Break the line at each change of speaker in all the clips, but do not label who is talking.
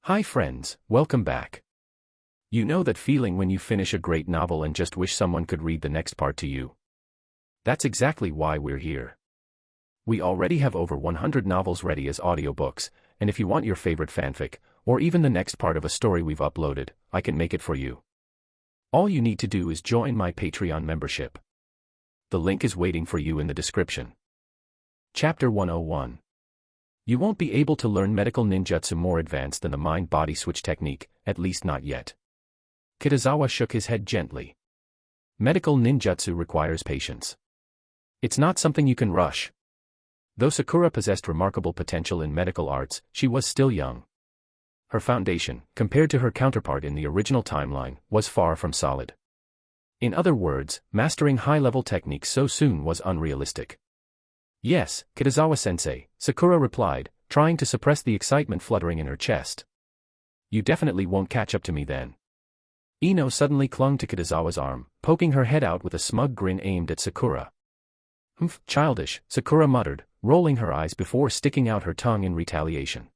Hi friends, welcome back. You know that feeling when you finish a great novel and just wish someone could read the next part to you? That's exactly why we're here. We already have over 100 novels ready as audiobooks, and if you want your favorite fanfic, or even the next part of a story we've uploaded, I can make it for you. All you need to do is join my Patreon membership. The link is waiting for you in the description. Chapter 101. You won't be able to learn medical ninjutsu more advanced than the mind-body switch technique, at least not yet. Kitazawa shook his head gently. Medical ninjutsu requires patience. It's not something you can rush. Though Sakura possessed remarkable potential in medical arts, she was still young. Her foundation, compared to her counterpart in the original timeline, was far from solid. In other words, mastering high-level techniques so soon was unrealistic. Yes, Kitazawa-sensei, Sakura replied, trying to suppress the excitement fluttering in her chest. You definitely won't catch up to me then. Ino suddenly clung to Kitazawa's arm, poking her head out with a smug grin aimed at Sakura. Humph, childish, Sakura muttered, rolling her eyes before sticking out her tongue in retaliation.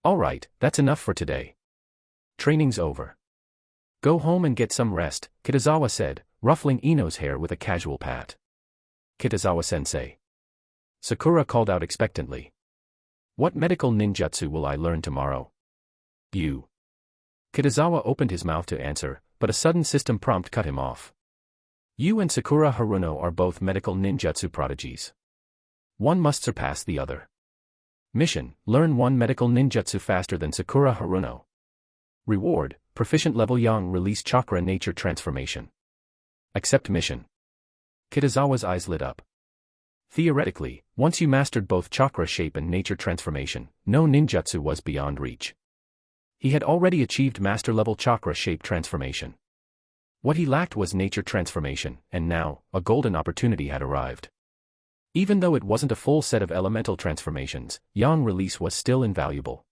Alright, that's enough for today. Training's over. Go home and get some rest, Kitazawa said, ruffling Ino's hair with a casual pat. Kitazawa-sensei. Sakura called out expectantly. What medical ninjutsu will I learn tomorrow? You. Kitazawa opened his mouth to answer, but a sudden system prompt cut him off. You and Sakura Haruno are both medical ninjutsu prodigies. One must surpass the other. Mission: learn one medical ninjutsu faster than Sakura Haruno. Reward: proficient level Yang release chakra nature transformation. Accept mission. Kitazawa's eyes lit up. Theoretically, once you mastered both chakra shape and nature transformation, no ninjutsu was beyond reach. He had already achieved master-level chakra shape transformation. What he lacked was nature transformation, and now, a golden opportunity had arrived. Even though it wasn't a full set of elemental transformations, Yang release was still invaluable.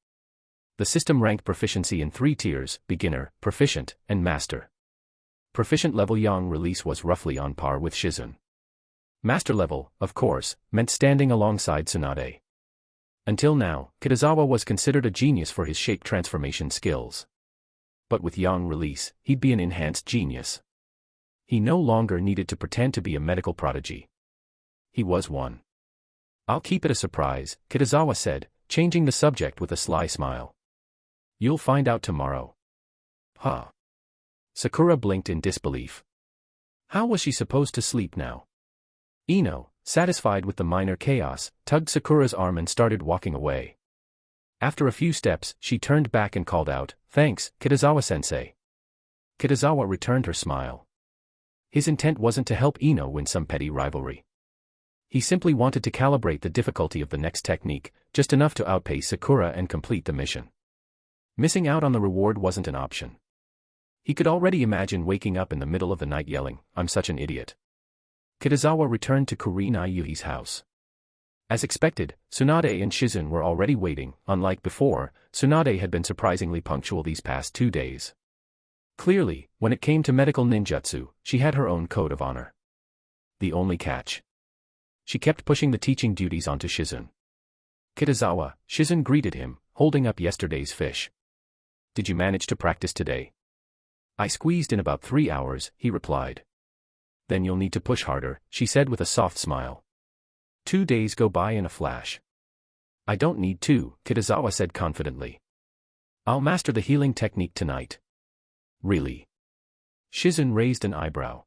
The system ranked proficiency in 3 tiers: beginner, proficient, and master. Proficient level Yang release was roughly on par with Shizun. Master level, of course, meant standing alongside Tsunade. Until now, Kitazawa was considered a genius for his shape transformation skills. But with Yang release, he'd be an enhanced genius. He no longer needed to pretend to be a medical prodigy. He was one. I'll keep it a surprise, Kitazawa said, changing the subject with a sly smile. You'll find out tomorrow. Huh? Sakura blinked in disbelief. How was she supposed to sleep now? Ino, satisfied with the minor chaos, tugged Sakura's arm and started walking away. After a few steps, she turned back and called out, "Thanks, Kitazawa-sensei." Kitazawa returned her smile. His intent wasn't to help Ino win some petty rivalry. He simply wanted to calibrate the difficulty of the next technique, just enough to outpace Sakura and complete the mission. Missing out on the reward wasn't an option. He could already imagine waking up in the middle of the night yelling, "I'm such an idiot." Kitazawa returned to Kurinai Yuhi's house. As expected, Tsunade and Shizun were already waiting. Unlike before, Tsunade had been surprisingly punctual these past 2 days. Clearly, when it came to medical ninjutsu, she had her own code of honor. The only catch: she kept pushing the teaching duties onto Shizun. Kitazawa, Shizun greeted him, holding up yesterday's fish. Did you manage to practice today? I squeezed in about 3 hours, he replied. Then you'll need to push harder, she said with a soft smile. 2 days go by in a flash. I don't need to, Kitazawa said confidently. I'll master the healing technique tonight. Really? Shizun raised an eyebrow.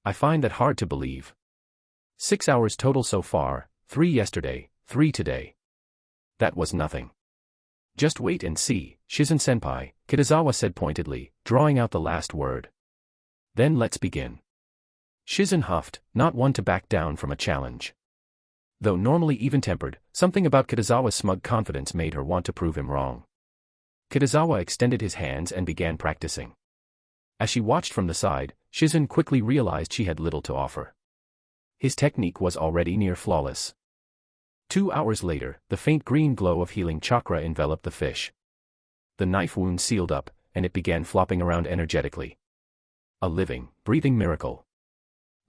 I find that hard to believe. 6 hours total so far, 3 yesterday, 3 today. That was nothing. Just wait and see, Shizun-senpai, Kitazawa said pointedly, drawing out the last word. Then let's begin. Shizun huffed, not one to back down from a challenge. Though normally even-tempered, something about Kitazawa's smug confidence made her want to prove him wrong. Kitazawa extended his hands and began practicing. As she watched from the side, Shizun quickly realized she had little to offer. His technique was already near flawless. 2 hours later, the faint green glow of healing chakra enveloped the fish. The knife wound sealed up, and it began flopping around energetically. A living, breathing miracle.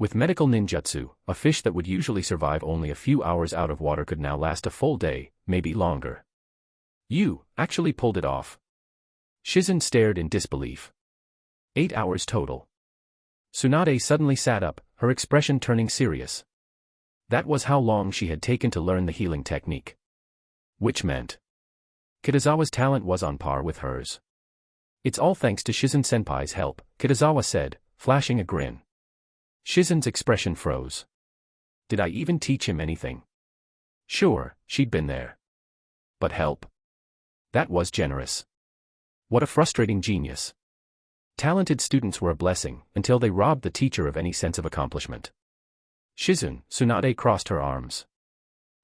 With medical ninjutsu, a fish that would usually survive only a few hours out of water could now last a full day, maybe longer. You actually pulled it off. Shizen stared in disbelief. 8 hours total. Tsunade suddenly sat up, her expression turning serious. That was how long she had taken to learn the healing technique. Which meant Kitazawa's talent was on par with hers. It's all thanks to Shizen-senpai's help, Kitazawa said, flashing a grin. Shizen's expression froze. Did I even teach him anything? Sure, she'd been there. But help? That was generous. What a frustrating genius. Talented students were a blessing, until they robbed the teacher of any sense of accomplishment. Shizen, Tsunade crossed her arms.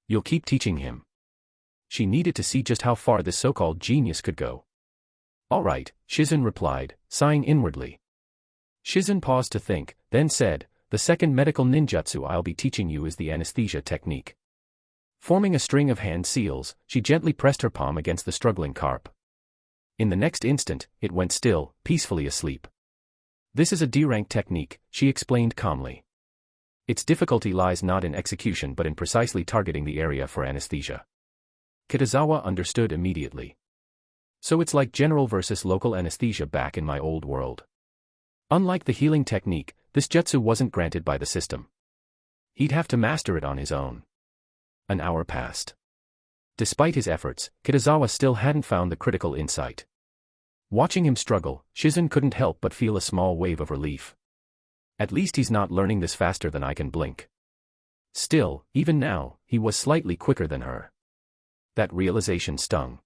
You'll keep teaching him. She needed to see just how far this so-called genius could go. All right, Shizen replied, sighing inwardly. Shizen paused to think, then said, the second medical ninjutsu I'll be teaching you is the anesthesia technique. Forming a string of hand seals, she gently pressed her palm against the struggling carp. In the next instant, it went still, peacefully asleep. This is a D-rank technique, she explained calmly. Its difficulty lies not in execution but in precisely targeting the area for anesthesia. Kitazawa understood immediately. So it's like general versus local anesthesia back in my old world. Unlike the healing technique, this jutsu wasn't granted by the system. He'd have to master it on his own. An hour passed. Despite his efforts, Kitazawa still hadn't found the critical insight. Watching him struggle, Shizen couldn't help but feel a small wave of relief. At least he's not learning this faster than I can blink. Still, even now, he was slightly quicker than her. That realization stung.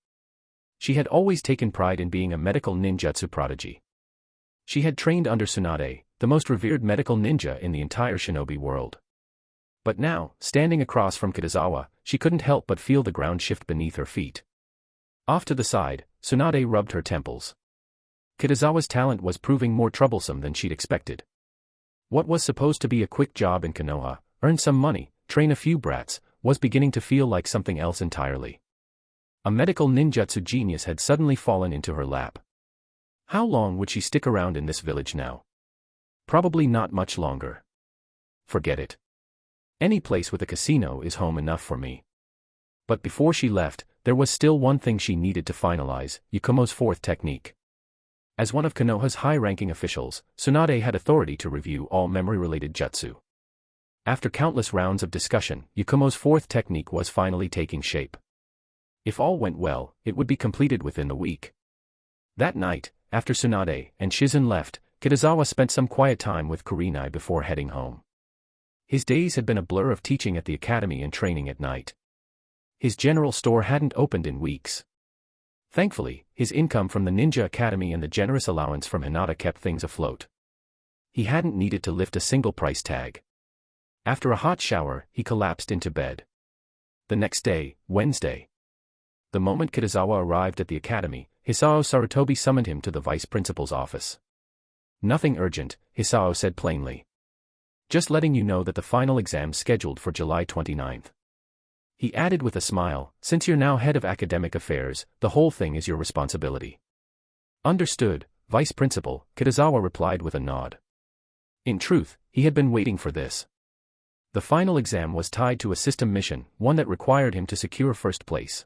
She had always taken pride in being a medical ninjutsu prodigy. She had trained under Tsunade, the most revered medical ninja in the entire shinobi world. But now, standing across from Kitazawa, she couldn't help but feel the ground shift beneath her feet. Off to the side, Tsunade rubbed her temples. Kitazawa's talent was proving more troublesome than she'd expected. What was supposed to be a quick job in Konoha, earn some money, train a few brats, was beginning to feel like something else entirely. A medical ninjutsu genius had suddenly fallen into her lap. How long would she stick around in this village now? Probably not much longer. Forget it. Any place with a casino is home enough for me. But before she left, there was still one thing she needed to finalize, Yakumo's fourth technique. As one of Konoha's high-ranking officials, Tsunade had authority to review all memory-related jutsu. After countless rounds of discussion, Yakumo's fourth technique was finally taking shape. If all went well, it would be completed within the week. That night, after Tsunade and Shizen left, Kitazawa spent some quiet time with Kurenai before heading home. His days had been a blur of teaching at the academy and training at night. His general store hadn't opened in weeks. Thankfully, his income from the Ninja Academy and the generous allowance from Hinata kept things afloat. He hadn't needed to lift a single price tag. After a hot shower, he collapsed into bed. The next day, Wednesday. The moment Kitazawa arrived at the academy, Hisao Sarutobi summoned him to the vice principal's office. Nothing urgent, Hisao said plainly. Just letting you know that the final exam's scheduled for July 29th. He added with a smile, since you're now head of academic affairs, the whole thing is your responsibility. Understood, Vice Principal, Kitazawa replied with a nod. In truth, he had been waiting for this. The final exam was tied to a system mission, one that required him to secure first place.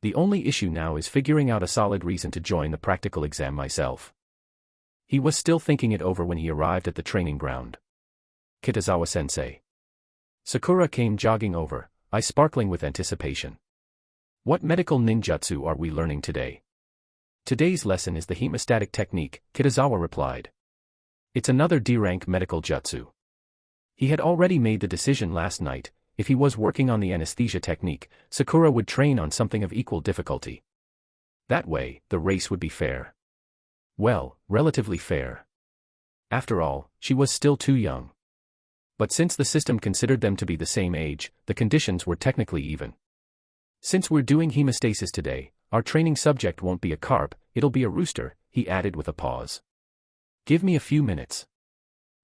The only issue now is figuring out a solid reason to join the practical exam myself. He was still thinking it over when he arrived at the training ground. Kitazawa-sensei. Sakura came jogging over, eyes sparkling with anticipation. What medical ninjutsu are we learning today? Today's lesson is the hemostatic technique, Kitazawa replied. It's another D-rank medical jutsu. He had already made the decision last night, if he was working on the anesthesia technique, Sakura would train on something of equal difficulty. That way, the race would be fair. Well, relatively fair. After all, she was still too young. But since the system considered them to be the same age, the conditions were technically even. Since we're doing hemostasis today, our training subject won't be a carp, it'll be a rooster, he added with a pause. Give me a few minutes.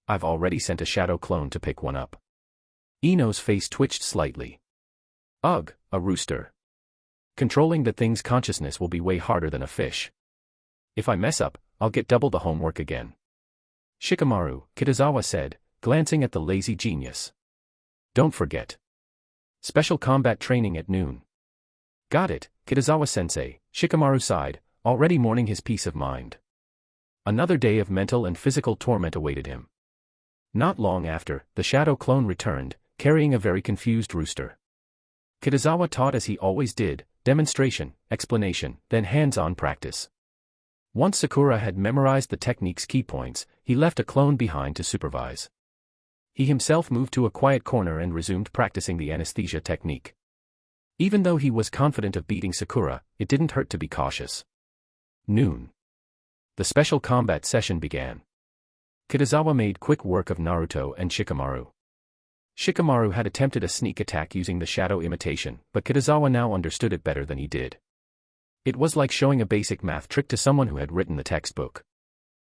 I've already sent a shadow clone to pick one up. Ino's face twitched slightly. Ugh, a rooster. Controlling the thing's consciousness will be way harder than a fish. If I mess up, I'll get double the homework again. Shikamaru, Kitazawa said, glancing at the lazy genius. Don't forget. Special combat training at noon. Got it, Kitazawa-sensei, Shikamaru sighed, already mourning his peace of mind. Another day of mental and physical torment awaited him. Not long after, the shadow clone returned, carrying a very confused rooster. Kitazawa taught as he always did, demonstration, explanation, then hands-on practice. Once Sakura had memorized the technique's key points, he left a clone behind to supervise. He himself moved to a quiet corner and resumed practicing the anesthesia technique. Even though he was confident of beating Sakura, it didn't hurt to be cautious. Noon. The special combat session began. Kitazawa made quick work of Naruto and Shikamaru. Shikamaru had attempted a sneak attack using the shadow imitation, but Kitazawa now understood it better than he did. It was like showing a basic math trick to someone who had written the textbook.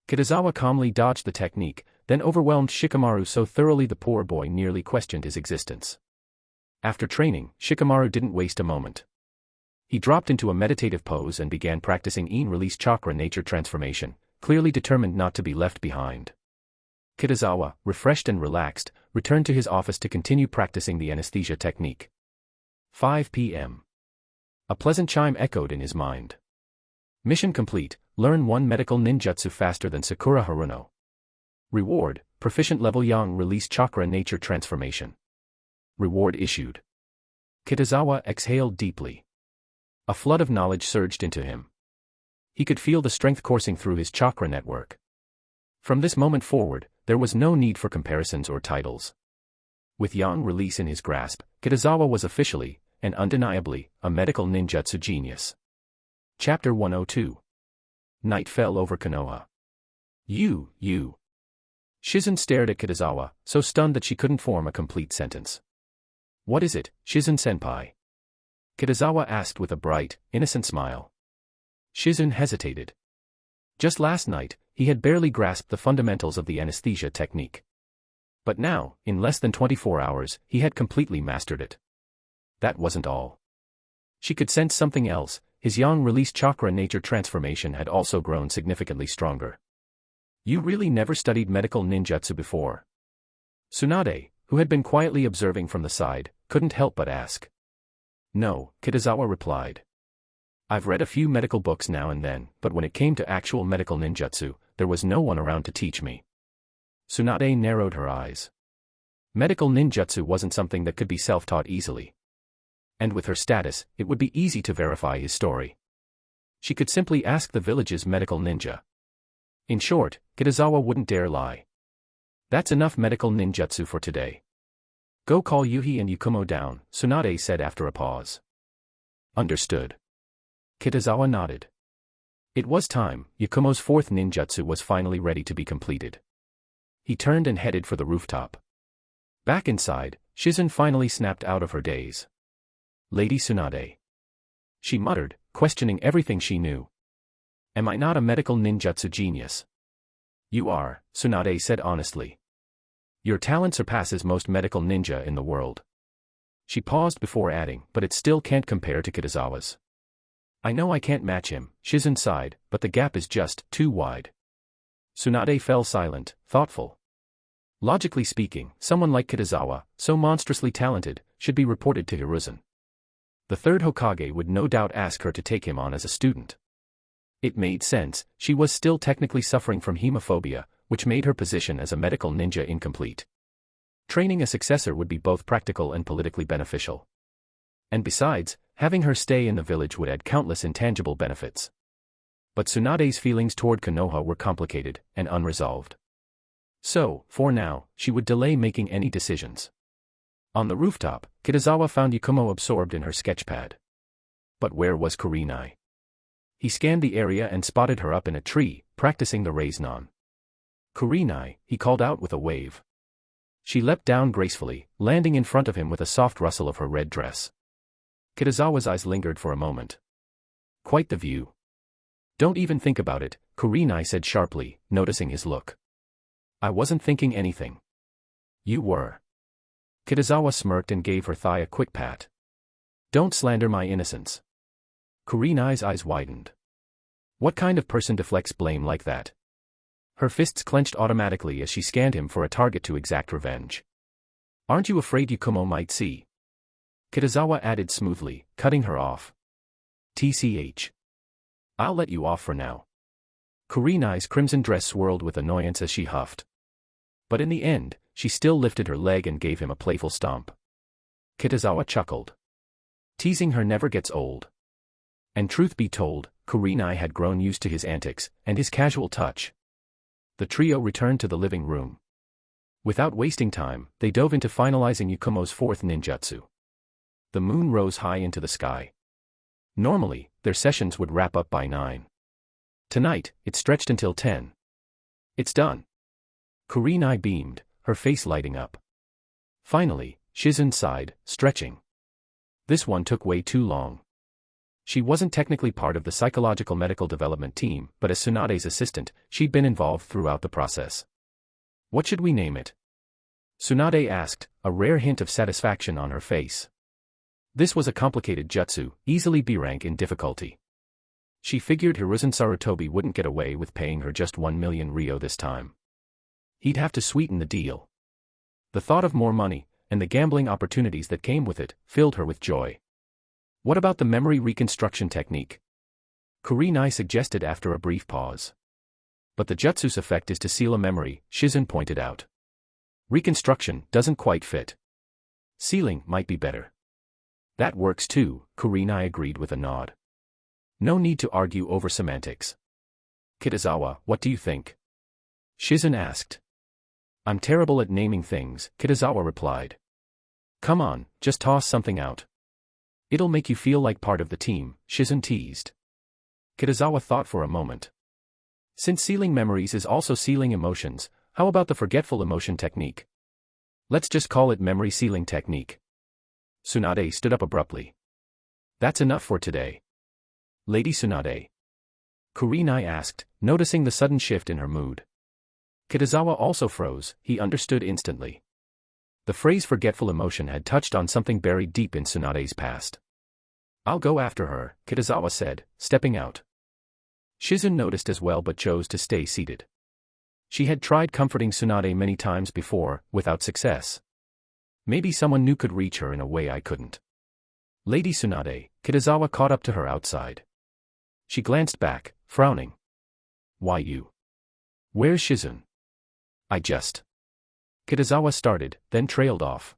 Kitazawa calmly dodged the technique, then overwhelmed Shikamaru so thoroughly the poor boy nearly questioned his existence. After training, Shikamaru didn't waste a moment. He dropped into a meditative pose and began practicing in-release chakra nature transformation, clearly determined not to be left behind. Kitazawa, refreshed and relaxed, returned to his office to continue practicing the anesthesia technique. 5 p.m. A pleasant chime echoed in his mind. Mission complete, learn 1 medical ninjutsu faster than Sakura Haruno. Reward, proficient level yang release chakra nature transformation. Reward issued. Kitazawa exhaled deeply. A flood of knowledge surged into him. He could feel the strength coursing through his chakra network. From this moment forward, there was no need for comparisons or titles. With yang release in his grasp, Kitazawa was officially, and undeniably, a medical ninjutsu genius. Chapter 102. Night fell over Konoha. You. Shizen stared at Kitazawa, so stunned that she couldn't form a complete sentence. What is it, Shizen-senpai? Kitazawa asked with a bright, innocent smile. Shizen hesitated. Just last night, he had barely grasped the fundamentals of the anesthesia technique. But now, in less than 24 hours, he had completely mastered it. That wasn't all. She could sense something else. His yang release chakra nature transformation had also grown significantly stronger. You really never studied medical ninjutsu before? Tsunade, who had been quietly observing from the side, couldn't help but ask. No, Kitazawa replied. I've read a few medical books now and then, but when it came to actual medical ninjutsu, there was no one around to teach me. Tsunade narrowed her eyes. Medical ninjutsu wasn't something that could be self-taught easily. And with her status, it would be easy to verify his story. She could simply ask the village's medical ninja. In short, Kitazawa wouldn't dare lie. That's enough medical ninjutsu for today. Go call Yuhi and Yakumo down, Tsunade said after a pause. Understood. Kitazawa nodded. It was time. Yakumo's 4th ninjutsu was finally ready to be completed. He turned and headed for the rooftop. Back inside, Shizen finally snapped out of her daze. Lady Tsunade. She muttered, questioning everything she knew. Am I not a medical ninjutsu genius? You are, Tsunade said honestly. Your talent surpasses most medical ninja in the world. She paused before adding, but it still can't compare to Kitazawa's. I know I can't match him, Shizen sighed, but the gap is just too wide. Tsunade fell silent, thoughtful. Logically speaking, someone like Kitazawa, so monstrously talented, should be reported to Hiruzen. The 3rd Hokage would no doubt ask her to take him on as a student. It made sense. She was still technically suffering from hemophobia, which made her position as a medical ninja incomplete. Training a successor would be both practical and politically beneficial. And besides, having her stay in the village would add countless intangible benefits. But Tsunade's feelings toward Konoha were complicated and unresolved. So, for now, she would delay making any decisions. On the rooftop, Kitazawa found Yakumo absorbed in her sketchpad. But where was Kurenai? He scanned the area and spotted her up in a tree, practicing the Raise-non. Kurenai, he called out with a wave. She leapt down gracefully, landing in front of him with a soft rustle of her red dress. Kitazawa's eyes lingered for a moment. Quite the view. Don't even think about it, Kurenai said sharply, noticing his look. I wasn't thinking anything. You were. Kitazawa smirked and gave her thigh a quick pat. Don't slander my innocence. Kurenai's eyes widened. What kind of person deflects blame like that? Her fists clenched automatically as she scanned him for a target to exact revenge. Aren't you afraid Yakumo might see? Kitazawa added smoothly, cutting her off. TCH. I'll let you off for now. Kurenai's crimson dress swirled with annoyance as she huffed. But in the end, she still lifted her leg and gave him a playful stomp. Kitazawa chuckled. Teasing her never gets old. And truth be told, Kurenai had grown used to his antics and his casual touch. The trio returned to the living room. Without wasting time, they dove into finalizing Yukumo's fourth ninjutsu. The moon rose high into the sky. Normally, their sessions would wrap up by 9. Tonight, it stretched until 10. It's done. Kurenai beamed, her face lighting up. Finally, Shizun sighed, stretching. This one took way too long. She wasn't technically part of the psychological medical development team, but as Tsunade's assistant, she'd been involved throughout the process. What should we name it? Tsunade asked, a rare hint of satisfaction on her face. This was a complicated jutsu, easily B-rank in difficulty. She figured Hiruzen Sarutobi wouldn't get away with paying her just 1 million ryo this time. He'd have to sweeten the deal. The thought of more money, and the gambling opportunities that came with it, filled her with joy. What about the memory reconstruction technique? Kurenai suggested after a brief pause. But the jutsu's effect is to seal a memory, Shizun pointed out. Reconstruction doesn't quite fit. Sealing might be better. That works too, Kurenai agreed with a nod. No need to argue over semantics. Kitazawa, what do you think? Shizun asked. I'm terrible at naming things, Kitazawa replied. Come on, just toss something out. It'll make you feel like part of the team, Shizun teased. Kitazawa thought for a moment. Since sealing memories is also sealing emotions, how about the forgetful emotion technique? Let's just call it memory sealing technique. Tsunade stood up abruptly. That's enough for today. Lady Tsunade. Kurenai asked, noticing the sudden shift in her mood. Kitazawa also froze, he understood instantly. The phrase forgetful emotion had touched on something buried deep in Tsunade's past. I'll go after her, Kitazawa said, stepping out. Shizun noticed as well but chose to stay seated. She had tried comforting Tsunade many times before, without success. Maybe someone new could reach her in a way I couldn't. Lady Tsunade, Kitazawa caught up to her outside. She glanced back, frowning. Why you? Where's Shizun? I just... Kitazawa started, then trailed off.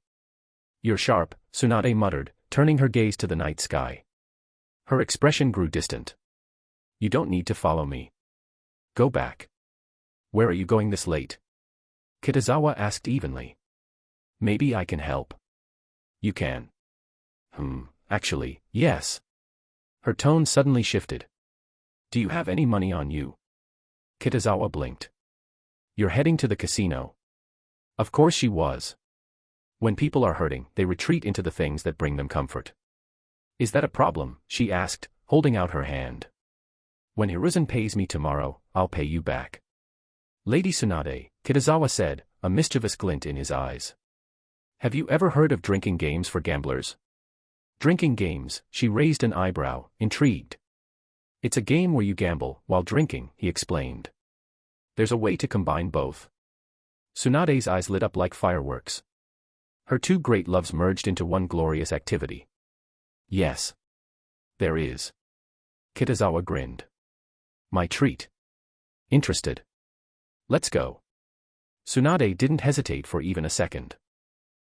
You're sharp, Tsunade muttered, turning her gaze to the night sky. Her expression grew distant. You don't need to follow me. Go back. Where are you going this late? Kitazawa asked evenly. Maybe I can help. You can. Actually, yes. Her tone suddenly shifted. Do you have any money on you? Kitazawa blinked. You're heading to the casino. Of course she was. When people are hurting, they retreat into the things that bring them comfort. Is that a problem? She asked, holding out her hand. When Hiruzen pays me tomorrow, I'll pay you back. Lady Tsunade, Kitazawa said, a mischievous glint in his eyes. Have you ever heard of drinking games for gamblers? Drinking games, she raised an eyebrow, intrigued. It's a game where you gamble while drinking, he explained. There's a way to combine both. Tsunade's eyes lit up like fireworks. Her two great loves merged into one glorious activity. Yes. There is. Kitazawa grinned. My treat. Interested? Let's go. Tsunade didn't hesitate for even a second.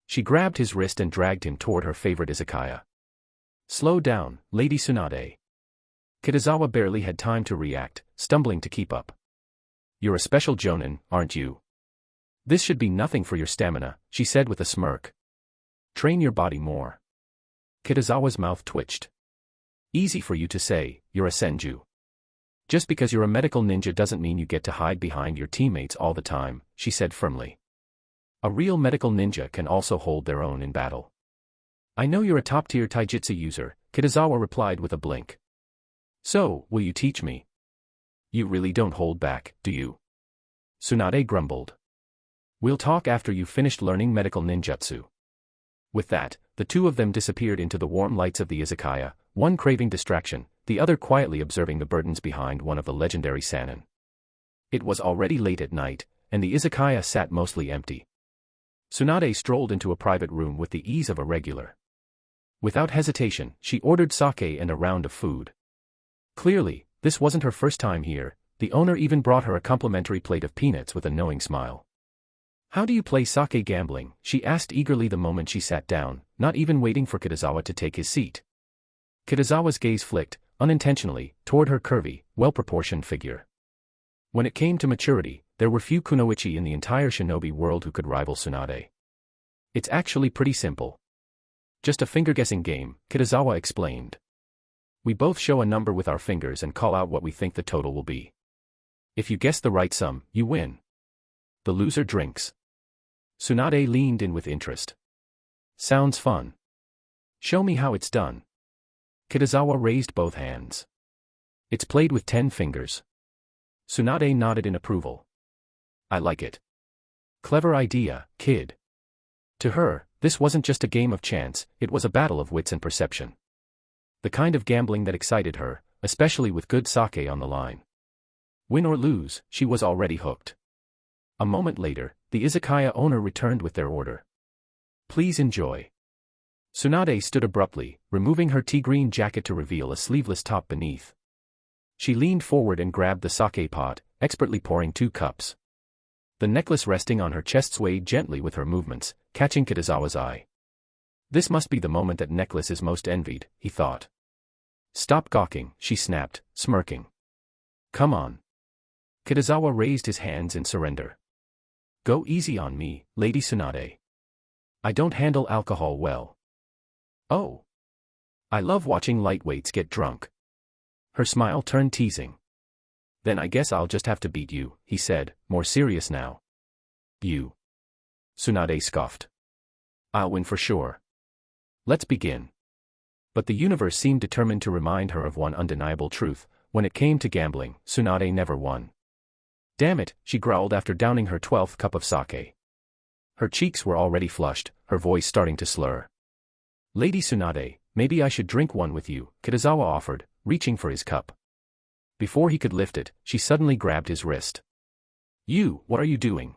She grabbed his wrist and dragged him toward her favorite izakaya. Slow down, Lady Tsunade. Kitazawa barely had time to react, stumbling to keep up. You're a special jonin, aren't you? This should be nothing for your stamina, she said with a smirk. Train your body more. Kitazawa's mouth twitched. Easy for you to say, you're a senju. Just because you're a medical ninja doesn't mean you get to hide behind your teammates all the time, she said firmly. A real medical ninja can also hold their own in battle. I know you're a top-tier taijutsu user, Kitazawa replied with a blink. So, will you teach me? You really don't hold back, do you? Tsunade grumbled. We'll talk after you've finished learning medical ninjutsu. With that, the two of them disappeared into the warm lights of the izakaya, one craving distraction, the other quietly observing the burdens behind one of the legendary sanin. It was already late at night, and the izakaya sat mostly empty. Tsunade strolled into a private room with the ease of a regular. Without hesitation, she ordered sake and a round of food. Clearly, this wasn't her first time here. The owner even brought her a complimentary plate of peanuts with a knowing smile. "How do you play sake gambling?" she asked eagerly the moment she sat down, not even waiting for Kitazawa to take his seat. Kitazawa's gaze flicked, unintentionally, toward her curvy, well-proportioned figure. When it came to maturity, there were few kunoichi in the entire shinobi world who could rival Tsunade. "It's actually pretty simple. Just a finger-guessing game," Kitazawa explained. "We both show a number with our fingers and call out what we think the total will be. If you guess the right sum, you win. The loser drinks." Tsunade leaned in with interest. "Sounds fun. Show me how it's done." Kitazawa raised both hands. "It's played with 10 fingers." Tsunade nodded in approval. "I like it. Clever idea, kid." To her, this wasn't just a game of chance, it was a battle of wits and perception. The kind of gambling that excited her, especially with good sake on the line. Win or lose, she was already hooked. A moment later, the izakaya owner returned with their order. "Please enjoy." Tsunade stood abruptly, removing her tea-green jacket to reveal a sleeveless top beneath. She leaned forward and grabbed the sake pot, expertly pouring 2 cups. The necklace resting on her chest swayed gently with her movements, catching Kitazawa's eye. This must be the moment that necklace is most envied, he thought. "Stop gawking," she snapped, smirking. "Come on." Kitazawa raised his hands in surrender. "Go easy on me, Lady Tsunade. I don't handle alcohol well." "Oh. I love watching lightweights get drunk." Her smile turned teasing. "Then I guess I'll just have to beat you," he said, more serious now. "You?" Tsunade scoffed. "I'll win for sure. Let's begin." But the universe seemed determined to remind her of one undeniable truth: when it came to gambling, Tsunade never won. "Damn it," she growled after downing her 12th cup of sake. Her cheeks were already flushed, her voice starting to slur. "Lady Tsunade, maybe I should drink one with you," Kitazawa offered, reaching for his cup. Before he could lift it, she suddenly grabbed his wrist. "You, what are you doing?"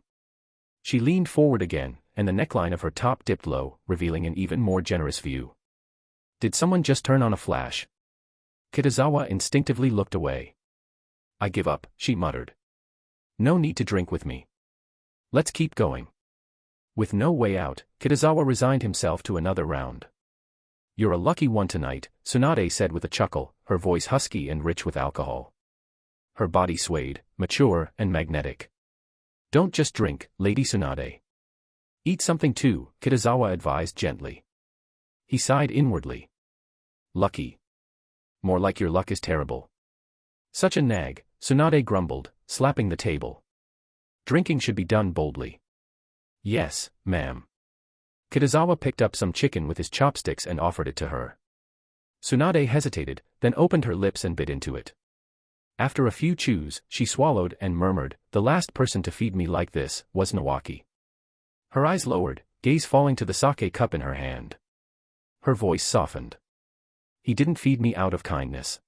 She leaned forward again, and the neckline of her top dipped low, revealing an even more generous view. Did someone just turn on a flash? Kitazawa instinctively looked away. "I give up," she muttered. "No need to drink with me. Let's keep going." With no way out, Kitazawa resigned himself to another round. "You're a lucky one tonight," Tsunade said with a chuckle, her voice husky and rich with alcohol. Her body swayed, mature and magnetic. "Don't just drink, Lady Tsunade. Eat something too," Kitazawa advised gently. He sighed inwardly. "Lucky. More like your luck is terrible." "Such a nag," Tsunade grumbled, slapping the table. "Drinking should be done boldly." "Yes, ma'am." Kitazawa picked up some chicken with his chopsticks and offered it to her. Tsunade hesitated, then opened her lips and bit into it. After a few chews, she swallowed and murmured, "The last person to feed me like this was Nawaki." Her eyes lowered, gaze falling to the sake cup in her hand. Her voice softened. "He didn't feed me out of kindness.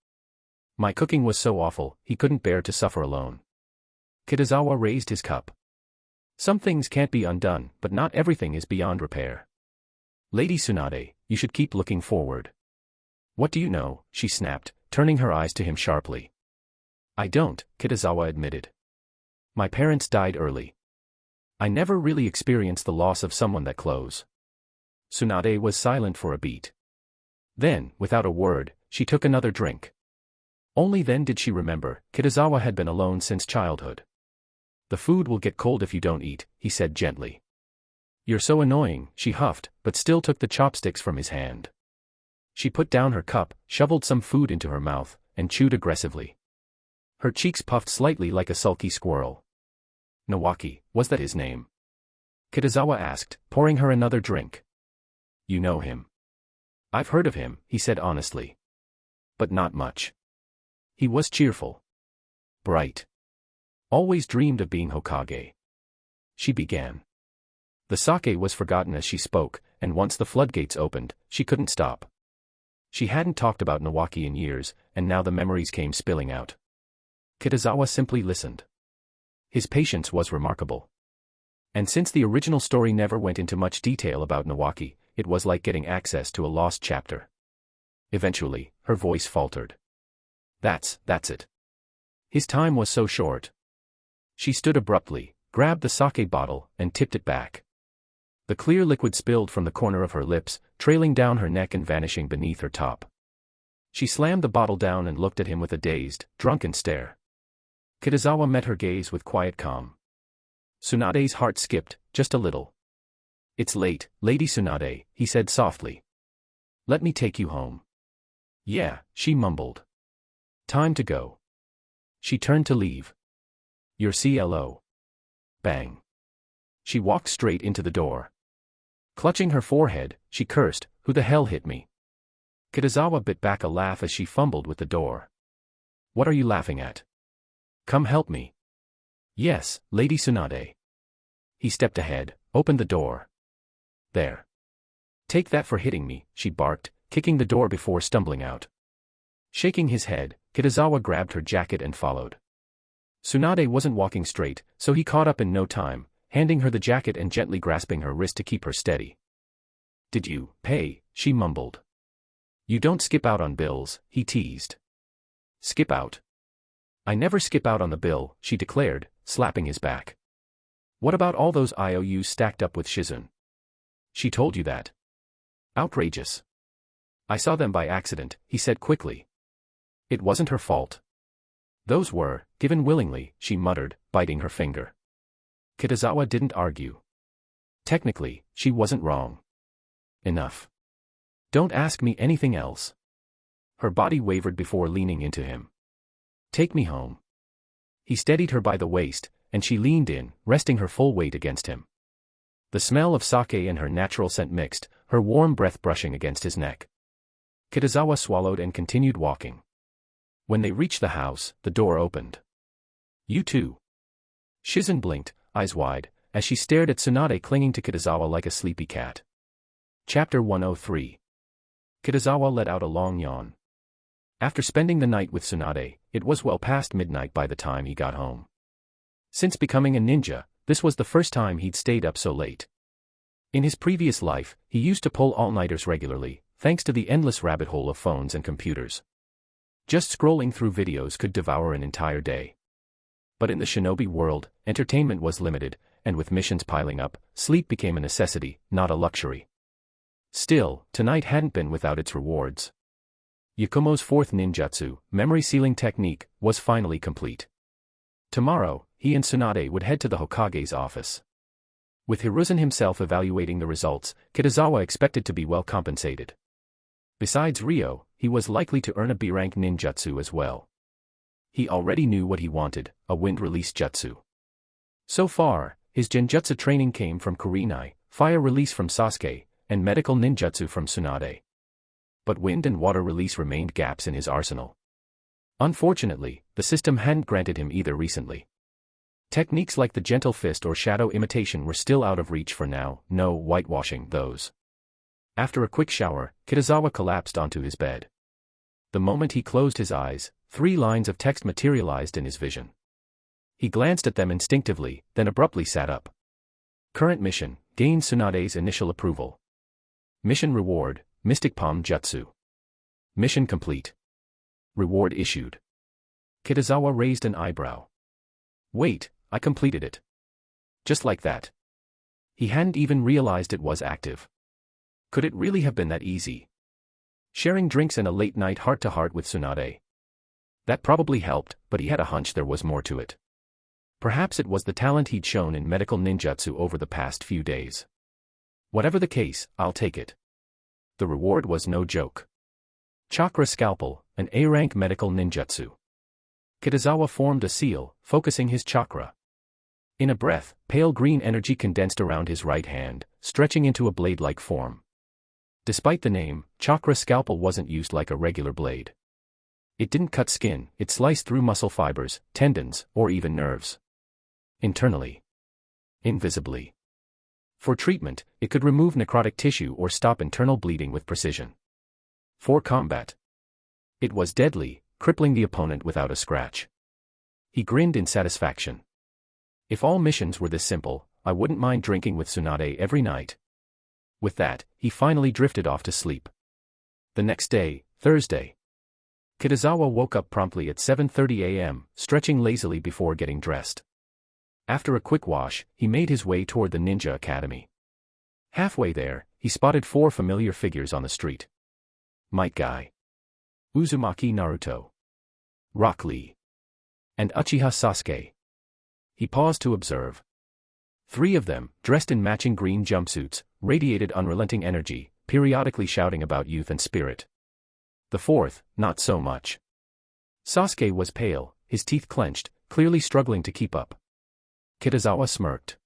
My cooking was so awful, he couldn't bear to suffer alone." Kitazawa raised his cup. "Some things can't be undone, but not everything is beyond repair. Lady Tsunade, you should keep looking forward." "What do you know?" she snapped, turning her eyes to him sharply. "I don't," Kitazawa admitted. "My parents died early. I never really experienced the loss of someone that close." Tsunade was silent for a beat. Then, without a word, she took another drink. Only then did she remember, Kitazawa had been alone since childhood. "The food will get cold if you don't eat," he said gently. "You're so annoying," she huffed, but still took the chopsticks from his hand. She put down her cup, shoveled some food into her mouth, and chewed aggressively. Her cheeks puffed slightly like a sulky squirrel. "Nawaki, was that his name?" Kitazawa asked, pouring her another drink. "You know him?" "I've heard of him," he said honestly. "But not much." "He was cheerful. Bright. Always dreamed of being Hokage." She began. The sake was forgotten as she spoke, and once the floodgates opened, she couldn't stop. She hadn't talked about Nawaki in years, and now the memories came spilling out. Kitazawa simply listened. His patience was remarkable. And since the original story never went into much detail about Nawaki, it was like getting access to a lost chapter. Eventually, her voice faltered. That's it. His time was so short. She stood abruptly, grabbed the sake bottle, and tipped it back. The clear liquid spilled from the corner of her lips, trailing down her neck and vanishing beneath her top. She slammed the bottle down and looked at him with a dazed, drunken stare. Kitazawa met her gaze with quiet calm. Tsunade's heart skipped, just a little. "It's late, Lady Tsunade," he said softly. "Let me take you home." "Yeah," she mumbled. "Time to go." She turned to leave. "Your CLO." Bang. She walked straight into the door. Clutching her forehead, she cursed, "Who the hell hit me?" Kitazawa bit back a laugh as she fumbled with the door. "What are you laughing at? Come help me." "Yes, Lady Tsunade." He stepped ahead, opened the door. "There. Take that for hitting me," she barked, kicking the door before stumbling out. Shaking his head, Kitazawa grabbed her jacket and followed. Tsunade wasn't walking straight, so he caught up in no time, handing her the jacket and gently grasping her wrist to keep her steady. "Did you pay?" she mumbled. "You don't skip out on bills," he teased. "Skip out? I never skip out on the bill," she declared, slapping his back. "What about all those IOUs stacked up with Shizun? She told you that?" "Outrageous." "I saw them by accident," he said quickly. "It wasn't her fault." "Those were, given willingly," she muttered, biting her finger. Kitazawa didn't argue. Technically, she wasn't wrong. "Enough. Don't ask me anything else." Her body wavered before leaning into him. "Take me home." He steadied her by the waist, and she leaned in, resting her full weight against him. The smell of sake and her natural scent mixed, her warm breath brushing against his neck. Kitazawa swallowed and continued walking. When they reached the house, the door opened. "You too." Shizun blinked, eyes wide, as she stared at Tsunade clinging to Kitazawa like a sleepy cat. Chapter 103. Kitazawa let out a long yawn. After spending the night with Tsunade, it was well past midnight by the time he got home. Since becoming a ninja, this was the first time he'd stayed up so late. In his previous life, he used to pull all-nighters regularly, thanks to the endless rabbit hole of phones and computers. Just scrolling through videos could devour an entire day. But in the Shinobi world, entertainment was limited, and with missions piling up, sleep became a necessity, not a luxury. Still, tonight hadn't been without its rewards. Yakumo's fourth ninjutsu, memory sealing technique, was finally complete. Tomorrow, he and Tsunade would head to the Hokage's office. With Hiruzen himself evaluating the results, Kitazawa expected to be well compensated. Besides Ryo, he was likely to earn a B-rank ninjutsu as well. He already knew what he wanted, a wind-release jutsu. So far, his genjutsu training came from Kurenai, fire release from Sasuke, and medical ninjutsu from Tsunade. But wind and water release remained gaps in his arsenal. Unfortunately, the system hadn't granted him either recently. Techniques like the gentle fist or shadow imitation were still out of reach for now, no whitewashing those. After a quick shower, Kitazawa collapsed onto his bed. The moment he closed his eyes, 3 lines of text materialized in his vision. He glanced at them instinctively, then abruptly sat up. Current mission, gain Tsunade's initial approval. Mission reward, Mystic Palm Jutsu. Mission complete. Reward issued. Kitazawa raised an eyebrow. "Wait, I completed it. Just like that." He hadn't even realized it was active. Could it really have been that easy? Sharing drinks and a late-night heart-to-heart with Tsunade. That probably helped, but he had a hunch there was more to it. Perhaps it was the talent he'd shown in medical ninjutsu over the past few days. Whatever the case, I'll take it. The reward was no joke. Chakra Scalpel, an A-rank medical ninjutsu. Kitazawa formed a seal, focusing his chakra. In a breath, pale green energy condensed around his right hand, stretching into a blade-like form. Despite the name, Chakra Scalpel wasn't used like a regular blade. It didn't cut skin, it sliced through muscle fibers, tendons, or even nerves. Internally. Invisibly. For treatment, it could remove necrotic tissue or stop internal bleeding with precision. For combat. It was deadly, crippling the opponent without a scratch. He grinned in satisfaction. If all missions were this simple, I wouldn't mind drinking with Tsunade every night. With that, he finally drifted off to sleep. The next day, Thursday. Kitazawa woke up promptly at 7:30 a.m., stretching lazily before getting dressed. After a quick wash, he made his way toward the ninja academy. Halfway there, he spotted 4 familiar figures on the street. Might Guy, Uzumaki Naruto, Rock Lee, and Uchiha Sasuke. He paused to observe. 3 of them, dressed in matching green jumpsuits, radiated unrelenting energy, periodically shouting about youth and spirit. The 4th, not so much. Sasuke was pale, his teeth clenched, clearly struggling to keep up. Kitazawa smirked.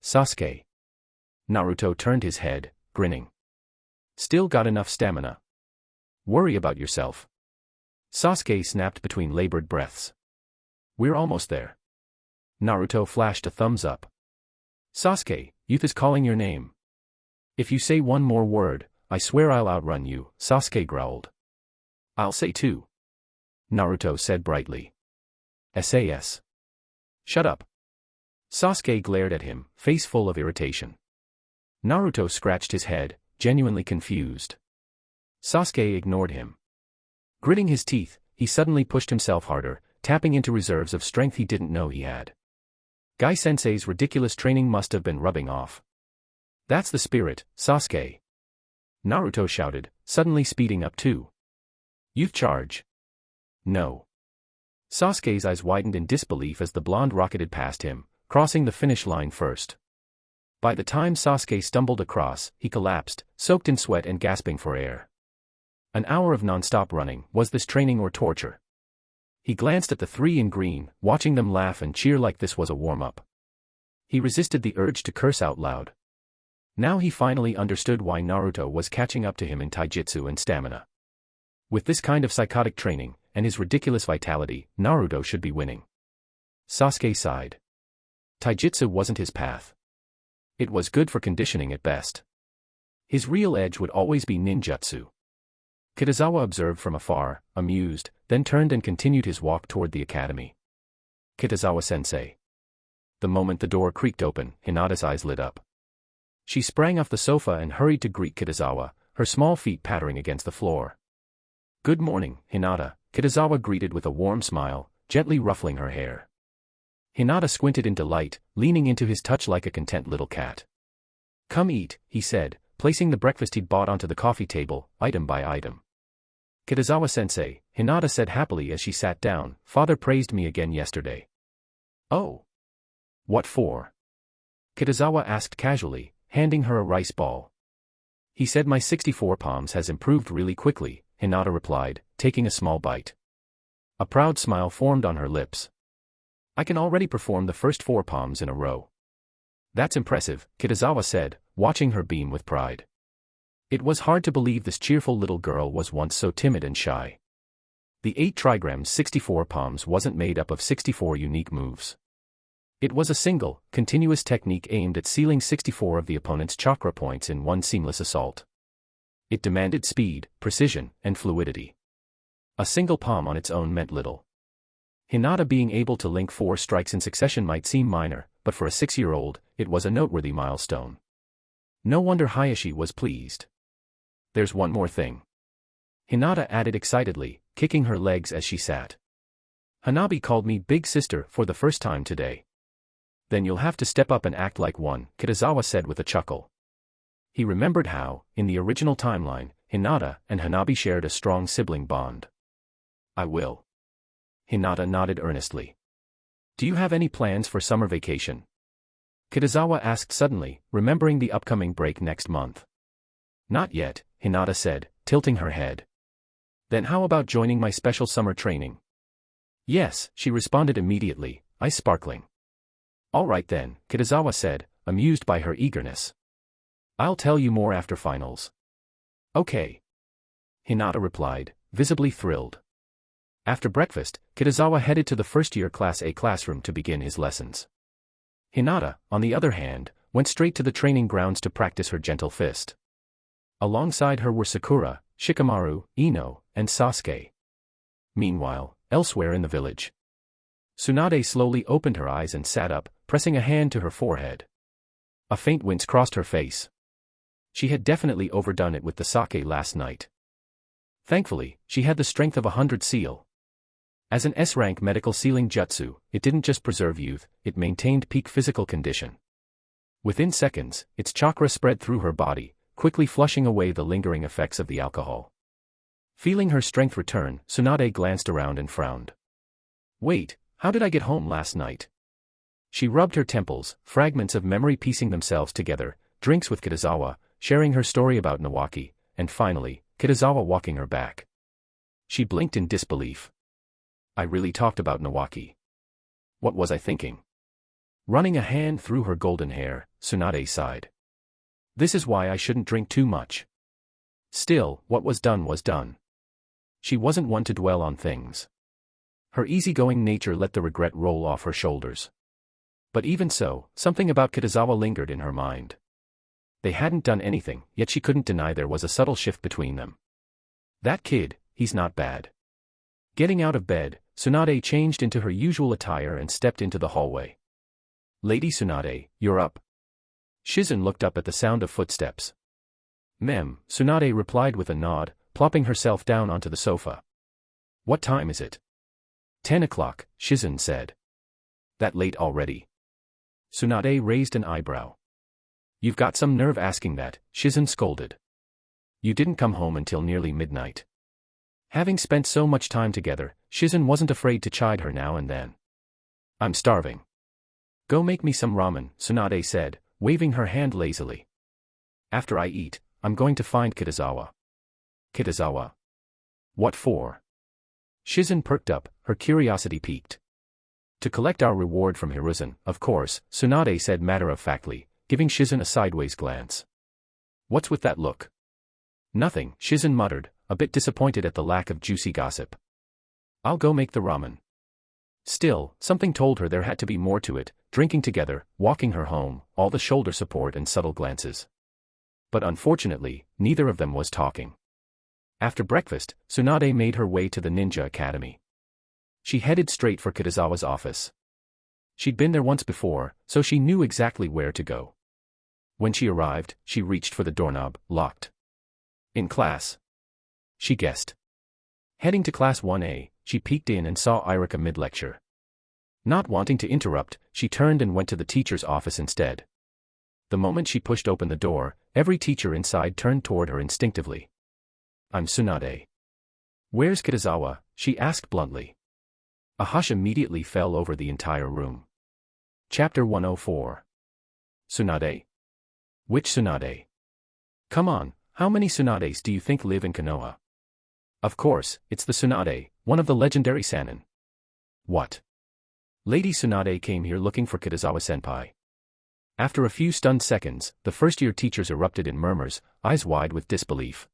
Sasuke. Naruto turned his head, grinning. Still got enough stamina. Worry about yourself. Sasuke snapped between labored breaths. We're almost there. Naruto flashed a thumbs up. Sasuke, youth is calling your name. If you say one more word, I swear I'll outrun you, Sasuke growled. I'll say 2. Naruto said brightly. SAS. Shut up. Sasuke glared at him, face full of irritation. Naruto scratched his head, genuinely confused. Sasuke ignored him. Gritting his teeth, he suddenly pushed himself harder, tapping into reserves of strength he didn't know he had. Guy-sensei's ridiculous training must have been rubbing off. That's the spirit, Sasuke. Naruto shouted, suddenly speeding up too. Youth charge. No. Sasuke's eyes widened in disbelief as the blonde rocketed past him, crossing the finish line first. By the time Sasuke stumbled across, he collapsed, soaked in sweat and gasping for air. An hour of non-stop running, was this training or torture? He glanced at the 3 in green, watching them laugh and cheer like this was a warm-up. He resisted the urge to curse out loud. Now he finally understood why Naruto was catching up to him in taijutsu and stamina. With this kind of psychotic training, and his ridiculous vitality, Naruto should be winning. Sasuke sighed. Taijutsu wasn't his path. It was good for conditioning at best. His real edge would always be ninjutsu. Kitazawa observed from afar, amused, then turned and continued his walk toward the academy. Kitazawa-sensei. The moment the door creaked open, Hinata's eyes lit up. She sprang off the sofa and hurried to greet Kitazawa, her small feet pattering against the floor. Good morning, Hinata, Kitazawa greeted with a warm smile, gently ruffling her hair. Hinata squinted in delight, leaning into his touch like a content little cat. Come eat, he said, placing the breakfast he'd bought onto the coffee table, item by item. Kitazawa-sensei, Hinata said happily as she sat down, father praised me again yesterday. Oh. What for? Kitazawa asked casually, handing her a rice ball. He said my 64 palms has improved really quickly, Hinata replied, taking a small bite. A proud smile formed on her lips. I can already perform the first 4 palms in a row. That's impressive, Kitazawa said, watching her beam with pride. It was hard to believe this cheerful little girl was once so timid and shy. The 8 trigrams 64 palms wasn't made up of 64 unique moves. It was a single, continuous technique aimed at sealing 64 of the opponent's chakra points in one seamless assault. It demanded speed, precision, and fluidity. A single palm on its own meant little. Hinata being able to link 4 strikes in succession might seem minor, but for a 6-year-old, it was a noteworthy milestone. No wonder Hayashi was pleased. There's one more thing. Hinata added excitedly, kicking her legs as she sat. Hanabi called me big sister for the first time today. Then you'll have to step up and act like one, Kitazawa said with a chuckle. He remembered how, in the original timeline, Hinata and Hanabi shared a strong sibling bond. I will. Hinata nodded earnestly. Do you have any plans for summer vacation? Kitazawa asked suddenly, remembering the upcoming break next month. Not yet, Hinata said, tilting her head. Then how about joining my special summer training? Yes, she responded immediately, eyes sparkling. All right then, Kitazawa said, amused by her eagerness. I'll tell you more after finals. Okay. Hinata replied, visibly thrilled. After breakfast, Kitazawa headed to the first-year Class A classroom to begin his lessons. Hinata, on the other hand, went straight to the training grounds to practice her gentle fist. Alongside her were Sakura, Shikamaru, Ino, and Sasuke. Meanwhile, elsewhere in the village, Tsunade slowly opened her eyes and sat up, pressing a hand to her forehead. A faint wince crossed her face. She had definitely overdone it with the sake last night. Thankfully, she had the strength of 100 seal. As an S-rank medical sealing jutsu, it didn't just preserve youth, it maintained peak physical condition. Within seconds, its chakra spread through her body, quickly flushing away the lingering effects of the alcohol. Feeling her strength return, Tsunade glanced around and frowned. Wait, how did I get home last night? She rubbed her temples, fragments of memory piecing themselves together, drinks with Kitazawa, sharing her story about Nawaki, and finally, Kitazawa walking her back. She blinked in disbelief. I really talked about Nawaki. What was I thinking? Running a hand through her golden hair, Tsunade sighed. This is why I shouldn't drink too much. Still, what was done was done. She wasn't one to dwell on things. Her easygoing nature let the regret roll off her shoulders. But even so, something about Kitazawa lingered in her mind. They hadn't done anything, yet she couldn't deny there was a subtle shift between them. That kid, he's not bad. Getting out of bed, Tsunade changed into her usual attire and stepped into the hallway. Lady Tsunade, you're up. Shizen looked up at the sound of footsteps. Mem, Tsunade replied with a nod, plopping herself down onto the sofa. What time is it? 10 o'clock, Shizen said. That late already? Tsunade raised an eyebrow. You've got some nerve asking that, Shizen scolded. You didn't come home until nearly midnight. Having spent so much time together, Shizen wasn't afraid to chide her now and then. I'm starving. Go make me some ramen, Tsunade said, waving her hand lazily. After I eat, I'm going to find Kitazawa. Kitazawa? What for? Shizen perked up, her curiosity piqued. To collect our reward from Hiruzen, of course, Tsunade said matter-of-factly, giving Shizen a sideways glance. What's with that look? Nothing, Shizen muttered, a bit disappointed at the lack of juicy gossip. I'll go make the ramen. Still, something told her there had to be more to it, drinking together, walking her home, all the shoulder support and subtle glances. But unfortunately, neither of them was talking. After breakfast, Tsunade made her way to the Ninja Academy. She headed straight for Kitazawa's office. She'd been there once before, so she knew exactly where to go. When she arrived, she reached for the doorknob, locked. In class? She guessed. Heading to Class 1A, she peeked in and saw Irika mid-lecture. Not wanting to interrupt, she turned and went to the teacher's office instead. The moment she pushed open the door, every teacher inside turned toward her instinctively. I'm Tsunade. Where's Kitazawa? She asked bluntly. A hush immediately fell over the entire room. Chapter 104. Tsunade? Which Tsunade? Come on, how many Tsunades do you think live in Konoha? Of course, it's the Tsunade, one of the legendary Sannin. What? Lady Tsunade came here looking for Kitazawa-senpai. After a few stunned seconds, the first-year teachers erupted in murmurs, eyes wide with disbelief.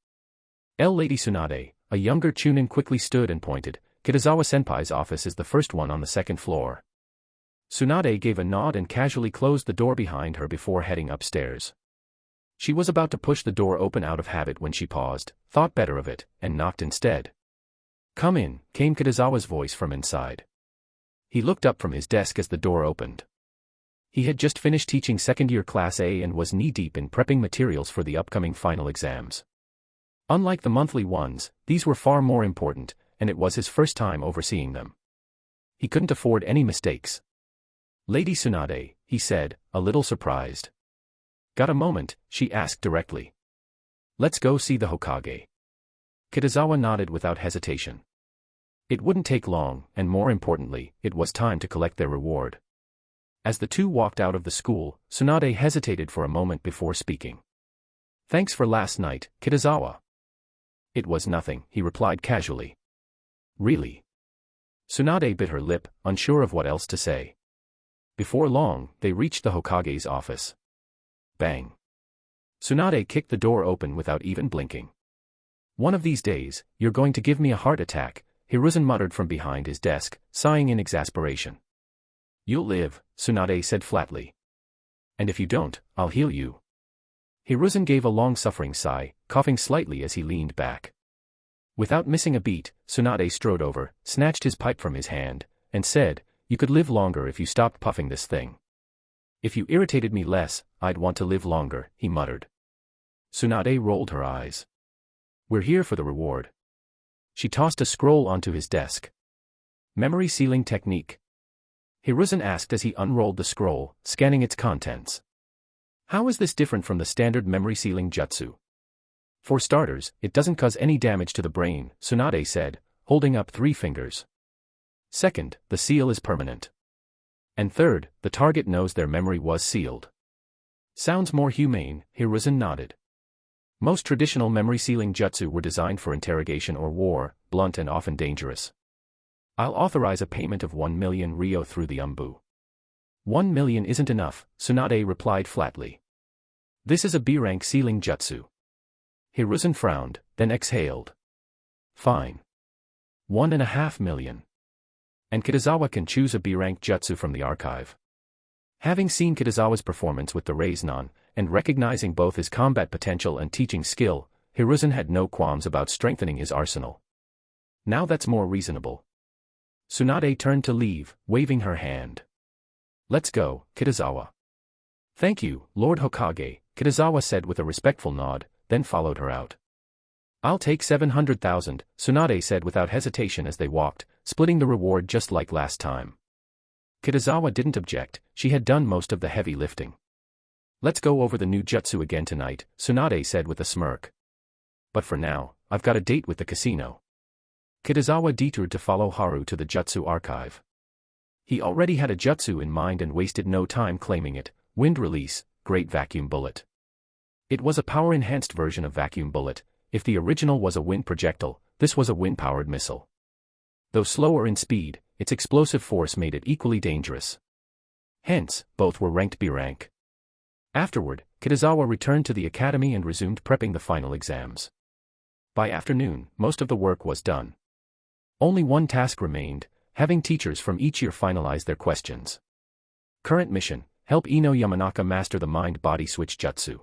Lady Tsunade, a younger Chunin, quickly stood and pointed. Kitazawa-senpai's office is the first one on the second floor. Tsunade gave a nod and casually closed the door behind her before heading upstairs. She was about to push the door open out of habit when she paused, thought better of it, and knocked instead. Come in, came Kitazawa's voice from inside. He looked up from his desk as the door opened. He had just finished teaching second-year Class A and was knee-deep in prepping materials for the upcoming final exams. Unlike the monthly ones, these were far more important, and it was his first time overseeing them. He couldn't afford any mistakes. Lady Tsunade, he said, a little surprised. Got a moment? She asked directly. Let's go see the Hokage. Kitazawa nodded without hesitation. It wouldn't take long, and more importantly, it was time to collect their reward. As the two walked out of the school, Tsunade hesitated for a moment before speaking. Thanks for last night, Kitazawa. It was nothing, he replied casually. Really? Tsunade bit her lip, unsure of what else to say. Before long, they reached the Hokage's office. Bang. Tsunade kicked the door open without even blinking. One of these days, you're going to give me a heart attack, Hiruzen muttered from behind his desk, sighing in exasperation. You'll live, Tsunade said flatly. And if you don't, I'll heal you. Hiruzen gave a long-suffering sigh, coughing slightly as he leaned back. Without missing a beat, Tsunade strode over, snatched his pipe from his hand, and said, You could live longer if you stopped puffing this thing. If you irritated me less, I'd want to live longer, he muttered. Tsunade rolled her eyes. We're here for the reward. She tossed a scroll onto his desk. Memory sealing technique. Hiruzen asked as he unrolled the scroll, scanning its contents. How is this different from the standard memory sealing jutsu? For starters, it doesn't cause any damage to the brain, Tsunade said, holding up 3 fingers. Second, the seal is permanent. And third, the target knows their memory was sealed. Sounds more humane, Hiruzen nodded. Most traditional memory sealing jutsu were designed for interrogation or war, blunt and often dangerous. I'll authorize a payment of 1 million ryo through the umbu. 1 million isn't enough, Tsunade replied flatly. This is a B-rank sealing jutsu. Hiruzen frowned, then exhaled. Fine. 1.5 million. And Kitazawa can choose a B-rank jutsu from the archive. Having seen Kitazawa's performance with the Raiznan, and recognizing both his combat potential and teaching skill, Hiruzen had no qualms about strengthening his arsenal. Now that's more reasonable. Tsunade turned to leave, waving her hand. Let's go, Kitazawa. Thank you, Lord Hokage, Kitazawa said with a respectful nod, then followed her out. I'll take 700,000, Tsunade said without hesitation as they walked, splitting the reward just like last time. Kitazawa didn't object, she had done most of the heavy lifting. Let's go over the new jutsu again tonight, Tsunade said with a smirk. But for now, I've got a date with the casino. Kitazawa detoured to follow Haru to the jutsu archive. He already had a jutsu in mind and wasted no time claiming it, wind release, great vacuum bullet. It was a power-enhanced version of vacuum bullet. If the original was a wind projectile, this was a wind-powered missile. Though slower in speed, its explosive force made it equally dangerous. Hence, both were ranked B rank. Afterward, Kitazawa returned to the academy and resumed prepping the final exams. By afternoon, most of the work was done. Only one task remained, having teachers from each year finalize their questions. Current mission, help Ino Yamanaka master the mind-body switch jutsu.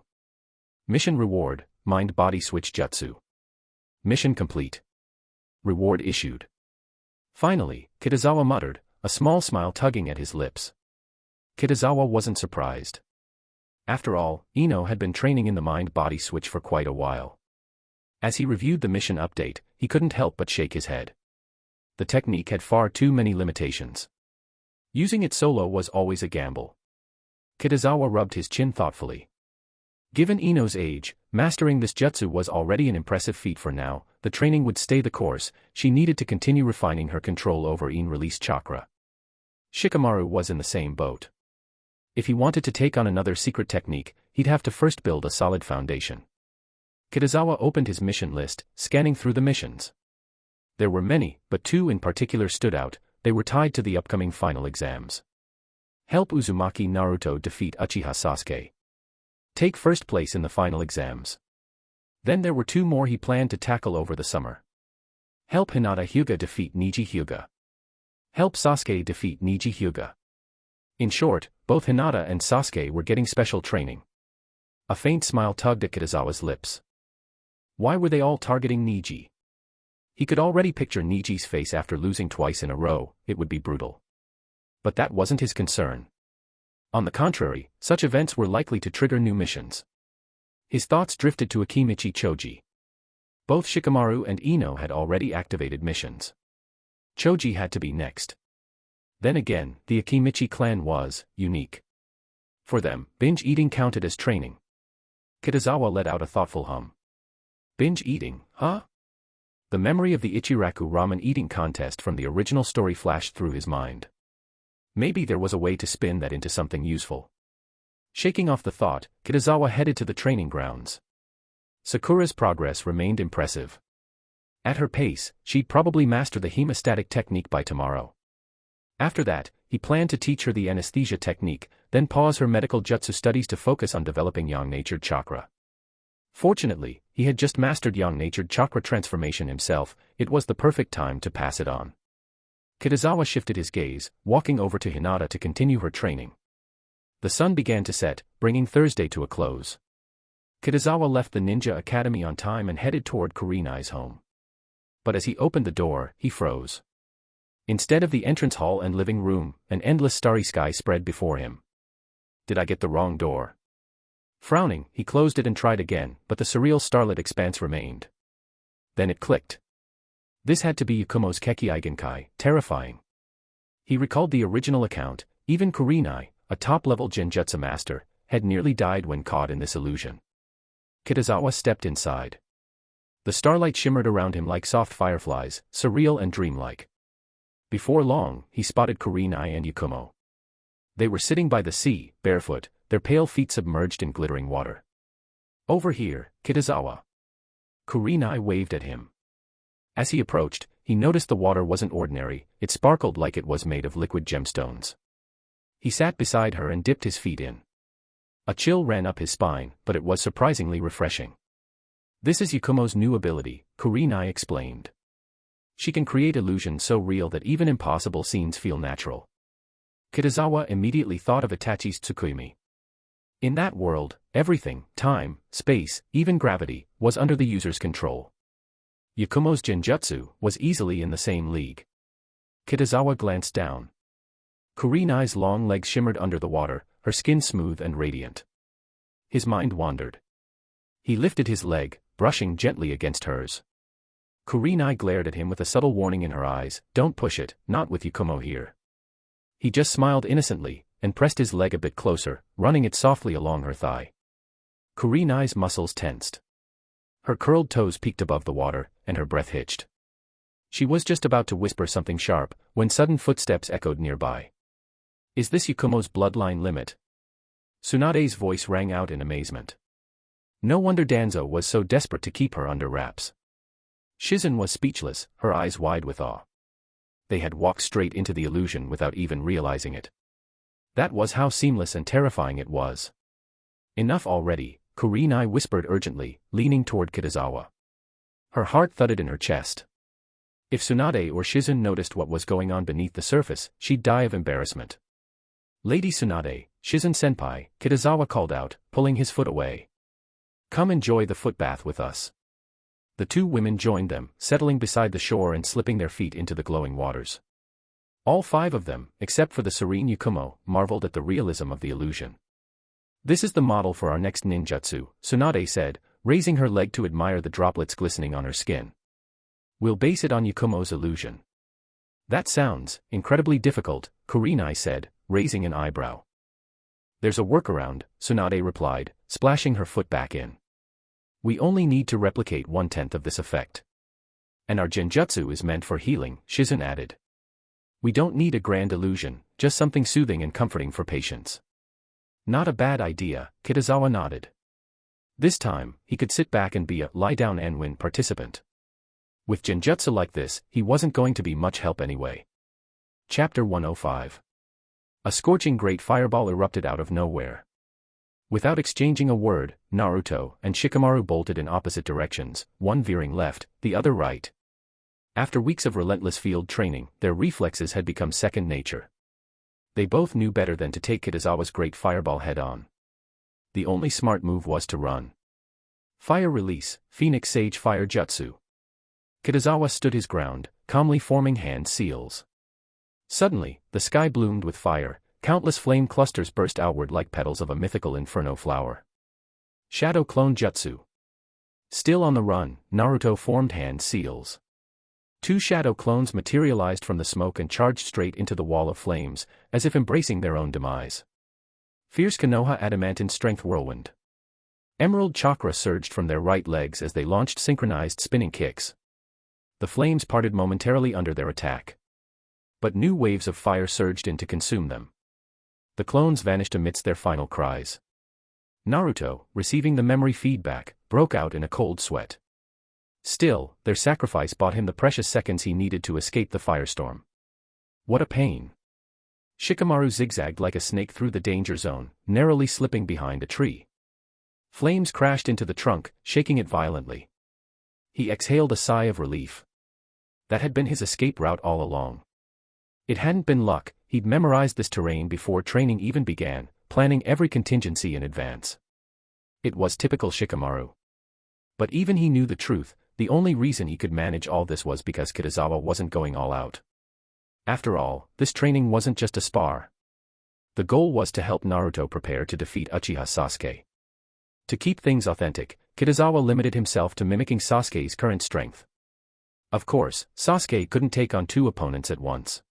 Mission reward, mind-body switch jutsu. Mission complete. Reward issued. Finally, Kitazawa muttered, a small smile tugging at his lips. Kitazawa wasn't surprised. After all, Ino had been training in the mind-body switch for quite a while. As he reviewed the mission update, he couldn't help but shake his head. The technique had far too many limitations. Using it solo was always a gamble. Kitazawa rubbed his chin thoughtfully. Given Ino's age, mastering this jutsu was already an impressive feat for now. The training would stay the course, she needed to continue refining her control over in-release chakra. Shikamaru was in the same boat. If he wanted to take on another secret technique, he'd have to first build a solid foundation. Kitazawa opened his mission list, scanning through the missions. There were many, but 2 in particular stood out. They were tied to the upcoming final exams. Help Uzumaki Naruto defeat Uchiha Sasuke. Take first place in the final exams. Then there were 2 more he planned to tackle over the summer. Help Hinata Hyuga defeat Niji Hyuga. Help Sasuke defeat Niji Hyuga. In short, both Hinata and Sasuke were getting special training. A faint smile tugged at Kitazawa's lips. Why were they all targeting Niji? He could already picture Niji's face after losing twice in a row. It would be brutal. But that wasn't his concern. On the contrary, such events were likely to trigger new missions. His thoughts drifted to Akimichi Choji. Both Shikamaru and Ino had already activated missions. Choji had to be next. Then again, the Akimichi clan was unique. For them, binge eating counted as training. Kitazawa let out a thoughtful hum. Binge eating, huh? The memory of the Ichiraku ramen eating contest from the original story flashed through his mind. Maybe there was a way to spin that into something useful. Shaking off the thought, Kitazawa headed to the training grounds. Sakura's progress remained impressive. At her pace, she'd probably master the hemostatic technique by tomorrow. After that, he planned to teach her the anesthesia technique, then pause her medical jutsu studies to focus on developing yang-natured chakra. Fortunately, he had just mastered yang-natured chakra transformation himself. It was the perfect time to pass it on. Kitazawa shifted his gaze, walking over to Hinata to continue her training. The sun began to set, bringing Thursday to a close. Kitazawa left the ninja academy on time and headed toward Kurenai's home. But as he opened the door, he froze. Instead of the entrance hall and living room, an endless starry sky spread before him. Did I get the wrong door? Frowning, he closed it and tried again, but the surreal starlit expanse remained. Then it clicked. This had to be Yakumo's Kekkei Genkai, terrifying. He recalled the original account. Even Kurenai, a top-level genjutsu master, had nearly died when caught in this illusion. Kitazawa stepped inside. The starlight shimmered around him like soft fireflies, surreal and dreamlike. Before long, he spotted Kurenai and Yakumo. They were sitting by the sea, barefoot, their pale feet submerged in glittering water. "Over here, Kitazawa." Kurenai waved at him. As he approached, he noticed the water wasn't ordinary, it sparkled like it was made of liquid gemstones. He sat beside her and dipped his feet in. A chill ran up his spine, but it was surprisingly refreshing. "This is Yakumo's new ability," Kurenai explained. "She can create illusions so real that even impossible scenes feel natural." Kitazawa immediately thought of Itachi's Tsukuyomi. In that world, everything, time, space, even gravity, was under the user's control. Yakumo's genjutsu was easily in the same league. Kitazawa glanced down. Kurenai's long legs shimmered under the water, her skin smooth and radiant. His mind wandered. He lifted his leg, brushing gently against hers. Kurenai glared at him with a subtle warning in her eyes, "Don't push it, not with Yakumo here." He just smiled innocently, and pressed his leg a bit closer, running it softly along her thigh. Kurenai's muscles tensed. Her curled toes peeked above the water, and her breath hitched. She was just about to whisper something sharp, when sudden footsteps echoed nearby. "Is this Yakumo's bloodline limit?" Tsunade's voice rang out in amazement. No wonder Danzo was so desperate to keep her under wraps. Shizen was speechless, her eyes wide with awe. They had walked straight into the illusion without even realizing it. That was how seamless and terrifying it was. "Enough already," Kurenai whispered urgently, leaning toward Kitazawa. Her heart thudded in her chest. If Tsunade or Shizen noticed what was going on beneath the surface, she'd die of embarrassment. "Lady Tsunade, Shizen-senpai," Kitazawa called out, pulling his foot away. "Come enjoy the foot bath with us." The two women joined them, settling beside the shore and slipping their feet into the glowing waters. All five of them, except for the serene Yakumo, marveled at the realism of the illusion. "This is the model for our next ninjutsu," Tsunade said, raising her leg to admire the droplets glistening on her skin. "We'll base it on Yakumo's illusion." "That sounds incredibly difficult," Kurenai said, raising an eyebrow. "There's a workaround," Tsunade replied, splashing her foot back in. "We only need to replicate 1/10 of this effect. And our genjutsu is meant for healing," Shizen added. "We don't need a grand illusion, just something soothing and comforting for patients." "Not a bad idea," Kitazawa nodded. This time, he could sit back and be a lie-down and win participant. With genjutsu like this, he wasn't going to be much help anyway. Chapter 105. A scorching great fireball erupted out of nowhere. Without exchanging a word, Naruto and Shikamaru bolted in opposite directions, one veering left, the other right. After weeks of relentless field training, their reflexes had become second nature. They both knew better than to take Kitazawa's great fireball head-on. The only smart move was to run. Fire release, Phoenix Sage Fire Jutsu. Kitazawa stood his ground, calmly forming hand seals. Suddenly, the sky bloomed with fire, countless flame clusters burst outward like petals of a mythical inferno flower. Shadow Clone Jutsu. Still on the run, Naruto formed hand seals. Two shadow clones materialized from the smoke and charged straight into the wall of flames, as if embracing their own demise. Fierce Konoha Adamantine Strength Whirlwind. Emerald Chakra surged from their right legs as they launched synchronized spinning kicks. The flames parted momentarily under their attack. But new waves of fire surged in to consume them. The clones vanished amidst their final cries. Naruto, receiving the memory feedback, broke out in a cold sweat. Still, their sacrifice bought him the precious seconds he needed to escape the firestorm. What a pain. Shikamaru zigzagged like a snake through the danger zone, narrowly slipping behind a tree. Flames crashed into the trunk, shaking it violently. He exhaled a sigh of relief. That had been his escape route all along. It hadn't been luck, he'd memorized this terrain before training even began, planning every contingency in advance. It was typical Shikamaru. But even he knew the truth, the only reason he could manage all this was because Kitazawa wasn't going all out. After all, this training wasn't just a spar. The goal was to help Naruto prepare to defeat Uchiha Sasuke. To keep things authentic, Kitazawa limited himself to mimicking Sasuke's current strength. Of course, Sasuke couldn't take on two opponents at once.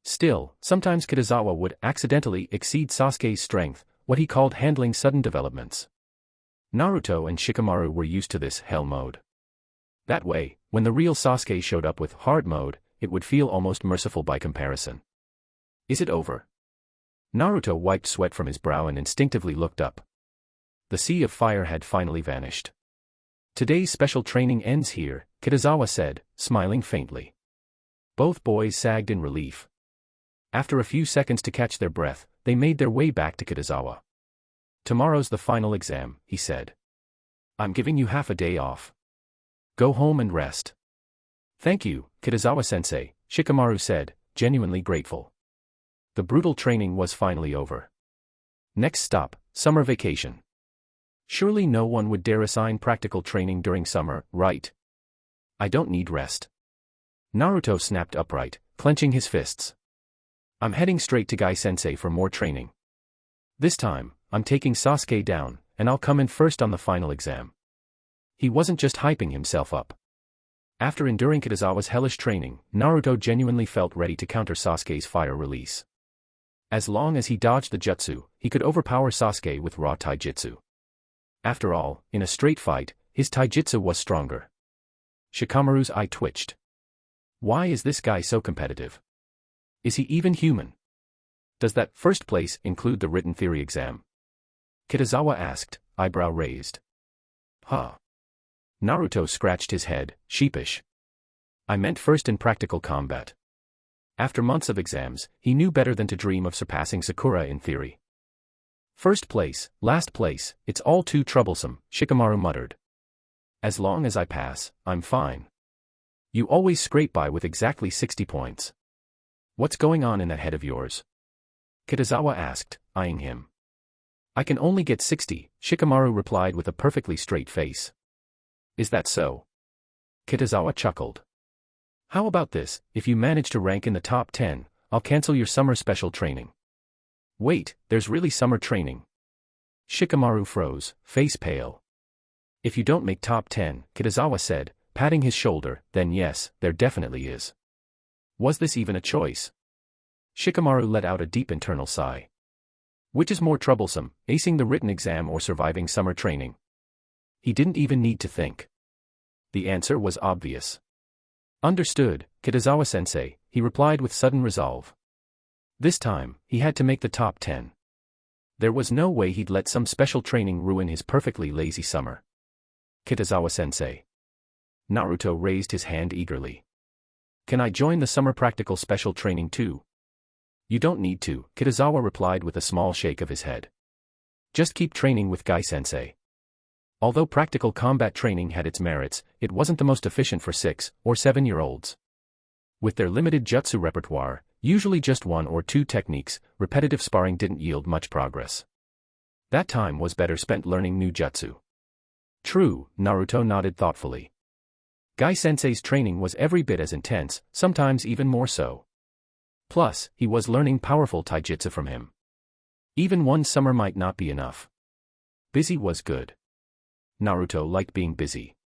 Still, sometimes Kitazawa would accidentally exceed Sasuke's strength, what he called handling sudden developments. Naruto and Shikamaru were used to this hell mode. That way, when the real Sasuke showed up with hard mode, it would feel almost merciful by comparison. Is it over? Naruto wiped sweat from his brow and instinctively looked up. The sea of fire had finally vanished. Today's special training ends here, Kitazawa said, smiling faintly. Both boys sagged in relief. After a few seconds to catch their breath, they made their way back to Kitazawa. Tomorrow's the final exam, he said. I'm giving you half a day off. Go home and rest. Thank you, Kitazawa-sensei, Shikamaru said, genuinely grateful. The brutal training was finally over. Next stop, summer vacation. Surely no one would dare assign practical training during summer, right? I don't need rest. Naruto snapped upright, clenching his fists. I'm heading straight to Gai-sensei for more training. This time, I'm taking Sasuke down, and I'll come in first on the final exam. He wasn't just hyping himself up. After enduring Kitazawa's hellish training, Naruto genuinely felt ready to counter Sasuke's fire release. As long as he dodged the jutsu, he could overpower Sasuke with raw taijutsu. After all, in a straight fight, his taijutsu was stronger. Shikamaru's eye twitched. Why is this guy so competitive? Is he even human? Does that first place include the written theory exam? Kitazawa asked, eyebrow raised. Huh. Naruto scratched his head, sheepish. I meant first in practical combat. After months of exams, he knew better than to dream of surpassing Sakura in theory. First place, last place, it's all too troublesome, Shikamaru muttered. As long as I pass, I'm fine. You always scrape by with exactly 60 points. What's going on in that head of yours? Kitazawa asked, eyeing him. I can only get 60, Shikamaru replied with a perfectly straight face. Is that so? Kitazawa chuckled. How about this, if you manage to rank in the top 10, I'll cancel your summer special training. Wait, there's really summer training. Shikamaru froze, face pale. If you don't make top 10, Kitazawa said, patting his shoulder, then yes, there definitely is. Was this even a choice? Shikamaru let out a deep internal sigh. Which is more troublesome, acing the written exam or surviving summer training? He didn't even need to think. The answer was obvious. Understood, Kitazawa-sensei, he replied with sudden resolve. This time, he had to make the top 10. There was no way he'd let some special training ruin his perfectly lazy summer. Kitazawa-sensei. Naruto raised his hand eagerly. Can I join the summer practical special training too? You don't need to, Kitazawa replied with a small shake of his head. Just keep training with Gai-sensei. Although practical combat training had its merits, it wasn't the most efficient for 6 or 7-year-olds. With their limited jutsu repertoire, usually just 1 or 2 techniques, repetitive sparring didn't yield much progress. That time was better spent learning new jutsu. True, Naruto nodded thoughtfully. Gai-sensei's training was every bit as intense, sometimes even more so. Plus, he was learning powerful taijutsu from him. Even one summer might not be enough. Busy was good. Naruto liked being busy.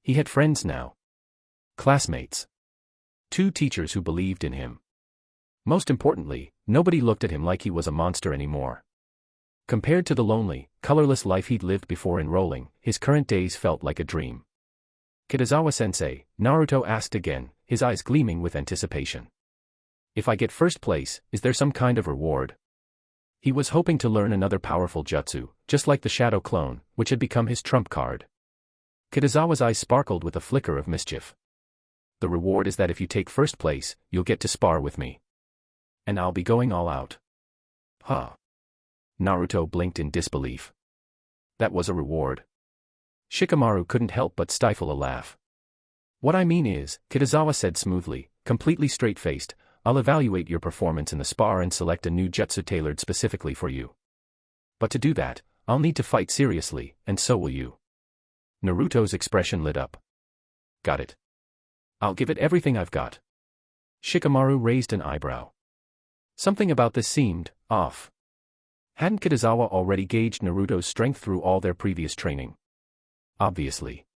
He had friends now. Classmates. 2 teachers who believed in him. Most importantly, nobody looked at him like he was a monster anymore. Compared to the lonely, colorless life he'd lived before enrolling, his current days felt like a dream. Kitazawa-sensei, Naruto asked again, his eyes gleaming with anticipation. If I get first place, is there some kind of reward? He was hoping to learn another powerful jutsu, just like the Shadow Clone, which had become his trump card. Kitazawa's eyes sparkled with a flicker of mischief. The reward is that if you take first place, you'll get to spar with me. And I'll be going all out. Huh. Naruto blinked in disbelief. That was a reward. Shikamaru couldn't help but stifle a laugh. What I mean is, Kitazawa said smoothly, completely straight-faced, I'll evaluate your performance in the spar and select a new jutsu tailored specifically for you. But to do that, I'll need to fight seriously, and so will you. Naruto's expression lit up. Got it. I'll give it everything I've got. Shikamaru raised an eyebrow. Something about this seemed off. Hadn't Kitazawa already gauged Naruto's strength through all their previous training? Obviously.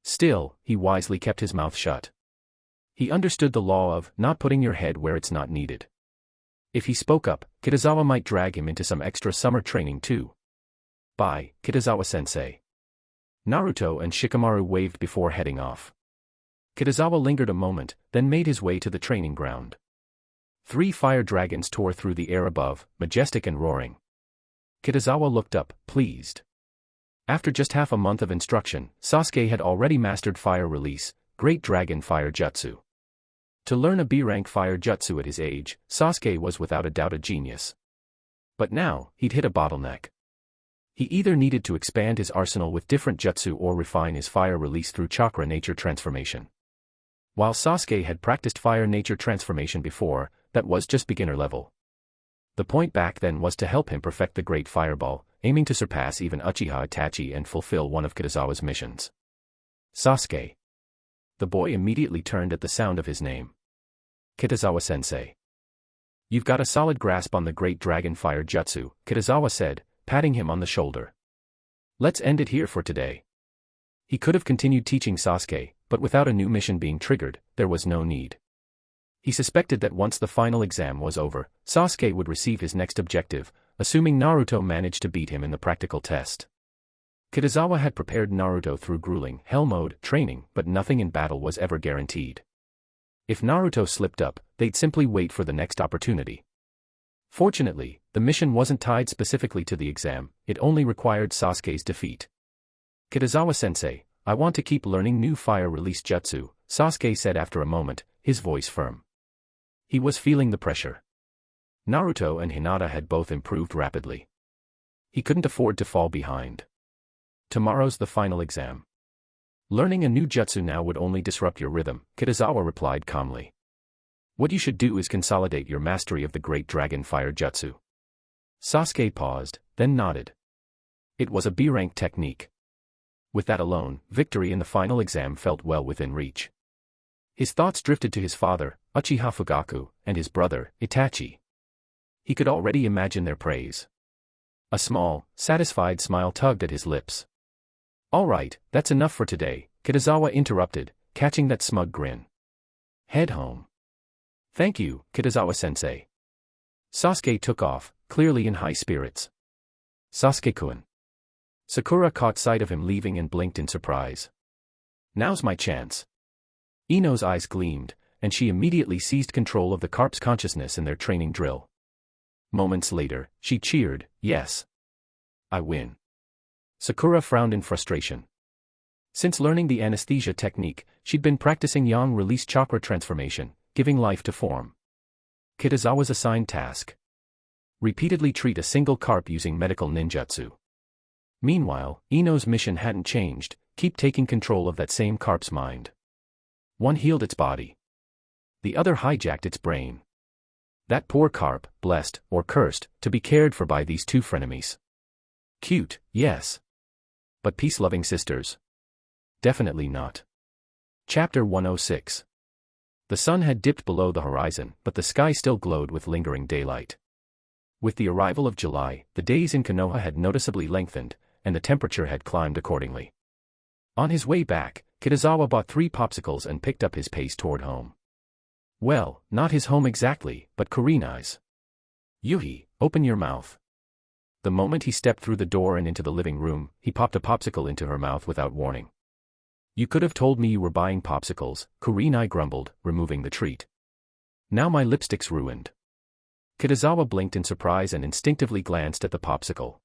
Still, he wisely kept his mouth shut. He understood the law of not putting your head where it's not needed. If he spoke up, Kitazawa might drag him into some extra summer training too. Bye, Kitazawa-sensei. Naruto and Shikamaru waved before heading off. Kitazawa lingered a moment, then made his way to the training ground. 3 fire dragons tore through the air above, majestic and roaring. Kitazawa looked up, pleased. After just half a month of instruction, Sasuke had already mastered Fire Release, Great Dragon Fire Jutsu. To learn a B-rank fire jutsu at his age, Sasuke was without a doubt a genius. But now, he'd hit a bottleneck. He either needed to expand his arsenal with different jutsu or refine his fire release through chakra nature transformation. While Sasuke had practiced fire nature transformation before, that was just beginner level. The point back then was to help him perfect the Great Fireball, aiming to surpass even Uchiha Itachi and fulfill one of Kitazawa's missions. Sasuke. The boy immediately turned at the sound of his name. Kitazawa-sensei. You've got a solid grasp on the Great Dragon Fire Jutsu, Kitazawa said, patting him on the shoulder. Let's end it here for today. He could have continued teaching Sasuke, but without a new mission being triggered, there was no need. He suspected that once the final exam was over, Sasuke would receive his next objective, assuming Naruto managed to beat him in the practical test. Kitazawa had prepared Naruto through grueling hell mode training, but nothing in battle was ever guaranteed. If Naruto slipped up, they'd simply wait for the next opportunity. Fortunately, the mission wasn't tied specifically to the exam, it only required Sasuke's defeat. Kitazawa-sensei, I want to keep learning new fire release jutsu, Sasuke said after a moment, his voice firm. He was feeling the pressure. Naruto and Hinata had both improved rapidly. He couldn't afford to fall behind. Tomorrow's the final exam. Learning a new jutsu now would only disrupt your rhythm, Kitazawa replied calmly. What you should do is consolidate your mastery of the Great Dragon Fire Jutsu. Sasuke paused, then nodded. It was a B-rank technique. With that alone, victory in the final exam felt well within reach. His thoughts drifted to his father, Uchiha Fugaku, and his brother, Itachi. He could already imagine their praise. A small, satisfied smile tugged at his lips. All right, that's enough for today, Kitazawa interrupted, catching that smug grin. Head home. Thank you, Kitazawa-sensei. Sasuke took off, clearly in high spirits. Sasuke-kun. Sakura caught sight of him leaving and blinked in surprise. Now's my chance. Ino's eyes gleamed, and she immediately seized control of the Carp's consciousness in their training drill. Moments later, she cheered, yes. I win. Sakura frowned in frustration. Since learning the anesthesia technique, she'd been practicing yang release chakra transformation, giving life to form. Kitazawa's assigned task. Repeatedly treat a single carp using medical ninjutsu. Meanwhile, Ino's mission hadn't changed, keep taking control of that same carp's mind. One healed its body. The other hijacked its brain. That poor carp, blessed, or cursed, to be cared for by these two frenemies. Cute, yes. But peace-loving sisters? Definitely not. Chapter 106. The sun had dipped below the horizon, but the sky still glowed with lingering daylight. With the arrival of July, the days in Konoha had noticeably lengthened, and the temperature had climbed accordingly. On his way back, Kitazawa bought 3 popsicles and picked up his pace toward home. Well, not his home exactly, but Kurina's. Yuhi, open your mouth. The moment he stepped through the door and into the living room, he popped a popsicle into her mouth without warning. You could have told me you were buying popsicles, Kurenai grumbled, removing the treat. Now my lipstick's ruined. Kitazawa blinked in surprise and instinctively glanced at the popsicle.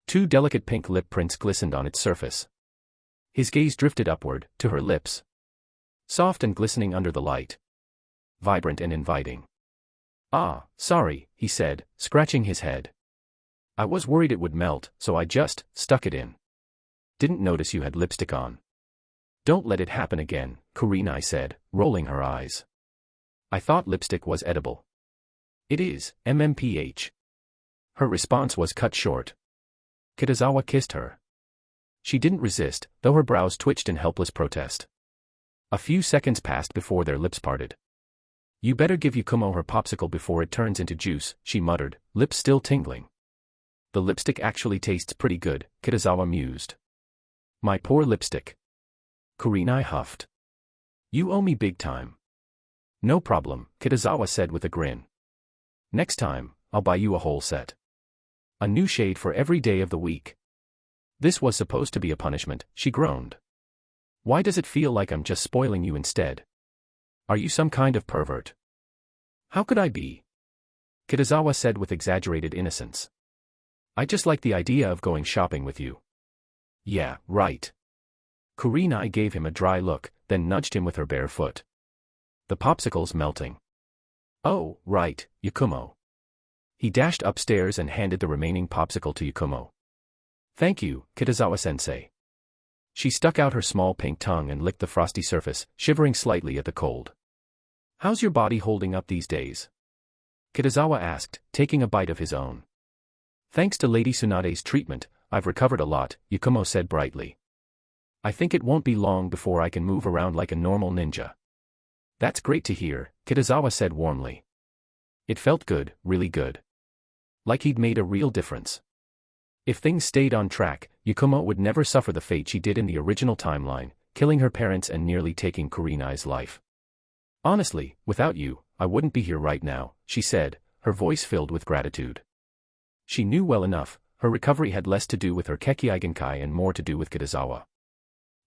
2 delicate pink lip prints glistened on its surface. His gaze drifted upward, to her lips. Soft and glistening under the light. Vibrant and inviting. Ah, sorry, he said, scratching his head. I was worried it would melt, so I just stuck it in. Didn't notice you had lipstick on. Don't let it happen again, Kurenai said, rolling her eyes. I thought lipstick was edible. It is, MMPH. Her response was cut short. Kitazawa kissed her. She didn't resist, though her brows twitched in helpless protest. A few seconds passed before their lips parted. You better give Yakumo her popsicle before it turns into juice, she muttered, lips still tingling. The lipstick actually tastes pretty good, Kitazawa mused. My poor lipstick. Kurenai huffed. You owe me big time. No problem, Kitazawa said with a grin. Next time, I'll buy you a whole set. A new shade for every day of the week. This was supposed to be a punishment, she groaned. Why does it feel like I'm just spoiling you instead? Are you some kind of pervert? How could I be? Kitazawa said with exaggerated innocence. I just like the idea of going shopping with you. Yeah, right. Kurenai gave him a dry look, then nudged him with her bare foot. The popsicle's melting. Oh, right, Yakumo. He dashed upstairs and handed the remaining popsicle to Yakumo. Thank you, Kitazawa-sensei. She stuck out her small pink tongue and licked the frosty surface, shivering slightly at the cold. How's your body holding up these days? Kitazawa asked, taking a bite of his own. Thanks to Lady Tsunade's treatment, I've recovered a lot, Yakumo said brightly. I think it won't be long before I can move around like a normal ninja. That's great to hear, Kitazawa said warmly. It felt good, really good. Like he'd made a real difference. If things stayed on track, Yakumo would never suffer the fate she did in the original timeline, killing her parents and nearly taking Kurenai's life. Honestly, without you, I wouldn't be here right now, she said, her voice filled with gratitude. She knew well enough, her recovery had less to do with her Kekkei Genkai and more to do with Kitazawa.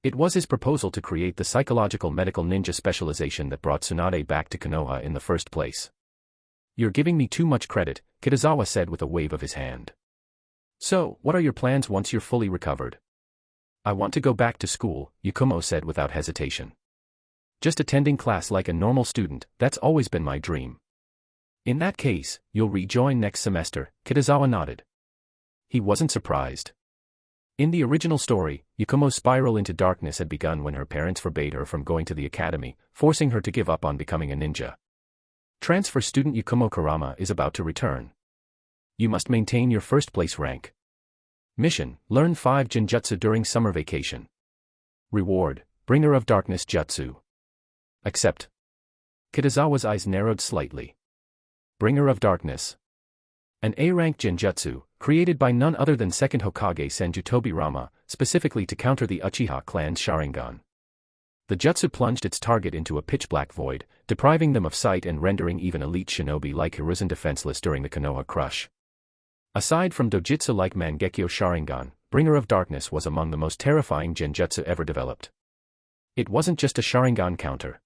It was his proposal to create the psychological medical ninja specialization that brought Tsunade back to Konoha in the first place. You're giving me too much credit, Kitazawa said with a wave of his hand. So, what are your plans once you're fully recovered? I want to go back to school, Yakumo said without hesitation. Just attending class like a normal student, that's always been my dream. In that case, you'll rejoin next semester, Kitazawa nodded. He wasn't surprised. In the original story, Yakumo's spiral into darkness had begun when her parents forbade her from going to the academy, forcing her to give up on becoming a ninja. Transfer student Yakumo Kurama is about to return. You must maintain your first-place rank. Mission: learn 5 genjutsu during summer vacation. Reward: Bringer of Darkness Jutsu. Accept. Kitazawa's eyes narrowed slightly. Bringer of Darkness. An A-rank genjutsu, created by none other than second Hokage Senju Tobirama, specifically to counter the Uchiha clan's Sharingan. The jutsu plunged its target into a pitch-black void, depriving them of sight and rendering even elite shinobi like Hiruzen defenseless during the Konoha Crush. Aside from dojutsu like Mangekyo Sharingan, Bringer of Darkness was among the most terrifying genjutsu ever developed. It wasn't just a Sharingan counter.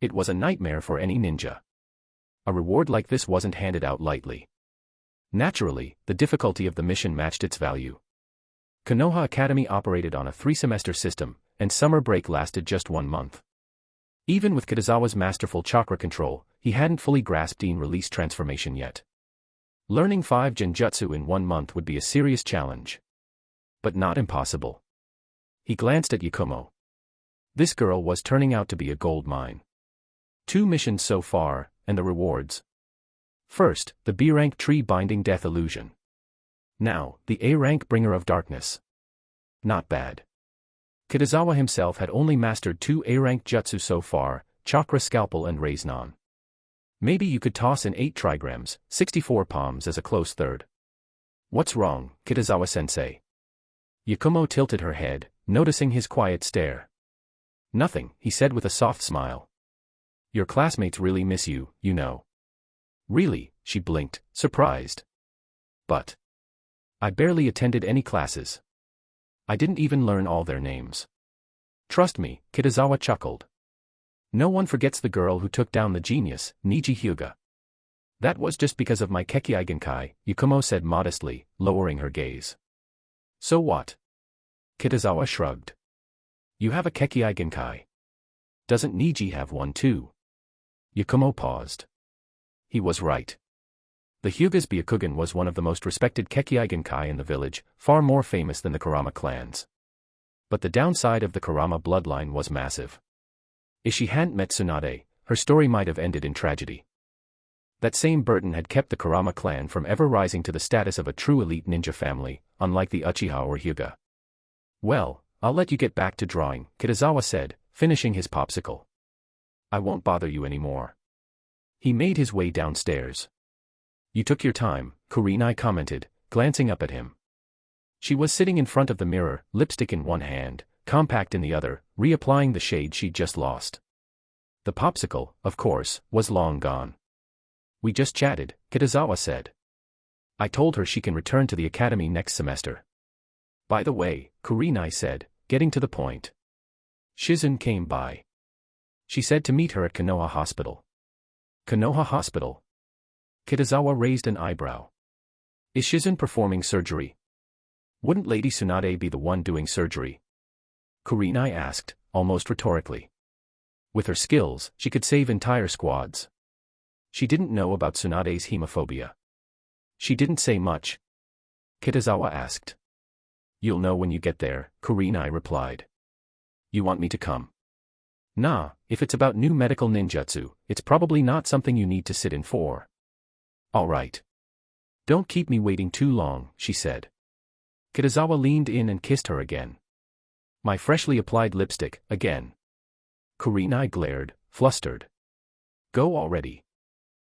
It was a nightmare for any ninja. A reward like this wasn't handed out lightly. Naturally, the difficulty of the mission matched its value. Konoha Academy operated on a 3-semester system, and summer break lasted just 1 month. Even with Kitazawa's masterful chakra control, he hadn't fully grasped in-release transformation yet. Learning 5 genjutsu in 1 month would be a serious challenge. But not impossible. He glanced at Yakumo. This girl was turning out to be a gold mine. 2 missions so far, and the rewards. First, the B-rank tree-binding death illusion. Now, the A-rank bringer of darkness. Not bad. Kitazawa himself had only mastered 2 A-rank jutsu so far, chakra scalpel and Raiznan. Maybe you could toss in 8 trigrams, 64 palms as a close third. What's wrong, Kitazawa-sensei? Yakumo tilted her head, noticing his quiet stare. Nothing, he said with a soft smile. Your classmates really miss you, you know. Really, she blinked, surprised. But I barely attended any classes. I didn't even learn all their names. Trust me, Kitazawa chuckled. No one forgets the girl who took down the genius, Niji Hyuga. That was just because of my Kekkei Genkai, Yakumo said modestly, lowering her gaze. So what? Kitazawa shrugged. You have a Kekkei Genkai. Doesn't Niji have one too? Yakumo paused. He was right. The Hyuga's Byakugan was one of the most respected Kekkei Genkai in the village, far more famous than the Kurama clans. But the downside of the Kurama bloodline was massive. If she hadn't met Tsunade, her story might have ended in tragedy. That same burden had kept the Kurama clan from ever rising to the status of a true elite ninja family, unlike the Uchiha or Hyuga. Well, I'll let you get back to drawing, Kitazawa said, finishing his popsicle. I won't bother you anymore. He made his way downstairs. You took your time, Kurenai commented, glancing up at him. She was sitting in front of the mirror, lipstick in one hand, compact in the other, reapplying the shade she'd just lost. The popsicle, of course, was long gone. "We just chatted," Kitazawa said. "I told her she can return to the academy next semester." "By the way," Kurinai said, getting to the point. "Shizun came by. She said to meet her at Konoha Hospital." "Konoha Hospital?" Kitazawa raised an eyebrow. "Is Shizun performing surgery?" "Wouldn't Lady Tsunade be the one doing surgery?" Kurinai asked, almost rhetorically. With her skills, she could save entire squads. She didn't know about Tsunade's hemophobia. "She didn't say much?" Kitazawa asked. "You'll know when you get there," Kurinai replied. "You want me to come?" "Nah, if it's about new medical ninjutsu, it's probably not something you need to sit in for." "All right. Don't keep me waiting too long," she said. Kitazawa leaned in and kissed her again. "My freshly applied lipstick, again." Kurinai glared, flustered. "Go already."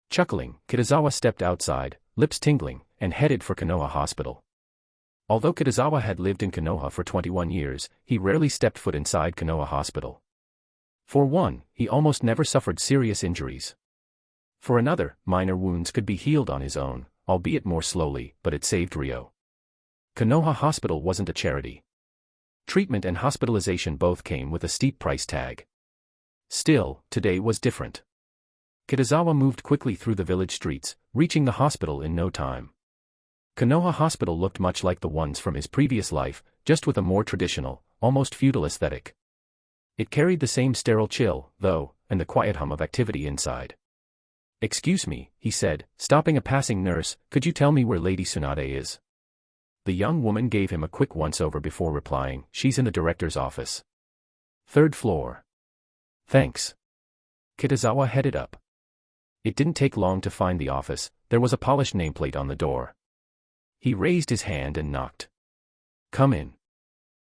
Chuckling, Kitazawa stepped outside, lips tingling, and headed for Konoha Hospital. Although Kitazawa had lived in Konoha for 21 years, he rarely stepped foot inside Konoha Hospital. For one, he almost never suffered serious injuries. For another, minor wounds could be healed on his own, albeit more slowly, but it saved Ryo. Konoha Hospital wasn't a charity. Treatment and hospitalization both came with a steep price tag. Still, today was different. Kitazawa moved quickly through the village streets, reaching the hospital in no time. Konoha Hospital looked much like the ones from his previous life, just with a more traditional, almost feudal aesthetic. It carried the same sterile chill, though, and the quiet hum of activity inside. "Excuse me," he said, stopping a passing nurse, "could you tell me where Lady Tsunade is?" The young woman gave him a quick once-over before replying, "She's in the director's office. 3rd floor." "Thanks." Kitazawa headed up. It didn't take long to find the office. There was a polished nameplate on the door. He raised his hand and knocked. "Come in."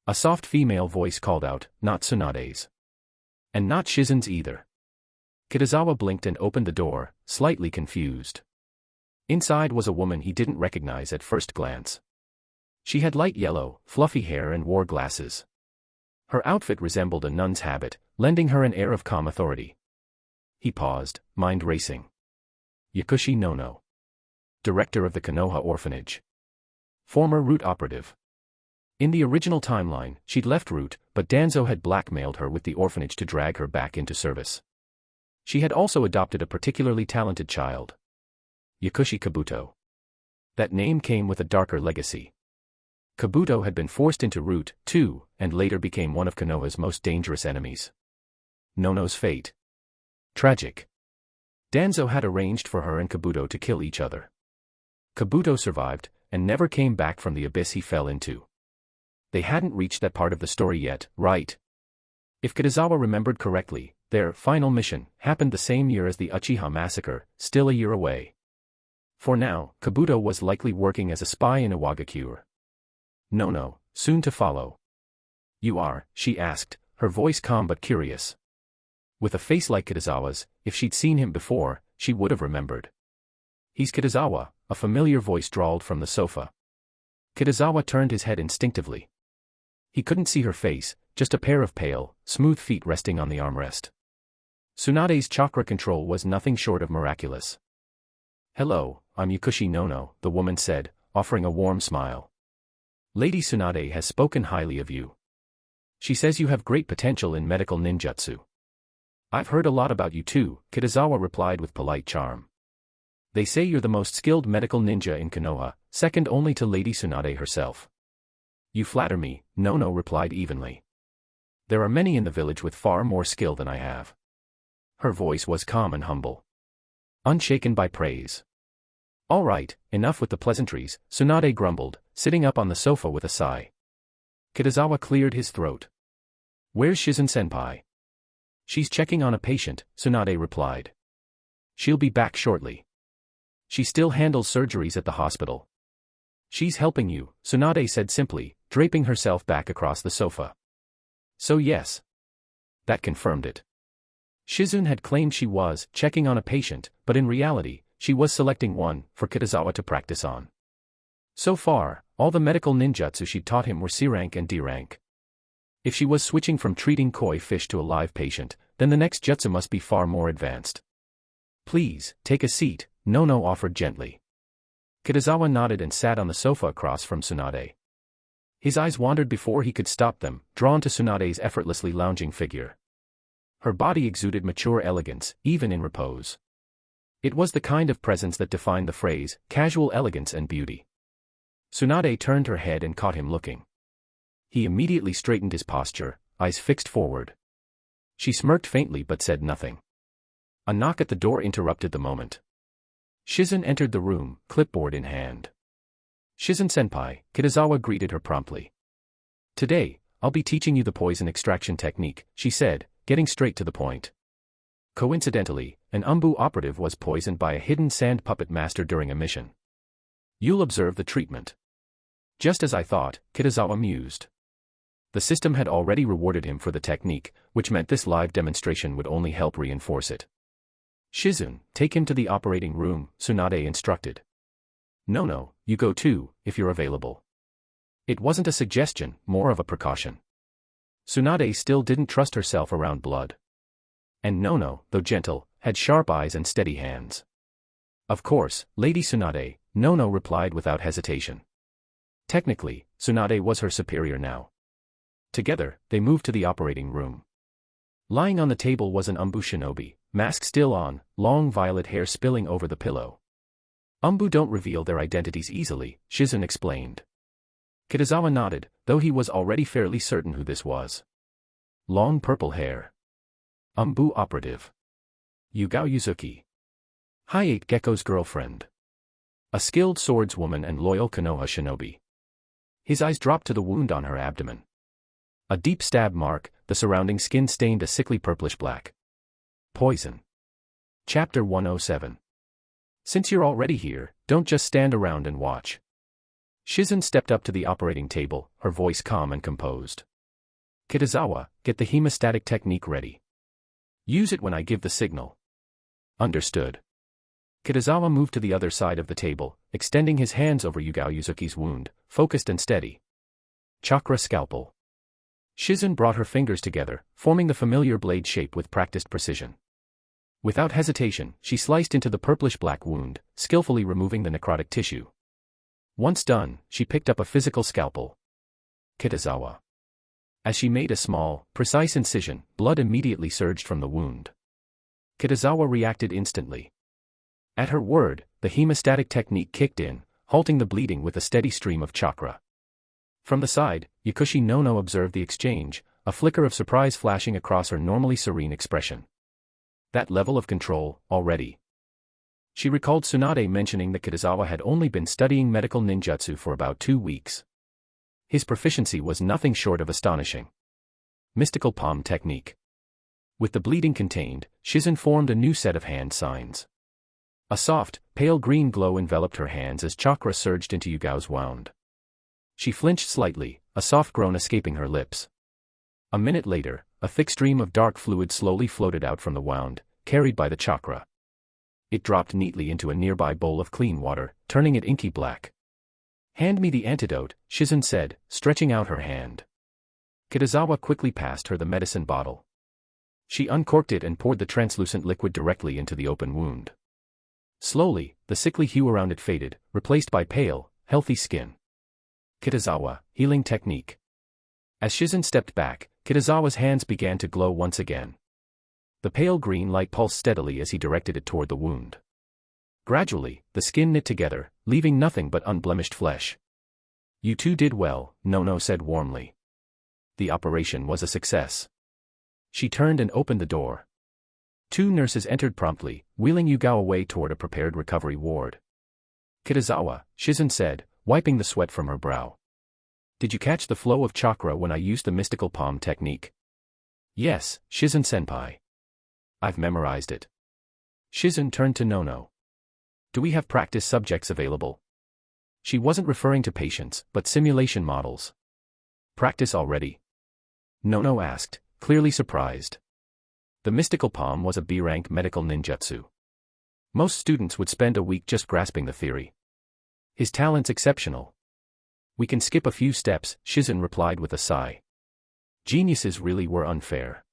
A soft female voice called out, "Not Tsunade's. And not Shizun's either." Kitazawa blinked and opened the door, slightly confused. Inside was a woman he didn't recognize at first glance. She had light yellow, fluffy hair and wore glasses. Her outfit resembled a nun's habit, lending her an air of calm authority. He paused, mind racing. Yakushi Nono. Director of the Konoha Orphanage. Former Root operative. In the original timeline, she'd left Root, but Danzo had blackmailed her with the orphanage to drag her back into service. She had also adopted a particularly talented child. Yakushi Kabuto. That name came with a darker legacy. Kabuto had been forced into Root, too, and later became one of Konoha's most dangerous enemies. Nono's fate. Tragic. Danzo had arranged for her and Kabuto to kill each other. Kabuto survived, and never came back from the abyss he fell into. They hadn't reached that part of the story yet, right? If Kitazawa remembered correctly, their final mission happened the same year as the Uchiha massacre, still a year away. For now, Kabuto was likely working as a spy in Iwagakure. Nono, soon to follow. "You are?" she asked, her voice calm but curious. With a face like Kitazawa's, if she'd seen him before, she would have remembered. "He's Kitazawa," a familiar voice drawled from the sofa. Kitazawa turned his head instinctively. He couldn't see her face, just a pair of pale, smooth feet resting on the armrest. Tsunade's chakra control was nothing short of miraculous. "Hello, I'm Yakushi Nono," the woman said, offering a warm smile. "Lady Tsunade has spoken highly of you. She says you have great potential in medical ninjutsu." "I've heard a lot about you too," Kitazawa replied with polite charm. "They say you're the most skilled medical ninja in Konoha, second only to Lady Tsunade herself." "You flatter me," Nono replied evenly. "There are many in the village with far more skill than I have." Her voice was calm and humble. Unshaken by praise. "All right, enough with the pleasantries," Tsunade grumbled, sitting up on the sofa with a sigh. Kitazawa cleared his throat. "Where's Shizun-senpai?" "She's checking on a patient," Tsunade replied. "She'll be back shortly. She still handles surgeries at the hospital." "She's helping you," Tsunade said simply, draping herself back across the sofa. "So yes." That confirmed it. Shizun had claimed she was checking on a patient, but in reality, she was selecting one for Kitazawa to practice on. So far, all the medical ninjutsu she'd taught him were C rank and D rank. If she was switching from treating koi fish to a live patient, then the next jutsu must be far more advanced. Please, take a seat, Nono offered gently. Kitazawa nodded and sat on the sofa across from Tsunade. His eyes wandered before he could stop them, drawn to Tsunade's effortlessly lounging figure. Her body exuded mature elegance, even in repose. It was the kind of presence that defined the phrase, casual elegance and beauty. Tsunade turned her head and caught him looking. He immediately straightened his posture, eyes fixed forward. She smirked faintly but said nothing. A knock at the door interrupted the moment. Shizen entered the room, clipboard in hand. Shizen-senpai, Kitazawa greeted her promptly. Today, I'll be teaching you the poison extraction technique, she said, getting straight to the point. Coincidentally, an Umbu operative was poisoned by a hidden sand puppet master during a mission. You'll observe the treatment. Just as I thought, Kitazawa mused. The system had already rewarded him for the technique, which meant this live demonstration would only help reinforce it. Shizun, take him to the operating room, Tsunade instructed. No, you go too, if you're available. It wasn't a suggestion, more of a precaution. Tsunade still didn't trust herself around blood. And Nono, though gentle, had sharp eyes and steady hands. Of course, Lady Tsunade, Nono replied without hesitation. Technically, Tsunade was her superior now. Together, they moved to the operating room. Lying on the table was an Umbu Shinobi, mask still on, long violet hair spilling over the pillow. Umbu don't reveal their identities easily, Shizun explained. Kitazawa nodded, though he was already fairly certain who this was. Long purple hair. Umbu operative. Yugao Yuzuki. Hayate Gecko's girlfriend. A skilled swordswoman and loyal Konoha shinobi. His eyes dropped to the wound on her abdomen. A deep stab mark, the surrounding skin stained a sickly purplish black. Poison. Chapter 107. Since you're already here, don't just stand around and watch. Shizun stepped up to the operating table, her voice calm and composed. Kitazawa, get the hemostatic technique ready. Use it when I give the signal. Understood. Kitazawa moved to the other side of the table, extending his hands over Yugao Yuzuki's wound, focused and steady. Chakra scalpel. Shizun brought her fingers together, forming the familiar blade shape with practiced precision. Without hesitation, she sliced into the purplish-black wound, skillfully removing the necrotic tissue. Once done, she picked up a physical scalpel. Kitazawa. As she made a small, precise incision, blood immediately surged from the wound. Kitazawa reacted instantly. At her word, the hemostatic technique kicked in, halting the bleeding with a steady stream of chakra. From the side, Yakushi Nono observed the exchange, a flicker of surprise flashing across her normally serene expression. That level of control, already. She recalled Tsunade mentioning that Kitazawa had only been studying medical ninjutsu for about 2 weeks. His proficiency was nothing short of astonishing. Mystical palm technique. With the bleeding contained, Shizun formed a new set of hand signs. A soft, pale green glow enveloped her hands as chakra surged into Yugao's wound. She flinched slightly, a soft groan escaping her lips. A minute later, a thick stream of dark fluid slowly floated out from the wound, carried by the chakra. It dropped neatly into a nearby bowl of clean water, turning it inky black. Hand me the antidote, Shizun said, stretching out her hand. Kitazawa quickly passed her the medicine bottle. She uncorked it and poured the translucent liquid directly into the open wound. Slowly, the sickly hue around it faded, replaced by pale, healthy skin. Kitazawa, healing technique. As Shizun stepped back, Kitazawa's hands began to glow once again. The pale green light pulsed steadily as he directed it toward the wound. Gradually, the skin knit together, leaving nothing but unblemished flesh. You two did well, Nono said warmly. The operation was a success. She turned and opened the door. 2 nurses entered promptly, wheeling Yugao away toward a prepared recovery ward. Kitazawa, Shizun said, wiping the sweat from her brow. Did you catch the flow of chakra when I used the mystical palm technique? Yes, Shizun-senpai. I've memorized it. Shizun turned to Nono. Do we have practice subjects available? She wasn't referring to patients, but simulation models. Practice already? Nono asked, clearly surprised. The mystical palm was a B-rank medical ninjutsu. Most students would spend a week just grasping the theory. His talent's exceptional. We can skip a few steps, Shizun replied with a sigh. Geniuses really were unfair.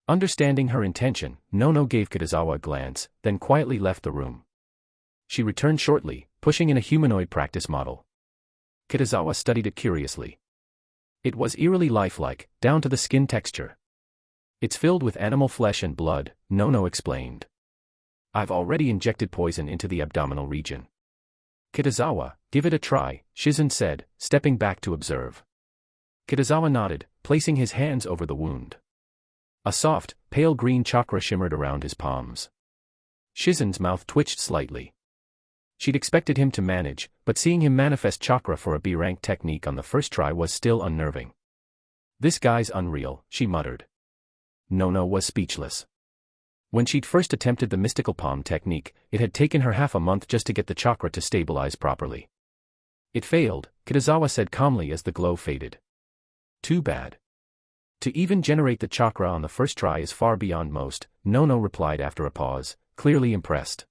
Understanding her intention, Nono gave Kitazawa a glance, then quietly left the room. She returned shortly, pushing in a humanoid practice model. Kitazawa studied it curiously. It was eerily lifelike, down to the skin texture. It's filled with animal flesh and blood, Nono explained. I've already injected poison into the abdominal region. Kitazawa, give it a try, Shizun said, stepping back to observe. Kitazawa nodded, placing his hands over the wound. A soft, pale green chakra shimmered around his palms. Shizun's mouth twitched slightly. She'd expected him to manage, but seeing him manifest chakra for a B-rank technique on the first try was still unnerving. This guy's unreal, she muttered. Nono was speechless. When she'd first attempted the mystical palm technique, it had taken her half a month just to get the chakra to stabilize properly. It failed, Kitazawa said calmly as the glow faded. Too bad. To even generate the chakra on the first try is far beyond most, Nono replied after a pause, clearly impressed.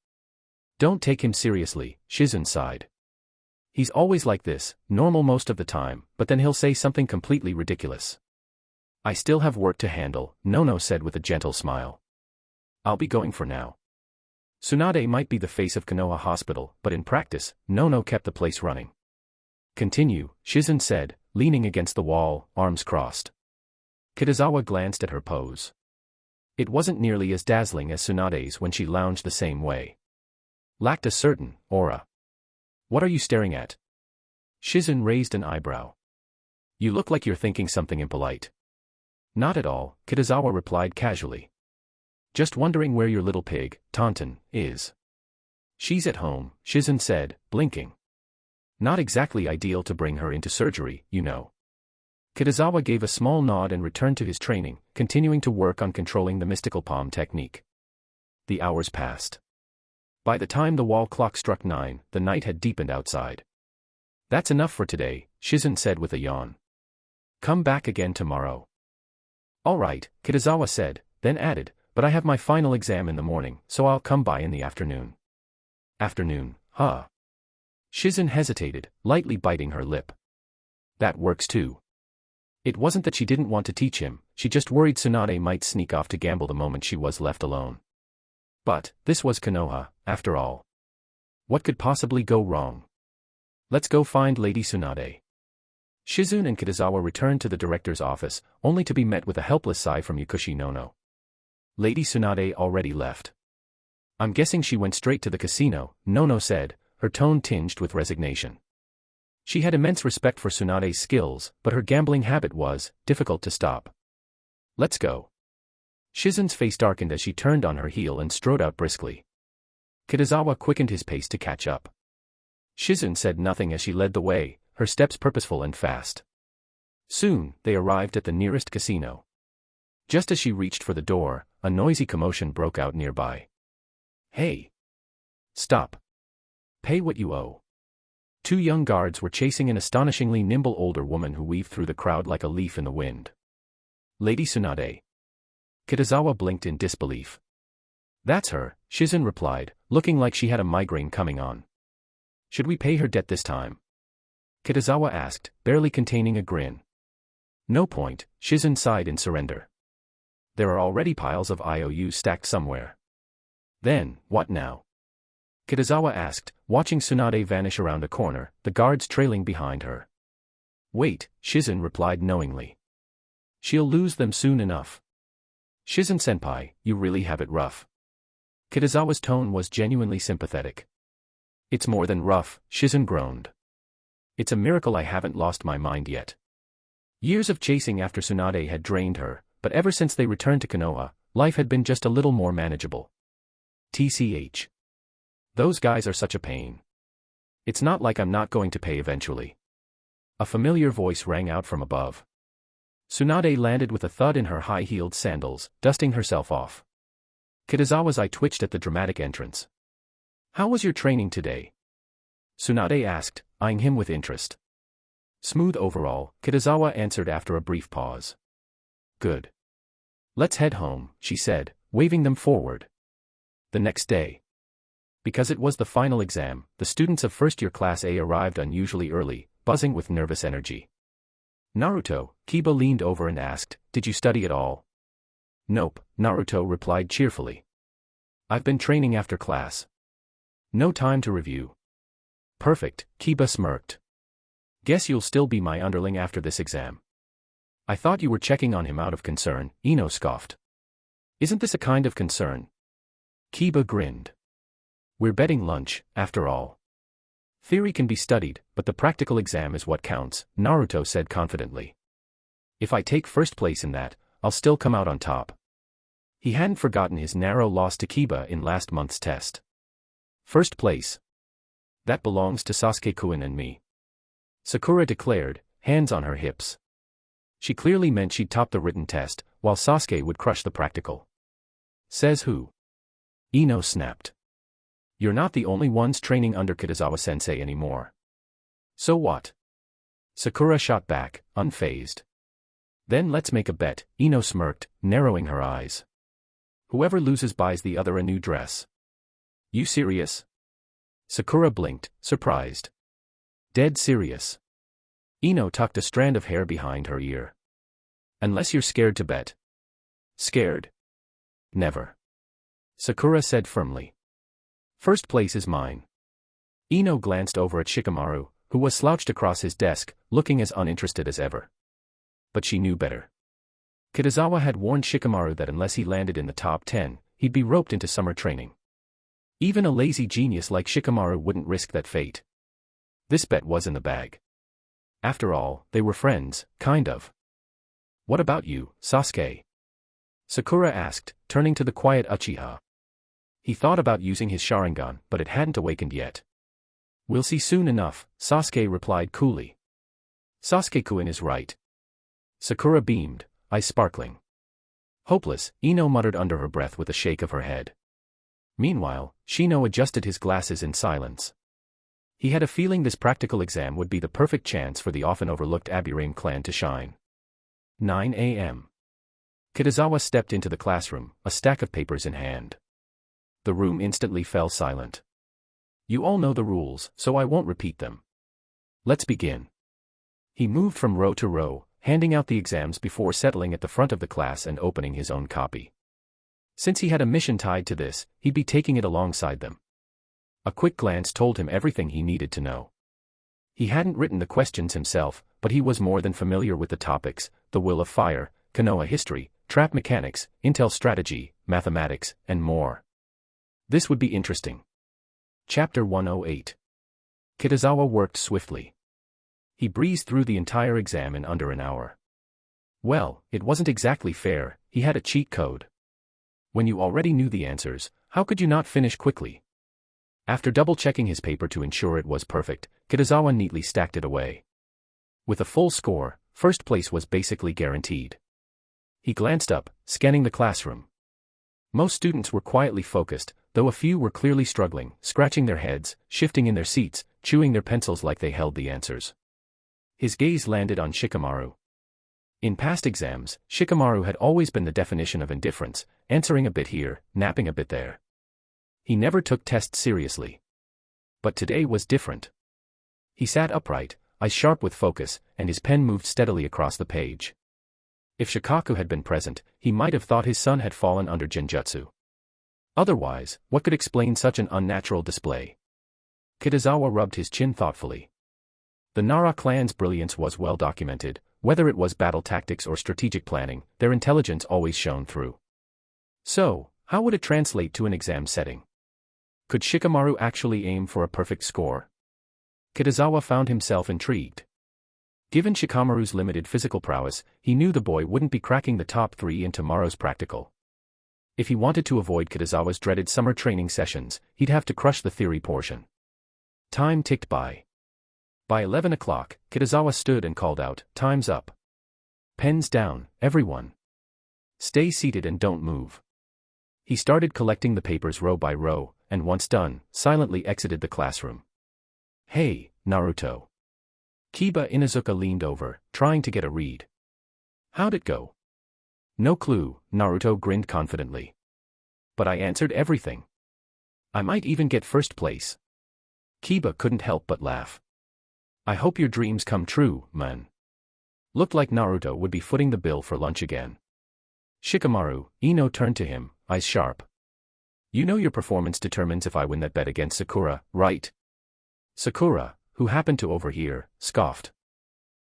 Don't take him seriously, Shizun sighed. He's always like this, normal most of the time, but then he'll say something completely ridiculous. I still have work to handle, Nono said with a gentle smile. I'll be going for now. Tsunade might be the face of Konoha Hospital, but in practice, Nono kept the place running. Continue, Shizun said, leaning against the wall, arms crossed. Kitazawa glanced at her pose. It wasn't nearly as dazzling as Tsunade's when she lounged the same way. Lacked a certain aura. What are you staring at? Shizun raised an eyebrow. You look like you're thinking something impolite. Not at all, Kitazawa replied casually. Just wondering where your little pig, Taunton, is. She's at home, Shizun said, blinking. Not exactly ideal to bring her into surgery, you know. Kitazawa gave a small nod and returned to his training, continuing to work on controlling the mystical palm technique. The hours passed. By the time the wall clock struck 9, the night had deepened outside. That's enough for today, Shizun said with a yawn. Come back again tomorrow. All right, Kitazawa said, then added, but I have my final exam in the morning, so I'll come by in the afternoon. Afternoon, huh? Shizun hesitated, lightly biting her lip. That works too. It wasn't that she didn't want to teach him, she just worried Tsunade might sneak off to gamble the moment she was left alone. But, this was Konoha, after all. What could possibly go wrong? Let's go find Lady Tsunade. Shizun and Kitazawa returned to the director's office, only to be met with a helpless sigh from Yakushi Nono. Lady Tsunade already left. I'm guessing she went straight to the casino, Nono said, her tone tinged with resignation. She had immense respect for Tsunade's skills, but her gambling habit was difficult to stop. Let's go. Shizun's face darkened as she turned on her heel and strode out briskly. Kitazawa quickened his pace to catch up. Shizun said nothing as she led the way, her steps purposeful and fast. Soon, they arrived at the nearest casino. Just as she reached for the door, a noisy commotion broke out nearby. Hey! Stop! Pay what you owe. 2 young guards were chasing an astonishingly nimble older woman who weaved through the crowd like a leaf in the wind. Lady Tsunade. Kitazawa blinked in disbelief. That's her, Shizun replied, looking like she had a migraine coming on. Should we pay her debt this time? Kitazawa asked, barely containing a grin. No point, Shizun sighed in surrender. There are already piles of IOUs stacked somewhere. Then, what now? Kitazawa asked, watching Tsunade vanish around a corner, the guards trailing behind her. Wait, Shizun replied knowingly. She'll lose them soon enough. Shizun-senpai, you really have it rough. Kitazawa's tone was genuinely sympathetic. It's more than rough, Shizun groaned. It's a miracle I haven't lost my mind yet. Years of chasing after Tsunade had drained her, but ever since they returned to Konoha, life had been just a little more manageable. TCH. Those guys are such a pain. It's not like I'm not going to pay eventually. A familiar voice rang out from above. Tsunade landed with a thud in her high-heeled sandals, dusting herself off. Kitazawa's eye twitched at the dramatic entrance. How was your training today? Tsunade asked, eyeing him with interest. Smooth overall, Kitazawa answered after a brief pause. Good. Let's head home, she said, waving them forward. The next day. Because it was the final exam, the students of first-year Class A arrived unusually early, buzzing with nervous energy. Naruto, Kiba leaned over and asked, "Did you study at all?" "Nope," Naruto replied cheerfully. "I've been training after class. No time to review." "Perfect," Kiba smirked. "Guess you'll still be my underling after this exam." "I thought you were checking on him out of concern," Ino scoffed. "Isn't this a kind of concern?" Kiba grinned. "We're betting lunch, after all. Theory can be studied, but the practical exam is what counts," Naruto said confidently. "If I take first place in that, I'll still come out on top." He hadn't forgotten his narrow loss to Kiba in last month's test. "First place? That belongs to Sasuke-kun and me," Sakura declared, hands on her hips. She clearly meant she'd top the written test, while Sasuke would crush the practical. "Says who?" Ino snapped. "You're not the only ones training under Kitazawa-sensei anymore." "So what?" Sakura shot back, unfazed. "Then let's make a bet," Ino smirked, narrowing her eyes. "Whoever loses buys the other a new dress." "You serious?" Sakura blinked, surprised. "Dead serious." Ino tucked a strand of hair behind her ear. "Unless you're scared to bet." "Scared? Never," Sakura said firmly. "First place is mine." Ino glanced over at Shikamaru, who was slouched across his desk, looking as uninterested as ever. But she knew better. Kitazawa had warned Shikamaru that unless he landed in the top 10, he'd be roped into summer training. Even a lazy genius like Shikamaru wouldn't risk that fate. This bet was in the bag. After all, they were friends, kind of. "What about you, Sasuke?" Sakura asked, turning to the quiet Uchiha. He thought about using his Sharingan, but it hadn't awakened yet. "We'll see soon enough," Sasuke replied coolly. "Sasuke-kun is right." Sakura beamed, eyes sparkling. "Hopeless," Ino muttered under her breath with a shake of her head. Meanwhile, Shino adjusted his glasses in silence. He had a feeling this practical exam would be the perfect chance for the often overlooked Aburame clan to shine. 9 a.m. Kitazawa stepped into the classroom, a stack of papers in hand. The room instantly fell silent. "You all know the rules, so I won't repeat them. Let's begin." He moved from row to row, handing out the exams before settling at the front of the class and opening his own copy. Since he had a mission tied to this, he'd be taking it alongside them. A quick glance told him everything he needed to know. He hadn't written the questions himself, but he was more than familiar with the topics: the will of fire, Konoha history, trap mechanics, intel strategy, mathematics, and more. This would be interesting. Chapter 108. Kitazawa worked swiftly. He breezed through the entire exam in under an hour. Well, it wasn't exactly fair, he had a cheat code. When you already knew the answers, how could you not finish quickly? After double-checking his paper to ensure it was perfect, Kitazawa neatly stacked it away. With a full score, first place was basically guaranteed. He glanced up, scanning the classroom. Most students were quietly focused, though a few were clearly struggling, scratching their heads, shifting in their seats, chewing their pencils like they held the answers. His gaze landed on Shikamaru. In past exams, Shikamaru had always been the definition of indifference, answering a bit here, napping a bit there. He never took tests seriously. But today was different. He sat upright, eyes sharp with focus, and his pen moved steadily across the page. If Shikaku had been present, he might have thought his son had fallen under genjutsu. Otherwise, what could explain such an unnatural display? Kitazawa rubbed his chin thoughtfully. The Nara clan's brilliance was well documented. Whether it was battle tactics or strategic planning, their intelligence always shone through. So, how would it translate to an exam setting? Could Shikamaru actually aim for a perfect score? Kitazawa found himself intrigued. Given Shikamaru's limited physical prowess, he knew the boy wouldn't be cracking the top 3 in tomorrow's practical. If he wanted to avoid Kitazawa's dreaded summer training sessions, he'd have to crush the theory portion. Time ticked by. By 11 o'clock, Kitazawa stood and called out, "Time's up. Pens down, everyone. Stay seated and don't move." He started collecting the papers row by row, and once done, silently exited the classroom. "Hey, Naruto." Kiba Inuzuka leaned over, trying to get a read. "How'd it go?" "No clue," Naruto grinned confidently. "But I answered everything." I might even get first place. Kiba couldn't help but laugh. I hope your dreams come true, man. Looked like Naruto would be footing the bill for lunch again. Shikamaru, Ino turned to him, eyes sharp. You know your performance determines if I win that bet against Sakura, right? Sakura, who happened to overhear, scoffed.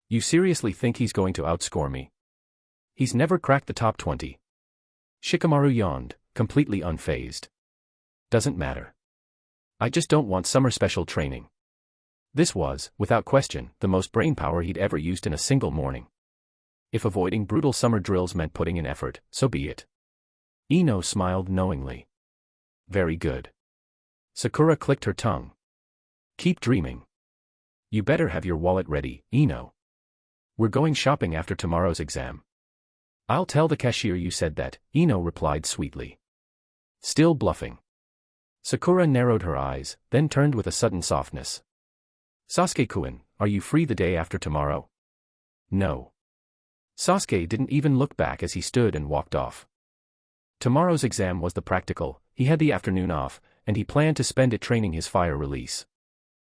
You seriously think he's going to outscore me? He's never cracked the top 20. Shikamaru yawned, completely unfazed. Doesn't matter. I just don't want summer special training. This was, without question, the most brainpower he'd ever used in a single morning. If avoiding brutal summer drills meant putting in effort, so be it. Ino smiled knowingly. Very good. Sakura clicked her tongue. Keep dreaming. You better have your wallet ready, Ino. We're going shopping after tomorrow's exam. I'll tell the cashier you said that, Ino replied sweetly. Still bluffing. Sakura narrowed her eyes, then turned with a sudden softness. Sasuke-kun, are you free the day after tomorrow? No. Sasuke didn't even look back as he stood and walked off. Tomorrow's exam was the practical, he had the afternoon off, and he planned to spend it training his fire release.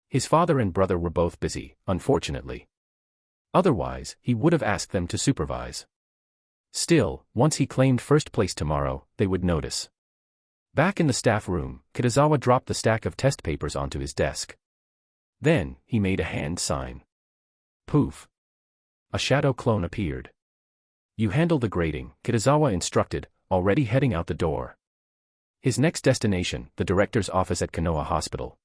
His father and brother were both busy, unfortunately. Otherwise, he would have asked them to supervise. Still, once he claimed first place tomorrow, they would notice. Back in the staff room, Kitazawa dropped the stack of test papers onto his desk. Then, he made a hand sign. Poof. A shadow clone appeared. You handle the grading, Kitazawa instructed, already heading out the door. His next destination, the director's office at Konoha Hospital.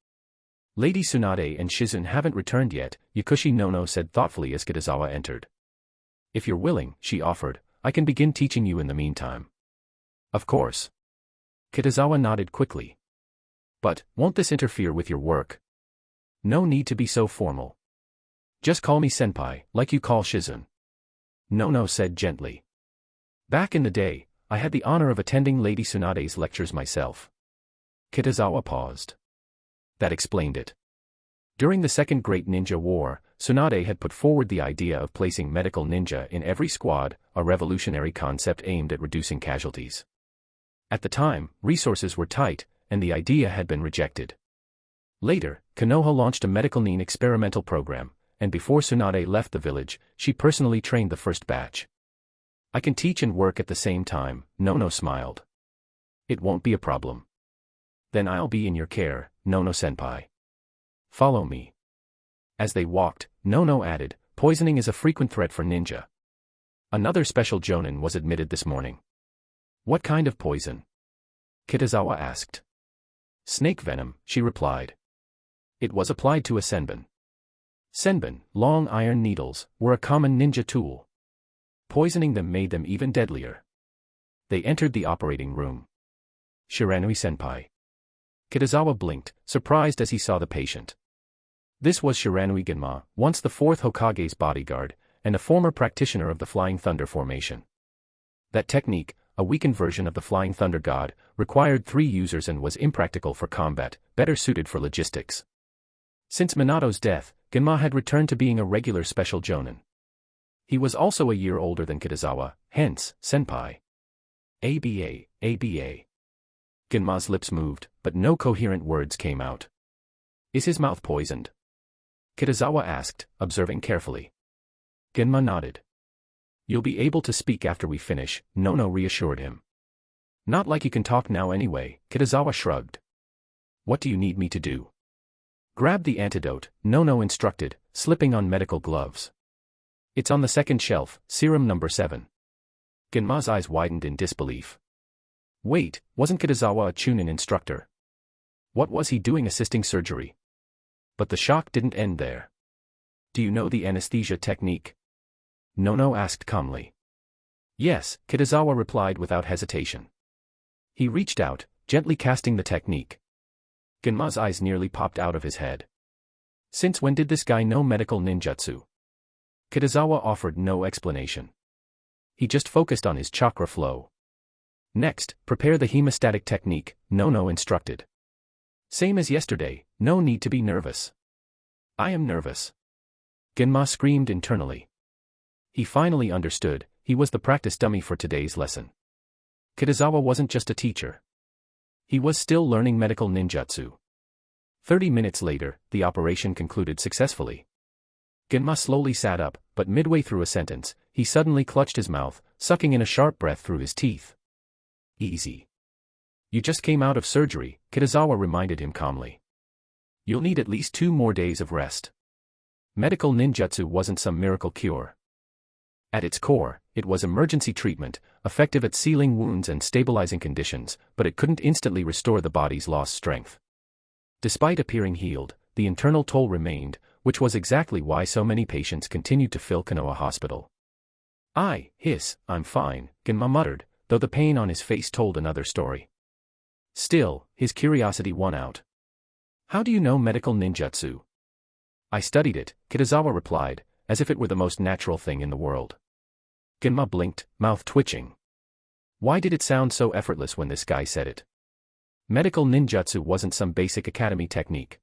Lady Tsunade and Shizun haven't returned yet, Yakushi Nono said thoughtfully as Kitazawa entered. If you're willing, she offered, I can begin teaching you in the meantime. Of course. Kitazawa nodded quickly. But, won't this interfere with your work? No need to be so formal. Just call me senpai, like you call Shizun. Nono said gently. Back in the day, I had the honor of attending Lady Tsunade's lectures myself. Kitazawa paused. That explained it. During the Second Great Ninja War, Tsunade had put forward the idea of placing medical ninja in every squad, a revolutionary concept aimed at reducing casualties. At the time, resources were tight, and the idea had been rejected. Later, Konoha launched a medical nin experimental program, and before Tsunade left the village, she personally trained the first batch. I can teach and work at the same time, Nono smiled. It won't be a problem. Then I'll be in your care, Nono-senpai. Follow me. As they walked, Nono added, poisoning is a frequent threat for ninja. Another special jonin was admitted this morning. What kind of poison? Kitazawa asked. Snake venom, she replied. It was applied to a senbon. Senbon, long iron needles, were a common ninja tool. Poisoning them made them even deadlier. They entered the operating room. Shiranui-senpai. Kitazawa blinked, surprised as he saw the patient. This was Shiranui Genma, once the 4th Hokage's bodyguard, and a former practitioner of the Flying Thunder formation. That technique, a weakened version of the Flying Thunder God, required 3 users and was impractical for combat, better suited for logistics. Since Minato's death, Genma had returned to being a regular special jonin. He was also a year older than Kitazawa, hence, senpai. ABA. Genma's lips moved, but no coherent words came out. Is his mouth poisoned? Kitazawa asked, observing carefully. Genma nodded. You'll be able to speak after we finish, Nono reassured him. Not like you can talk now anyway, Kitazawa shrugged. What do you need me to do? Grab the antidote, Nono instructed, slipping on medical gloves. It's on the second shelf, serum number 7. Genma's eyes widened in disbelief. Wait, wasn't Kitazawa a Chunin instructor? What was he doing assisting surgery? But the shock didn't end there. Do you know the anesthesia technique? Nono asked calmly. Yes, Kitazawa replied without hesitation. He reached out, gently casting the technique. Genma's eyes nearly popped out of his head. Since when did this guy know medical ninjutsu? Kitazawa offered no explanation. He just focused on his chakra flow. Next, prepare the hemostatic technique, Nono instructed. Same as yesterday, no need to be nervous. I am nervous. Genma screamed internally. He finally understood, he was the practice dummy for today's lesson. Kitazawa wasn't just a teacher. He was still learning medical ninjutsu. 30 minutes later, the operation concluded successfully. Genma slowly sat up, but midway through a sentence, he suddenly clutched his mouth, sucking in a sharp breath through his teeth. Easy. You just came out of surgery, Kitazawa reminded him calmly. You'll need at least 2 more days of rest. Medical ninjutsu wasn't some miracle cure. At its core, it was emergency treatment, effective at sealing wounds and stabilizing conditions, but it couldn't instantly restore the body's lost strength. Despite appearing healed, the internal toll remained, which was exactly why so many patients continued to fill Konoha Hospital. I'm fine, Genma muttered, though the pain on his face told another story. Still, his curiosity won out. How do you know medical ninjutsu? I studied it, Kitazawa replied, as if it were the most natural thing in the world. Genma blinked, mouth twitching. Why did it sound so effortless when this guy said it? Medical ninjutsu wasn't some basic academy technique.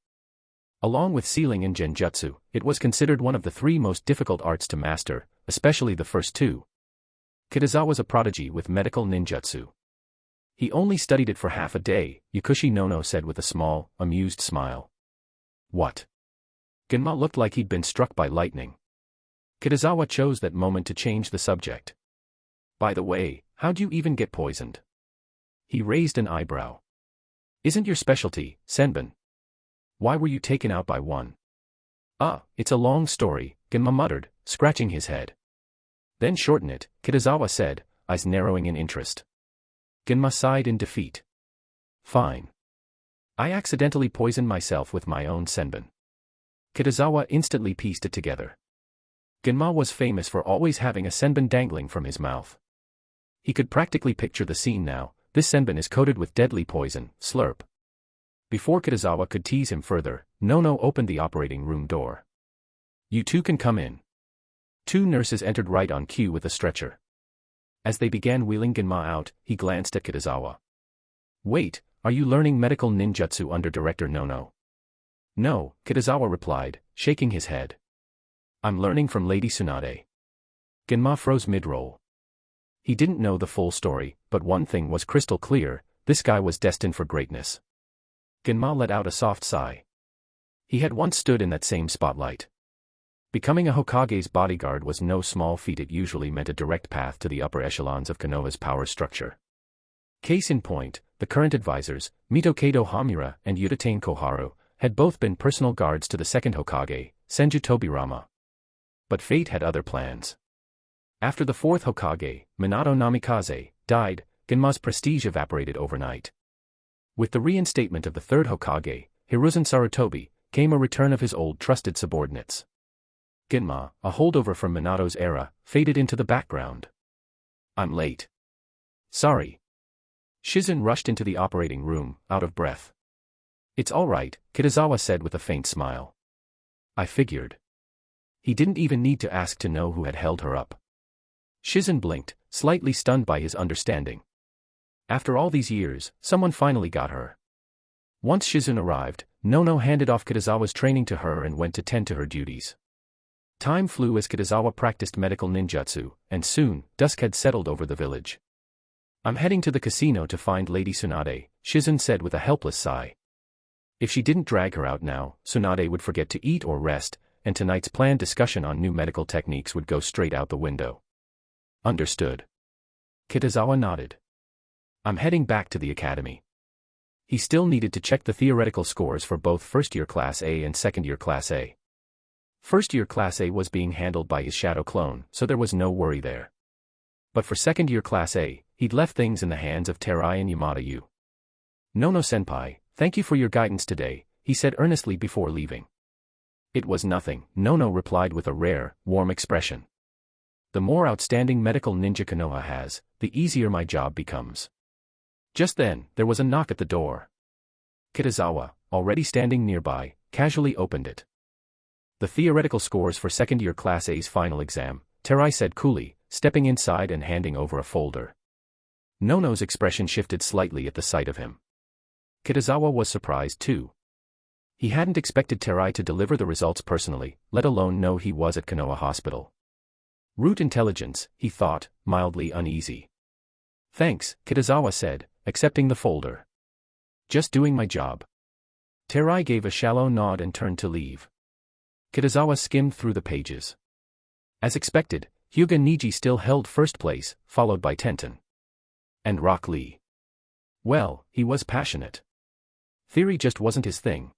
Along with sealing and genjutsu, it was considered one of the 3 most difficult arts to master, especially the first 2. Kitazawa's a prodigy with medical ninjutsu. He only studied it for half a day, Yakushi Nono said with a small, amused smile. What? Genma looked like he'd been struck by lightning. Kitazawa chose that moment to change the subject. By the way, how'd you even get poisoned? He raised an eyebrow. Isn't your specialty, senbon? Why were you taken out by one? It's a long story, Genma muttered, scratching his head. Then shorten it, Kitazawa said, eyes narrowing in interest. Genma sighed in defeat. Fine. I accidentally poisoned myself with my own senbon. Kitazawa instantly pieced it together. Genma was famous for always having a senbon dangling from his mouth. He could practically picture the scene now. This senbon is coated with deadly poison, slurp. Before Kitazawa could tease him further, Nono opened the operating room door. You 2 can come in. 2 nurses entered right on cue with a stretcher. As they began wheeling Genma out, he glanced at Kitazawa. Wait, are you learning medical ninjutsu under Director Nono? No, Kitazawa replied, shaking his head. I'm learning from Lady Tsunade. Genma froze mid-roll. He didn't know the full story, but one thing was crystal clear, this guy was destined for greatness. Genma let out a soft sigh. He had once stood in that same spotlight. Becoming a Hokage's bodyguard was no small feat. It usually meant a direct path to the upper echelons of Konoha's power structure. Case in point, the current advisors, Mitokado Hamura and Utatane Koharu, had both been personal guards to the second Hokage, Senju Tobirama. But fate had other plans. After the 4th Hokage, Minato Namikaze, died, Genma's prestige evaporated overnight. With the reinstatement of the 3rd Hokage, Hiruzen Sarutobi, came a return of his old trusted subordinates. Genma, a holdover from Minato's era, faded into the background. I'm late. Sorry. Shizen rushed into the operating room, out of breath. It's all right, Kitazawa said with a faint smile. I figured. He didn't even need to ask to know who had held her up. Shizen blinked, slightly stunned by his understanding. After all these years, someone finally got her. Once Shizen arrived, Nono handed off Kitazawa's training to her and went to tend to her duties. Time flew as Kitazawa practiced medical ninjutsu, and soon, dusk had settled over the village. I'm heading to the casino to find Lady Tsunade, Shizen said with a helpless sigh. If she didn't drag her out now, Tsunade would forget to eat or rest, and tonight's planned discussion on new medical techniques would go straight out the window. Understood. Kitazawa nodded. I'm heading back to the academy. He still needed to check the theoretical scores for both first-year Class A and second-year Class A. First-year Class A was being handled by his shadow clone, so there was no worry there. But for second-year Class A, he'd left things in the hands of Terai and Yamada-yu. Nono-senpai, thank you for your guidance today, he said earnestly before leaving. It was nothing, Nono replied with a rare, warm expression. The more outstanding medical ninja Konoha has, the easier my job becomes. Just then, there was a knock at the door. Kitazawa, already standing nearby, casually opened it. The theoretical scores for second-year Class A's final exam, Terai said coolly, stepping inside and handing over a folder. Nono's expression shifted slightly at the sight of him. Kitazawa was surprised too. He hadn't expected Terai to deliver the results personally, let alone know he was at Konoha Hospital. Root intelligence, he thought, mildly uneasy. Thanks, Kitazawa said, accepting the folder. Just doing my job. Terai gave a shallow nod and turned to leave. Kitazawa skimmed through the pages. As expected, Hyuga Niji still held first place, followed by Tenten. And Rock Lee. Well, he was passionate. Theory just wasn't his thing.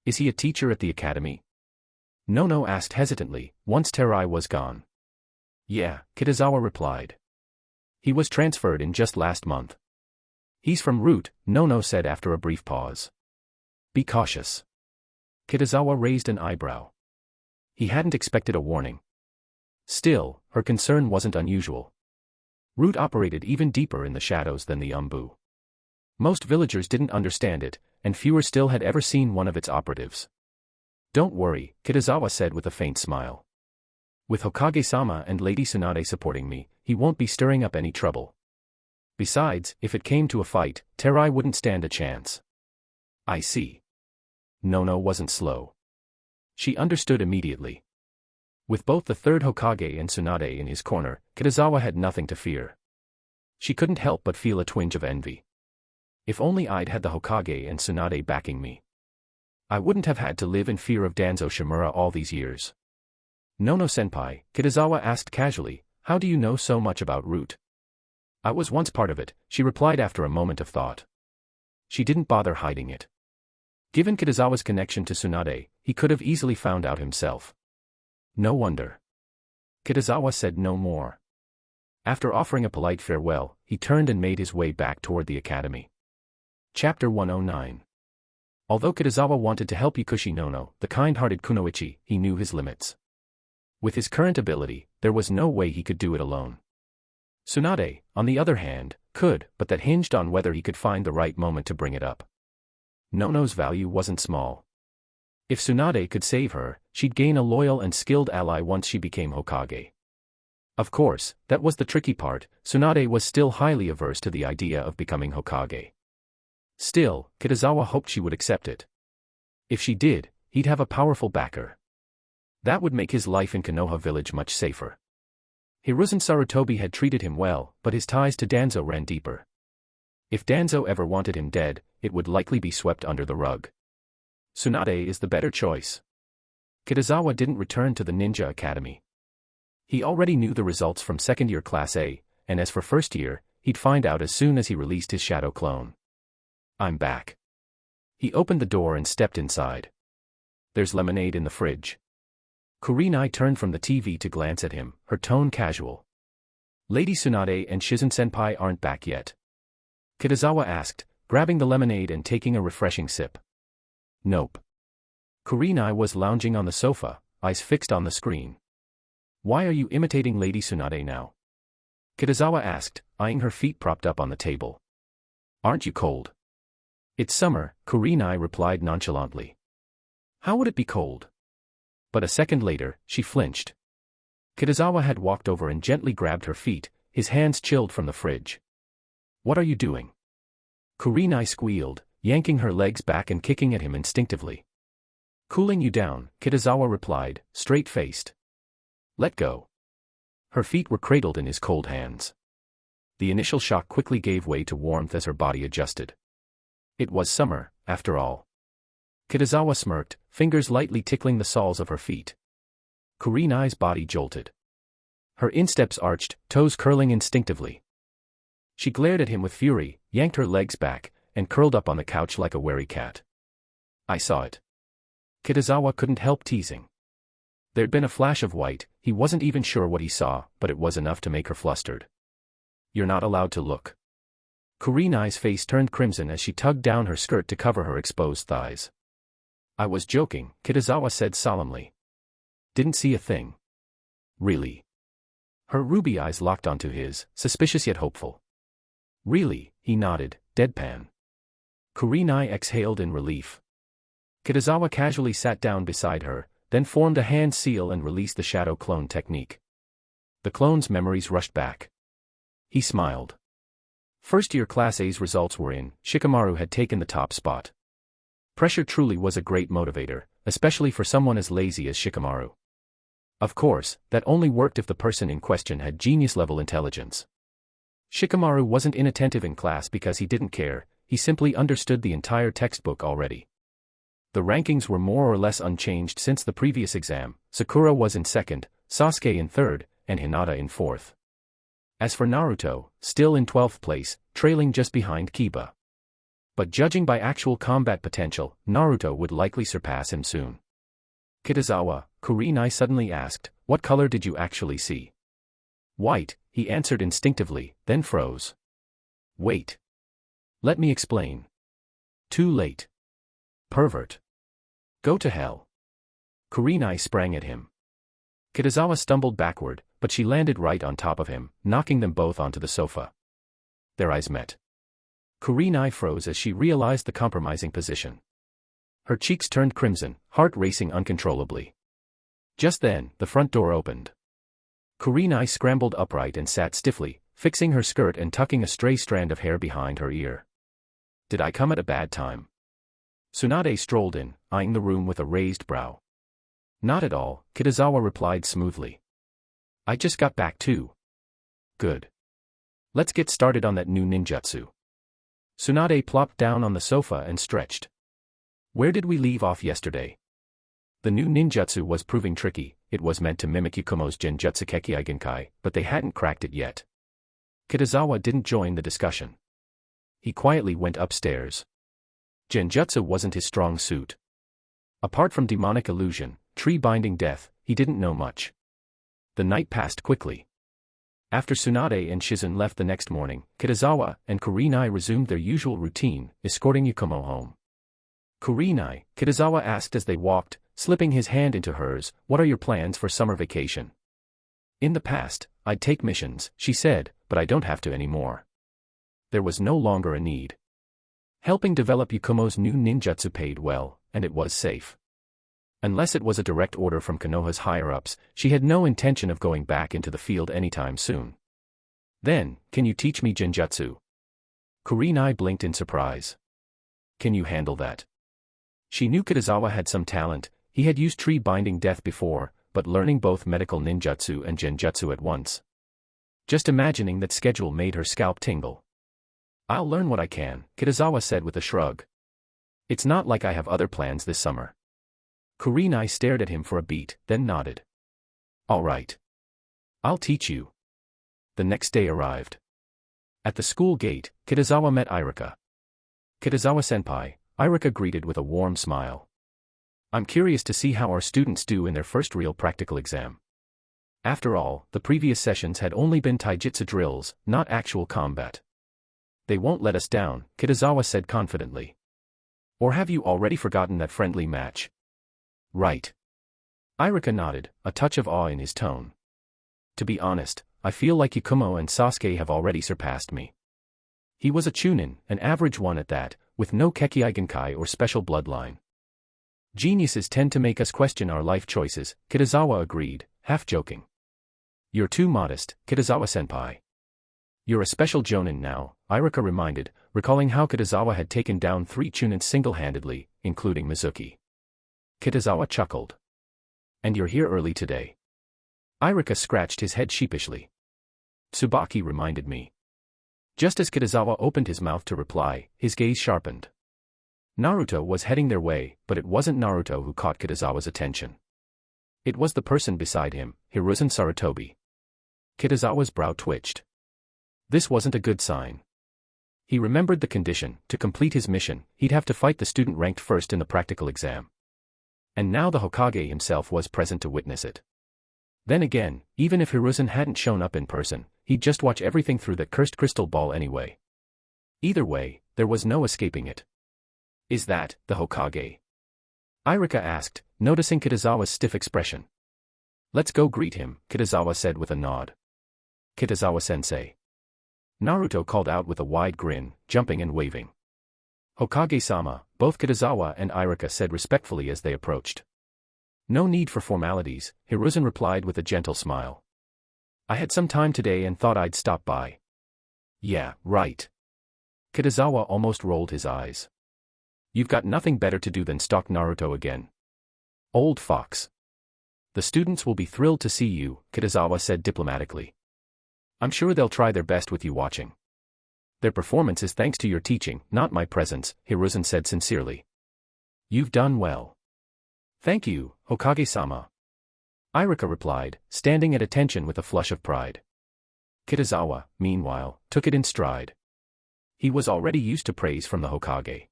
Is he a teacher at the academy? Nono asked hesitantly, once Terai was gone. Yeah, Kitazawa replied. He was transferred in just last month. He's from Root, Nono said after a brief pause. Be cautious. Kitazawa raised an eyebrow. He hadn't expected a warning. Still, her concern wasn't unusual. Root operated even deeper in the shadows than the Umbu. Most villagers didn't understand it, and fewer still had ever seen one of its operatives. Don't worry, Kitazawa said with a faint smile. With Hokage-sama and Lady Tsunade supporting me, he won't be stirring up any trouble. Besides, if it came to a fight, Terai wouldn't stand a chance. I see. Nono wasn't slow. She understood immediately. With both the third Hokage and Tsunade in his corner, Kitazawa had nothing to fear. She couldn't help but feel a twinge of envy. If only I'd had the Hokage and Tsunade backing me. I wouldn't have had to live in fear of Danzo Shimura all these years. Nono-senpai, Kitazawa asked casually, how do you know so much about Root? I was once part of it, she replied after a moment of thought. She didn't bother hiding it. Given Kitazawa's connection to Tsunade, he could have easily found out himself. No wonder. Kitazawa said no more. After offering a polite farewell, he turned and made his way back toward the academy. Chapter 109. Although Kitazawa wanted to help Ikushi Nono, the kind-hearted Kunoichi, he knew his limits. With his current ability, there was no way he could do it alone. Tsunade, on the other hand, could, but that hinged on whether he could find the right moment to bring it up. Nono's value wasn't small. If Tsunade could save her, she'd gain a loyal and skilled ally once she became Hokage. Of course, that was the tricky part, Tsunade was still highly averse to the idea of becoming Hokage. Still, Kitazawa hoped she would accept it. If she did, he'd have a powerful backer. That would make his life in Konoha village much safer. Hiruzen Sarutobi had treated him well, but his ties to Danzo ran deeper. If Danzo ever wanted him dead, it would likely be swept under the rug. Tsunade is the better choice. Kitazawa didn't return to the ninja academy. He already knew the results from second-year Class A, and as for first year, he'd find out as soon as he released his shadow clone. I'm back. He opened the door and stepped inside. There's lemonade in the fridge. Kurinai turned from the TV to glance at him, her tone casual. Lady Tsunade and Shizen-senpai aren't back yet? Kitazawa asked, grabbing the lemonade and taking a refreshing sip. Nope. Kurinai was lounging on the sofa, eyes fixed on the screen. Why are you imitating Lady Tsunade now? Kitazawa asked, eyeing her feet propped up on the table. Aren't you cold? It's summer, Kurinai replied nonchalantly. How would it be cold? But a second later, she flinched. Kitazawa had walked over and gently grabbed her feet, his hands chilled from the fridge. What are you doing? Kurinai squealed, yanking her legs back and kicking at him instinctively. Cooling you down, Kitazawa replied, straight-faced. Let go. Her feet were cradled in his cold hands. The initial shock quickly gave way to warmth as her body adjusted. It was summer, after all. Kitazawa smirked, fingers lightly tickling the soles of her feet. Kurinai's body jolted. Her insteps arched, toes curling instinctively. She glared at him with fury, yanked her legs back, and curled up on the couch like a wary cat. I saw it. Kitazawa couldn't help teasing. There'd been a flash of white, he wasn't even sure what he saw, but it was enough to make her flustered. You're not allowed to look. Kurinai's face turned crimson as she tugged down her skirt to cover her exposed thighs. I was joking, Kitazawa said solemnly. Didn't see a thing. Really? Her ruby eyes locked onto his, suspicious yet hopeful. Really, he nodded, deadpan. Kurinai exhaled in relief. Kitazawa casually sat down beside her, then formed a hand seal and released the shadow clone technique. The clone's memories rushed back. He smiled. First-year Class A's results were in, Shikamaru had taken the top spot. Pressure truly was a great motivator, especially for someone as lazy as Shikamaru. Of course, that only worked if the person in question had genius-level intelligence. Shikamaru wasn't inattentive in class because he didn't care, he simply understood the entire textbook already. The rankings were more or less unchanged since the previous exam. Sakura was in second, Sasuke in third, and Hinata in fourth. As for Naruto, still in 12th place, trailing just behind Kiba. But judging by actual combat potential, Naruto would likely surpass him soon. Kitazawa, Kurenai suddenly asked, "What color did you actually see?" "White," he answered instinctively, then froze. "Wait. Let me explain." "Too late. Pervert. Go to hell." Kurenai sprang at him. Kitazawa stumbled backward, but she landed right on top of him, knocking them both onto the sofa. Their eyes met. Kurenai froze as she realized the compromising position. Her cheeks turned crimson, heart racing uncontrollably. Just then, the front door opened. Kurenai scrambled upright and sat stiffly, fixing her skirt and tucking a stray strand of hair behind her ear. "Did I come at a bad time?" Tsunade strolled in, eyeing the room with a raised brow. "Not at all," Kitazawa replied smoothly. "I just got back too." "Good. Let's get started on that new ninjutsu." Tsunade plopped down on the sofa and stretched. "Where did we leave off yesterday?" The new ninjutsu was proving tricky. It was meant to mimic Yukumo's Genjutsu Kekkei, but they hadn't cracked it yet. Kitazawa didn't join the discussion. He quietly went upstairs. Genjutsu wasn't his strong suit. Apart from demonic illusion, tree-binding death, he didn't know much. The night passed quickly. After Tsunade and Shizun left the next morning, Kitazawa and Kurenai resumed their usual routine, escorting Yukumo home. "Kurenai," Kitazawa asked as they walked, slipping his hand into hers, "what are your plans for summer vacation?" "In the past, I'd take missions," she said, "but I don't have to anymore." There was no longer a need. Helping develop Yukumo's new ninjutsu paid well, and it was safe. Unless it was a direct order from Konoha's higher-ups, she had no intention of going back into the field anytime soon. "Then, can you teach me Genjutsu?" Kurenai blinked in surprise. "Can you handle that?" She knew Kitazawa had some talent. He had used tree-binding death before, but learning both medical ninjutsu and genjutsu at once. Just imagining that schedule made her scalp tingle. "I'll learn what I can," Kitazawa said with a shrug. "It's not like I have other plans this summer." Kurenai stared at him for a beat, then nodded. "All right. I'll teach you." The next day arrived. At the school gate, Kitazawa met Irika. "Kitazawa-senpai," Irika greeted with a warm smile. "I'm curious to see how our students do in their first real practical exam. After all, the previous sessions had only been taijutsu drills, not actual combat." "They won't let us down," Kitazawa said confidently. "Or have you already forgotten that friendly match?" "Right." Irika nodded, a touch of awe in his tone. "To be honest, I feel like Yukumo and Sasuke have already surpassed me. He was a chunin, an average one at that, with no Kekkei or special bloodline." "Geniuses tend to make us question our life choices," Kitazawa agreed, half joking. "You're too modest, Kitazawa-senpai." "You're a special jonin now," Irika reminded, recalling how Kitazawa had taken down 3 chunins single-handedly, including Mizuki. Kitazawa chuckled. "And you're here early today." Irika scratched his head sheepishly. "Tsubaki reminded me." Just as Kitazawa opened his mouth to reply, his gaze sharpened. Naruto was heading their way, but it wasn't Naruto who caught Kitazawa's attention. It was the person beside him, Hiruzen Sarutobi. Kitazawa's brow twitched. This wasn't a good sign. He remembered the condition: to complete his mission, he'd have to fight the student ranked first in the practical exam. And now the Hokage himself was present to witness it. Then again, even if Hiruzen hadn't shown up in person, he'd just watch everything through that cursed crystal ball anyway. Either way, there was no escaping it. "Is that the Hokage?" Irika asked, noticing Kitazawa's stiff expression. "Let's go greet him," Kitazawa said with a nod. "Kitazawa-sensei." Naruto called out with a wide grin, jumping and waving. "Hokage-sama," both Kitazawa and Irika said respectfully as they approached. "No need for formalities," Hiruzen replied with a gentle smile. "I had some time today and thought I'd stop by." "Yeah, right." Kitazawa almost rolled his eyes. "You've got nothing better to do than stalk Naruto again. Old fox." "The students will be thrilled to see you," Kitazawa said diplomatically. "I'm sure they'll try their best with you watching." Their performance is thanks to your teaching, not my presence, Hiruzen said sincerely. You've done well. Thank you, Hokage-sama. Irika replied, standing at attention with a flush of pride. Kitazawa, meanwhile, took it in stride. He was already used to praise from the Hokage.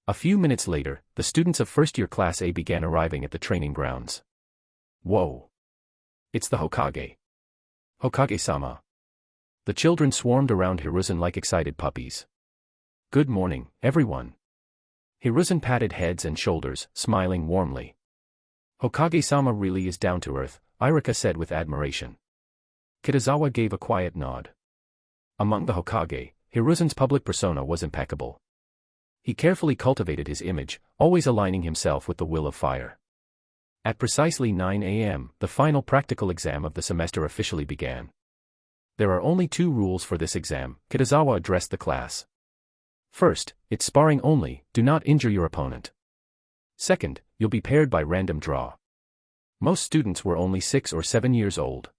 A few minutes later, the students of first-year Class A began arriving at the training grounds. Whoa! It's the Hokage. Hokage-sama. The children swarmed around Hiruzen like excited puppies. Good morning, everyone. Hiruzen patted heads and shoulders, smiling warmly. Hokage-sama really is down to earth, Irika said with admiration. Kitazawa gave a quiet nod. Among the Hokage, Hiruzen's public persona was impeccable. He carefully cultivated his image, always aligning himself with the will of fire. At precisely 9 a.m., the final practical exam of the semester officially began. There are only 2 rules for this exam, Kitazawa addressed the class. First, it's sparring only, do not injure your opponent. Second, you'll be paired by random draw. Most students were only 6 or 7 years old.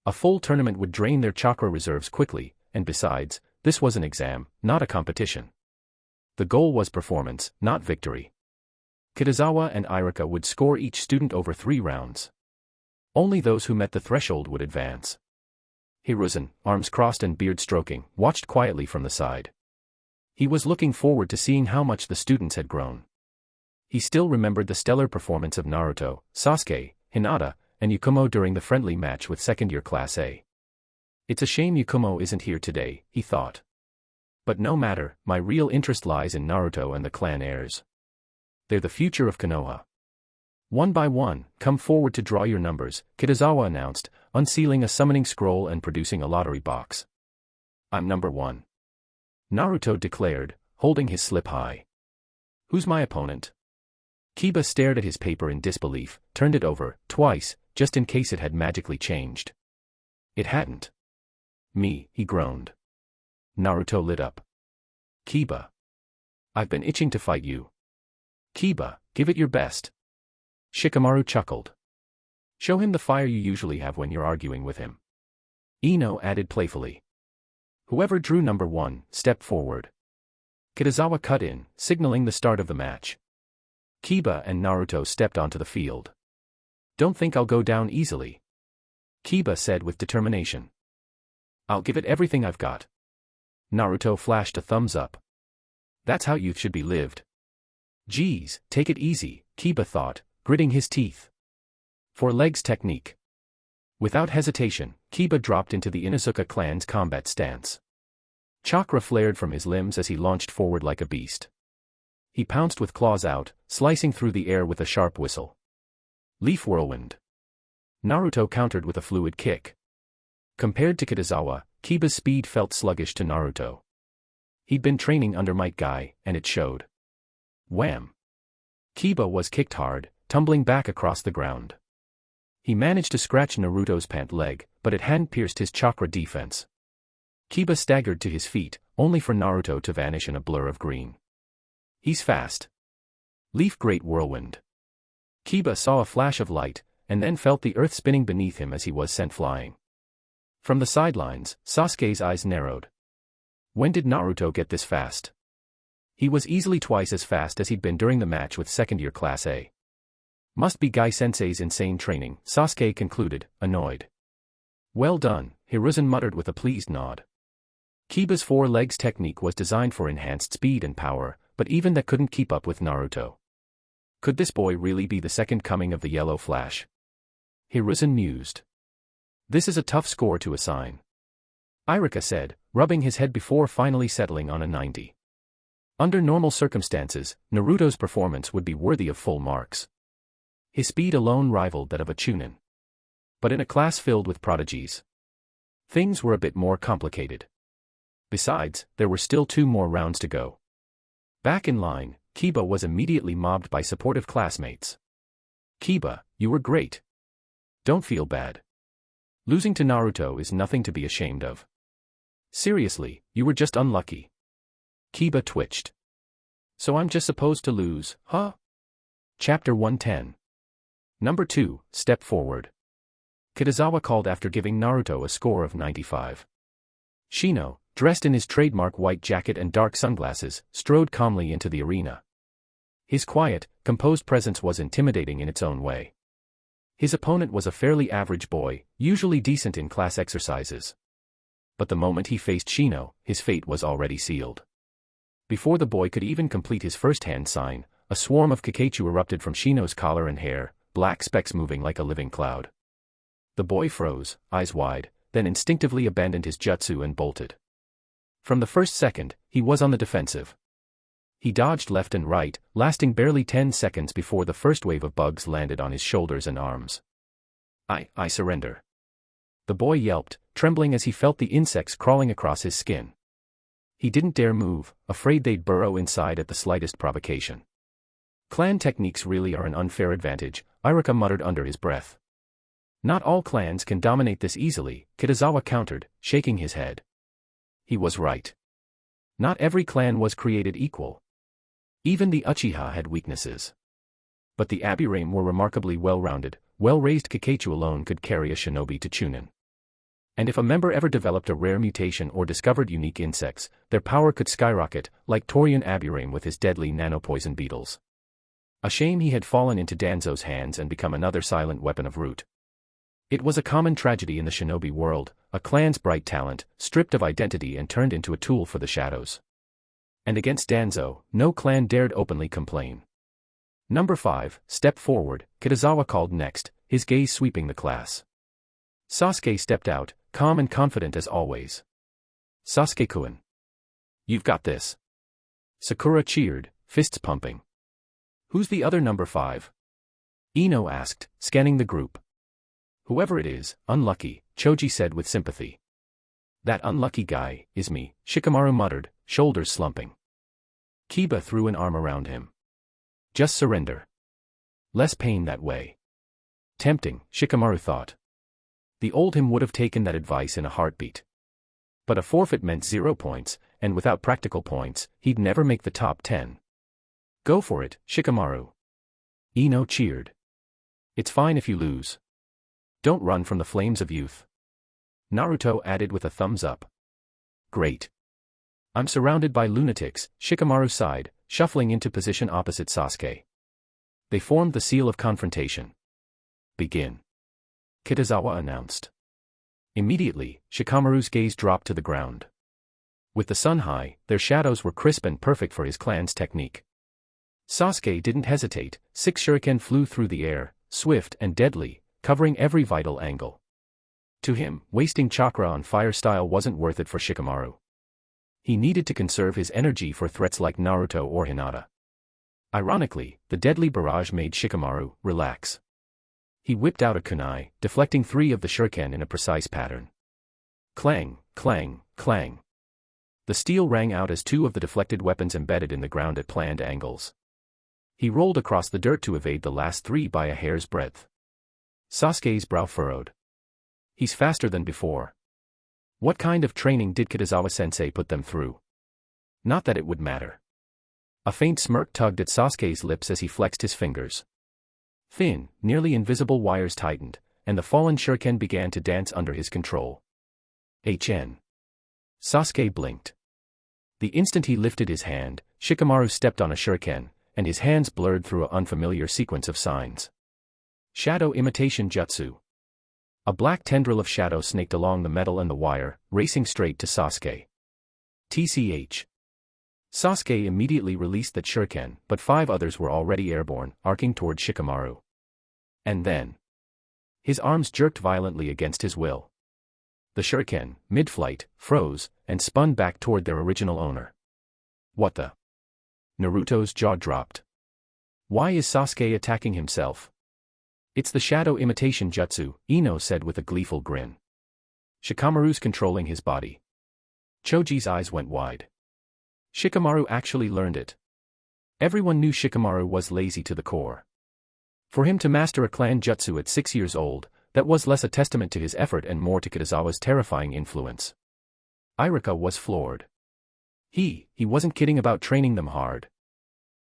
A full tournament would drain their chakra reserves quickly, and besides, this was an exam, not a competition. The goal was performance, not victory. Kitazawa and Irika would score each student over 3 rounds. Only those who met the threshold would advance. Hiruzen, arms crossed and beard stroking, watched quietly from the side. He was looking forward to seeing how much the students had grown. He still remembered the stellar performance of Naruto, Sasuke, Hinata, and Yakumo during the friendly match with second-year Class A. It's a shame Yakumo isn't here today, he thought. But no matter, my real interest lies in Naruto and the clan heirs. They're the future of Konoha. One by one, come forward to draw your numbers, Kitazawa announced, unsealing a summoning scroll and producing a lottery box. I'm number 1. Naruto declared, holding his slip high. Who's my opponent? Kiba stared at his paper in disbelief, turned it over, twice, just in case it had magically changed. It hadn't. Me, he groaned. Naruto lit up. Kiba. I've been itching to fight you. Kiba, give it your best. Shikamaru chuckled. Show him the fire you usually have when you're arguing with him. Ino added playfully. Whoever drew number 1, step forward. Kitazawa cut in, signaling the start of the match. Kiba and Naruto stepped onto the field. Don't think I'll go down easily. Kiba said with determination. I'll give it everything I've got. Naruto flashed a thumbs up. That's how youth should be lived. Geez, take it easy, Kiba thought, gritting his teeth. 4 legs technique. Without hesitation, Kiba dropped into the Inuzuka clan's combat stance. Chakra flared from his limbs as he launched forward like a beast. He pounced with claws out, slicing through the air with a sharp whistle. Leaf whirlwind. Naruto countered with a fluid kick. Compared to Kitazawa, Kiba's speed felt sluggish to Naruto. He'd been training under Might Guy, and it showed. Wham! Kiba was kicked hard, tumbling back across the ground. He managed to scratch Naruto's pant leg, but it hadn't pierced his chakra defense. Kiba staggered to his feet, only for Naruto to vanish in a blur of green. He's fast. Leaf Great Whirlwind. Kiba saw a flash of light, and then felt the earth spinning beneath him as he was sent flying. From the sidelines, Sasuke's eyes narrowed. When did Naruto get this fast? He was easily twice as fast as he'd been during the match with second-year Class A. Must be Guy-sensei's insane training, Sasuke concluded, annoyed. Well done, Hiruzen muttered with a pleased nod. Kiba's 4 legs technique was designed for enhanced speed and power, but even that couldn't keep up with Naruto. Could this boy really be the second coming of the Yellow Flash? Hiruzen mused. This is a tough score to assign. Irika said, rubbing his head before finally settling on a 90. Under normal circumstances, Naruto's performance would be worthy of full marks. His speed alone rivaled that of a Chunin. But in a class filled with prodigies, things were a bit more complicated. Besides, there were still 2 more rounds to go. Back in line, Kiba was immediately mobbed by supportive classmates. Kiba, you were great. Don't feel bad. Losing to Naruto is nothing to be ashamed of. Seriously, you were just unlucky. Kiba twitched. So I'm just supposed to lose, huh? Chapter 110. Number 2, step forward. Kitazawa called after giving Naruto a score of 95. Shino, dressed in his trademark white jacket and dark sunglasses, strode calmly into the arena. His quiet, composed presence was intimidating in its own way. His opponent was a fairly average boy, usually decent in class exercises. But the moment he faced Shino, his fate was already sealed. Before the boy could even complete his first hand sign, a swarm of Kakachu erupted from Shino's collar and hair, black specks moving like a living cloud. The boy froze, eyes wide, then instinctively abandoned his jutsu and bolted. From the first second, he was on the defensive. He dodged left and right, lasting barely 10 seconds before the first wave of bugs landed on his shoulders and arms. I surrender. The boy yelped, trembling as he felt the insects crawling across his skin. He didn't dare move, afraid they'd burrow inside at the slightest provocation. Clan techniques really are an unfair advantage, Iruka muttered under his breath. Not all clans can dominate this easily, Kitazawa countered, shaking his head. He was right. Not every clan was created equal. Even the Uchiha had weaknesses. But the Aburame were remarkably well-rounded, well-raised. Kakachu alone could carry a shinobi to Chunin. And if a member ever developed a rare mutation or discovered unique insects, their power could skyrocket, like Torian Aburame with his deadly nanopoison beetles. A shame he had fallen into Danzo's hands and become another silent weapon of root. It was a common tragedy in the shinobi world, a clan's bright talent, stripped of identity and turned into a tool for the shadows. And against Danzo, no clan dared openly complain. Number 5, step forward, Kitazawa called next, his gaze sweeping the class. Sasuke stepped out, calm and confident as always. Sasuke-kun. You've got this. Sakura cheered, fists pumping. Who's the other number 5? Ino asked, scanning the group. Whoever it is, unlucky, Choji said with sympathy. That unlucky guy is me, Shikamaru muttered, shoulders slumping. Kiba threw an arm around him. Just surrender. Less pain that way. Tempting, Shikamaru thought. The old him would have taken that advice in a heartbeat. But a forfeit meant 0 points, and without practical points, he'd never make the top 10. Go for it, Shikamaru. Ino cheered. It's fine if you lose. Don't run from the flames of youth. Naruto added with a thumbs up. Great. I'm surrounded by lunatics, Shikamaru sighed, shuffling into position opposite Sasuke. They formed the seal of confrontation. Begin. Kitazawa announced. Immediately, Shikamaru's gaze dropped to the ground. With the sun high, their shadows were crisp and perfect for his clan's technique. Sasuke didn't hesitate, 6 shuriken flew through the air, swift and deadly, covering every vital angle. To him, wasting chakra on fire style wasn't worth it for Shikamaru. He needed to conserve his energy for threats like Naruto or Hinata. Ironically, the deadly barrage made Shikamaru relax. He whipped out a kunai, deflecting 3 of the shuriken in a precise pattern. Clang, clang, clang. The steel rang out as 2 of the deflected weapons embedded in the ground at planned angles. He rolled across the dirt to evade the last 3 by a hair's breadth. Sasuke's brow furrowed. He's faster than before. What kind of training did Kitazawa-sensei put them through? Not that it would matter. A faint smirk tugged at Sasuke's lips as he flexed his fingers. Thin, nearly invisible wires tightened, and the fallen shuriken began to dance under his control. HN. Sasuke blinked. The instant he lifted his hand, Shikamaru stepped on a shuriken, and his hands blurred through an unfamiliar sequence of signs. Shadow imitation jutsu. A black tendril of shadow snaked along the metal and the wire, racing straight to Sasuke. TCH. Sasuke immediately released that shuriken, but 5 others were already airborne, arcing toward Shikamaru. And then, his arms jerked violently against his will. The shuriken, mid-flight, froze, and spun back toward their original owner. What the? Naruto's jaw dropped. Why is Sasuke attacking himself? It's the shadow imitation jutsu, Ino said with a gleeful grin. Shikamaru's controlling his body. Choji's eyes went wide. Shikamaru actually learned it. Everyone knew Shikamaru was lazy to the core. For him to master a clan jutsu at 6 years old, that was less a testament to his effort and more to Kitazawa's terrifying influence. Iruka was floored. He wasn't kidding about training them hard.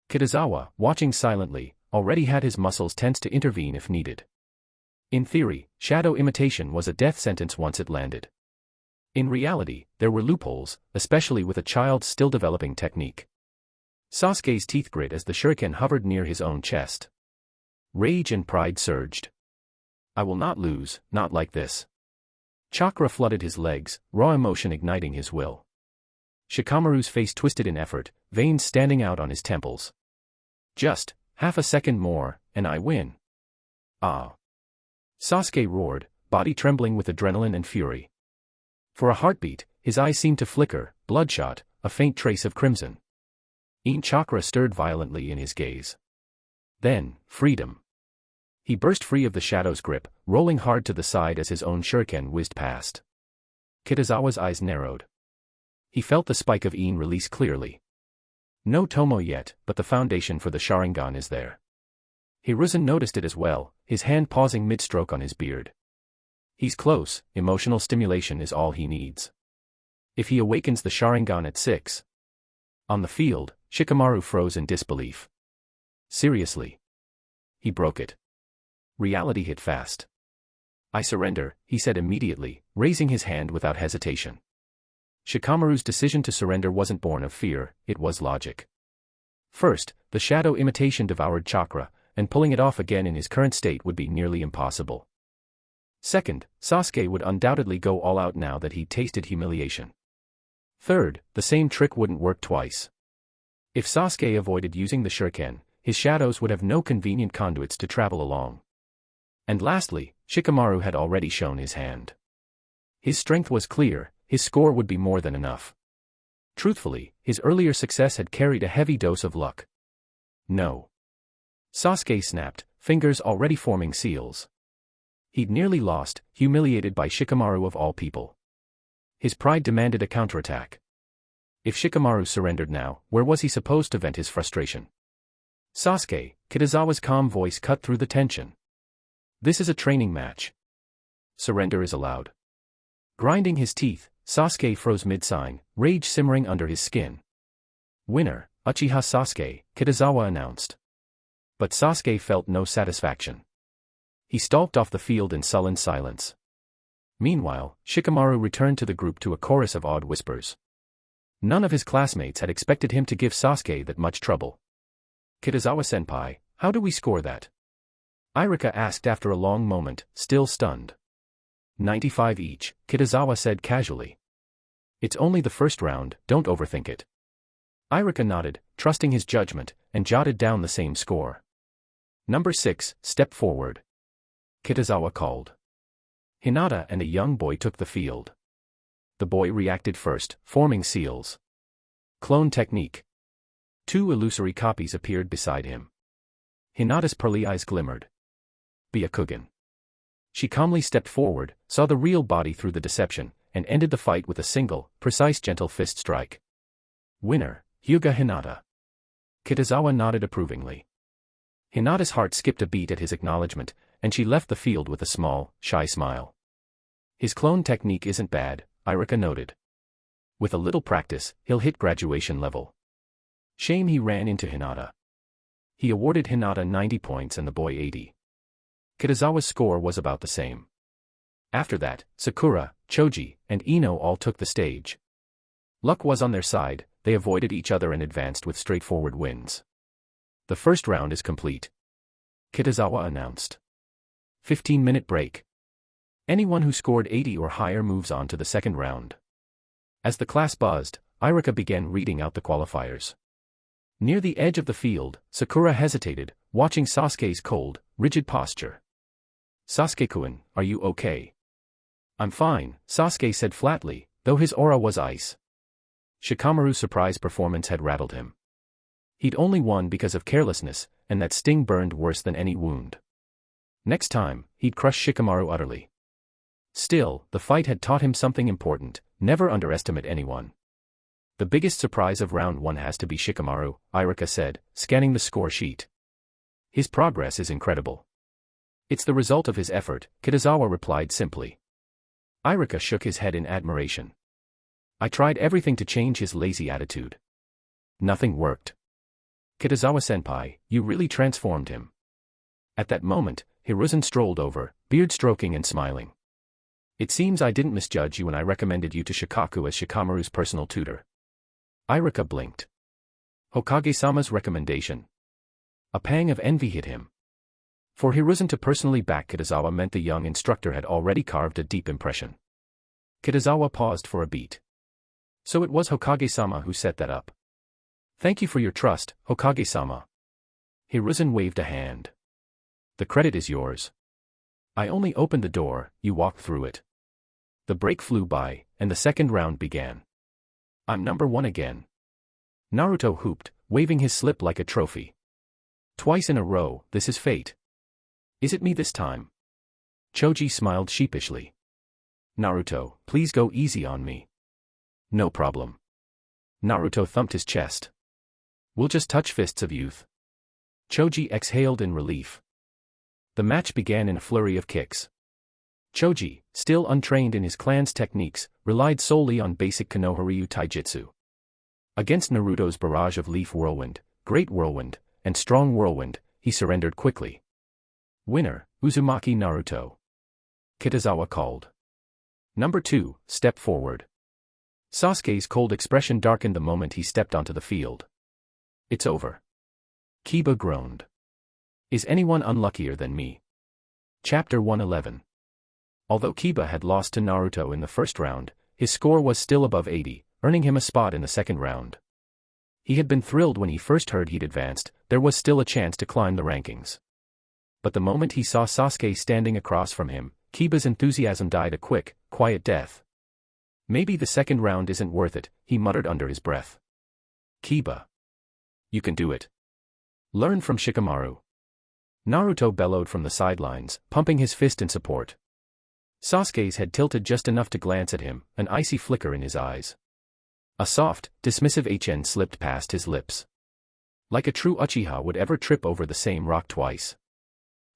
Kitazawa, watching silently, already had his muscles tense to intervene if needed. In theory, shadow imitation was a death sentence once it landed. In reality, there were loopholes, especially with a child's still developing technique. Sasuke's teeth grit as the shuriken hovered near his own chest. Rage and pride surged. I will not lose, not like this. Chakra flooded his legs, raw emotion igniting his will. Shikamaru's face twisted in effort, veins standing out on his temples. Just half a second more, and I win. Ah! Sasuke roared, body trembling with adrenaline and fury. For a heartbeat, his eyes seemed to flicker, bloodshot, a faint trace of crimson. Yin chakra stirred violently in his gaze. Then, freedom. He burst free of the shadow's grip, rolling hard to the side as his own shuriken whizzed past. Kitazawa's eyes narrowed. He felt the spike of Yin release clearly. No Tomo yet, but the foundation for the Sharingan is there. Hiruzen noticed it as well, his hand pausing mid-stroke on his beard. He's close, emotional stimulation is all he needs. If he awakens the Sharingan at 6. On the field, Shikamaru froze in disbelief. Seriously? He broke it. Reality hit fast. I surrender, he said immediately, raising his hand without hesitation. Shikamaru's decision to surrender wasn't born of fear, it was logic. First, the shadow imitation devoured chakra, and pulling it off again in his current state would be nearly impossible. Second, Sasuke would undoubtedly go all out now that he'd tasted humiliation. Third, the same trick wouldn't work twice. If Sasuke avoided using the shuriken, his shadows would have no convenient conduits to travel along. And lastly, Shikamaru had already shown his hand. His strength was clear, his score would be more than enough. Truthfully, his earlier success had carried a heavy dose of luck. No. Sasuke snapped, fingers already forming seals. He'd nearly lost, humiliated by Shikamaru of all people. His pride demanded a counterattack. If Shikamaru surrendered now, where was he supposed to vent his frustration? Sasuke, Kitazawa's calm voice cut through the tension. This is a training match. Surrender is allowed. Grinding his teeth, Sasuke froze mid-sign, rage simmering under his skin. Winner, Uchiha Sasuke, Kitazawa announced. But Sasuke felt no satisfaction. He stalked off the field in sullen silence. Meanwhile, Shikamaru returned to the group to a chorus of awed whispers. None of his classmates had expected him to give Sasuke that much trouble. Kitazawa-senpai, how do we score that? Irika asked after a long moment, still stunned. 95 each, Kitazawa said casually. It's only the first round, don't overthink it. Irika nodded, trusting his judgment, and jotted down the same score. Number 6, step forward. Kitazawa called. Hinata and a young boy took the field. The boy reacted first, forming seals. Clone technique. 2 illusory copies appeared beside him. Hinata's pearly eyes glimmered. Byakugan. She calmly stepped forward, saw the real body through the deception, and ended the fight with a single, precise gentle fist strike. Winner, Hyuga Hinata. Kitazawa nodded approvingly. Hinata's heart skipped a beat at his acknowledgement, and she left the field with a small, shy smile. His clone technique isn't bad, Irika noted. With a little practice, he'll hit graduation level. Shame he ran into Hinata. He awarded Hinata 90 points and the boy 80. Kitazawa's score was about the same. After that, Sakura, Choji, and Ino all took the stage. Luck was on their side, they avoided each other and advanced with straightforward wins. The first round is complete. Kitazawa announced. 15-minute break. Anyone who scored 80 or higher moves on to the second round. As the class buzzed, Irika began reading out the qualifiers. Near the edge of the field, Sakura hesitated, watching Sasuke's cold, rigid posture. Sasuke-kun, are you okay? I'm fine, Sasuke said flatly, though his aura was ice. Shikamaru's surprise performance had rattled him. He'd only won because of carelessness, and that sting burned worse than any wound. Next time, he'd crush Shikamaru utterly. Still, the fight had taught him something important: never underestimate anyone. The biggest surprise of round 1 has to be Shikamaru, Irika said, scanning the score sheet. His progress is incredible. It's the result of his effort, Kitazawa replied simply. Irika shook his head in admiration. I tried everything to change his lazy attitude. Nothing worked. Kitazawa-senpai, you really transformed him. At that moment, Hiruzen strolled over, beard stroking and smiling. It seems I didn't misjudge you when I recommended you to Shikaku as Shikamaru's personal tutor. Irika blinked. Hokage-sama's recommendation. A pang of envy hit him. For Hiruzen to personally back Kitazawa meant the young instructor had already carved a deep impression. Kitazawa paused for a beat. So it was Hokage-sama who set that up. Thank you for your trust, Hokage-sama. Hiruzen waved a hand. The credit is yours. I only opened the door, you walked through it. The break flew by, and the second round began. I'm number 1 again. Naruto whooped, waving his slip like a trophy. Twice in a row, this is fate. Is it me this time? Choji smiled sheepishly. Naruto, please go easy on me. No problem. Naruto thumped his chest. We'll just touch fists of youth. Choji exhaled in relief. The match began in a flurry of kicks. Choji, still untrained in his clan's techniques, relied solely on basic Konoha-ryu taijutsu. Against Naruto's barrage of Leaf Whirlwind, Great Whirlwind, and Strong Whirlwind, he surrendered quickly. Winner, Uzumaki Naruto. Kitazawa called. Number 2, step forward. Sasuke's cold expression darkened the moment he stepped onto the field. It's over. Kiba groaned. Is anyone unluckier than me? Chapter 111. Although Kiba had lost to Naruto in the first round, his score was still above 80, earning him a spot in the second round. He had been thrilled when he first heard he'd advanced, there was still a chance to climb the rankings. But the moment he saw Sasuke standing across from him, Kiba's enthusiasm died a quick, quiet death. Maybe the second round isn't worth it, he muttered under his breath. Kiba. You can do it. Learn from Shikamaru. Naruto bellowed from the sidelines, pumping his fist in support. Sasuke's head tilted just enough to glance at him, an icy flicker in his eyes. A soft, dismissive HN slipped past his lips. Like a true Uchiha would ever trip over the same rock twice.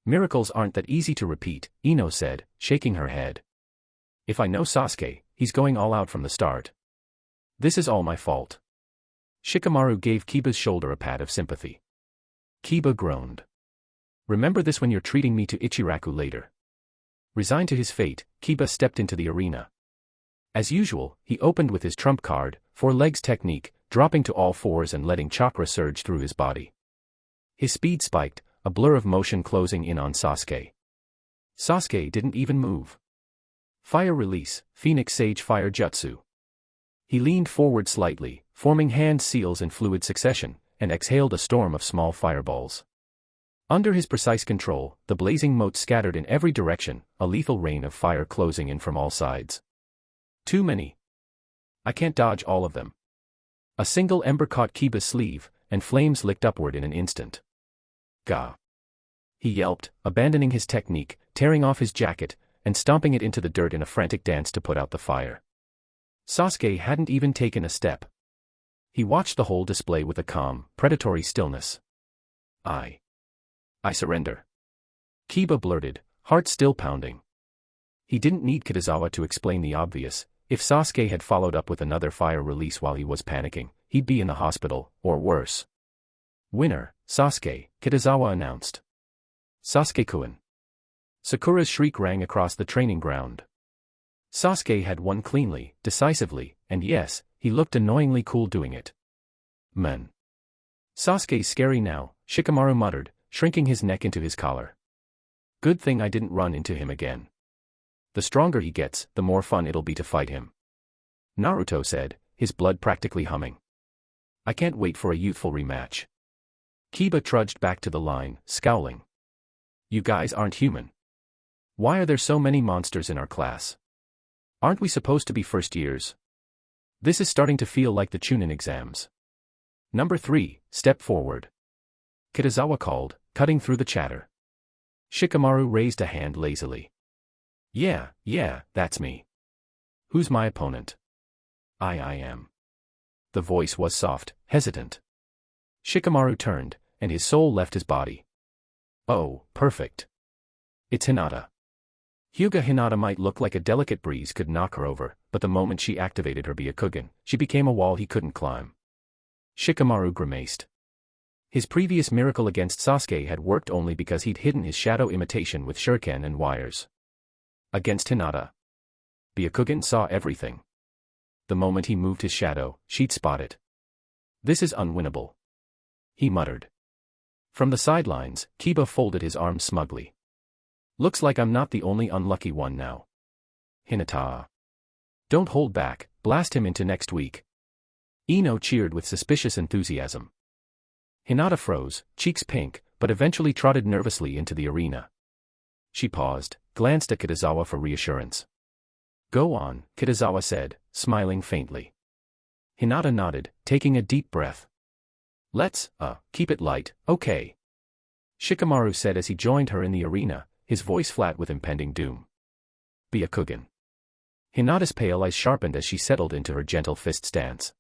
Miracles aren't that easy to repeat, Ino said, shaking her head. If I know Sasuke, he's going all out from the start. This is all my fault. Shikamaru gave Kiba's shoulder a pat of sympathy. Kiba groaned. Remember this when you're treating me to Ichiraku later. Resigned to his fate, Kiba stepped into the arena. As usual, he opened with his trump card, 4 legs technique, dropping to all fours and letting chakra surge through his body. His speed spiked, a blur of motion closing in on Sasuke. Sasuke didn't even move. Fire release, Phoenix Sage Fire Jutsu. He leaned forward slightly, forming hand seals in fluid succession, and exhaled a storm of small fireballs. Under his precise control, the blazing mote scattered in every direction, a lethal rain of fire closing in from all sides. Too many. I can't dodge all of them. A single ember caught Kiba's sleeve, and flames licked upward in an instant. Gah! He yelped, abandoning his technique, tearing off his jacket, and stomping it into the dirt in a frantic dance to put out the fire. Sasuke hadn't even taken a step. He watched the whole display with a calm, predatory stillness. I surrender. Kiba blurted, heart still pounding. He didn't need Kitazawa to explain the obvious. If Sasuke had followed up with another fire release while he was panicking, he'd be in the hospital, or worse. Winner, Sasuke, Kitazawa announced. Sasuke-kun. Sakura's shriek rang across the training ground. Sasuke had won cleanly, decisively, and yes, he looked annoyingly cool doing it. Man. Sasuke's scary now, Shikamaru muttered, shrinking his neck into his collar. Good thing I didn't run into him again. The stronger he gets, the more fun it'll be to fight him. Naruto said, his blood practically humming. I can't wait for a youthful rematch. Kiba trudged back to the line, scowling. You guys aren't human. Why are there so many monsters in our class? Aren't we supposed to be first years? This is starting to feel like the Chunin exams. Number 3, step forward. Kitazawa called, cutting through the chatter. Shikamaru raised a hand lazily. Yeah, that's me. Who's my opponent? I am. The voice was soft, hesitant. Shikamaru turned, and his soul left his body. Oh, perfect. It's Hinata. Hyuga Hinata might look like a delicate breeze could knock her over, but the moment she activated her Byakugan, she became a wall he couldn't climb. Shikamaru grimaced. His previous miracle against Sasuke had worked only because he'd hidden his shadow imitation with shuriken and wires. Against Hinata. Byakugan saw everything. The moment he moved his shadow, she'd spot it. This is unwinnable, he muttered. From the sidelines, Kiba folded his arms smugly. Looks like I'm not the only unlucky one now. Hinata. Don't hold back, blast him into next week. Ino cheered with suspicious enthusiasm. Hinata froze, cheeks pink, but eventually trotted nervously into the arena. She paused, glanced at Kitazawa for reassurance. Go on, Kitazawa said, smiling faintly. Hinata nodded, taking a deep breath. Let's, keep it light, okay? Shikamaru said as he joined her in the arena, his voice flat with impending doom. Byakugan. Hinata's pale eyes sharpened as she settled into her gentle fist stance.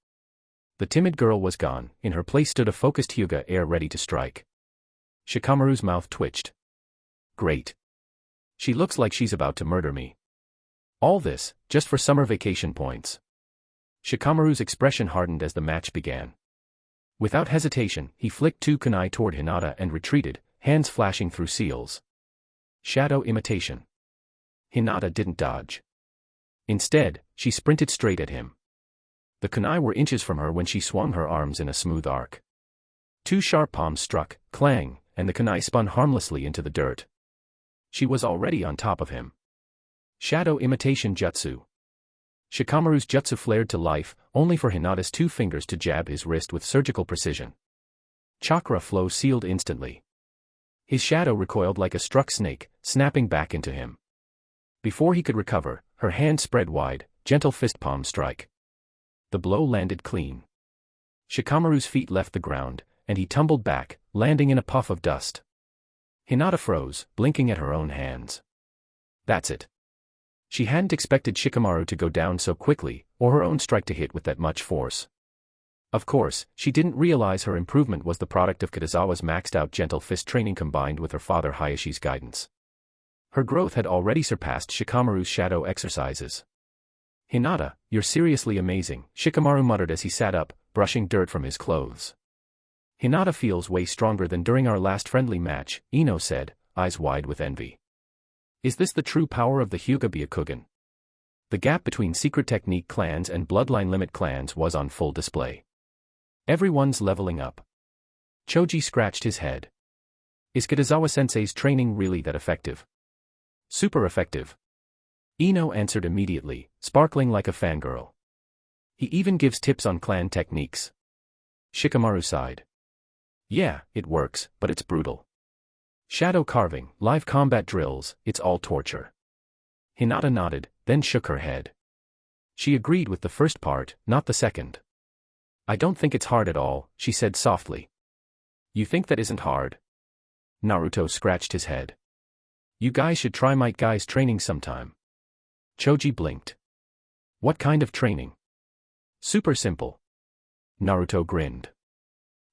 The timid girl was gone, in her place stood a focused Hyuga air ready to strike. Shikamaru's mouth twitched. Great. She looks like she's about to murder me. All this, just for summer vacation points. Shikamaru's expression hardened as the match began. Without hesitation, he flicked two kunai toward Hinata and retreated, hands flashing through seals. Shadow imitation. Hinata didn't dodge. Instead, she sprinted straight at him. The kunai were inches from her when she swung her arms in a smooth arc. Two sharp palms struck, clang, and the kunai spun harmlessly into the dirt. She was already on top of him. Shadow imitation jutsu. Shikamaru's jutsu flared to life, only for Hinata's two fingers to jab his wrist with surgical precision. Chakra flow sealed instantly. His shadow recoiled like a struck snake, snapping back into him. Before he could recover, her hand spread wide, gentle fist palm strike. The blow landed clean. Shikamaru's feet left the ground, and he tumbled back, landing in a puff of dust. Hinata froze, blinking at her own hands. That's it. She hadn't expected Shikamaru to go down so quickly, or her own strike to hit with that much force. Of course, she didn't realize her improvement was the product of Kitazawa's maxed-out gentle fist training combined with her father Hayashi's guidance. Her growth had already surpassed Shikamaru's shadow exercises. Hinata, you're seriously amazing, Shikamaru muttered as he sat up, brushing dirt from his clothes. Hinata feels way stronger than during our last friendly match, Ino said, eyes wide with envy. Is this the true power of the Hyuga Byakugan? The gap between secret technique clans and bloodline limit clans was on full display. Everyone's leveling up. Choji scratched his head. Is Kitazawa-sensei's training really that effective? Super effective. Ino answered immediately, sparkling like a fangirl. He even gives tips on clan techniques. Shikamaru sighed. Yeah, it works, but it's brutal. Shadow carving, live combat drills, it's all torture. Hinata nodded, then shook her head. She agreed with the first part, not the second. I don't think it's hard at all, she said softly. You think that isn't hard? Naruto scratched his head. You guys should try Might Guy's training sometime. Choji blinked. What kind of training? Super simple. Naruto grinned.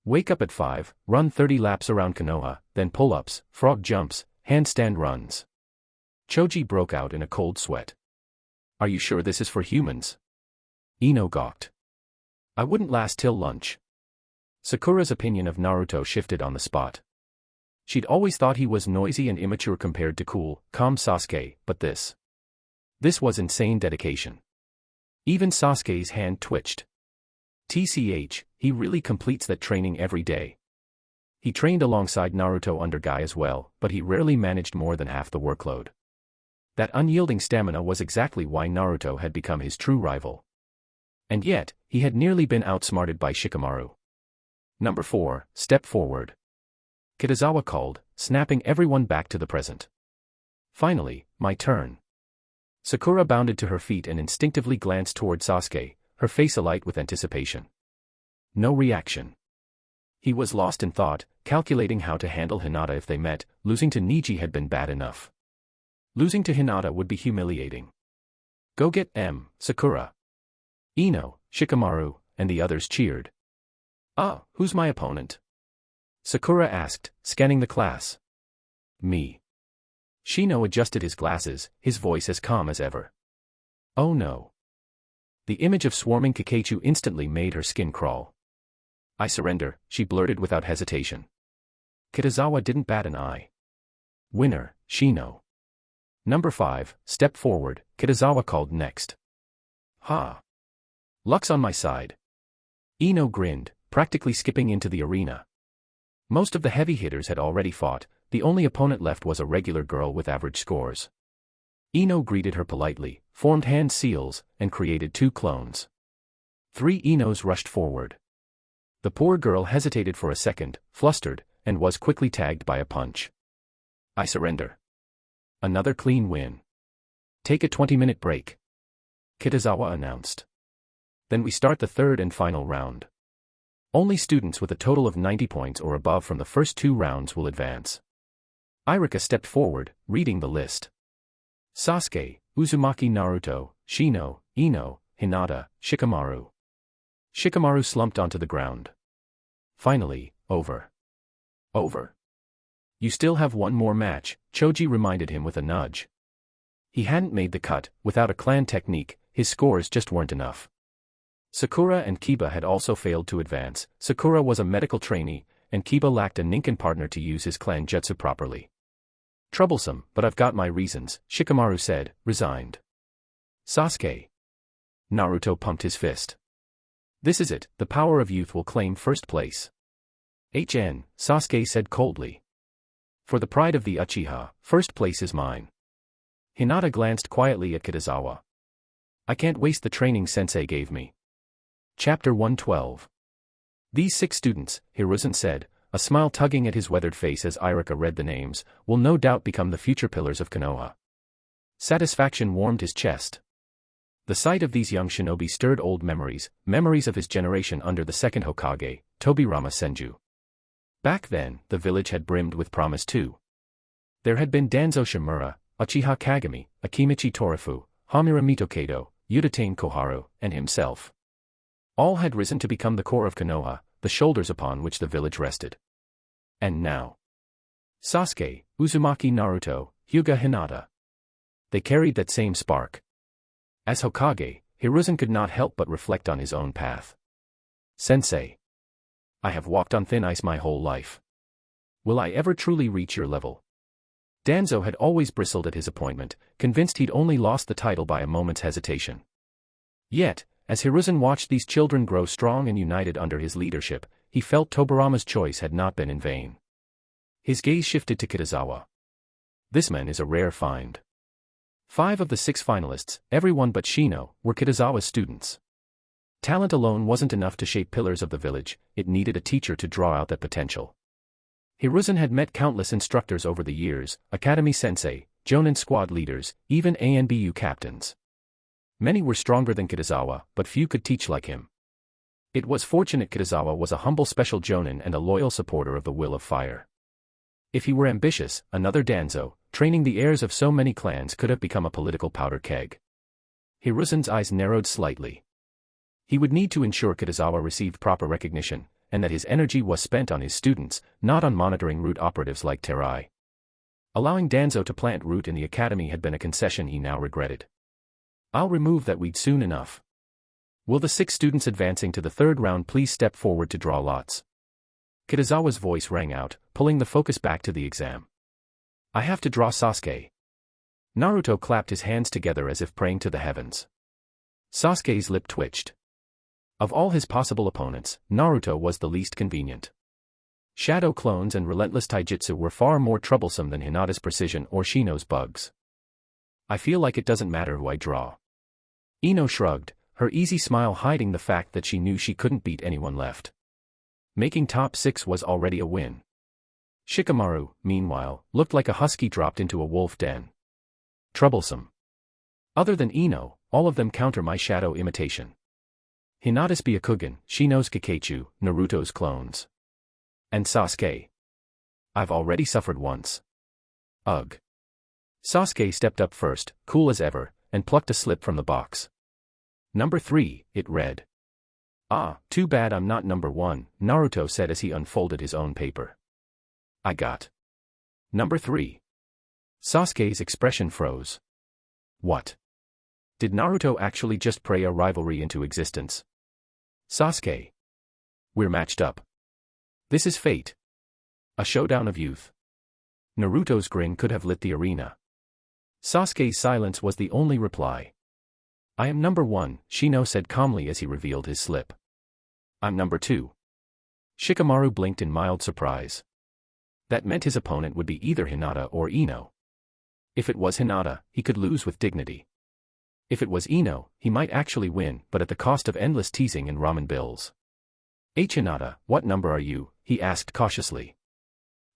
Wake up at 5, run 30 laps around Konoha, then pull-ups, frog jumps, handstand runs. Choji broke out in a cold sweat. Are you sure this is for humans? Ino gawked. I wouldn't last till lunch. Sakura's opinion of Naruto shifted on the spot. She'd always thought he was noisy and immature compared to cool, calm Sasuke, but this was insane dedication. Even Sasuke's hand twitched. TCH, he really completes that training every day. He trained alongside Naruto under Guy as well, but he rarely managed more than half the workload. That unyielding stamina was exactly why Naruto had become his true rival. And yet, he had nearly been outsmarted by Shikamaru. Number 4, step forward. Kitazawa called, snapping everyone back to the present. Finally, my turn. Sakura bounded to her feet and instinctively glanced toward Sasuke, her face alight with anticipation. No reaction. He was lost in thought, calculating how to handle Hinata if they met. Losing to Niji had been bad enough. Losing to Hinata would be humiliating. Go get Sakura. Ino, Shikamaru, and the others cheered. Ah, who's my opponent? Sakura asked, scanning the class. Me. Shino adjusted his glasses, his voice as calm as ever. Oh no. The image of swarming Kakachu instantly made her skin crawl. I surrender, she blurted without hesitation. Kitazawa didn't bat an eye. Winner, Shino. Number 5, step forward, Kitazawa called next. Ha! Luck's on my side. Ino grinned, practically skipping into the arena. Most of the heavy hitters had already fought, the only opponent left was a regular girl with average scores. Ino greeted her politely, formed hand seals, and created 2 clones. 3 Inos rushed forward. The poor girl hesitated for a second, flustered, and was quickly tagged by a punch. I surrender. Another clean win. Take a 20-minute break, Kitazawa announced. Then we start the third and final round. Only students with a total of 90 points or above from the first 2 rounds will advance. Irika stepped forward, reading the list. Sasuke, Uzumaki, Naruto, Shino, Ino, Hinata, Shikamaru. Shikamaru slumped onto the ground. Finally, over. Over. You still have one more match, Choji reminded him with a nudge. He hadn't made the cut, without a clan technique, his scores just weren't enough. Sakura and Kiba had also failed to advance. Sakura was a medical trainee, and Kiba lacked a Ninken partner to use his clan jutsu properly. Troublesome, but I've got my reasons, Shikamaru said, resigned. Sasuke. Naruto pumped his fist. This is it, the power of youth will claim first place. Sasuke said coldly. For the pride of the Uchiha, first place is mine. Hinata glanced quietly at Kitazawa. I can't waste the training sensei gave me. Chapter 112. These 6 students, Hiruzen said, a smile tugging at his weathered face as Irika read the names, will no doubt become the future pillars of Konoha. Satisfaction warmed his chest. The sight of these young shinobi stirred old memories, memories of his generation under the second Hokage, Tobirama Senju. Back then, the village had brimmed with promise too. There had been Danzo Shimura, Uchiha Kagami, Akimichi Torifu, Hamura Mitokedo, Udatane Koharu, and himself. All had risen to become the core of Konoha, the shoulders upon which the village rested. And now, Sasuke, Uzumaki, Naruto, Hyuga, Hinata. They carried that same spark. As Hokage, Hiruzen could not help but reflect on his own path. Sensei. I have walked on thin ice my whole life. Will I ever truly reach your level? Danzo had always bristled at his appointment, convinced he'd only lost the title by a moment's hesitation. Yet, as Hiruzen watched these children grow strong and united under his leadership, he felt Tobirama's choice had not been in vain. His gaze shifted to Kitazawa. This man is a rare find. 5 of the 6 finalists, everyone but Shino, were Kitazawa's students. Talent alone wasn't enough to shape pillars of the village, it needed a teacher to draw out that potential. Hiruzen had met countless instructors over the years, academy sensei, jonin squad leaders, even ANBU captains. Many were stronger than Kitazawa, but few could teach like him. It was fortunate Kitazawa was a humble special jonin and a loyal supporter of the will of fire. If he were ambitious, another Danzo, training the heirs of so many clans could have become a political powder keg. Hiruzen's eyes narrowed slightly. He would need to ensure Kitazawa received proper recognition, and that his energy was spent on his students, not on monitoring root operatives like Terai. Allowing Danzo to plant root in the academy had been a concession he now regretted. I'll remove that weed soon enough. Will the 6 students advancing to the 3rd round please step forward to draw lots? Kitazawa's voice rang out, pulling the focus back to the exam. I have to draw Sasuke. Naruto clapped his hands together as if praying to the heavens. Sasuke's lip twitched. Of all his possible opponents, Naruto was the least convenient. Shadow clones and relentless taijutsu were far more troublesome than Hinata's precision or Shino's bugs. I feel like it doesn't matter who I draw. Ino shrugged, her easy smile hiding the fact that she knew she couldn't beat anyone left. Making top 6 was already a win. Shikamaru, meanwhile, looked like a husky dropped into a wolf den. Troublesome. Other than Ino, all of them counter my shadow imitation. Hinata's Byakugan, Shino's Kakechu, Naruto's clones. And Sasuke. I've already suffered once. Ugh. Sasuke stepped up first, cool as ever, and plucked a slip from the box. Number 3, it read. Ah, too bad I'm not number 1, Naruto said as he unfolded his own paper. I got number 3. Sasuke's expression froze. What? Did Naruto actually just pray a rivalry into existence? Sasuke. We're matched up. This is fate. A showdown of youth. Naruto's grin could have lit the arena. Sasuke's silence was the only reply. I am number 1, Shino said calmly as he revealed his slip. I'm number 2. Shikamaru blinked in mild surprise. That meant his opponent would be either Hinata or Ino. If it was Hinata, he could lose with dignity. If it was Ino, he might actually win, but at the cost of endless teasing and ramen bills. Hinata, what number are you? He asked cautiously.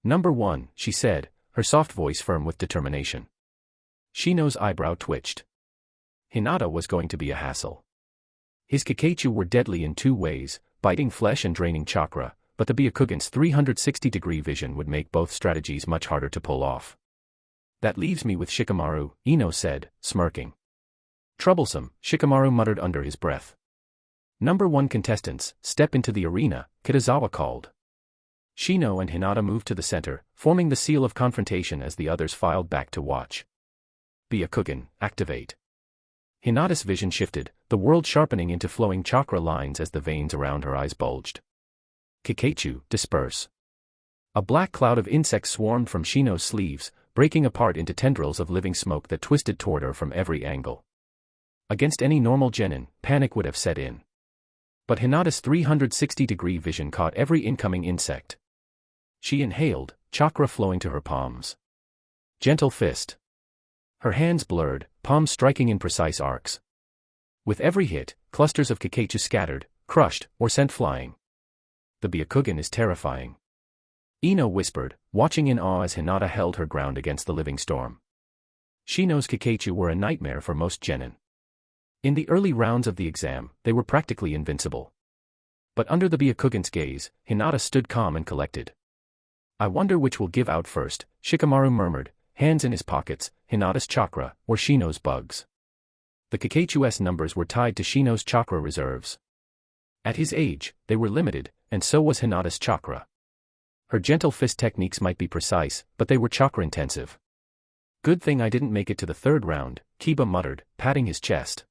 Number 1, she said, her soft voice firm with determination. Shino's eyebrow twitched. Hinata was going to be a hassle. His Kakachu were deadly in 2 ways, biting flesh and draining chakra, but the Byakugan's 360-degree vision would make both strategies much harder to pull off. That leaves me with Shikamaru, Ino said, smirking. Troublesome, Shikamaru muttered under his breath. Number 1 contestants, step into the arena, Kitazawa called. Shino and Hinata moved to the center, forming the seal of confrontation as the others filed back to watch. Byakugan, activate. Hinata's vision shifted, the world sharpening into flowing chakra lines as the veins around her eyes bulged. Kakachu, disperse. A black cloud of insects swarmed from Shino's sleeves, breaking apart into tendrils of living smoke that twisted toward her from every angle. Against any normal genin, panic would have set in. But Hinata's 360-degree vision caught every incoming insect. She inhaled, chakra flowing to her palms. Gentle fist. Her hands blurred, palms striking in precise arcs. With every hit, clusters of Kakachu scattered, crushed, or sent flying. The Byakugan is terrifying. Ino whispered, watching in awe as Hinata held her ground against the living storm. Shino's Kakachu were a nightmare for most genin. In the early rounds of the exam, they were practically invincible. But under the Byakugan's gaze, Hinata stood calm and collected. I wonder which will give out first, Shikamaru murmured, hands in his pockets, Hinata's chakra, or Shino's bugs. The Kakachu's numbers were tied to Shino's chakra reserves. At his age, they were limited, and so was Hinata's chakra. Her gentle fist techniques might be precise, but they were chakra-intensive. Good thing I didn't make it to the 3rd round, Kiba muttered, patting his chest.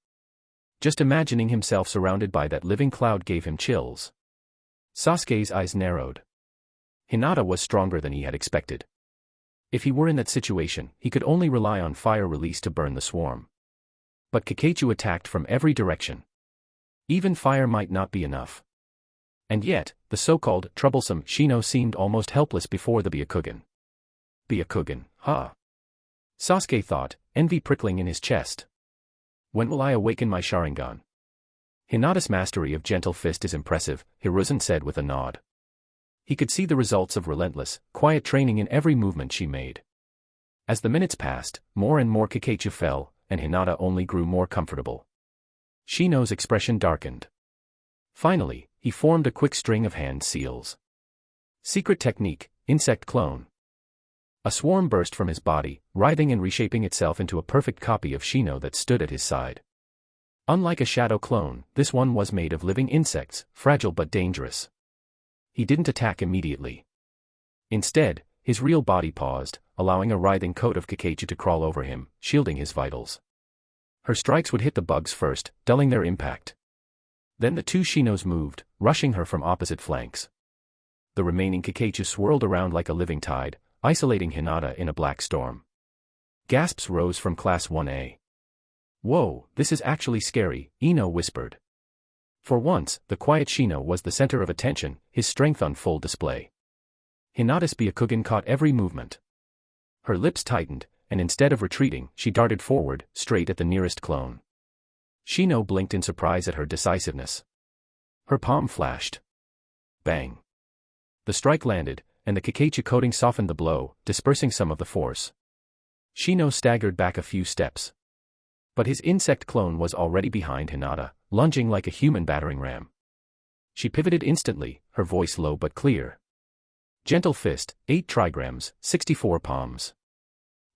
Just imagining himself surrounded by that living cloud gave him chills. Sasuke's eyes narrowed. Hinata was stronger than he had expected. If he were in that situation, he could only rely on fire release to burn the swarm. But Kakachu attacked from every direction. Even fire might not be enough. And yet, the so-called troublesome Shino seemed almost helpless before the Byakugan. Byakugan, huh? Sasuke thought, envy prickling in his chest. When will I awaken my Sharingan? Hinata's mastery of gentle fist is impressive, Hiruzen said with a nod. He could see the results of relentless, quiet training in every movement she made. As the minutes passed, more and more Kakachu fell, and Hinata only grew more comfortable. Shino's expression darkened. Finally, he formed a quick string of hand seals. Secret technique, insect clone. A swarm burst from his body, writhing and reshaping itself into a perfect copy of Shino that stood at his side. Unlike a shadow clone, this one was made of living insects, fragile but dangerous. He didn't attack immediately. Instead, his real body paused, allowing a writhing coat of Kakachu to crawl over him, shielding his vitals. Her strikes would hit the bugs first, dulling their impact. Then the 2 Shinos moved, rushing her from opposite flanks. The remaining Kakachu swirled around like a living tide, isolating Hinata in a black storm. Gasps rose from Class 1A. Whoa, this is actually scary, Ino whispered. For once, the quiet Shino was the center of attention, his strength on full display. Hinata's Byakugan caught every movement. Her lips tightened, and instead of retreating, she darted forward, straight at the nearest clone. Shino blinked in surprise at her decisiveness. Her palm flashed. Bang. The strike landed, and the Kakachu coating softened the blow, dispersing some of the force. Shino staggered back a few steps. But his insect clone was already behind Hinata, lunging like a human battering ram. She pivoted instantly, her voice low but clear. Gentle fist, 8 trigrams, 64 palms.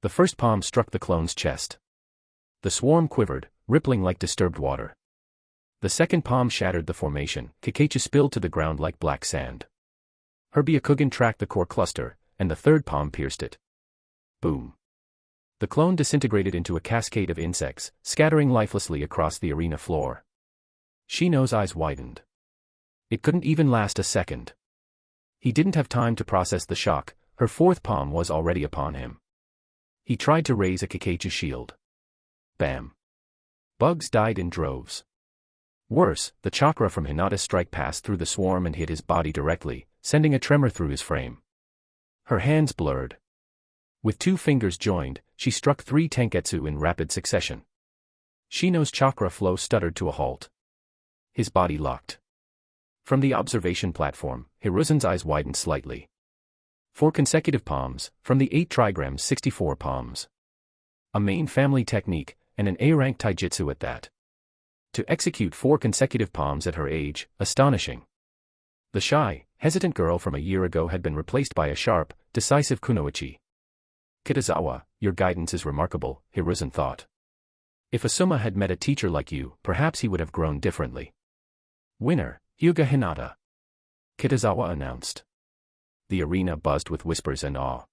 The first palm struck the clone's chest. The swarm quivered, rippling like disturbed water. The second palm shattered the formation, Kakachu spilled to the ground like black sand. Her Byakugan tracked the core cluster, and the third palm pierced it. Boom. The clone disintegrated into a cascade of insects, scattering lifelessly across the arena floor. Shino's eyes widened. It couldn't even last a second. He didn't have time to process the shock, her fourth palm was already upon him. He tried to raise a Kikeichu shield. Bam. Bugs died in droves. Worse, the chakra from Hinata's strike passed through the swarm and hit his body directly, sending a tremor through his frame. Her hands blurred. With 2 fingers joined, she struck 3 tenketsu in rapid succession. Shino's chakra flow stuttered to a halt. His body locked. From the observation platform, Hiruzen's eyes widened slightly. 4 consecutive palms, from the 8 trigrams 64 palms. A main family technique, and an A-rank taijutsu at that. To execute 4 consecutive palms at her age, astonishing. The shy, hesitant girl from a year ago had been replaced by a sharp, decisive kunoichi. Kitazawa, your guidance is remarkable, Hiruzen thought. If Asuma had met a teacher like you, perhaps he would have grown differently. Winner, Hyuga Hinata. Kitazawa announced. The arena buzzed with whispers and awe.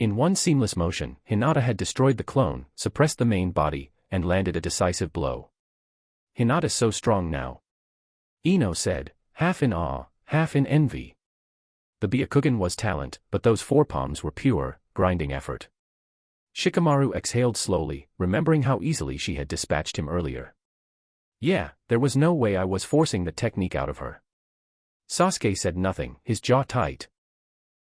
In one seamless motion, Hinata had destroyed the clone, suppressed the main body, and landed a decisive blow. Hinata's so strong now. Ino said, half in awe, half in envy. The Byakugan was talent, but those 4 palms were pure, grinding effort. Shikamaru exhaled slowly, remembering how easily she had dispatched him earlier. Yeah, there was no way I was forcing the technique out of her. Sasuke said nothing, his jaw tight.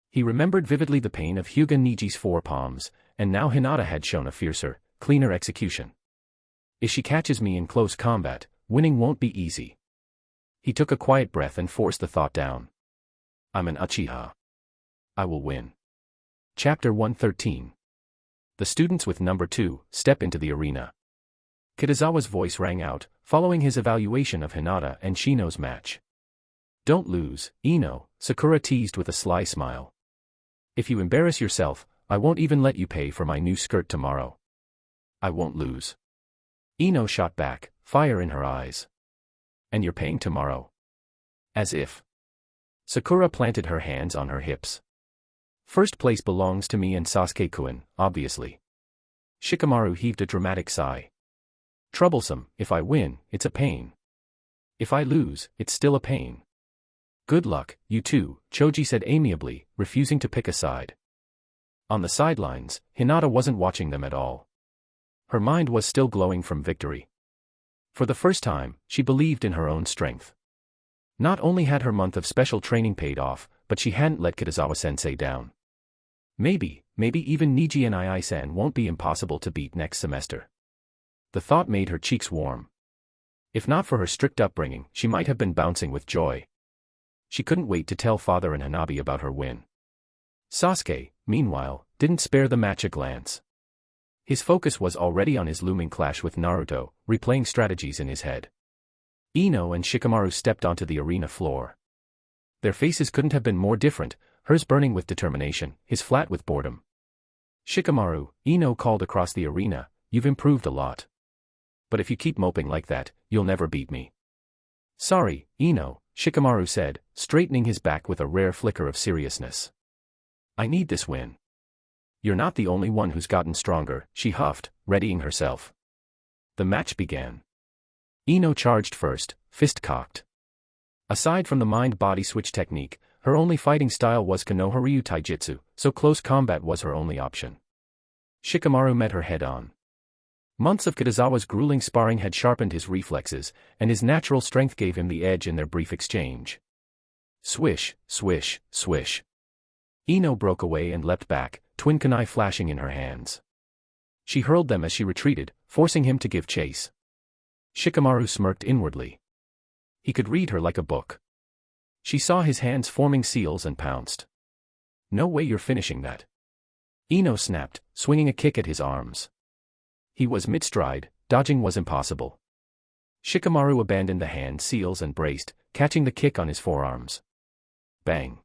He remembered vividly the pain of Hyuga Niji's 4 palms, and now Hinata had shown a fiercer, cleaner execution. If she catches me in close combat, winning won't be easy. He took a quiet breath and forced the thought down. I'm an Uchiha. I will win. Chapter 113. The students with number 2 step into the arena. Kitazawa's voice rang out, following his evaluation of Hinata and Shino's match. Don't lose, Ino, Sakura teased with a sly smile. If you embarrass yourself, I won't even let you pay for my new skirt tomorrow. I won't lose. Ino shot back, fire in her eyes. And you're paying tomorrow. As if. Sakura planted her hands on her hips. First place belongs to me and Sasuke-kun, obviously. Shikamaru heaved a dramatic sigh. Troublesome, if I win, it's a pain. If I lose, it's still a pain. Good luck, you two, Choji said amiably, refusing to pick a side. On the sidelines, Hinata wasn't watching them at all. Her mind was still glowing from victory. For the first time, she believed in her own strength. Not only had her month of special training paid off, but she hadn't let Kitazawa-sensei down. Maybe even Niji and Ai-san won't be impossible to beat next semester. The thought made her cheeks warm. If not for her strict upbringing, she might have been bouncing with joy. She couldn't wait to tell father and Hanabi about her win. Sasuke, meanwhile, didn't spare the match a glance. His focus was already on his looming clash with Naruto, replaying strategies in his head. Ino and Shikamaru stepped onto the arena floor. Their faces couldn't have been more different, hers burning with determination, his flat with boredom. Shikamaru, Ino called across the arena, you've improved a lot. But if you keep moping like that, you'll never beat me. Sorry, Ino, Shikamaru said, straightening his back with a rare flicker of seriousness. I need this win. You're not the only one who's gotten stronger, she huffed, readying herself. The match began. Ino charged first, fist cocked. Aside from the mind-body switch technique, her only fighting style was Konoha-ryu taijutsu, so close combat was her only option. Shikamaru met her head-on. Months of Kitazawa's grueling sparring had sharpened his reflexes, and his natural strength gave him the edge in their brief exchange. Swish, swish, swish. Ino broke away and leapt back, twin kunai flashing in her hands. She hurled them as she retreated, forcing him to give chase. Shikamaru smirked inwardly. He could read her like a book. She saw his hands forming seals and pounced. No way you're finishing that. Ino snapped, swinging a kick at his arms. He was mid-stride, dodging was impossible. Shikamaru abandoned the hand seals and braced, catching the kick on his forearms. Bang.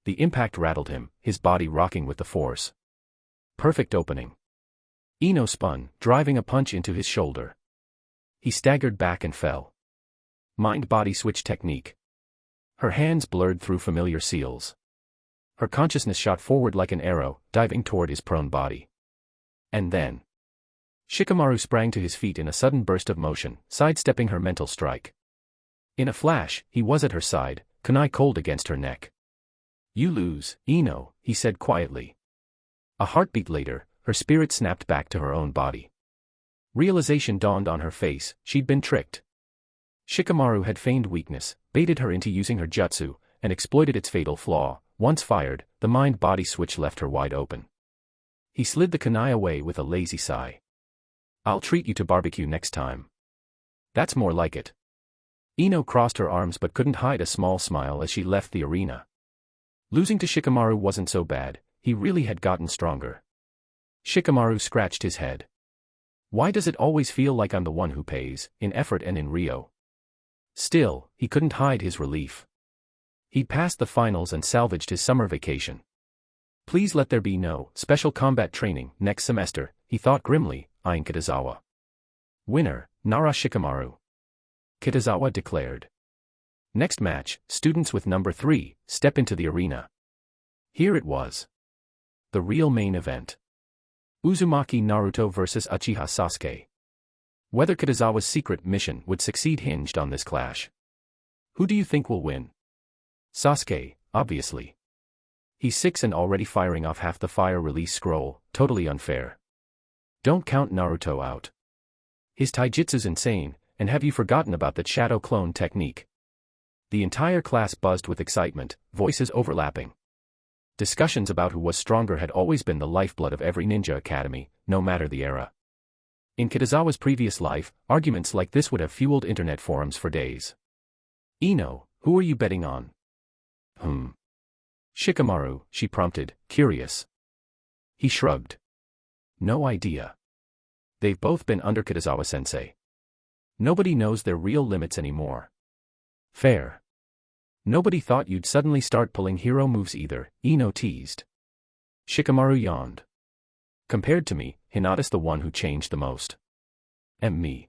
The impact rattled him, his body rocking with the force. Perfect opening. Ino spun, driving a punch into his shoulder. He staggered back and fell. Mind-body switch technique. Her hands blurred through familiar seals. Her consciousness shot forward like an arrow, diving toward his prone body. And then. Shikamaru sprang to his feet in a sudden burst of motion, sidestepping her mental strike. In a flash, he was at her side, kunai cold against her neck. You lose, Ino, he said quietly. A heartbeat later, her spirit snapped back to her own body. Realization dawned on her face, she'd been tricked. Shikamaru had feigned weakness, baited her into using her jutsu, and exploited its fatal flaw. Once fired, the mind-body switch left her wide open. He slid the kunai away with a lazy sigh. I'll treat you to barbecue next time. That's more like it. Ino crossed her arms but couldn't hide a small smile as she left the arena. Losing to Shikamaru wasn't so bad, he really had gotten stronger. Shikamaru scratched his head. Why does it always feel like I'm the one who pays, in effort and in Rio? Still, he couldn't hide his relief. He'd passed the finals and salvaged his summer vacation. Please let there be no special combat training next semester, he thought grimly, eyeing Kitazawa. Winner, Nara Shikamaru. Kitazawa declared. Next match, students with number 3, step into the arena. Here it was. The real main event. Uzumaki Naruto vs Uchiha Sasuke. Whether Kitazawa's secret mission would succeed hinged on this clash. Who do you think will win? Sasuke, obviously. He's 6 and already firing off half the fire release scroll, totally unfair. Don't count Naruto out. His taijutsu's insane, and have you forgotten about that shadow clone technique? The entire class buzzed with excitement, voices overlapping. Discussions about who was stronger had always been the lifeblood of every ninja academy, no matter the era. In Kitazawa's previous life, arguments like this would have fueled internet forums for days. Ino, who are you betting on? Shikamaru, she prompted, curious. He shrugged. No idea. They've both been under Kitazawa-sensei. Nobody knows their real limits anymore. Fair. Nobody thought you'd suddenly start pulling hero moves either, Ino teased. Shikamaru yawned. Compared to me, Hinata's the one who changed the most. And me.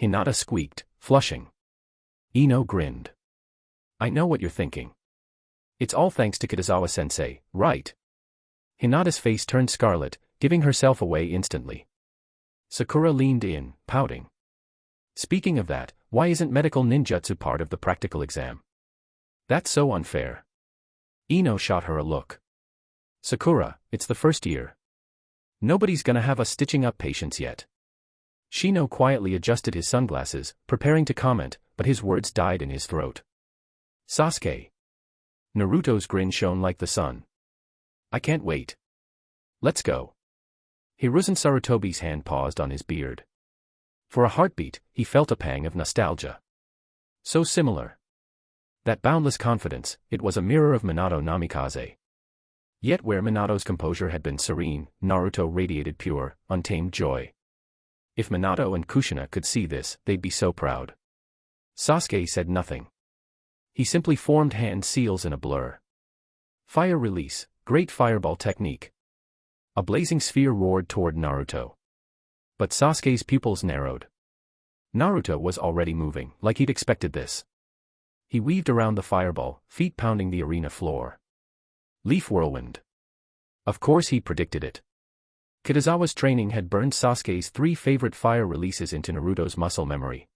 Hinata squeaked, flushing. Ino grinned. I know what you're thinking. It's all thanks to Kitazawa-sensei, right? Hinata's face turned scarlet, giving herself away instantly. Sakura leaned in, pouting. Speaking of that, why isn't medical ninjutsu part of the practical exam? That's so unfair. Ino shot her a look. Sakura, it's the first year. Nobody's gonna have us stitching up patients yet. Shino quietly adjusted his sunglasses, preparing to comment, but his words died in his throat. Sasuke. Naruto's grin shone like the sun. I can't wait. Let's go. Hiruzen Sarutobi's hand paused on his beard. For a heartbeat, he felt a pang of nostalgia. So similar. That boundless confidence, it was a mirror of Minato Namikaze. Yet where Minato's composure had been serene, Naruto radiated pure, untamed joy. If Minato and Kushina could see this, they'd be so proud. Sasuke said nothing. He simply formed hand seals in a blur. Fire release, great fireball technique. A blazing sphere roared toward Naruto. But Sasuke's pupils narrowed. Naruto was already moving, like he'd expected this. He weaved around the fireball, feet pounding the arena floor. Leaf whirlwind. Of course he predicted it. Kitazawa's training had burned Sasuke's 3 favorite fire releases into Naruto's muscle memory.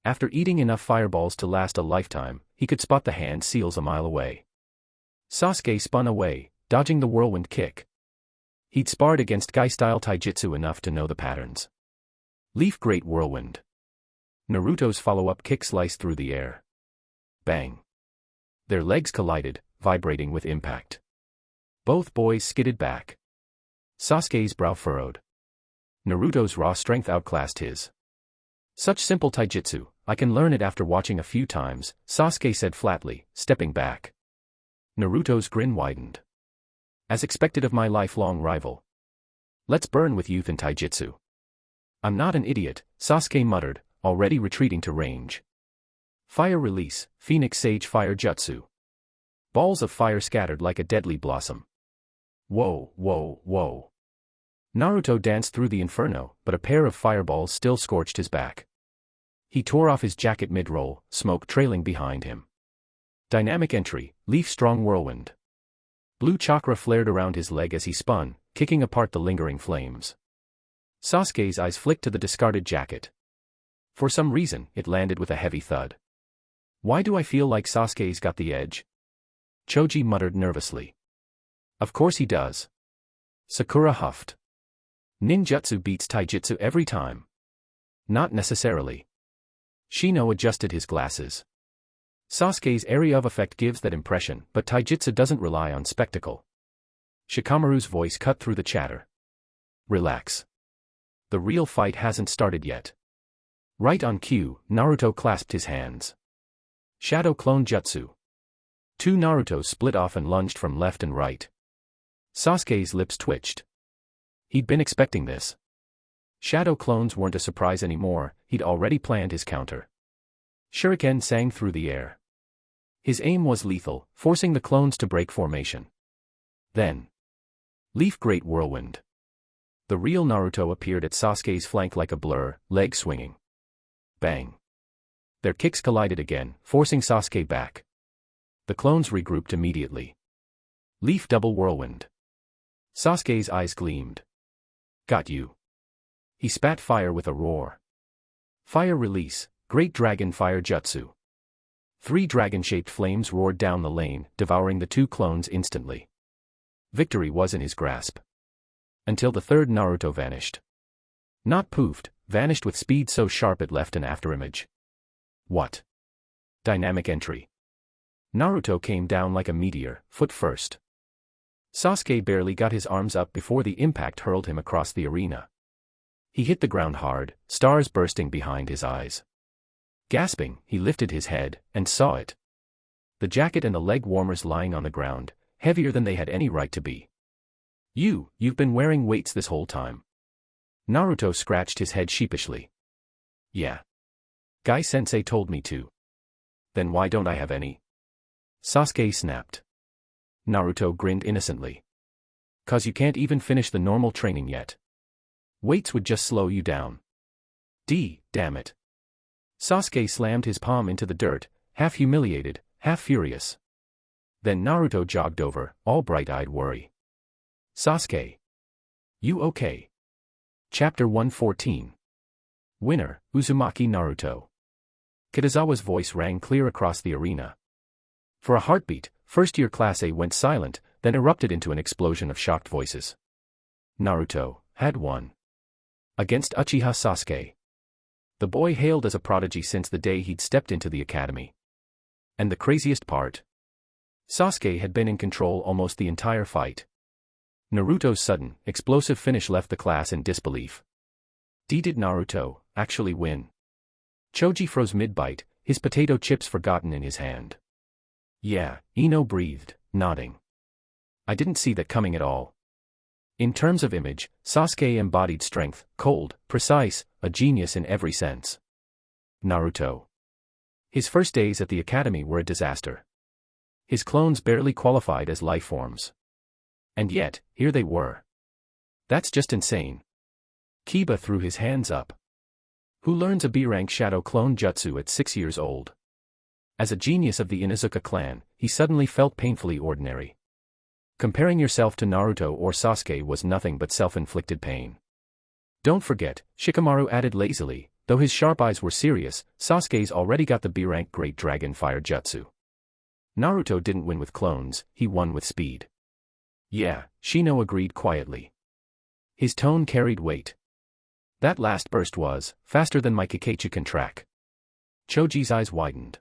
After eating enough fireballs to last a lifetime, he could spot the hand seals a mile away. Sasuke spun away, dodging the whirlwind kick. He'd sparred against Gai-style taijutsu enough to know the patterns. Leaf great whirlwind. Naruto's follow-up kick sliced through the air. Bang. Their legs collided, vibrating with impact. Both boys skidded back. Sasuke's brow furrowed. Naruto's raw strength outclassed his. Such simple taijutsu, I can learn it after watching a few times, Sasuke said flatly, stepping back. Naruto's grin widened. As expected of my lifelong rival. Let's burn with youth and taijutsu. I'm not an idiot, Sasuke muttered, already retreating to range. Fire release, Phoenix Sage Fire Jutsu. Balls of fire scattered like a deadly blossom. Whoa, whoa, whoa. Naruto danced through the inferno, but a pair of fireballs still scorched his back. He tore off his jacket mid-roll, smoke trailing behind him. Dynamic entry, Leaf Strong Whirlwind. Blue chakra flared around his leg as he spun, kicking apart the lingering flames. Sasuke's eyes flicked to the discarded jacket. For some reason, it landed with a heavy thud. Why do I feel like Sasuke's got the edge? Choji muttered nervously. Of course he does. Sakura huffed. Ninjutsu beats taijutsu every time. Not necessarily. Shino adjusted his glasses. Sasuke's area of effect gives that impression, but taijutsu doesn't rely on spectacle. Shikamaru's voice cut through the chatter. Relax. The real fight hasn't started yet. Right on cue, Naruto clasped his hands. Shadow Clone Jutsu. Two Narutos split off and lunged from left and right. Sasuke's lips twitched. He'd been expecting this. Shadow clones weren't a surprise anymore, he'd already planned his counter. Shuriken sang through the air. His aim was lethal, forcing the clones to break formation. Then. Leaf Great Whirlwind. The real Naruto appeared at Sasuke's flank like a blur, leg swinging. Bang. Their kicks collided again, forcing Sasuke back. The clones regrouped immediately. Leaf Double Whirlwind. Sasuke's eyes gleamed. Got you. He spat fire with a roar. Fire release, Great Dragon Fire Jutsu. 3 dragon-shaped flames roared down the lane, devouring the two clones instantly. Victory was in his grasp. Until the third Naruto vanished. Not poofed, vanished with speed so sharp it left an afterimage. What? Dynamic entry. Naruto came down like a meteor, foot first. Sasuke barely got his arms up before the impact hurled him across the arena. He hit the ground hard, stars bursting behind his eyes. Gasping, he lifted his head, and saw it. The jacket and the leg warmers lying on the ground, heavier than they had any right to be. You've been wearing weights this whole time. Naruto scratched his head sheepishly. Yeah. Guy-sensei told me to. Then why don't I have any? Sasuke snapped. Naruto grinned innocently. 'Cause you can't even finish the normal training yet. Weights would just slow you down. Damn it. Sasuke slammed his palm into the dirt, half humiliated, half furious. Then Naruto jogged over, all bright-eyed worry. Sasuke. You okay? Chapter 114. Winner, Uzumaki Naruto. Kitazawa's voice rang clear across the arena. For a heartbeat, first-year Class A went silent, then erupted into an explosion of shocked voices. Naruto had won. Against Uchiha Sasuke. The boy hailed as a prodigy since the day he'd stepped into the academy. And the craziest part? Sasuke had been in control almost the entire fight. Naruto's sudden, explosive finish left the class in disbelief. Did Naruto actually win? Choji froze mid-bite, his potato chips forgotten in his hand. Yeah, Ino breathed, nodding. I didn't see that coming at all. In terms of image, Sasuke embodied strength, cold, precise, a genius in every sense. Naruto. His first days at the academy were a disaster. His clones barely qualified as life forms. And yet, here they were. That's just insane. Kiba threw his hands up. Who learns a B-rank shadow clone jutsu at 6 years old? As a genius of the Inuzuka clan, he suddenly felt painfully ordinary. Comparing yourself to Naruto or Sasuke was nothing but self-inflicted pain. Don't forget, Shikamaru added lazily, though his sharp eyes were serious, Sasuke's already got the B-rank Great Dragon Fire Jutsu. Naruto didn't win with clones, he won with speed. Yeah, Shino agreed quietly. His tone carried weight. That last burst was faster than my Kakachu can track. Choji's eyes widened.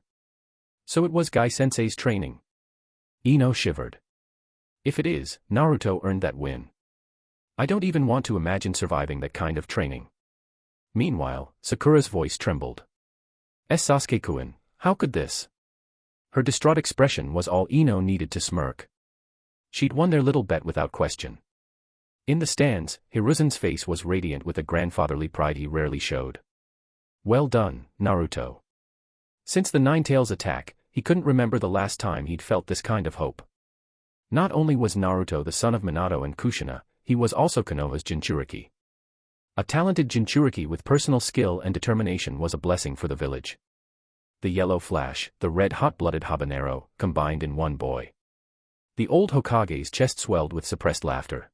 So it was Guy-sensei's training. Ino shivered. If it is, Naruto earned that win. I don't even want to imagine surviving that kind of training. Meanwhile, Sakura's voice trembled. Sasuke-kun, how could this? Her distraught expression was all Ino needed to smirk. She'd won their little bet without question. In the stands, Hiruzen's face was radiant with a grandfatherly pride he rarely showed. Well done, Naruto. Since the Nine-Tails attack, he couldn't remember the last time he'd felt this kind of hope. Not only was Naruto the son of Minato and Kushina, he was also Konoha's Jinchuriki. A talented Jinchuriki with personal skill and determination was a blessing for the village. The yellow flash, the red hot-blooded habanero, combined in one boy. The old Hokage's chest swelled with suppressed laughter.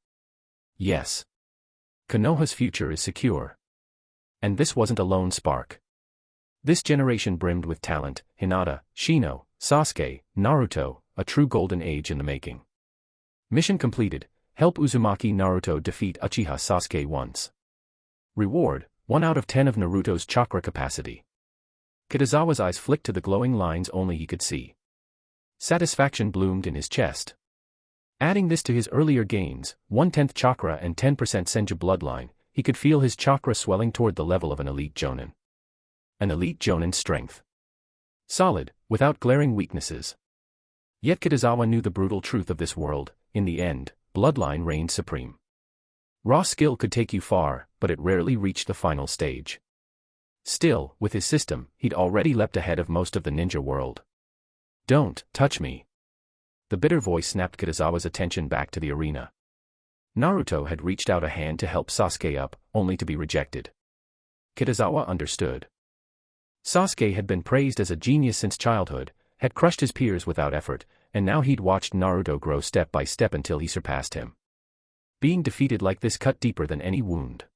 Yes. Konoha's future is secure. And this wasn't a lone spark. This generation brimmed with talent, Hinata, Shino, Sasuke, Naruto, a true golden age in the making. Mission completed, help Uzumaki Naruto defeat Uchiha Sasuke once. Reward, 1 out of 10 of Naruto's chakra capacity. Kitazawa's eyes flicked to the glowing lines only he could see. Satisfaction bloomed in his chest. Adding this to his earlier gains, 1/10 chakra and 10% Senju bloodline, he could feel his chakra swelling toward the level of an elite jonin. An elite jonin's strength. Solid, without glaring weaknesses. Yet Kitazawa knew the brutal truth of this world: in the end, bloodline reigned supreme. Raw skill could take you far, but it rarely reached the final stage. Still, with his system, he'd already leapt ahead of most of the ninja world. "Don't touch me." The bitter voice snapped Kitazawa's attention back to the arena. Naruto had reached out a hand to help Sasuke up, only to be rejected. Kitazawa understood. Sasuke had been praised as a genius since childhood, had crushed his peers without effort, and now he'd watched Naruto grow step by step until he surpassed him. Being defeated like this cut deeper than any wound.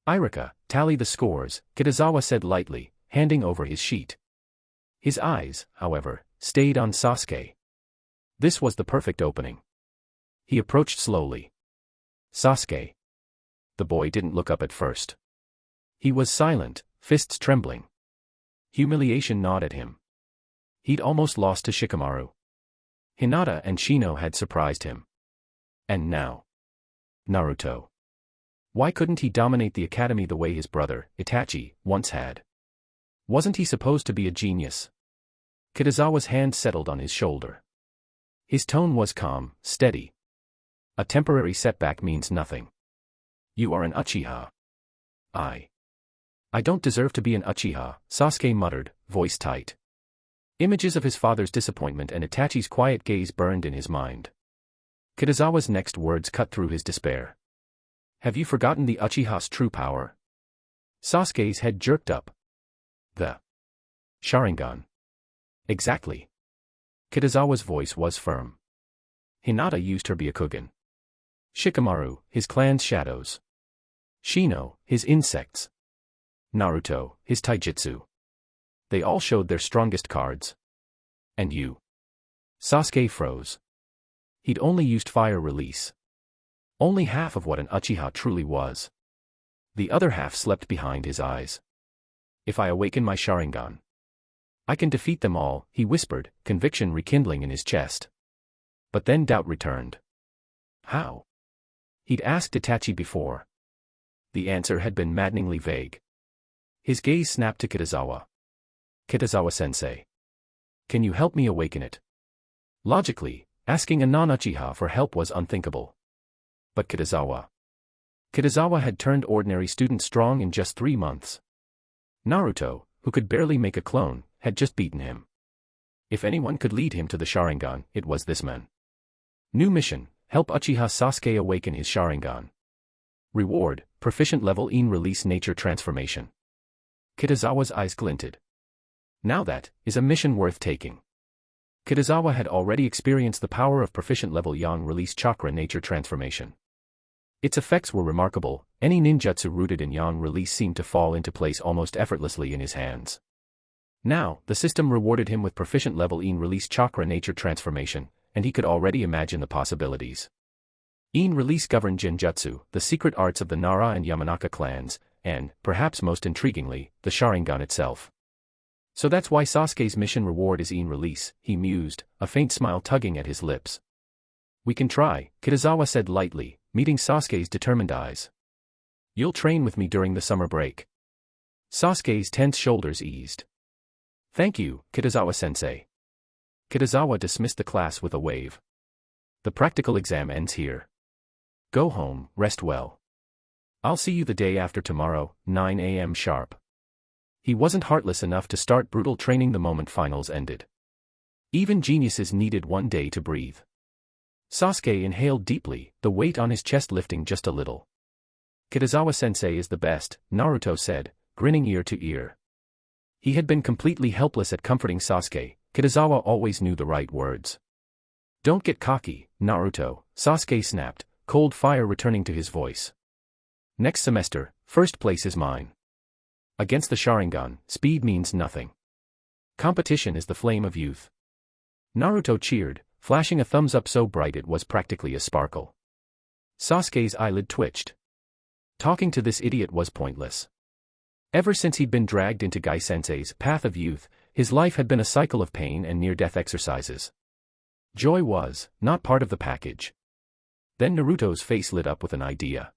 "Irika, tally the scores," Kitazawa said lightly, handing over his sheet. His eyes, however, stayed on Sasuke. This was the perfect opening. He approached slowly. "Sasuke." The boy didn't look up at first. He was silent, fists trembling. Humiliation gnawed at him. He'd almost lost to Shikamaru. Hinata and Shino had surprised him. And now, Naruto. Why couldn't he dominate the academy the way his brother, Itachi, once had? Wasn't he supposed to be a genius? Kitazawa's hand settled on his shoulder. His tone was calm, steady. "A temporary setback means nothing. You are an Uchiha." I don't deserve to be an Uchiha," Sasuke muttered, voice tight. Images of his father's disappointment and Itachi's quiet gaze burned in his mind. Kitazawa's next words cut through his despair. "Have you forgotten the Uchiha's true power?" Sasuke's head jerked up. "The Sharingan." "Exactly." Kitazawa's voice was firm. "Hinata used her Byakugan. Shikamaru, his clan's shadows. Shino, his insects. Naruto, his taijutsu. They all showed their strongest cards. And you?" Sasuke froze. He'd only used fire release. Only half of what an Uchiha truly was. The other half slept behind his eyes. "If I awaken my Sharingan, I can defeat them all," he whispered, conviction rekindling in his chest. But then doubt returned. How? He'd asked Itachi before. The answer had been maddeningly vague. His gaze snapped to Kitazawa. "Kitazawa-sensei. Can you help me awaken it?" Logically, asking a non-Uchiha for help was unthinkable. But Kitazawa had turned ordinary student strong in just 3 months. Naruto, who could barely make a clone, had just beaten him. If anyone could lead him to the Sharingan, it was this man. New mission: help Uchiha Sasuke awaken his Sharingan. Reward: proficient level in release nature transformation. Kitazawa's eyes glinted. Now that is a mission worth taking. Kitazawa had already experienced the power of proficient level yang release chakra nature transformation. Its effects were remarkable. Any ninjutsu rooted in yang release seemed to fall into place almost effortlessly in his hands. Now, the system rewarded him with proficient level in release chakra nature transformation, and he could already imagine the possibilities. In release governed genjutsu, the secret arts of the Nara and Yamanaka clans, and, perhaps most intriguingly, the Sharingan itself. So that's why Sasuke's mission reward is in release, he mused, a faint smile tugging at his lips. "We can try," Kitazawa said lightly, meeting Sasuke's determined eyes. "You'll train with me during the summer break." Sasuke's tense shoulders eased. "Thank you, Kitazawa-sensei." Kitazawa dismissed the class with a wave. "The practical exam ends here. Go home, rest well. I'll see you the day after tomorrow, 9 a.m. sharp." He wasn't heartless enough to start brutal training the moment finals ended. Even geniuses needed one day to breathe. Sasuke inhaled deeply, the weight on his chest lifting just a little. "Kitazawa-sensei is the best," Naruto said, grinning ear to ear. He had been completely helpless at comforting Sasuke. Kitazawa always knew the right words. "Don't get cocky, Naruto," Sasuke snapped, cold fire returning to his voice. "Next semester, first place is mine. Against the Sharingan, speed means nothing. Competition is the flame of youth." Naruto cheered, flashing a thumbs up so bright it was practically a sparkle. Sasuke's eyelid twitched. Talking to this idiot was pointless. Ever since he'd been dragged into Gai-sensei's path of youth, his life had been a cycle of pain and near-death exercises. Joy was not part of the package. Then Naruto's face lit up with an idea.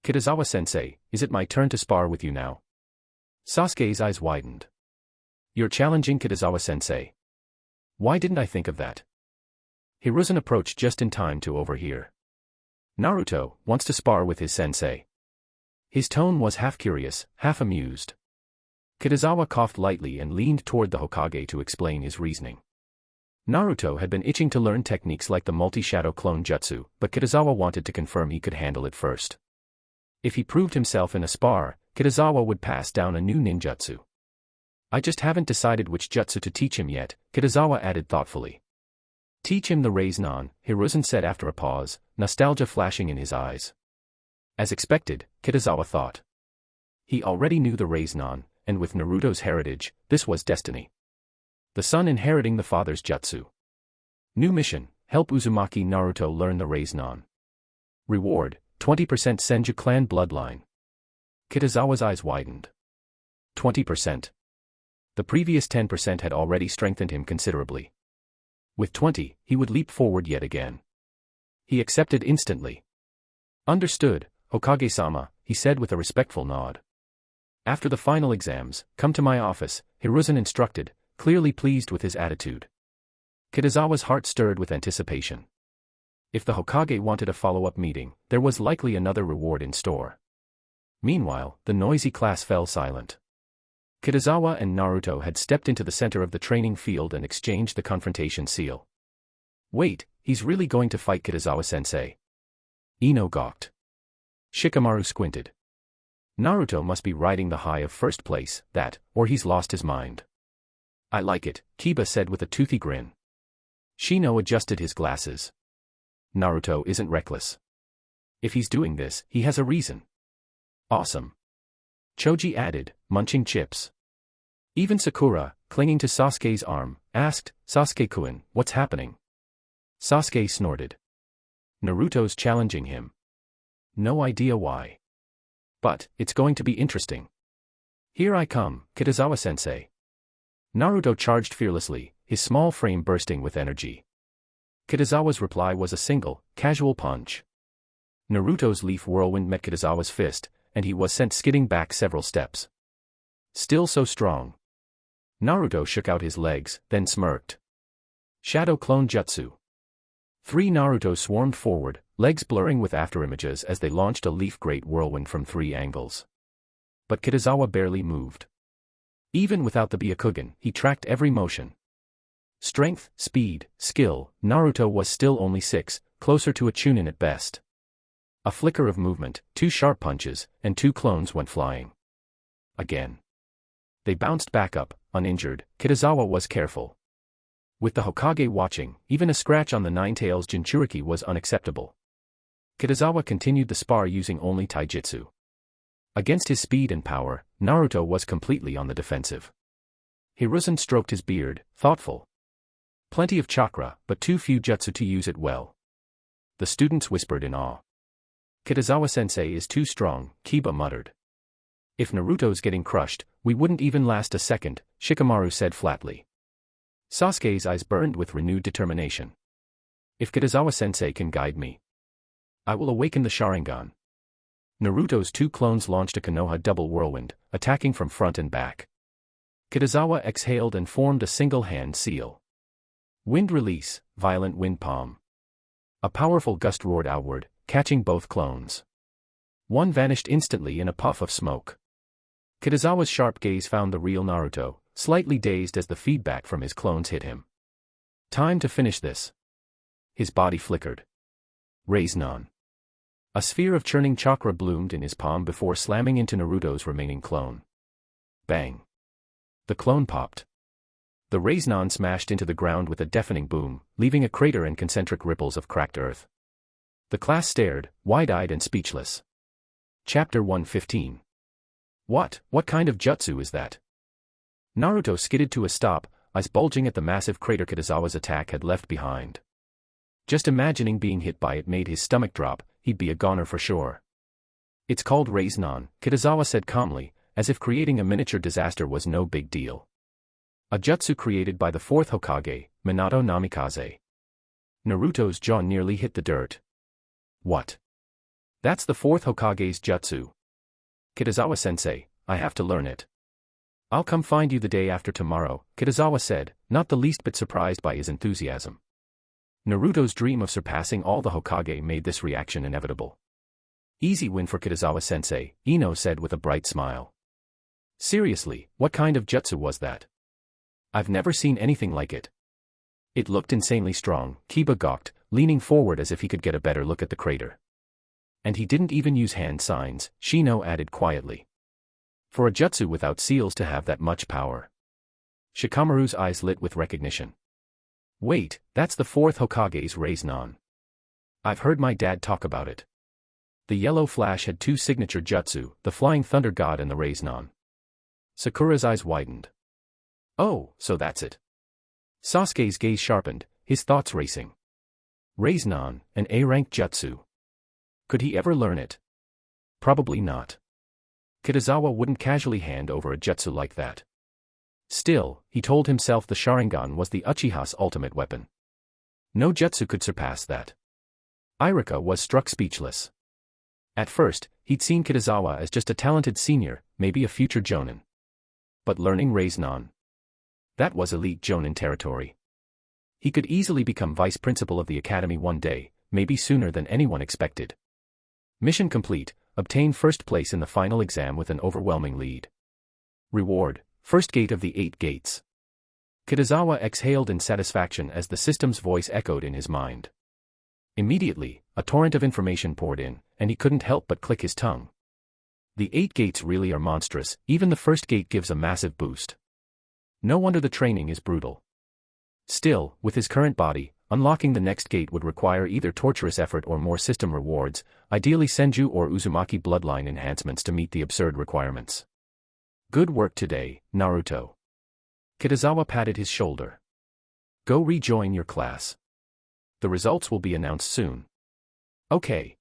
Kitazawa-sensei, is it my turn to spar with you now? Sasuke's eyes widened. You're challenging Kitazawa-sensei. Why didn't I think of that? Hiruzen approached just in time to overhear. Naruto wants to spar with his sensei. His tone was half curious, half amused. Kitazawa coughed lightly and leaned toward the Hokage to explain his reasoning. Naruto had been itching to learn techniques like the multi-shadow clone jutsu, but Kitazawa wanted to confirm he could handle it first. If he proved himself in a spar, Kitazawa would pass down a new ninjutsu. I just haven't decided which jutsu to teach him yet, Kitazawa added thoughtfully. Teach him the Raise-non, Hiruzen said after a pause, nostalgia flashing in his eyes. As expected, Kitazawa thought. He already knew the Raise-non, and with Naruto's heritage, this was destiny. The son inheriting the father's jutsu. New mission, help Uzumaki Naruto learn the Raise-non. Reward, 20% Senju clan bloodline. Kitazawa's eyes widened. 20%. The previous 10% had already strengthened him considerably. With 20, he would leap forward yet again. He accepted instantly. Understood, Hokage-sama, he said with a respectful nod. After the final exams, come to my office, Hiruzen instructed, clearly pleased with his attitude. Kitazawa's heart stirred with anticipation. If the Hokage wanted a follow-up meeting, there was likely another reward in store. Meanwhile, the noisy class fell silent. Kitazawa and Naruto had stepped into the center of the training field and exchanged the confrontation seal. Wait, he's really going to fight Kitazawa-sensei? Ino gawked. Shikamaru squinted. Naruto must be riding the high of first place, or he's lost his mind. I like it, Kiba said with a toothy grin. Shino adjusted his glasses. Naruto isn't reckless. If he's doing this, he has a reason. Awesome. Choji added, munching chips. Even Sakura, clinging to Sasuke's arm, asked, Sasuke-kun, what's happening? Sasuke snorted. Naruto's challenging him. No idea why. But, it's going to be interesting. Here I come, Kitazawa-sensei. Naruto charged fearlessly, his small frame bursting with energy. Kitazawa's reply was a single, casual punch. Naruto's leaf whirlwind met Kitazawa's fist, and he was sent skidding back several steps. Still so strong. Naruto shook out his legs, then smirked. Shadow Clone Jutsu. 3 Naruto swarmed forward, legs blurring with afterimages as they launched a leaf great whirlwind from 3 angles. But Kitazawa barely moved. Even without the Byakugan, he tracked every motion. Strength, speed, skill, Naruto was still only 6, closer to a Chunin at best. A flicker of movement, 2 sharp punches, and 2 clones went flying. Again. They bounced back up, uninjured. Kitazawa was careful. With the Hokage watching, even a scratch on the Nine-Tails Jinchuriki was unacceptable. Kitazawa continued the spar using only taijutsu. Against his speed and power, Naruto was completely on the defensive. Hiruzen stroked his beard, thoughtful. Plenty of chakra, but too few jutsu to use it well. The students whispered in awe. Kitazawa-sensei is too strong, Kiba muttered. If Naruto's getting crushed, we wouldn't even last a second, Shikamaru said flatly. Sasuke's eyes burned with renewed determination. If Kitazawa-sensei can guide me, I will awaken the Sharingan. Naruto's 2 clones launched a Konoha double whirlwind, attacking from front and back. Kitazawa exhaled and formed a single-hand seal. Wind release, violent wind palm. A powerful gust roared outward, catching both clones. One vanished instantly in a puff of smoke. Kitazawa's sharp gaze found the real Naruto, slightly dazed as the feedback from his clones hit him. Time to finish this. His body flickered. Raise-non. A sphere of churning chakra bloomed in his palm before slamming into Naruto's remaining clone. Bang. The clone popped. The Raise-non smashed into the ground with a deafening boom, leaving a crater and concentric ripples of cracked earth. The class stared, wide-eyed and speechless. Chapter 115. What kind of jutsu is that? Naruto skidded to a stop, eyes bulging at the massive crater Kitazawa's attack had left behind. Just imagining being hit by it made his stomach drop. he'd be a goner for sure. It's called Raise-Non, Kitazawa said calmly, as if creating a miniature disaster was no big deal. A jutsu created by the fourth Hokage, Minato Namikaze. Naruto's jaw nearly hit the dirt. What? That's the fourth Hokage's jutsu. Kitazawa-sensei, I have to learn it. I'll come find you the day after tomorrow, Kitazawa said, not the least bit surprised by his enthusiasm. Naruto's dream of surpassing all the Hokage made this reaction inevitable. Easy win for Kitazawa-sensei, Ino said with a bright smile. Seriously, what kind of jutsu was that? I've never seen anything like it. It looked insanely strong, Kiba gawked, leaning forward as if he could get a better look at the crater. And he didn't even use hand signs, Shino added quietly. For a jutsu without seals to have that much power. Shikamaru's eyes lit with recognition. Wait, that's the fourth Hokage's Raise-Non. I've heard my dad talk about it. The yellow flash had two signature jutsu, the Flying Thunder God and the Raise-Non. Sakura's eyes widened. Oh, so that's it. Sasuke's gaze sharpened, his thoughts racing. Raise-Non, an A-rank jutsu. Could he ever learn it? Probably not. Kitazawa wouldn't casually hand over a jutsu like that. Still, he told himself the Sharingan was the Uchiha's ultimate weapon. No jutsu could surpass that. Irika was struck speechless. At first, he'd seen Kitazawa as just a talented senior, maybe a future jonin. But learning Raise-Non? That was elite jonin territory. He could easily become vice principal of the academy one day, maybe sooner than anyone expected. Mission complete, obtain first place in the final exam with an overwhelming lead. Reward, first gate of the 8 gates. Kitazawa exhaled in satisfaction as the system's voice echoed in his mind. Immediately, a torrent of information poured in, and he couldn't help but click his tongue. The 8 gates really are monstrous, even the first gate gives a massive boost. No wonder the training is brutal. Still, with his current body, unlocking the next gate would require either torturous effort or more system rewards, ideally Senju or Uzumaki bloodline enhancements to meet the absurd requirements. Good work today, Naruto. Kitazawa patted his shoulder. Go rejoin your class. The results will be announced soon. Okay.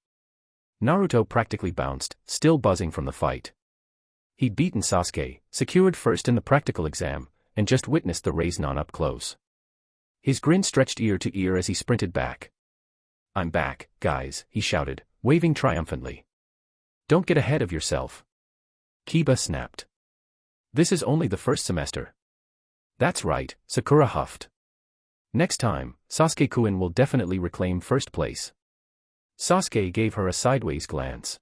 Naruto practically bounced, still buzzing from the fight. He'd beaten Sasuke, secured first in the practical exam, and just witnessed the Raise-Non up close. His grin stretched ear to ear as he sprinted back. I'm back, guys, he shouted, waving triumphantly. Don't get ahead of yourself. Kiba snapped. This is only the first semester. That's right, Sakura huffed. Next time, Sasuke-kun will definitely reclaim first place. Sasuke gave her a sideways glance.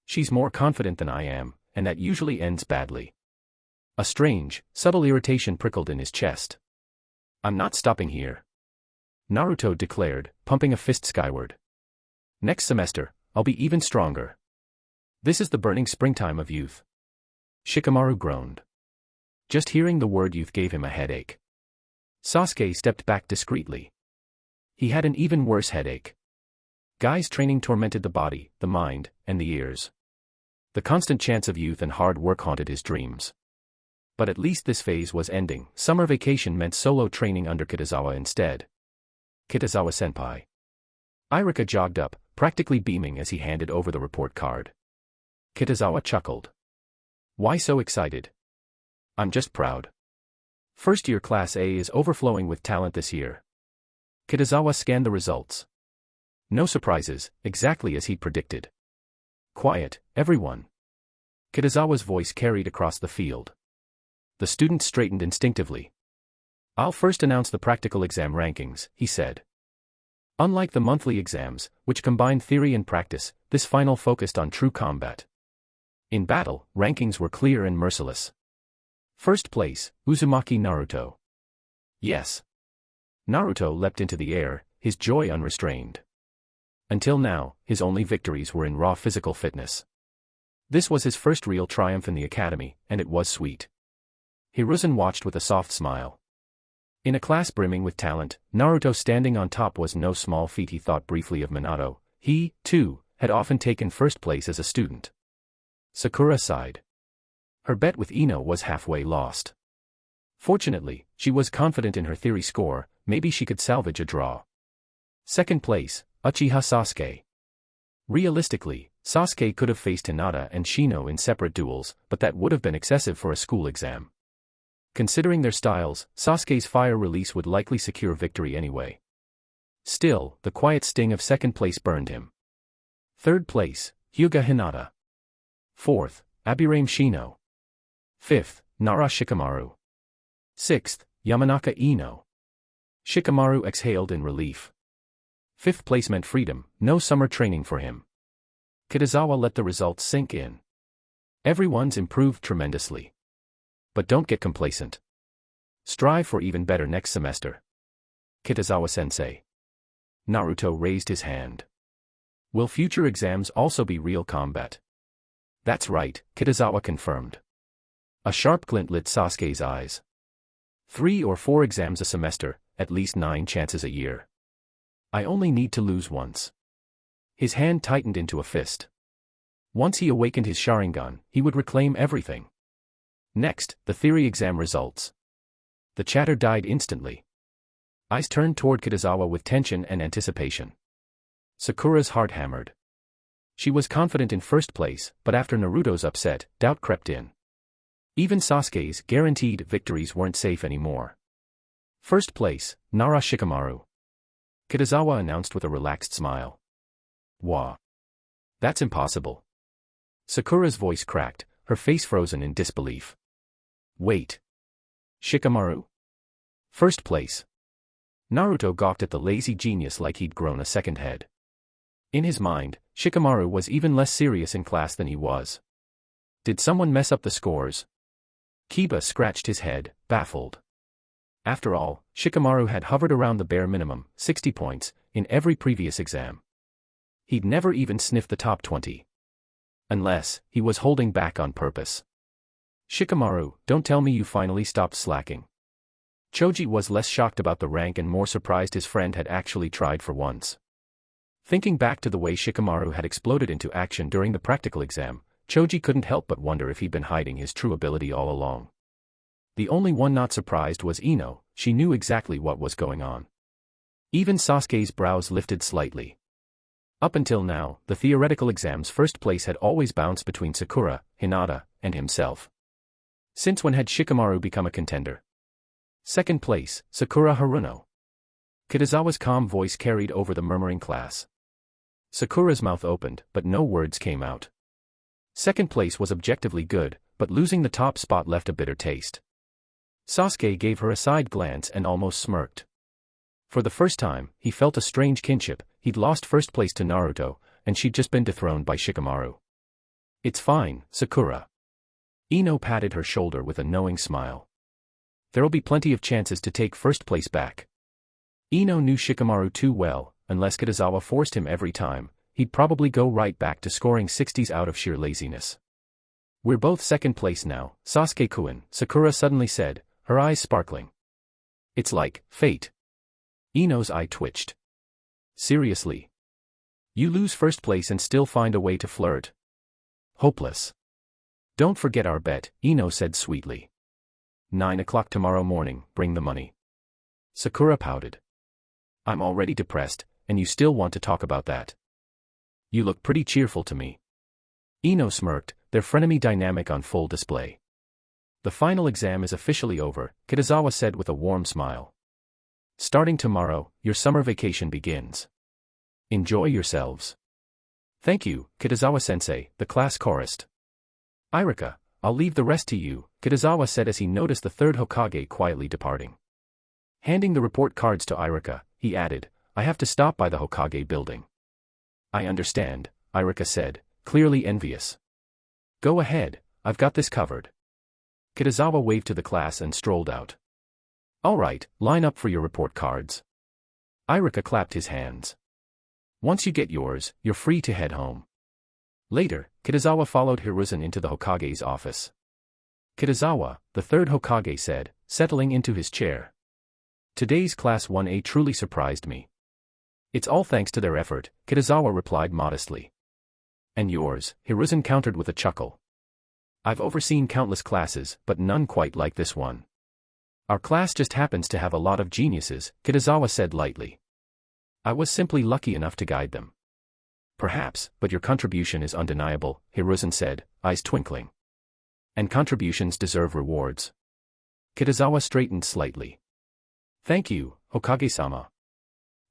She's more confident than I am, and that usually ends badly. A strange, subtle irritation prickled in his chest. I'm not stopping here. Naruto declared, pumping a fist skyward. Next semester, I'll be even stronger. This is the burning springtime of youth. Shikamaru groaned. Just hearing the word youth gave him a headache. Sasuke stepped back discreetly. He had an even worse headache. Guy's training tormented the body, the mind, and the ears. The constant chance of youth and hard work haunted his dreams. But at least this phase was ending. Summer vacation meant solo training under Kitazawa instead. Kitazawa-senpai. Irika jogged up, practically beaming as he handed over the report card. Kitazawa chuckled. Why so excited? I'm just proud. First-year Class A is overflowing with talent this year. Kitazawa scanned the results. No surprises, exactly as he'd predicted. Quiet, everyone. Kitazawa's voice carried across the field. The students straightened instinctively. I'll first announce the practical exam rankings, he said. Unlike the monthly exams, which combined theory and practice, this final focused on true combat. In battle, rankings were clear and merciless. First place, Uzumaki Naruto. Yes. Naruto leapt into the air, his joy unrestrained. Until now, his only victories were in raw physical fitness. This was his first real triumph in the academy, and it was sweet. Hiruzen watched with a soft smile. In a class brimming with talent, Naruto standing on top was no small feat. He thought briefly of Minato. He, too, had often taken first place as a student. Sakura sighed. Her bet with Ino was halfway lost. Fortunately, she was confident in her theory score, maybe she could salvage a draw. Second place, Uchiha Sasuke. Realistically, Sasuke could have faced Hinata and Shino in separate duels, but that would have been excessive for a school exam. Considering their styles, Sasuke's fire release would likely secure victory anyway. Still, the quiet sting of second place burned him. Third place, Hyuga Hinata. Fourth, Abirame Shino. Fifth, Nara Shikamaru. Sixth, Yamanaka Ino. Shikamaru exhaled in relief. Fifth place meant freedom, no summer training for him. Kitazawa let the results sink in. Everyone's improved tremendously. But don't get complacent. Strive for even better next semester. Kitazawa-sensei. Naruto raised his hand. Will future exams also be real combat? That's right, Kitazawa confirmed. A sharp glint lit Sasuke's eyes. 3 or 4 exams a semester, at least 9 chances a year. I only need to lose once. His hand tightened into a fist. Once he awakened his Sharingan, he would reclaim everything. Next, the theory exam results. The chatter died instantly. Eyes turned toward Kitazawa with tension and anticipation. Sakura's heart hammered. She was confident in first place, but after Naruto's upset, doubt crept in. Even Sasuke's guaranteed victories weren't safe anymore. First place, Nara Shikamaru. Kitazawa announced with a relaxed smile. Wah. That's impossible. Sakura's voice cracked, her face frozen in disbelief. Wait. Shikamaru? First place. Naruto gawked at the lazy genius like he'd grown a second head. In his mind, Shikamaru was even less serious in class than he was. Did someone mess up the scores? Kiba scratched his head, baffled. After all, Shikamaru had hovered around the bare minimum, 60 points, in every previous exam. He'd never even sniffed the top 20. Unless, he was holding back on purpose. Shikamaru, don't tell me you finally stopped slacking. Choji was less shocked about the rank and more surprised his friend had actually tried for once. Thinking back to the way Shikamaru had exploded into action during the practical exam, Choji couldn't help but wonder if he'd been hiding his true ability all along. The only one not surprised was Ino. She knew exactly what was going on. Even Sasuke's brows lifted slightly. Up until now, the theoretical exam's first place had always bounced between Sakura, Hinata, and himself. Since when had Shikamaru become a contender? Second place, Sakura Haruno. Kitazawa's calm voice carried over the murmuring class. Sakura's mouth opened, but no words came out. Second place was objectively good, but losing the top spot left a bitter taste. Sasuke gave her a side glance and almost smirked. For the first time, he felt a strange kinship. He'd lost first place to Naruto, and she'd just been dethroned by Shikamaru. It's fine, Sakura. Ino patted her shoulder with a knowing smile. There'll be plenty of chances to take first place back. Ino knew Shikamaru too well. Unless Kitazawa forced him every time, he'd probably go right back to scoring 60s out of sheer laziness. We're both second place now, Sasuke-kun, Sakura suddenly said, her eyes sparkling. It's like fate. Ino's eye twitched. Seriously? You lose first place and still find a way to flirt? Hopeless. Don't forget our bet, Ino said sweetly. 9 o'clock tomorrow morning, bring the money. Sakura pouted. I'm already depressed, and you still want to talk about that. You look pretty cheerful to me. Ino smirked, their frenemy dynamic on full display. The final exam is officially over, Kitazawa said with a warm smile. Starting tomorrow, your summer vacation begins. Enjoy yourselves. Thank you, Kitazawa-sensei, the class chorused. Irika, I'll leave the rest to you, Kitazawa said as he noticed the third Hokage quietly departing. Handing the report cards to Irika, he added, I have to stop by the Hokage building. I understand, Irika said, clearly envious. Go ahead, I've got this covered. Kitazawa waved to the class and strolled out. All right, line up for your report cards. Irika clapped his hands. Once you get yours, you're free to head home. Later, Kitazawa followed Hiruzen into the Hokage's office. Kitazawa, the third Hokage said, settling into his chair. Today's Class 1A truly surprised me. It's all thanks to their effort, Kitazawa replied modestly. And yours, Hiruzen countered with a chuckle. I've overseen countless classes, but none quite like this one. Our class just happens to have a lot of geniuses, Kitazawa said lightly. I was simply lucky enough to guide them. Perhaps, but your contribution is undeniable, Hiruzen said, eyes twinkling. And contributions deserve rewards. Kitazawa straightened slightly. Thank you, Hokage-sama.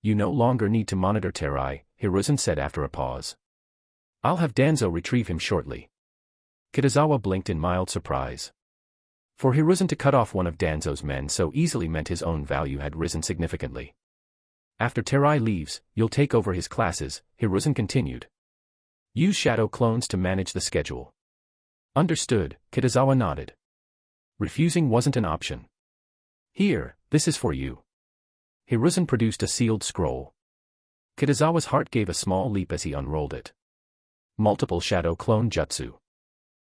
You no longer need to monitor Terai, Hiruzen said after a pause. I'll have Danzo retrieve him shortly. Kitazawa blinked in mild surprise. For Hiruzen to cut off one of Danzo's men so easily meant his own value had risen significantly. After Terai leaves, you'll take over his classes, Hiruzen continued. Use shadow clones to manage the schedule. Understood, Kitazawa nodded. Refusing wasn't an option. Here, this is for you. Hiruzen produced a sealed scroll. Kitazawa's heart gave a small leap as he unrolled it. Multiple shadow clone jutsu.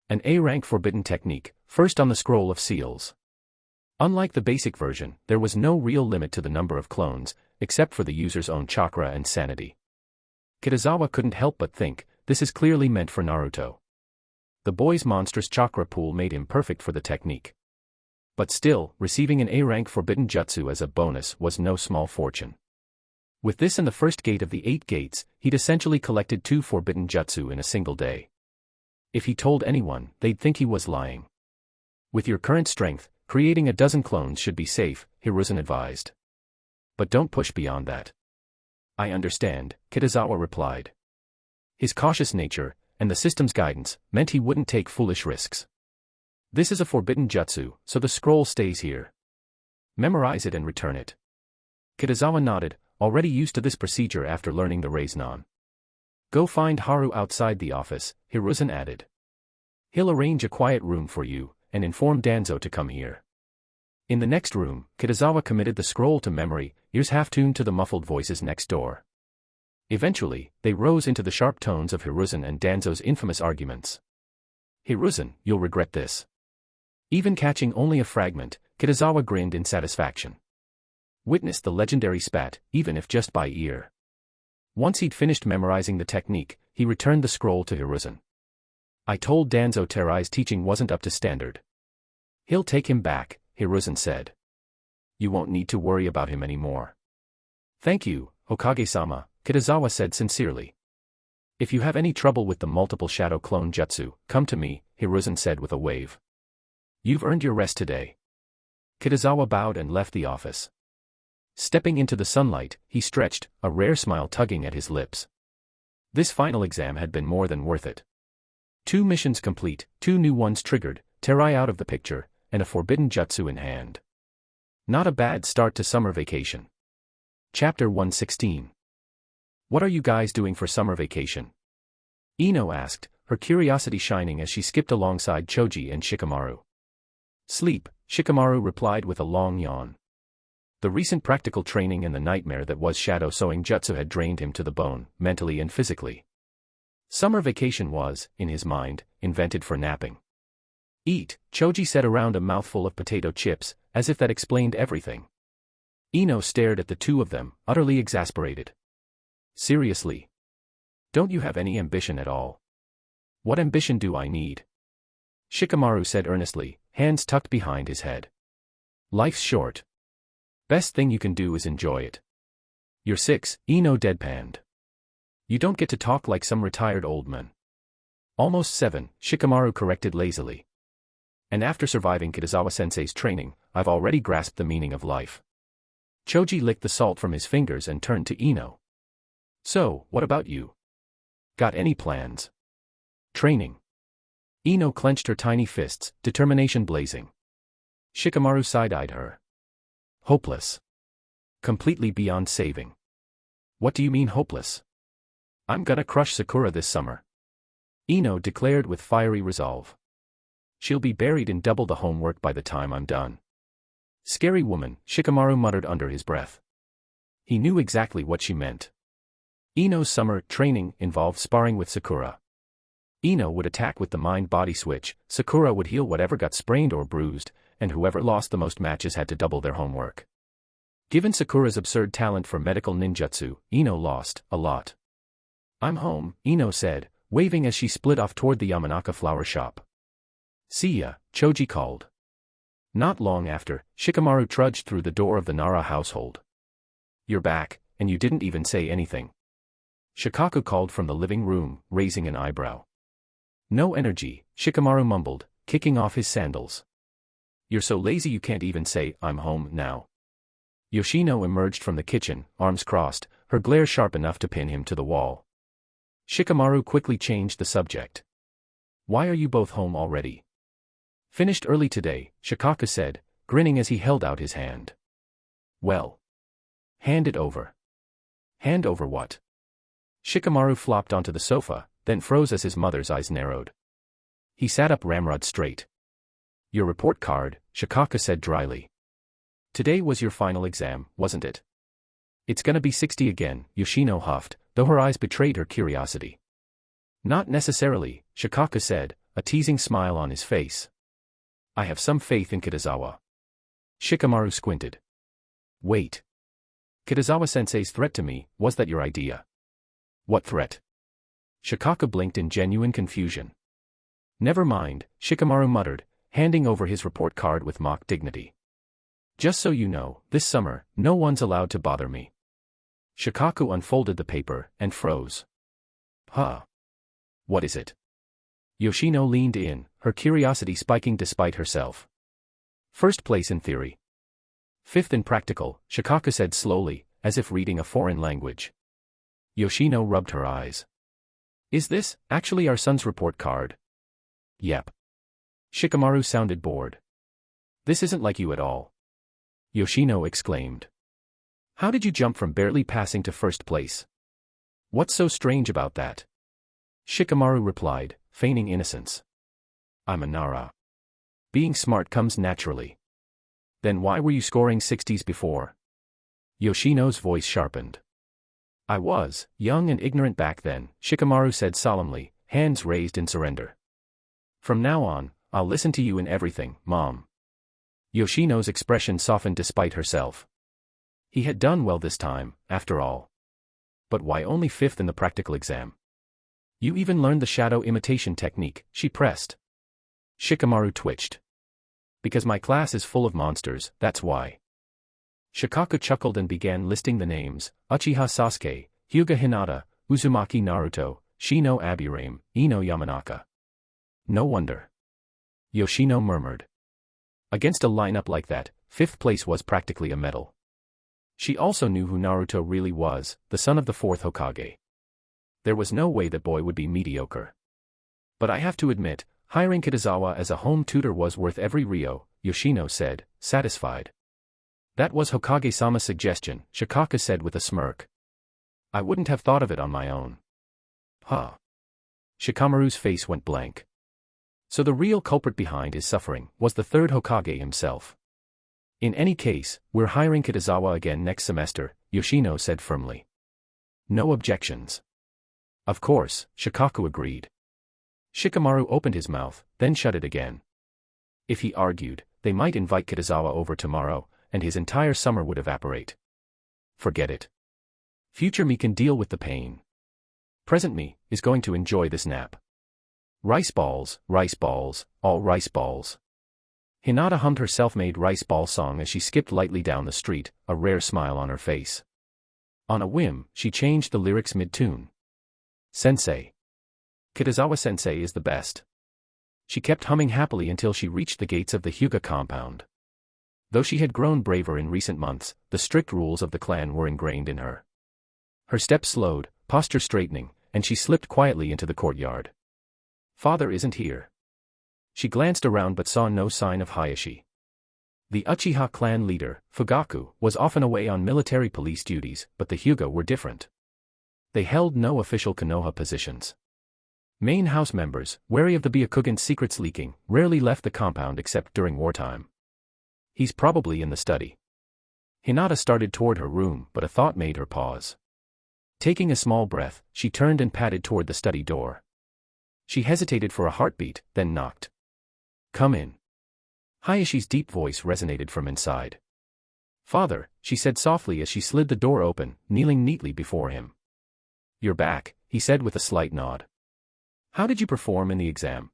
An A-rank forbidden technique, first on the scroll of seals. Unlike the basic version, there was no real limit to the number of clones, except for the user's own chakra and sanity. Kitazawa couldn't help but think, this is clearly meant for Naruto. The boy's monstrous chakra pool made him perfect for the technique. But still, receiving an A-rank forbidden jutsu as a bonus was no small fortune. With this and the first gate of the 8 gates, he'd essentially collected 2 forbidden jutsu in a single day. If he told anyone, they'd think he was lying. With your current strength, creating a dozen clones should be safe, Hiruzen advised. But don't push beyond that. I understand, Kitazawa replied. His cautious nature, and the system's guidance, meant he wouldn't take foolish risks. This is a forbidden jutsu, so the scroll stays here. Memorize it and return it. Kitazawa nodded, already used to this procedure after learning the Raiznan. Go find Haru outside the office, Hiruzen added. He'll arrange a quiet room for you, and inform Danzo to come here. In the next room, Kitazawa committed the scroll to memory, ears half-tuned to the muffled voices next door. Eventually, they rose into the sharp tones of Hiruzen and Danzo's infamous arguments. Hiruzen, you'll regret this. Even catching only a fragment, Kitazawa grinned in satisfaction. Witness the legendary spat, even if just by ear. Once he'd finished memorizing the technique, he returned the scroll to Hiruzen. I told Danzo Terai's teaching wasn't up to standard. He'll take him back, Hiruzen said. You won't need to worry about him anymore. Thank you, Hokage-sama, Kitazawa said sincerely. If you have any trouble with the multiple shadow clone jutsu, come to me, Hiruzen said with a wave. You've earned your rest today. Kitazawa bowed and left the office. Stepping into the sunlight, he stretched, a rare smile tugging at his lips. This final exam had been more than worth it. 2 missions complete, 2 new ones triggered, Terai out of the picture, and a forbidden jutsu in hand. Not a bad start to summer vacation. Chapter 116. What are you guys doing for summer vacation? Ino asked, her curiosity shining as she skipped alongside Choji and Shikamaru. Sleep, Shikamaru replied with a long yawn. The recent practical training and the nightmare that was shadow sewing jutsu had drained him to the bone, mentally and physically. Summer vacation was, in his mind, invented for napping. Eat, Choji said around a mouthful of potato chips, as if that explained everything. Ino stared at the two of them, utterly exasperated. Seriously? Don't you have any ambition at all? What ambition do I need? Shikamaru said earnestly, hands tucked behind his head. Life's short. Best thing you can do is enjoy it. You're 6, Ino deadpanned. You don't get to talk like some retired old man. Almost 7, Shikamaru corrected lazily. And after surviving Kitazawa-sensei's training, I've already grasped the meaning of life. Choji licked the salt from his fingers and turned to Ino. So, what about you? Got any plans? Training. Ino clenched her tiny fists, determination blazing. Shikamaru side-eyed her. Hopeless. Completely beyond saving. What do you mean hopeless? I'm gonna crush Sakura this summer. Ino declared with fiery resolve. She'll be buried in double the homework by the time I'm done. Scary woman, Shikamaru muttered under his breath. He knew exactly what she meant. Ino's summer training involved sparring with Sakura. Ino would attack with the mind-body switch, Sakura would heal whatever got sprained or bruised, and whoever lost the most matches had to double their homework. Given Sakura's absurd talent for medical ninjutsu, Ino lost a lot. I'm home, Ino said, waving as she split off toward the Yamanaka flower shop. See ya, Choji called. Not long after, Shikamaru trudged through the door of the Nara household. You're back, and you didn't even say anything. Shikaku called from the living room, raising an eyebrow. No energy, Shikamaru mumbled, kicking off his sandals. You're so lazy you can't even say, I'm home now. Yoshino emerged from the kitchen, arms crossed, her glare sharp enough to pin him to the wall. Shikamaru quickly changed the subject. Why are you both home already? Finished early today, Shikaku said, grinning as he held out his hand. Well. Hand it over. Hand over what? Shikamaru flopped onto the sofa, then froze as his mother's eyes narrowed. He sat up ramrod straight. Your report card, Shikaku said dryly. Today was your final exam, wasn't it? It's gonna be 60 again, Yoshino huffed, though her eyes betrayed her curiosity. Not necessarily, Shikaku said, a teasing smile on his face. I have some faith in Kitazawa. Shikamaru squinted. Wait. Kitazawa-sensei's threat to me, was that your idea? What threat? Shikaku blinked in genuine confusion. Never mind, Shikamaru muttered, handing over his report card with mock dignity. Just so you know, this summer, no one's allowed to bother me. Shikaku unfolded the paper, and froze. Huh? What is it? Yoshino leaned in, her curiosity spiking despite herself. First place in theory. Fifth in practical, Shikaku said slowly, as if reading a foreign language. Yoshino rubbed her eyes. Is this, actually our son's report card? Yep. Shikamaru sounded bored. This isn't like you at all. Yoshino exclaimed. How did you jump from barely passing to first place? What's so strange about that? Shikamaru replied, feigning innocence. I'm a Nara. Being smart comes naturally. Then why were you scoring 60s before? Yoshino's voice sharpened. I was young and ignorant back then, Shikamaru said solemnly, hands raised in surrender. From now on, I'll listen to you in everything, Mom. Yoshino's expression softened despite herself. He had done well this time, after all. But why only fifth in the practical exam? You even learned the shadow imitation technique, she pressed. Shikamaru twitched. Because my class is full of monsters, that's why. Shikaku chuckled and began listing the names, Uchiha Sasuke, Hyuga Hinata, Uzumaki Naruto, Shino Aburame, Ino Yamanaka. No wonder. Yoshino murmured. Against a lineup like that, fifth place was practically a medal. She also knew who Naruto really was, the son of the fourth Hokage. There was no way that boy would be mediocre. But I have to admit, hiring Kitazawa as a home tutor was worth every ryo, Yoshino said, satisfied. That was Hokage-sama's suggestion, Shikaku said with a smirk. I wouldn't have thought of it on my own. Huh. Shikamaru's face went blank. So the real culprit behind his suffering was the third Hokage himself. In any case, we're hiring Kitazawa again next semester, Yoshino said firmly. No objections. Of course, Shikaku agreed. Shikamaru opened his mouth, then shut it again. If he argued, they might invite Kitazawa over tomorrow, and his entire summer would evaporate. Forget it. Future me can deal with the pain. Present me is going to enjoy this nap. Rice balls, all rice balls. Hinata hummed her self-made rice ball song as she skipped lightly down the street, a rare smile on her face. On a whim, she changed the lyrics mid-tune. Sensei. Kitazawa-sensei is the best. She kept humming happily until she reached the gates of the Hyuga compound. Though she had grown braver in recent months, the strict rules of the clan were ingrained in her. Her steps slowed, posture straightening, and she slipped quietly into the courtyard. Father isn't here. She glanced around but saw no sign of Hayashi. The Uchiha clan leader, Fugaku, was often away on military police duties, but the Hyuga were different. They held no official Konoha positions. Main house members, wary of the Byakugan's secrets leaking, rarely left the compound except during wartime. He's probably in the study. Hinata started toward her room, but a thought made her pause. Taking a small breath, she turned and padded toward the study door. She hesitated for a heartbeat, then knocked. Come in. Hayashi's deep voice resonated from inside. Father, she said softly as she slid the door open, kneeling neatly before him. You're back, he said with a slight nod. How did you perform in the exam?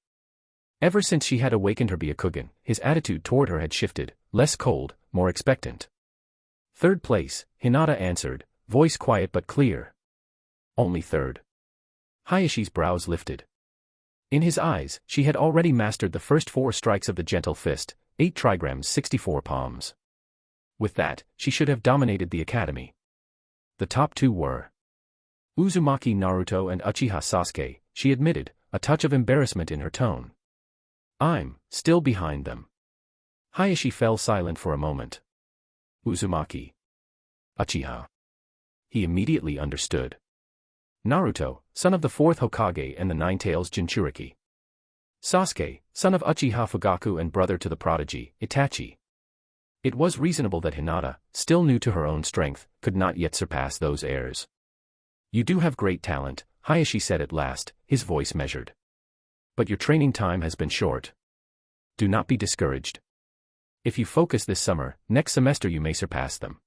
Ever since she had awakened her Byakugan, his attitude toward her had shifted, less cold, more expectant. Third place, Hinata answered, voice quiet but clear. Only third. Hayashi's brows lifted. In his eyes, she had already mastered the first 4 strikes of the gentle fist, 8 trigrams 64 palms. With that, she should have dominated the academy. The top 2 were Uzumaki Naruto and Uchiha Sasuke, she admitted, a touch of embarrassment in her tone. I'm still behind them. Hayashi fell silent for a moment. Uzumaki. Uchiha. He immediately understood. Naruto, son of the 4th Hokage and the Nine-Tails Jinchuriki. Sasuke, son of Uchiha Fugaku and brother to the prodigy, Itachi. It was reasonable that Hinata, still new to her own strength, could not yet surpass those heirs. You do have great talent, Hayashi said at last, his voice measured. But your training time has been short. Do not be discouraged. If you focus this summer, next semester you may surpass them.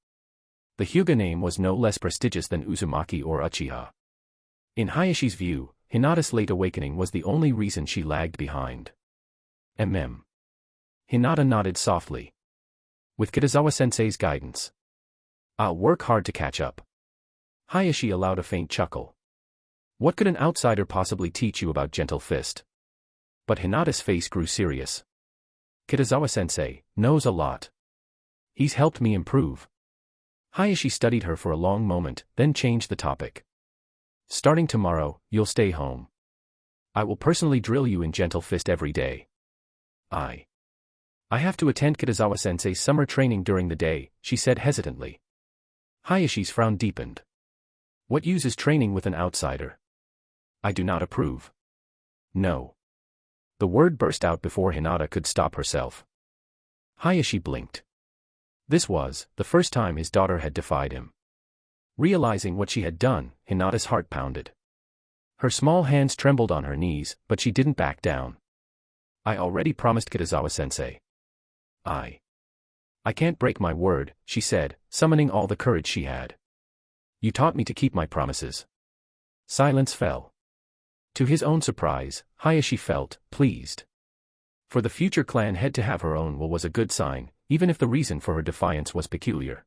The Hyuga name was no less prestigious than Uzumaki or Uchiha. In Hayashi's view, Hinata's late awakening was the only reason she lagged behind. Hinata nodded softly. With Kitazawa-sensei's guidance, I'll work hard to catch up. Hayashi allowed a faint chuckle. What could an outsider possibly teach you about gentle fist? But Hinata's face grew serious. Kitazawa-sensei knows a lot. He's helped me improve. Hayashi studied her for a long moment, then changed the topic. Starting tomorrow, you'll stay home. I will personally drill you in gentle fist every day. I have to attend Kitazawa-sensei's summer training during the day, she said hesitantly. Hayashi's frown deepened. What use is training with an outsider? I do not approve. No. The word burst out before Hinata could stop herself. Hayashi blinked. This was the first time his daughter had defied him. Realizing what she had done, Hinata's heart pounded. Her small hands trembled on her knees, but she didn't back down. I already promised Kitazawa-sensei. I can't break my word, she said, summoning all the courage she had. You taught me to keep my promises. Silence fell. To his own surprise, Hayashi felt pleased. For the future clan head to have her own will was a good sign, even if the reason for her defiance was peculiar.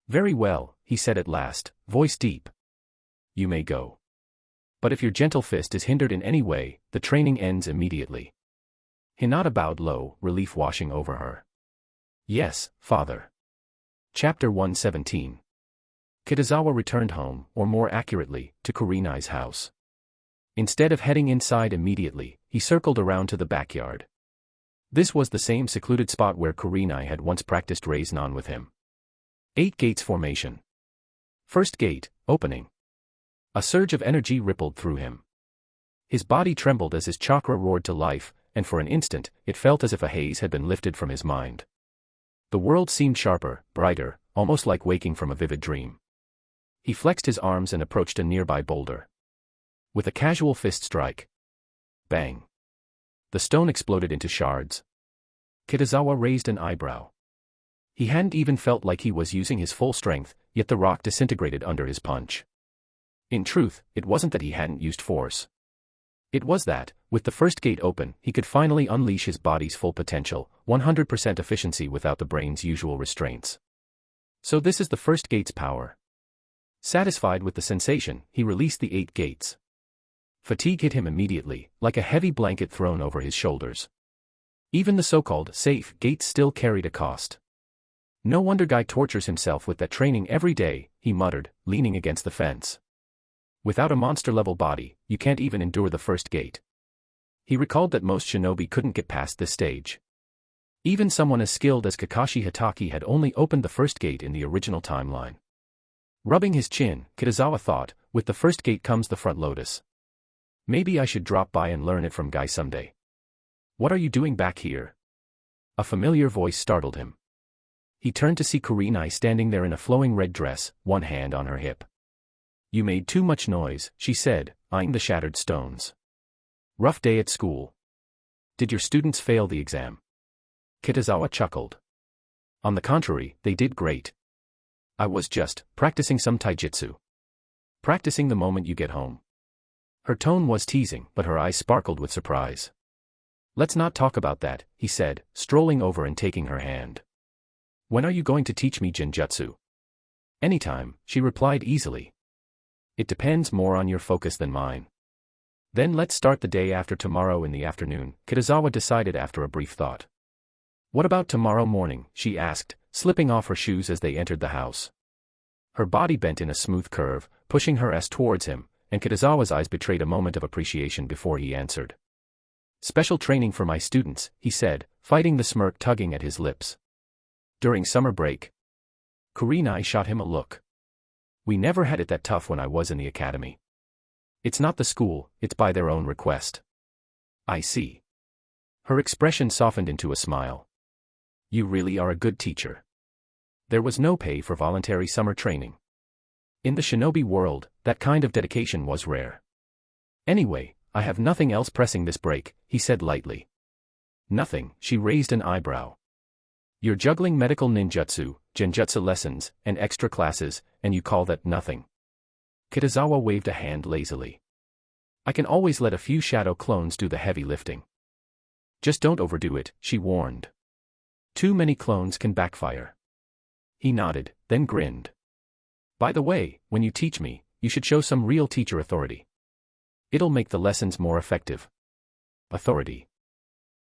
Very well, he said at last, voice deep. You may go. But if your gentle fist is hindered in any way, the training ends immediately. Hinata bowed low, relief washing over her. Yes, father. Chapter 117. Kitazawa returned home, or more accurately, to Kurenai's house. Instead of heading inside immediately, he circled around to the backyard. This was the same secluded spot where Kurenai had once practiced Raise-Non with him. 8 gates formation. First gate, opening. A surge of energy rippled through him. His body trembled as his chakra roared to life, and for an instant, it felt as if a haze had been lifted from his mind. The world seemed sharper, brighter, almost like waking from a vivid dream. He flexed his arms and approached a nearby boulder. With a casual fist strike. Bang. The stone exploded into shards. Kitazawa raised an eyebrow. He hadn't even felt like he was using his full strength, yet the rock disintegrated under his punch. In truth, it wasn't that he hadn't used force. It was that, with the first gate open, he could finally unleash his body's full potential, 100% efficiency without the brain's usual restraints. So this is the first gate's power. Satisfied with the sensation, he released the 8 gates. Fatigue hit him immediately, like a heavy blanket thrown over his shoulders. Even the so-called safe gates still carried a cost. No wonder Guy tortures himself with that training every day, he muttered, leaning against the fence. Without a monster-level body, you can't even endure the first gate. He recalled that most shinobi couldn't get past this stage. Even someone as skilled as Kakashi Hatake had only opened the first gate in the original timeline. Rubbing his chin, Kitazawa thought, with the first gate comes the front lotus. Maybe I should drop by and learn it from Guy someday. What are you doing back here? A familiar voice startled him. He turned to see Kurenai standing there in a flowing red dress, one hand on her hip. You made too much noise, she said, eyeing the shattered stones. Rough day at school. Did your students fail the exam? Kitazawa chuckled. On the contrary, they did great. I was just practicing some taijutsu. Practicing the moment you get home. Her tone was teasing, but her eyes sparkled with surprise. Let's not talk about that, he said, strolling over and taking her hand. When are you going to teach me genjutsu? Anytime, she replied easily. It depends more on your focus than mine. Then let's start the day after tomorrow in the afternoon, Kitazawa decided after a brief thought. What about tomorrow morning, she asked, slipping off her shoes as they entered the house. Her body bent in a smooth curve, pushing her ass towards him, and Kitazawa's eyes betrayed a moment of appreciation before he answered. Special training for my students, he said, fighting the smirk tugging at his lips. During summer break. Kurenai shot him a look. We never had it that tough when I was in the academy. It's not the school, it's by their own request. I see. Her expression softened into a smile. You really are a good teacher. There was no pay for voluntary summer training. In the Shinobi world, that kind of dedication was rare. Anyway, I have nothing else pressing this break, he said lightly. Nothing, she raised an eyebrow. You're juggling medical ninjutsu, genjutsu lessons, and extra classes, and you call that nothing. Kitazawa waved a hand lazily. I can always let a few shadow clones do the heavy lifting. Just don't overdo it, she warned. Too many clones can backfire. He nodded, then grinned. By the way, when you teach me, you should show some real teacher authority. It'll make the lessons more effective. Authority.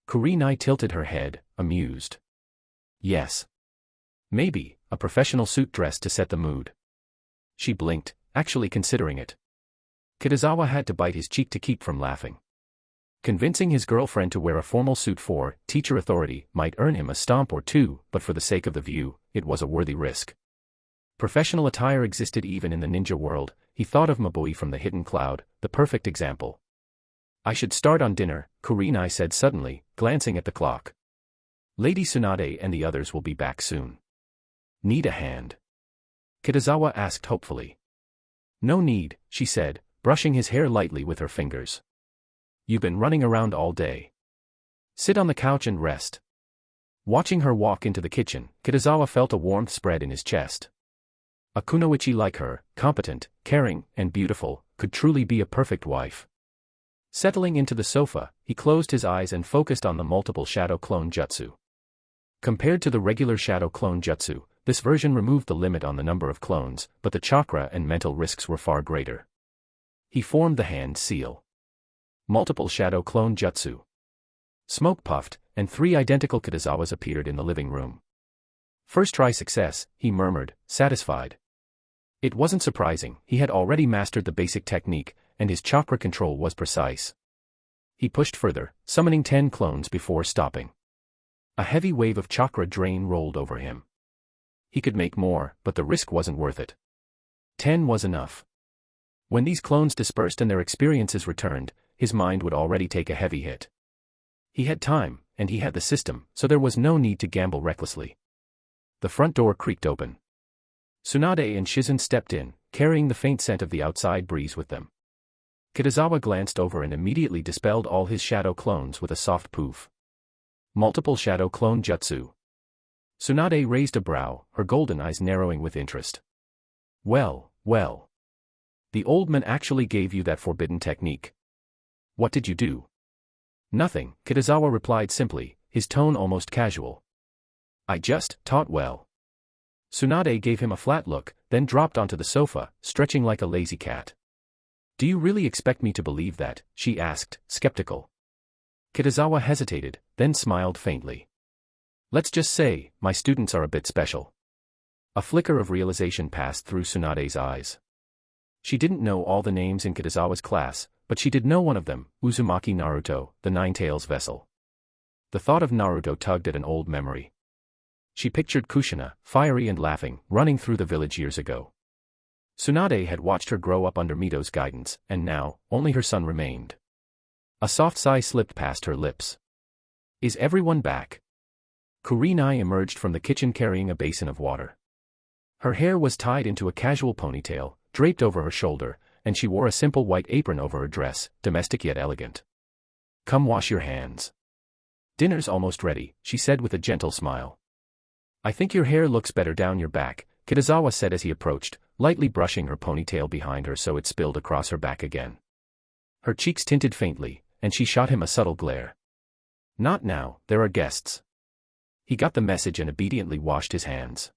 Kurenai tilted her head, amused. Yes. Maybe, a professional suit dress to set the mood. She blinked, actually considering it. Kitazawa had to bite his cheek to keep from laughing. Convincing his girlfriend to wear a formal suit for teacher authority might earn him a stomp or two, but for the sake of the view, it was a worthy risk. Professional attire existed even in the ninja world. He thought of Mabui from the Hidden Cloud, the perfect example. I should start on dinner, Kurenai said suddenly, glancing at the clock. Lady Tsunade and the others will be back soon. Need a hand? Kitazawa asked hopefully. No need, she said, brushing his hair lightly with her fingers. You've been running around all day. Sit on the couch and rest. Watching her walk into the kitchen, Kitazawa felt a warmth spread in his chest. A kunoichi like her, competent, caring, and beautiful, could truly be a perfect wife. Settling into the sofa, he closed his eyes and focused on the multiple shadow clone jutsu. Compared to the regular shadow clone jutsu, this version removed the limit on the number of clones, but the chakra and mental risks were far greater. He formed the hand seal. Multiple shadow clone jutsu. Smoke puffed, and 3 identical Kitazawas appeared in the living room. First try success, he murmured, satisfied. It wasn't surprising, he had already mastered the basic technique, and his chakra control was precise. He pushed further, summoning 10 clones before stopping. A heavy wave of chakra drain rolled over him. He could make more, but the risk wasn't worth it. 10 was enough. When these clones dispersed and their experiences returned, his mind would already take a heavy hit. He had time, and he had the system, so there was no need to gamble recklessly. The front door creaked open. Tsunade and Shizen stepped in, carrying the faint scent of the outside breeze with them. Kitazawa glanced over and immediately dispelled all his shadow clones with a soft poof. Multiple shadow clone jutsu. Tsunade raised a brow, her golden eyes narrowing with interest. Well, well. The old man actually gave you that forbidden technique. What did you do? Nothing, Kitazawa replied simply, his tone almost casual. I just taught well. Tsunade gave him a flat look, then dropped onto the sofa, stretching like a lazy cat. Do you really expect me to believe that? She asked, skeptical. Kitazawa hesitated, then smiled faintly. Let's just say, my students are a bit special. A flicker of realization passed through Tsunade's eyes. She didn't know all the names in Kitazawa's class, but she did know one of them, Uzumaki Naruto, the Nine-Tails vessel. The thought of Naruto tugged at an old memory. She pictured Kushina, fiery and laughing, running through the village years ago. Tsunade had watched her grow up under Mito's guidance, and now, only her son remained. A soft sigh slipped past her lips. Is everyone back? Kurenai emerged from the kitchen carrying a basin of water. Her hair was tied into a casual ponytail, draped over her shoulder, and she wore a simple white apron over her dress, domestic yet elegant. Come wash your hands. Dinner's almost ready, she said with a gentle smile. I think your hair looks better down your back, Kitazawa said as he approached, lightly brushing her ponytail behind her so it spilled across her back again. Her cheeks tinted faintly, and she shot him a subtle glare. Not now, there are guests. He got the message and obediently washed his hands.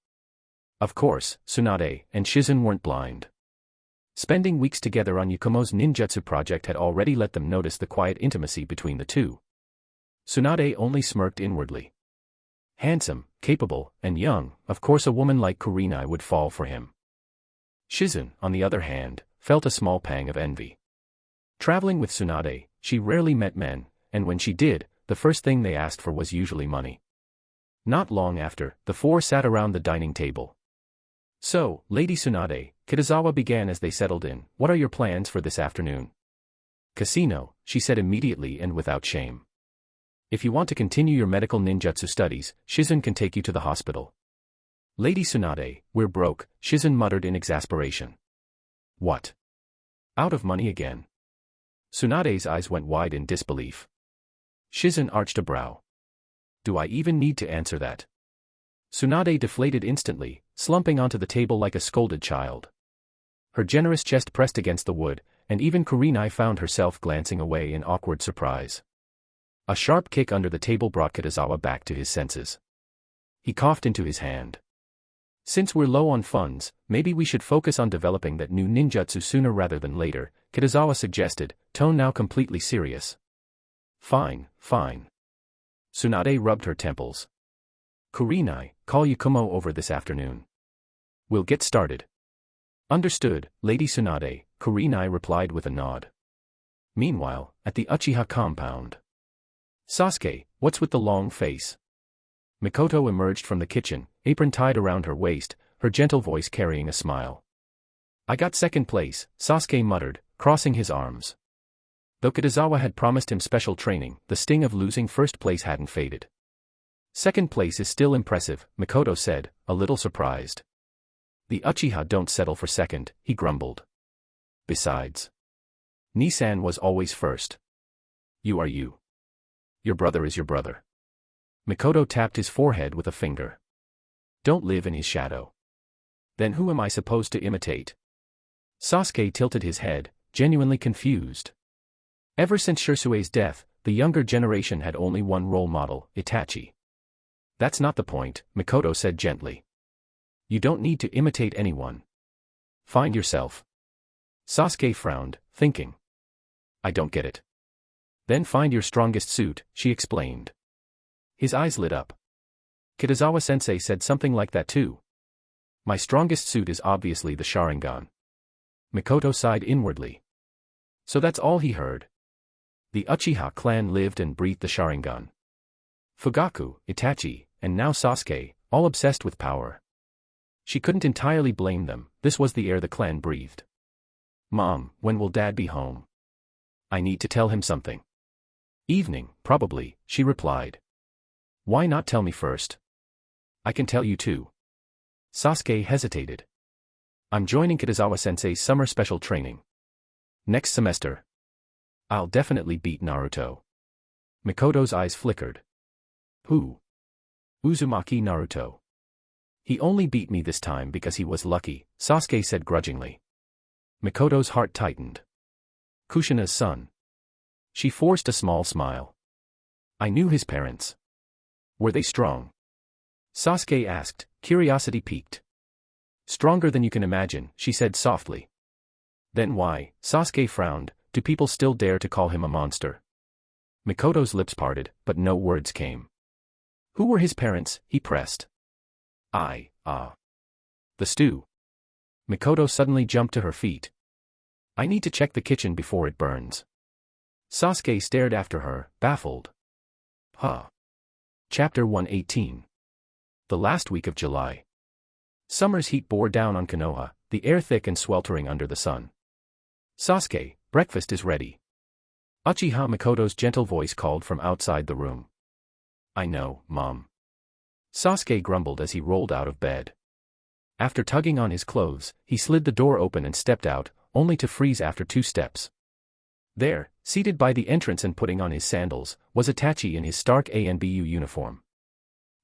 Of course, Tsunade and Shizen weren't blind. Spending weeks together on Yakumo's ninjutsu project had already let them notice the quiet intimacy between the two. Tsunade only smirked inwardly. Handsome, capable, and young, of course a woman like Kurenai would fall for him. Shizune, on the other hand, felt a small pang of envy. Traveling with Tsunade, she rarely met men, and when she did, the first thing they asked for was usually money. Not long after, the four sat around the dining table. "So, Lady Tsunade," Kitazawa began as they settled in, "what are your plans for this afternoon?" "Casino," she said immediately and without shame. "If you want to continue your medical ninjutsu studies, Shizune can take you to the hospital." "Lady Tsunade, we're broke," Shizune muttered in exasperation. "What? Out of money again?" Tsunade's eyes went wide in disbelief. Shizune arched a brow. "Do I even need to answer that?" Tsunade deflated instantly, slumping onto the table like a scolded child. Her generous chest pressed against the wood, and even Kurenai found herself glancing away in awkward surprise. A sharp kick under the table brought Kitazawa back to his senses. He coughed into his hand. "Since we're low on funds, maybe we should focus on developing that new ninjutsu sooner rather than later," Kitazawa suggested, tone now completely serious. "Fine, fine." Tsunade rubbed her temples. "Kurenai, call Yakumo over this afternoon. We'll get started." "Understood, Lady Tsunade," Kurenai replied with a nod. Meanwhile, at the Uchiha compound. "Sasuke, what's with the long face?" Mikoto emerged from the kitchen, apron tied around her waist, her gentle voice carrying a smile. "I got second place," Sasuke muttered, crossing his arms. Though Kitazawa had promised him special training, the sting of losing first place hadn't faded. "Second place is still impressive," Mikoto said, a little surprised. "The Uchiha don't settle for second," he grumbled. "Besides, Nisan was always first. You are you. Your brother is your brother." Mikoto tapped his forehead with a finger. "Don't live in his shadow." "Then who am I supposed to imitate?" Sasuke tilted his head, genuinely confused. Ever since Shirsue's death, the younger generation had only one role model, Itachi. "That's not the point," Mikoto said gently. "You don't need to imitate anyone. Find yourself." Sasuke frowned, thinking. "I don't get it." "Then find your strongest suit," she explained. His eyes lit up. Kitazawa-sensei said something like that too. "My strongest suit is obviously the Sharingan." Mikoto sighed inwardly. So that's all he heard. The Uchiha clan lived and breathed the Sharingan. Fugaku, Itachi, and now Sasuke, all obsessed with power. She couldn't entirely blame them, this was the air the clan breathed. "Mom, when will Dad be home? I need to tell him something." "Evening, probably," she replied. "Why not tell me first?" "I can tell you too." Sasuke hesitated. "I'm joining Kitazawa-sensei's summer special training. Next semester. I'll definitely beat Naruto." Mikoto's eyes flickered. "Who?" "Uzumaki Naruto. He only beat me this time because he was lucky," Sasuke said grudgingly. Mikoto's heart tightened. "Kushina's son." She forced a small smile. "I knew his parents." "Were they strong?" Sasuke asked, curiosity piqued. "Stronger than you can imagine," she said softly. "Then why," Sasuke frowned, "do people still dare to call him a monster?" Mikoto's lips parted, but no words came. "Who were his parents?" he pressed. The stew." Mikoto suddenly jumped to her feet. "I need to check the kitchen before it burns." Sasuke stared after her, baffled. Chapter 118. The last week of July. Summer's heat bore down on Konoha, the air thick and sweltering under the sun. "Sasuke, breakfast is ready." Uchiha Mikoto's gentle voice called from outside the room. "I know, Mom." Sasuke grumbled as he rolled out of bed. After tugging on his clothes, he slid the door open and stepped out, only to freeze after 2 steps. There, seated by the entrance and putting on his sandals, was Itachi in his stark ANBU uniform.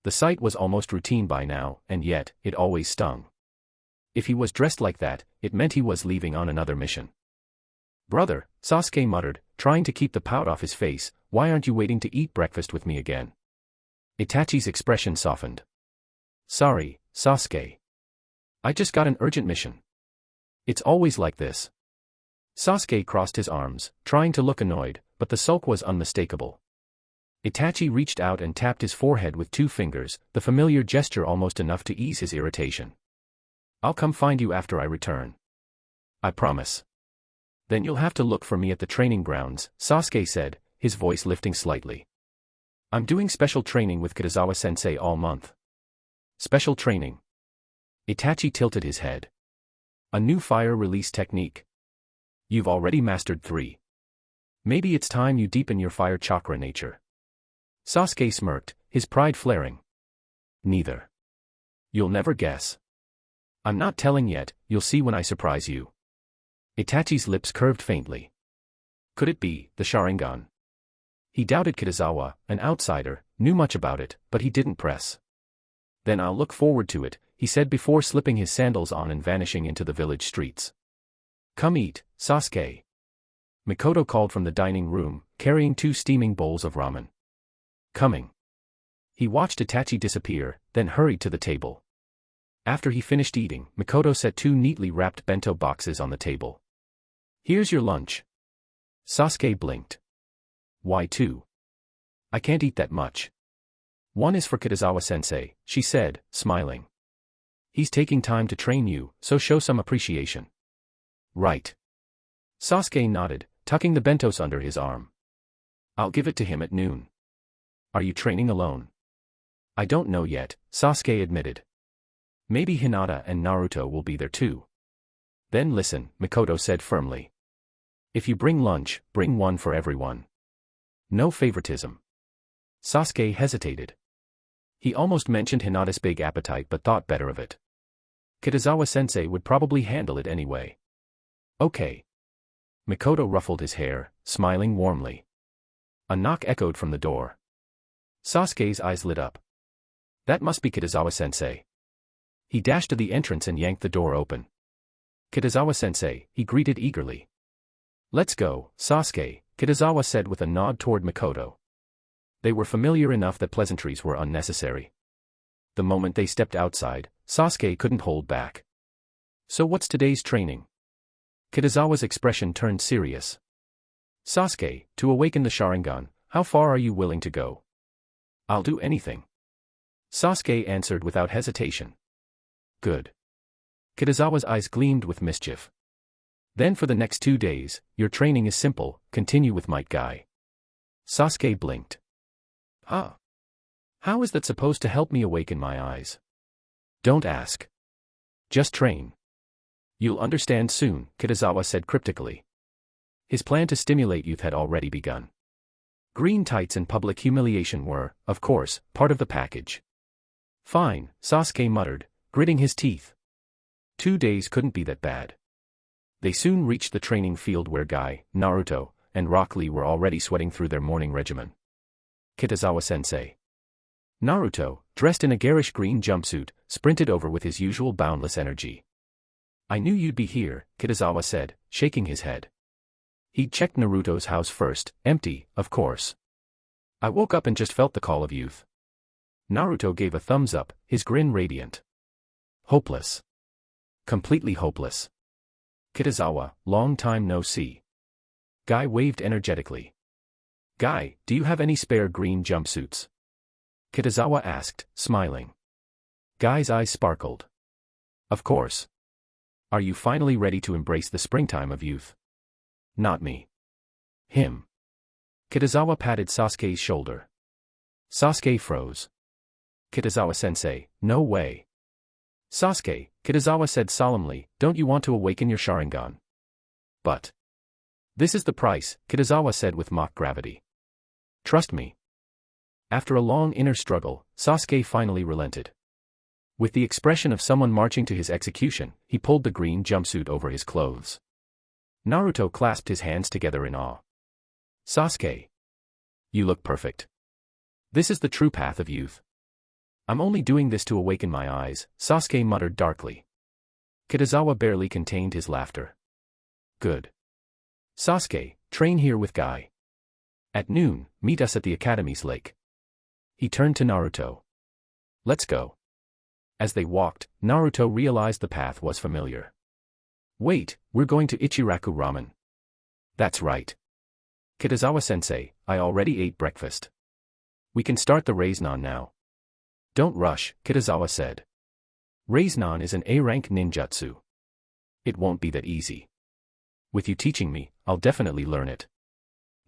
The sight was almost routine by now, and yet, it always stung. If he was dressed like that, it meant he was leaving on another mission. "Brother," Sasuke muttered, trying to keep the pout off his face, "why aren't you waiting to eat breakfast with me again?" Itachi's expression softened. "Sorry, Sasuke. I just got an urgent mission." It's always like this. Sasuke crossed his arms, trying to look annoyed, but the sulk was unmistakable. Itachi reached out and tapped his forehead with 2 fingers, the familiar gesture almost enough to ease his irritation. I'll come find you after I return. I promise. Then you'll have to look for me at the training grounds, Sasuke said, his voice lifting slightly. I'm doing special training with Kitazawa-sensei all month. Special training? Itachi tilted his head. A new fire release technique. You've already mastered 3. Maybe it's time you deepen your fire chakra nature. Sasuke smirked, his pride flaring. Neither. You'll never guess. I'm not telling yet, you'll see when I surprise you. Itachi's lips curved faintly. Could it be the Sharingan? He doubted Kitazawa, an outsider, knew much about it, but he didn't press. Then I'll look forward to it, he said before slipping his sandals on and vanishing into the village streets. Come eat, Sasuke. Mikoto called from the dining room, carrying 2 steaming bowls of ramen. Coming. He watched Itachi disappear, then hurried to the table. After he finished eating, Mikoto set 2 neatly wrapped bento boxes on the table. Here's your lunch. Sasuke blinked. Why 2? I can't eat that much. 1 is for Kitazawa-sensei, she said, smiling. He's taking time to train you, so show some appreciation. Right. Sasuke nodded, tucking the bentos under his arm. I'll give it to him at noon. Are you training alone? I don't know yet, Sasuke admitted. Maybe Hinata and Naruto will be there too. Then listen, Mikoto said firmly. If you bring lunch, bring 1 for everyone. No favoritism. Sasuke hesitated. He almost mentioned Hinata's big appetite but thought better of it. Kitazawa-sensei would probably handle it anyway. Okay. Mikoto ruffled his hair, smiling warmly. A knock echoed from the door. Sasuke's eyes lit up. That must be Kitazawa-sensei. He dashed to the entrance and yanked the door open. Kitazawa-sensei, he greeted eagerly. Let's go, Sasuke, Kitazawa said with a nod toward Mikoto. They were familiar enough that pleasantries were unnecessary. The moment they stepped outside, Sasuke couldn't hold back. So what's today's training? Kitazawa's expression turned serious. Sasuke, to awaken the Sharingan, how far are you willing to go? I'll do anything. Sasuke answered without hesitation. Good. Kitazawa's eyes gleamed with mischief. Then for the next 2 days, your training is simple, continue with Might Guy. Sasuke blinked. Huh? How is that supposed to help me awaken my eyes? Don't ask. Just train. You'll understand soon, Kitazawa said cryptically. His plan to stimulate youth had already begun. Green tights and public humiliation were, of course, part of the package. Fine, Sasuke muttered, gritting his teeth. 2 days couldn't be that bad. They soon reached the training field where Guy, Naruto, and Rock Lee were already sweating through their morning regimen. Kitazawa-sensei. Naruto, dressed in a garish green jumpsuit, sprinted over with his usual boundless energy. I knew you'd be here, Kitazawa said, shaking his head. He'd checked Naruto's house first, empty, of course. I woke up and just felt the call of youth. Naruto gave a thumbs up, his grin radiant. Hopeless. Completely hopeless. Kitazawa, long time no see. Guy waved energetically. Guy, do you have any spare green jumpsuits? Kitazawa asked, smiling. Guy's eyes sparkled. Of course. Are you finally ready to embrace the springtime of youth? Not me. Him. Kitazawa patted Sasuke's shoulder. Sasuke froze. Kitazawa-sensei, no way. Sasuke, Kitazawa said solemnly, don't you want to awaken your Sharingan? But. This is the price, Kitazawa said with mock gravity. Trust me. After a long inner struggle, Sasuke finally relented. With the expression of someone marching to his execution, he pulled the green jumpsuit over his clothes. Naruto clasped his hands together in awe. Sasuke. You look perfect. This is the true path of youth. I'm only doing this to awaken my eyes, Sasuke muttered darkly. Kitazawa barely contained his laughter. Good. Sasuke, train here with Guy. At noon, meet us at the Academy's lake. He turned to Naruto. Let's go. As they walked, Naruto realized the path was familiar. Wait, we're going to Ichiraku Ramen. That's right. Kitazawa-sensei, I already ate breakfast. We can start the raise-nan now. Don't rush, Kitazawa said. Raise-nan is an A-rank ninjutsu. It won't be that easy. With you teaching me, I'll definitely learn it.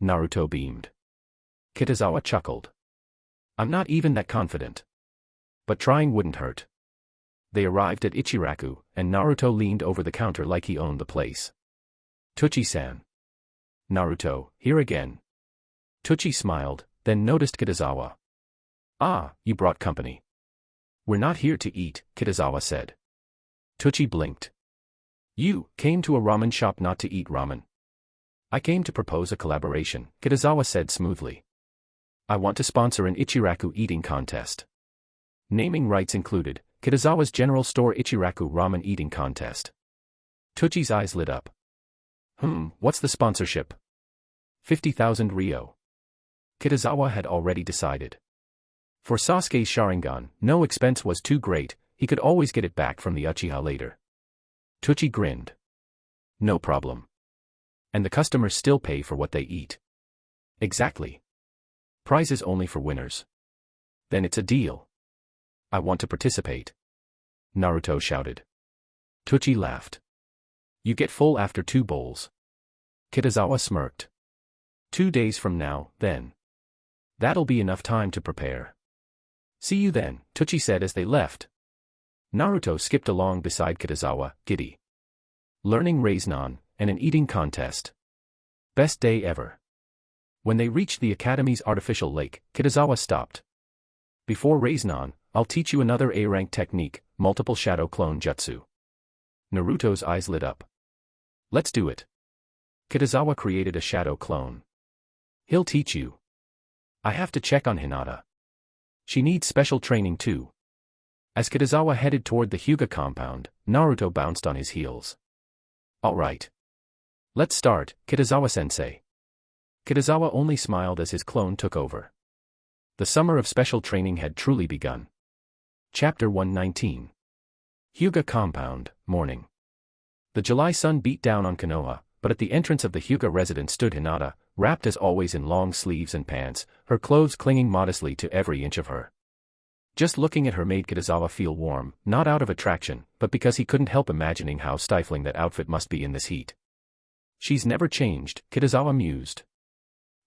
Naruto beamed. Kitazawa chuckled. I'm not even that confident. But trying wouldn't hurt. They arrived at Ichiraku, and Naruto leaned over the counter like he owned the place. Tuchi-san. Naruto, here again. Tuchi smiled, then noticed Kitazawa. Ah, you brought company. We're not here to eat, Kitazawa said. Tuchi blinked. You came to a ramen shop not to eat ramen. I came to propose a collaboration, Kitazawa said smoothly. I want to sponsor an Ichiraku eating contest. Naming rights included, Kitazawa's General Store Ichiraku Ramen Eating Contest. Tuchi's eyes lit up. What's the sponsorship? 50,000 Ryo. Kitazawa had already decided. For Sasuke's Sharingan, no expense was too great, he could always get it back from the Uchiha later. Tuchi grinned. No problem. And the customers still pay for what they eat. Exactly. Prizes only for winners. Then it's a deal. I want to participate. Naruto shouted. Tuchi laughed. You get full after 2 bowls. Kitazawa smirked. 2 days from now, then. That'll be enough time to prepare. See you then, Tuchi said as they left. Naruto skipped along beside Kitazawa, giddy. Learning raise-nan, and an eating contest. Best day ever. When they reached the academy's artificial lake, Kitazawa stopped. Before raise-nan, I'll teach you another A-rank technique, multiple shadow clone jutsu. Naruto's eyes lit up. Let's do it. Kitazawa created a shadow clone. He'll teach you. I have to check on Hinata. She needs special training too. As Kitazawa headed toward the Hyuga compound, Naruto bounced on his heels. Alright. Let's start, Kitazawa-sensei. Kitazawa only smiled as his clone took over. The summer of special training had truly begun. Chapter 119. Hyuga Compound, Morning. The July sun beat down on Konoha, but at the entrance of the Hyuga residence stood Hinata, wrapped as always in long sleeves and pants, her clothes clinging modestly to every inch of her. Just looking at her made Kitazawa feel warm, not out of attraction, but because he couldn't help imagining how stifling that outfit must be in this heat. She's never changed, Kitazawa mused.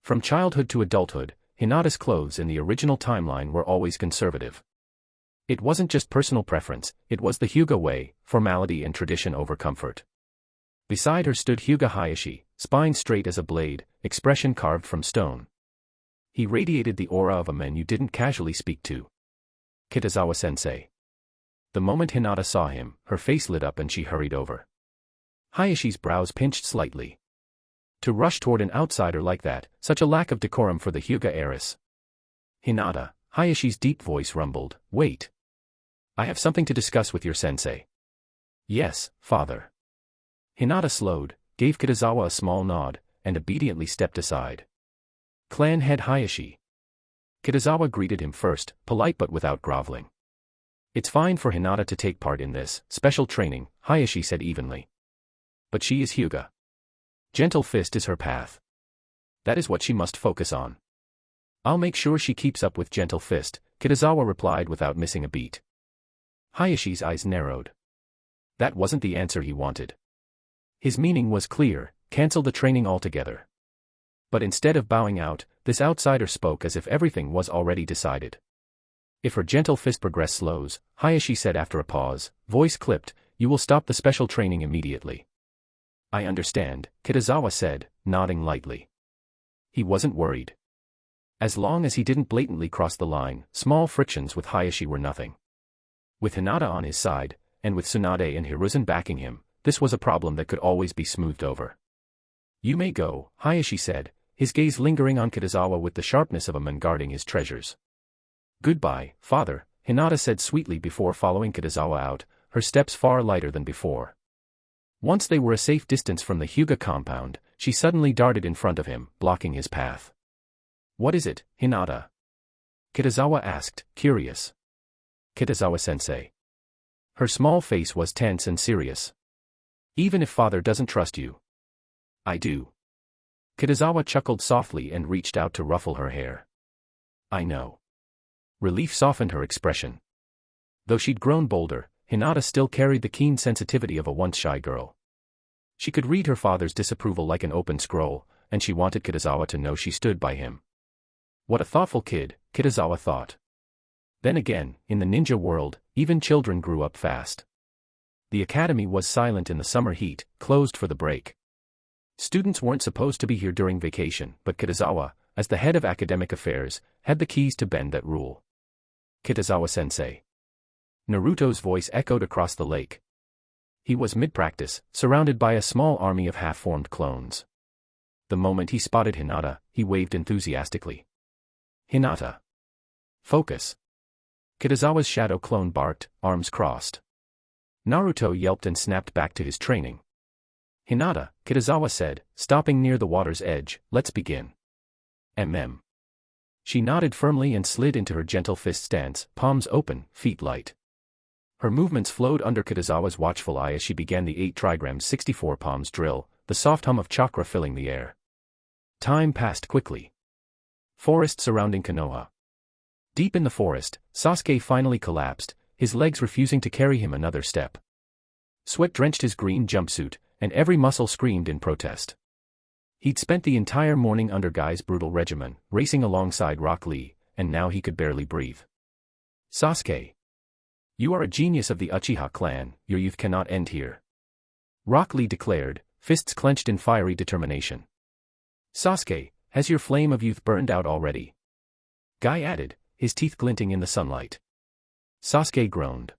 From childhood to adulthood, Hinata's clothes in the original timeline were always conservative. It wasn't just personal preference, it was the Hyuga way, formality and tradition over comfort. Beside her stood Hyuga Hayashi, spine straight as a blade, expression carved from stone. He radiated the aura of a man you didn't casually speak to. Kitazawa-sensei. The moment Hinata saw him, her face lit up and she hurried over. Hayashi's brows pinched slightly. To rush toward an outsider like that, such a lack of decorum for the Hyuga heiress. Hinata, Hayashi's deep voice rumbled, wait. I have something to discuss with your sensei. Yes, father. Hinata slowed, gave Kitazawa a small nod, and obediently stepped aside. Clan head Hayashi. Kitazawa greeted him first, polite but without groveling. It's fine for Hinata to take part in this special training, Hayashi said evenly. But she is Hyuga. Gentle Fist is her path. That is what she must focus on. I'll make sure she keeps up with Gentle Fist, Kitazawa replied without missing a beat. Hayashi's eyes narrowed. That wasn't the answer he wanted. His meaning was clear, cancel the training altogether. But instead of bowing out, this outsider spoke as if everything was already decided. If her Gentle Fist progress slows, Hayashi said after a pause, voice clipped, you will stop the special training immediately. I understand, Kitazawa said, nodding lightly. He wasn't worried. As long as he didn't blatantly cross the line, small frictions with Hayashi were nothing. With Hinata on his side, and with Tsunade and Hiruzen backing him, this was a problem that could always be smoothed over. You may go, Hayashi said, his gaze lingering on Kitazawa with the sharpness of a man guarding his treasures. Goodbye, father, Hinata said sweetly before following Kitazawa out, her steps far lighter than before. Once they were a safe distance from the Hyuga compound, she suddenly darted in front of him, blocking his path. What is it, Hinata? Kitazawa asked, curious. Kitazawa-sensei. Her small face was tense and serious. Even if father doesn't trust you. I do. Kitazawa chuckled softly and reached out to ruffle her hair. I know. Relief softened her expression. Though she'd grown bolder, Hinata still carried the keen sensitivity of a once shy girl. She could read her father's disapproval like an open scroll, and she wanted Kitazawa to know she stood by him. What a thoughtful kid, Kitazawa thought. Then again, in the ninja world, even children grew up fast. The academy was silent in the summer heat, closed for the break. Students weren't supposed to be here during vacation, but Kitazawa, as the head of academic affairs, had the keys to bend that rule. Kitazawa-sensei. Naruto's voice echoed across the lake. He was mid-practice, surrounded by a small army of half-formed clones. The moment he spotted Hinata, he waved enthusiastically. Hinata. Focus. Kitazawa's shadow clone barked, arms crossed. Naruto yelped and snapped back to his training. Hinata, Kitazawa said, stopping near the water's edge, let's begin. She nodded firmly and slid into her gentle fist stance, palms open, feet light. Her movements flowed under Kitazawa's watchful eye as she began the 8 trigrams 64 palms drill, the soft hum of chakra filling the air. Time passed quickly. Forest surrounding Konoha. Deep in the forest, Sasuke finally collapsed, his legs refusing to carry him another step. Sweat drenched his green jumpsuit, and every muscle screamed in protest. He'd spent the entire morning under Guy's brutal regimen, racing alongside Rock Lee, and now he could barely breathe. Sasuke. You are a genius of the Uchiha clan, your youth cannot end here. Rock Lee declared, fists clenched in fiery determination. Sasuke, has your flame of youth burned out already? Guy added, his teeth glinting in the sunlight. Sasuke groaned.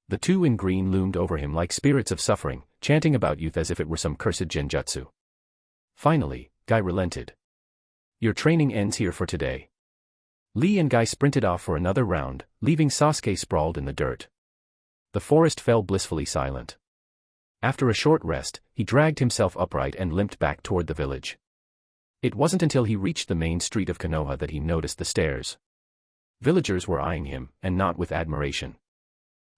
The two in green loomed over him like spirits of suffering, chanting about youth as if it were some cursed genjutsu. Finally, Guy relented. Your training ends here for today. Lee and Guy sprinted off for another round, leaving Sasuke sprawled in the dirt. The forest fell blissfully silent. After a short rest, he dragged himself upright and limped back toward the village. It wasn't until he reached the main street of Konoha that he noticed the stairs. Villagers were eyeing him, and not with admiration.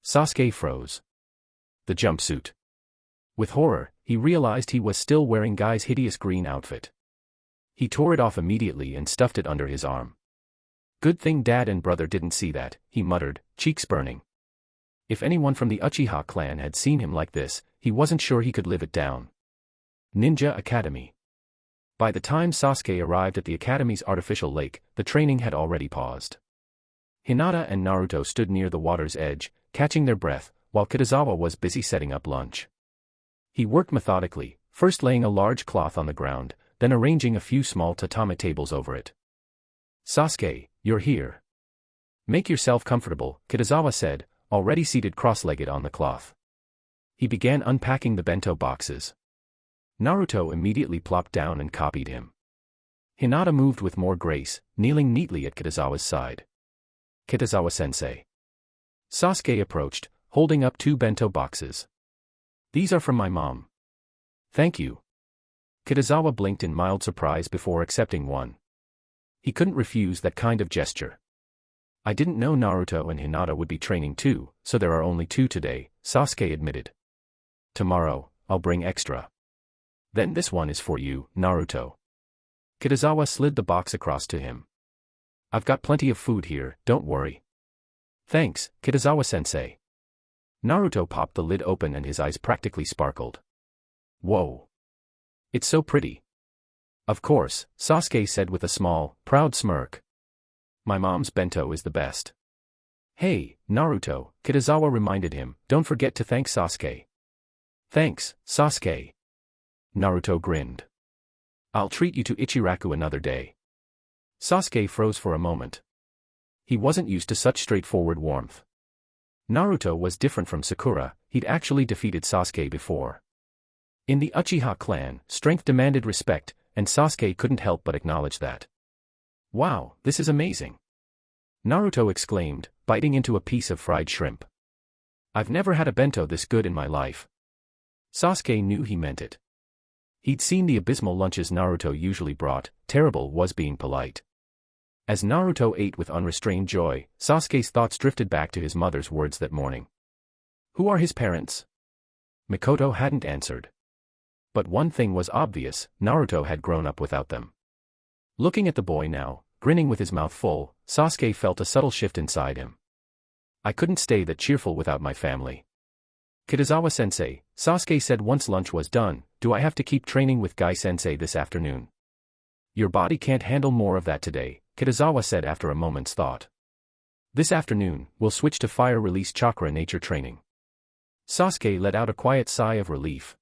Sasuke froze. The jumpsuit. With horror, he realized he was still wearing Guy's hideous green outfit. He tore it off immediately and stuffed it under his arm. Good thing Dad and brother didn't see that, he muttered, cheeks burning. If anyone from the Uchiha clan had seen him like this, he wasn't sure he could live it down. Ninja Academy. By the time Sasuke arrived at the academy's artificial lake, the training had already paused. Hinata and Naruto stood near the water's edge, catching their breath, while Kitazawa was busy setting up lunch. He worked methodically, first laying a large cloth on the ground, then arranging a few small tatami tables over it. Sasuke, you're here. Make yourself comfortable, Kitazawa said, already seated cross-legged on the cloth. He began unpacking the bento boxes. Naruto immediately plopped down and copied him. Hinata moved with more grace, kneeling neatly at Kitazawa's side. Kitazawa-sensei. Sasuke approached, holding up 2 bento boxes. These are from my mom. Thank you. Kitazawa blinked in mild surprise before accepting one. He couldn't refuse that kind of gesture. I didn't know Naruto and Hinata would be training too, so there are only 2 today, Sasuke admitted. Tomorrow, I'll bring extra. Then this one is for you, Naruto. Kitazawa slid the box across to him. I've got plenty of food here, don't worry. Thanks, Kitazawa-sensei. Naruto popped the lid open and his eyes practically sparkled. Whoa. It's so pretty. Of course, Sasuke said with a small, proud smirk. My mom's bento is the best. Hey, Naruto, Kitazawa reminded him, don't forget to thank Sasuke. Thanks, Sasuke. Naruto grinned. I'll treat you to Ichiraku another day. Sasuke froze for a moment. He wasn't used to such straightforward warmth. Naruto was different from Sakura, he'd actually defeated Sasuke before. In the Uchiha clan, strength demanded respect, and Sasuke couldn't help but acknowledge that. Wow, this is amazing. Naruto exclaimed, biting into a piece of fried shrimp. I've never had a bento this good in my life. Sasuke knew he meant it. He'd seen the abysmal lunches Naruto usually brought, terrible was being polite. As Naruto ate with unrestrained joy, Sasuke's thoughts drifted back to his mother's words that morning. Who are his parents? Mikoto hadn't answered. But one thing was obvious, Naruto had grown up without them. Looking at the boy now, grinning with his mouth full, Sasuke felt a subtle shift inside him. I couldn't stay that cheerful without my family. Kitazawa-sensei, Sasuke said once lunch was done, do I have to keep training with Guy-sensei this afternoon? Your body can't handle more of that today, Kitazawa said after a moment's thought. This afternoon, we'll switch to fire release chakra nature training. Sasuke let out a quiet sigh of relief.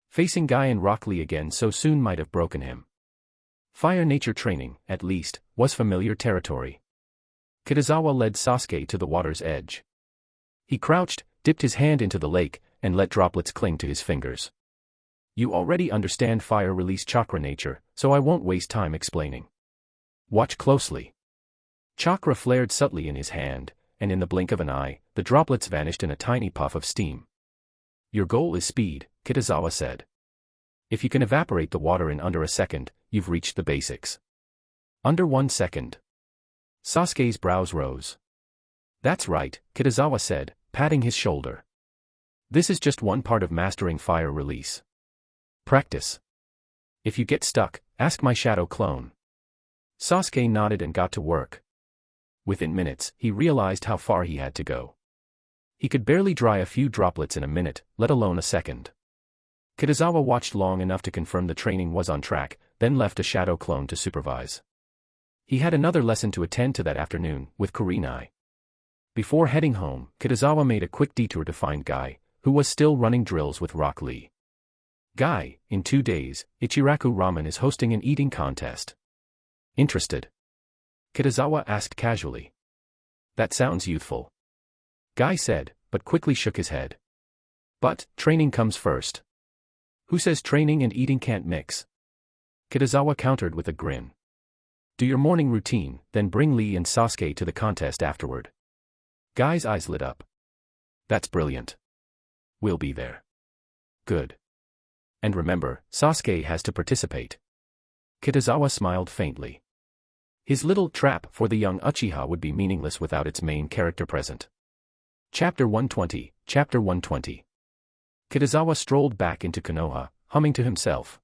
Facing Guy and Rock Lee again so soon might have broken him. Fire nature training, at least, was familiar territory. Kitazawa led Sasuke to the water's edge. He crouched, dipped his hand into the lake, and let droplets cling to his fingers. You already understand fire release chakra nature, so I won't waste time explaining. Watch closely. Chakra flared subtly in his hand, and in the blink of an eye, the droplets vanished in a tiny puff of steam. Your goal is speed, Kitazawa said. If you can evaporate the water in under a second, you've reached the basics. Under 1 second. Sasuke's brows rose. That's right, Kitazawa said, patting his shoulder. This is just one part of mastering fire release. Practice. If you get stuck, ask my shadow clone. Sasuke nodded and got to work. Within minutes, he realized how far he had to go. He could barely dry a few droplets in a minute, let alone a second. Kitazawa watched long enough to confirm the training was on track, then left a shadow clone to supervise. He had another lesson to attend to that afternoon, with Kurenai. Before heading home, Kitazawa made a quick detour to find Guy, who was still running drills with Rock Lee. Guy, in 2 days, Ichiraku Ramen is hosting an eating contest. Interested? Kitazawa asked casually. That sounds youthful. Guy said, but quickly shook his head. But, training comes first. Who says training and eating can't mix? Kitazawa countered with a grin. Do your morning routine, then bring Lee and Sasuke to the contest afterward. Guy's eyes lit up. That's brilliant. We'll be there. Good. And remember, Sasuke has to participate. Kitazawa smiled faintly. His little trap for the young Uchiha would be meaningless without its main character present. Chapter 120, Chapter 120. Kitazawa strolled back into Konoha, humming to himself.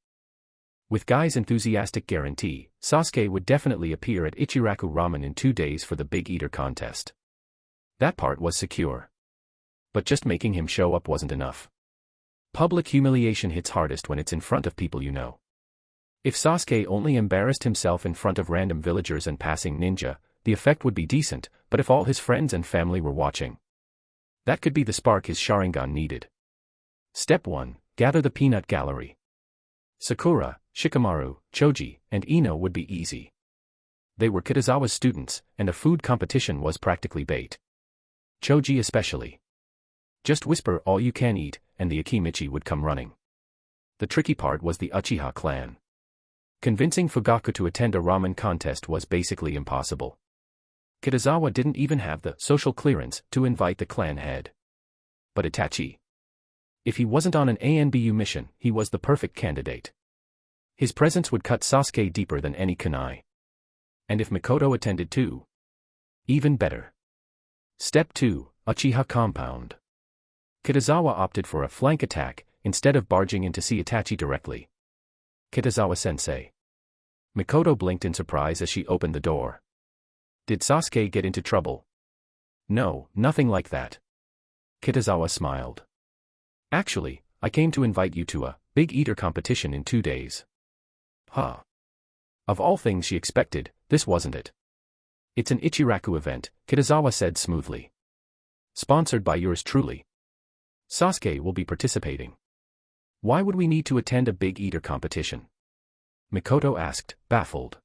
With Guy's enthusiastic guarantee, Sasuke would definitely appear at Ichiraku Ramen in 2 days for the Big Eater contest. That part was secure. But just making him show up wasn't enough. Public humiliation hits hardest when it's in front of people you know. If Sasuke only embarrassed himself in front of random villagers and passing ninja, the effect would be decent, but if all his friends and family were watching, that could be the spark his Sharingan needed. Step 1. Gather the peanut gallery. Sakura, Shikamaru, Choji, and Ino would be easy. They were Kitazawa's students, and a food competition was practically bait. Choji especially. Just whisper all you can eat, and the Akimichi would come running. The tricky part was the Uchiha clan. Convincing Fugaku to attend a ramen contest was basically impossible. Kitazawa didn't even have the social clearance to invite the clan head. But Itachi. If he wasn't on an ANBU mission, he was the perfect candidate. His presence would cut Sasuke deeper than any kunai. And if Mikoto attended too? Even better. Step 2, Uchiha Compound. Kitazawa opted for a flank attack, instead of barging in to see Itachi directly. Kitazawa-sensei. Mikoto blinked in surprise as she opened the door. Did Sasuke get into trouble? No, nothing like that. Kitazawa smiled. Actually, I came to invite you to a Big Eater competition in 2 days. Huh. Of all things she expected, this wasn't it. It's an Ichiraku event, Kitazawa said smoothly. Sponsored by yours truly. Sasuke will be participating. Why would we need to attend a Big Eater competition? Mikoto asked, baffled.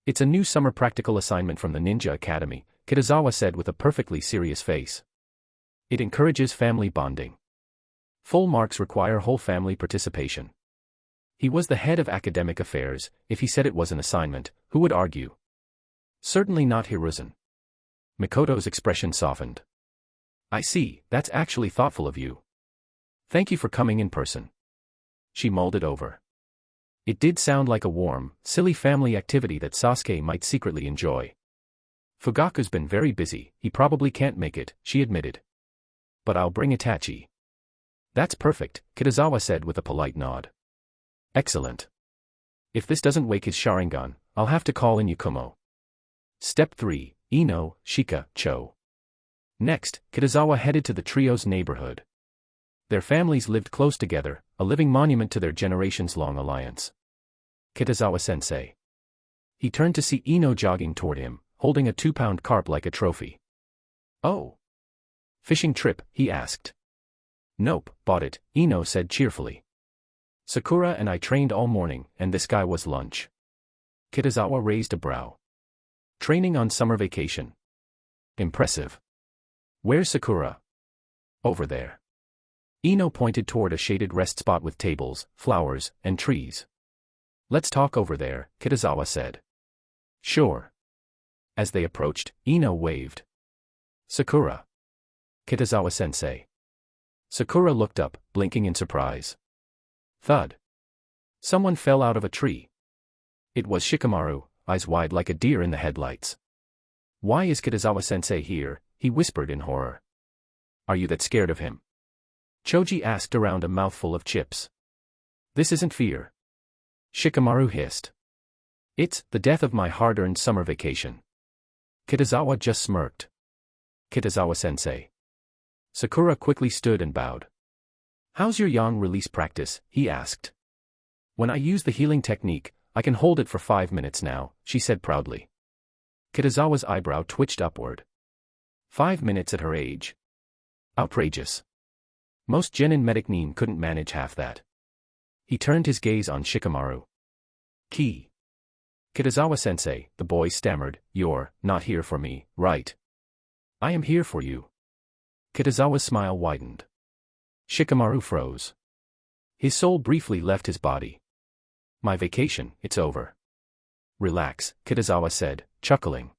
It's a new summer practical assignment from the Ninja Academy, Kitazawa said with a perfectly serious face. It encourages family bonding. Full marks require whole family participation. He was the head of academic affairs. If he said it was an assignment, who would argue? Certainly not Hiruzen. Mikoto's expression softened. I see, that's actually thoughtful of you. Thank you for coming in person. She mulled it over. It did sound like a warm, silly family activity that Sasuke might secretly enjoy. Fugaku's been very busy, he probably can't make it, she admitted. But I'll bring Itachi. That's perfect, Kitazawa said with a polite nod. Excellent. If this doesn't wake his Sharingan, I'll have to call in Yakumo. Step 3, Ino, Shika, Cho. Next, Kitazawa headed to the trio's neighborhood. Their families lived close together, a living monument to their generations-long alliance. Kitazawa-sensei. He turned to see Ino jogging toward him, holding a 2-pound carp like a trophy. Oh. Fishing trip, he asked. Nope, bought it, Ino said cheerfully. Sakura and I trained all morning, and this guy was lunch. Kitazawa raised a brow. Training on summer vacation. Impressive. Where's Sakura? Over there. Ino pointed toward a shaded rest spot with tables, flowers, and trees. Let's talk over there, Kitazawa said. Sure. As they approached, Ino waved. Sakura. Kitazawa-sensei. Sakura looked up, blinking in surprise. Thud. Someone fell out of a tree. It was Shikamaru, eyes wide like a deer in the headlights. Why is Kitazawa-sensei here? He whispered in horror. Are you that scared of him? Choji asked around a mouthful of chips. This isn't fear. Shikamaru hissed. It's the death of my hard-earned summer vacation. Kitazawa just smirked. Kitazawa-sensei. Sakura quickly stood and bowed. How's your yang release practice? He asked. When I use the healing technique, I can hold it for 5 minutes now, she said proudly. Kitazawa's eyebrow twitched upward. 5 minutes at her age. Outrageous. Most genin medic nin couldn't manage half that. He turned his gaze on Shikamaru. Key. Kitazawa-sensei, the boy stammered, you're not here for me, right? I am here for you. Kitazawa's smile widened. Shikamaru froze. His soul briefly left his body. My vacation, it's over. Relax, Kitazawa said, chuckling.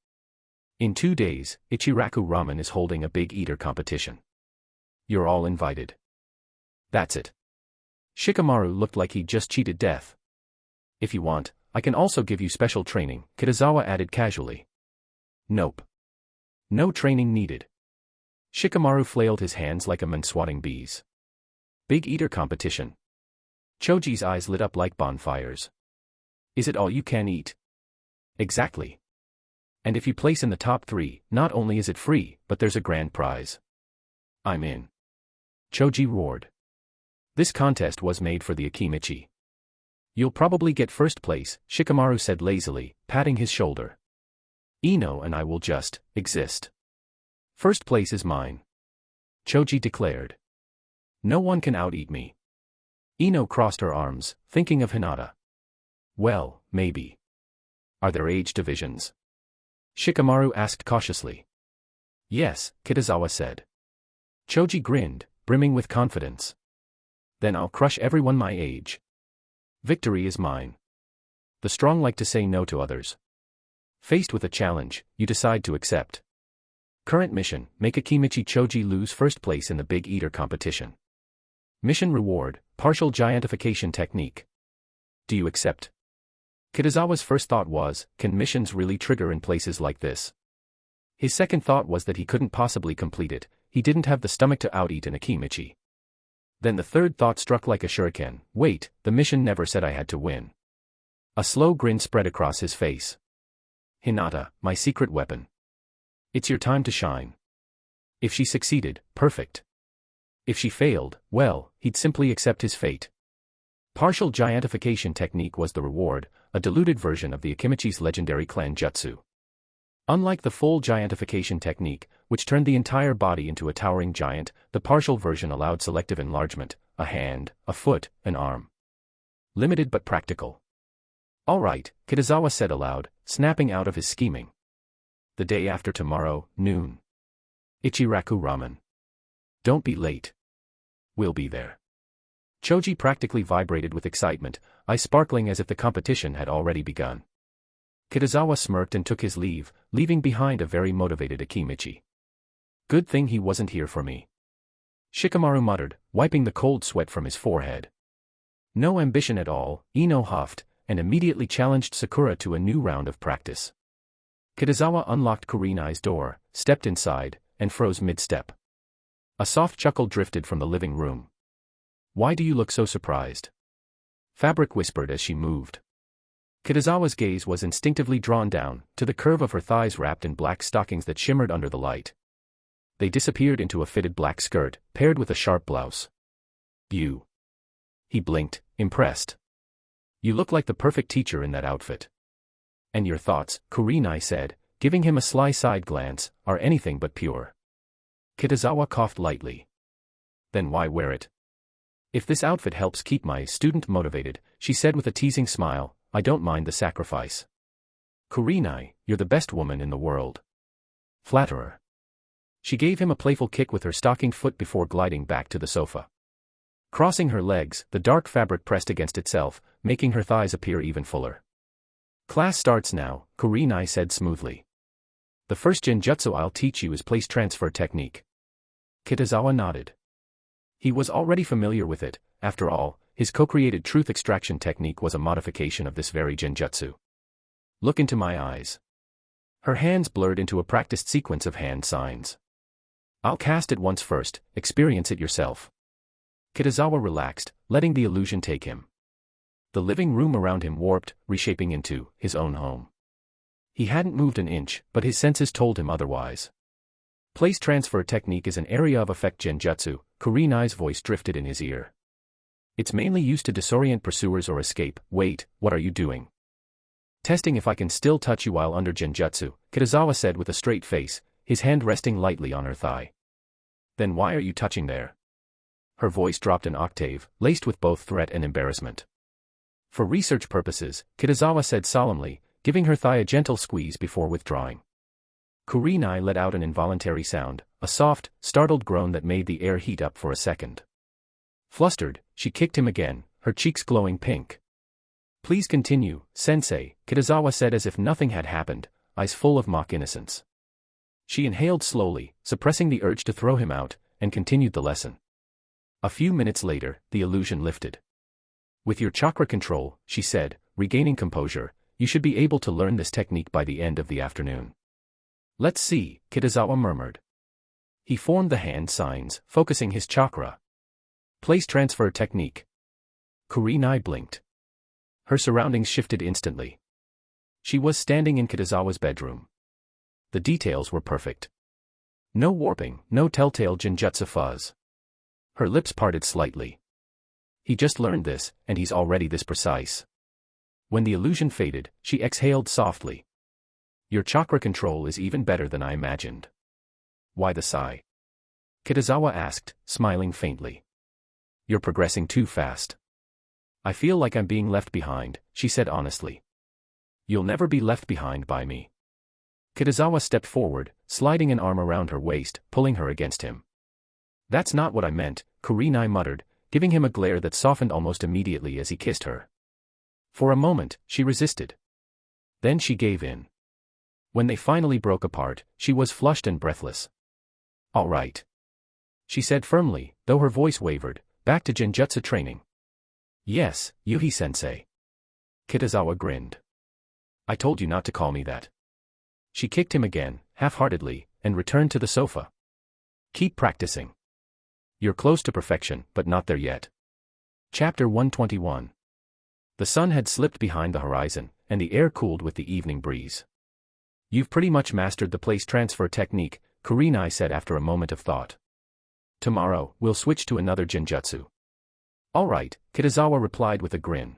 In 2 days, Ichiraku Ramen is holding a big eater competition. You're all invited. That's it. Shikamaru looked like he'd just cheated death. If you want, I can also give you special training, Kitazawa added casually. Nope. No training needed. Shikamaru flailed his hands like a man swatting bees. Big eater competition. Choji's eyes lit up like bonfires. Is it all you can eat? Exactly. And if you place in the top 3, not only is it free, but there's a grand prize. I'm in. Choji roared. This contest was made for the Akimichi. You'll probably get first place, Shikamaru said lazily, patting his shoulder. Ino and I will just exist. First place is mine. Choji declared. No one can out-eat me. Ino crossed her arms, thinking of Hinata. Well, maybe. Are there age divisions? Shikamaru asked cautiously. Yes, Kitazawa said. Choji grinned, brimming with confidence. Then I'll crush everyone my age. Victory is mine. The strong like to say no to others. Faced with a challenge, you decide to accept. Current mission, make Akimichi Choji lose first place in the Big Eater competition. Mission reward, partial giantification technique. Do you accept? Kitazawa's first thought was, can missions really trigger in places like this? His second thought was that he couldn't possibly complete it, he didn't have the stomach to out-eat an Akimichi. Then the third thought struck like a shuriken, wait, the mission never said I had to win. A slow grin spread across his face. Hinata, my secret weapon. It's your time to shine. If she succeeded, perfect. If she failed, well, he'd simply accept his fate. Partial giantification technique was the reward, a diluted version of the Akimichi's legendary clan jutsu. Unlike the full giantification technique, which turned the entire body into a towering giant, the partial version allowed selective enlargement, a hand, a foot, an arm. Limited but practical. All right, Kitazawa said aloud, snapping out of his scheming. The day after tomorrow, noon. Ichiraku Ramen. Don't be late. We'll be there. Choji practically vibrated with excitement, eyes sparkling as if the competition had already begun. Kitazawa smirked and took his leave, leaving behind a very motivated Akimichi. Good thing he wasn't here for me. Shikamaru muttered, wiping the cold sweat from his forehead. No ambition at all, Ino huffed, and immediately challenged Sakura to a new round of practice. Kitazawa unlocked Kurenai's door, stepped inside, and froze mid-step. A soft chuckle drifted from the living room. Why do you look so surprised? Fabric whispered as she moved. Kitazawa's gaze was instinctively drawn down, to the curve of her thighs wrapped in black stockings that shimmered under the light. They disappeared into a fitted black skirt, paired with a sharp blouse. You. He blinked, impressed. You look like the perfect teacher in that outfit. And your thoughts, Kurenai said, giving him a sly side glance, are anything but pure. Kitazawa coughed lightly. Then why wear it? If this outfit helps keep my student motivated, she said with a teasing smile, I don't mind the sacrifice. Kurenai, you're the best woman in the world. Flatterer. She gave him a playful kick with her stockinged foot before gliding back to the sofa. Crossing her legs, the dark fabric pressed against itself, making her thighs appear even fuller. Class starts now, Kurenai said smoothly. The first genjutsu I'll teach you is place transfer technique. Kitazawa nodded. He was already familiar with it, after all, his co-created truth extraction technique was a modification of this very genjutsu. Look into my eyes. Her hands blurred into a practiced sequence of hand signs. I'll cast it once first, experience it yourself. Kitazawa relaxed, letting the illusion take him. The living room around him warped, reshaping into his own home. He hadn't moved an inch, but his senses told him otherwise. Place transfer technique is an area of effect genjutsu, Kurenai's voice drifted in his ear. It's mainly used to disorient pursuers or escape. Wait, what are you doing? Testing if I can still touch you while under genjutsu, Kitazawa said with a straight face, his hand resting lightly on her thigh. Then why are you touching there? Her voice dropped an octave, laced with both threat and embarrassment. For research purposes, Kitazawa said solemnly, giving her thigh a gentle squeeze before withdrawing. Kurenai let out an involuntary sound, a soft, startled groan that made the air heat up for a second. Flustered, she kicked him again, her cheeks glowing pink. Please continue, sensei, Kitazawa said as if nothing had happened, eyes full of mock innocence. She inhaled slowly, suppressing the urge to throw him out, and continued the lesson. A few minutes later, the illusion lifted. With your chakra control, she said, regaining composure, you should be able to learn this technique by the end of the afternoon. Let's see, Kitazawa murmured. He formed the hand signs, focusing his chakra. Place transfer technique. Kurenai blinked. Her surroundings shifted instantly. She was standing in Kitazawa's bedroom. The details were perfect. No warping, no telltale genjutsu fuzz. Her lips parted slightly. He just learned this, and he's already this precise. When the illusion faded, she exhaled softly. Your chakra control is even better than I imagined. Why the sigh? Kitazawa asked, smiling faintly. You're progressing too fast. I feel like I'm being left behind, she said honestly. You'll never be left behind by me. Kitazawa stepped forward, sliding an arm around her waist, pulling her against him. That's not what I meant, Kurenai muttered, giving him a glare that softened almost immediately as he kissed her. For a moment, she resisted. Then she gave in. When they finally broke apart, she was flushed and breathless. All right. She said firmly, though her voice wavered, back to genjutsu training. Yes, Yuhi-sensei. Kitazawa grinned. I told you not to call me that. She kicked him again, half-heartedly, and returned to the sofa. Keep practicing. You're close to perfection, but not there yet. Chapter 121. The sun had slipped behind the horizon, and the air cooled with the evening breeze. You've pretty much mastered the place transfer technique, Kurenai said after a moment of thought. Tomorrow, we'll switch to another genjutsu. All right, Kitazawa replied with a grin.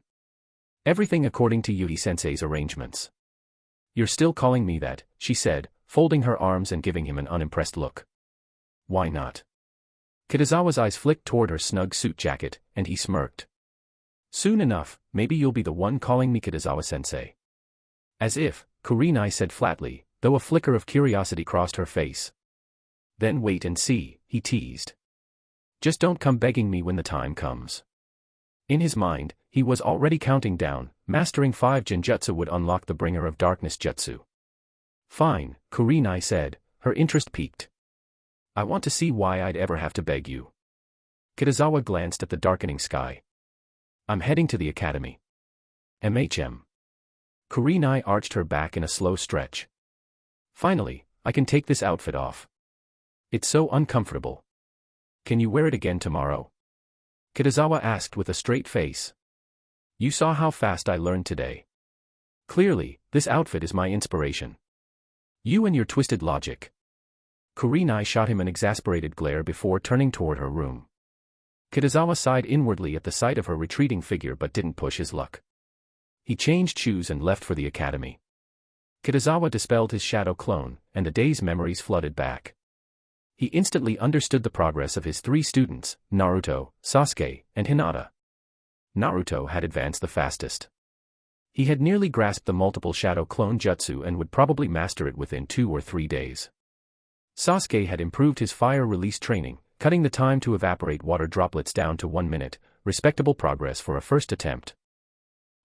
Everything according to Yuhi-sensei's arrangements. You're still calling me that, she said, folding her arms and giving him an unimpressed look. Why not? Kitazawa's eyes flicked toward her snug suit jacket, and he smirked. Soon enough, maybe you'll be the one calling me Kitazawa-sensei. As if, Kurenai said flatly, though a flicker of curiosity crossed her face. Then wait and see, he teased. Just don't come begging me when the time comes. In his mind, he was already counting down, mastering 5 genjutsu would unlock the bringer of darkness jutsu. Fine, Kurenai said, her interest piqued. I want to see why I'd ever have to beg you. Kitazawa glanced at the darkening sky. I'm heading to the academy. MHM. Kurenai arched her back in a slow stretch. Finally, I can take this outfit off. It's so uncomfortable. Can you wear it again tomorrow? Kitazawa asked with a straight face. You saw how fast I learned today. Clearly, this outfit is my inspiration. You and your twisted logic. Kurenai shot him an exasperated glare before turning toward her room. Kitazawa sighed inwardly at the sight of her retreating figure but didn't push his luck. He changed shoes and left for the academy. Kitazawa dispelled his shadow clone, and the day's memories flooded back. He instantly understood the progress of his 3 students, Naruto, Sasuke, and Hinata. Naruto had advanced the fastest. He had nearly grasped the multiple shadow clone jutsu and would probably master it within 2 or 3 days. Sasuke had improved his fire release training, cutting the time to evaporate water droplets down to 1 minute, respectable progress for a first attempt.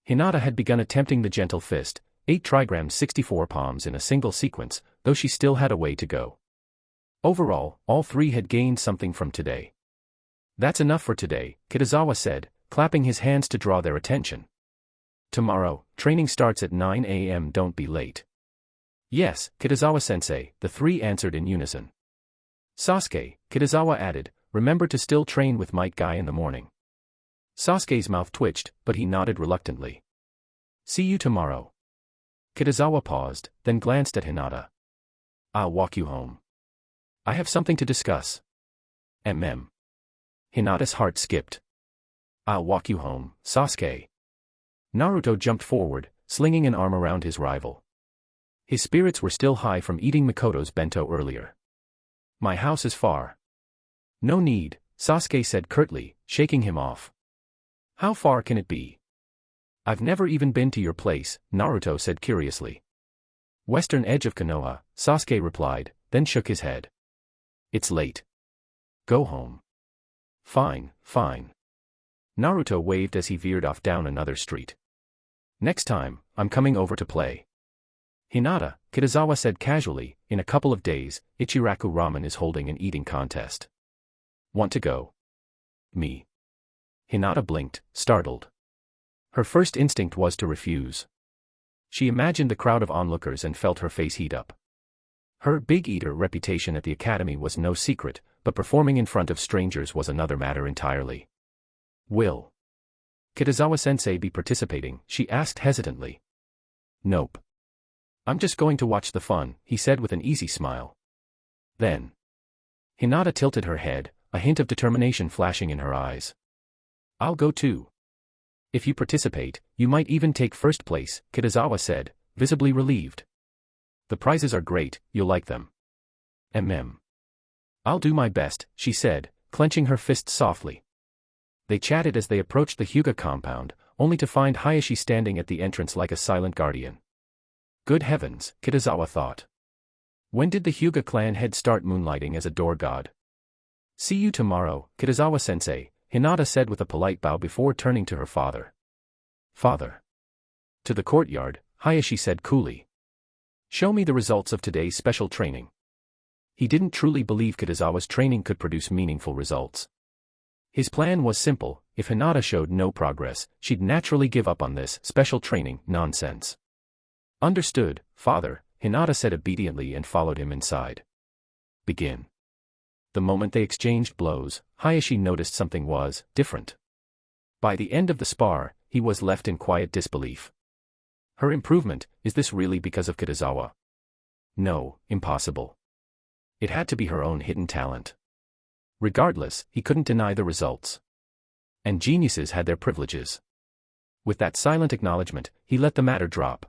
Hinata had begun attempting the gentle fist, 8 trigrams 64 palms in a single sequence, though she still had a way to go. Overall, all 3 had gained something from today. That's enough for today, Kitazawa said, clapping his hands to draw their attention. Tomorrow, training starts at 9 a.m. Don't be late. Yes, Kitazawa-sensei, the 3 answered in unison. Sasuke, Kitazawa added, remember to still train with Might Guy in the morning. Sasuke's mouth twitched, but he nodded reluctantly. See you tomorrow. Kitazawa paused, then glanced at Hinata. I'll walk you home. I have something to discuss. Hinata's heart skipped. I'll walk you home, Sasuke. Naruto jumped forward, slinging an arm around his rival. His spirits were still high from eating Mikoto's bento earlier. My house is far. No need, Sasuke said curtly, shaking him off. How far can it be? I've never even been to your place, Naruto said curiously. Western edge of Konoha, Sasuke replied, then shook his head. It's late. Go home. Fine, fine. Naruto waved as he veered off down another street. Next time, I'm coming over to play. Hinata, Kitazawa said casually, in a couple of days, Ichiraku Ramen is holding an eating contest. Want to go? Me. Hinata blinked, startled. Her first instinct was to refuse. She imagined the crowd of onlookers and felt her face heat up. Her big eater reputation at the academy was no secret, but performing in front of strangers was another matter entirely. Will Kitazawa-sensei be participating? She asked hesitantly. Nope. I'm just going to watch the fun, he said with an easy smile. Then. Hinata tilted her head, a hint of determination flashing in her eyes. I'll go too. If you participate, you might even take first place, Kitazawa said, visibly relieved. The prizes are great, you'll like them. I'll do my best, she said, clenching her fists softly. They chatted as they approached the Hyuga compound, only to find Hayashi standing at the entrance like a silent guardian. Good heavens, Kitazawa thought. When did the Hyuga clan head start moonlighting as a door god? See you tomorrow, Kitazawa-sensei, Hinata said with a polite bow before turning to her father. Father. To the courtyard, Hayashi said coolly. Show me the results of today's special training. He didn't truly believe Kitazawa's training could produce meaningful results. His plan was simple: if Hinata showed no progress, she'd naturally give up on this special training nonsense. Understood, father, Hinata said obediently and followed him inside. Begin. The moment they exchanged blows, Hayashi noticed something was different. By the end of the spar, he was left in quiet disbelief. Her improvement, is this really because of Kitazawa? No, impossible. It had to be her own hidden talent. Regardless, he couldn't deny the results. And geniuses had their privileges. With that silent acknowledgement, he let the matter drop.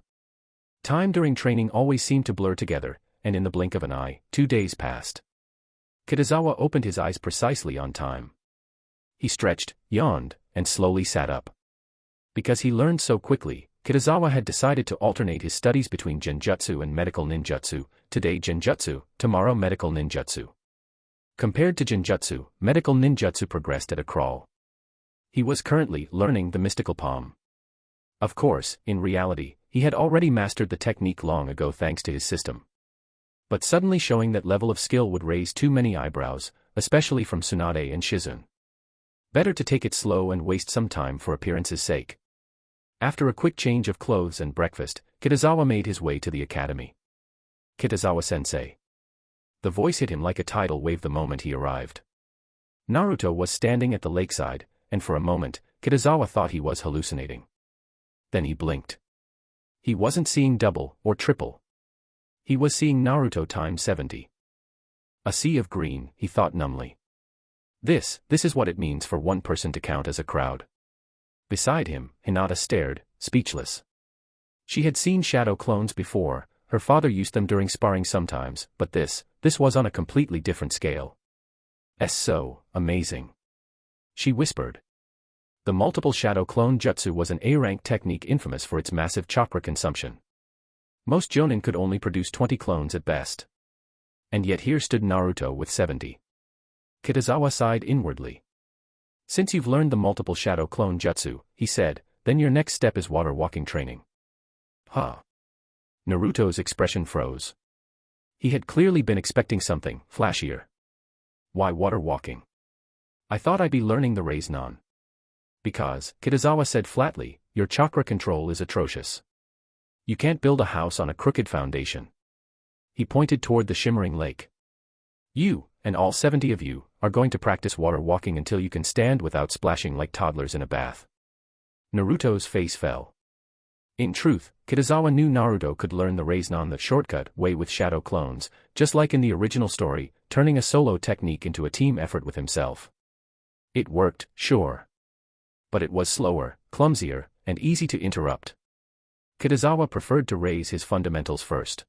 Time during training always seemed to blur together, and in the blink of an eye, 2 days passed. Kitazawa opened his eyes precisely on time. He stretched, yawned, and slowly sat up. Because he learned so quickly, Kitazawa had decided to alternate his studies between genjutsu and medical ninjutsu, today genjutsu, tomorrow medical ninjutsu. Compared to genjutsu, medical ninjutsu progressed at a crawl. He was currently learning the mystical palm. Of course, in reality, he had already mastered the technique long ago thanks to his system. But suddenly showing that level of skill would raise too many eyebrows, especially from Tsunade and Shizun. Better to take it slow and waste some time for appearance's sake. After a quick change of clothes and breakfast, Kitazawa made his way to the academy. Kitazawa-sensei. The voice hit him like a tidal wave the moment he arrived. Naruto was standing at the lakeside, and for a moment, Kitazawa thought he was hallucinating. Then he blinked. He wasn't seeing double or triple. He was seeing Naruto times 70. A sea of green, he thought numbly. This is what it means for one person to count as a crowd. Beside him, Hinata stared, speechless. She had seen shadow clones before, her father used them during sparring sometimes, but this was on a completely different scale. So amazing. She whispered. The multiple shadow clone jutsu was an A-rank technique infamous for its massive chakra consumption. Most jonin could only produce 20 clones at best. And yet here stood Naruto with 70. Kitazawa sighed inwardly. Since you've learned the multiple shadow clone jutsu, he said, then your next step is water walking training. Huh. Naruto's expression froze. He had clearly been expecting something flashier. Why water walking? I thought I'd be learning the Rasengan. Because, Kitazawa said flatly, your chakra control is atrocious. You can't build a house on a crooked foundation. He pointed toward the shimmering lake. You, and all 70 of you, are going to practice water walking until you can stand without splashing like toddlers in a bath. Naruto's face fell. In truth, Kitazawa knew Naruto could learn the Rasengan the shortcut way with shadow clones, just like in the original story, turning a solo technique into a team effort with himself. It worked, sure. But it was slower, clumsier, and easy to interrupt. Kitazawa preferred to raise his fundamentals first.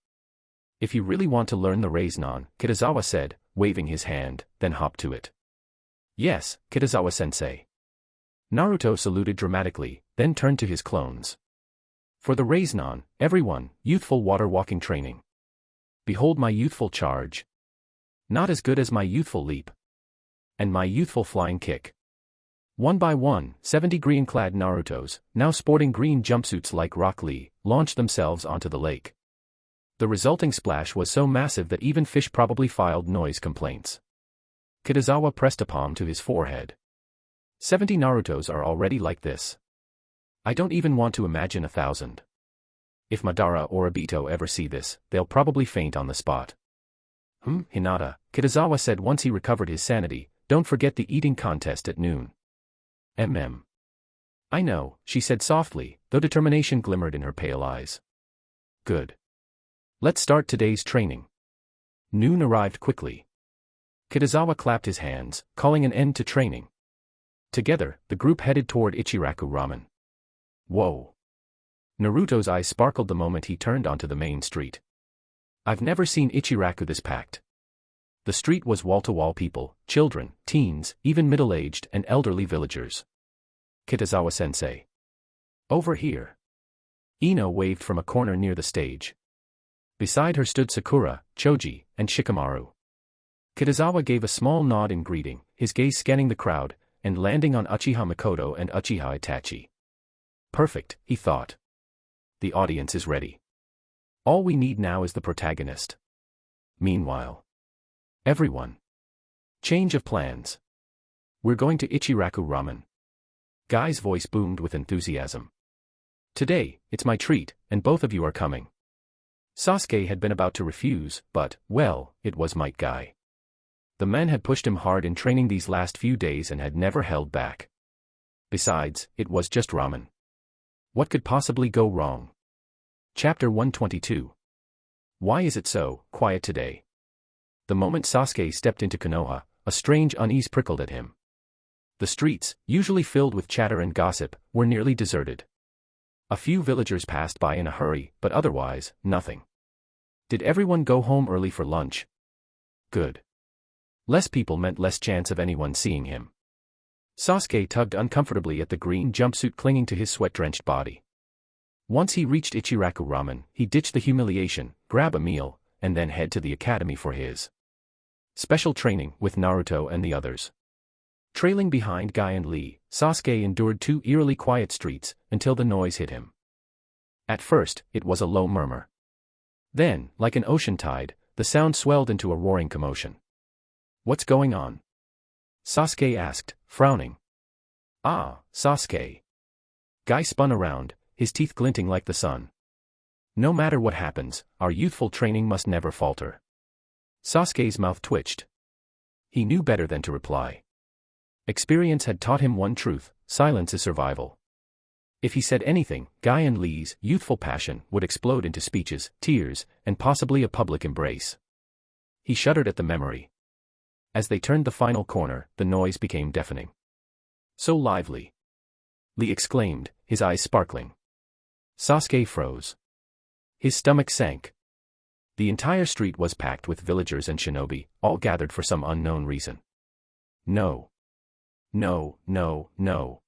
If you really want to learn the Rasengan, Kitazawa said, waving his hand, then hop to it. Yes, Kitazawa-sensei. Naruto saluted dramatically, then turned to his clones. For the Rasengan, everyone, youthful water walking training. Behold my youthful charge. Not as good as my youthful leap. And my youthful flying kick. One by one, 70 green-clad Narutos, now sporting green jumpsuits like Rock Lee, launched themselves onto the lake. The resulting splash was so massive that even fish probably filed noise complaints. Kitazawa pressed a palm to his forehead. 70 Narutos are already like this. I don't even want to imagine 1,000. If Madara or Obito ever see this, they'll probably faint on the spot. Hinata, Kitazawa said once he recovered his sanity, don't forget the eating contest at noon. I know, she said softly, though determination glimmered in her pale eyes. Good. Let's start today's training. Noon arrived quickly. Kitazawa clapped his hands, calling an end to training. Together, the group headed toward Ichiraku Ramen. Whoa. Naruto's eyes sparkled the moment he turned onto the main street. I've never seen Ichiraku this packed. The street was wall-to-wall people, children, teens, even middle-aged and elderly villagers. Kitazawa-sensei. Over here. Ino waved from a corner near the stage. Beside her stood Sakura, Choji, and Shikamaru. Kitazawa gave a small nod in greeting, his gaze scanning the crowd, and landing on Uchiha Mikoto and Uchiha Itachi. Perfect, he thought. The audience is ready. All we need now is the protagonist. Meanwhile. Everyone. Change of plans. We're going to Ichiraku Ramen. Guy's voice boomed with enthusiasm. Today, it's my treat, and both of you are coming. Sasuke had been about to refuse, but, well, it was Might Guy. The men had pushed him hard in training these last few days and had never held back. Besides, it was just ramen. What could possibly go wrong? Chapter 122. Why is it so quiet today? The moment Sasuke stepped into Konoha, a strange unease prickled at him. The streets, usually filled with chatter and gossip, were nearly deserted. A few villagers passed by in a hurry, but otherwise, nothing. Did everyone go home early for lunch? Good. Less people meant less chance of anyone seeing him. Sasuke tugged uncomfortably at the green jumpsuit clinging to his sweat-drenched body. Once he reached Ichiraku Ramen, he ditched the humiliation, grab a meal, and then head to the academy for his special training with Naruto and the others. Trailing behind Guy and Lee, Sasuke endured 2 eerily quiet streets, until the noise hit him. At first, it was a low murmur. Then, like an ocean tide, the sound swelled into a roaring commotion. What's going on? Sasuke asked, frowning. Ah, Sasuke. Guy spun around, his teeth glinting like the sun. No matter what happens, our youthful training must never falter. Sasuke's mouth twitched. He knew better than to reply. Experience had taught him one truth: silence is survival. If he said anything, Guy and Lee's youthful passion would explode into speeches, tears, and possibly a public embrace. He shuddered at the memory. As they turned the final corner, the noise became deafening. So lively! Lee exclaimed, his eyes sparkling. Sasuke froze. His stomach sank. The entire street was packed with villagers and shinobi, all gathered for some unknown reason. No. No, no, no.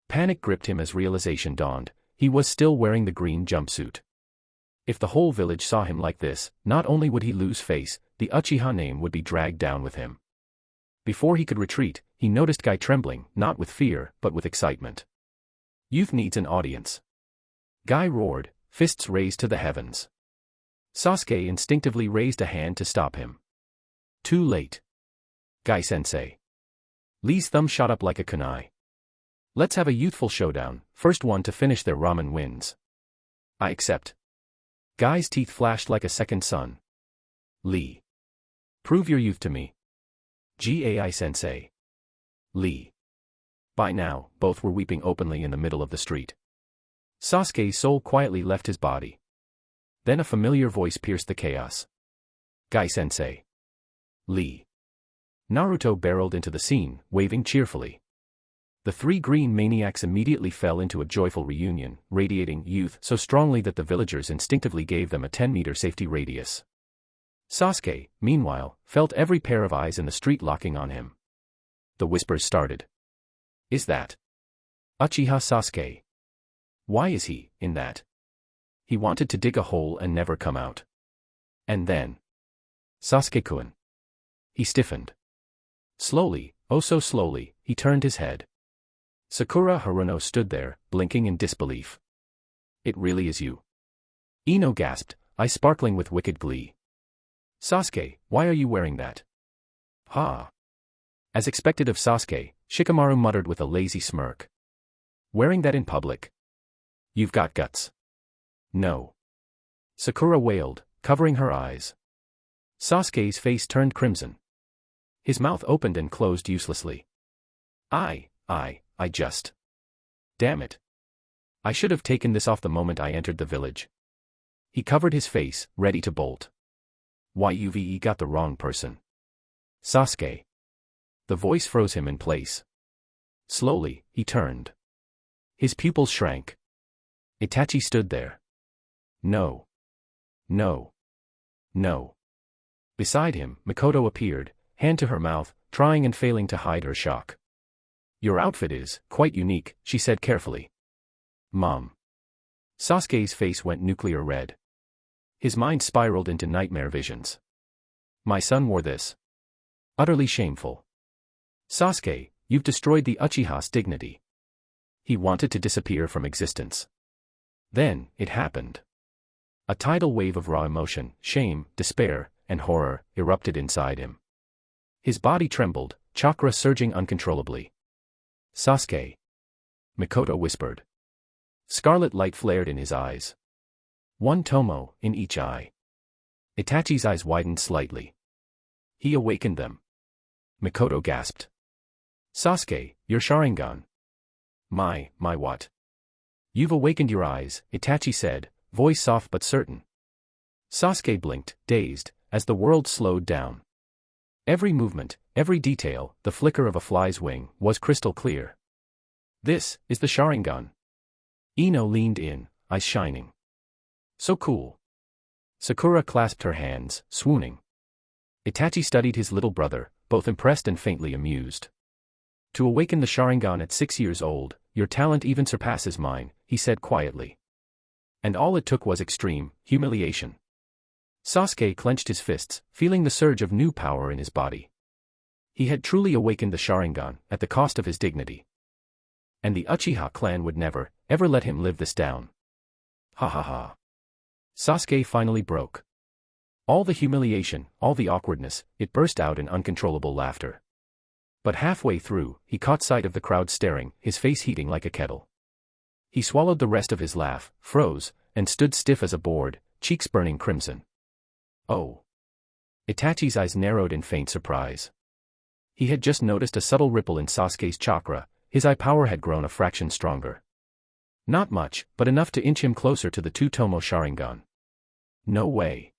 Panic gripped him as realization dawned: he was still wearing the green jumpsuit. If the whole village saw him like this, not only would he lose face, the Uchiha name would be dragged down with him. Before he could retreat, he noticed Guy trembling, not with fear, but with excitement. Youth needs an audience. Guy roared, fists raised to the heavens. Sasuke instinctively raised a hand to stop him. Too late. Guy-sensei. Lee's thumb shot up like a kunai. Let's have a youthful showdown, first one to finish their ramen wins. I accept. Guy's teeth flashed like a second sun. Lee. Prove your youth to me. Gai-sensei. Lee. By now, both were weeping openly in the middle of the street. Sasuke's soul quietly left his body. Then a familiar voice pierced the chaos. Guy-sensei. Lee. Naruto barreled into the scene, waving cheerfully. The three green maniacs immediately fell into a joyful reunion, radiating youth so strongly that the villagers instinctively gave them a 10-meter safety radius. Sasuke, meanwhile, felt every pair of eyes in the street locking on him. The whispers started. Is that Uchiha Sasuke? Why is he in that? He wanted to dig a hole and never come out. And then Sasuke-kun. He stiffened. Slowly, oh so slowly, he turned his head. Sakura Haruno stood there, blinking in disbelief. It really is you. Ino gasped, eyes sparkling with wicked glee. Sasuke, why are you wearing that? Ha! As expected of Sasuke, Shikamaru muttered with a lazy smirk. Wearing that in public? You've got guts. No. Sakura wailed, covering her eyes. Sasuke's face turned crimson. His mouth opened and closed uselessly. I just. Damn it. I should have taken this off the moment I entered the village. He covered his face, ready to bolt. You've got the wrong person. Sasuke. The voice froze him in place. Slowly, he turned. His pupils shrank. Itachi stood there. No. No. No. Beside him, Mikoto appeared, hand to her mouth, trying and failing to hide her shock. Your outfit is quite unique, she said carefully. Mom. Sasuke's face went nuclear red. His mind spiraled into nightmare visions. My son wore this. Utterly shameful. Sasuke, you've destroyed the Uchiha's dignity. He wanted to disappear from existence. Then, it happened. A tidal wave of raw emotion, shame, despair, and horror, erupted inside him. His body trembled, chakra surging uncontrollably. Sasuke. Mikoto whispered. Scarlet light flared in his eyes. One tomo in each eye. Itachi's eyes widened slightly. He awakened them. Mikoto gasped. Sasuke, your Sharingan. My what? You've awakened your eyes, Itachi said, voice soft but certain. Sasuke blinked, dazed, as the world slowed down. Every movement, every detail, the flicker of a fly's wing, was crystal clear. This is the Sharingan. Ino leaned in, eyes shining. So cool. Sakura clasped her hands, swooning. Itachi studied his little brother, both impressed and faintly amused. To awaken the Sharingan at 6 years old, your talent even surpasses mine, he said quietly. And all it took was extreme humiliation. Sasuke clenched his fists, feeling the surge of new power in his body. He had truly awakened the Sharingan, at the cost of his dignity. And the Uchiha clan would never, ever let him live this down. Ha ha ha. Sasuke finally broke. All the humiliation, all the awkwardness, it burst out in uncontrollable laughter. But halfway through, he caught sight of the crowd staring, his face heating like a kettle. He swallowed the rest of his laugh, froze, and stood stiff as a board, cheeks burning crimson. Oh. Itachi's eyes narrowed in faint surprise. He had just noticed a subtle ripple in Sasuke's chakra, his eye power had grown a fraction stronger. Not much, but enough to inch him closer to the two-tomo Sharingan. No way.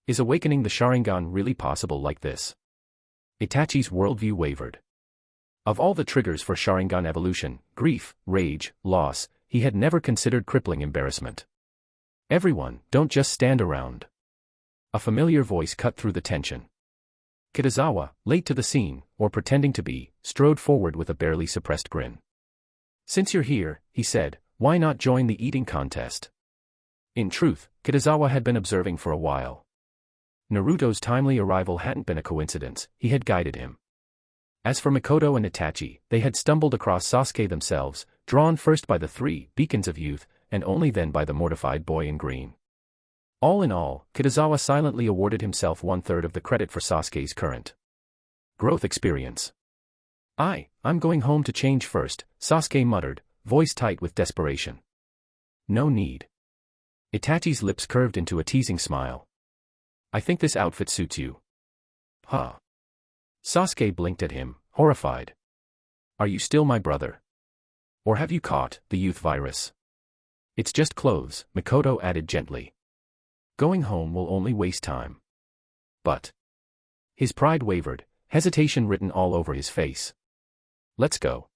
Is awakening the Sharingan really possible like this? Itachi's worldview wavered. Of all the triggers for Sharingan evolution, grief, rage, loss, he had never considered crippling embarrassment. Everyone, don't just stand around. A familiar voice cut through the tension. Kitazawa, late to the scene, or pretending to be, strode forward with a barely suppressed grin. Since you're here, he said, why not join the eating contest? In truth, Kitazawa had been observing for a while. Naruto's timely arrival hadn't been a coincidence, he had guided him. As for Mikoto and Itachi, they had stumbled across Sasuke themselves, drawn first by the three beacons of youth, and only then by the mortified boy in green. All in all, Kitazawa silently awarded himself 1/3 of the credit for Sasuke's current growth experience. I'm going home to change first, Sasuke muttered, voice tight with desperation. No need. Itachi's lips curved into a teasing smile. I think this outfit suits you. Huh? Sasuke blinked at him, horrified. Are you still my brother? Or have you caught the youth virus? It's just clothes, Mikoto added gently. Going home will only waste time. But his pride wavered, hesitation written all over his face. Let's go.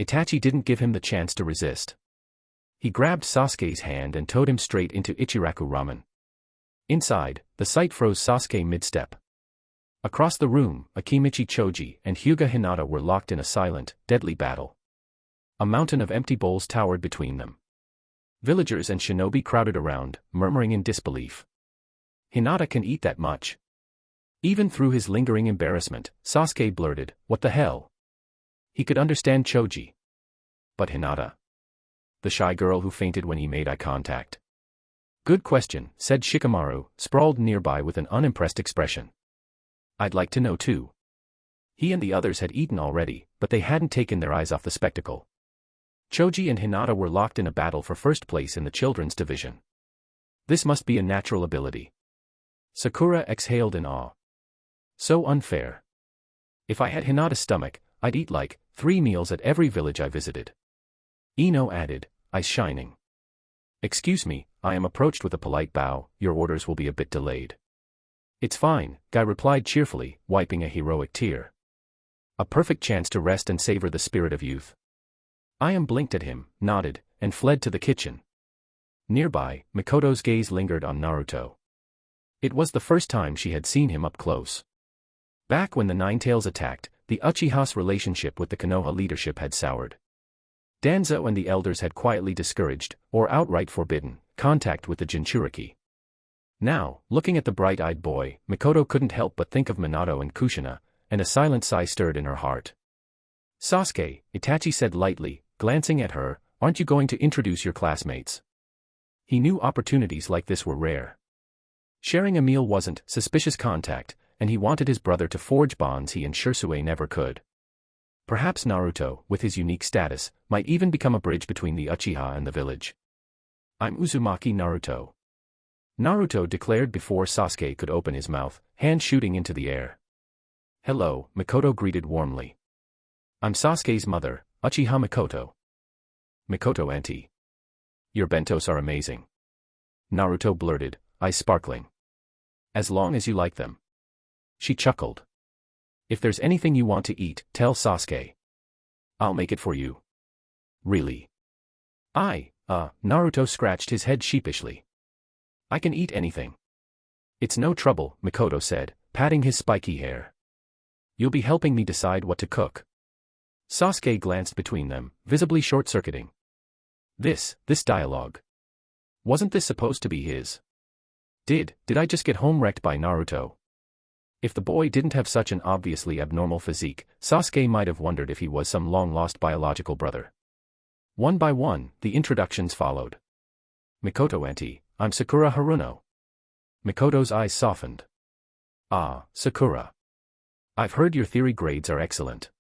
Itachi didn't give him the chance to resist. He grabbed Sasuke's hand and towed him straight into Ichiraku Ramen. Inside, the sight froze Sasuke mid-step. Across the room, Akimichi Choji and Hyuga Hinata were locked in a silent, deadly battle. A mountain of empty bowls towered between them. Villagers and shinobi crowded around, murmuring in disbelief. Hinata can eat that much. Even through his lingering embarrassment, Sasuke blurted, what the hell? He could understand Choji. But Hinata? The shy girl who fainted when he made eye contact. Good question, said Shikamaru, sprawled nearby with an unimpressed expression. I'd like to know too. He and the others had eaten already, but they hadn't taken their eyes off the spectacle. Choji and Hinata were locked in a battle for first place in the children's division. This must be a natural ability. Sakura exhaled in awe. So unfair. If I had Hinata's stomach, I'd eat like 3 meals at every village I visited. Ino added, eyes shining. Excuse me, I am approached with a polite bow, your orders will be a bit delayed. It's fine, Guy replied cheerfully, wiping a heroic tear. A perfect chance to rest and savor the spirit of youth. Ayam blinked at him, nodded, and fled to the kitchen. Nearby, Mikoto's gaze lingered on Naruto. It was the first time she had seen him up close. Back when the Ninetales attacked, the Uchiha's relationship with the Konoha leadership had soured. Danzo and the elders had quietly discouraged, or outright forbidden, contact with the Jinchuriki. Now, looking at the bright-eyed boy, Mikoto couldn't help but think of Minato and Kushina, and a silent sigh stirred in her heart. Sasuke, Itachi said lightly, glancing at her, aren't you going to introduce your classmates? He knew opportunities like this were rare. Sharing a meal wasn't suspicious contact, and he wanted his brother to forge bonds he and Shisui never could. Perhaps Naruto, with his unique status, might even become a bridge between the Uchiha and the village. I'm Uzumaki Naruto. Naruto declared before Sasuke could open his mouth, hand shooting into the air. Hello, Mikoto greeted warmly. I'm Sasuke's mother, Uchiha Mikoto. Mikoto auntie. Your bentos are amazing. Naruto blurted, eyes sparkling. As long as you like them. She chuckled. If there's anything you want to eat, tell Sasuke. I'll make it for you. Really? Naruto scratched his head sheepishly. I can eat anything. It's no trouble, Mikoto said, patting his spiky hair. You'll be helping me decide what to cook. Sasuke glanced between them, visibly short-circuiting. This dialogue. Wasn't this supposed to be his? Did I just get home wrecked by Naruto? If the boy didn't have such an obviously abnormal physique, Sasuke might have wondered if he was some long-lost biological brother. One by one, the introductions followed. Mikoto auntie, I'm Sakura Haruno. Mikoto's eyes softened. Ah, Sakura. I've heard your theory grades are excellent.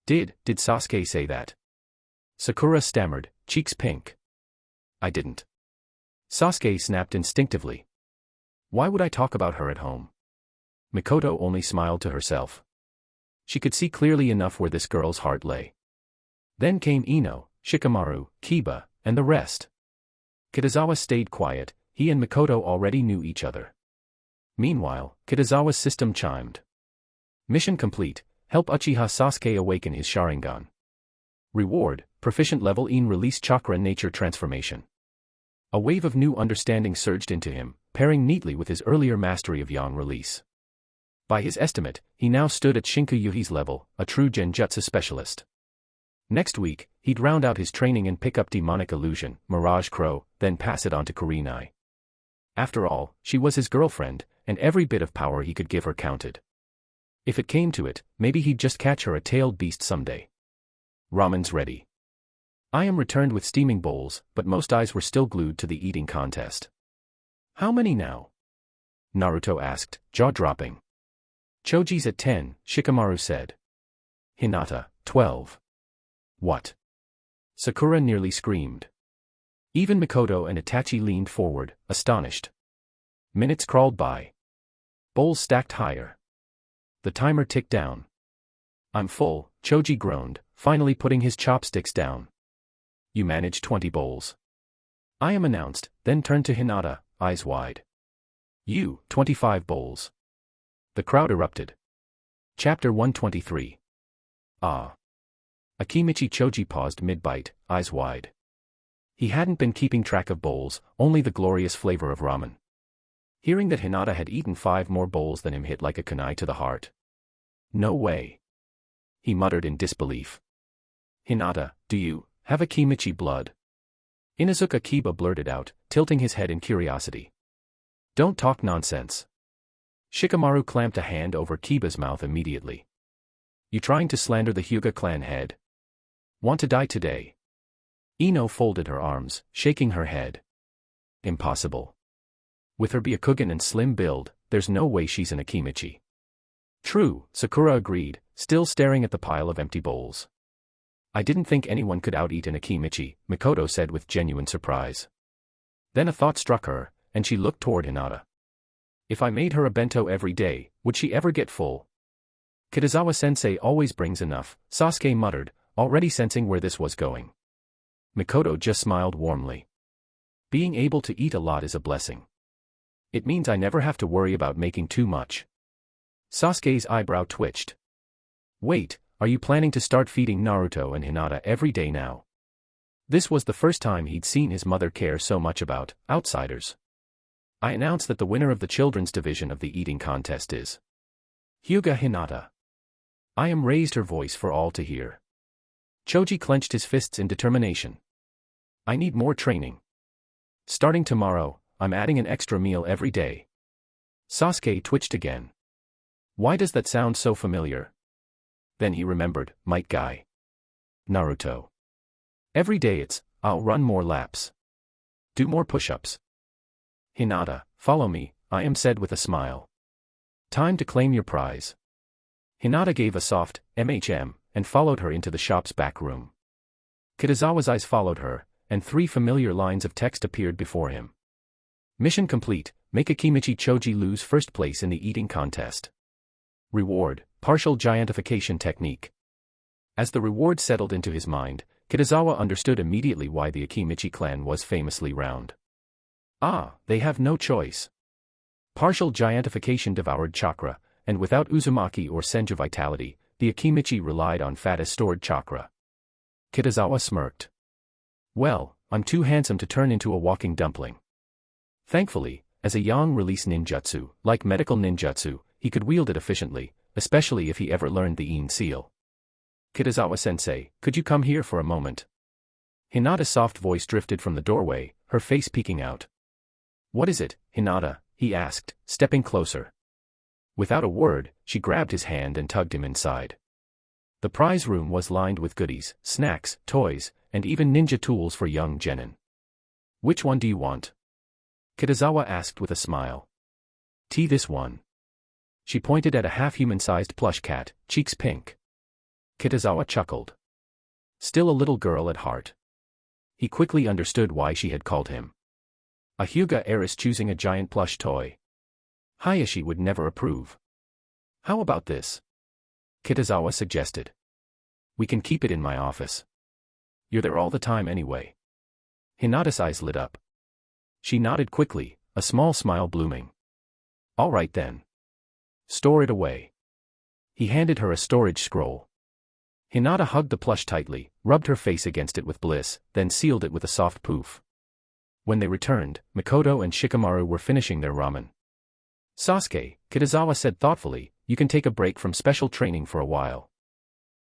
Did Sasuke say that? Sakura stammered, cheeks pink. I didn't. Sasuke snapped instinctively. Why would I talk about her at home? Mikoto only smiled to herself. She could see clearly enough where this girl's heart lay. Then came Ino, Shikamaru, Kiba, and the rest. Kitazawa stayed quiet, he and Mikoto already knew each other. Meanwhile, Kitazawa's system chimed. Mission complete, help Uchiha Sasuke awaken his Sharingan. Reward, proficient level in release chakra nature transformation. A wave of new understanding surged into him, pairing neatly with his earlier mastery of yang release. By his estimate, he now stood at Shinku Yuhi's level, a true genjutsu specialist. Next week, he'd round out his training and pick up demonic illusion, Mirage Crow, then pass it on to Kurenai. After all, she was his girlfriend, and every bit of power he could give her counted. If it came to it, maybe he'd just catch her a tailed beast someday. Ramen's ready. I am returned with steaming bowls, but most eyes were still glued to the eating contest. How many now? Naruto asked, jaw-dropping. Choji's at 10, Shikamaru said. Hinata, 12. What? Sakura nearly screamed. Even Mikoto and Itachi leaned forward, astonished. Minutes crawled by. Bowls stacked higher. The timer ticked down. I'm full, Choji groaned, finally putting his chopsticks down. You managed 20 bowls. I am announced, then turned to Hinata, eyes wide. You, 25 bowls. The crowd erupted. Chapter 123. Ah. Akimichi Choji paused mid-bite, eyes wide. He hadn't been keeping track of bowls, only the glorious flavor of ramen. Hearing that Hinata had eaten 5 more bowls than him hit like a kunai to the heart. No way. He muttered in disbelief. Hinata, do you have Akimichi blood? Inuzuka Kiba blurted out, tilting his head in curiosity. Don't talk nonsense. Shikamaru clamped a hand over Kiba's mouth immediately. You trying to slander the Hyuga clan head? Want to die today? Ino folded her arms, shaking her head. Impossible. With her Byakugan and slim build, there's no way she's an Akimichi. True, Sakura agreed, still staring at the pile of empty bowls. I didn't think anyone could out-eat an Akimichi, Mikoto said with genuine surprise. Then a thought struck her, and she looked toward Hinata. If I made her a bento every day, would she ever get full? Kitazawa-sensei always brings enough, Sasuke muttered, already sensing where this was going. Mikoto just smiled warmly. Being able to eat a lot is a blessing. It means I never have to worry about making too much. Sasuke's eyebrow twitched. Wait, are you planning to start feeding Naruto and Hinata every day now? This was the first time he'd seen his mother care so much about outsiders. I announce that the winner of the children's division of the eating contest is Hyuga Hinata. I am raised her voice for all to hear. Choji clenched his fists in determination. I need more training. Starting tomorrow, I'm adding an extra meal every day. Sasuke twitched again. Why does that sound so familiar? Then he remembered, Might Guy. Naruto. Every day it's, I'll run more laps. Do more push-ups. Hinata, follow me, I am said with a smile. Time to claim your prize. Hinata gave a soft, and followed her into the shop's back room. Kitazawa's eyes followed her, and 3 familiar lines of text appeared before him. Mission complete, make Akimichi Choji lose first place in the eating contest. Reward, partial giantification technique. As the reward settled into his mind, Kitazawa understood immediately why the Akimichi clan was famously round. Ah, they have no choice. Partial giantification devoured chakra, and without Uzumaki or Senju vitality, the Akimichi relied on fat as stored chakra. Kitazawa smirked. Well, I'm too handsome to turn into a walking dumpling. Thankfully, as a yang release ninjutsu, like medical ninjutsu, he could wield it efficiently, especially if he ever learned the In seal. Kitazawa-sensei, could you come here for a moment? Hinata's soft voice drifted from the doorway, her face peeking out. What is it, Hinata? He asked, stepping closer. Without a word, she grabbed his hand and tugged him inside. The prize room was lined with goodies, snacks, toys, and even ninja tools for young genin. Which one do you want? Kitazawa asked with a smile. This one. She pointed at a half-human-sized plush cat, cheeks pink. Kitazawa chuckled. Still a little girl at heart. He quickly understood why she had called him a Hyuga heiress choosing a giant plush toy. Hayashi would never approve. How about this? Kitazawa suggested. We can keep it in my office. You're there all the time anyway. Hinata's eyes lit up. She nodded quickly, a small smile blooming. All right then. Store it away. He handed her a storage scroll. Hinata hugged the plush tightly, rubbed her face against it with bliss, then sealed it with a soft poof. When they returned, Mikoto and Shikamaru were finishing their ramen. Sasuke, Kitazawa said thoughtfully, you can take a break from special training for a while.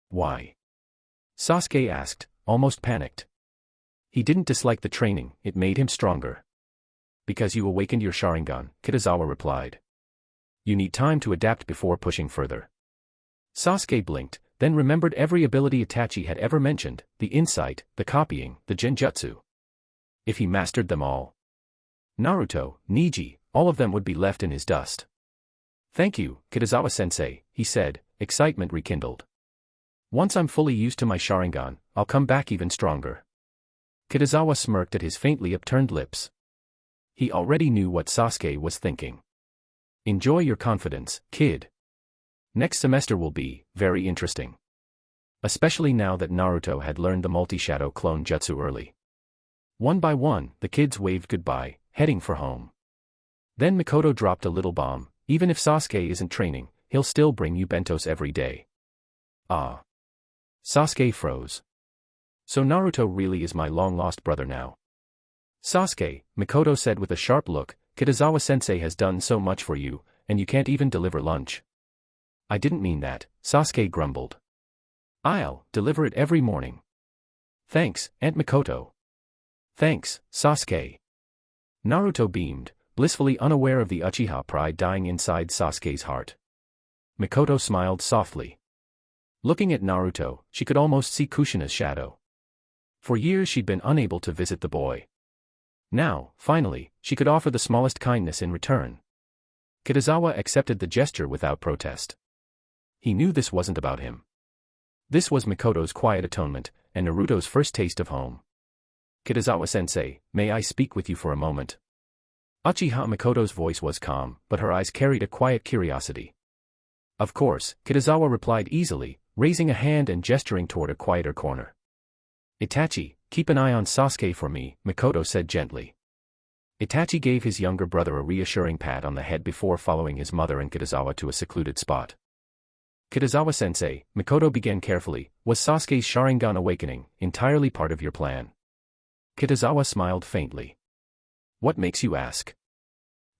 Why? Sasuke asked, almost panicked. He didn't dislike the training, it made him stronger. Because you awakened your Sharingan, Kitazawa replied. You need time to adapt before pushing further. Sasuke blinked, then remembered every ability Itachi had ever mentioned, the insight, the copying, the genjutsu. If he mastered them all, Naruto, Neji, all of them would be left in his dust. Thank you, Kitazawa-sensei, he said, excitement rekindled. Once I'm fully used to my Sharingan, I'll come back even stronger. Kitazawa smirked at his faintly upturned lips. He already knew what Sasuke was thinking. Enjoy your confidence, kid. Next semester will be very interesting. Especially now that Naruto had learned the multi-shadow clone jutsu early. One by one, the kids waved goodbye, heading for home. Then Mikoto dropped a little bomb, even if Sasuke isn't training, he'll still bring you bentos every day. Ah. Sasuke froze. So Naruto really is my long-lost brother now. Sasuke, Mikoto said with a sharp look, Kitazawa-sensei has done so much for you, and you can't even deliver lunch. I didn't mean that, Sasuke grumbled. I'll deliver it every morning. Thanks, Aunt Mikoto. Thanks, Sasuke. Naruto beamed, blissfully unaware of the Uchiha pride dying inside Sasuke's heart. Mikoto smiled softly. Looking at Naruto, she could almost see Kushina's shadow. For years she'd been unable to visit the boy. Now, finally, she could offer the smallest kindness in return. Kitazawa accepted the gesture without protest. He knew this wasn't about him. This was Mikoto's quiet atonement, and Naruto's first taste of home. Kitazawa-sensei, may I speak with you for a moment? Uchiha Mikoto's voice was calm, but her eyes carried a quiet curiosity. Of course, Kitazawa replied easily, raising a hand and gesturing toward a quieter corner. Itachi, keep an eye on Sasuke for me, Mikoto said gently. Itachi gave his younger brother a reassuring pat on the head before following his mother and Kitazawa to a secluded spot. Kitazawa-sensei, Mikoto began carefully, was Sasuke's Sharingan awakening entirely part of your plan? Kitazawa smiled faintly. What makes you ask?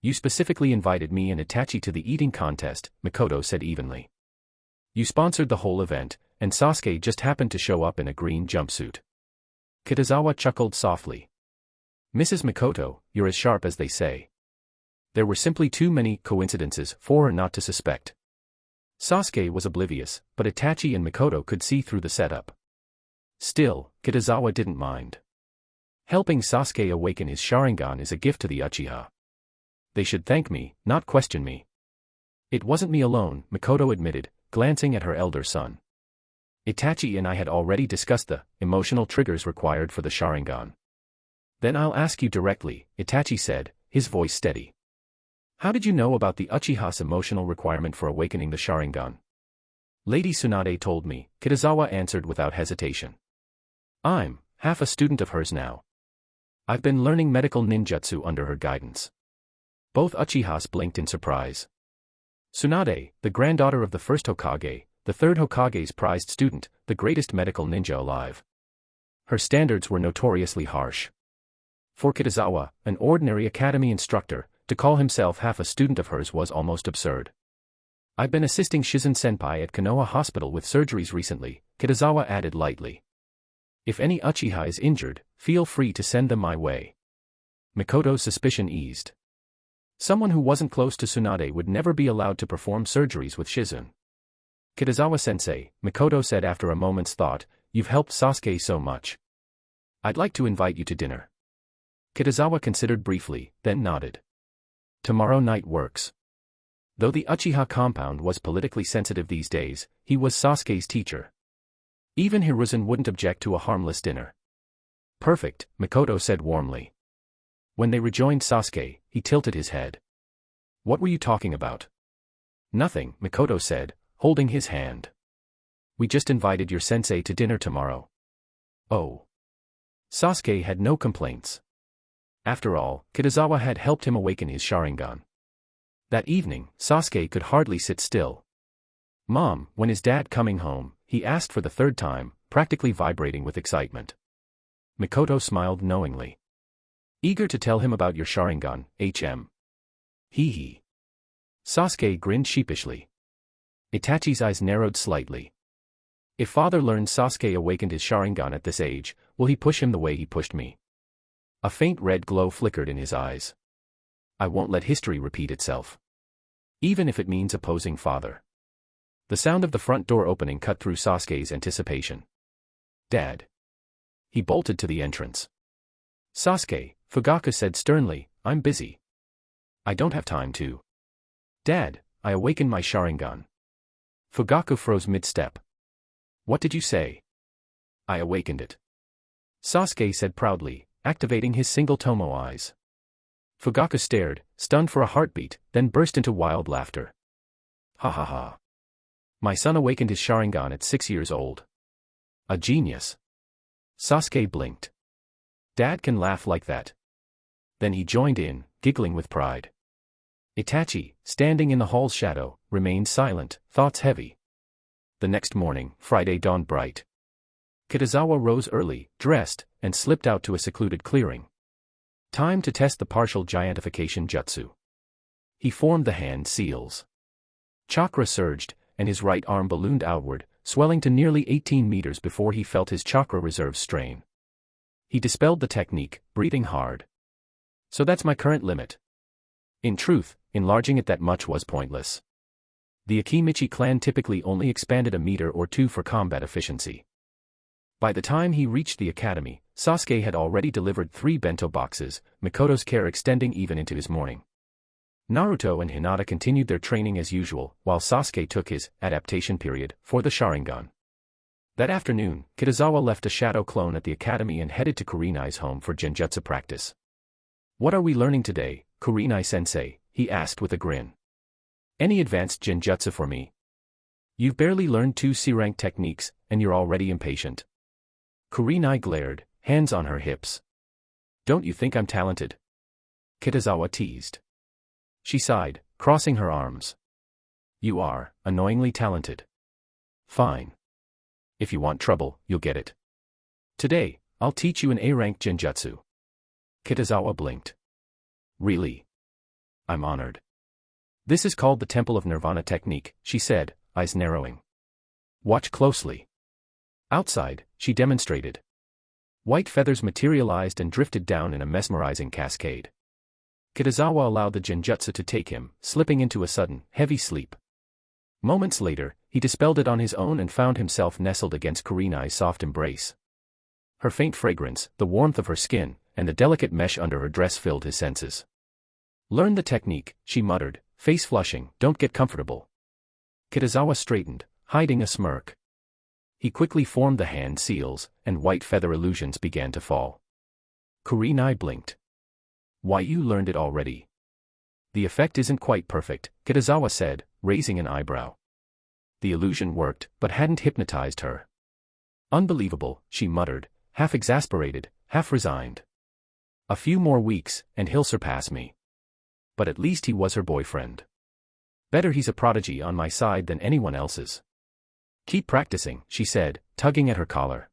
You specifically invited me and Itachi to the eating contest, Mikoto said evenly. You sponsored the whole event, and Sasuke just happened to show up in a green jumpsuit. Kitazawa chuckled softly. Mrs. Mikoto, you're as sharp as they say. There were simply too many coincidences for her not to suspect. Sasuke was oblivious, but Itachi and Mikoto could see through the setup. Still, Kitazawa didn't mind. Helping Sasuke awaken his Sharingan is a gift to the Uchiha. They should thank me, not question me. It wasn't me alone, Mikoto admitted, glancing at her elder son. Itachi and I had already discussed the emotional triggers required for the Sharingan. Then I'll ask you directly, Itachi said, his voice steady. How did you know about the Uchiha's emotional requirement for awakening the Sharingan? Lady Tsunade told me, Kitazawa answered without hesitation. I'm half a student of hers now. I've been learning medical ninjutsu under her guidance. Both Uchihas blinked in surprise. Tsunade, the granddaughter of the first Hokage, the third Hokage's prized student, the greatest medical ninja alive. Her standards were notoriously harsh. For Kitazawa, an ordinary academy instructor, to call himself half a student of hers was almost absurd. I've been assisting Shizen-senpai at Konoha Hospital with surgeries recently, Kitazawa added lightly. If any Uchiha is injured, feel free to send them my way. Mikoto's suspicion eased. Someone who wasn't close to Tsunade would never be allowed to perform surgeries with Shizen. Kitazawa-sensei, Mikoto said after a moment's thought, you've helped Sasuke so much. I'd like to invite you to dinner. Kitazawa considered briefly, then nodded. Tomorrow night works. Though the Uchiha compound was politically sensitive these days, he was Sasuke's teacher. Even Hiruzen wouldn't object to a harmless dinner. Perfect, Mikoto said warmly. When they rejoined Sasuke, he tilted his head. What were you talking about? Nothing, Mikoto said, holding his hand. We just invited your sensei to dinner tomorrow. Oh. Sasuke had no complaints. After all, Kitazawa had helped him awaken his Sharingan. That evening, Sasuke could hardly sit still. "Mom, when is Dad coming home?" he asked for the third time, practically vibrating with excitement. Mikoto smiled knowingly. "Eager to tell him about your Sharingan, HM. Hee hee." Sasuke grinned sheepishly. Itachi's eyes narrowed slightly. If father learned Sasuke awakened his Sharingan at this age, will he push him the way he pushed me? A faint red glow flickered in his eyes. I won't let history repeat itself. Even if it means opposing father. The sound of the front door opening cut through Sasuke's anticipation. "Dad." He bolted to the entrance. "Sasuke," Fugaku said sternly, "I'm busy. I don't have time to." "Dad, I awakened my Sharingan." Fugaku froze mid-step. "What did you say?" "I awakened it," Sasuke said proudly, activating his single Tomo eyes. Fugaku stared, stunned for a heartbeat, then burst into wild laughter. "Ha ha ha. My son awakened his Sharingan at 6 years old. A genius." Sasuke blinked. Dad can laugh like that. Then he joined in, giggling with pride. Itachi, standing in the hall's shadow, remained silent, thoughts heavy. The next morning, Friday dawned bright. Kitazawa rose early, dressed, and slipped out to a secluded clearing. Time to test the partial giantification jutsu. He formed the hand seals. Chakra surged, and his right arm ballooned outward, swelling to nearly 18 meters before he felt his chakra reserves strain. He dispelled the technique, breathing hard. "So that's my current limit." In truth, enlarging it that much was pointless. The Akimichi clan typically only expanded a meter or two for combat efficiency. By the time he reached the academy, Sasuke had already delivered 3 bento boxes, Mikoto's care extending even into his morning. Naruto and Hinata continued their training as usual, while Sasuke took his adaptation period for the Sharingan. That afternoon, Kitazawa left a shadow clone at the academy and headed to Kurenai's home for genjutsu practice. "What are we learning today, Kurenai-sensei?" he asked with a grin. "Any advanced genjutsu for me?" "You've barely learned 2 C-rank techniques, and you're already impatient." Kurenai glared, hands on her hips. "Don't you think I'm talented?" Kitazawa teased. She sighed, crossing her arms. "You are, annoyingly talented." "Fine. If you want trouble, you'll get it. Today, I'll teach you an A-rank genjutsu." Kitazawa blinked. "Really? I'm honored." "This is called the Temple of Nirvana technique," she said, eyes narrowing. "Watch closely." Outside, she demonstrated. White feathers materialized and drifted down in a mesmerizing cascade. Kitazawa allowed the genjutsu to take him, slipping into a sudden, heavy sleep. Moments later, he dispelled it on his own and found himself nestled against Kurenai's soft embrace. Her faint fragrance, the warmth of her skin, and the delicate mesh under her dress filled his senses. "Learn the technique," she muttered, face flushing, "don't get comfortable." Kitazawa straightened, hiding a smirk. He quickly formed the hand seals, and white feather illusions began to fall. Kurenai blinked. "Why, you learned it already?" "The effect isn't quite perfect," Kitazawa said, raising an eyebrow. The illusion worked, but hadn't hypnotized her. "Unbelievable," she muttered, half exasperated, half resigned. "A few more weeks, and he'll surpass me." But at least he was her boyfriend. "Better he's a prodigy on my side than anyone else's." "Keep practicing," she said, tugging at her collar.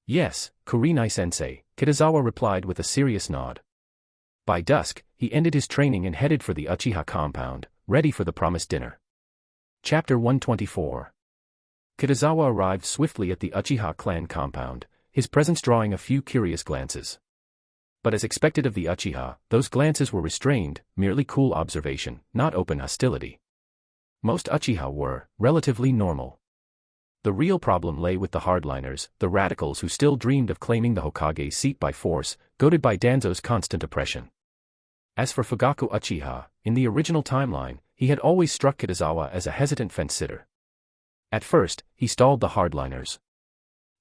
"Yes, Kurenai-sensei," Kitazawa replied with a serious nod. By dusk, he ended his training and headed for the Uchiha compound, ready for the promised dinner. Chapter 124. Kitazawa arrived swiftly at the Uchiha clan compound, his presence drawing a few curious glances. But as expected of the Uchiha, those glances were restrained, merely cool observation, not open hostility. Most Uchiha were relatively normal. The real problem lay with the hardliners, the radicals who still dreamed of claiming the Hokage's seat by force, goaded by Danzo's constant oppression. As for Fugaku Uchiha, in the original timeline, he had always struck Kitazawa as a hesitant fence-sitter. At first, he stalled the hardliners.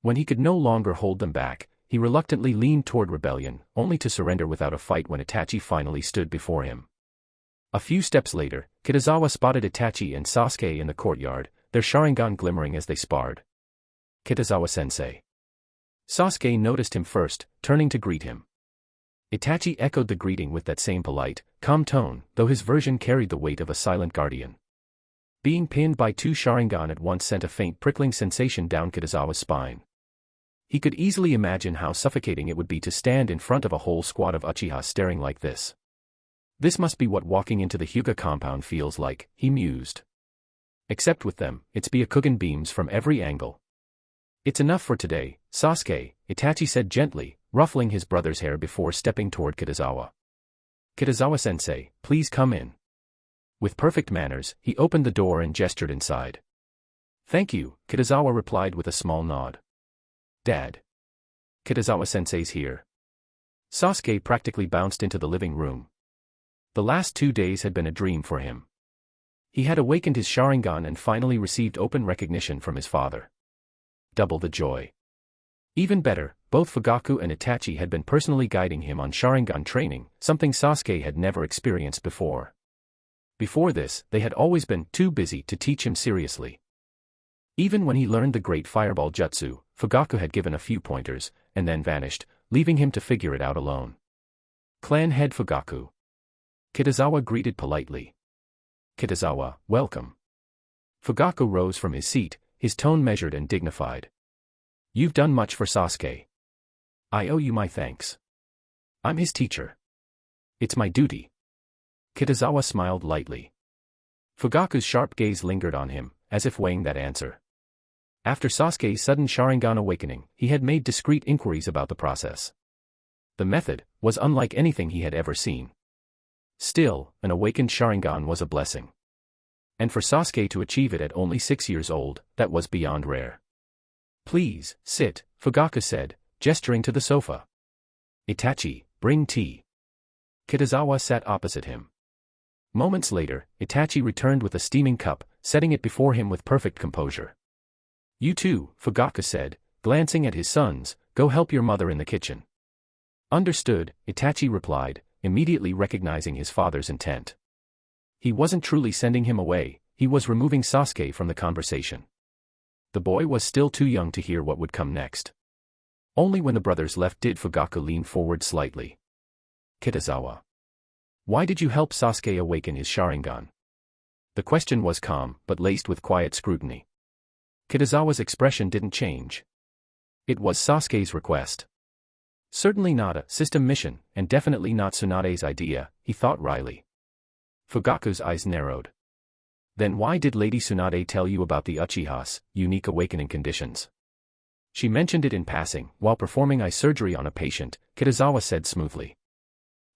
When he could no longer hold them back, he reluctantly leaned toward rebellion, only to surrender without a fight when Itachi finally stood before him. A few steps later, Kitazawa spotted Itachi and Sasuke in the courtyard, their Sharingan glimmering as they sparred. Kitazawa-sensei. Sasuke noticed him first, turning to greet him. Itachi echoed the greeting with that same polite, calm tone, though his version carried the weight of a silent guardian. Being pinned by two Sharingan at once sent a faint prickling sensation down Kitazawa's spine. He could easily imagine how suffocating it would be to stand in front of a whole squad of Uchiha staring like this. This must be what walking into the Hyuga compound feels like, he mused. Except with them, it's Byakugan beams from every angle. It's enough for today, Sasuke, Itachi said gently, ruffling his brother's hair before stepping toward Kitazawa. Kitazawa-sensei, please come in. With perfect manners, he opened the door and gestured inside. Thank you, Kitazawa replied with a small nod. Dad. Kitazawa-sensei's here. Sasuke practically bounced into the living room. The last 2 days had been a dream for him. He had awakened his Sharingan and finally received open recognition from his father. Double the joy. Even better, both Fugaku and Itachi had been personally guiding him on Sharingan training, something Sasuke had never experienced before. Before this, they had always been too busy to teach him seriously. Even when he learned the great fireball jutsu, Fugaku had given a few pointers, and then vanished, leaving him to figure it out alone. Clan head Fugaku. Kitazawa greeted politely. Kitazawa, welcome. Fugaku rose from his seat, his tone measured and dignified. You've done much for Sasuke. I owe you my thanks. I'm his teacher. It's my duty. Kitazawa smiled lightly. Fugaku's sharp gaze lingered on him, as if weighing that answer. After Sasuke's sudden Sharingan awakening, he had made discreet inquiries about the process. The method was unlike anything he had ever seen. Still, an awakened Sharingan was a blessing. And for Sasuke to achieve it at only 6 years old, that was beyond rare. Please, sit, Fugaku said, gesturing to the sofa. Itachi, bring tea. Kitazawa sat opposite him. Moments later, Itachi returned with a steaming cup, setting it before him with perfect composure. You too, Fugaku said, glancing at his sons, go help your mother in the kitchen. Understood, Itachi replied, immediately recognizing his father's intent. He wasn't truly sending him away, he was removing Sasuke from the conversation. The boy was still too young to hear what would come next. Only when the brothers left did Fugaku lean forward slightly. Kitazawa. Why did you help Sasuke awaken his Sharingan? The question was calm, but laced with quiet scrutiny. Kitazawa's expression didn't change. It was Sasuke's request. Certainly not a system mission, and definitely not Tsunade's idea, he thought wryly. Fugaku's eyes narrowed. Then why did Lady Tsunade tell you about the Uchiha's unique awakening conditions? She mentioned it in passing, while performing eye surgery on a patient, Kitazawa said smoothly.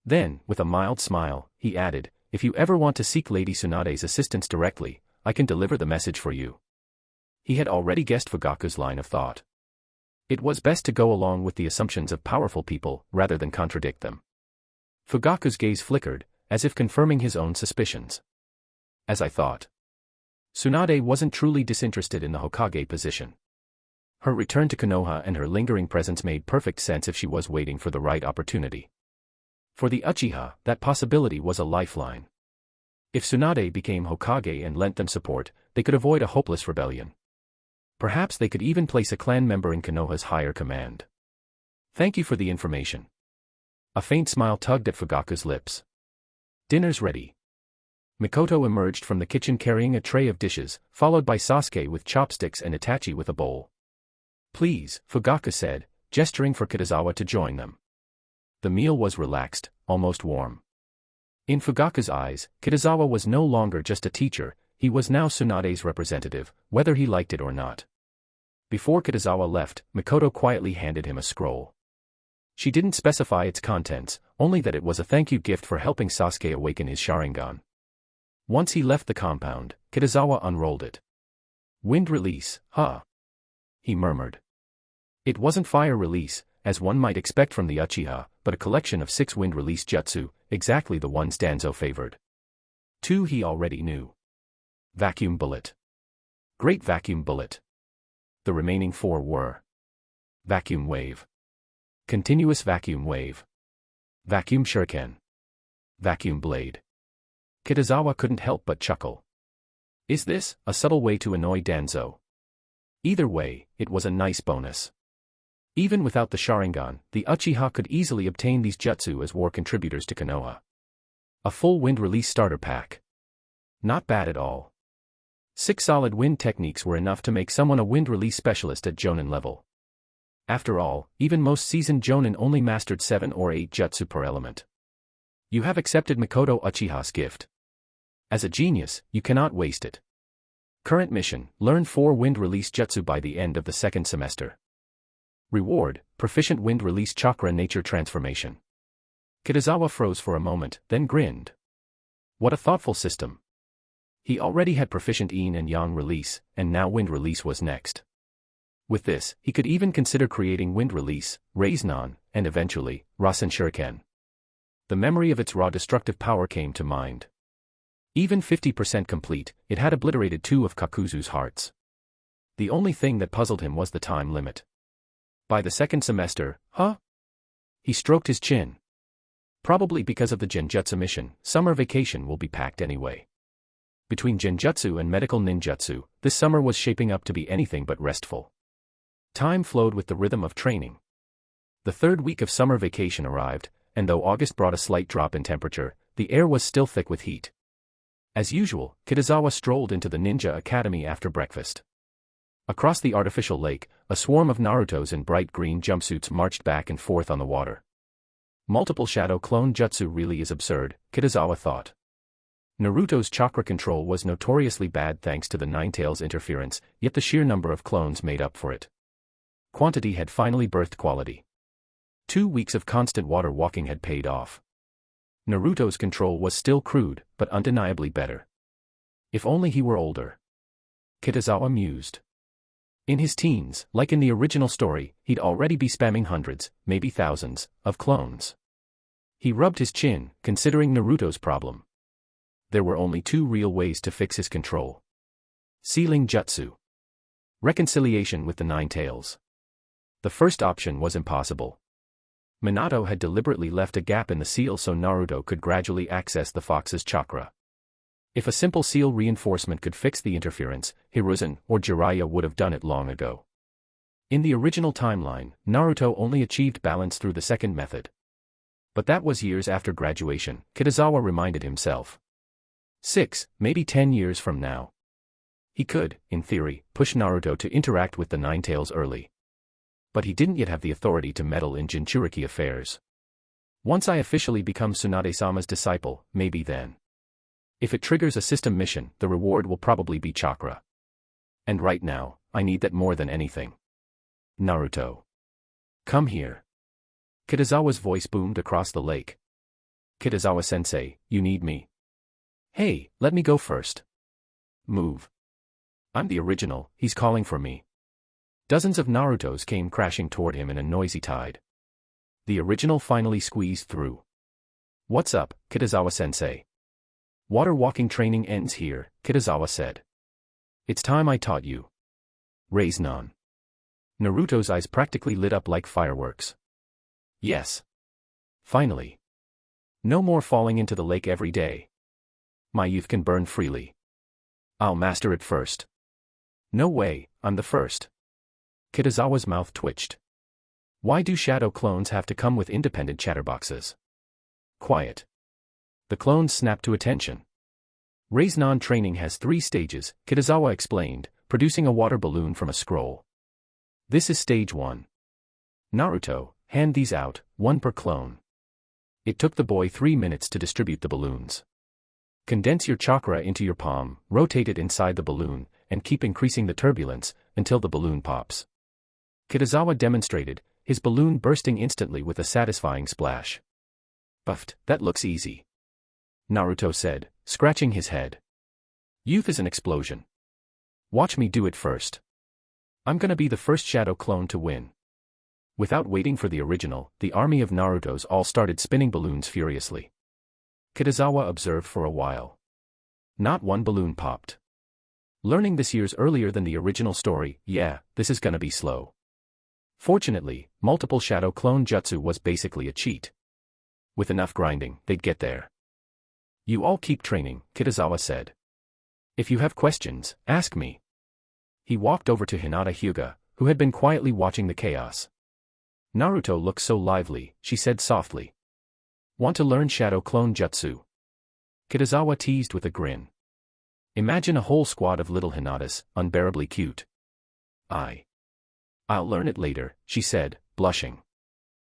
Then, with a mild smile, he added, if you ever want to seek Lady Tsunade's assistance directly, I can deliver the message for you. He had already guessed Fugaku's line of thought. It was best to go along with the assumptions of powerful people, rather than contradict them. Fugaku's gaze flickered, as if confirming his own suspicions. As I thought. Tsunade wasn't truly disinterested in the Hokage position. Her return to Konoha and her lingering presence made perfect sense if she was waiting for the right opportunity. For the Uchiha, that possibility was a lifeline. If Tsunade became Hokage and lent them support, they could avoid a hopeless rebellion. Perhaps they could even place a clan member in Konoha's higher command. Thank you for the information. A faint smile tugged at Fugaku's lips. Dinner's ready. Mikoto emerged from the kitchen carrying a tray of dishes, followed by Sasuke with chopsticks and Itachi with a bowl. Please, Fugaku said, gesturing for Kitazawa to join them. The meal was relaxed, almost warm. In Fugaku's eyes, Kitazawa was no longer just a teacher, he was now Tsunade's representative, whether he liked it or not. Before Kitazawa left, Mikoto quietly handed him a scroll. She didn't specify its contents, only that it was a thank you gift for helping Sasuke awaken his Sharingan. Once he left the compound, Kitazawa unrolled it. Wind release, huh? He murmured. It wasn't fire release, as one might expect from the Uchiha, but a collection of 6 wind release jutsu, exactly the ones Danzo favored. 2 he already knew. Vacuum bullet. Great vacuum bullet. The remaining 4 were vacuum wave. Continuous vacuum wave. Vacuum shuriken. Vacuum blade. Kitazawa couldn't help but chuckle. Is this a subtle way to annoy Danzo? Either way, it was a nice bonus. Even without the Sharingan, the Uchiha could easily obtain these jutsu as war contributors to Konoha. A full wind release starter pack. Not bad at all. 6 solid wind techniques were enough to make someone a wind release specialist at Jonin level. After all, even most seasoned Jonin only mastered 7 or 8 jutsu per element. You have accepted Mikoto Uchiha's gift. As a genius, you cannot waste it. Current mission: learn 4 wind release jutsu by the end of the 2nd semester. Reward: proficient wind release chakra nature transformation. Kitazawa froze for a moment, then grinned. What a thoughtful system. He already had proficient yin and yang release, and now wind release was next. With this, he could even consider creating wind release, Rasengan, and eventually, Rasen Shuriken. The memory of its raw destructive power came to mind. Even 50% complete, it had obliterated 2 of Kakuzu's hearts. The only thing that puzzled him was the time limit. By the 2nd semester, huh? He stroked his chin. Probably because of the Genjutsu mission, summer vacation will be packed anyway. Between Genjutsu and medical ninjutsu, this summer was shaping up to be anything but restful. Time flowed with the rhythm of training. The 3rd week of summer vacation arrived, and though August brought a slight drop in temperature, the air was still thick with heat. As usual, Kitazawa strolled into the ninja academy after breakfast. Across the artificial lake, a swarm of Narutos in bright green jumpsuits marched back and forth on the water. Multiple shadow clone jutsu really is absurd, Kitazawa thought. Naruto's chakra control was notoriously bad thanks to the Ninetales interference, yet the sheer number of clones made up for it. Quantity had finally birthed quality. 2 weeks of constant water walking had paid off. Naruto's control was still crude, but undeniably better. If only he were older. Kitazawa mused. In his teens, like in the original story, he'd already be spamming hundreds, maybe thousands, of clones. He rubbed his chin, considering Naruto's problem. There were only 2 real ways to fix his control. Sealing jutsu. Reconciliation with the Ninetales. The first option was impossible. Minato had deliberately left a gap in the seal so Naruto could gradually access the fox's chakra. If a simple seal reinforcement could fix the interference, Hiruzen or Jiraiya would have done it long ago. In the original timeline, Naruto only achieved balance through the second method. But that was years after graduation, Kitazawa reminded himself. 6, maybe 10 years from now. He could, in theory, push Naruto to interact with the Ninetales early. But he didn't yet have the authority to meddle in Jinchuriki affairs. Once I officially become Tsunade-sama's disciple, maybe then. If it triggers a system mission, the reward will probably be chakra. And right now, I need that more than anything. Naruto. Come here. Kitazawa's voice boomed across the lake. Kitazawa-sensei, you need me. Hey, let me go first. Move. I'm the original, he's calling for me. Dozens of Narutos came crashing toward him in a noisy tide. The original finally squeezed through. What's up, Kitazawa-sensei? Water walking training ends here, Kitazawa said. It's time I taught you. Rasengan. Naruto's eyes practically lit up like fireworks. Yes. Finally. No more falling into the lake every day. My youth can burn freely. I'll master it first. No way, I'm the first. Kitazawa's mouth twitched. Why do shadow clones have to come with independent chatterboxes? Quiet. The clones snapped to attention. Rasengan training has 3 stages, Kitazawa explained, producing a water balloon from a scroll. This is stage 1. Naruto, hand these out, 1 per clone. It took the boy 3 minutes to distribute the balloons. Condense your chakra into your palm, rotate it inside the balloon, and keep increasing the turbulence, until the balloon pops. Kitazawa demonstrated, his balloon bursting instantly with a satisfying splash. Buffed, that looks easy. Naruto said, scratching his head. Youth is an explosion. Watch me do it first. I'm gonna be the first shadow clone to win. Without waiting for the original, the army of Narutos all started spinning balloons furiously. Kitazawa observed for a while. Not one balloon popped. Learning this years earlier than the original story, yeah, this is gonna be slow. Fortunately, multiple shadow clone jutsu was basically a cheat. With enough grinding, they'd get there. You all keep training, Kitazawa said. If you have questions, ask me. He walked over to Hinata Hyuga, who had been quietly watching the chaos. Naruto looks so lively, she said softly. Want to learn Shadow Clone Jutsu? Kitazawa teased with a grin. Imagine a whole squad of little Hinatas, unbearably cute. I'll learn it later, she said, blushing.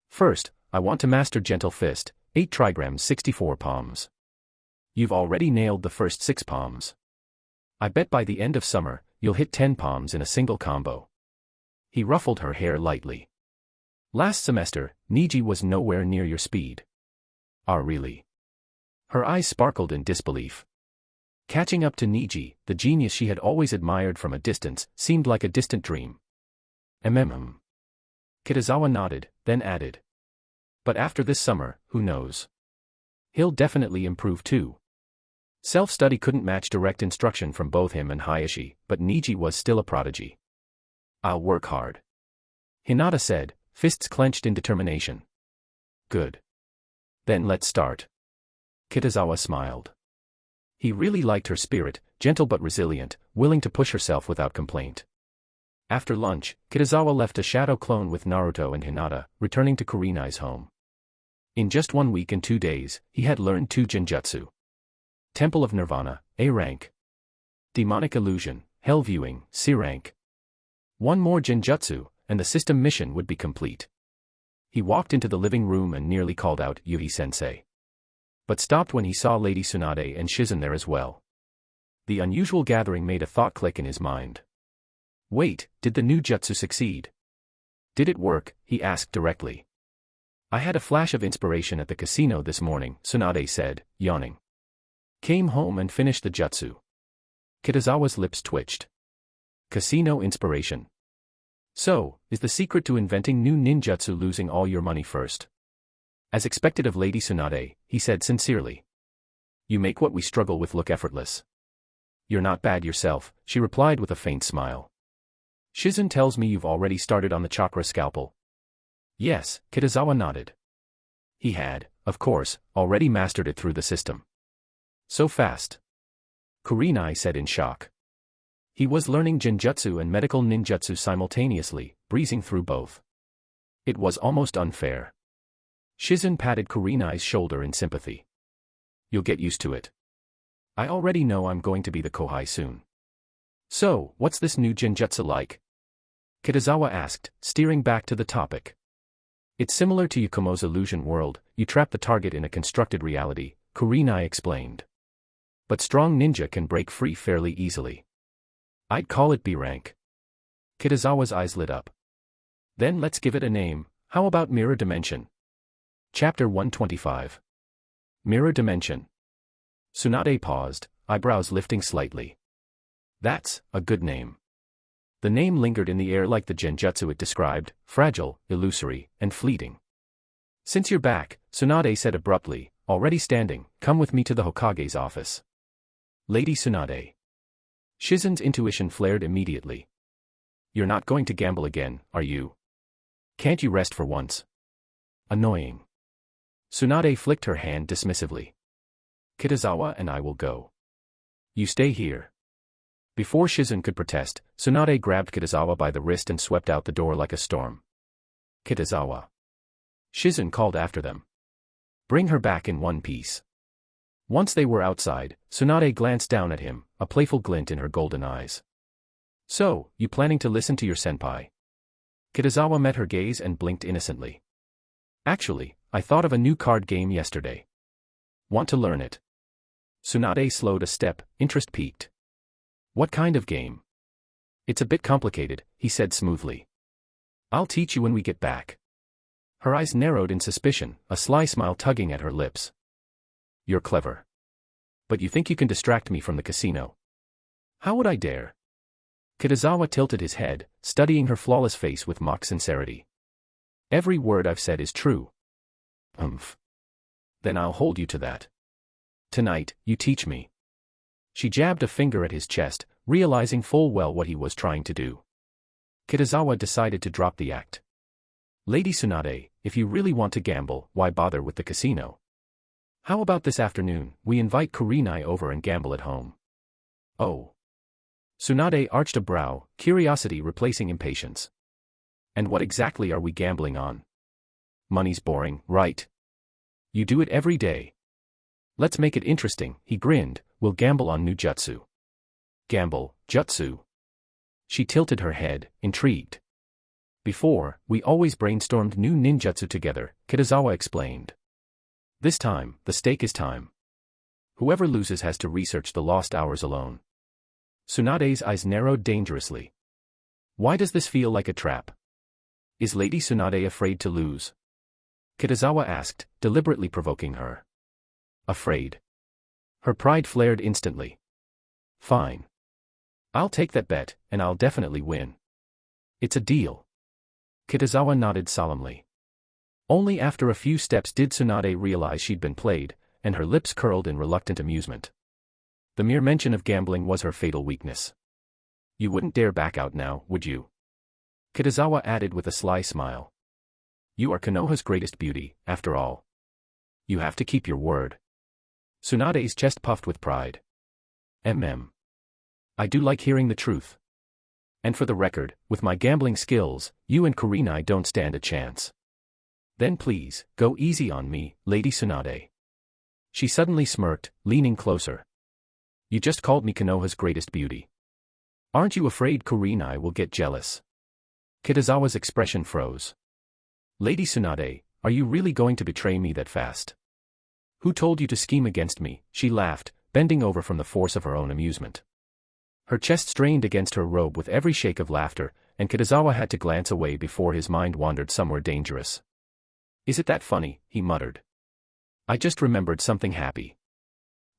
First, I want to master Gentle Fist, 8 trigrams 64 palms. You've already nailed the first 6 palms. I bet by the end of summer, you'll hit 10 palms in a single combo. He ruffled her hair lightly. Last semester, Niji was nowhere near your speed. Ah, really? Her eyes sparkled in disbelief. Catching up to Niji, the genius she had always admired from a distance, seemed like a distant dream. Kitazawa nodded, then added. But after this summer, who knows? He'll definitely improve too. Self-study couldn't match direct instruction from both him and Hayashi, but Niji was still a prodigy. I'll work hard. Hinata said, fists clenched in determination. Good. Then let's start. Kitazawa smiled. He really liked her spirit, gentle but resilient, willing to push herself without complaint. After lunch, Kitazawa left a shadow clone with Naruto and Hinata, returning to Kurenai's home. In just 1 week and 2 days, he had learned 2 genjutsu. Temple of Nirvana, A rank. Demonic Illusion, Hell Viewing, C rank. 1 more genjutsu, and the system mission would be complete. He walked into the living room and nearly called out Yuhi-sensei. But stopped when he saw Lady Tsunade and Shizen there as well. The unusual gathering made a thought click in his mind. Wait, did the new jutsu succeed? Did it work? He asked directly. I had a flash of inspiration at the casino this morning, Tsunade said, yawning. Came home and finished the jutsu. Kitazawa's lips twitched. Casino inspiration. So, is the secret to inventing new ninjutsu losing all your money first? As expected of Lady Tsunade, he said sincerely. You make what we struggle with look effortless. You're not bad yourself, she replied with a faint smile. Shizen tells me you've already started on the chakra scalpel. Yes, Kitazawa nodded. He had, of course, already mastered it through the system. So fast. Kurenai said in shock. He was learning genjutsu and medical ninjutsu simultaneously, breezing through both. It was almost unfair. Shizen patted Kurenai's shoulder in sympathy. You'll get used to it. I already know I'm going to be the Kohai soon. So, what's this new genjutsu like? Kitazawa asked, steering back to the topic. It's similar to Yukumo's illusion world, you trap the target in a constructed reality, Kurenai explained. But strong ninja can break free fairly easily. I'd call it B rank. Kitazawa's eyes lit up. Then let's give it a name, how about Mirror Dimension? Chapter 125. Mirror Dimension. Tsunade paused, eyebrows lifting slightly. That's a good name. The name lingered in the air like the genjutsu it described, fragile, illusory, and fleeting. Since you're back, Tsunade said abruptly, already standing, come with me to the Hokage's office. Lady Tsunade. Shizen's intuition flared immediately. You're not going to gamble again, are you? Can't you rest for once? Annoying. Tsunade flicked her hand dismissively. Kitazawa and I will go. You stay here. Before Shizen could protest, Tsunade grabbed Kitazawa by the wrist and swept out the door like a storm. Kitazawa. Shizen called after them. Bring her back in one piece. Once they were outside, Tsunade glanced down at him, a playful glint in her golden eyes. So, you planning to listen to your senpai? Kitazawa met her gaze and blinked innocently. Actually, I thought of a new card game yesterday. Want to learn it? Tsunade slowed a step, interest piqued. What kind of game? It's a bit complicated, he said smoothly. I'll teach you when we get back. Her eyes narrowed in suspicion, a sly smile tugging at her lips. You're clever. But you think you can distract me from the casino? How would I dare? Kitazawa tilted his head, studying her flawless face with mock sincerity. Every word I've said is true. Then I'll hold you to that. Tonight, you teach me. She jabbed a finger at his chest, realizing full well what he was trying to do. Kitazawa decided to drop the act. Lady Tsunade, if you really want to gamble, why bother with the casino? How about this afternoon, we invite Kurenai over and gamble at home? Oh. Tsunade arched a brow, curiosity replacing impatience. And what exactly are we gambling on? Money's boring, right? You do it every day. Let's make it interesting, he grinned, we'll gamble on new jutsu. Gamble, jutsu. She tilted her head, intrigued. Before, we always brainstormed new ninjutsu together, Kitazawa explained. This time, the stake is time. Whoever loses has to research the lost hours alone. Tsunade's eyes narrowed dangerously. Why does this feel like a trap? Is Lady Tsunade afraid to lose? Kitazawa asked, deliberately provoking her. Afraid? Her pride flared instantly. Fine. I'll take that bet, and I'll definitely win. It's a deal. Kitazawa nodded solemnly. Only after a few steps did Tsunade realize she'd been played, and her lips curled in reluctant amusement. The mere mention of gambling was her fatal weakness. You wouldn't dare back out now, would you? Kitazawa added with a sly smile. You are Konoha's greatest beauty, after all. You have to keep your word. Tsunade's chest puffed with pride. I do like hearing the truth. And for the record, with my gambling skills, you and Kurenai don't stand a chance. Then please, go easy on me, Lady Tsunade. She suddenly smirked, leaning closer. You just called me Konoha's greatest beauty. Aren't you afraid Kurenai will get jealous? Kitazawa's expression froze. Lady Tsunade, are you really going to betray me that fast? Who told you to scheme against me? She laughed, bending over from the force of her own amusement. Her chest strained against her robe with every shake of laughter, and Kitazawa had to glance away before his mind wandered somewhere dangerous. Is it that funny? He muttered. I just remembered something happy.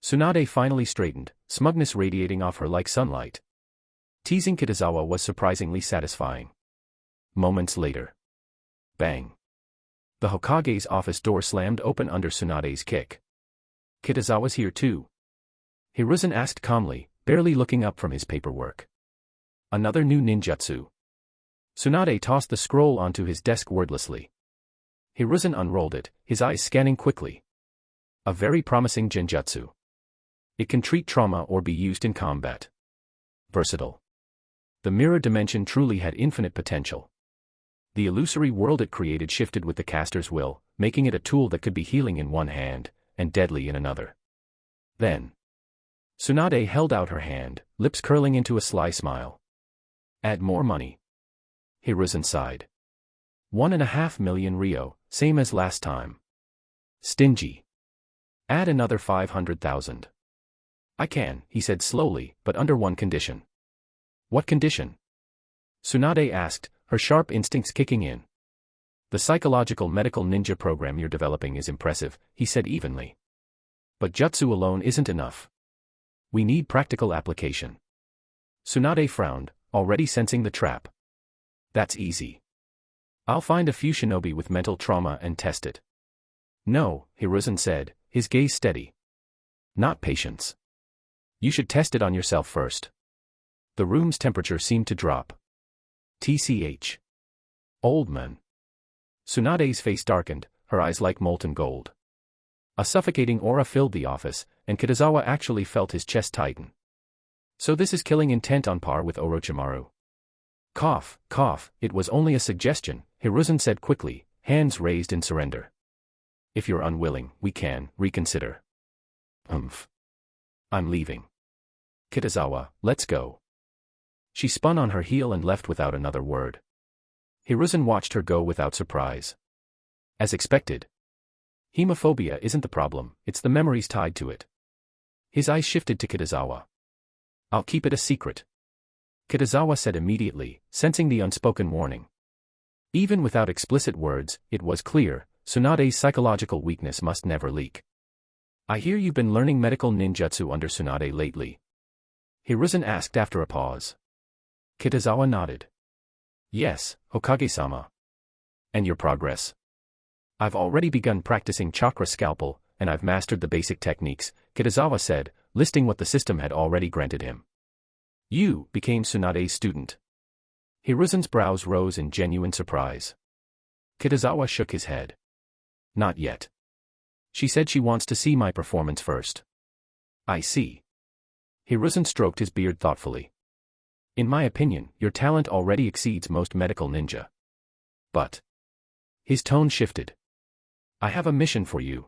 Tsunade finally straightened, smugness radiating off her like sunlight. Teasing Kitazawa was surprisingly satisfying. Moments later. Bang. The Hokage's office door slammed open under Tsunade's kick. Kitazawa's here too. Hiruzen asked calmly, barely looking up from his paperwork. Another new ninjutsu. Tsunade tossed the scroll onto his desk wordlessly. Hiruzen unrolled it, his eyes scanning quickly. A very promising genjutsu. It can treat trauma or be used in combat. Versatile. The mirror dimension truly had infinite potential. The illusory world it created shifted with the caster's will, making it a tool that could be healing in one hand, and deadly in another. Then. Tsunade held out her hand, lips curling into a sly smile. Add more money. Hiruzen sighed. 1.5 million ryo, same as last time. Stingy. Add another 500,000. I can, he said slowly, but under one condition. What condition? Tsunade asked, her sharp instincts kicking in. The psychological medical ninja program you're developing is impressive, he said evenly. But jutsu alone isn't enough. We need practical application. Tsunade frowned, already sensing the trap. That's easy. I'll find a few shinobi with mental trauma and test it. No, Hiruzen said, his gaze steady. Not patience. You should test it on yourself first. The room's temperature seemed to drop. TCH. Old man. Tsunade's face darkened, her eyes like molten gold. A suffocating aura filled the office, and Kitazawa actually felt his chest tighten. So this is killing intent on par with Orochimaru. Cough, cough, it was only a suggestion, Hiruzen said quickly, hands raised in surrender. If you're unwilling, we can reconsider. I'm leaving. Kitazawa, let's go. She spun on her heel and left without another word. Hiruzen watched her go without surprise. As expected. Hemophobia isn't the problem, it's the memories tied to it. His eyes shifted to Kitazawa. I'll keep it a secret. Kitazawa said immediately, sensing the unspoken warning. Even without explicit words, it was clear, Tsunade's psychological weakness must never leak. I hear you've been learning medical ninjutsu under Tsunade lately. Hiruzen asked after a pause. Kitazawa nodded. Yes, Hokage-sama. And your progress? I've already begun practicing chakra scalpel, and I've mastered the basic techniques, Kitazawa said, listing what the system had already granted him. You became Tsunade's student. Hiruzen's brows rose in genuine surprise. Kitazawa shook his head. Not yet. She said she wants to see my performance first. I see. Hiruzen stroked his beard thoughtfully. In my opinion, your talent already exceeds most medical ninja. But. His tone shifted. I have a mission for you.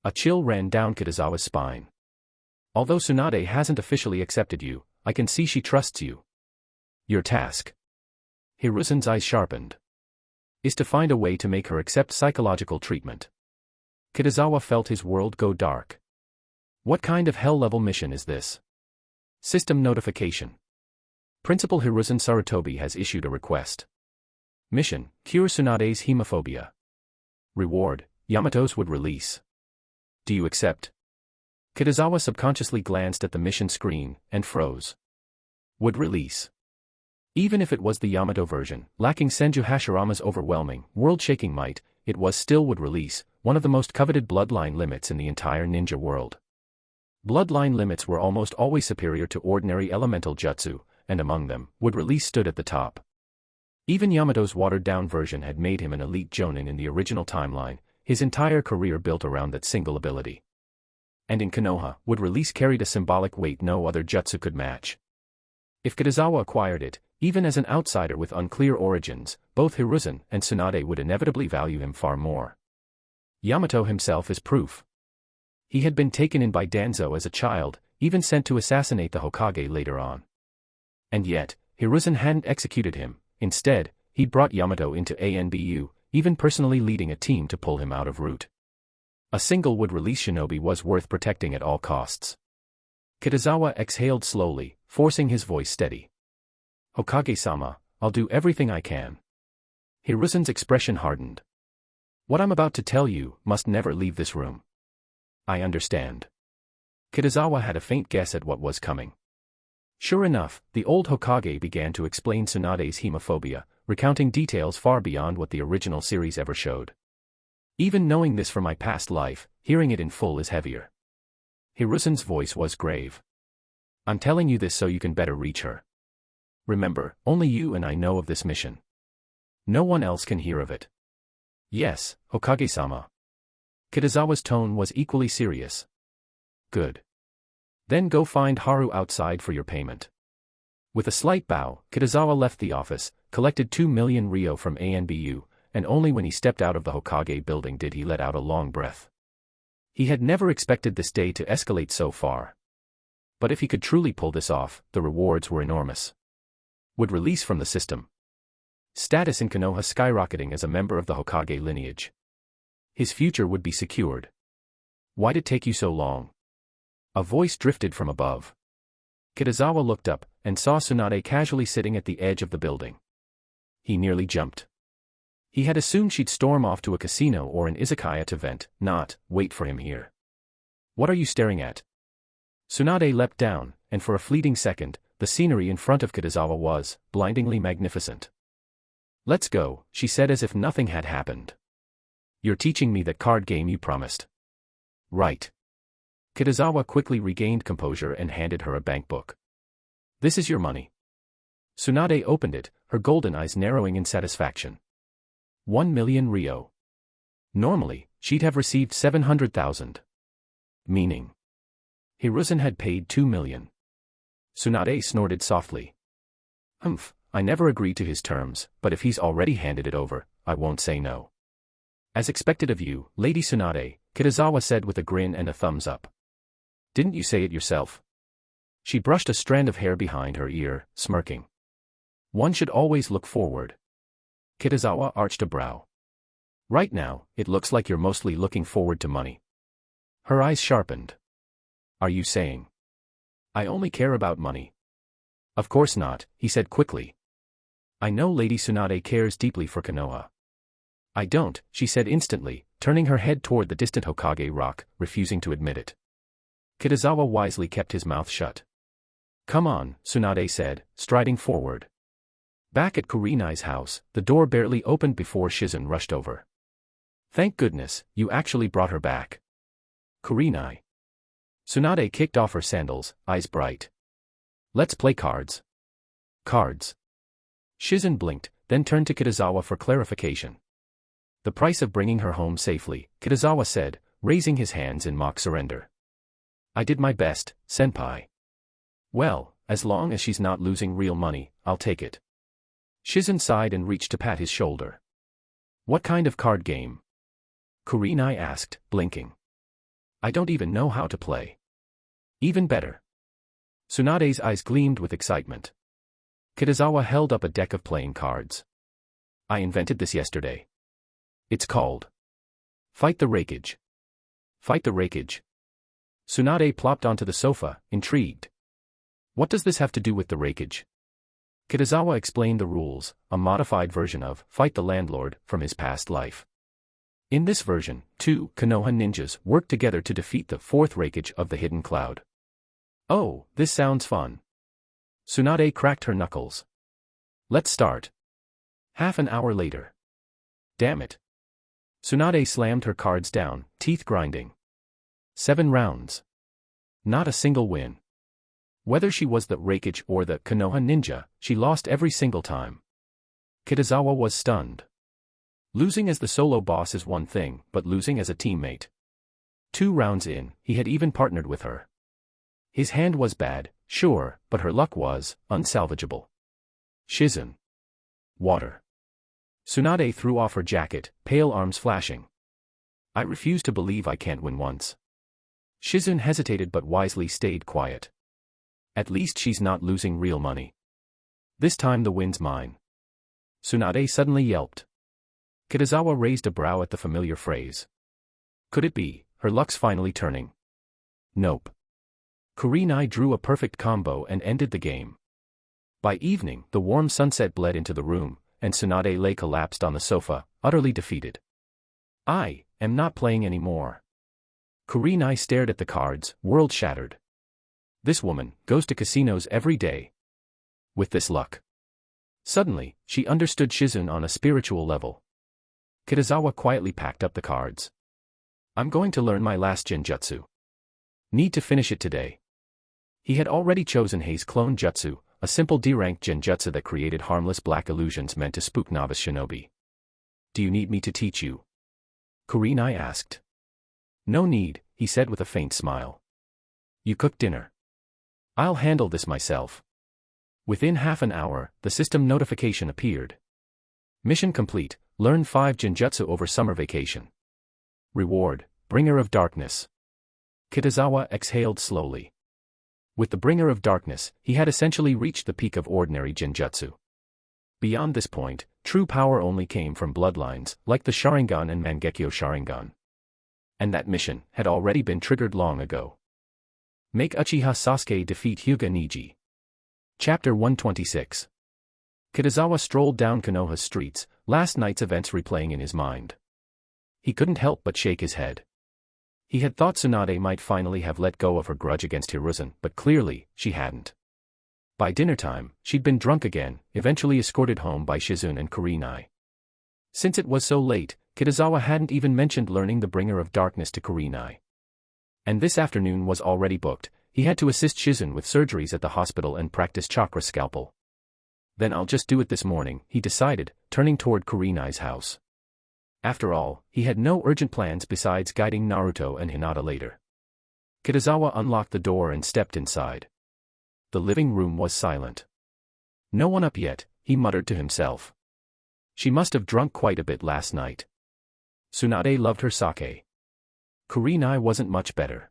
A chill ran down Kitazawa's spine. Although Tsunade hasn't officially accepted you, I can see she trusts you. Your task. Hiruzen's eyes sharpened. Is to find a way to make her accept psychological treatment. Kitazawa felt his world go dark. What kind of hell-level mission is this? System notification. Principal Hiruzen Sarutobi has issued a request. Mission, cure Tsunade's hemophobia. Reward, Yamato's would release. Do you accept? Kitazawa subconsciously glanced at the mission screen, and froze. Would release. Even if it was the Yamato version, lacking Senju Hashirama's overwhelming, world-shaking might, it was still would release, one of the most coveted bloodline limits in the entire ninja world. Bloodline limits were almost always superior to ordinary elemental jutsu, and among them, would release stood at the top. Even Yamato's watered-down version had made him an elite jonin in the original timeline, his entire career built around that single ability. And in Konoha, would release carried a symbolic weight no other jutsu could match. If Kitazawa acquired it, even as an outsider with unclear origins, both Hiruzen and Tsunade would inevitably value him far more. Yamato himself is proof. He had been taken in by Danzo as a child, even sent to assassinate the Hokage later on. And yet, Hiruzen hadn't executed him. Instead, he'd brought Yamato into ANBU, even personally leading a team to pull him out of route. A single would-release shinobi was worth protecting at all costs. Kitazawa exhaled slowly, forcing his voice steady. Hokage-sama, I'll do everything I can. Hiruzen's expression hardened. What I'm about to tell you must never leave this room. I understand. Kitazawa had a faint guess at what was coming. Sure enough, the old Hokage began to explain Tsunade's hemophobia, recounting details far beyond what the original series ever showed. Even knowing this from my past life, hearing it in full is heavier. Hiruzen's voice was grave. I'm telling you this so you can better reach her. Remember, only you and I know of this mission. No one else can hear of it. Yes, Hokage-sama. Kitazawa's tone was equally serious. Good. Then go find Haru outside for your payment. With a slight bow, Kitazawa left the office, collected 2 million ryo from ANBU, and only when he stepped out of the Hokage building did he let out a long breath. He had never expected this day to escalate so far. But if he could truly pull this off, the rewards were enormous. Would release from the system. Status in Konoha skyrocketing as a member of the Hokage lineage. His future would be secured. Why'd it take you so long? A voice drifted from above. Kitazawa looked up, and saw Tsunade casually sitting at the edge of the building. He nearly jumped. He had assumed she'd storm off to a casino or an izakaya to vent, not wait for him here. What are you staring at? Tsunade leapt down, and for a fleeting second, the scenery in front of Kitazawa was blindingly magnificent. Let's go, she said as if nothing had happened. You're teaching me that card game you promised. Right. Kitazawa quickly regained composure and handed her a bankbook. This is your money. Tsunade opened it, her golden eyes narrowing in satisfaction. 1 million ryo. Normally, she'd have received 700,000. Meaning. Hiruzen had paid 2 million. Tsunade snorted softly. I never agreed to his terms, but if he's already handed it over, I won't say no. As expected of you, Lady Tsunade, Kitazawa said with a grin and a thumbs up. Didn't you say it yourself? She brushed a strand of hair behind her ear, smirking. One should always look forward. Kitazawa arched a brow. Right now, it looks like you're mostly looking forward to money. Her eyes sharpened. Are you saying? I only care about money. Of course not, he said quickly. I know Lady Tsunade cares deeply for Konoha. I don't, she said instantly, turning her head toward the distant Hokage rock, refusing to admit it. Kitazawa wisely kept his mouth shut. Come on, Tsunade said, striding forward. Back at Kurenai's house, the door barely opened before Shizen rushed over. Thank goodness, you actually brought her back. Kurenai. Tsunade kicked off her sandals, eyes bright. Let's play cards. Cards. Shizen blinked, then turned to Kitazawa for clarification. The price of bringing her home safely, Kitazawa said, raising his hands in mock surrender. I did my best, senpai. Well, as long as she's not losing real money, I'll take it. Shizun sighed and reached to pat his shoulder. What kind of card game? Kurenai asked, blinking. I don't even know how to play. Even better. Tsunade's eyes gleamed with excitement. Kitazawa held up a deck of playing cards. I invented this yesterday. It's called Fight the Rakeage. Fight the Rakeage. Tsunade plopped onto the sofa, intrigued. What does this have to do with the rakeage? Kitazawa explained the rules, a modified version of Fight the Landlord from his past life. In this version, two Konoha ninjas work together to defeat the fourth rakeage of the hidden cloud. Oh, this sounds fun. Tsunade cracked her knuckles. Let's start. Half an hour later. Damn it. Tsunade slammed her cards down, teeth grinding. 7 rounds. Not a single win. Whether she was the rakeage or the Konoha ninja, she lost every single time. Kitazawa was stunned. Losing as the solo boss is one thing, but losing as a teammate. 2 rounds in, he had even partnered with her. His hand was bad, sure, but her luck was unsalvageable. Shizun. Water. Tsunade threw off her jacket, pale arms flashing. I refuse to believe I can't win once. Shizun hesitated but wisely stayed quiet. At least she's not losing real money. This time the win's mine. Tsunade suddenly yelped. Kitazawa raised a brow at the familiar phrase. Could it be, her luck's finally turning? Nope. Kurenai drew a perfect combo and ended the game. By evening, the warm sunset bled into the room, and Tsunade lay collapsed on the sofa, utterly defeated. I am not playing anymore. Kurenai stared at the cards, world shattered. This woman goes to casinos every day. With this luck. Suddenly, she understood Shizun on a spiritual level. Kitazawa quietly packed up the cards. I'm going to learn my last genjutsu. Need to finish it today. He had already chosen Hei's clone jutsu, a simple D-rank genjutsu that created harmless black illusions meant to spook novice shinobi. Do you need me to teach you? Kurenai asked. No need, he said with a faint smile. You cook dinner. I'll handle this myself. Within half an hour, the system notification appeared. Mission complete, learn 5 genjutsu over summer vacation. Reward, Bringer of Darkness. Kitazawa exhaled slowly. With the Bringer of Darkness, he had essentially reached the peak of ordinary genjutsu. Beyond this point, true power only came from bloodlines, like the Sharingan and Mangekyo Sharingan. And that mission had already been triggered long ago. Make Uchiha Sasuke defeat Hyuga Niji. Chapter 126. Kitazawa strolled down Konoha's streets, last night's events replaying in his mind. He couldn't help but shake his head. He had thought Tsunade might finally have let go of her grudge against Hiruzen, but clearly, she hadn't. By dinner time, she'd been drunk again, eventually escorted home by Shizun and Kurenai. Since it was so late, Kitazawa hadn't even mentioned learning the Bringer of Darkness to Kurenai. And this afternoon was already booked. He had to assist Shizun with surgeries at the hospital and practice chakra scalpel. Then I'll just do it this morning, he decided, turning toward Kurenai's house. After all, he had no urgent plans besides guiding Naruto and Hinata later. Kitazawa unlocked the door and stepped inside. The living room was silent. No one up yet, he muttered to himself. She must have drunk quite a bit last night. Tsunade loved her sake. Kurenai wasn't much better.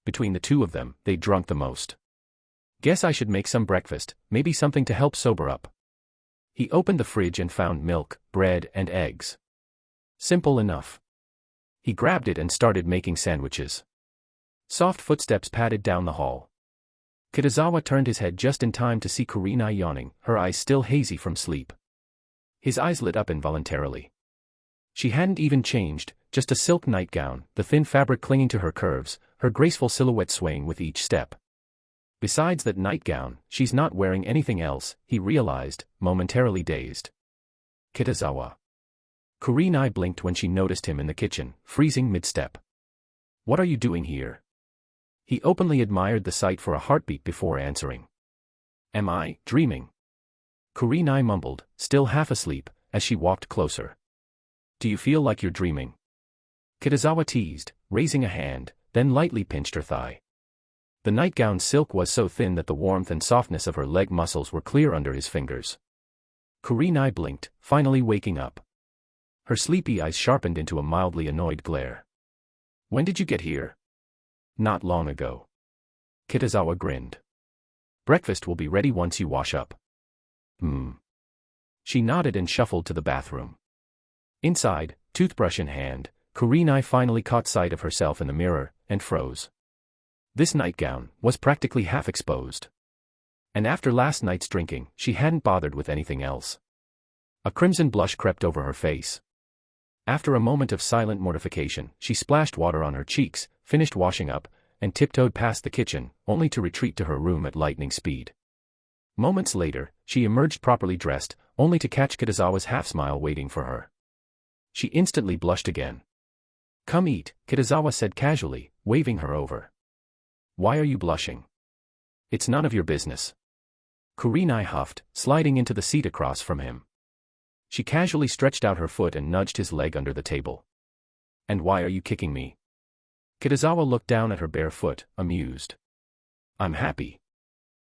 Between the two of them, they drunk the most. Guess I should make some breakfast, maybe something to help sober up. He opened the fridge and found milk, bread, and eggs. Simple enough. He grabbed it and started making sandwiches. Soft footsteps padded down the hall. Kitazawa turned his head just in time to see Kurenai yawning, her eyes still hazy from sleep. His eyes lit up involuntarily. She hadn't even changed, just a silk nightgown, the thin fabric clinging to her curves, her graceful silhouette swaying with each step. Besides that nightgown, she's not wearing anything else, he realized, momentarily dazed. Kitazawa. Kurenai blinked when she noticed him in the kitchen, freezing mid-step. What are you doing here? He openly admired the sight for a heartbeat before answering. Am I dreaming? Kurenai mumbled, still half asleep, as she walked closer. Do you feel like you're dreaming? Kitazawa teased, raising a hand, then lightly pinched her thigh. The nightgown's silk was so thin that the warmth and softness of her leg muscles were clear under his fingers. Kurenai blinked, finally waking up. Her sleepy eyes sharpened into a mildly annoyed glare. When did you get here? Not long ago. Kitazawa grinned. Breakfast will be ready once you wash up. She nodded and shuffled to the bathroom. Inside, toothbrush in hand, Kurenai finally caught sight of herself in the mirror, and froze. This nightgown was practically half exposed. And after last night's drinking, she hadn't bothered with anything else. A crimson blush crept over her face. After a moment of silent mortification, she splashed water on her cheeks, finished washing up, and tiptoed past the kitchen, only to retreat to her room at lightning speed. Moments later, she emerged properly dressed, only to catch Kitazawa's half-smile waiting for her. She instantly blushed again. Come eat, Kitazawa said casually, waving her over. Why are you blushing? It's none of your business. Kurenai huffed, sliding into the seat across from him. She casually stretched out her foot and nudged his leg under the table. And why are you kicking me? Kitazawa looked down at her bare foot, amused. I'm happy.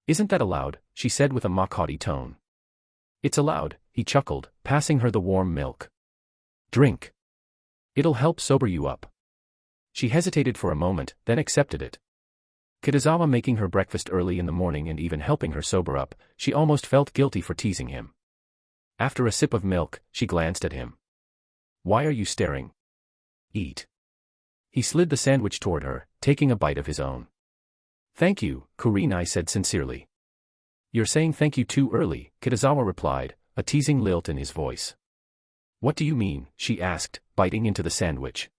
Isn't that allowed? She said with a mock-haughty tone. It's allowed, he chuckled, passing her the warm milk. Drink. It'll help sober you up. She hesitated for a moment, then accepted it. Kitazawa making her breakfast early in the morning and even helping her sober up, she almost felt guilty for teasing him. After a sip of milk, she glanced at him. Why are you staring? Eat. He slid the sandwich toward her, taking a bite of his own. Thank you, Kurenai said sincerely. You're saying thank you too early, Kitazawa replied, a teasing lilt in his voice. What do you mean? She asked, biting into the sandwich.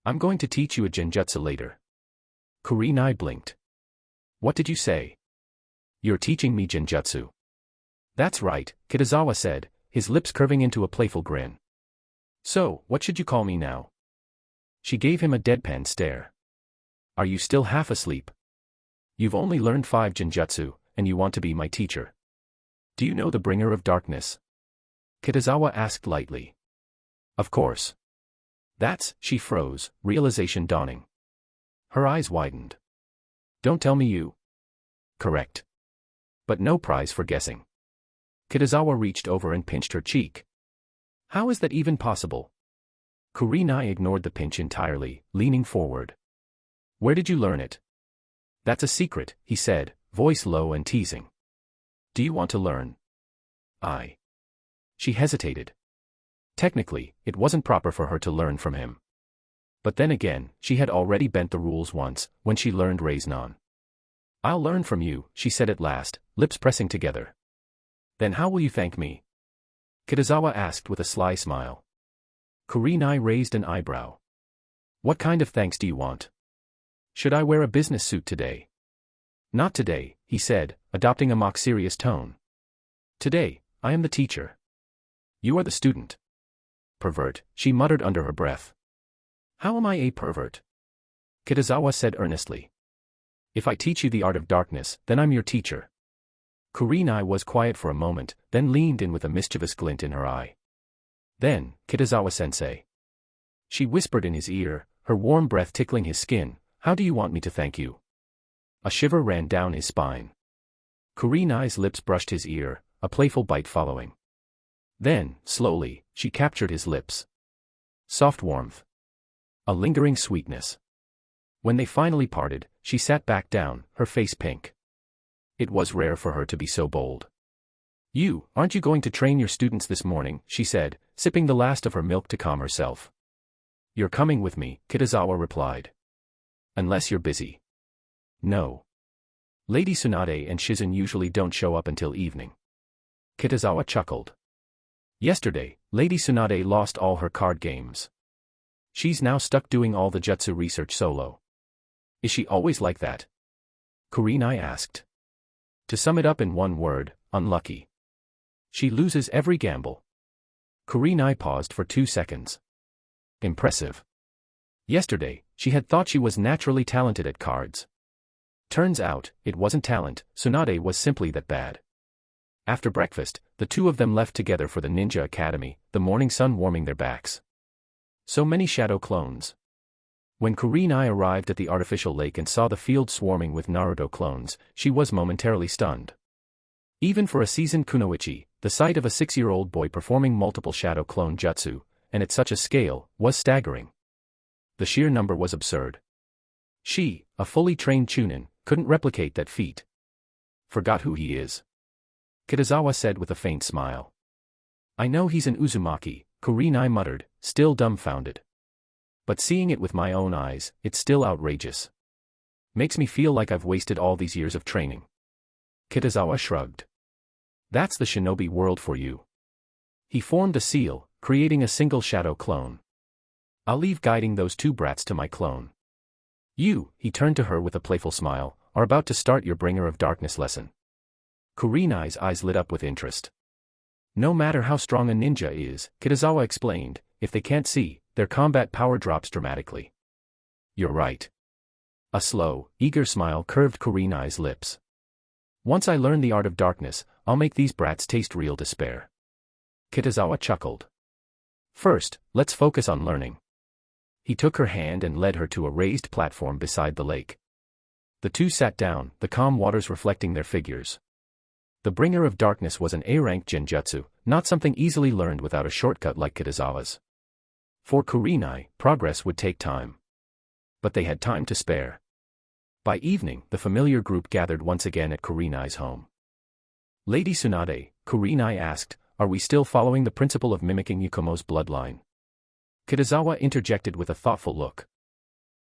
I'm going to teach you a genjutsu later. Kurenai blinked. What did you say? You're teaching me genjutsu. That's right, Kitazawa said, his lips curving into a playful grin. So, what should you call me now? She gave him a deadpan stare. Are you still half asleep? You've only learned 5 genjutsu, and you want to be my teacher. Do you know the bringer of darkness? Kitazawa asked lightly. Of course. She froze, realization dawning. Her eyes widened. Don't tell me you. Correct. But no prize for guessing. Kitazawa reached over and pinched her cheek. How is that even possible? Kurenai ignored the pinch entirely, leaning forward. Where did you learn it? That's a secret, he said, voice low and teasing. Do you want to learn? She hesitated. Technically, it wasn't proper for her to learn from him. But then again, she had already bent the rules once, when she learned Raisnon. I'll learn from you, she said at last, lips pressing together. Then how will you thank me? Kitazawa asked with a sly smile. Kurenai raised an eyebrow. What kind of thanks do you want? Should I wear a business suit today? Not today, he said, adopting a mock-serious tone. Today, I am the teacher. You are the student. Pervert, she muttered under her breath. How am I a pervert? Kitazawa said earnestly. If I teach you the art of darkness, then I'm your teacher. Kurenai was quiet for a moment, then leaned in with a mischievous glint in her eye. Then, Kitazawa-sensei. She whispered in his ear, her warm breath tickling his skin, how do you want me to thank you? A shiver ran down his spine. Kurenai's lips brushed his ear, a playful bite following. Then, slowly, she captured his lips. Soft warmth. A lingering sweetness. When they finally parted, she sat back down, her face pink. It was rare for her to be so bold. Aren't you going to train your students this morning, she said, sipping the last of her milk to calm herself. You're coming with me, Kitazawa replied. Unless you're busy. No. Lady Tsunade and Shizun usually don't show up until evening. Kitazawa chuckled. Yesterday, Lady Tsunade lost all her card games. She's now stuck doing all the jutsu research solo. Is she always like that? Kurenai asked. To sum it up in one word, unlucky. She loses every gamble. Kurenai paused for 2 seconds. Impressive. Yesterday, she had thought she was naturally talented at cards. Turns out, it wasn't talent, Tsunade was simply that bad. After breakfast, the two of them left together for the Ninja Academy, the morning sun warming their backs. So many shadow clones. When Kurenai arrived at the artificial lake and saw the field swarming with Naruto clones, she was momentarily stunned. Even for a seasoned kunoichi, the sight of a 6-year-old boy performing multiple shadow clone jutsu, and at such a scale, was staggering. The sheer number was absurd. She, a fully trained chunin, couldn't replicate that feat. Forgot who he is? Kitazawa said with a faint smile. I know he's an Uzumaki, Kurenai muttered, still dumbfounded. But seeing it with my own eyes, it's still outrageous. Makes me feel like I've wasted all these years of training. Kitazawa shrugged. That's the shinobi world for you. He formed a seal, creating a single shadow clone. I'll leave guiding those two brats to my clone. You, he turned to her with a playful smile, are about to start your bringer of darkness lesson. Kurenai's eyes lit up with interest. No matter how strong a ninja is, Kitazawa explained, if they can't see, their combat power drops dramatically. You're right. A slow, eager smile curved Kurenai's lips. Once I learn the art of darkness, I'll make these brats taste real despair. Kitazawa chuckled. First, let's focus on learning. He took her hand and led her to a raised platform beside the lake. The two sat down, the calm waters reflecting their figures. The bringer of darkness was an A-rank genjutsu, not something easily learned without a shortcut like Kitazawa's. For Kurenai, progress would take time. But they had time to spare. By evening, the familiar group gathered once again at Kurenai's home. Lady Tsunade, Kurenai asked, are we still following the principle of mimicking Yukumo's bloodline? Kitazawa interjected with a thoughtful look.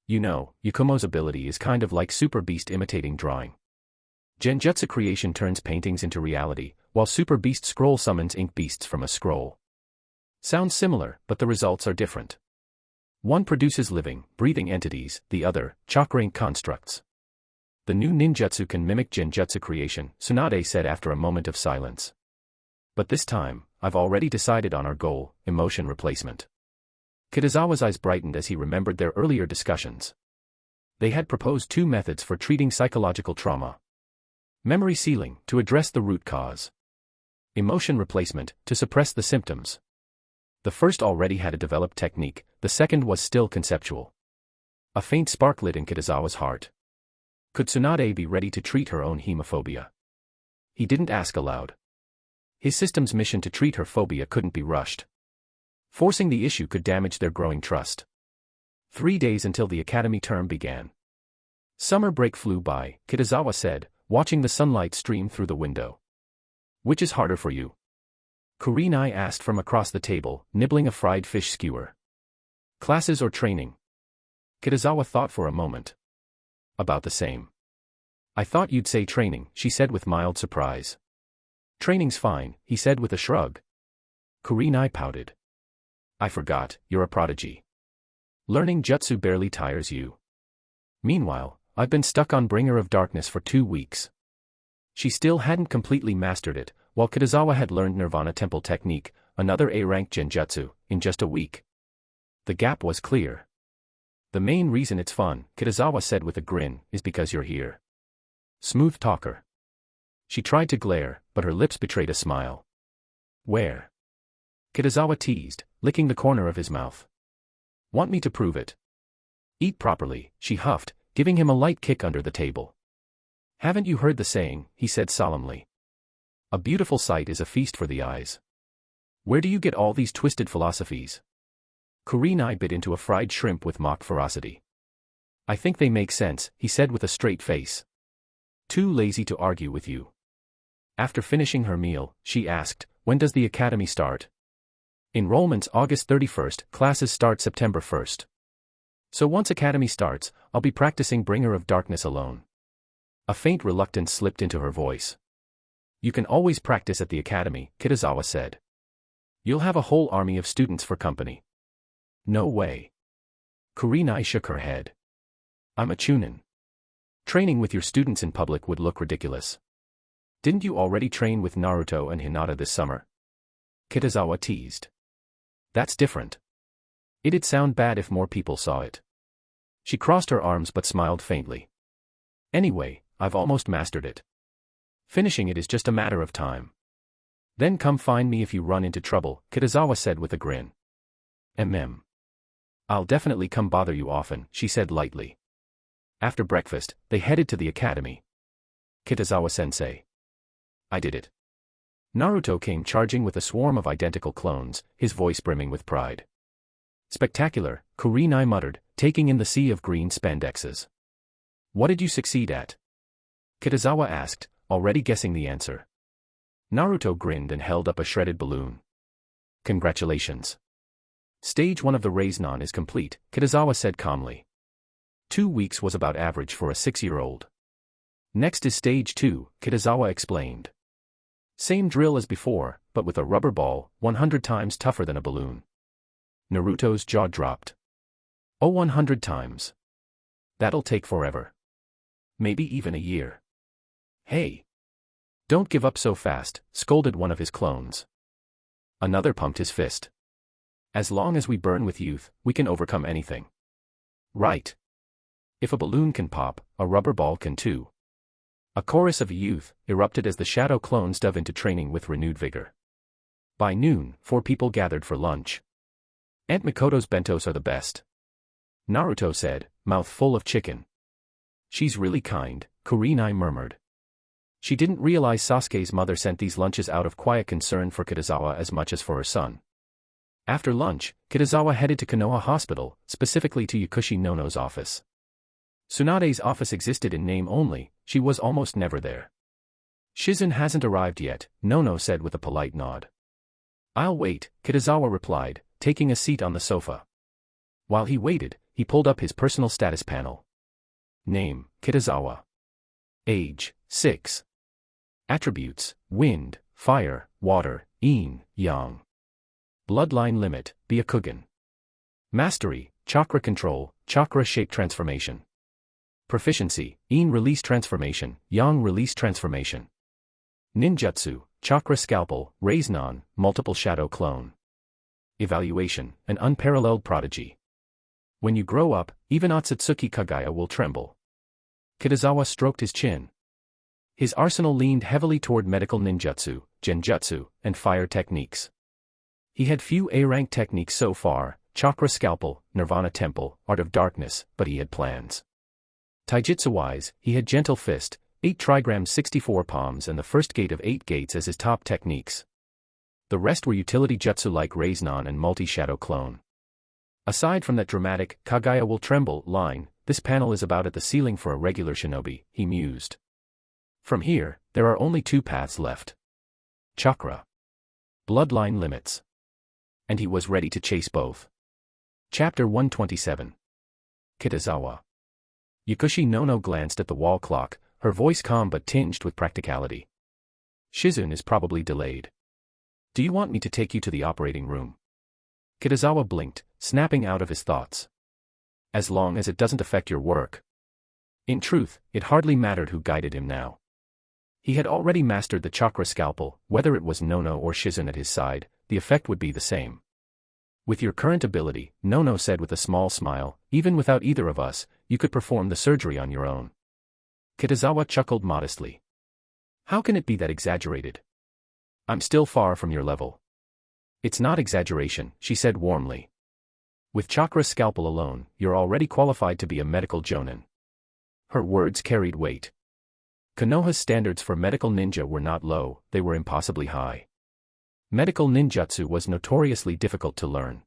You know, Yukumo's ability is kind of like Super Beast imitating drawing. Genjutsu creation turns paintings into reality, while Super Beast scroll summons ink beasts from a scroll. Sounds similar, but the results are different. One produces living, breathing entities, the other, chakra constructs. The new ninjutsu can mimic genjutsu creation, Tsunade said after a moment of silence. But this time, I've already decided on our goal, emotion replacement. Kitazawa's eyes brightened as he remembered their earlier discussions. They had proposed two methods for treating psychological trauma. Memory sealing, to address the root cause. Emotion replacement, to suppress the symptoms. The first already had a developed technique, the second was still conceptual. A faint spark lit in Kitazawa's heart. Could Tsunade be ready to treat her own hemophobia? He didn't ask aloud. His system's mission to treat her phobia couldn't be rushed. Forcing the issue could damage their growing trust. 3 days until the academy term began. Summer break flew by, Kitazawa said, watching the sunlight stream through the window. Which is harder for you? Kurenai asked from across the table, nibbling a fried fish skewer. Classes or training? Kitazawa thought for a moment. About the same. I thought you'd say training, she said with mild surprise. Training's fine, he said with a shrug. Kurenai pouted. I forgot, you're a prodigy. Learning jutsu barely tires you. Meanwhile, I've been stuck on Bringer of Darkness for 2 weeks. She still hadn't completely mastered it, while Kitazawa had learned Nirvana Temple Technique, another A-rank genjutsu, in just a week. The gap was clear. The main reason it's fun, Kitazawa said with a grin, is because you're here. Smooth talker. She tried to glare, but her lips betrayed a smile. Where? Kitazawa teased, licking the corner of his mouth. Want me to prove it? Eat properly, she huffed, giving him a light kick under the table. Haven't you heard the saying, he said solemnly. A beautiful sight is a feast for the eyes. Where do you get all these twisted philosophies? Kurenai bit into a fried shrimp with mock ferocity. I think they make sense, he said with a straight face. Too lazy to argue with you. After finishing her meal, she asked, when does the academy start? Enrollment's August 31st, classes start September 1st. So once academy starts, I'll be practicing Bringer of Darkness alone. A faint reluctance slipped into her voice. You can always practice at the academy, Kitazawa said. You'll have a whole army of students for company. No way. Kurenai shook her head. I'm a chunin. Training with your students in public would look ridiculous. Didn't you already train with Naruto and Hinata this summer? Kitazawa teased. That's different. It'd sound bad if more people saw it. She crossed her arms but smiled faintly. Anyway, I've almost mastered it. Finishing it is just a matter of time. Then come find me if you run into trouble, Kitazawa said with a grin. I'll definitely come bother you often, she said lightly. After breakfast, they headed to the academy. Kitazawa-sensei. I did it. Naruto came charging with a swarm of identical clones, his voice brimming with pride. Spectacular, Kurenai muttered, taking in the sea of green spandexes. What did you succeed at? Kitazawa asked, already guessing the answer. Naruto grinned and held up a shredded balloon. Congratulations. Stage 1 of the Raisnon is complete, Kitazawa said calmly. 2 weeks was about average for a 6-year-old. Next is Stage 2, Kitazawa explained. Same drill as before, but with a rubber ball, 100 times tougher than a balloon. Naruto's jaw dropped. Oh, 100 times. That'll take forever. Maybe even a year. Hey! Don't give up so fast, scolded one of his clones. Another pumped his fist. As long as we burn with youth, we can overcome anything. Right. If a balloon can pop, a rubber ball can too. A chorus of youth erupted as the shadow clones dove into training with renewed vigor. By noon, 4 people gathered for lunch. Aunt Mikoto's bentos are the best. Naruto said, mouth full of chicken. She's really kind, Kurenai murmured. She didn't realize Sasuke's mother sent these lunches out of quiet concern for Kitazawa as much as for her son. After lunch, Kitazawa headed to Konoha Hospital, specifically to Yakushi Nono's office. Tsunade's office existed in name only, she was almost never there. Shizen hasn't arrived yet, Nono said with a polite nod. I'll wait, Kitazawa replied, taking a seat on the sofa. While he waited, he pulled up his personal status panel. Name, Kitazawa. Age, 6. Attributes, wind, fire, water, yin, yang. Bloodline limit, Byakugan. Mastery, chakra control, chakra shape transformation. Proficiency, yin release transformation, yang release transformation. Ninjutsu, chakra scalpel, Raisnon, multiple shadow clone. Evaluation, an unparalleled prodigy. When you grow up, even Otsutsuki Kagaya will tremble. Kitazawa stroked his chin. His arsenal leaned heavily toward medical ninjutsu, genjutsu, and fire techniques. He had few A-rank techniques so far, chakra scalpel, nirvana temple, art of darkness, but he had plans. Taijutsu-wise, he had gentle fist, 8 trigrams 64 palms and the first gate of 8 gates as his top techniques. The rest were utility jutsu like Raisnon and multi-shadow clone. Aside from that dramatic, Kagaya will tremble, line, this panel is about at the ceiling for a regular shinobi, he mused. From here, there are only 2 paths left. Chakra. Bloodline limits. And he was ready to chase both. Chapter 127. Kitazawa. Yakushi Nono glanced at the wall clock, her voice calm but tinged with practicality. Shizun is probably delayed. Do you want me to take you to the operating room? Kitazawa blinked, snapping out of his thoughts. As long as it doesn't affect your work. In truth, it hardly mattered who guided him now. He had already mastered the chakra scalpel, whether it was Nono or Shizun at his side, the effect would be the same. With your current ability, Nono said with a small smile, even without either of us, you could perform the surgery on your own. Kitazawa chuckled modestly. How can it be that exaggerated? I'm still far from your level. It's not exaggeration, she said warmly. With chakra scalpel alone, you're already qualified to be a medical jonin. Her words carried weight. Konoha's standards for medical ninja were not low, they were impossibly high. Medical ninjutsu was notoriously difficult to learn.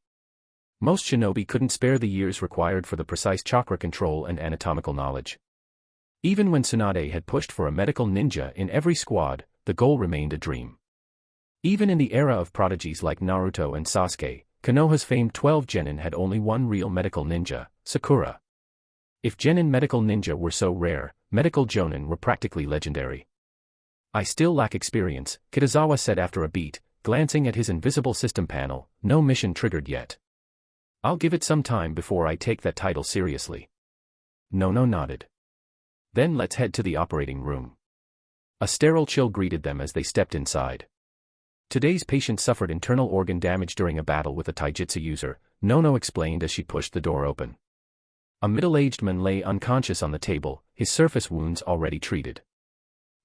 Most shinobi couldn't spare the years required for the precise chakra control and anatomical knowledge. Even when Tsunade had pushed for a medical ninja in every squad, the goal remained a dream. Even in the era of prodigies like Naruto and Sasuke, Konoha's famed 12 genin had only one real medical ninja, Sakura. If genin medical ninja were so rare, medical jonin were practically legendary. I still lack experience, Kitazawa said after a beat, glancing at his invisible system panel, no mission triggered yet. I'll give it some time before I take that title seriously. Nono nodded. Then let's head to the operating room. A sterile chill greeted them as they stepped inside. Today's patient suffered internal organ damage during a battle with a taijutsu user, Nono explained as she pushed the door open. A middle-aged man lay unconscious on the table, his surface wounds already treated.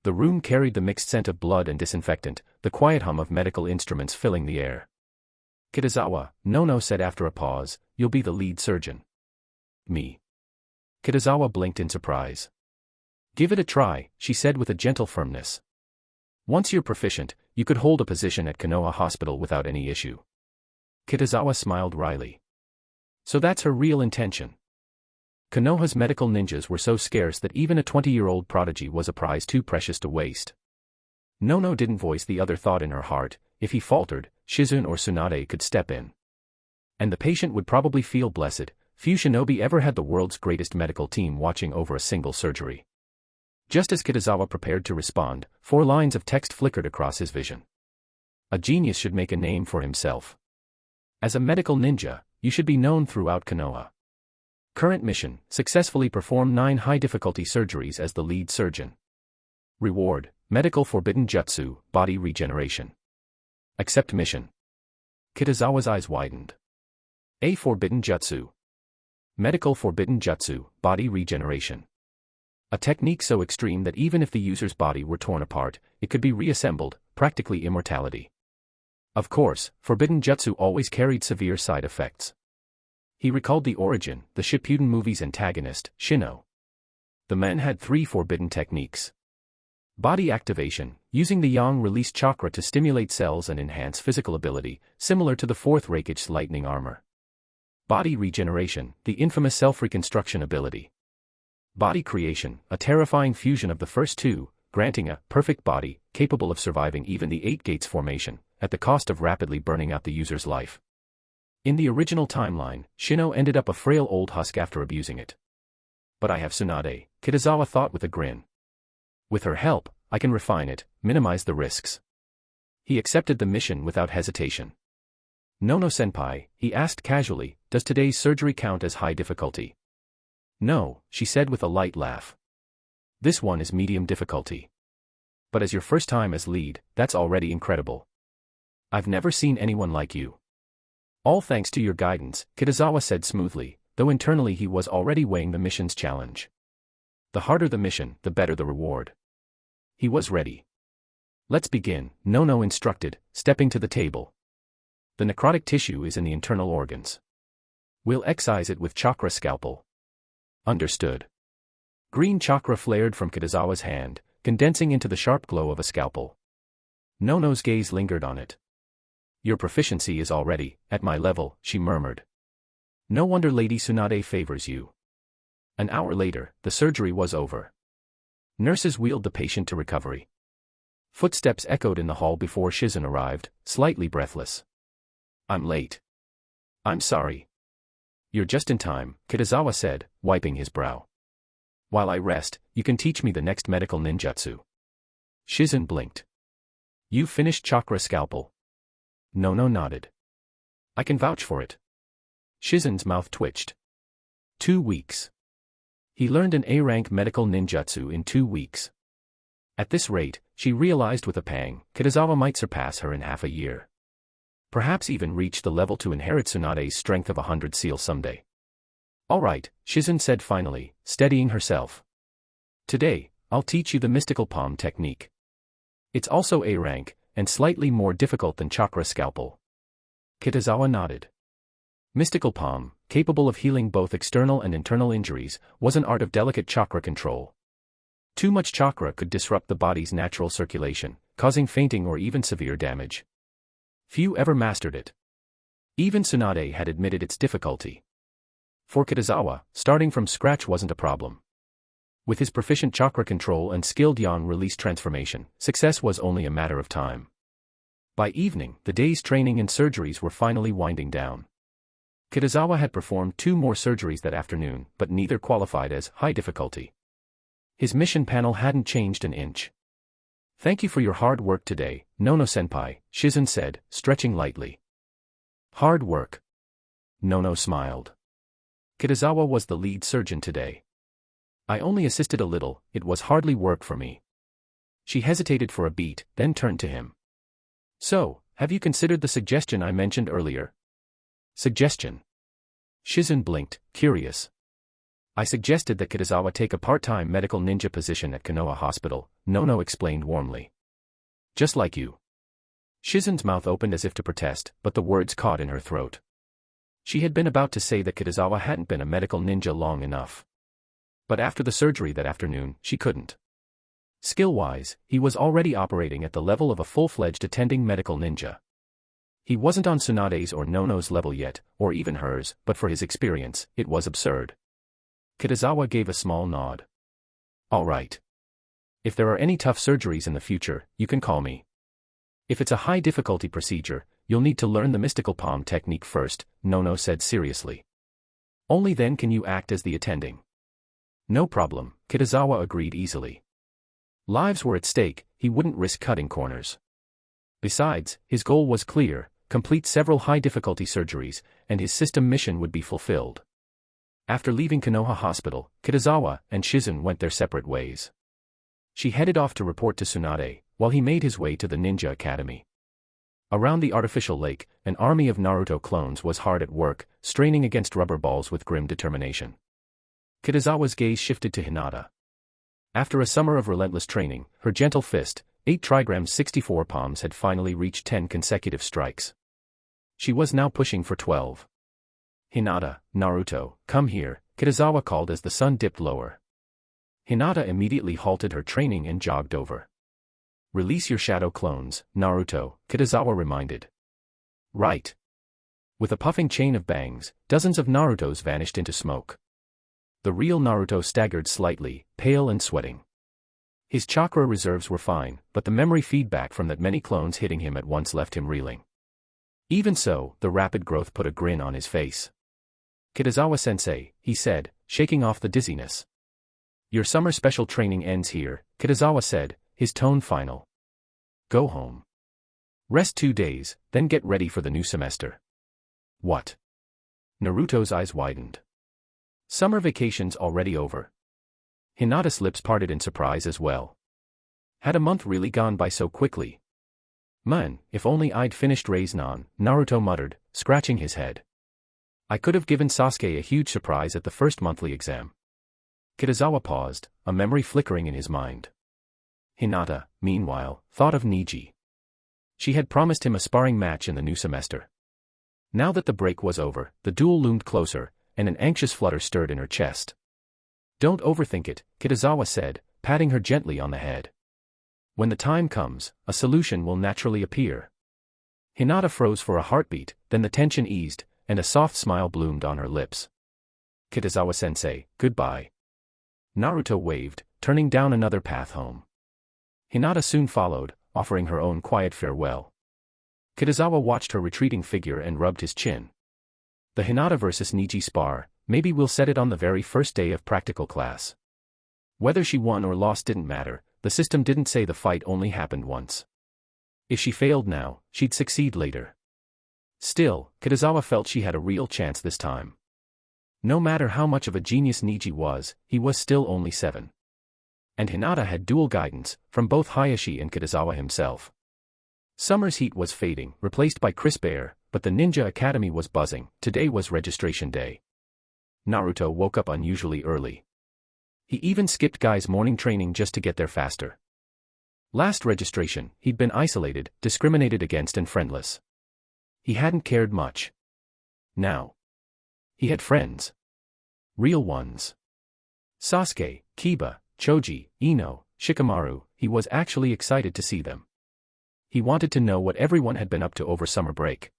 The room carried the mixed scent of blood and disinfectant, the quiet hum of medical instruments filling the air. Kitazawa, Nono said after a pause, you'll be the lead surgeon. Me. Kitazawa blinked in surprise. Give it a try, she said with a gentle firmness. Once you're proficient, you could hold a position at Konoha Hospital without any issue. Kitazawa smiled wryly. So that's her real intention. Konoha's medical ninjas were so scarce that even a 20-year-old prodigy was a prize too precious to waste. Nono didn't voice the other thought in her heart: if he faltered, Shizun or Tsunade could step in. And the patient would probably feel blessed. Few shinobi ever had the world's greatest medical team watching over a single surgery. Just as Kitazawa prepared to respond, 4 lines of text flickered across his vision. A genius should make a name for himself. As a medical ninja, you should be known throughout Konoha. Current mission: successfully perform 9 high-difficulty surgeries as the lead surgeon. Reward: medical forbidden jutsu, body regeneration. Accept mission. Kitazawa's eyes widened. A forbidden jutsu. Medical forbidden jutsu, body regeneration. A technique so extreme that even if the user's body were torn apart, it could be reassembled, practically immortality. Of course, forbidden jutsu always carried severe side effects. He recalled the origin: the Shippuden movie's antagonist, Shino. The man had 3 forbidden techniques. Body activation, using the yang release chakra to stimulate cells and enhance physical ability, similar to the 4th Raikage's lightning armor. Body regeneration, the infamous self-reconstruction ability. Body creation, a terrifying fusion of the first 2, granting a perfect body, capable of surviving even the 8 Gates formation, at the cost of rapidly burning out the user's life. In the original timeline, Shino ended up a frail old husk after abusing it. But I have Tsunade, Kitazawa thought with a grin. With her help, I can refine it, minimize the risks. He accepted the mission without hesitation. Nono-senpai, he asked casually, does today's surgery count as high difficulty? No, she said with a light laugh. This one is medium difficulty. But as your first time as lead, that's already incredible. I've never seen anyone like you. All thanks to your guidance, Kitazawa said smoothly, though internally he was already weighing the mission's challenge. The harder the mission, the better the reward. He was ready. Let's begin, Nono instructed, stepping to the table. The necrotic tissue is in the internal organs. We'll excise it with chakra scalpel. Understood. Green chakra flared from Kitazawa's hand, condensing into the sharp glow of a scalpel. Nono's gaze lingered on it. Your proficiency is already at my level, she murmured. No wonder Lady Tsunade favors you. An hour later, the surgery was over. Nurses wheeled the patient to recovery. Footsteps echoed in the hall before Shizun arrived, slightly breathless. I'm late. I'm sorry. You're just in time, Kitazawa said, wiping his brow. While I rest, you can teach me the next medical ninjutsu. Shizun blinked. You finished chakra scalpel? Nono nodded. I can vouch for it. Shizun's mouth twitched. 2 weeks. He learned an A-rank medical ninjutsu in 2 weeks. At this rate, she realized with a pang, Kitazawa might surpass her in half a year. Perhaps even reach the level to inherit Tsunade's strength of 100 seal someday. All right, Shizun said finally, steadying herself. Today, I'll teach you the mystical palm technique. It's also A-rank, and slightly more difficult than chakra scalpel. Kitazawa nodded. Mystical palm, capable of healing both external and internal injuries, was an art of delicate chakra control. Too much chakra could disrupt the body's natural circulation, causing fainting or even severe damage. Few ever mastered it. Even Tsunade had admitted its difficulty. For Kitazawa, starting from scratch wasn't a problem. With his proficient chakra control and skilled yang release transformation, success was only a matter of time. By evening, the day's training and surgeries were finally winding down. Kitazawa had performed 2 more surgeries that afternoon, but neither qualified as high difficulty. His mission panel hadn't changed an inch. Thank you for your hard work today, Nono-senpai, Shizun said, stretching lightly. Hard work. Nono smiled. Kitazawa was the lead surgeon today. I only assisted a little, it was hardly work for me. She hesitated for a beat, then turned to him. So, have you considered the suggestion I mentioned earlier? Suggestion? Shizun blinked, curious. I suggested that Kitazawa take a part-time medical ninja position at Konoha Hospital, Nono explained warmly. Just like you. Shizen's mouth opened as if to protest, but the words caught in her throat. She had been about to say that Kitazawa hadn't been a medical ninja long enough. But after the surgery that afternoon, she couldn't. Skill-wise, he was already operating at the level of a full-fledged attending medical ninja. He wasn't on Tsunade's or Nono's level yet, or even hers, but for his experience, it was absurd. Kitazawa gave a small nod. All right. If there are any tough surgeries in the future, you can call me. If it's a high-difficulty procedure, you'll need to learn the mystical palm technique first, Nono said seriously. Only then can you act as the attending. No problem, Kitazawa agreed easily. Lives were at stake, he wouldn't risk cutting corners. Besides, his goal was clear: complete several high-difficulty surgeries, and his system mission would be fulfilled. After leaving Konoha Hospital, Kitazawa and Shizen went their separate ways. She headed off to report to Tsunade, while he made his way to the Ninja Academy. Around the artificial lake, an army of Naruto clones was hard at work, straining against rubber balls with grim determination. Kitazawa's gaze shifted to Hinata. After a summer of relentless training, her gentle fist, 8 trigrams 64 palms had finally reached 10 consecutive strikes. She was now pushing for 12. Hinata, Naruto, come here, Kitazawa called as the sun dipped lower. Hinata immediately halted her training and jogged over. Release your shadow clones, Naruto, Kitazawa reminded. Right. With a puffing chain of bangs, dozens of Narutos vanished into smoke. The real Naruto staggered slightly, pale and sweating. His chakra reserves were fine, but the memory feedback from that many clones hitting him at once left him reeling. Even so, the rapid growth put a grin on his face. Kitazawa-sensei, he said, shaking off the dizziness. Your summer special training ends here, Kitazawa said, his tone final. Go home. Rest 2 days, then get ready for the new semester. What? Naruto's eyes widened. Summer vacation's already over. Hinata's lips parted in surprise as well. Had a month really gone by so quickly? Man, if only I'd finished Raiznan, Naruto muttered, scratching his head. I could have given Sasuke a huge surprise at the first monthly exam. Kitazawa paused, a memory flickering in his mind. Hinata, meanwhile, thought of Niji. She had promised him a sparring match in the new semester. Now that the break was over, the duel loomed closer, and an anxious flutter stirred in her chest. Don't overthink it, Kitazawa said, patting her gently on the head. When the time comes, a solution will naturally appear. Hinata froze for a heartbeat, then the tension eased, and a soft smile bloomed on her lips. Kitazawa-sensei, goodbye. Naruto waved, turning down another path home. Hinata soon followed, offering her own quiet farewell. Kitazawa watched her retreating figure and rubbed his chin. The Hinata vs Niji spar, maybe we'll set it on the very first day of practical class. Whether she won or lost didn't matter, the system didn't say the fight only happened once. If she failed now, she'd succeed later. Still, Kitazawa felt she had a real chance this time. No matter how much of a genius Niji was, he was still only 7. And Hinata had dual guidance, from both Hayashi and Kitazawa himself. Summer's heat was fading, replaced by crisp air, but the Ninja Academy was buzzing. Today was registration day. Naruto woke up unusually early. He even skipped Guy's morning training just to get there faster. Last registration, he'd been isolated, discriminated against and friendless. He hadn't cared much. Now, he had friends. Real ones. Sasuke, Kiba, Choji, Ino, Shikamaru, he was actually excited to see them. He wanted to know what everyone had been up to over summer break.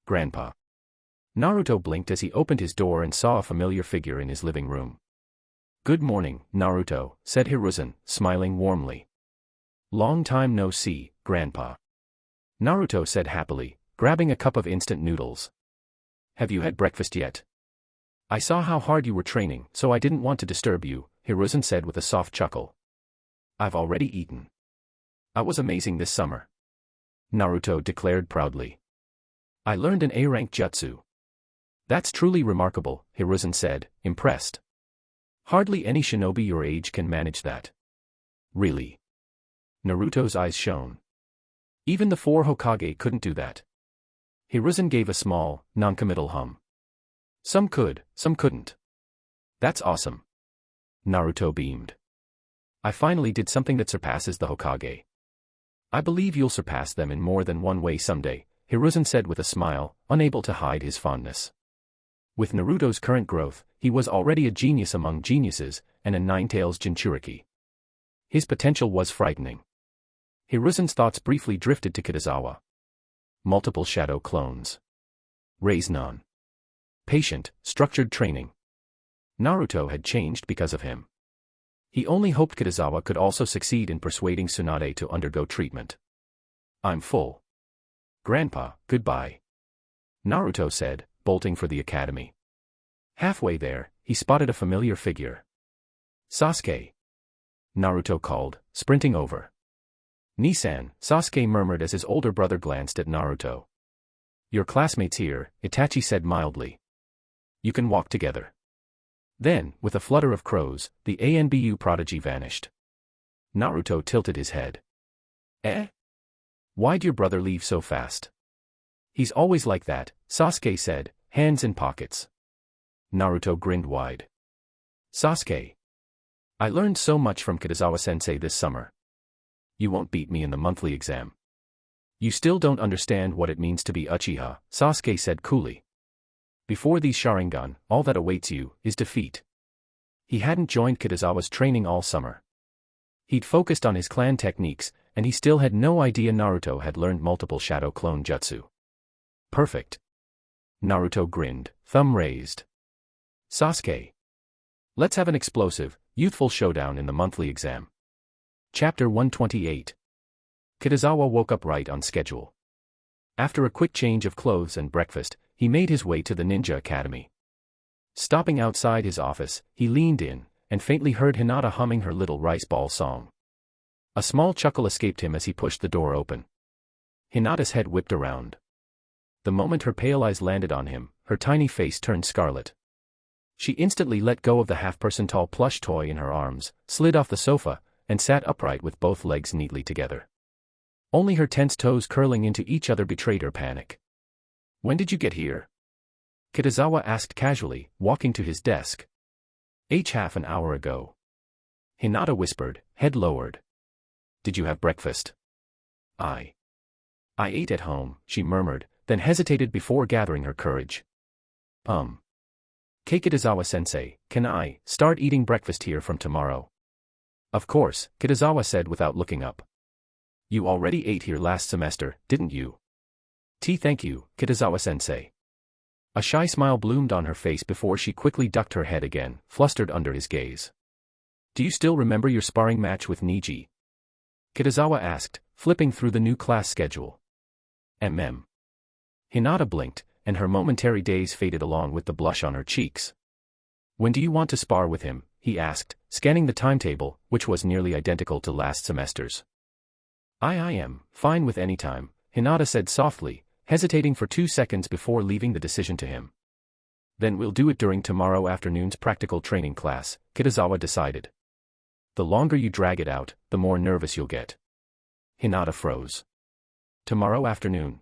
Grandpa. Naruto blinked as he opened his door and saw a familiar figure in his living room. Good morning, Naruto, said Hiruzen, smiling warmly. Long time no see, Grandpa. Naruto said happily, grabbing a cup of instant noodles. Have you had breakfast yet? I saw how hard you were training, so I didn't want to disturb you, Hiruzen said with a soft chuckle. I've already eaten. I was amazing this summer. Naruto declared proudly. I learned an A-rank jutsu. That's truly remarkable, Hiruzen said, impressed. Hardly any shinobi your age can manage that. Really? Naruto's eyes shone. Even the 4 Hokage couldn't do that. Hiruzen gave a small, non-committal hum. Some could, some couldn't. That's awesome. Naruto beamed. I finally did something that surpasses the Hokage. I believe you'll surpass them in more than one way someday, Hiruzen said with a smile, unable to hide his fondness. With Naruto's current growth, he was already a genius among geniuses, and a Nine-Tails Jinchuriki. His potential was frightening. Hiruzen's thoughts briefly drifted to Kitazawa. Multiple shadow clones. Raise none. Patient, structured training. Naruto had changed because of him. He only hoped Kitazawa could also succeed in persuading Tsunade to undergo treatment. I'm full. Grandpa, goodbye. Naruto said, bolting for the academy. Halfway there, he spotted a familiar figure. Sasuke. Naruto called, sprinting over. Nissan, Sasuke murmured as his older brother glanced at Naruto. Your classmates here, Itachi said mildly. You can walk together. Then, with a flutter of crows, the ANBU prodigy vanished. Naruto tilted his head. Eh? Why'd your brother leave so fast? He's always like that, Sasuke said, hands in pockets. Naruto grinned wide. Sasuke. I learned so much from Kitazawa-sensei this summer. You won't beat me in the monthly exam. You still don't understand what it means to be Uchiha, Sasuke said coolly. Before these Sharingan, all that awaits you is defeat. He hadn't joined Kitazawa's training all summer. He'd focused on his clan techniques, and he still had no idea Naruto had learned multiple shadow clone jutsu. Perfect. Naruto grinned, thumb raised. Sasuke. Let's have an explosive, youthful showdown in the monthly exam. Chapter 128. Kitazawa woke up right on schedule. After a quick change of clothes and breakfast, he made his way to the Ninja Academy. Stopping outside his office, he leaned in, and faintly heard Hinata humming her little rice ball song. A small chuckle escaped him as he pushed the door open. Hinata's head whipped around. The moment her pale eyes landed on him, her tiny face turned scarlet. She instantly let go of the half-person-tall plush toy in her arms, slid off the sofa, and sat upright with both legs neatly together. Only her tense toes curling into each other betrayed her panic. When did you get here? Kitazawa asked casually, walking to his desk. Half an hour ago. Hinata whispered, head lowered. Did you have breakfast? I ate at home, she murmured, then hesitated before gathering her courage. Kitazawa-sensei, can I start eating breakfast here from tomorrow? Of course, Kitazawa said without looking up. You already ate here last semester, didn't you? Thank you, Kitazawa-sensei. A shy smile bloomed on her face before she quickly ducked her head again, flustered under his gaze. Do you still remember your sparring match with Niji? Kitazawa asked, flipping through the new class schedule. Hinata blinked, and her momentary daze faded along with the blush on her cheeks. When do you want to spar with him? He asked, scanning the timetable, which was nearly identical to last semester's. I am fine with any time, Hinata said softly, hesitating for 2 seconds before leaving the decision to him. Then we'll do it during tomorrow afternoon's practical training class, Kitazawa decided. The longer you drag it out, the more nervous you'll get. Hinata froze. Tomorrow afternoon.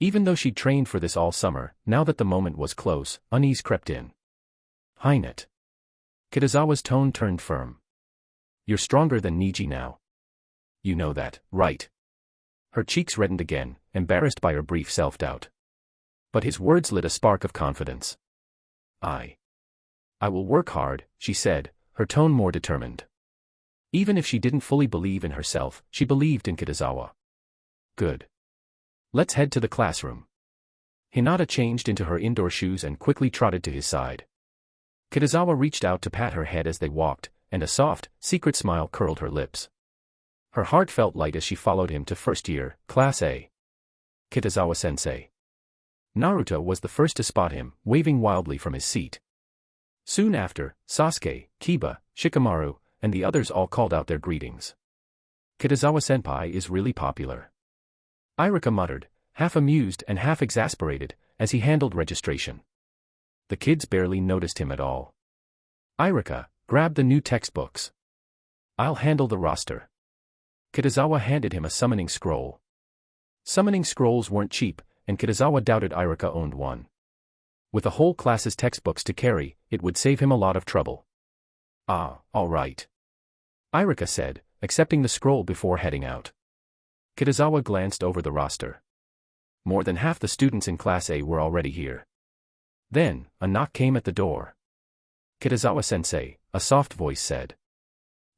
Even though she'd trained for this all summer, now that the moment was close, unease crept in. Hinet. Kitazawa's tone turned firm. You're stronger than Niji now. You know that, right? Her cheeks reddened again, embarrassed by her brief self-doubt. But his words lit a spark of confidence. I will work hard, she said, her tone more determined. Even if she didn't fully believe in herself, she believed in Kitazawa. Good. Let's head to the classroom. Hinata changed into her indoor shoes and quickly trotted to his side. Kitazawa reached out to pat her head as they walked, and a soft, secret smile curled her lips. Her heart felt light as she followed him to first year, Class A. Kitazawa-sensei. Naruto was the first to spot him, waving wildly from his seat. Soon after, Sasuke, Kiba, Shikamaru, and the others all called out their greetings. Kitazawa-senpai is really popular. Irika muttered, half amused and half exasperated, as he handled registration. The kids barely noticed him at all. Irika, grab the new textbooks. I'll handle the roster. Kitazawa handed him a summoning scroll. Summoning scrolls weren't cheap, and Kitazawa doubted Irika owned one. With a whole class's textbooks to carry, it would save him a lot of trouble. All right. Irika said, accepting the scroll before heading out. Kitazawa glanced over the roster. More than half the students in Class A were already here. Then, a knock came at the door. Kitazawa-sensei, a soft voice said.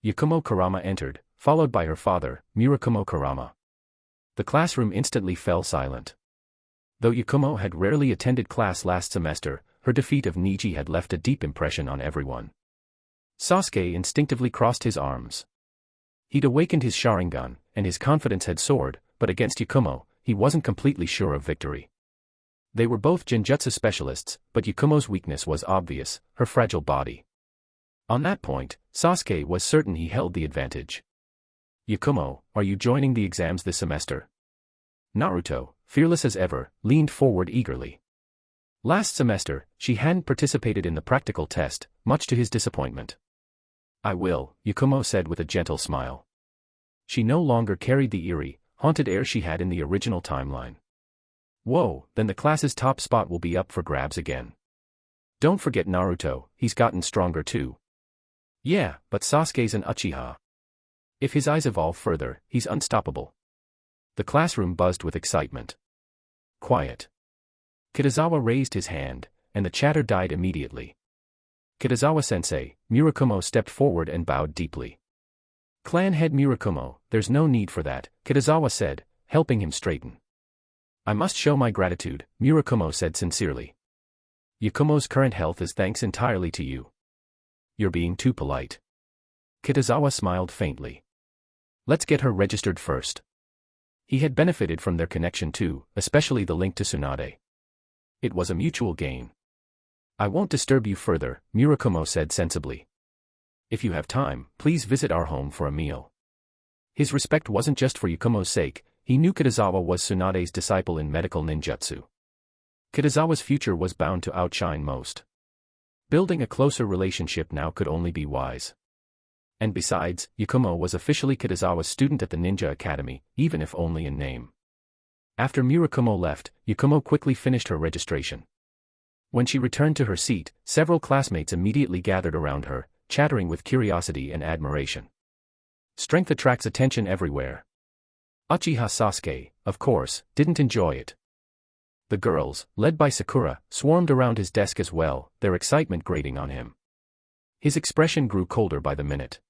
Yakumo Kurama entered, followed by her father, Murakumo Kurama. The classroom instantly fell silent. Though Yakumo had rarely attended class last semester, her defeat of Niji had left a deep impression on everyone. Sasuke instinctively crossed his arms. He'd awakened his Sharingan, and his confidence had soared, but against Yakumo, he wasn't completely sure of victory. They were both Genjutsu specialists, but Yakumo's weakness was obvious, her fragile body. On that point, Sasuke was certain he held the advantage. Yakumo, are you joining the exams this semester? Naruto, fearless as ever, leaned forward eagerly. Last semester, she hadn't participated in the practical test, much to his disappointment. I will, Yakumo said with a gentle smile. She no longer carried the eerie, haunted air she had in the original timeline. Whoa, then the class's top spot will be up for grabs again. Don't forget Naruto, he's gotten stronger too. Yeah, but Sasuke's an Uchiha. If his eyes evolve further, he's unstoppable. The classroom buzzed with excitement. Quiet. Kitazawa raised his hand, and the chatter died immediately. Kitazawa-sensei, Murakumo stepped forward and bowed deeply. Clan head Murakumo, there's no need for that, Kitazawa said, helping him straighten. I must show my gratitude, Murakumo said sincerely. Yakumo's current health is thanks entirely to you. You're being too polite. Kitazawa smiled faintly. Let's get her registered first. He had benefited from their connection too, especially the link to Tsunade. It was a mutual gain. I won't disturb you further, Murakumo said sensibly. If you have time, please visit our home for a meal. His respect wasn't just for Yakumo's sake, he knew Kitazawa was Tsunade's disciple in medical ninjutsu. Kitazawa's future was bound to outshine most. Building a closer relationship now could only be wise. And besides, Yakumo was officially Kitazawa's student at the Ninja Academy, even if only in name. After Murakumo left, Yakumo quickly finished her registration. When she returned to her seat, several classmates immediately gathered around her, chattering with curiosity and admiration. Strength attracts attention everywhere. Uchiha Sasuke, of course, didn't enjoy it. The girls, led by Sakura, swarmed around his desk as well, their excitement grating on him. His expression grew colder by the minute.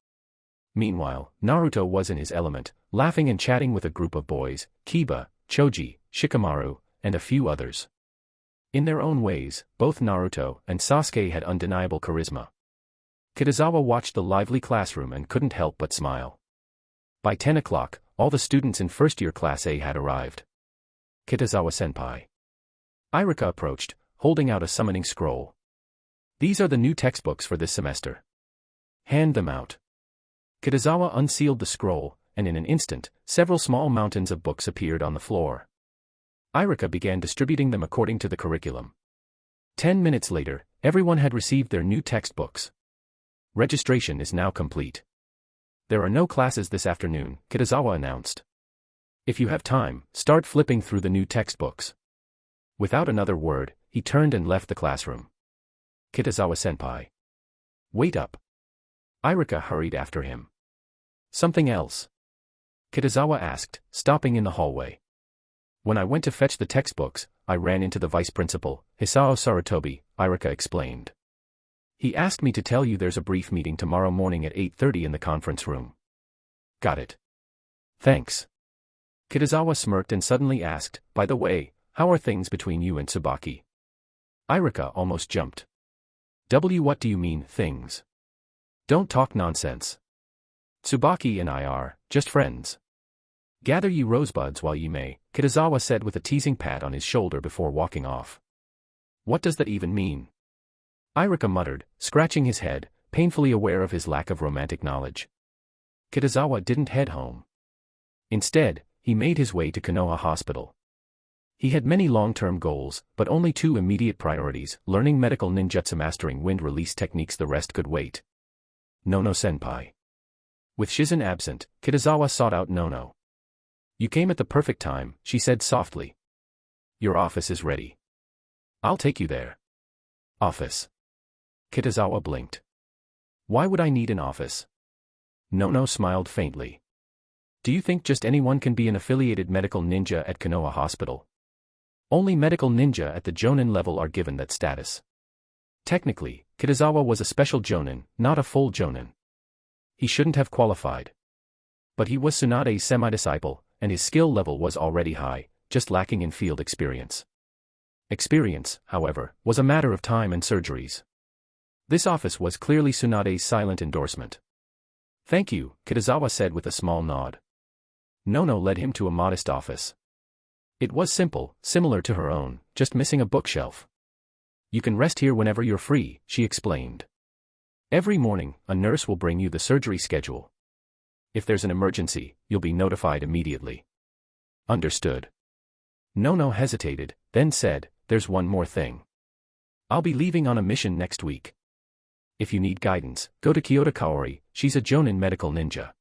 Meanwhile, Naruto was in his element, laughing and chatting with a group of boys, Kiba, Choji, Shikamaru, and a few others. In their own ways, both Naruto and Sasuke had undeniable charisma. Kitazawa watched the lively classroom and couldn't help but smile. By 10 o'clock, all the students in first-year Class A had arrived. Kitazawa-senpai. Irika approached, holding out a summoning scroll. These are the new textbooks for this semester. Hand them out. Kitazawa unsealed the scroll, and in an instant, several small mountains of books appeared on the floor. Irika began distributing them according to the curriculum. 10 minutes later, everyone had received their new textbooks. Registration is now complete. There are no classes this afternoon, Kitazawa announced. If you have time, start flipping through the new textbooks. Without another word, he turned and left the classroom. Kitazawa-senpai. Wait up. Irika hurried after him. Something else? Kitazawa asked, stopping in the hallway. When I went to fetch the textbooks, I ran into the vice principal, Hisao Sarutobi, Irika explained. He asked me to tell you there's a brief meeting tomorrow morning at 8:30 in the conference room. Got it. Thanks. Kitazawa smirked and suddenly asked, by the way, how are things between you and Tsubaki? Irika almost jumped. What do you mean, things? Don't talk nonsense. Tsubaki and I are just friends. Gather ye rosebuds while ye may, Kitazawa said with a teasing pat on his shoulder before walking off. What does that even mean? Irika muttered, scratching his head, painfully aware of his lack of romantic knowledge. Kitazawa didn't head home. Instead, he made his way to Konoha Hospital. He had many long-term goals, but only two immediate priorities, learning medical ninjutsu, mastering wind release techniques. The rest could wait. Nono-senpai. With Shizen absent, Kitazawa sought out Nono. You came at the perfect time, she said softly. Your office is ready. I'll take you there. Office. Kitazawa blinked. Why would I need an office? Nono smiled faintly. Do you think just anyone can be an affiliated medical ninja at Konoha Hospital? Only medical ninja at the Jonin level are given that status. Technically, Kitazawa was a special Jonin, not a full Jonin. He shouldn't have qualified. But he was Tsunade's semi-disciple, and his skill level was already high, just lacking in field experience. Experience, however, was a matter of time and surgeries. This office was clearly Tsunade's silent endorsement. "Thank you," Kitazawa said with a small nod. Nono led him to a modest office. It was simple, similar to her own, just missing a bookshelf. "You can rest here whenever you're free," she explained. "Every morning, a nurse will bring you the surgery schedule. If there's an emergency, you'll be notified immediately." "Understood." Nono hesitated, then said, "There's one more thing. I'll be leaving on a mission next week. If you need guidance, go to Kyoto Kaori, she's a Jonin medical ninja."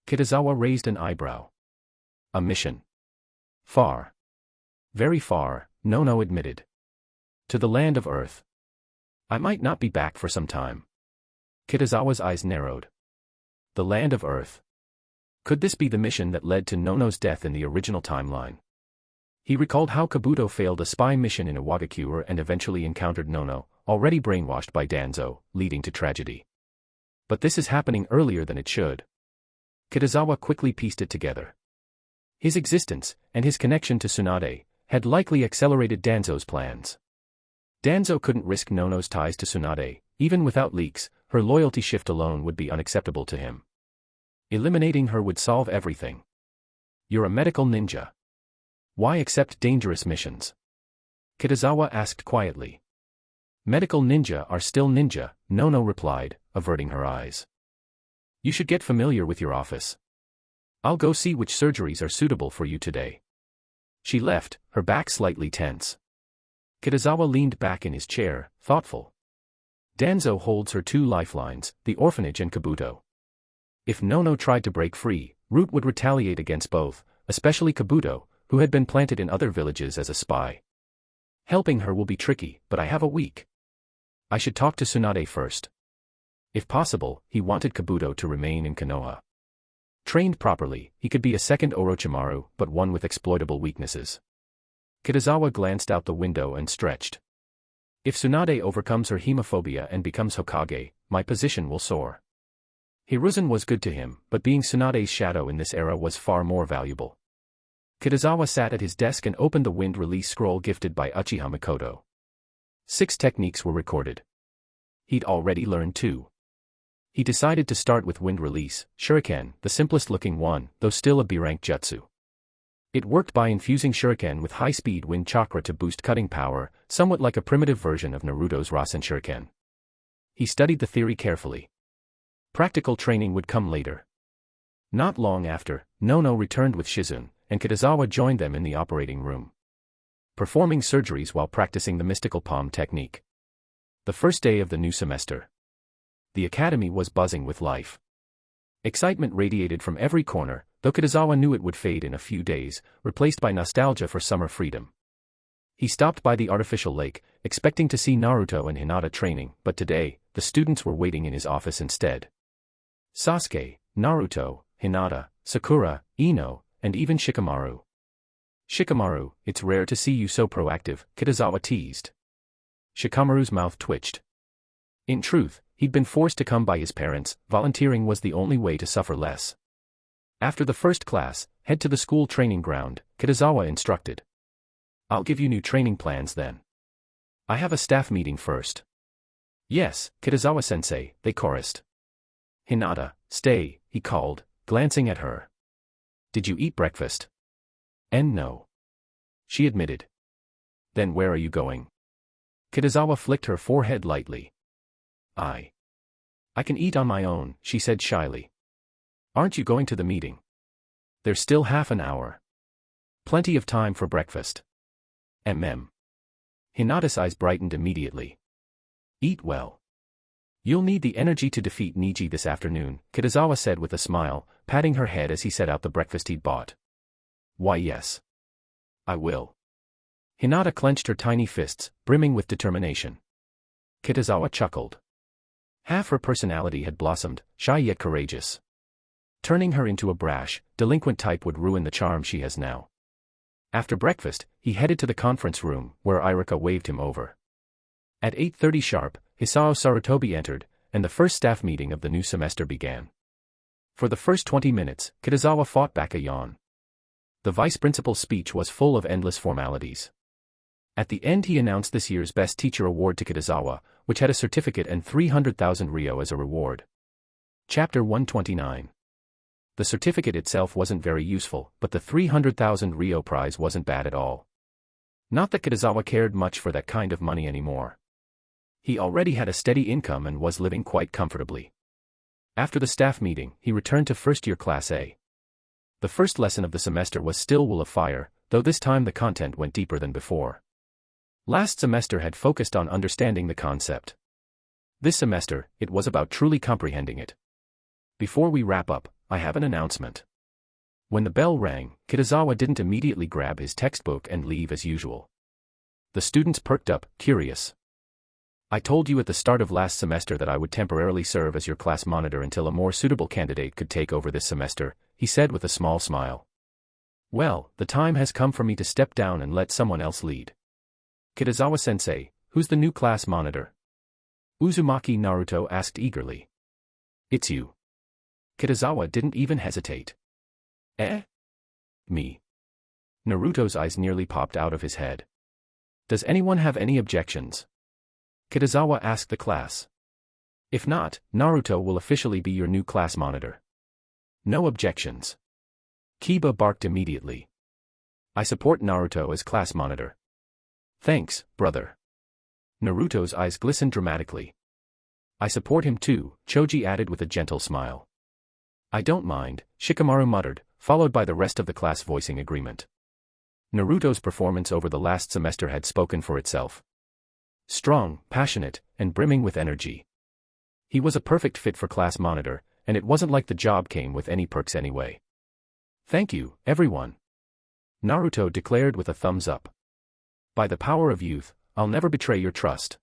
Kitazawa raised an eyebrow. "A mission? Far." "Very far," Nono admitted. "To the land of Earth. I might not be back for some time." Kitazawa's eyes narrowed. The land of Earth. Could this be the mission that led to Nono's death in the original timeline? He recalled how Kabuto failed a spy mission in Iwagakure and eventually encountered Nono, already brainwashed by Danzo, leading to tragedy. But this is happening earlier than it should. Kitazawa quickly pieced it together. His existence, and his connection to Tsunade, had likely accelerated Danzo's plans. Danzo couldn't risk Nono's ties to Tsunade, even without leaks, her loyalty shift alone would be unacceptable to him. Eliminating her would solve everything. "You're a medical ninja. Why accept dangerous missions?" Kitazawa asked quietly. "Medical ninja are still ninja," Nono replied, averting her eyes. "You should get familiar with your office. I'll go see which surgeries are suitable for you today." She left, her back slightly tense. Kitazawa leaned back in his chair, thoughtful. Danzo holds her two lifelines, the orphanage and Kabuto. If Nono tried to break free, Root would retaliate against both, especially Kabuto, who had been planted in other villages as a spy. Helping her will be tricky, but I have a week. I should talk to Tsunade first. If possible, he wanted Kabuto to remain in Konoha. Trained properly, he could be a second Orochimaru, but one with exploitable weaknesses. Kitazawa glanced out the window and stretched. If Tsunade overcomes her hemophobia and becomes Hokage, my position will soar. Hiruzen was good to him, but being Tsunade's shadow in this era was far more valuable. Kitazawa sat at his desk and opened the wind release scroll gifted by Uchiha Mikoto. 6 techniques were recorded. He'd already learned 2. He decided to start with wind release, shuriken, the simplest looking one, though still a B-rank jutsu. It worked by infusing shuriken with high-speed wind chakra to boost cutting power, somewhat like a primitive version of Naruto's Rasen shuriken. He studied the theory carefully. Practical training would come later. Not long after, Nono returned with Shizune, and Kitazawa joined them in the operating room. Performing surgeries while practicing the mystical palm technique. The first day of the new semester. The academy was buzzing with life. Excitement radiated from every corner, though Kitazawa knew it would fade in a few days, replaced by nostalgia for summer freedom. He stopped by the artificial lake, expecting to see Naruto and Hinata training, but today, the students were waiting in his office instead. Sasuke, Naruto, Hinata, Sakura, Ino, and even Shikamaru. "Shikamaru, it's rare to see you so proactive," Kitazawa teased. Shikamaru's mouth twitched. In truth, he'd been forced to come by his parents, volunteering was the only way to suffer less. After the first class, head to the school training ground, Kitazawa instructed. "I'll give you new training plans then. I have a staff meeting first." "Yes, Kitazawa-sensei," they chorused. "Hinata, stay," he called, glancing at her. "Did you eat breakfast?" "And no," she admitted. "Then where are you going?" Kitazawa flicked her forehead lightly. I can eat on my own," she said shyly. "Aren't you going to the meeting?" "There's still half an hour. Plenty of time for breakfast." Hinata's eyes brightened immediately. "Eat well. You'll need the energy to defeat Niji this afternoon," Kitazawa said with a smile, patting her head as he set out the breakfast he'd bought. "Why yes. I will." Hinata clenched her tiny fists, brimming with determination. Kitazawa chuckled. Half her personality had blossomed, shy yet courageous. Turning her into a brash, delinquent type would ruin the charm she has now. After breakfast, he headed to the conference room, where Irika waved him over. At 8:30 sharp, Hisao Sarutobi entered, and the first staff meeting of the new semester began. For the first 20 minutes, Kitazawa fought back a yawn. The vice principal's speech was full of endless formalities. At the end he announced this year's Best Teacher Award to Kitazawa, which had a certificate and 300,000 ryo as a reward. Chapter 129. The certificate itself wasn't very useful, but the 300,000 ryo prize wasn't bad at all. Not that Kitazawa cared much for that kind of money anymore. He already had a steady income and was living quite comfortably. After the staff meeting, he returned to first-year Class A. The first lesson of the semester was still Wool of Fire, though this time the content went deeper than before. Last semester had focused on understanding the concept. This semester, it was about truly comprehending it. Before we wrap up, I have an announcement. When the bell rang, Kitazawa didn't immediately grab his textbook and leave as usual. The students perked up, curious. I told you at the start of last semester that I would temporarily serve as your class monitor until a more suitable candidate could take over this semester, he said with a small smile. Well, the time has come for me to step down and let someone else lead. Kitazawa-sensei, who's the new class monitor? Uzumaki Naruto asked eagerly. It's you. Kitazawa didn't even hesitate. Eh? Me. Naruto's eyes nearly popped out of his head. Does anyone have any objections? Kitazawa asked the class. If not, Naruto will officially be your new class monitor. No objections. Kiba barked immediately. I support Naruto as class monitor. Thanks, brother. Naruto's eyes glistened dramatically. I support him too, Choji added with a gentle smile. I don't mind, Shikamaru muttered, followed by the rest of the class voicing agreement. Naruto's performance over the last semester had spoken for itself. Strong, passionate, and brimming with energy. He was a perfect fit for class monitor, and it wasn't like the job came with any perks anyway. Thank you, everyone. Naruto declared with a thumbs up. By the power of youth, I'll never betray your trust.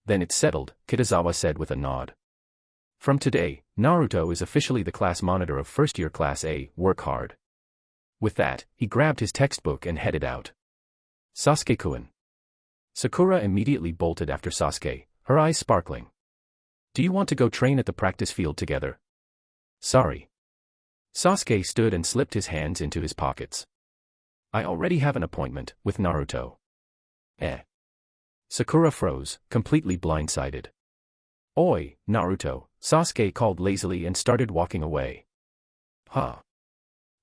Then it's settled, Kitazawa said with a nod. From today, Naruto is officially the class monitor of first-year Class A, work hard. With that, he grabbed his textbook and headed out. Sasuke-kun. Sakura immediately bolted after Sasuke, her eyes sparkling. Do you want to go train at the practice field together? Sorry. Sasuke stood and slipped his hands into his pockets. I already have an appointment with Naruto. Eh. Sakura froze, completely blindsided. Oi, Naruto, Sasuke called lazily and started walking away. Huh.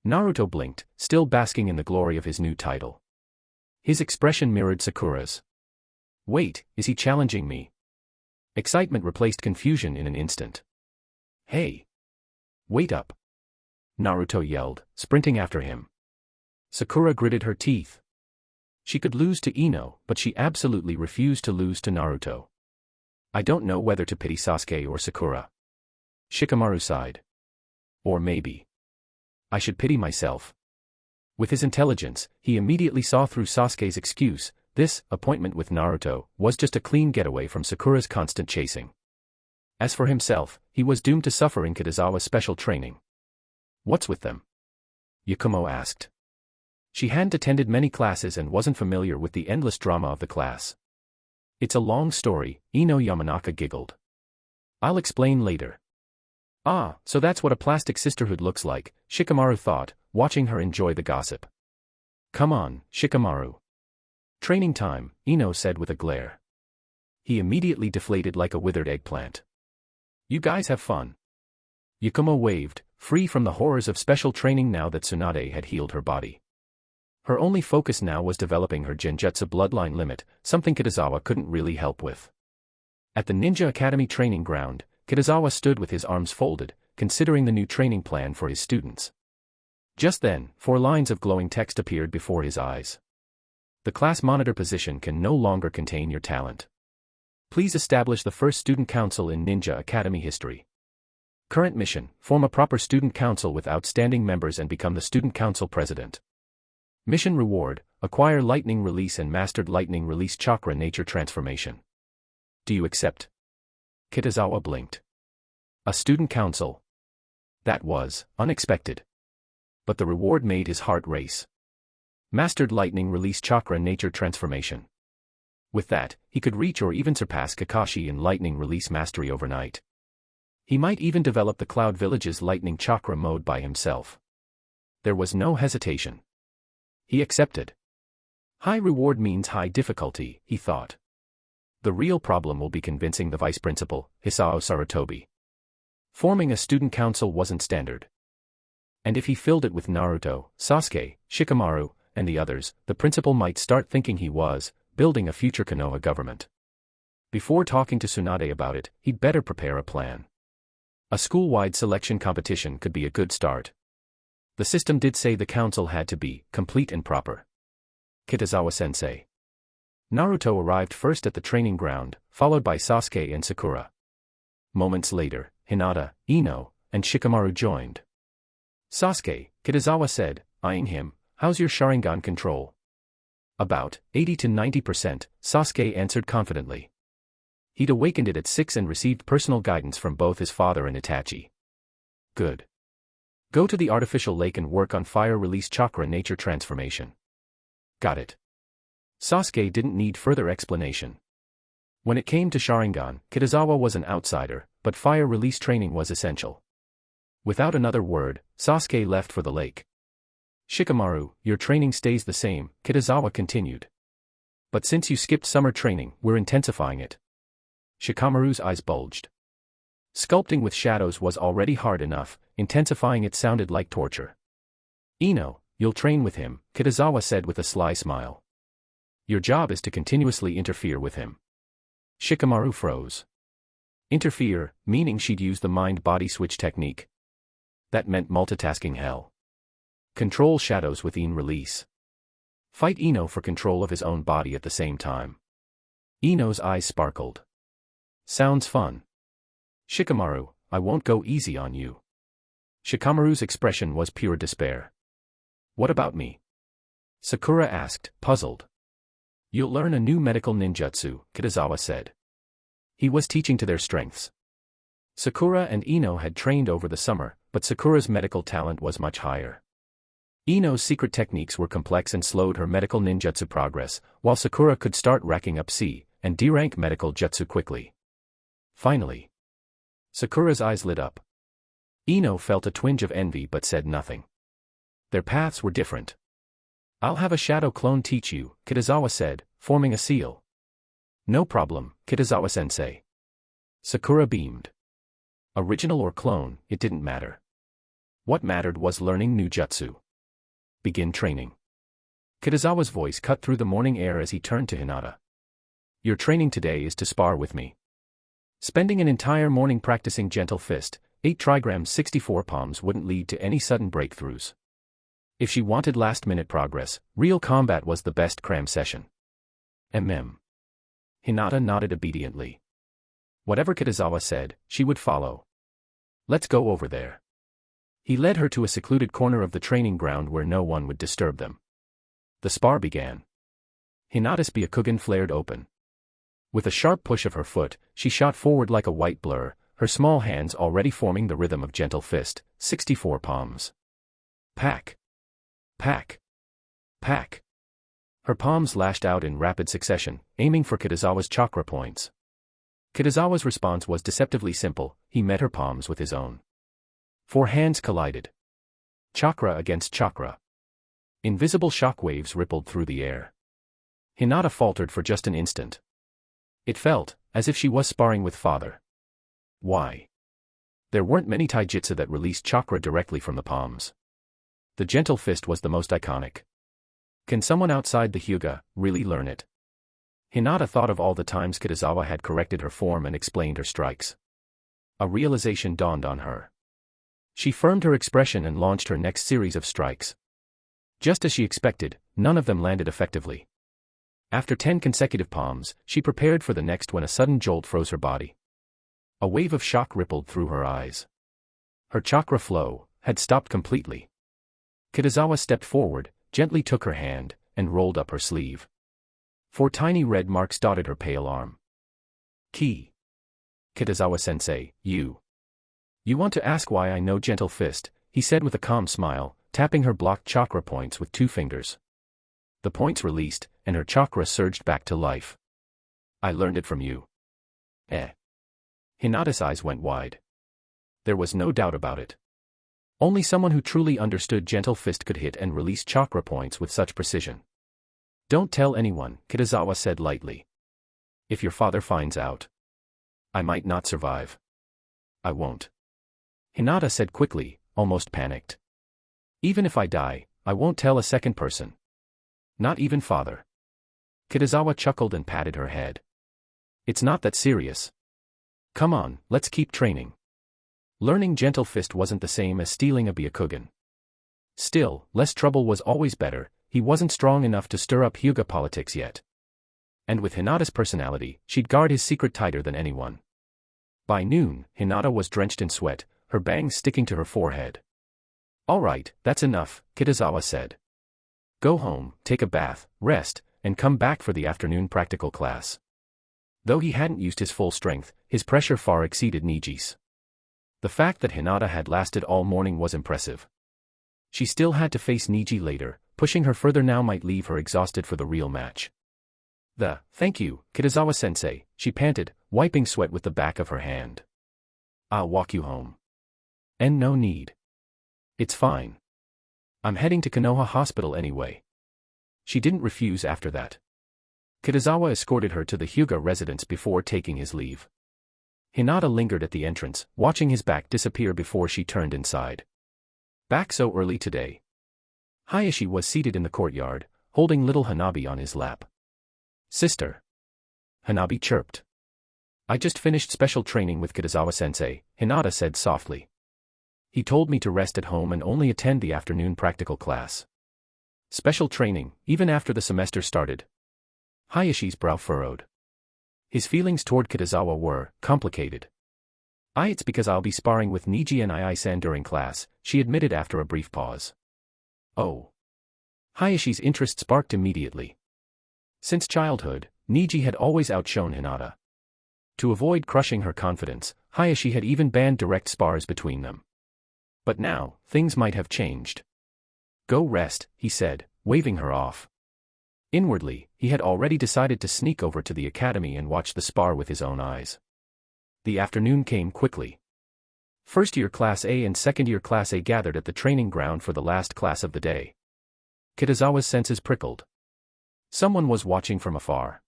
Naruto blinked, still basking in the glory of his new title. His expression mirrored Sakura's. Wait, is he challenging me? Excitement replaced confusion in an instant. Hey! Wait up! Naruto yelled, sprinting after him. Sakura gritted her teeth. She could lose to Ino, but she absolutely refused to lose to Naruto. I don't know whether to pity Sasuke or Sakura. Shikamaru sighed. Or maybe I should pity myself. With his intelligence, he immediately saw through Sasuke's excuse. This appointment with Naruto was just a clean getaway from Sakura's constant chasing. As for himself, he was doomed to suffer in Kitazawa's special training. What's with them? Yakumo asked. She hadn't attended many classes and wasn't familiar with the endless drama of the class. It's a long story, Ino Yamanaka giggled. I'll explain later. Ah, so that's what a plastic sisterhood looks like, Shikamaru thought, watching her enjoy the gossip. Come on, Shikamaru. Training time, Ino said with a glare. He immediately deflated like a withered eggplant. You guys have fun. Yakumo waved, free from the horrors of special training now that Tsunade had healed her body. Her only focus now was developing her Genjutsu bloodline limit, something Kitazawa couldn't really help with. At the Ninja Academy training ground, Kitazawa stood with his arms folded, considering the new training plan for his students. Just then, 4 lines of glowing text appeared before his eyes. The class monitor position can no longer contain your talent. Please establish the first student council in Ninja Academy history. Current mission, form a proper student council with outstanding members and become the student council president. Mission reward, acquire lightning release and mastered lightning release chakra nature transformation. Do you accept? Kitazawa blinked. A student council? That was unexpected. But the reward made his heart race. Mastered lightning release chakra nature transformation. With that, he could reach or even surpass Kakashi in lightning release mastery overnight. He might even develop the Cloud Village's lightning chakra mode by himself. There was no hesitation. He accepted. High reward means high difficulty, he thought. The real problem will be convincing the vice principal, Hisao Sarutobi. Forming a student council wasn't standard. And if he filled it with Naruto, Sasuke, Shikamaru, and the others, the principal might start thinking he was building a future Konoha government. Before talking to Tsunade about it, he'd better prepare a plan. A school-wide selection competition could be a good start. The system did say the council had to be complete and proper. Kitazawa-sensei. Naruto arrived first at the training ground, followed by Sasuke and Sakura. Moments later, Hinata, Ino, and Shikamaru joined. Sasuke, Kitazawa said, eyeing him, how's your Sharingan control? About 80 to 90%, Sasuke answered confidently. He'd awakened it at 6 and received personal guidance from both his father and Itachi. Good. Go to the artificial lake and work on fire release chakra nature transformation. Got it. Sasuke didn't need further explanation. When it came to Sharingan, Kitazawa was an outsider, but fire release training was essential. Without another word, Sasuke left for the lake. Shikamaru, your training stays the same, Kitazawa continued. But since you skipped summer training, we're intensifying it. Shikamaru's eyes bulged. Sculpting with shadows was already hard enough, intensifying it sounded like torture. Ino, you'll train with him, Kitazawa said with a sly smile. Your job is to continuously interfere with him. Shikamaru froze. Interfere, meaning she'd use the mind-body switch technique. That meant multitasking hell. Control shadows with Ine release. Fight Ino for control of his own body at the same time. Ino's eyes sparkled. Sounds fun. Shikamaru, I won't go easy on you. Shikamaru's expression was pure despair. What about me? Sakura asked, puzzled. You'll learn a new medical ninjutsu, Kitazawa said. He was teaching to their strengths. Sakura and Ino had trained over the summer, but Sakura's medical talent was much higher. Ino's secret techniques were complex and slowed her medical ninjutsu progress, while Sakura could start racking up C and D rank medical jutsu quickly. Finally, Sakura's eyes lit up. Ino felt a twinge of envy but said nothing. Their paths were different. I'll have a shadow clone teach you, Kitazawa said, forming a seal. No problem, Kitazawa-sensei. Sakura beamed. Original or clone, it didn't matter. What mattered was learning new jutsu. Begin training. Kitazawa's voice cut through the morning air as he turned to Hinata. Your training today is to spar with me. Spending an entire morning practicing gentle fist, 8 trigrams 64 palms wouldn't lead to any sudden breakthroughs. If she wanted last-minute progress, real combat was the best cram session. Hinata nodded obediently. Whatever Kitazawa said, she would follow. Let's go over there. He led her to a secluded corner of the training ground where no one would disturb them. The spar began. Hinata's Byakugan flared open. With a sharp push of her foot, she shot forward like a white blur, her small hands already forming the rhythm of gentle fist, 64 palms. Pack. Pack. Pack. Her palms lashed out in rapid succession, aiming for Kitazawa's chakra points. Kitazawa's response was deceptively simple, he met her palms with his own. 4 hands collided. Chakra against chakra. Invisible shockwaves rippled through the air. Hinata faltered for just an instant. It felt as if she was sparring with father. Why? There weren't many taijutsu that released chakra directly from the palms. The gentle fist was the most iconic. Can someone outside the Hyuga really learn it? Hinata thought of all the times Kitazawa had corrected her form and explained her strikes. A realization dawned on her. She firmed her expression and launched her next series of strikes. Just as she expected, none of them landed effectively. After 10 consecutive palms, she prepared for the next when a sudden jolt froze her body. A wave of shock rippled through her eyes. Her chakra flow had stopped completely. Kitazawa stepped forward, gently took her hand, and rolled up her sleeve. 4 tiny red marks dotted her pale arm. Ki. Kitazawa-sensei, you. You want to ask why I know Gentle Fist, he said with a calm smile, tapping her blocked chakra points with 2 fingers. The points released, and her chakra surged back to life. I learned it from you. Hinata's eyes went wide. There was no doubt about it. Only someone who truly understood Gentle Fist could hit and release chakra points with such precision. Don't tell anyone, Kitazawa said lightly. If your father finds out, I might not survive. I won't. Hinata said quickly, almost panicked. Even if I die, I won't tell a second person. Not even father. Kitazawa chuckled and patted her head. It's not that serious. Come on, let's keep training. Learning Gentle Fist wasn't the same as stealing a Byakugan. Still, less trouble was always better. He wasn't strong enough to stir up Hyuga politics yet. And with Hinata's personality, she'd guard his secret tighter than anyone. By noon, Hinata was drenched in sweat, her bangs sticking to her forehead. All right, that's enough, Kitazawa said. Go home, take a bath, rest, and come back for the afternoon practical class. Though he hadn't used his full strength, his pressure far exceeded Niji's. The fact that Hinata had lasted all morning was impressive. She still had to face Niji later, pushing her further now might leave her exhausted for the real match. Thank you, Kitazawa-sensei, she panted, wiping sweat with the back of her hand. I'll walk you home. And no need. It's fine. I'm heading to Konoha Hospital anyway. She didn't refuse after that. Kitazawa escorted her to the Hyuga residence before taking his leave. Hinata lingered at the entrance, watching his back disappear before she turned inside. Back so early today. Hayashi was seated in the courtyard, holding little Hanabi on his lap. Sister. Hanabi chirped. I just finished special training with Kitazawa-sensei, Hinata said softly. He told me to rest at home and only attend the afternoon practical class. Special training, even after the semester started. Hayashi's brow furrowed. His feelings toward Kitazawa were complicated. It's because I'll be sparring with Niji and Ai-san during class, she admitted after a brief pause. Oh. Hayashi's interest sparked immediately. Since childhood, Niji had always outshone Hinata. To avoid crushing her confidence, Hayashi had even banned direct spars between them. But now, things might have changed. Go rest, he said, waving her off. Inwardly, he had already decided to sneak over to the academy and watch the spar with his own eyes. The afternoon came quickly. First-year Class A and second-year Class A gathered at the training ground for the last class of the day. Kitazawa's senses prickled. Someone was watching from afar.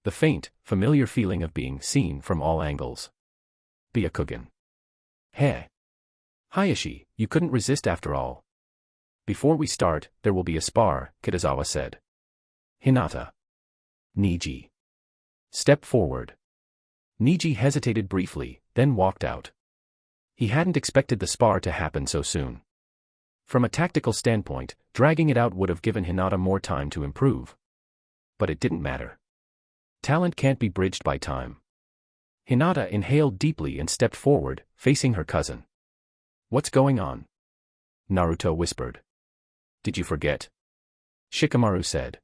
The faint, familiar feeling of being seen from all angles. Byakugan. Hey. Hayashi, you couldn't resist after all. Before we start, there will be a spar, Kitazawa said. Hinata. Niji. Step forward. Niji hesitated briefly, then walked out. He hadn't expected the spar to happen so soon. From a tactical standpoint, dragging it out would have given Hinata more time to improve. But it didn't matter. Talent can't be bridged by time. Hinata inhaled deeply and stepped forward, facing her cousin. What's going on? Naruto whispered. Did you forget? Shikamaru said.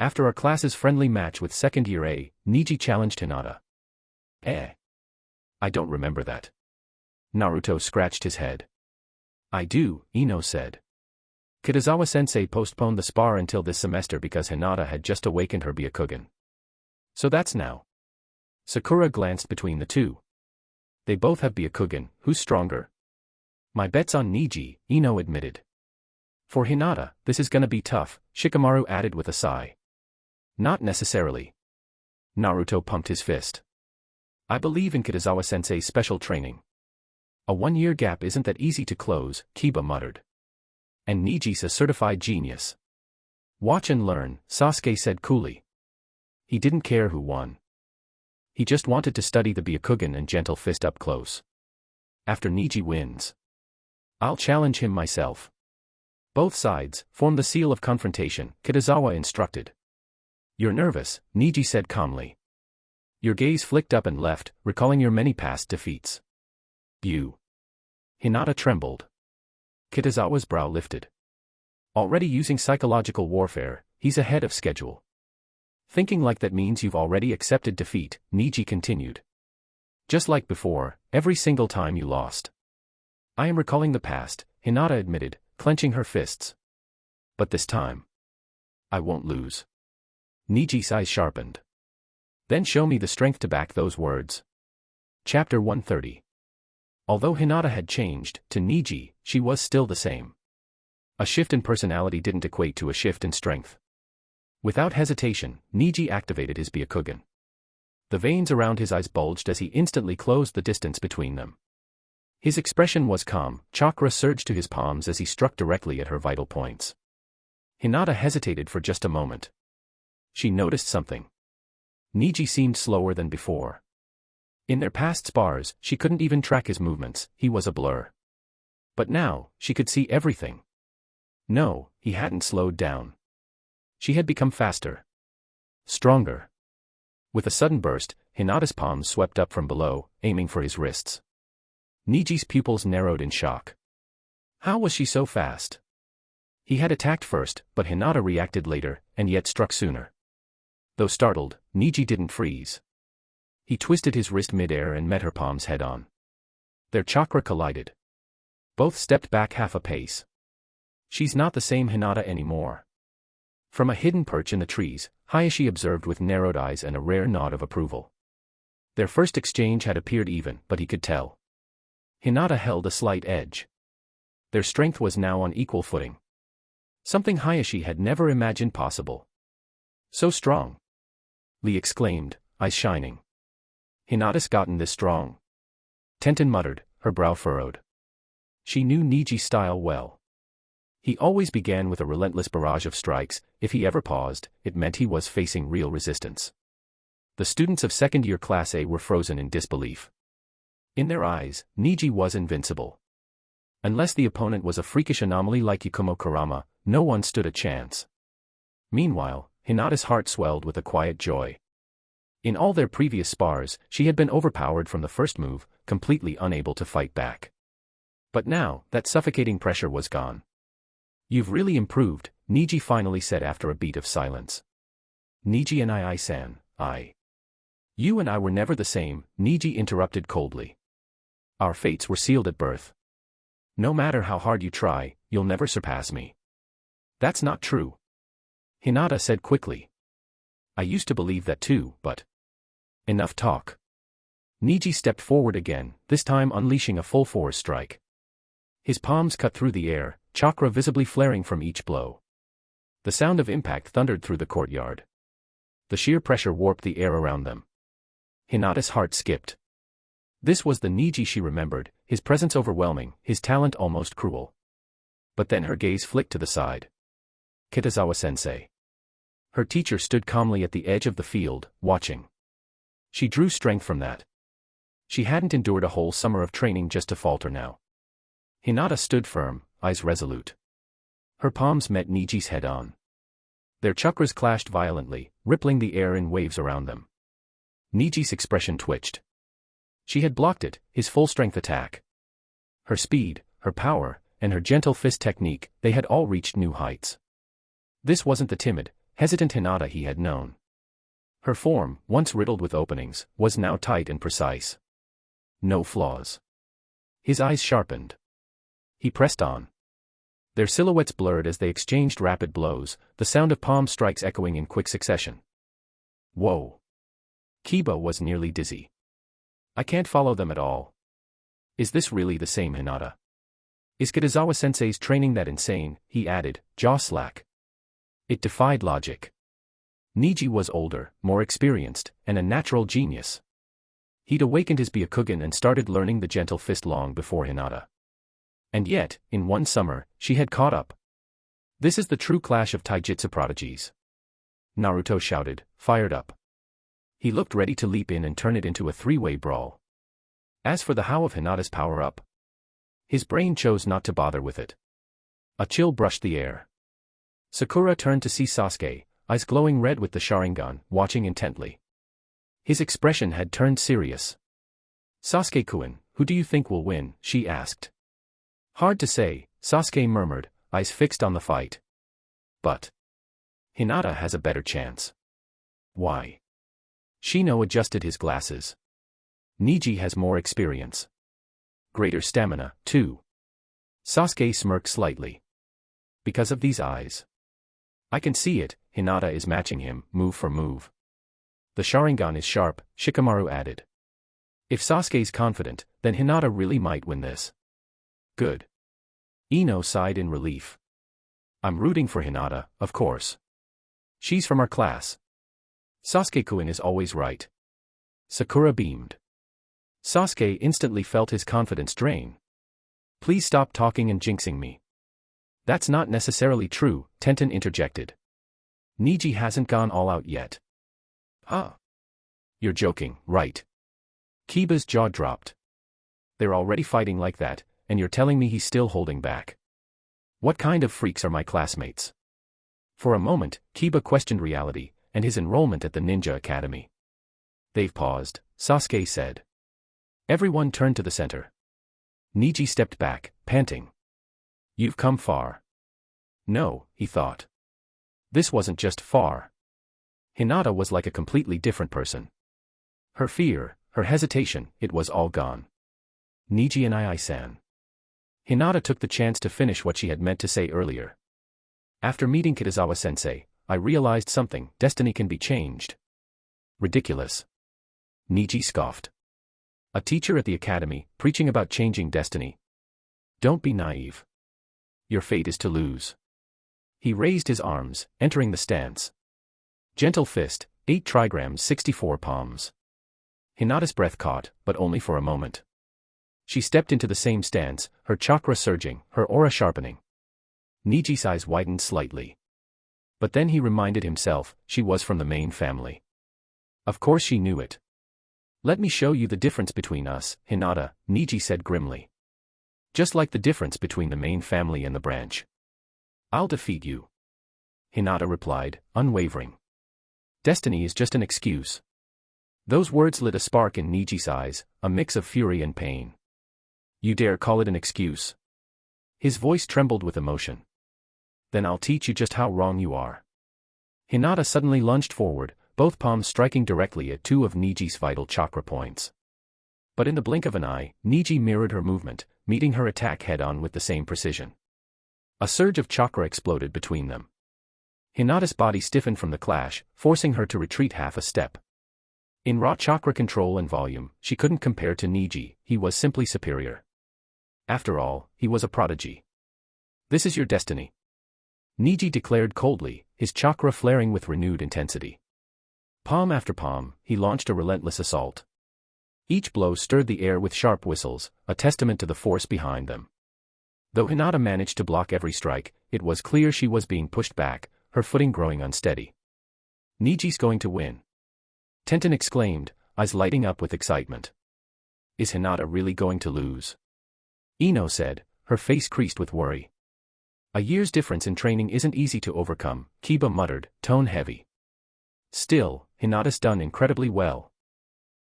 After our class's friendly match with second year A, Niji challenged Hinata. I don't remember that. Naruto scratched his head. I do, Ino said. Kitazawa-sensei postponed the spar until this semester because Hinata had just awakened her Byakugan. So that's now. Sakura glanced between the two. They both have Byakugan, who's stronger? My bet's on Niji, Ino admitted. For Hinata, this is gonna be tough, Shikamaru added with a sigh. Not necessarily. Naruto pumped his fist. I believe in Kitazawa-sensei's special training. A 1-year gap isn't that easy to close, Kiba muttered. And Niji's a certified genius. Watch and learn, Sasuke said coolly. He didn't care who won. He just wanted to study the Byakugan and Gentle Fist up close. After Niji wins, I'll challenge him myself. Both sides form the seal of confrontation, Kitazawa instructed. You're nervous, Niji said calmly. Your gaze flicked up and left, recalling your many past defeats. You. Hinata trembled. Kitazawa's brow lifted. Already using psychological warfare, he's ahead of schedule. Thinking like that means you've already accepted defeat, Niji continued. Just like before, every single time you lost. I am recalling the past, Hinata admitted, clenching her fists. But this time, I won't lose. Niji's eyes sharpened. Then show me the strength to back those words. Chapter 130. Although Hinata had changed, to Niji, she was still the same. A shift in personality didn't equate to a shift in strength. Without hesitation, Niji activated his Byakugan. The veins around his eyes bulged as he instantly closed the distance between them. His expression was calm, chakra surged to his palms as he struck directly at her vital points. Hinata hesitated for just a moment. She noticed something. Niji seemed slower than before. In their past spars, she couldn't even track his movements, he was a blur. But now, she could see everything. No, he hadn't slowed down. She had become faster. Stronger. With a sudden burst, Hinata's palms swept up from below, aiming for his wrists. Niji's pupils narrowed in shock. How was she so fast? He had attacked first, but Hinata reacted later, and yet struck sooner. Though startled, Niji didn't freeze. He twisted his wrist midair and met her palms head-on. Their chakra collided. Both stepped back half a pace. She's not the same Hinata anymore. From a hidden perch in the trees, Hayashi observed with narrowed eyes and a rare nod of approval. Their first exchange had appeared even, but he could tell. Hinata held a slight edge. Their strength was now on equal footing. Something Hayashi had never imagined possible. So strong. Lee exclaimed, eyes shining. Hinata's gotten this strong. Tenten muttered, her brow furrowed. She knew Niji's style well. He always began with a relentless barrage of strikes. If he ever paused, it meant he was facing real resistance. The students of second-year Class A were frozen in disbelief. In their eyes, Niji was invincible. Unless the opponent was a freakish anomaly like Yakumo Kurama, no one stood a chance. Meanwhile, Hinata's heart swelled with a quiet joy. In all their previous spars, she had been overpowered from the first move, completely unable to fight back. But now, that suffocating pressure was gone. You've really improved, Niji finally said after a beat of silence. Niji and I-san, You and I were never the same, Niji interrupted coldly. Our fates were sealed at birth. No matter how hard you try, you'll never surpass me. That's not true. Hinata said quickly. I used to believe that too, but... Enough talk. Niji stepped forward again, this time unleashing a full force strike. His palms cut through the air, chakra visibly flaring from each blow. The sound of impact thundered through the courtyard. The sheer pressure warped the air around them. Hinata's heart skipped. This was the Niji she remembered, his presence overwhelming, his talent almost cruel. But then her gaze flicked to the side. Kitazawa-sensei. Her teacher stood calmly at the edge of the field, watching. She drew strength from that. She hadn't endured a whole summer of training just to falter now. Hinata stood firm, eyes resolute. Her palms met Niji's head-on. Their chakras clashed violently, rippling the air in waves around them. Niji's expression twitched. She had blocked it, his full-strength attack. Her speed, her power, and her gentle fist technique, they had all reached new heights. This wasn't the timid, hesitant Hinata he had known. Her form, once riddled with openings, was now tight and precise. No flaws. His eyes sharpened. He pressed on. Their silhouettes blurred as they exchanged rapid blows, the sound of palm strikes echoing in quick succession. Whoa. Kiba was nearly dizzy. I can't follow them at all. Is this really the same Hinata? Is Kitazawa-sensei's training that insane? He added, jaw slack. It defied logic. Niji was older, more experienced, and a natural genius. He'd awakened his Byakugan and started learning the gentle fist long before Hinata. And yet, in one summer, she had caught up. This is the true clash of taijutsu prodigies. Naruto shouted, fired up. He looked ready to leap in and turn it into a three-way brawl. As for the how of Hinata's power-up, his brain chose not to bother with it. A chill brushed the air. Sakura turned to see Sasuke, eyes glowing red with the Sharingan, watching intently. His expression had turned serious. Sasuke-kun, who do you think will win? She asked. Hard to say, Sasuke murmured, eyes fixed on the fight. But Hinata has a better chance. Why? Shino adjusted his glasses. Niji has more experience. Greater stamina, too. Sasuke smirked slightly. Because of these eyes. I can see it, Hinata is matching him, move for move. The Sharingan is sharp, Shikamaru added. If Sasuke's confident, then Hinata really might win this. Good. Ino sighed in relief. I'm rooting for Hinata, of course. She's from our class. Sasuke-kun is always right. Sakura beamed. Sasuke instantly felt his confidence drain. Please stop talking and jinxing me. That's not necessarily true, Tenten interjected. Niji hasn't gone all out yet. Huh? You're joking, right? Kiba's jaw dropped. They're already fighting like that, and you're telling me he's still holding back. What kind of freaks are my classmates? For a moment, Kiba questioned reality, and his enrollment at the Ninja Academy. They've paused, Sasuke said. Everyone turned to the center. Niji stepped back, panting. You've come far. No, he thought. This wasn't just far. Hinata was like a completely different person. Her fear, her hesitation, it was all gone. Niji and I-san. Hinata took the chance to finish what she had meant to say earlier. After meeting Kitazawa-sensei, I realized something, destiny can be changed. Ridiculous. Niji scoffed. A teacher at the academy, preaching about changing destiny. Don't be naive. Your fate is to lose. He raised his arms, entering the stance. Gentle fist, 8 trigrams 64 palms. Hinata's breath caught, but only for a moment. She stepped into the same stance, her chakra surging, her aura sharpening. Niji's eyes widened slightly. But then he reminded himself, she was from the main family. Of course she knew it. Let me show you the difference between us, Hinata, Niji said grimly. Just like the difference between the main family and the branch. I'll defeat you. Hinata replied, unwavering. Destiny is just an excuse. Those words lit a spark in Niji's eyes, a mix of fury and pain. You dare call it an excuse? His voice trembled with emotion. Then I'll teach you just how wrong you are. Hinata suddenly lunged forward, both palms striking directly at 2 of Niji's vital chakra points. But in the blink of an eye, Niji mirrored her movement, meeting her attack head-on with the same precision. A surge of chakra exploded between them. Hinata's body stiffened from the clash, forcing her to retreat half a step. In raw chakra control and volume, she couldn't compare to Niji, he was simply superior. After all, he was a prodigy. This is your destiny. Niji declared coldly, his chakra flaring with renewed intensity. Palm after palm, he launched a relentless assault. Each blow stirred the air with sharp whistles, a testament to the force behind them. Though Hinata managed to block every strike, it was clear she was being pushed back, her footing growing unsteady. Niji's going to win. Tenten exclaimed, eyes lighting up with excitement. Is Hinata really going to lose? Ino said, her face creased with worry. A year's difference in training isn't easy to overcome, Kiba muttered, tone heavy. Still, Hinata's done incredibly well.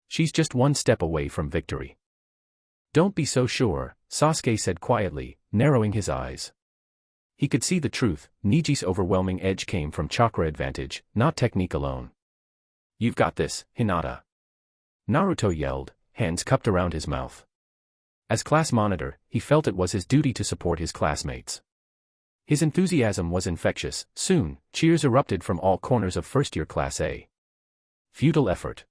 She's just one step away from victory. Don't be so sure, Sasuke said quietly, narrowing his eyes. He could see the truth, Niji's overwhelming edge came from chakra advantage, not technique alone. You've got this, Hinata. Naruto yelled, hands cupped around his mouth. As class monitor, he felt it was his duty to support his classmates. His enthusiasm was infectious, soon, cheers erupted from all corners of first-year Class A. Futile effort.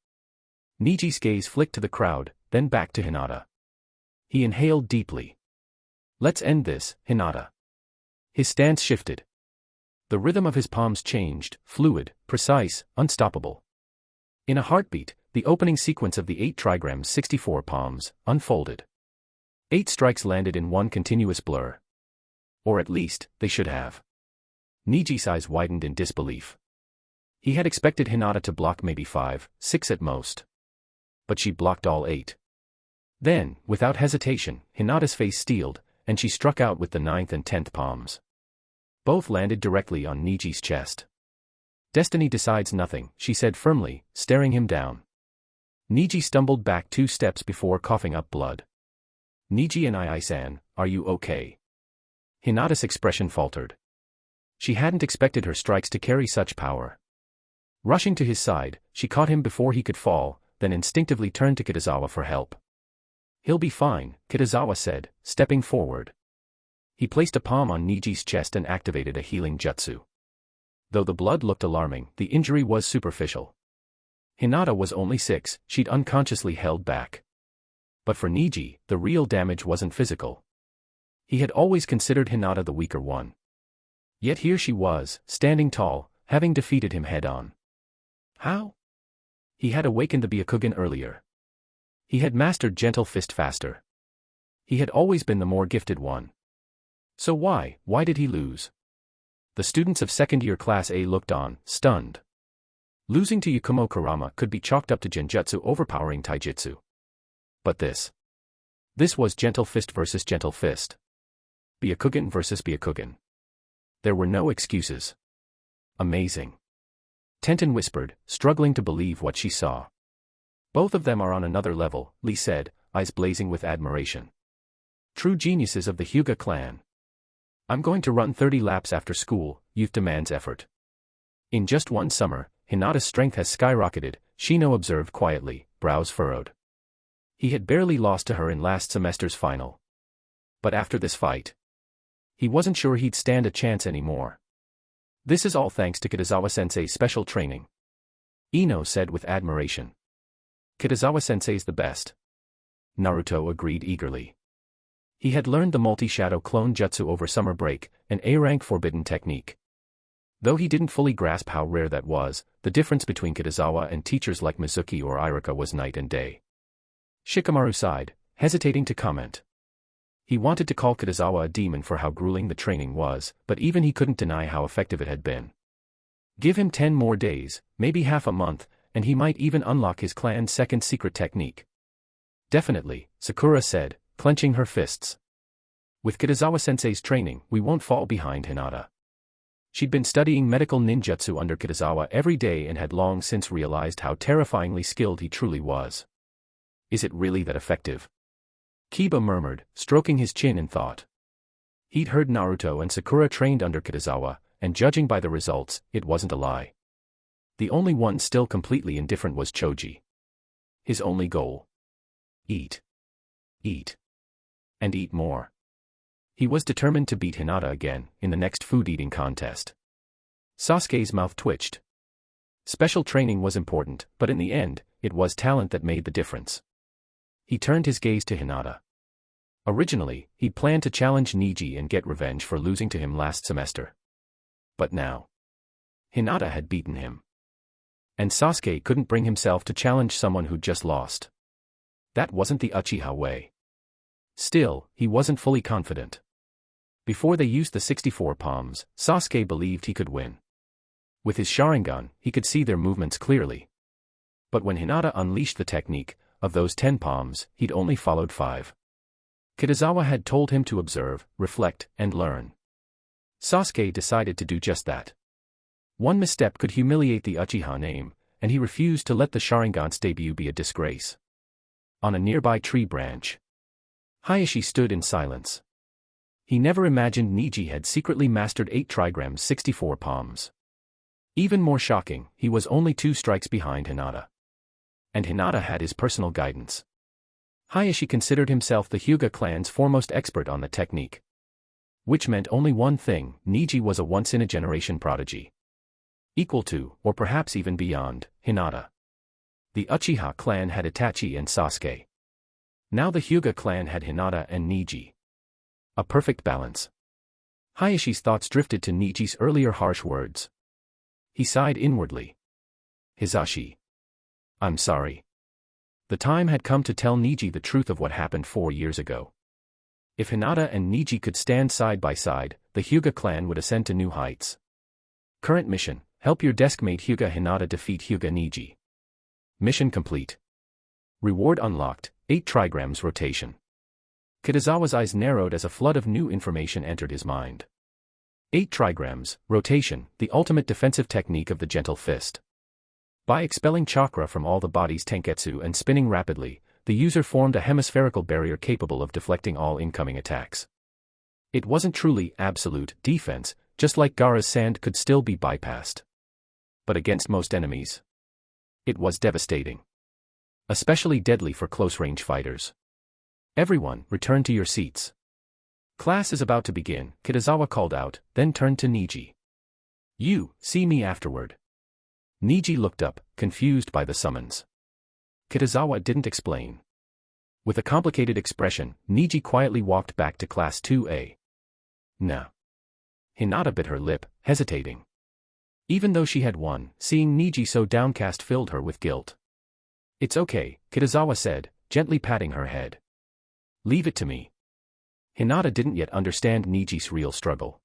Niji's gaze flicked to the crowd, then back to Hinata. He inhaled deeply. Let's end this, Hinata. His stance shifted. The rhythm of his palms changed, fluid, precise, unstoppable. In a heartbeat, the opening sequence of the 8 trigrams 64 palms unfolded. 8 strikes landed in one continuous blur. Or at least, they should have. Niji's eyes widened in disbelief. He had expected Hinata to block maybe 5, 6 at most. But she blocked all 8. Then, without hesitation, Hinata's face steeled, and she struck out with the 9th and 10th palms. Both landed directly on Niji's chest. Destiny decides nothing, she said firmly, staring him down. Niji stumbled back 2 steps before coughing up blood. Niji and I-san, are you okay? Hinata's expression faltered. She hadn't expected her strikes to carry such power. Rushing to his side, she caught him before he could fall, then instinctively turned to Kitazawa for help. "He'll be fine," Kitazawa said, stepping forward. He placed a palm on Niji's chest and activated a healing jutsu. Though the blood looked alarming, the injury was superficial. Hinata was only 6, she'd unconsciously held back. But for Niji, the real damage wasn't physical. He had always considered Hinata the weaker one. Yet here she was, standing tall, having defeated him head-on. How? He had awakened the Byakugan earlier. He had mastered Gentle Fist faster. He had always been the more gifted one. So why did he lose? The students of second-year Class A looked on, stunned. Losing to Yakumo Kurama could be chalked up to Genjutsu overpowering Taijutsu. But this was Gentle Fist versus Gentle Fist. Byakugan versus Byakugan. There were no excuses. Amazing. Tenten whispered, struggling to believe what she saw. Both of them are on another level, Lee said, eyes blazing with admiration. True geniuses of the Hyuga clan. I'm going to run 30 laps after school, youth demands effort. In just one summer, Hinata's strength has skyrocketed, Shino observed quietly, brows furrowed. He had barely lost to her in last semester's final. But after this fight, he wasn't sure he'd stand a chance anymore. This is all thanks to Kitazawa-sensei's special training, Ino said with admiration. Kitazawa-sensei's the best. Naruto agreed eagerly. He had learned the multi-shadow clone jutsu over summer break, an A-rank forbidden technique. Though he didn't fully grasp how rare that was, the difference between Kitazawa and teachers like Mizuki or Irika was night and day. Shikamaru sighed, hesitating to comment. He wanted to call Kitazawa a demon for how grueling the training was, but even he couldn't deny how effective it had been. Give him 10 more days, maybe half a month, and he might even unlock his clan's second secret technique. Definitely, Sakura said, clenching her fists. With Kitazawa-sensei's training, we won't fall behind Hinata. She'd been studying medical ninjutsu under Kitazawa every day and had long since realized how terrifyingly skilled he truly was. Is it really that effective? Kiba murmured, stroking his chin in thought. He'd heard Naruto and Sakura trained under Kitazawa, and judging by the results, it wasn't a lie. The only one still completely indifferent was Choji. His only goal? Eat. Eat. And eat more. He was determined to beat Hinata again, in the next food-eating contest. Sasuke's mouth twitched. Special training was important, but in the end, it was talent that made the difference. He turned his gaze to Hinata. Originally, he'd planned to challenge Niji and get revenge for losing to him last semester. But now, Hinata had beaten him. And Sasuke couldn't bring himself to challenge someone who'd just lost. That wasn't the Uchiha way. Still, he wasn't fully confident. Before they used the 64 palms, Sasuke believed he could win. With his Sharingan, he could see their movements clearly. But when Hinata unleashed the technique, of those 10 palms, he'd only followed 5. Kitazawa had told him to observe, reflect, and learn. Sasuke decided to do just that. One misstep could humiliate the Uchiha name, and he refused to let the Sharingan's debut be a disgrace. On a nearby tree branch, Hayashi stood in silence. He never imagined Niji had secretly mastered 8 trigrams 64 palms. Even more shocking, he was only 2 strikes behind Hinata. And Hinata had his personal guidance. Hayashi considered himself the Hyuga clan's foremost expert on the technique. Which meant only one thing, Niji was a once-in-a-generation prodigy. Equal to, or perhaps even beyond, Hinata. The Uchiha clan had Itachi and Sasuke. Now the Hyuga clan had Hinata and Niji. A perfect balance. Hayashi's thoughts drifted to Niji's earlier harsh words. He sighed inwardly. Hisashi. I'm sorry. The time had come to tell Niji the truth of what happened 4 years ago. If Hinata and Niji could stand side by side, the Hyuga clan would ascend to new heights. Current mission, help your deskmate Hyuga Hinata defeat Hyuga Niji. Mission complete. Reward unlocked, 8 trigrams rotation. Kitazawa's eyes narrowed as a flood of new information entered his mind. 8 trigrams, rotation, the ultimate defensive technique of the Gentle Fist. By expelling chakra from all the body's tenketsu and spinning rapidly, the user formed a hemispherical barrier capable of deflecting all incoming attacks. It wasn't truly absolute defense, just like Gaara's sand could still be bypassed. But against most enemies, it was devastating. especially deadly for close-range fighters. Everyone, return to your seats. Class is about to begin, Kitazawa called out, then turned to Niji. You, see me afterward. Niji looked up, confused by the summons. Kitazawa didn't explain. With a complicated expression, Niji quietly walked back to Class 2A. Nah. Hinata bit her lip, hesitating. Even though she had won, seeing Niji so downcast filled her with guilt. It's okay, Kitazawa said, gently patting her head. Leave it to me. Hinata didn't yet understand Niji's real struggle.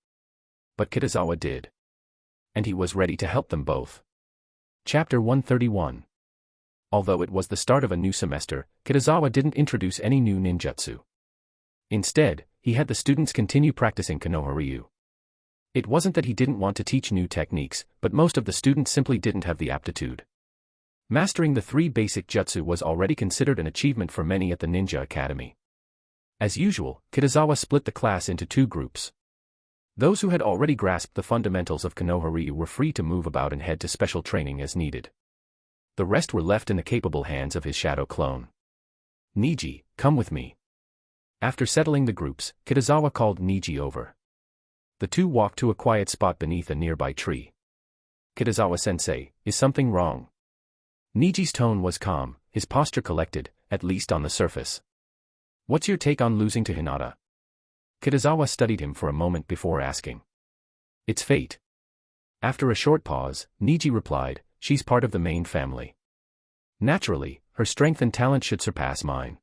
But Kitazawa did. And he was ready to help them both. Chapter 131. Although it was the start of a new semester, Kitazawa didn't introduce any new ninjutsu. Instead, he had the students continue practicing Konoha-ryu. It wasn't that he didn't want to teach new techniques, but most of the students simply didn't have the aptitude. Mastering the 3 basic jutsu was already considered an achievement for many at the Ninja Academy. As usual, Kitazawa split the class into 2 groups. Those who had already grasped the fundamentals of Konoha-ryu were free to move about and head to special training as needed. The rest were left in the capable hands of his shadow clone. Niji, come with me. After settling the groups, Kitazawa called Niji over. The 2 walked to a quiet spot beneath a nearby tree. Kitazawa-sensei, is something wrong? Niji's tone was calm, his posture collected, at least on the surface. What's your take on losing to Hinata? Kitazawa studied him for a moment before asking. It's fate. After a short pause, Niji replied, she's part of the main family. Naturally, her strength and talent should surpass mine.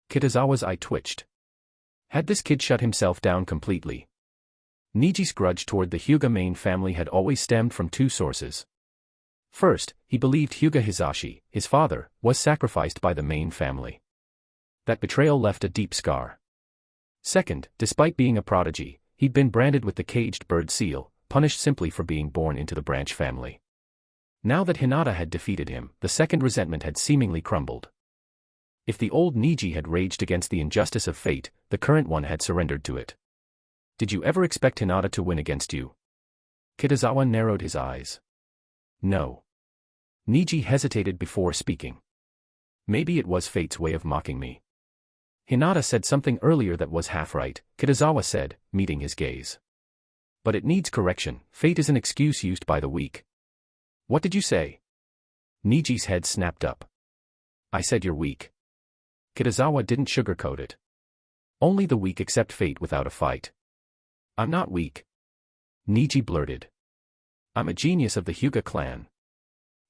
Kitazawa's eye twitched. Had this kid shut himself down completely? Niji's grudge toward the Hyuga main family had always stemmed from 2 sources. First, he believed Hyuga Hisashi, his father, was sacrificed by the main family. That betrayal left a deep scar. Second, despite being a prodigy, he'd been branded with the caged bird seal, punished simply for being born into the branch family. Now that Hinata had defeated him, the second resentment had seemingly crumbled. If the old Niji had raged against the injustice of fate, the current one had surrendered to it. Did you ever expect Hinata to win against you? Kitazawa narrowed his eyes. No. Niji hesitated before speaking. Maybe it was fate's way of mocking me. Hinata said something earlier that was half right, Kitazawa said, meeting his gaze. But it needs correction, fate is an excuse used by the weak. What did you say? Niji's head snapped up. I said you're weak. Kitazawa didn't sugarcoat it. Only the weak accept fate without a fight. I'm not weak. Niji blurted. I'm a genius of the Hyuga clan.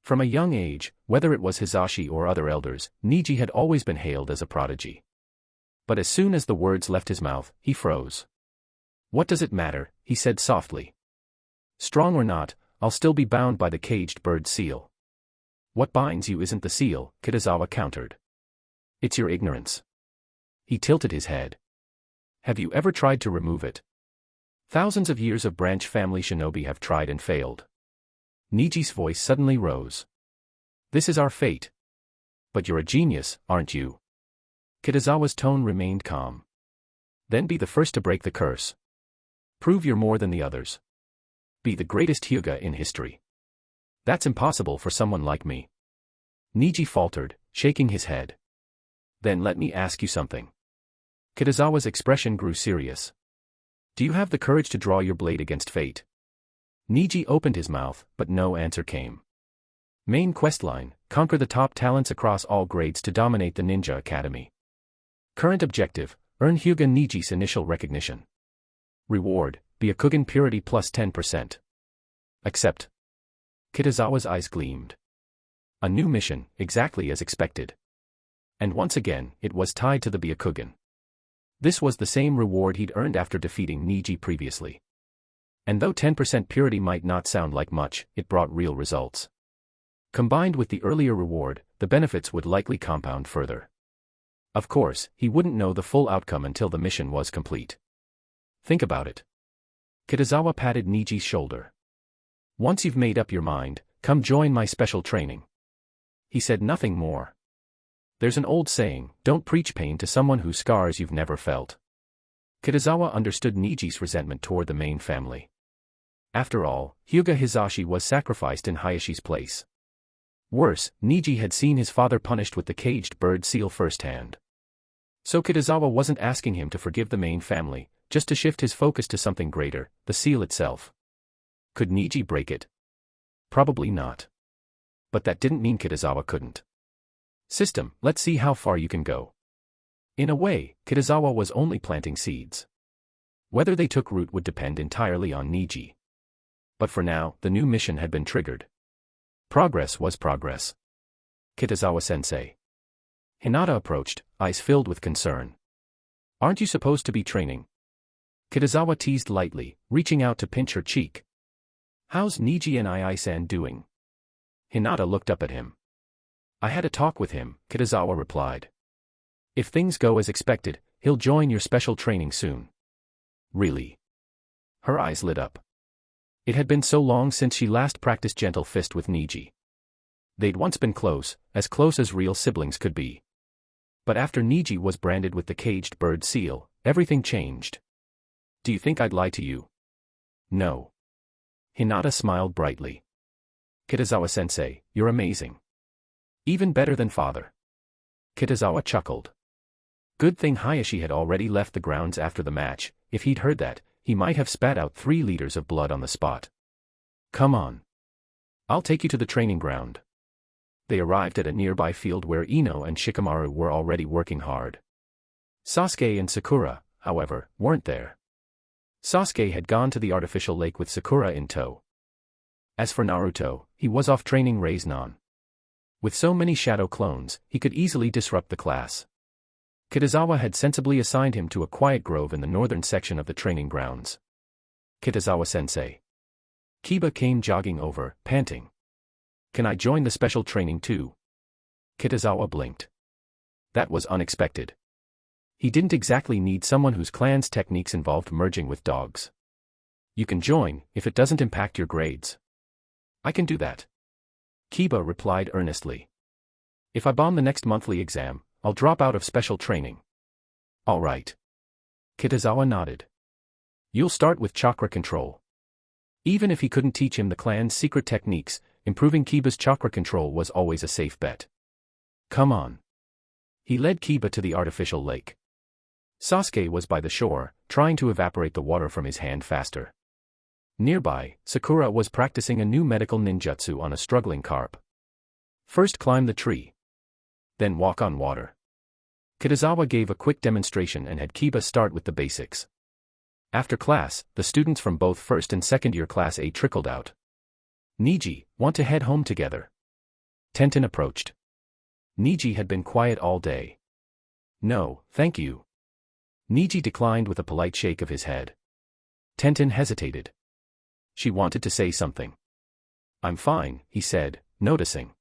From a young age, whether it was Hisashi or other elders, Niji had always been hailed as a prodigy. But as soon as the words left his mouth, he froze. What does it matter, he said softly. Strong or not, I'll still be bound by the caged bird seal. What binds you isn't the seal, Kitazawa countered. It's your ignorance. He tilted his head. Have you ever tried to remove it? Thousands of years of branch family shinobi have tried and failed. Niji's voice suddenly rose. This is our fate. But you're a genius, aren't you? Kitazawa's tone remained calm. Then be the first to break the curse. Prove you're more than the others. Be the greatest Hyuga in history. That's impossible for someone like me. Niji faltered, shaking his head. Then let me ask you something. Kitazawa's expression grew serious. Do you have the courage to draw your blade against fate? Niji opened his mouth, but no answer came. Main questline, conquer the top talents across all grades to dominate the Ninja Academy. Current objective, earn Hyuga Niji's initial recognition. Reward, Byakugan purity plus 10%. Accept. Kitazawa's eyes gleamed. A new mission, exactly as expected. And once again, it was tied to the Byakugan. This was the same reward he'd earned after defeating Niji previously. And though 10% purity might not sound like much, it brought real results. Combined with the earlier reward, the benefits would likely compound further. Of course, he wouldn't know the full outcome until the mission was complete. Think about it. Kitazawa patted Niji's shoulder. Once you've made up your mind, come join my special training. He said nothing more. There's an old saying, don't preach pain to someone whose scars you've never felt. Kitazawa understood Niji's resentment toward the main family. After all, Hyuga Hisashi was sacrificed in Hayashi's place. Worse, Niji had seen his father punished with the caged bird seal firsthand. So Kitazawa wasn't asking him to forgive the main family, just to shift his focus to something greater, the seal itself. Could Niji break it? Probably not. But that didn't mean Kitazawa couldn't. System, let's see how far you can go. In a way, Kitazawa was only planting seeds. Whether they took root would depend entirely on Niji. But for now, the new mission had been triggered. Progress was progress. Kitazawa-sensei. Hinata approached, eyes filled with concern. Aren't you supposed to be training? Kitazawa teased lightly, reaching out to pinch her cheek. How's Niji and Ai-san doing? Hinata looked up at him. I had a talk with him, Kitazawa replied. If things go as expected, he'll join your special training soon. Really? Her eyes lit up. It had been so long since she last practiced gentle fist with Niji. They'd once been close as real siblings could be. But after Niji was branded with the caged bird seal, everything changed. Do you think I'd lie to you? No. Hinata smiled brightly. Kitazawa-sensei, you're amazing. Even better than father. Kitazawa chuckled. Good thing Hayashi had already left the grounds after the match. If he'd heard that, he might have spat out 3 liters of blood on the spot. Come on. I'll take you to the training ground. They arrived at a nearby field where Ino and Shikamaru were already working hard. Sasuke and Sakura, however, weren't there. Sasuke had gone to the artificial lake with Sakura in tow. As for Naruto, he was off training Raiznan. With so many shadow clones, he could easily disrupt the class. Kitazawa had sensibly assigned him to a quiet grove in the northern section of the training grounds. Kitazawa-sensei. Kiba came jogging over, panting. Can I join the special training too? Kitazawa blinked. That was unexpected. He didn't exactly need someone whose clan's techniques involved merging with dogs. You can join, if it doesn't impact your grades. I can do that. Kiba replied earnestly. If I bomb the next monthly exam, I'll drop out of special training. All right. Kitazawa nodded. You'll start with chakra control. Even if he couldn't teach him the clan's secret techniques, improving Kiba's chakra control was always a safe bet. Come on. He led Kiba to the artificial lake. Sasuke was by the shore, trying to evaporate the water from his hand faster. Nearby, Sakura was practicing a new medical ninjutsu on a struggling carp. First climb the tree. Then walk on water. Kitazawa gave a quick demonstration and had Kiba start with the basics. After class, the students from both first and second year class A trickled out. Niji, want to head home together? Tenten approached. Niji had been quiet all day. No, thank you. Niji declined with a polite shake of his head. Tenten hesitated. She wanted to say something. I'm fine, he said, noticing.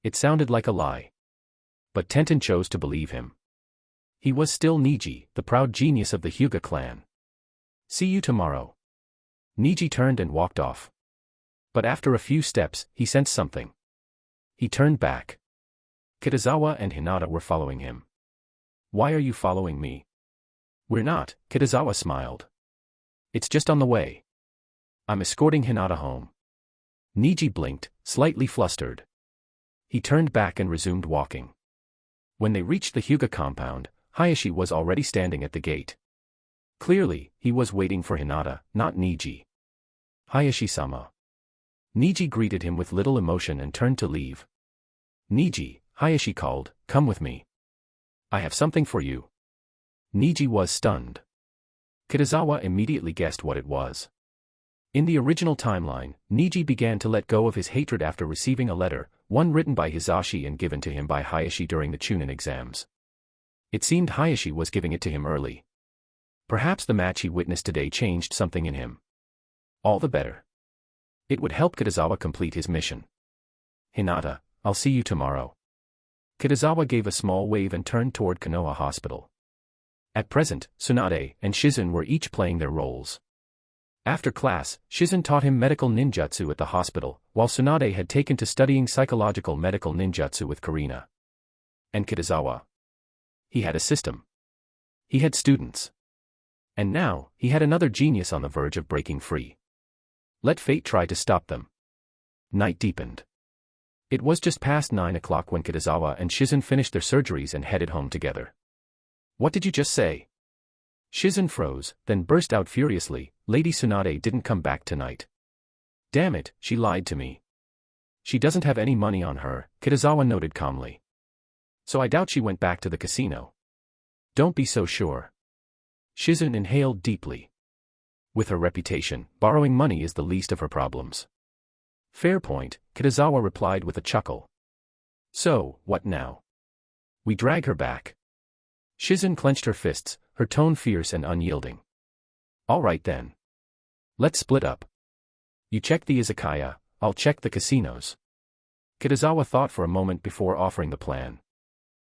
It sounded like a lie. But Tenten chose to believe him. He was still Niji, the proud genius of the Hyuga clan. See you tomorrow. Niji turned and walked off. But after a few steps, he sensed something. He turned back. Kitazawa and Hinata were following him. Why are you following me? We're not, Kitazawa smiled. It's just on the way. I'm escorting Hinata home. Niji blinked, slightly flustered. He turned back and resumed walking. When they reached the Hyuga compound, Hayashi was already standing at the gate. Clearly, he was waiting for Hinata, not Niji. Hayashi-sama. Niji greeted him with little emotion and turned to leave. Niji, Hayashi called, come with me. I have something for you. Niji was stunned. Kitazawa immediately guessed what it was. In the original timeline, Niji began to let go of his hatred after receiving a letter, one written by Hisashi and given to him by Hayashi during the Chunin exams. It seemed Hayashi was giving it to him early. Perhaps the match he witnessed today changed something in him. All the better. It would help Kitazawa complete his mission. Hinata, I'll see you tomorrow. Kitazawa gave a small wave and turned toward Konoha Hospital. At present, Tsunade and Shizun were each playing their roles. After class, Shizun taught him medical ninjutsu at the hospital, while Tsunade had taken to studying psychological medical ninjutsu with Karina. And Kitazawa. He had a system. He had students. And now, he had another genius on the verge of breaking free. Let fate try to stop them. Night deepened. It was just past 9 o'clock when Kitazawa and Shizen finished their surgeries and headed home together. What did you just say? Shizen froze, then burst out furiously, Lady Tsunade didn't come back tonight. Damn it, she lied to me. She doesn't have any money on her, Kitazawa noted calmly. So I doubt she went back to the casino. Don't be so sure. Shizen inhaled deeply. With her reputation, borrowing money is the least of her problems. Fair point, Kitazawa replied with a chuckle. So, what now? We drag her back. Shizen clenched her fists, her tone fierce and unyielding. All right then. Let's split up. You check the izakaya, I'll check the casinos. Kitazawa thought for a moment before offering the plan.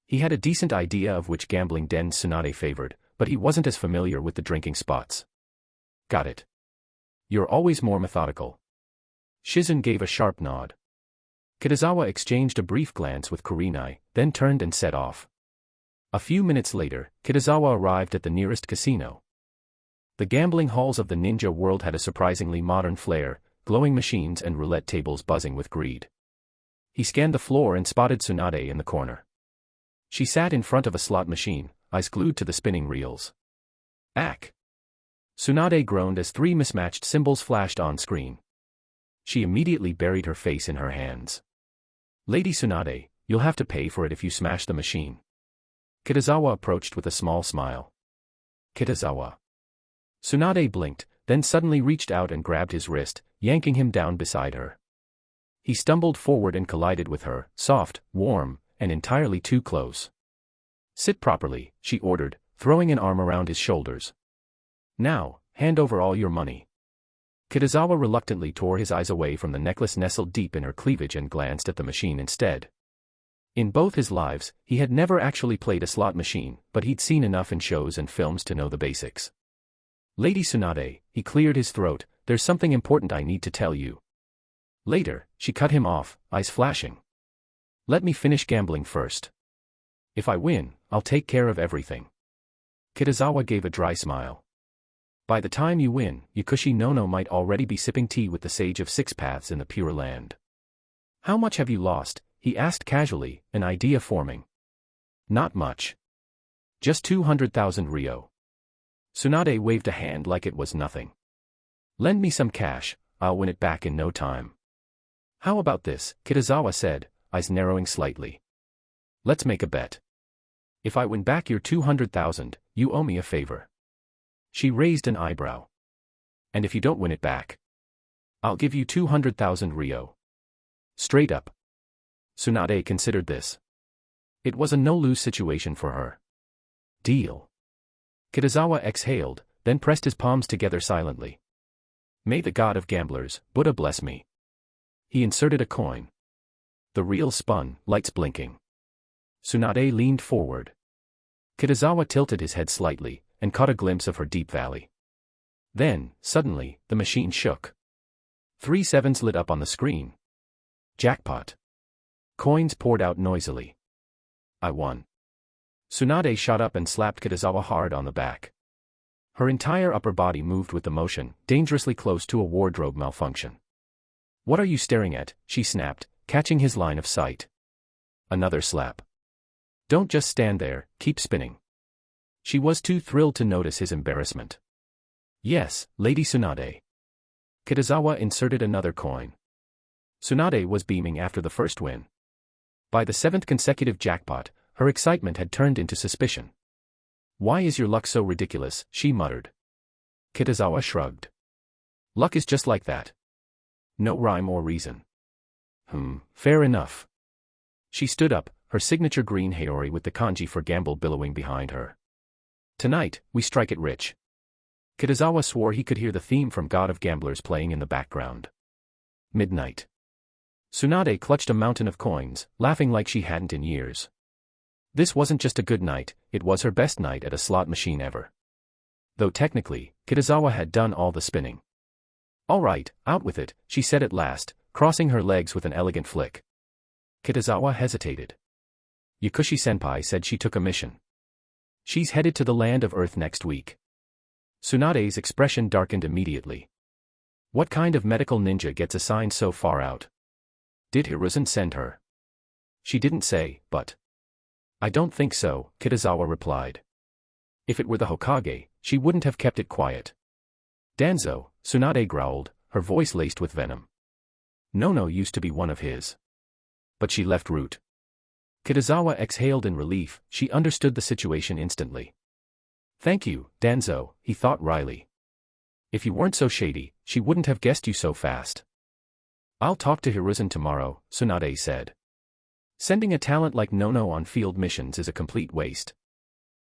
He had a decent idea of which gambling den Tsunade favored, but he wasn't as familiar with the drinking spots. Got it. You're always more methodical. Shizen gave a sharp nod. Kitazawa exchanged a brief glance with Kurenai, then turned and set off. A few minutes later, Kitazawa arrived at the nearest casino. The gambling halls of the ninja world had a surprisingly modern flair, glowing machines and roulette tables buzzing with greed. He scanned the floor and spotted Tsunade in the corner. She sat in front of a slot machine, eyes glued to the spinning reels. Ack! Tsunade groaned as 3 mismatched symbols flashed on screen. She immediately buried her face in her hands. Lady Tsunade, you'll have to pay for it if you smash the machine. Kitazawa approached with a small smile. Kitazawa. Tsunade blinked, then suddenly reached out and grabbed his wrist, yanking him down beside her. He stumbled forward and collided with her, soft, warm, and entirely too close. Sit properly, she ordered, throwing an arm around his shoulders. Now, hand over all your money. Kitazawa reluctantly tore his eyes away from the necklace nestled deep in her cleavage and glanced at the machine instead. In both his lives, he had never actually played a slot machine, but he'd seen enough in shows and films to know the basics. Lady Tsunade, he cleared his throat, there's something important I need to tell you. Later, she cut him off, eyes flashing. Let me finish gambling first. If I win, I'll take care of everything. Kitazawa gave a dry smile. By the time you win, Yakushi Nono might already be sipping tea with the sage of 6 paths in the Pure Land. How much have you lost? He asked casually, an idea forming. Not much. Just 200,000 ryo. Tsunade waved a hand like it was nothing. Lend me some cash, I'll win it back in no time. How about this? Kitazawa said, eyes narrowing slightly. Let's make a bet. If I win back your 200,000, you owe me a favor. She raised an eyebrow. And if you don't win it back? I'll give you 200,000 ryo. Straight up. Tsunade considered this. It was a no-lose situation for her. Deal. Kitazawa exhaled, then pressed his palms together silently. May the god of gamblers, Buddha bless me. He inserted a coin. The reel spun, lights blinking. Tsunade leaned forward. Kitazawa tilted his head slightly, and caught a glimpse of her deep valley. Then, suddenly, the machine shook. 3 sevens lit up on the screen. Jackpot. Coins poured out noisily. I won. Tsunade shot up and slapped Kitazawa hard on the back. Her entire upper body moved with the motion, dangerously close to a wardrobe malfunction. What are you staring at? She snapped, catching his line of sight. Another slap. Don't just stand there, keep spinning. She was too thrilled to notice his embarrassment. Yes, Lady Tsunade. Kitazawa inserted another coin. Tsunade was beaming after the first win. By the 7th consecutive jackpot, her excitement had turned into suspicion. Why is your luck so ridiculous? She muttered. Kitazawa shrugged. Luck is just like that. No rhyme or reason. Fair enough. She stood up, her signature green haori with the kanji for gamble billowing behind her. Tonight, we strike it rich. Kitazawa swore he could hear the theme from God of Gamblers playing in the background. Midnight. Tsunade clutched a mountain of coins, laughing like she hadn't in years. This wasn't just a good night, it was her best night at a slot machine ever. Though technically, Kitazawa had done all the spinning. All right, out with it, she said at last, crossing her legs with an elegant flick. Kitazawa hesitated. Yakushi-senpai said she took a mission. She's headed to the land of Earth next week. Tsunade's expression darkened immediately. What kind of medical ninja gets assigned so far out? Did Hiruzen send her? She didn't say, but. I don't think so, Kitazawa replied. If it were the Hokage, she wouldn't have kept it quiet. Danzo, Tsunade growled, her voice laced with venom. Nono used to be one of his. But she left Root. Kitazawa exhaled in relief, she understood the situation instantly. Thank you, Danzo, he thought wryly. If you weren't so shady, she wouldn't have guessed you so fast. I'll talk to Hiruzen tomorrow, Tsunade said. Sending a talent like Nono on field missions is a complete waste.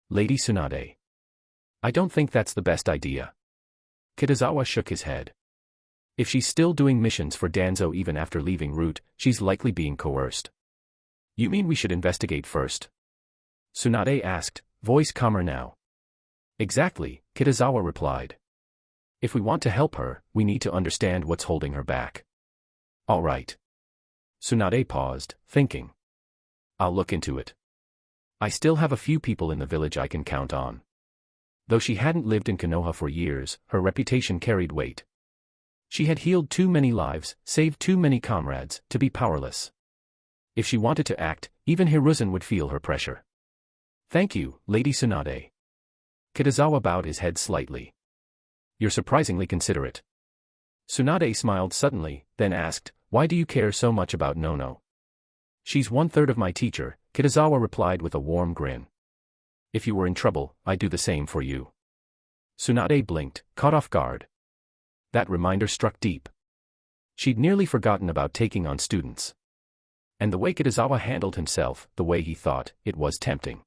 Lady Tsunade. I don't think that's the best idea. Kitazawa shook his head. If she's still doing missions for Danzo even after leaving Root, she's likely being coerced. You mean we should investigate first? Tsunade asked, voice calmer now. Exactly, Kitazawa replied. If we want to help her, we need to understand what's holding her back. All right. Tsunade paused, thinking. I'll look into it. I still have a few people in the village I can count on. Though she hadn't lived in Konoha for years, her reputation carried weight. She had healed too many lives, saved too many comrades, to be powerless. If she wanted to act, even Hiruzen would feel her pressure. Thank you, Lady Tsunade. Kitazawa bowed his head slightly. You're surprisingly considerate. Tsunade smiled suddenly, then asked, why do you care so much about Nono? She's 1/3 of my teacher, Kitazawa replied with a warm grin. If you were in trouble, I'd do the same for you. Tsunade blinked, caught off guard. That reminder struck deep. She'd nearly forgotten about taking on students. And the way Kitazawa handled himself, the way he thought, it was tempting.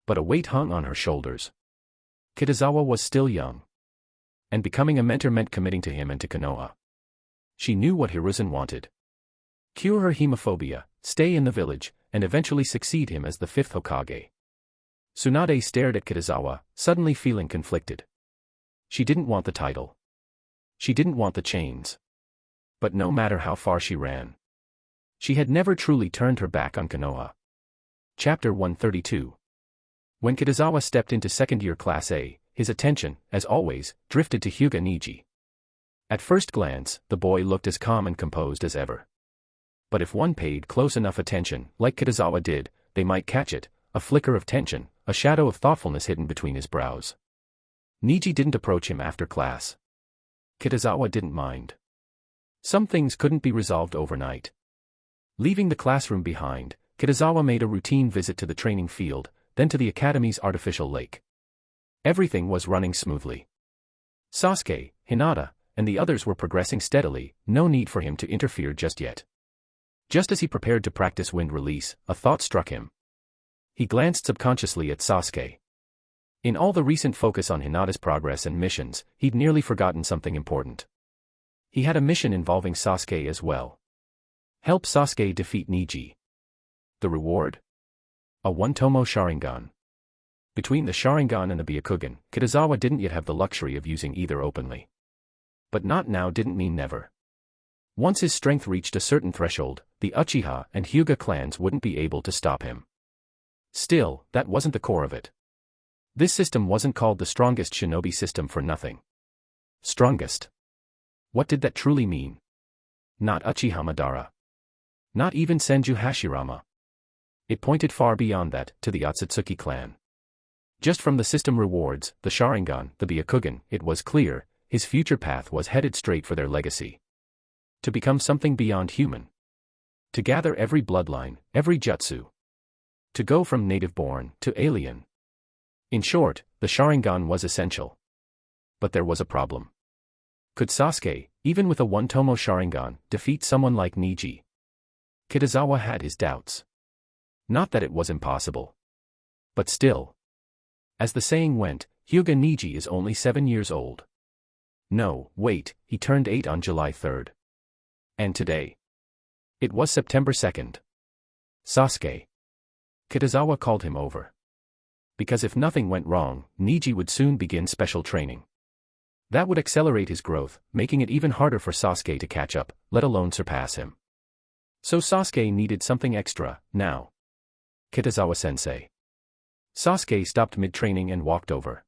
But a weight hung on her shoulders. Kitazawa was still young. And becoming a mentor meant committing to him and to Konoha. She knew what Hiruzen wanted. Cure her hemophobia, stay in the village, and eventually succeed him as the 5th Hokage. Tsunade stared at Kitazawa, suddenly feeling conflicted. She didn't want the title. She didn't want the chains. But no matter how far she ran, she had never truly turned her back on Konoha. Chapter 132. When Kitazawa stepped into second-year Class A, his attention, as always, drifted to Hyuga Niji. At first glance, the boy looked as calm and composed as ever. But if one paid close enough attention, like Kitazawa did, they might catch it, a flicker of tension, a shadow of thoughtfulness hidden between his brows. Niji didn't approach him after class. Kitazawa didn't mind. Some things couldn't be resolved overnight. Leaving the classroom behind, Kitazawa made a routine visit to the training field, then to the academy's artificial lake. Everything was running smoothly. Sasuke, Hinata, and the others were progressing steadily, no need for him to interfere just yet. Just as he prepared to practice wind release, a thought struck him. He glanced subconsciously at Sasuke. In all the recent focus on Hinata's progress and missions, he'd nearly forgotten something important. He had a mission involving Sasuke as well. Help Sasuke defeat Niji. The reward? A one-tomo Sharingan. Between the Sharingan and the Byakugan, Kitazawa didn't yet have the luxury of using either openly. But not now didn't mean never. Once his strength reached a certain threshold, the Uchiha and Hyuga clans wouldn't be able to stop him. Still, that wasn't the core of it. This system wasn't called the strongest shinobi system for nothing. Strongest. What did that truly mean? Not Uchiha Madara. Not even Senju Hashirama. It pointed far beyond that, to the Otsutsuki clan. Just from the system rewards, the Sharingan, the Byakugan, it was clear, his future path was headed straight for their legacy. To become something beyond human. To gather every bloodline, every jutsu. To go from native-born to alien. In short, the Sharingan was essential. But there was a problem. Could Sasuke, even with a one-tomo Sharingan, defeat someone like Niji? Kitazawa had his doubts. Not that it was impossible. But still. As the saying went, Hyuga Niji is only 7 years old. No, wait, he turned 8 on July 3rd. And today? It was September 2nd. Sasuke. Kitazawa called him over. Because if nothing went wrong, Niji would soon begin special training. That would accelerate his growth, making it even harder for Sasuke to catch up, let alone surpass him. So Sasuke needed something extra, now. Kitazawa-sensei. Sasuke stopped mid-training and walked over.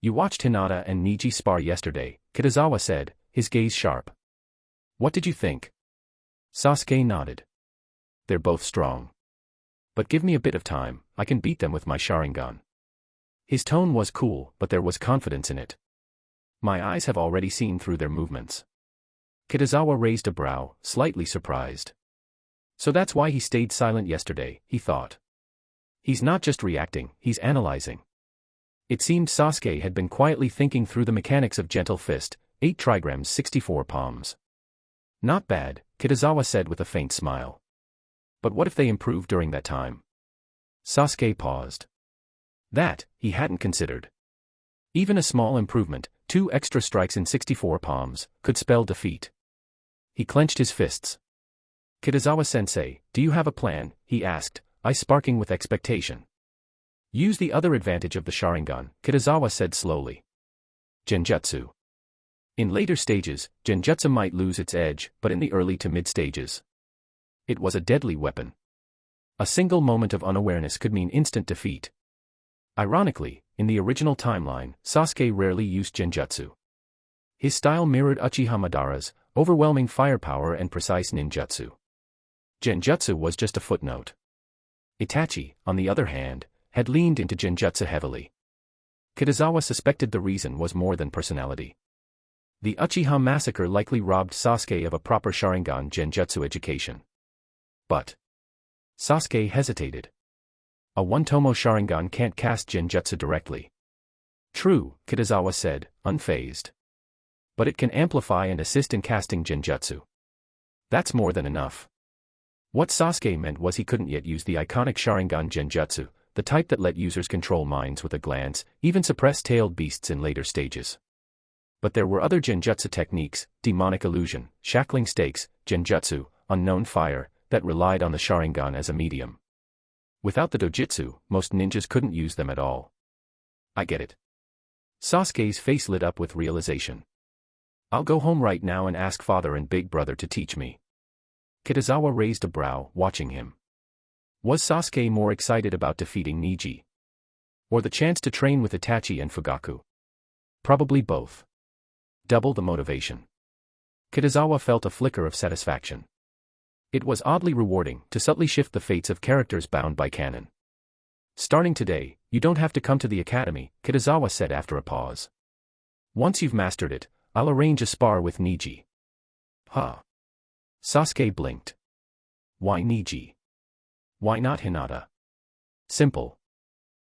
You watched Hinata and Niji spar yesterday, Kitazawa said, his gaze sharp. What did you think? Sasuke nodded. They're both strong. But give me a bit of time, I can beat them with my Sharingan. His tone was cool, but there was confidence in it. My eyes have already seen through their movements. Kitazawa raised a brow, slightly surprised. So that's why he stayed silent yesterday, he thought. He's not just reacting, he's analyzing. It seemed Sasuke had been quietly thinking through the mechanics of Gentle Fist, 8 trigrams 64 palms. Not bad, Kitazawa said with a faint smile. But what if they improve during that time? Sasuke paused. That, he hadn't considered. Even a small improvement, 2 extra strikes in 64 palms, could spell defeat. He clenched his fists. Kitazawa-sensei, do you have a plan? He asked, eyes sparking with expectation. Use the other advantage of the Sharingan, Kitazawa said slowly. Genjutsu. In later stages, Genjutsu might lose its edge, but in the early to mid stages, it was a deadly weapon. A single moment of unawareness could mean instant defeat. Ironically, in the original timeline, Sasuke rarely used Genjutsu. His style mirrored Uchiha Madara's, overwhelming firepower and precise ninjutsu. Genjutsu was just a footnote. Itachi, on the other hand, had leaned into Genjutsu heavily. Kitazawa suspected the reason was more than personality. The Uchiha massacre likely robbed Sasuke of a proper Sharingan Genjutsu education. But Sasuke hesitated. A one-tomo Sharingan can't cast Genjutsu directly. True, Kitazawa said, unfazed. But it can amplify and assist in casting Genjutsu. That's more than enough. What Sasuke meant was he couldn't yet use the iconic Sharingan Genjutsu, the type that let users control minds with a glance, even suppress tailed beasts in later stages. But there were other Genjutsu techniques, demonic illusion, shackling stakes, Genjutsu, unknown fire, that relied on the Sharingan as a medium. Without the dojutsu, most ninjas couldn't use them at all. I get it. Sasuke's face lit up with realization. I'll go home right now and ask father and big brother to teach me. Kitazawa raised a brow, watching him. Was Sasuke more excited about defeating Neji? Or the chance to train with Itachi and Fugaku? Probably both. Double the motivation. Kitazawa felt a flicker of satisfaction. It was oddly rewarding to subtly shift the fates of characters bound by canon. Starting today, you don't have to come to the academy, Kitazawa said after a pause. Once you've mastered it, I'll arrange a spar with Neji. Huh. Sasuke blinked. Why Neji? Why not Hinata? Simple.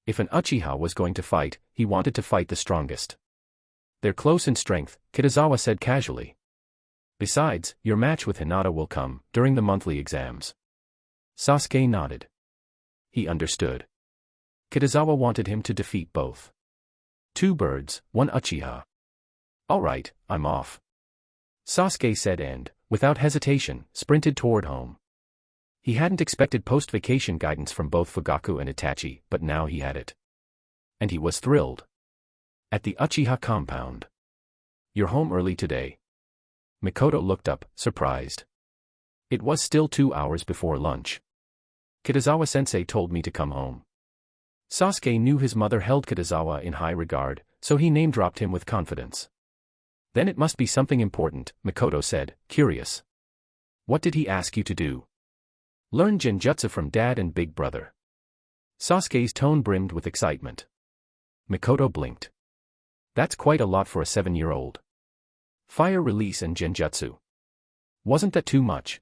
If an Uchiha was going to fight, he wanted to fight the strongest. They're close in strength, Kitazawa said casually. Besides, your match with Hinata will come during the monthly exams. Sasuke nodded. He understood. Kitazawa wanted him to defeat both. 2 birds, 1 Uchiha. All right, I'm off. Sasuke said and, without hesitation, sprinted toward home. He hadn't expected post-vacation guidance from both Fugaku and Itachi, but now he had it. And he was thrilled. At the Uchiha compound. You're home early today. Mikoto looked up, surprised. It was still 2 hours before lunch. Kitazawa-sensei told me to come home. Sasuke knew his mother held Kitazawa in high regard, so he name-dropped him with confidence. Then it must be something important, Mikoto said, curious. What did he ask you to do? Learn Genjutsu from dad and big brother. Sasuke's tone brimmed with excitement. Mikoto blinked. That's quite a lot for a 7-year-old. Fire release and Genjutsu. Wasn't that too much?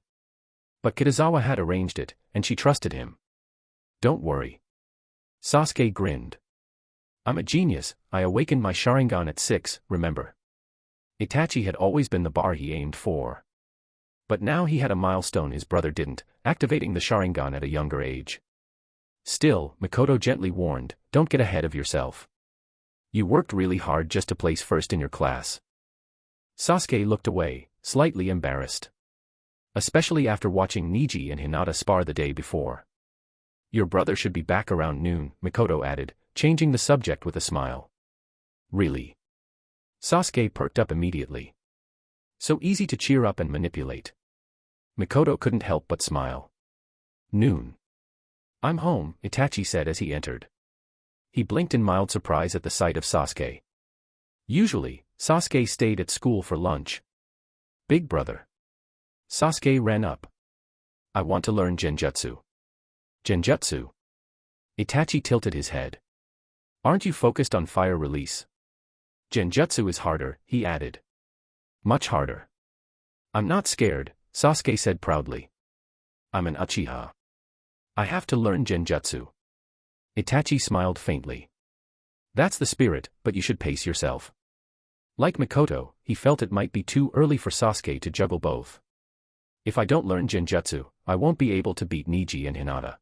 But Kitazawa had arranged it, and she trusted him. Don't worry. Sasuke grinned. I'm a genius, I awakened my Sharingan at 6, remember? Itachi had always been the bar he aimed for. But now he had a milestone his brother didn't, activating the Sharingan at a younger age. Still, Mikoto gently warned, don't get ahead of yourself. You worked really hard just to place first in your class. Sasuke looked away, slightly embarrassed. Especially after watching Neji and Hinata spar the day before. Your brother should be back around noon, Mikoto added, changing the subject with a smile. Really? Sasuke perked up immediately. So easy to cheer up and manipulate. Mikoto couldn't help but smile. Noon. I'm home, Itachi said as he entered. He blinked in mild surprise at the sight of Sasuke. Usually, Sasuke stayed at school for lunch. Big brother. Sasuke ran up. I want to learn Genjutsu. Genjutsu? Itachi tilted his head. Aren't you focused on fire release? Genjutsu is harder, he added. Much harder. I'm not scared, Sasuke said proudly. I'm an Uchiha. I have to learn Genjutsu. Itachi smiled faintly. That's the spirit, but you should pace yourself. Like Mikoto, he felt it might be too early for Sasuke to juggle both. If I don't learn Genjutsu, I won't be able to beat Neji and Hinata.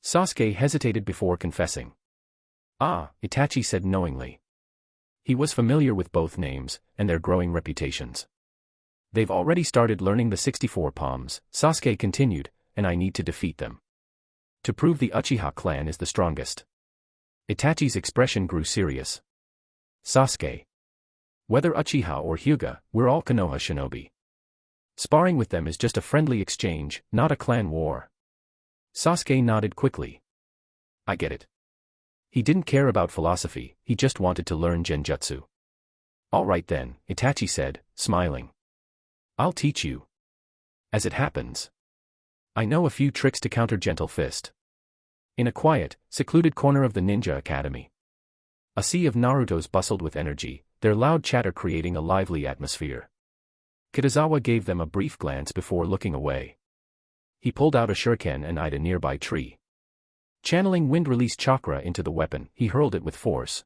Sasuke hesitated before confessing. Ah, Itachi said knowingly. He was familiar with both names, and their growing reputations. They've already started learning the 64 palms, Sasuke continued, and I need to defeat them. To prove the Uchiha clan is the strongest. Itachi's expression grew serious. Sasuke. Whether Uchiha or Hyuga, we're all Konoha shinobi. Sparring with them is just a friendly exchange, not a clan war. Sasuke nodded quickly. I get it. He didn't care about philosophy, he just wanted to learn Genjutsu. All right then, Itachi said, smiling. I'll teach you. As it happens, I know a few tricks to counter Gentle Fist. In a quiet, secluded corner of the Ninja Academy, a sea of Narutos bustled with energy, their loud chatter creating a lively atmosphere. Kitazawa gave them a brief glance before looking away. He pulled out a shuriken and eyed a nearby tree. Channeling wind release chakra into the weapon, he hurled it with force.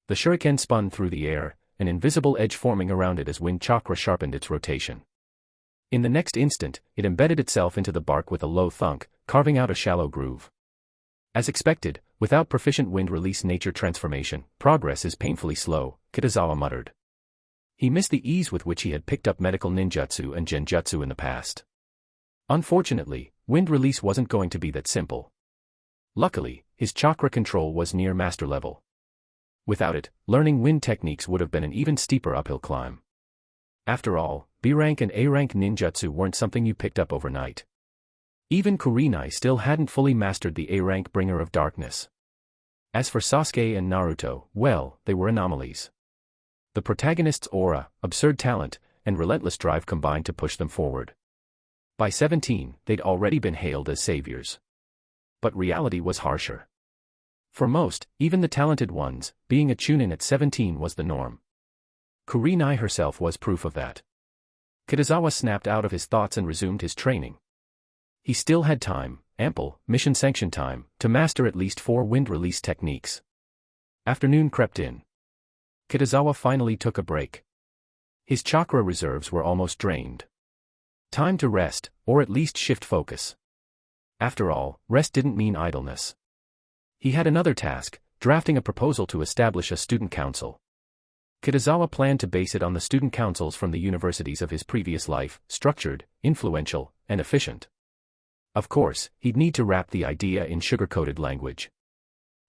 The shuriken spun through the air, an invisible edge forming around it as wind chakra sharpened its rotation. In the next instant, it embedded itself into the bark with a low thunk, carving out a shallow groove. As expected, without proficient wind release nature transformation, progress is painfully slow, Kitazawa muttered. He missed the ease with which he had picked up medical ninjutsu and genjutsu in the past. Unfortunately, wind release wasn't going to be that simple. Luckily, his chakra control was near master level. Without it, learning wind techniques would have been an even steeper uphill climb. After all, B-rank and A-rank ninjutsu weren't something you picked up overnight. Even Kurenai still hadn't fully mastered the A-rank bringer of darkness. As for Sasuke and Naruto, well, they were anomalies. The protagonist's aura, absurd talent, and relentless drive combined to push them forward. By 17, they'd already been hailed as saviors. But reality was harsher. For most, even the talented ones, being a chunin at 17 was the norm. Kurenai herself was proof of that. Kitazawa snapped out of his thoughts and resumed his training. He still had time, ample, mission-sanctioned time, to master at least 4 wind release techniques. Afternoon crept in. Kitazawa finally took a break. His chakra reserves were almost drained. Time to rest, or at least shift focus. After all, rest didn't mean idleness. He had another task, drafting a proposal to establish a student council. Kitazawa planned to base it on the student councils from the universities of his previous life, structured, influential, and efficient. Of course, he'd need to wrap the idea in sugar-coated language.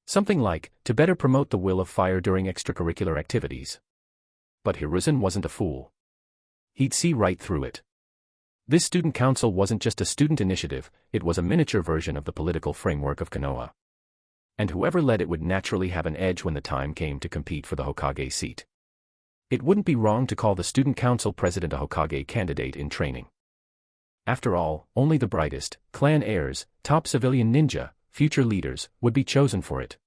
Something like, to better promote the will of fire during extracurricular activities. But Hiruzen wasn't a fool. He'd see right through it. This student council wasn't just a student initiative, it was a miniature version of the political framework of Konoha. And whoever led it would naturally have an edge when the time came to compete for the Hokage seat. It wouldn't be wrong to call the student council president a Hokage candidate in training. After all, only the brightest, clan heirs, top civilian ninja, future leaders, would be chosen for it.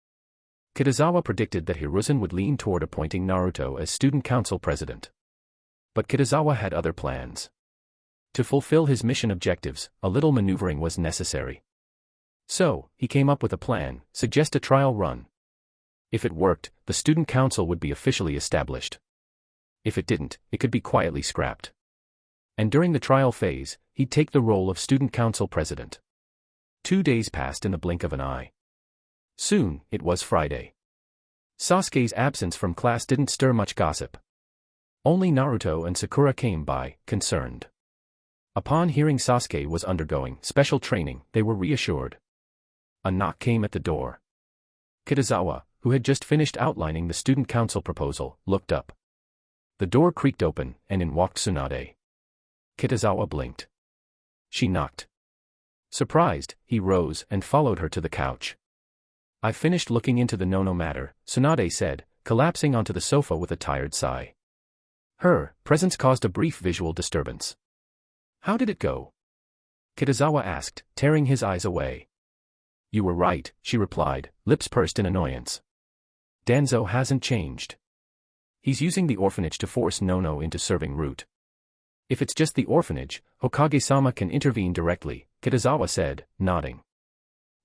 Kitazawa predicted that Hiruzen would lean toward appointing Naruto as student council president. But Kitazawa had other plans. To fulfill his mission objectives, a little maneuvering was necessary. So, he came up with a plan, suggest a trial run. If it worked, the student council would be officially established. If it didn't, it could be quietly scrapped. And during the trial phase, he'd take the role of student council president. 2 days passed in the blink of an eye. Soon, it was Friday. Sasuke's absence from class didn't stir much gossip. Only Naruto and Sakura came by, concerned. Upon hearing Sasuke was undergoing special training, they were reassured. A knock came at the door. Kitazawa, who had just finished outlining the student council proposal, looked up. The door creaked open, and in walked Tsunade. Kitazawa blinked. She knocked. Surprised, he rose and followed her to the couch. "I've finished looking into the Nono matter," Tsunade said, collapsing onto the sofa with a tired sigh. Her presence caused a brief visual disturbance. How did it go? Kitazawa asked, tearing his eyes away. You were right, she replied, lips pursed in annoyance. Danzo hasn't changed. He's using the orphanage to force Nono into serving root. If it's just the orphanage, Hokage-sama can intervene directly, Kitazawa said, nodding.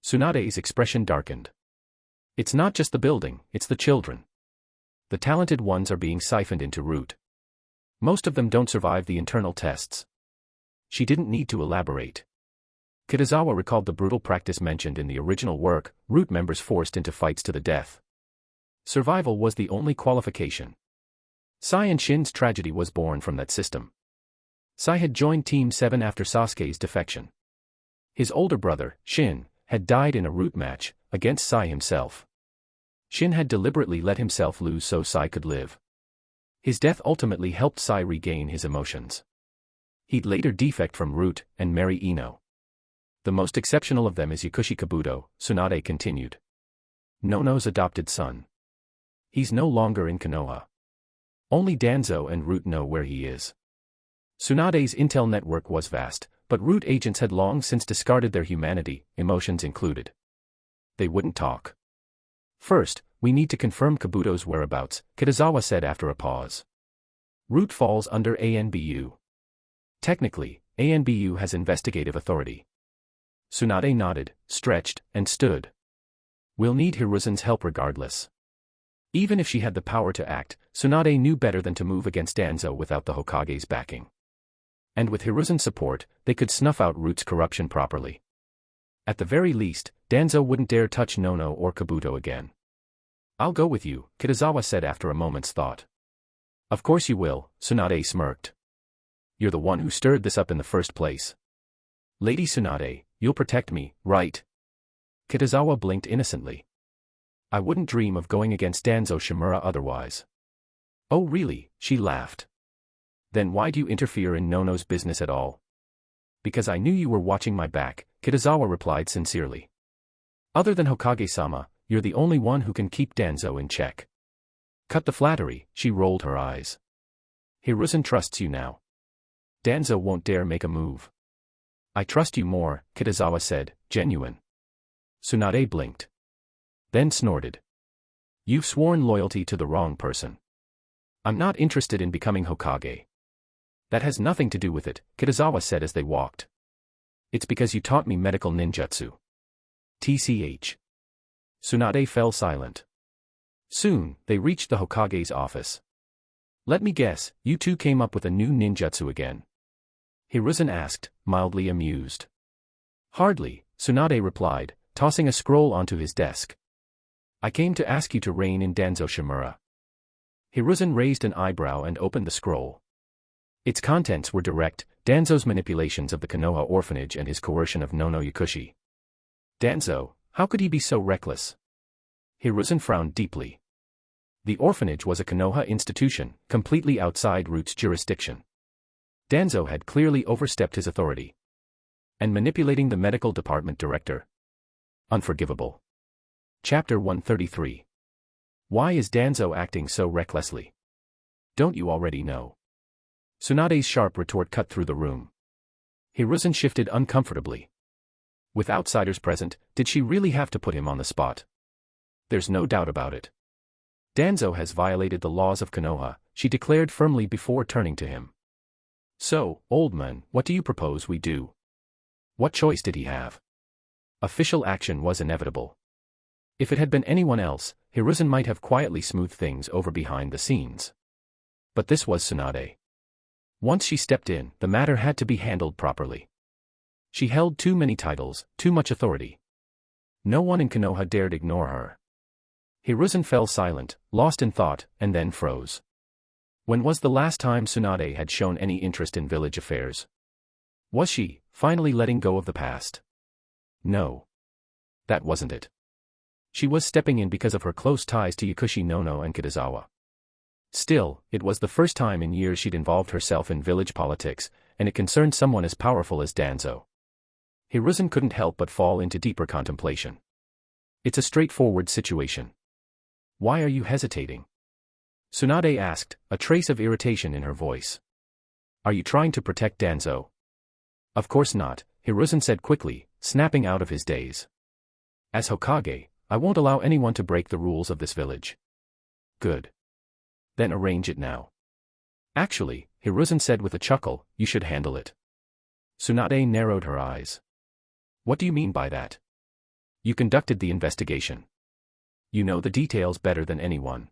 Tsunade's expression darkened. It's not just the building, it's the children. The talented ones are being siphoned into root. Most of them don't survive the internal tests. She didn't need to elaborate. Kitazawa recalled the brutal practice mentioned in the original work, root members forced into fights to the death. Survival was the only qualification. Sai and Shin's tragedy was born from that system. Sai had joined Team 7 after Sasuke's defection. His older brother, Shin, had died in a root match, against Sai himself. Shin had deliberately let himself lose so Sai could live. His death ultimately helped Sai regain his emotions. He'd later defect from root and marry Ino. The most exceptional of them is Yakushi Kabuto, Tsunade continued. Nono's adopted son. He's no longer in Konoha. Only Danzo and Root know where he is. Tsunade's intel network was vast, but Root agents had long since discarded their humanity, emotions included. They wouldn't talk. First, we need to confirm Kabuto's whereabouts, Kitazawa said after a pause. Root falls under ANBU. Technically, ANBU has investigative authority. Tsunade nodded, stretched, and stood. We'll need Hiruzen's help regardless. Even if she had the power to act, Tsunade knew better than to move against Danzo without the Hokage's backing. And with Hiruzen's support, they could snuff out Root's corruption properly. At the very least, Danzo wouldn't dare touch Nono or Kabuto again. I'll go with you, Kitazawa said after a moment's thought. Of course you will, Tsunade smirked. You're the one who stirred this up in the first place. Lady Tsunade, you'll protect me, right? Kitazawa blinked innocently. I wouldn't dream of going against Danzo Shimura otherwise. Oh really, she laughed. Then why'd you interfere in Nono's business at all? Because I knew you were watching my back, Kitazawa replied sincerely. Other than Hokage-sama, you're the only one who can keep Danzo in check. Cut the flattery, she rolled her eyes. Hiruzen trusts you now. Danzo won't dare make a move. I trust you more, Kitazawa said, genuine. Tsunade blinked. Then snorted. You've sworn loyalty to the wrong person. I'm not interested in becoming Hokage. That has nothing to do with it, Kitazawa said as they walked. It's because you taught me medical ninjutsu. TCH. Tsunade fell silent. Soon, they reached the Hokage's office. Let me guess, you two came up with a new ninjutsu again? Hiruzen asked, mildly amused. Hardly, Tsunade replied, tossing a scroll onto his desk. I came to ask you to reign in Danzo Shimura. Hiruzen raised an eyebrow and opened the scroll. Its contents were direct, Danzo's manipulations of the Konoha orphanage and his coercion of Nono Yakushi. Danzo, how could he be so reckless? Hiruzen frowned deeply. The orphanage was a Konoha institution, completely outside Root's jurisdiction. Danzo had clearly overstepped his authority. And manipulating the medical department director. Unforgivable. Chapter 133. Why is Danzo acting so recklessly? Don't you already know? Tsunade's sharp retort cut through the room. Hiruzen shifted uncomfortably. With outsiders present, did she really have to put him on the spot? There's no doubt about it. Danzo has violated the laws of Konoha, she declared firmly before turning to him. So, old man, what do you propose we do? What choice did he have? Official action was inevitable. If it had been anyone else, Hiruzen might have quietly smoothed things over behind the scenes. But this was Tsunade. Once she stepped in, the matter had to be handled properly. She held too many titles, too much authority. No one in Konoha dared ignore her. Hiruzen fell silent, lost in thought, and then froze. When was the last time Tsunade had shown any interest in village affairs? Was she, finally letting go of the past? No. That wasn't it. She was stepping in because of her close ties to Yakushi Nono and Kitazawa. Still, it was the first time in years she'd involved herself in village politics, and it concerned someone as powerful as Danzo. Hiruzen couldn't help but fall into deeper contemplation. It's a straightforward situation. Why are you hesitating? Tsunade asked, a trace of irritation in her voice. Are you trying to protect Danzo? Of course not, Hiruzen said quickly, snapping out of his daze. As Hokage, I won't allow anyone to break the rules of this village. Good. Then arrange it now. Actually, Hiruzen said with a chuckle, you should handle it. Tsunade narrowed her eyes. What do you mean by that? You conducted the investigation. You know the details better than anyone.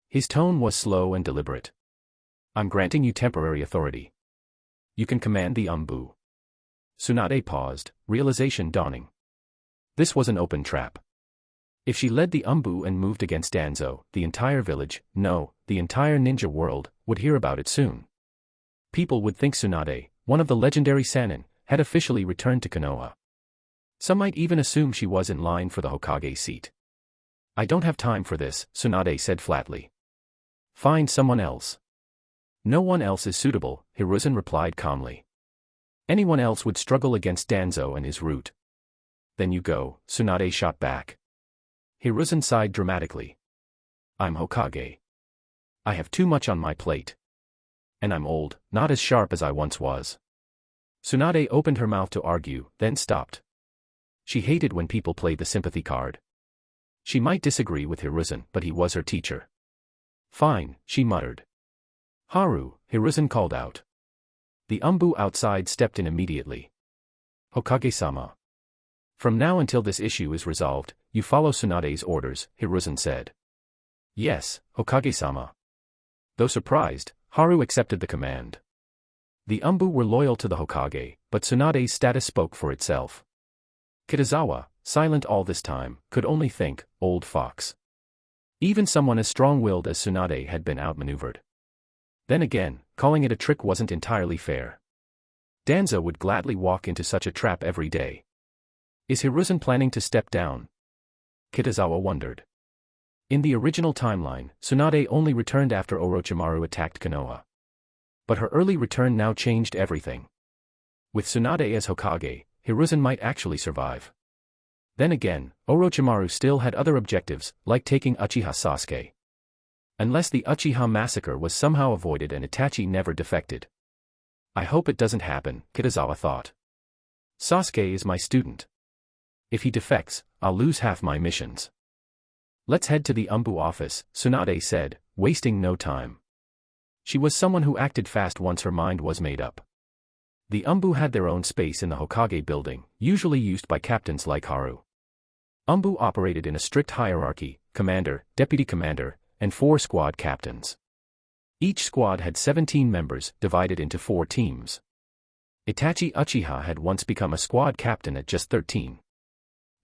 His tone was slow and deliberate. I'm granting you temporary authority. You can command the Umbu. Tsunade paused, realization dawning. This was an open trap. If she led the Umbu and moved against Danzo, the entire village, no, the entire ninja world, would hear about it soon. People would think Tsunade, one of the legendary Sannin, had officially returned to Konoha. Some might even assume she was in line for the Hokage seat. I don't have time for this, Tsunade said flatly. Find someone else. No one else is suitable, Hiruzen replied calmly. Anyone else would struggle against Danzo and his route. Then you go, Tsunade shot back. Hiruzen sighed dramatically. I'm Hokage. I have too much on my plate. And I'm old, not as sharp as I once was. Tsunade opened her mouth to argue, then stopped. She hated when people played the sympathy card. She might disagree with Hiruzen, but he was her teacher. Fine, she muttered. Haru, Hiruzen called out. The Umbu outside stepped in immediately. Hokage-sama. From now until this issue is resolved, you follow Tsunade's orders, Hiruzen said. Yes, Hokage-sama. Though surprised, Haru accepted the command. The Umbu were loyal to the Hokage, but Tsunade's status spoke for itself. Kitazawa, silent all this time, could only think, old fox. Even someone as strong-willed as Tsunade had been outmaneuvered. Then again, calling it a trick wasn't entirely fair. Danzo would gladly walk into such a trap every day. Is Hiruzen planning to step down? Kitazawa wondered. In the original timeline, Tsunade only returned after Orochimaru attacked Konoha. But her early return now changed everything. With Tsunade as Hokage, Hiruzen might actually survive. Then again, Orochimaru still had other objectives, like taking Uchiha Sasuke. Unless the Uchiha massacre was somehow avoided and Itachi never defected. I hope it doesn't happen, Kitazawa thought. Sasuke is my student. If he defects, I'll lose half my missions. Let's head to the Umbu office, Tsunade said, wasting no time. She was someone who acted fast once her mind was made up. The Umbu had their own space in the Hokage building, usually used by captains like Haru. Umbu operated in a strict hierarchy, commander, deputy commander, and 4 squad captains. Each squad had 17 members, divided into 4 teams. Itachi Uchiha had once become a squad captain at just 13.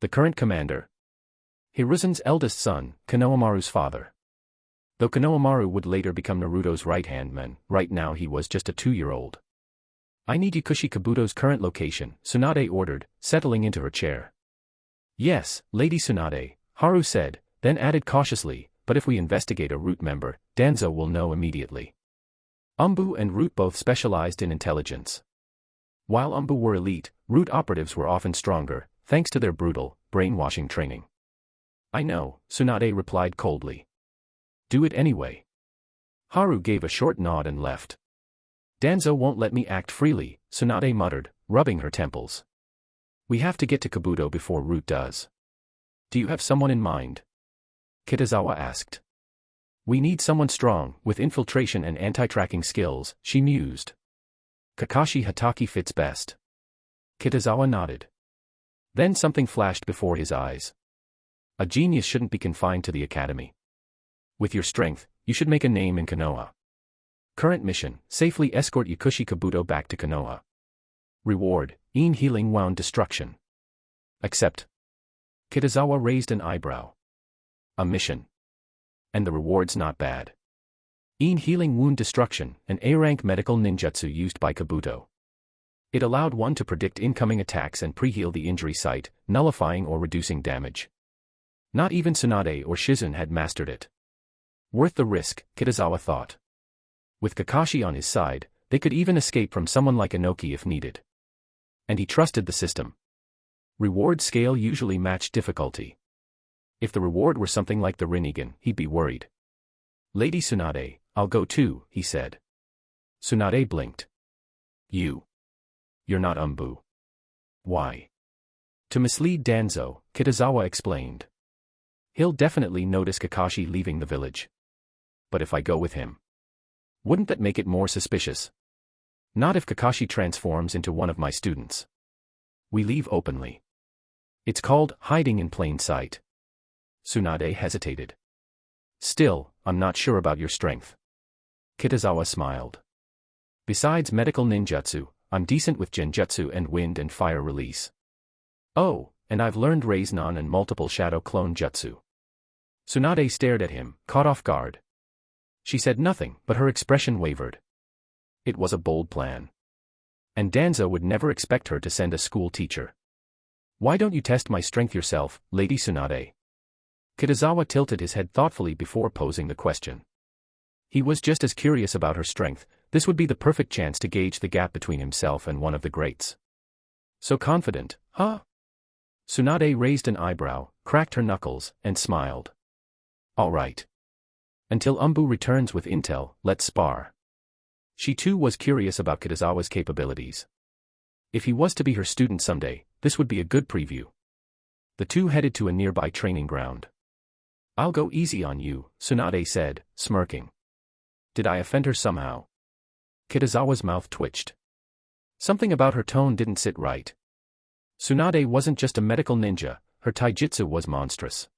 The current commander? Hiruzen's eldest son, Konohamaru's father. Though Konohamaru would later become Naruto's right-hand man, right now he was just a 2-year-old. I need Yukushi Kabuto's current location, Tsunade ordered, settling into her chair. Yes, Lady Tsunade, Haru said, then added cautiously, but if we investigate a root member, Danzo will know immediately. Umbu and Root both specialized in intelligence. While Umbu were elite, Root operatives were often stronger, thanks to their brutal, brainwashing training. I know, Tsunade replied coldly. Do it anyway. Haru gave a short nod and left. Danzo won't let me act freely, Tsunade muttered, rubbing her temples. We have to get to Kabuto before Root does. Do you have someone in mind? Kitazawa asked. We need someone strong, with infiltration and anti-tracking skills, she mused. Kakashi Hatake fits best. Kitazawa nodded. Then something flashed before his eyes. A genius shouldn't be confined to the academy. With your strength, you should make a name in Konoha. Current mission, safely escort Yukushi Kabuto back to Konoha. Reward, Een Healing Wound Destruction. Accept. Kitazawa raised an eyebrow. A mission. And the reward's not bad. Een Healing Wound Destruction, an A-rank medical ninjutsu used by Kabuto. It allowed one to predict incoming attacks and pre-heal the injury site, nullifying or reducing damage. Not even Tsunade or Shizun had mastered it. Worth the risk, Kitazawa thought. With Kakashi on his side, they could even escape from someone like Inoki if needed. And he trusted the system. Reward scale usually matched difficulty. If the reward were something like the Rinnegan, he'd be worried. Lady Tsunade, I'll go too, he said. Tsunade blinked. You. You're not Umbu. Why? To mislead Danzo, Kitazawa explained. He'll definitely notice Kakashi leaving the village. But if I go with him, wouldn't that make it more suspicious? Not if Kakashi transforms into one of my students. We leave openly. It's called hiding in plain sight. Tsunade hesitated. Still, I'm not sure about your strength. Kitazawa smiled. Besides medical ninjutsu, I'm decent with genjutsu and wind and fire release. Oh, and I've learned Raise-non and multiple shadow clone jutsu. Tsunade stared at him, caught off guard. She said nothing, but her expression wavered. It was a bold plan. And Danzo would never expect her to send a school teacher. Why don't you test my strength yourself, Lady Tsunade? Kitazawa tilted his head thoughtfully before posing the question. He was just as curious about her strength. This would be the perfect chance to gauge the gap between himself and one of the greats. So confident, huh? Tsunade raised an eyebrow, cracked her knuckles, and smiled. All right. Until Umbu returns with intel, let's spar. She too was curious about Kitazawa's capabilities. If he was to be her student someday, this would be a good preview. The two headed to a nearby training ground. I'll go easy on you, Tsunade said, smirking. Did I offend her somehow? Kitazawa's mouth twitched. Something about her tone didn't sit right. Tsunade wasn't just a medical ninja, her taijutsu was monstrous.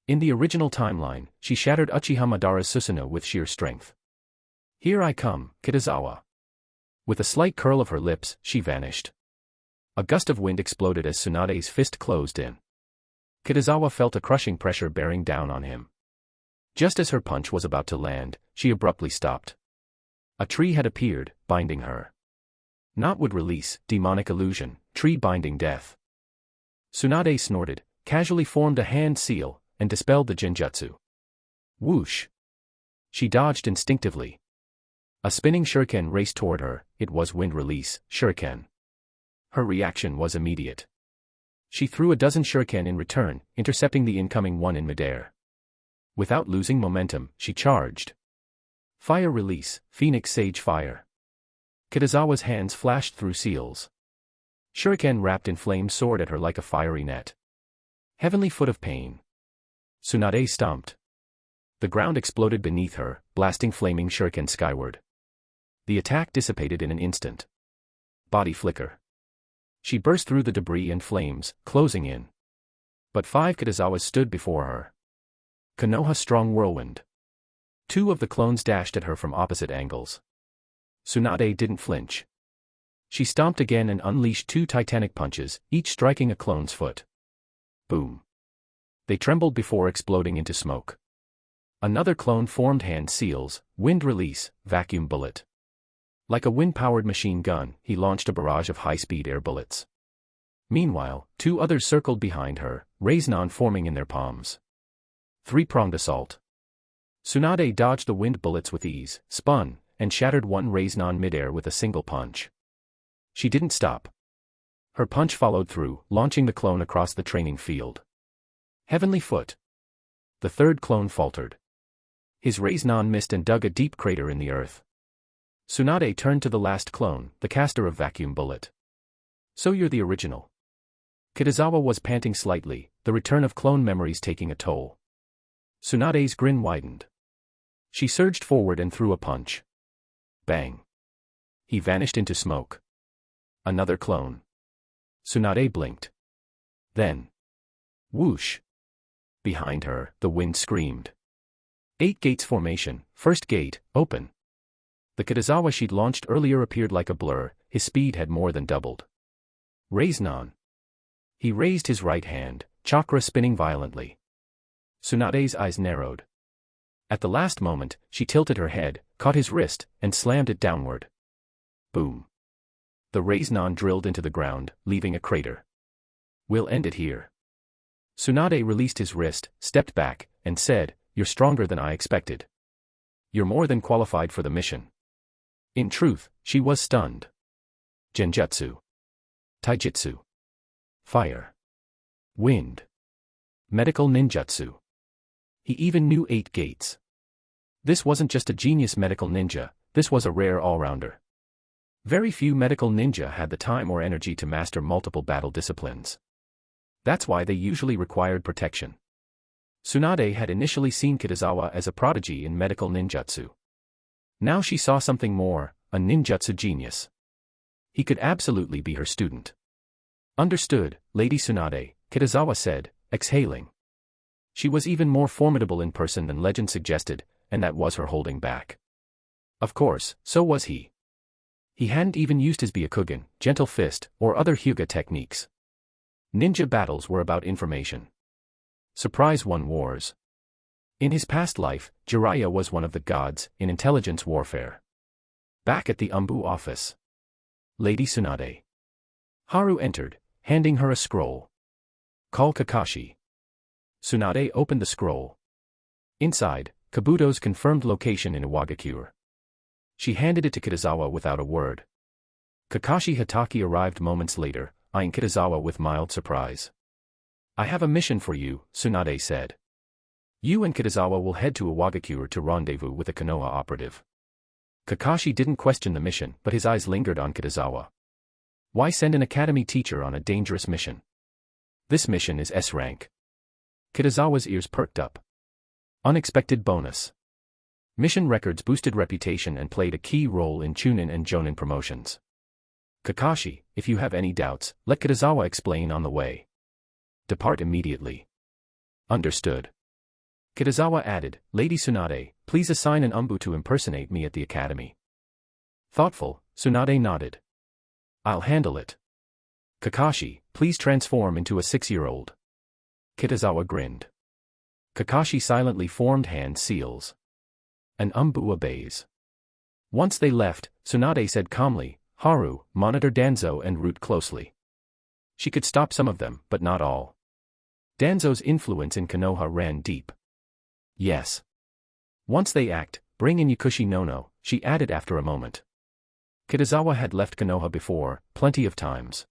In the original timeline, she shattered Uchiha Madara's Susanoo with sheer strength. Here I come, Kitazawa. With a slight curl of her lips, she vanished. A gust of wind exploded as Tsunade's fist closed in. Kitazawa felt a crushing pressure bearing down on him. Just as her punch was about to land, she abruptly stopped. A tree had appeared, binding her. Not would release, demonic illusion, tree binding death. Tsunade snorted, casually formed a hand seal, and dispelled the genjutsu. Whoosh! She dodged instinctively. A spinning shuriken raced toward her. It was wind release, shuriken. Her reaction was immediate. She threw a dozen shuriken in return, intercepting the incoming one in midair. Without losing momentum, she charged. Fire release, Phoenix Sage Fire. Kitazawa's hands flashed through seals. Shuriken wrapped in flame soared at her like a fiery net. Heavenly Foot of Pain. Tsunade stomped. The ground exploded beneath her, blasting flaming shuriken skyward. The attack dissipated in an instant. Body flicker. She burst through the debris and flames, closing in. But 5 Kitazawas stood before her. Konoha Strong Whirlwind. 2 of the clones dashed at her from opposite angles. Tsunade didn't flinch. She stomped again and unleashed 2 titanic punches, each striking a clone's foot. Boom. They trembled before exploding into smoke. Another clone formed hand seals, wind release, vacuum bullet. Like a wind-powered machine gun, he launched a barrage of high-speed air bullets. Meanwhile, 2 others circled behind her, Raise-non forming in their palms. 3-pronged assault. Tsunade dodged the wind bullets with ease, spun, and shattered one Raise-non midair with a single punch. She didn't stop. Her punch followed through, launching the clone across the training field. Heavenly Foot. The 3rd clone faltered. His Raise-non missed and dug a deep crater in the earth. Tsunade turned to the last clone, the caster of Vacuum Bullet. So you're the original. Kitazawa was panting slightly, the return of clone memories taking a toll. Tsunade's grin widened. She surged forward and threw a punch. Bang. He vanished into smoke. Another clone. Tsunade blinked. Then. Whoosh. Behind her, the wind screamed. 8 gates formation, first gate, open. The Kitazawa she'd launched earlier appeared like a blur, his speed had more than doubled. Raise-non. He raised his right hand, chakra spinning violently. Tsunade's eyes narrowed. At the last moment, she tilted her head, caught his wrist, and slammed it downward. Boom. The Raise-non drilled into the ground, leaving a crater. We'll end it here. Tsunade released his wrist, stepped back, and said, You're stronger than I expected. You're more than qualified for the mission. In truth, she was stunned. Genjutsu. Taijutsu. Fire. Wind. Medical ninjutsu. He even knew 8 gates. This wasn't just a genius medical ninja, this was a rare all-rounder. Very few medical ninja had the time or energy to master multiple battle disciplines. That's why they usually required protection. Tsunade had initially seen Kitazawa as a prodigy in medical ninjutsu. Now she saw something more, a ninjutsu genius. He could absolutely be her student. Understood, Lady Tsunade, Kitazawa said, exhaling. She was even more formidable in person than legend suggested, and that was her holding back. Of course, so was he. He hadn't even used his Byakugan, gentle fist, or other Hyuga techniques. Ninja battles were about information. Surprise won wars. In his past life, Jiraiya was one of the gods in intelligence warfare. Back at the Umbu office. Lady Tsunade. Haru entered, handing her a scroll. Call Kakashi. Tsunade opened the scroll. Inside, Kabuto's confirmed location in Iwagakure. She handed it to Kitazawa without a word. Kakashi Hatake arrived moments later, eyeing Kitazawa with mild surprise. I have a mission for you, Tsunade said. You and Kitazawa will head to Iwagakure to rendezvous with a Konoha operative. Kakashi didn't question the mission, but his eyes lingered on Kitazawa. Why send an academy teacher on a dangerous mission? This mission is S rank. Kitazawa's ears perked up. Unexpected bonus. Mission records boosted reputation and played a key role in Chunin and Jonin promotions. Kakashi, if you have any doubts, let Kitazawa explain on the way. Depart immediately. Understood. Kitazawa added, Lady Tsunade, please assign an Umbu to impersonate me at the academy. Thoughtful, Tsunade nodded. I'll handle it. Kakashi, please transform into a 6-year-old. Kitazawa grinned. Kakashi silently formed hand seals. An Umbu obeys. Once they left, Tsunade said calmly, Haru, monitor Danzo and Root closely. She could stop some of them, but not all. Danzo's influence in Konoha ran deep. Yes. Once they act, bring in Yakushi Nono, she added after a moment. Kitazawa had left Konoha before, plenty of times.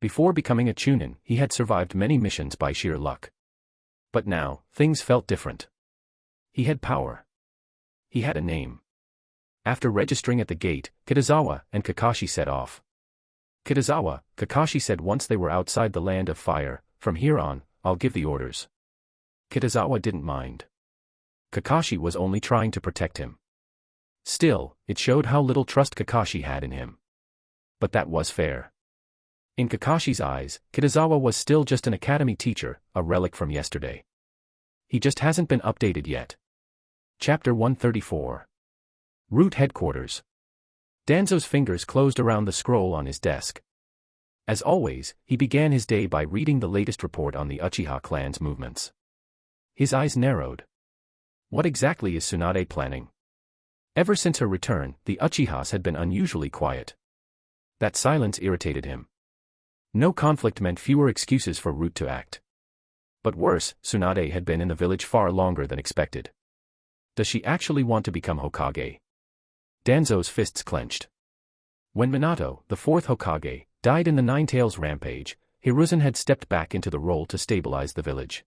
Before becoming a Chunin, he had survived many missions by sheer luck. But now, things felt different. He had power. He had a name. After registering at the gate, Kitazawa and Kakashi set off. Kitazawa, Kakashi said once they were outside the land of fire, from here on, I'll give the orders. Kitazawa didn't mind. Kakashi was only trying to protect him. Still, it showed how little trust Kakashi had in him. But that was fair. In Kakashi's eyes, Kitazawa was still just an academy teacher, a relic from yesterday. He just hasn't been updated yet. Chapter 134. Root Headquarters. Danzo's fingers closed around the scroll on his desk. As always, he began his day by reading the latest report on the Uchiha clan's movements. His eyes narrowed. What exactly is Tsunade planning? Ever since her return, the Uchihas had been unusually quiet. That silence irritated him. No conflict meant fewer excuses for Root to act. But worse, Tsunade had been in the village far longer than expected. Does she actually want to become Hokage? Danzo's fists clenched. When Minato, the fourth Hokage, died in the Nine-Tails rampage, Hiruzen had stepped back into the role to stabilize the village.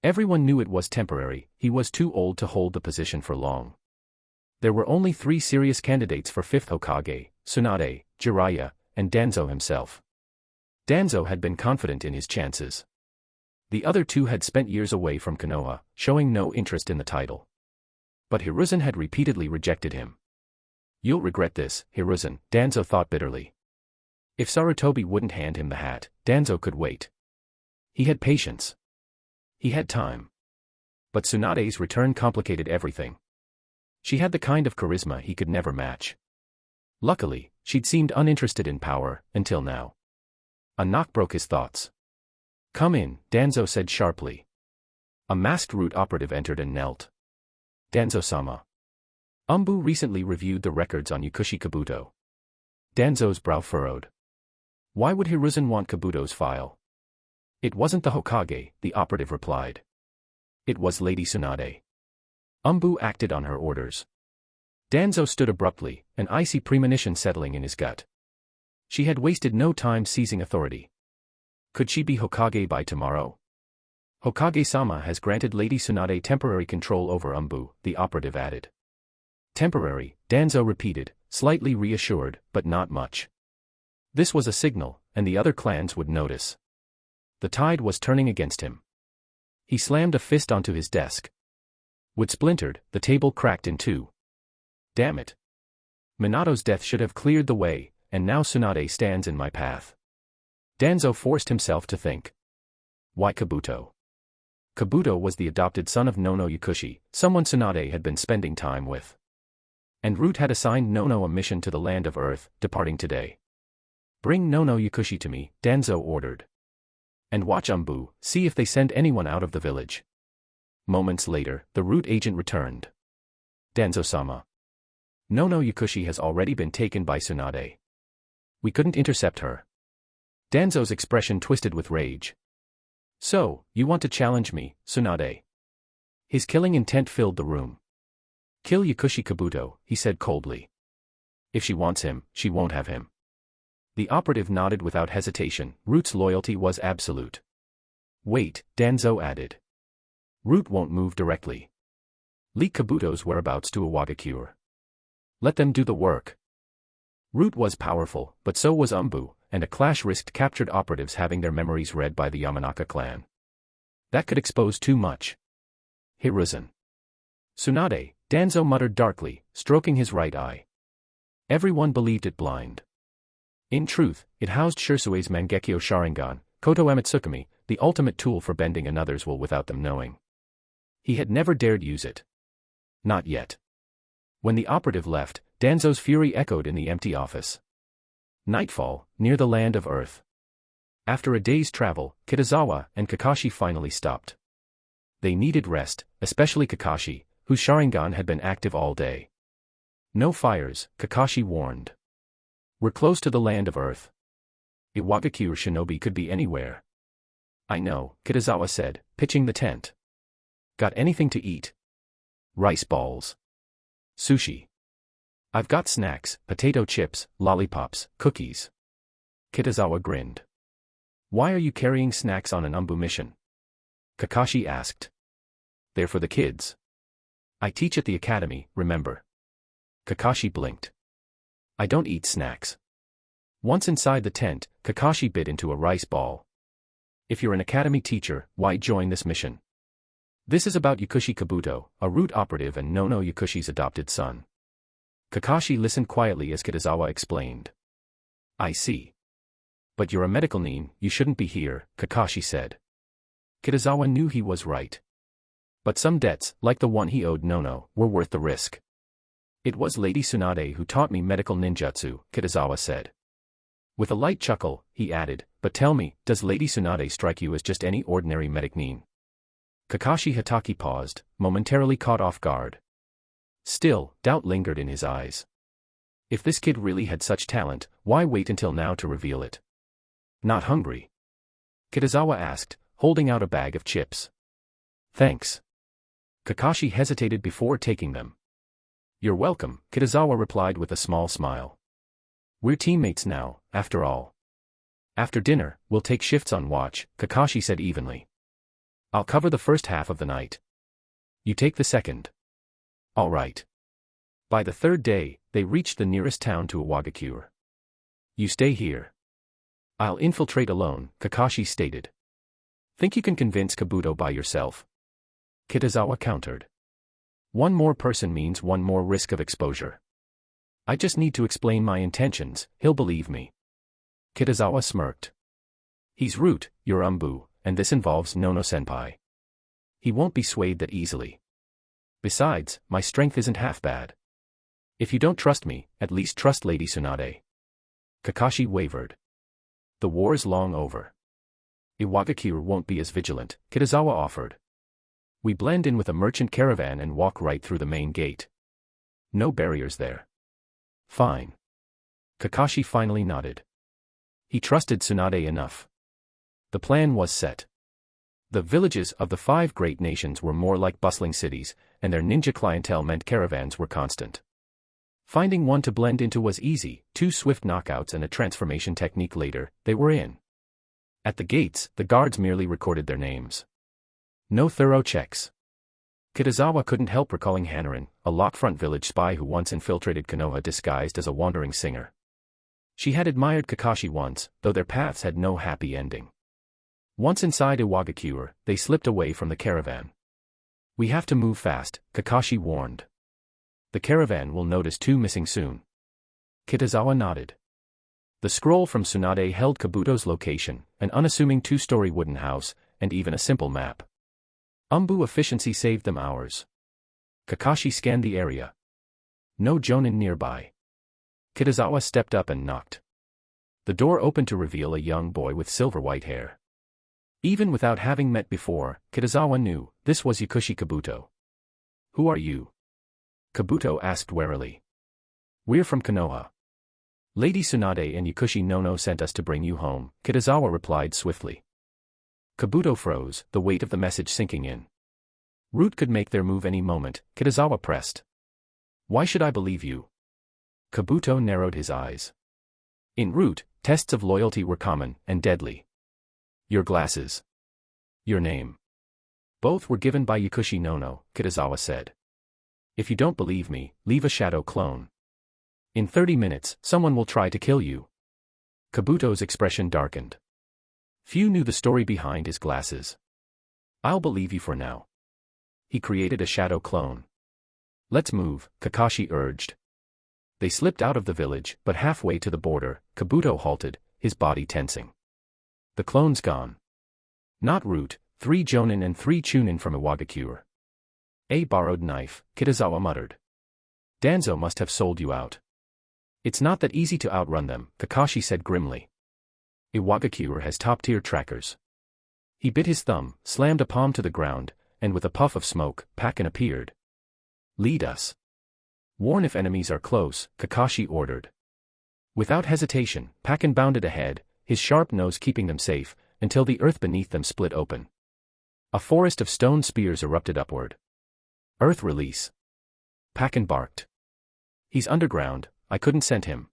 Everyone knew it was temporary, he was too old to hold the position for long. There were only 3 serious candidates for 5th Hokage, Tsunade, Jiraiya, and Danzo himself. Danzo had been confident in his chances. The other 2 had spent years away from Konoha, showing no interest in the title. But Hiruzen had repeatedly rejected him. You'll regret this, Hiruzen, Danzo thought bitterly. If Sarutobi wouldn't hand him the hat, Danzo could wait. He had patience. He had time. But Tsunade's return complicated everything. She had the kind of charisma he could never match. Luckily, she'd seemed uninterested in power, until now. A knock broke his thoughts. Come in, Danzo said sharply. A masked Root operative entered and knelt. Danzo-sama. Umbu recently reviewed the records on Yakushi Kabuto. Danzo's brow furrowed. Why would Hiruzen want Kabuto's file? It wasn't the Hokage, the operative replied. It was Lady Tsunade. Umbu acted on her orders. Danzo stood abruptly, an icy premonition settling in his gut. She had wasted no time seizing authority. Could she be Hokage by tomorrow? Hokage-sama has granted Lady Tsunade temporary control over Umbu, the operative added. Temporary, Danzo repeated, slightly reassured, but not much. This was a signal, and the other clans would notice. The tide was turning against him. He slammed a fist onto his desk. Wood splintered, the table cracked in two. Damn it. Minato's death should have cleared the way, and now Tsunade stands in my path. Danzo forced himself to think. Why Kabuto? Kabuto was the adopted son of Nono Yakushi, someone Tsunade had been spending time with. And Root had assigned Nono a mission to the land of Earth, departing today. Bring Nono Yakushi to me, Danzo ordered. And watch Umbu, see if they send anyone out of the village. Moments later, the Root agent returned. Danzo-sama. Nono Yakushi has already been taken by Tsunade. We couldn't intercept her. Danzo's expression twisted with rage. So, you want to challenge me, Tsunade? His killing intent filled the room. Kill Yakushi Kabuto, he said coldly. If she wants him, she won't have him. The operative nodded without hesitation. Root's loyalty was absolute. Wait, Danzo added. Root won't move directly. Leak Kabuto's whereabouts to Iwagakure. Let them do the work. Root was powerful, but so was Umbu, and a clash risked captured operatives having their memories read by the Yamanaka clan. That could expose too much. Hiruzen. Tsunade, Danzo muttered darkly, stroking his right eye. Everyone believed it blind. In truth, it housed Shirsue's Mangekyo Sharingan, Koto Ematsukami, the ultimate tool for bending another's will without them knowing. He had never dared use it. Not yet. When the operative left, Danzo's fury echoed in the empty office. Nightfall, near the land of Earth. After a day's travel, Kitazawa and Kakashi finally stopped. They needed rest, especially Kakashi, whose Sharingan had been active all day. No fires, Kakashi warned. We're close to the land of Earth. Iwagakure Shinobi could be anywhere. I know, Kitazawa said, pitching the tent. Got anything to eat? Rice balls. Sushi. I've got snacks, potato chips, lollipops, cookies. Kitazawa grinned. Why are you carrying snacks on an Umbu mission? Kakashi asked. They're for the kids. I teach at the academy, remember? Kakashi blinked. I don't eat snacks. Once inside the tent, Kakashi bit into a rice ball. If you're an academy teacher, why join this mission? This is about Yakushi Kabuto, a Root operative and Nono Yakushi's adopted son. Kakashi listened quietly as Kitazawa explained. I see. But you're a medical nin, you shouldn't be here, Kakashi said. Kitazawa knew he was right. But some debts, like the one he owed Nono, were worth the risk. It was Lady Tsunade who taught me medical ninjutsu, Kitazawa said. With a light chuckle, he added, but tell me, does Lady Tsunade strike you as just any ordinary medic nin? Kakashi Hatake paused, momentarily caught off guard. Still, doubt lingered in his eyes. If this kid really had such talent, why wait until now to reveal it? Not hungry? Kitazawa asked, holding out a bag of chips. Thanks. Kakashi hesitated before taking them. You're welcome, Kitazawa replied with a small smile. We're teammates now, after all. After dinner, we'll take shifts on watch, Kakashi said evenly. I'll cover the first half of the night. You take the second. All right. By the third day, they reached the nearest town to Iwagakure. You stay here. I'll infiltrate alone, Kakashi stated. Think you can convince Kabuto by yourself? Kitazawa countered. One more person means one more risk of exposure. I just need to explain my intentions, he'll believe me. Kitazawa smirked. He's Root, you're Umbu, and this involves Nono-senpai. He won't be swayed that easily. Besides, my strength isn't half bad. If you don't trust me, at least trust Lady Tsunade. Kakashi wavered. The war's long over. Iwagakure won't be as vigilant, Kitazawa offered. We blend in with a merchant caravan and walk right through the main gate. No barriers there. Fine. Kakashi finally nodded. He trusted Tsunade enough. The plan was set. The villages of the 5 great nations were more like bustling cities, and their ninja clientele meant caravans were constant. Finding one to blend into was easy, 2 swift knockouts and a transformation technique later, they were in. At the gates, the guards merely recorded their names. No thorough checks. Kitazawa couldn't help recalling Hanarin, a lockfront village spy who once infiltrated Konoha disguised as a wandering singer. She had admired Kakashi once, though their paths had no happy ending. Once inside Iwagakure, they slipped away from the caravan. "We have to move fast," Kakashi warned. "The caravan will notice two missing soon." Kitazawa nodded. The scroll from Tsunade held Kabuto's location, an unassuming two-story wooden house, and even a simple map. Umbu efficiency saved them hours. Kakashi scanned the area. No jonin nearby. Kitazawa stepped up and knocked. The door opened to reveal a young boy with silver-white hair. Even without having met before, Kitazawa knew this was Yakushi Kabuto. "Who are you?" Kabuto asked warily. "We're from Konoha. Lady Tsunade and Yakushi Nono sent us to bring you home," Kitazawa replied swiftly. Kabuto froze, the weight of the message sinking in. Root could make their move any moment, Kitazawa pressed. "Why should I believe you?" Kabuto narrowed his eyes. In Root, tests of loyalty were common and deadly. "Your glasses. Your name." "Both were given by Yakushi Nono," Kitazawa said. "If you don't believe me, leave a shadow clone. In 30 minutes, someone will try to kill you." Kabuto's expression darkened. Few knew the story behind his glasses. "I'll believe you for now." He created a shadow clone. "Let's move," Kakashi urged. They slipped out of the village, but halfway to the border, Kabuto halted, his body tensing. "The clone's gone. Not Root, 3 jonin and 3 chunin from Iwagakure." "A borrowed knife," Kitazawa muttered. "Danzo must have sold you out." "It's not that easy to outrun them," Kakashi said grimly. "Iwagakure has top-tier trackers." He bit his thumb, slammed a palm to the ground, and with a puff of smoke, Pakken appeared. "Lead us." "Warn if enemies are close," Kakashi ordered. Without hesitation, Pakken bounded ahead, his sharp nose keeping them safe, until the earth beneath them split open. A forest of stone spears erupted upward. "Earth release." Pakken barked. "He's underground, I couldn't send him."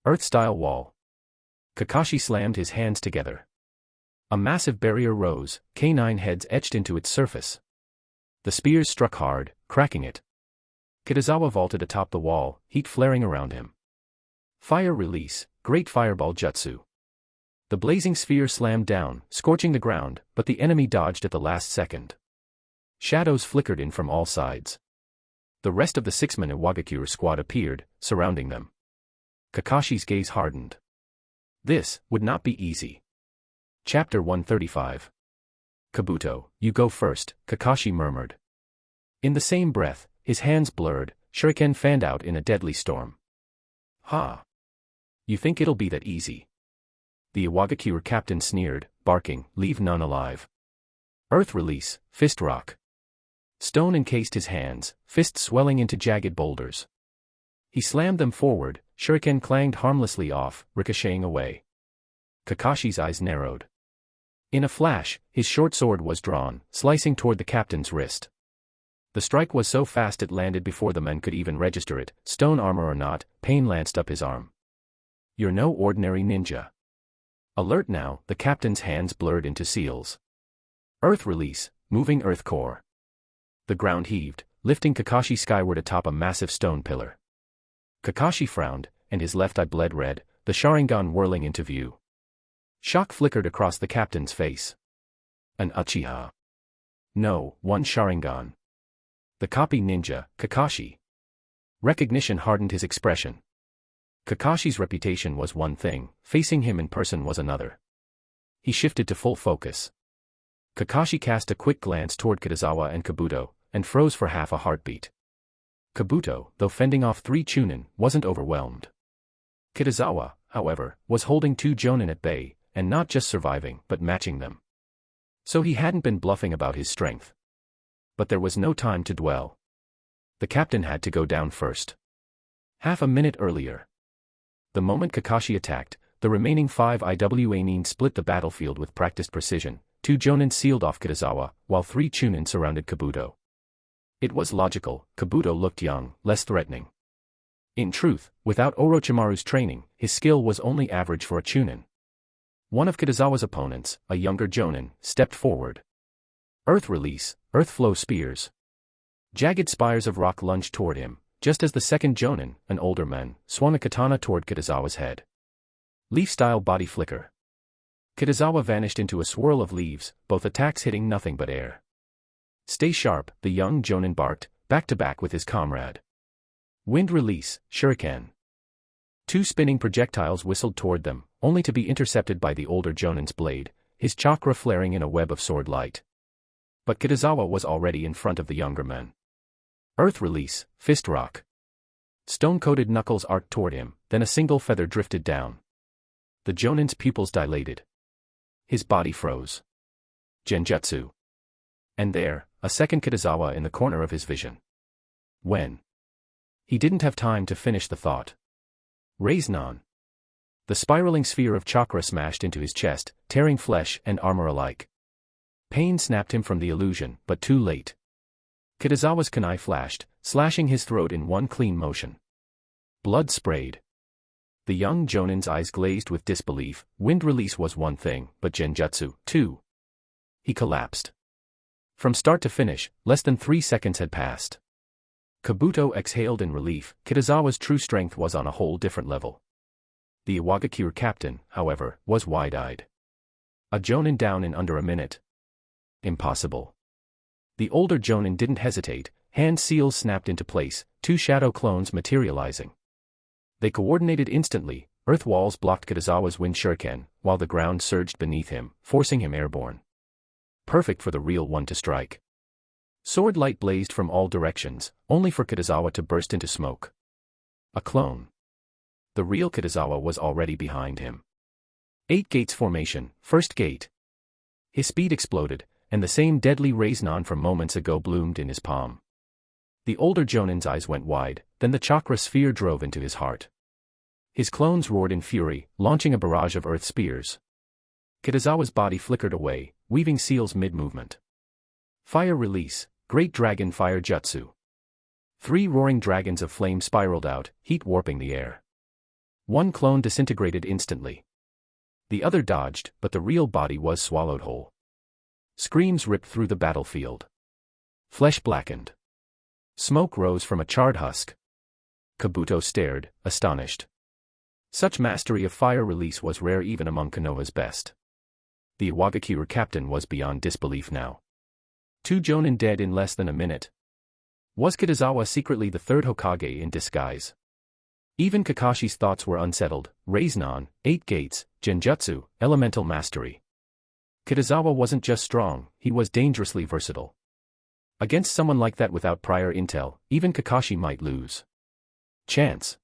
"Earth-style wall." Kakashi slammed his hands together. A massive barrier rose, canine heads etched into its surface. The spears struck hard, cracking it. Kitazawa vaulted atop the wall, heat flaring around him. "Fire release, great fireball jutsu." The blazing sphere slammed down, scorching the ground, but the enemy dodged at the last second. Shadows flickered in from all sides. The rest of the 6-man Iwagakure squad appeared, surrounding them. Kakashi's gaze hardened. This would not be easy. Chapter 135. "Kabuto, you go first," Kakashi murmured. In the same breath, his hands blurred, shuriken fanned out in a deadly storm. "Ha! You think it'll be that easy?" The Iwagakure captain sneered, barking, "Leave none alive." Earth release, fist rock. Stone encased his hands, fists swelling into jagged boulders. He slammed them forward, shuriken clanged harmlessly off, ricocheting away. Kakashi's eyes narrowed. In a flash, his short sword was drawn, slicing toward the captain's wrist. The strike was so fast it landed before the men could even register it, stone armor or not, pain lanced up his arm. "You're no ordinary ninja." Alert now, the captain's hands blurred into seals. Earth release, moving earth core. The ground heaved, lifting Kakashi skyward atop a massive stone pillar. Kakashi frowned, and his left eye bled red, the Sharingan whirling into view. Shock flickered across the captain's face. An Uchiha. No, one Sharingan. The copy ninja, Kakashi. Recognition hardened his expression. Kakashi's reputation was one thing, facing him in person was another. He shifted to full focus. Kakashi cast a quick glance toward Kitazawa and Kabuto, and froze for half a heartbeat. Kabuto, though fending off 3 chunin, wasn't overwhelmed. Kitazawa, however, was holding 2 jonin at bay, and not just surviving, but matching them. So he hadn't been bluffing about his strength. But there was no time to dwell. The captain had to go down first. Half a minute earlier. The moment Kakashi attacked, the remaining 5 Iwanin split the battlefield with practiced precision, 2 jonin sealed off Kitazawa, while 3 chunin surrounded Kabuto. It was logical, Kabuto looked young, less threatening. In truth, without Orochimaru's training, his skill was only average for a chunin. One of Kitazawa's opponents, a younger jonin, stepped forward. Earth release, earth flow spears. Jagged spires of rock lunged toward him, just as the second Jonin, an older man, swung a katana toward Kitazawa's head. Leaf-style body flicker. Kitazawa vanished into a swirl of leaves, both attacks hitting nothing but air. Stay sharp, the young Jonin barked, back-to-back with his comrade. Wind release, shuriken. Two spinning projectiles whistled toward them, only to be intercepted by the older Jonin's blade, his chakra flaring in a web of sword light. But Kitazawa was already in front of the younger men. Earth release, fist rock. Stone-coated knuckles arced toward him, then a single feather drifted down. The Jonin's pupils dilated. His body froze. Genjutsu. And there, a second Kitazawa in the corner of his vision. When? He didn't have time to finish the thought. Raise-non. The spiraling sphere of chakra smashed into his chest, tearing flesh and armor alike. Pain snapped him from the illusion, but too late. Kitazawa's kunai flashed, slashing his throat in one clean motion. Blood sprayed. The young Jonin's eyes glazed with disbelief. Wind release was one thing, but genjutsu, too. He collapsed. From start to finish, less than 3 seconds had passed. Kabuto exhaled in relief. Kitazawa's true strength was on a whole different level. The Iwagakure captain, however, was wide-eyed. A Jonin down in under a minute. Impossible. The older Jonin didn't hesitate, hand seals snapped into place, 2 shadow clones materializing. They coordinated instantly, earth walls blocked Kitazawa's wind shuriken, while the ground surged beneath him, forcing him airborne. Perfect for the real one to strike. Sword light blazed from all directions, only for Kitazawa to burst into smoke. A clone. The real Kitazawa was already behind him. 8 gates formation, first gate. His speed exploded, and the same deadly raise-non from moments ago bloomed in his palm. The older Jonin's eyes went wide, then the chakra sphere drove into his heart. His clones roared in fury, launching a barrage of earth spears. Kitazawa's body flickered away, weaving seals mid-movement. Fire release, Great Dragon Fire Jutsu. 3 roaring dragons of flame spiraled out, heat warping the air. One clone disintegrated instantly. The other dodged, but the real body was swallowed whole. Screams ripped through the battlefield. Flesh blackened. Smoke rose from a charred husk. Kabuto stared, astonished. Such mastery of fire release was rare even among Konoha's best. The Iwagakure captain was beyond disbelief now. 2 Jonin dead in less than a minute. Was Kitazawa secretly the third Hokage in disguise? Even Kakashi's thoughts were unsettled. Raise-non, 8 gates, genjutsu, elemental mastery. Kitazawa wasn't just strong, he was dangerously versatile. Against someone like that without prior intel, even Kakashi might lose. Chance.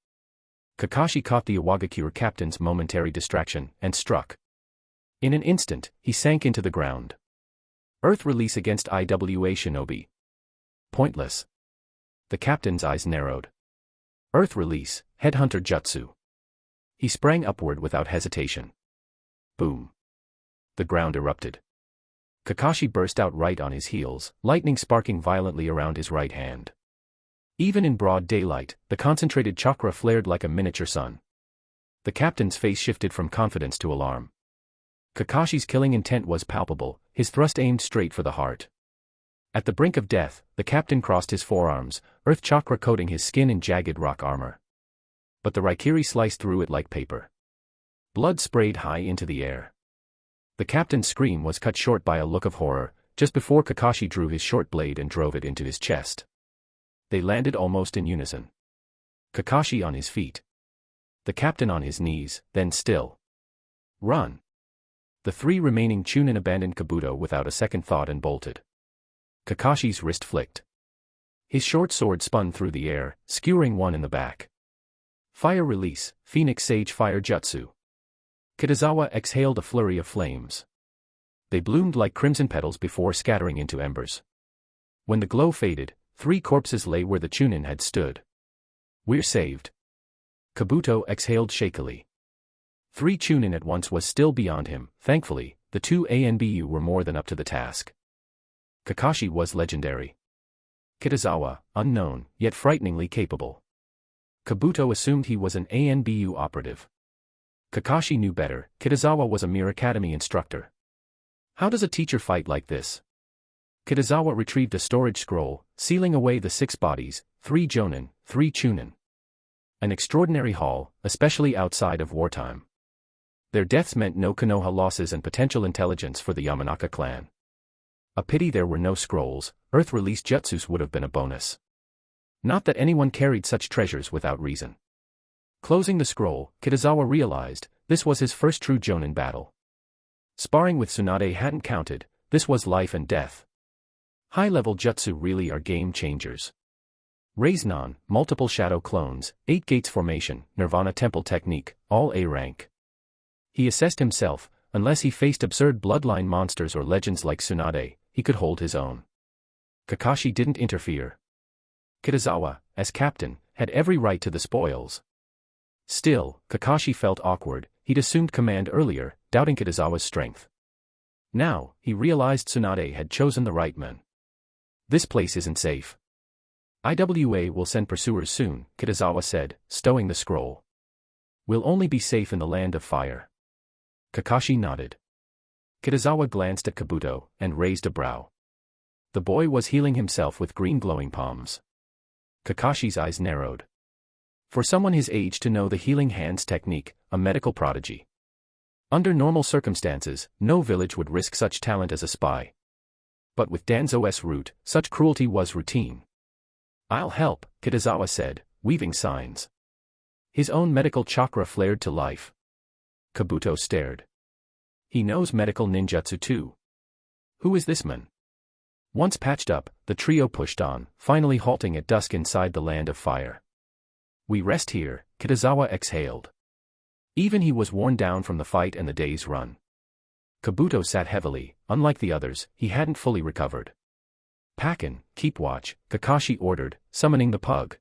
Kakashi caught the Iwagakure captain's momentary distraction, and struck. In an instant, he sank into the ground. Earth release against IWA Shinobi. Pointless. The captain's eyes narrowed. Earth release, Headhunter Jutsu. He sprang upward without hesitation. Boom. The ground erupted. Kakashi burst out right on his heels, lightning sparking violently around his right hand. Even in broad daylight, the concentrated chakra flared like a miniature sun. The captain's face shifted from confidence to alarm. Kakashi's killing intent was palpable, his thrust aimed straight for the heart. At the brink of death, the captain crossed his forearms, earth chakra coating his skin in jagged rock armor. But the Raikiri sliced through it like paper. Blood sprayed high into the air. The captain's scream was cut short by a look of horror, just before Kakashi drew his short blade and drove it into his chest. They landed almost in unison. Kakashi on his feet. The captain on his knees, then still. Run. The 3 remaining Chunin abandoned Kabuto without a second thought and bolted. Kakashi's wrist flicked. His short sword spun through the air, skewering one in the back. Fire release, Phoenix Sage Fire Jutsu. Kitazawa exhaled a flurry of flames. They bloomed like crimson petals before scattering into embers. When the glow faded, 3 corpses lay where the Chunin had stood. We're saved. Kabuto exhaled shakily. 3 Chunin at once was still beyond him. Thankfully, the 2 ANBU were more than up to the task. Kakashi was legendary. Kitazawa, unknown, yet frighteningly capable. Kabuto assumed he was an ANBU operative. Kakashi knew better, Kitazawa was a mere academy instructor. How does a teacher fight like this? Kitazawa retrieved a storage scroll, sealing away the 6 bodies, 3 jonin, 3 chunin. An extraordinary haul, especially outside of wartime. Their deaths meant no Konoha losses and potential intelligence for the Yamanaka clan. A pity there were no scrolls. Earth-release jutsus would have been a bonus. Not that anyone carried such treasures without reason. Closing the scroll, Kitazawa realized, this was his first true jonin battle. Sparring with Tsunade hadn't counted, this was life and death. High-level jutsu really are game-changers. Raise-non, multiple shadow clones, 8 gates formation, Nirvana temple technique, all A rank. He assessed himself, unless he faced absurd bloodline monsters or legends like Tsunade, he could hold his own. Kakashi didn't interfere. Kitazawa, as captain, had every right to the spoils. Still, Kakashi felt awkward. He'd assumed command earlier, doubting Kitazawa's strength. Now, he realized Tsunade had chosen the right man. This place isn't safe. IWA will send pursuers soon, Kitazawa said, stowing the scroll. We'll only be safe in the land of fire. Kakashi nodded. Kitazawa glanced at Kabuto, and raised a brow. The boy was healing himself with green glowing palms. Kakashi's eyes narrowed. For someone his age to know the healing hands technique, a medical prodigy. Under normal circumstances, no village would risk such talent as a spy. But with Danzo's route, such cruelty was routine. I'll help, Kitazawa said, weaving signs. His own medical chakra flared to life. Kabuto stared. He knows medical ninjutsu too. Who is this man? Once patched up, the trio pushed on, finally halting at dusk inside the land of fire. We rest here, Kitazawa exhaled. Even he was worn down from the fight and the day's run. Kabuto sat heavily. Unlike the others, he hadn't fully recovered. Pakin, keep watch, Kakashi ordered, summoning the pug.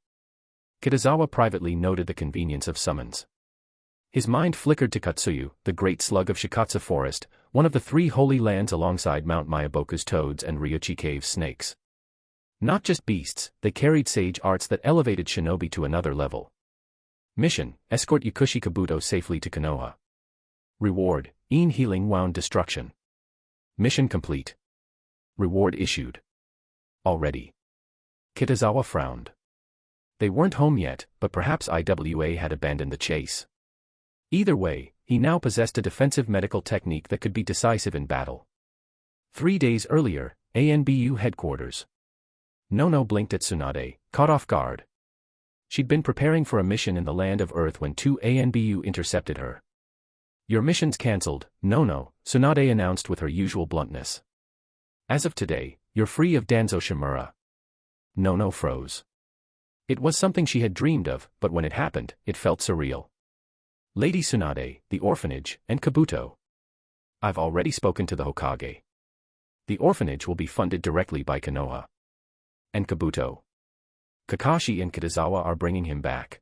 Kitazawa privately noted the convenience of summons. His mind flickered to Katsuyu, the great slug of Shikatsu Forest, one of the 3 holy lands alongside Mount Mayaboku's toads and Ryuchi Cave's snakes. Not just beasts, they carried sage arts that elevated Shinobi to another level. Mission, escort Yakushi Kabuto safely to Konoha. Reward, Een healing wound destruction. Mission complete. Reward issued. Already. Kitazawa frowned. They weren't home yet, but perhaps IWA had abandoned the chase. Either way, he now possessed a defensive medical technique that could be decisive in battle. 3 days earlier, ANBU headquarters. Nono blinked at Tsunade, caught off guard. She'd been preparing for a mission in the land of Earth when 2 ANBU intercepted her. Your mission's cancelled, Nono, Tsunade announced with her usual bluntness. As of today, you're free of Danzo Shimura. Nono froze. It was something she had dreamed of, but when it happened, it felt surreal. Lady Tsunade, the orphanage, and Kabuto. I've already spoken to the Hokage. The orphanage will be funded directly by Konoha. And Kabuto. Kakashi and Kitazawa are bringing him back.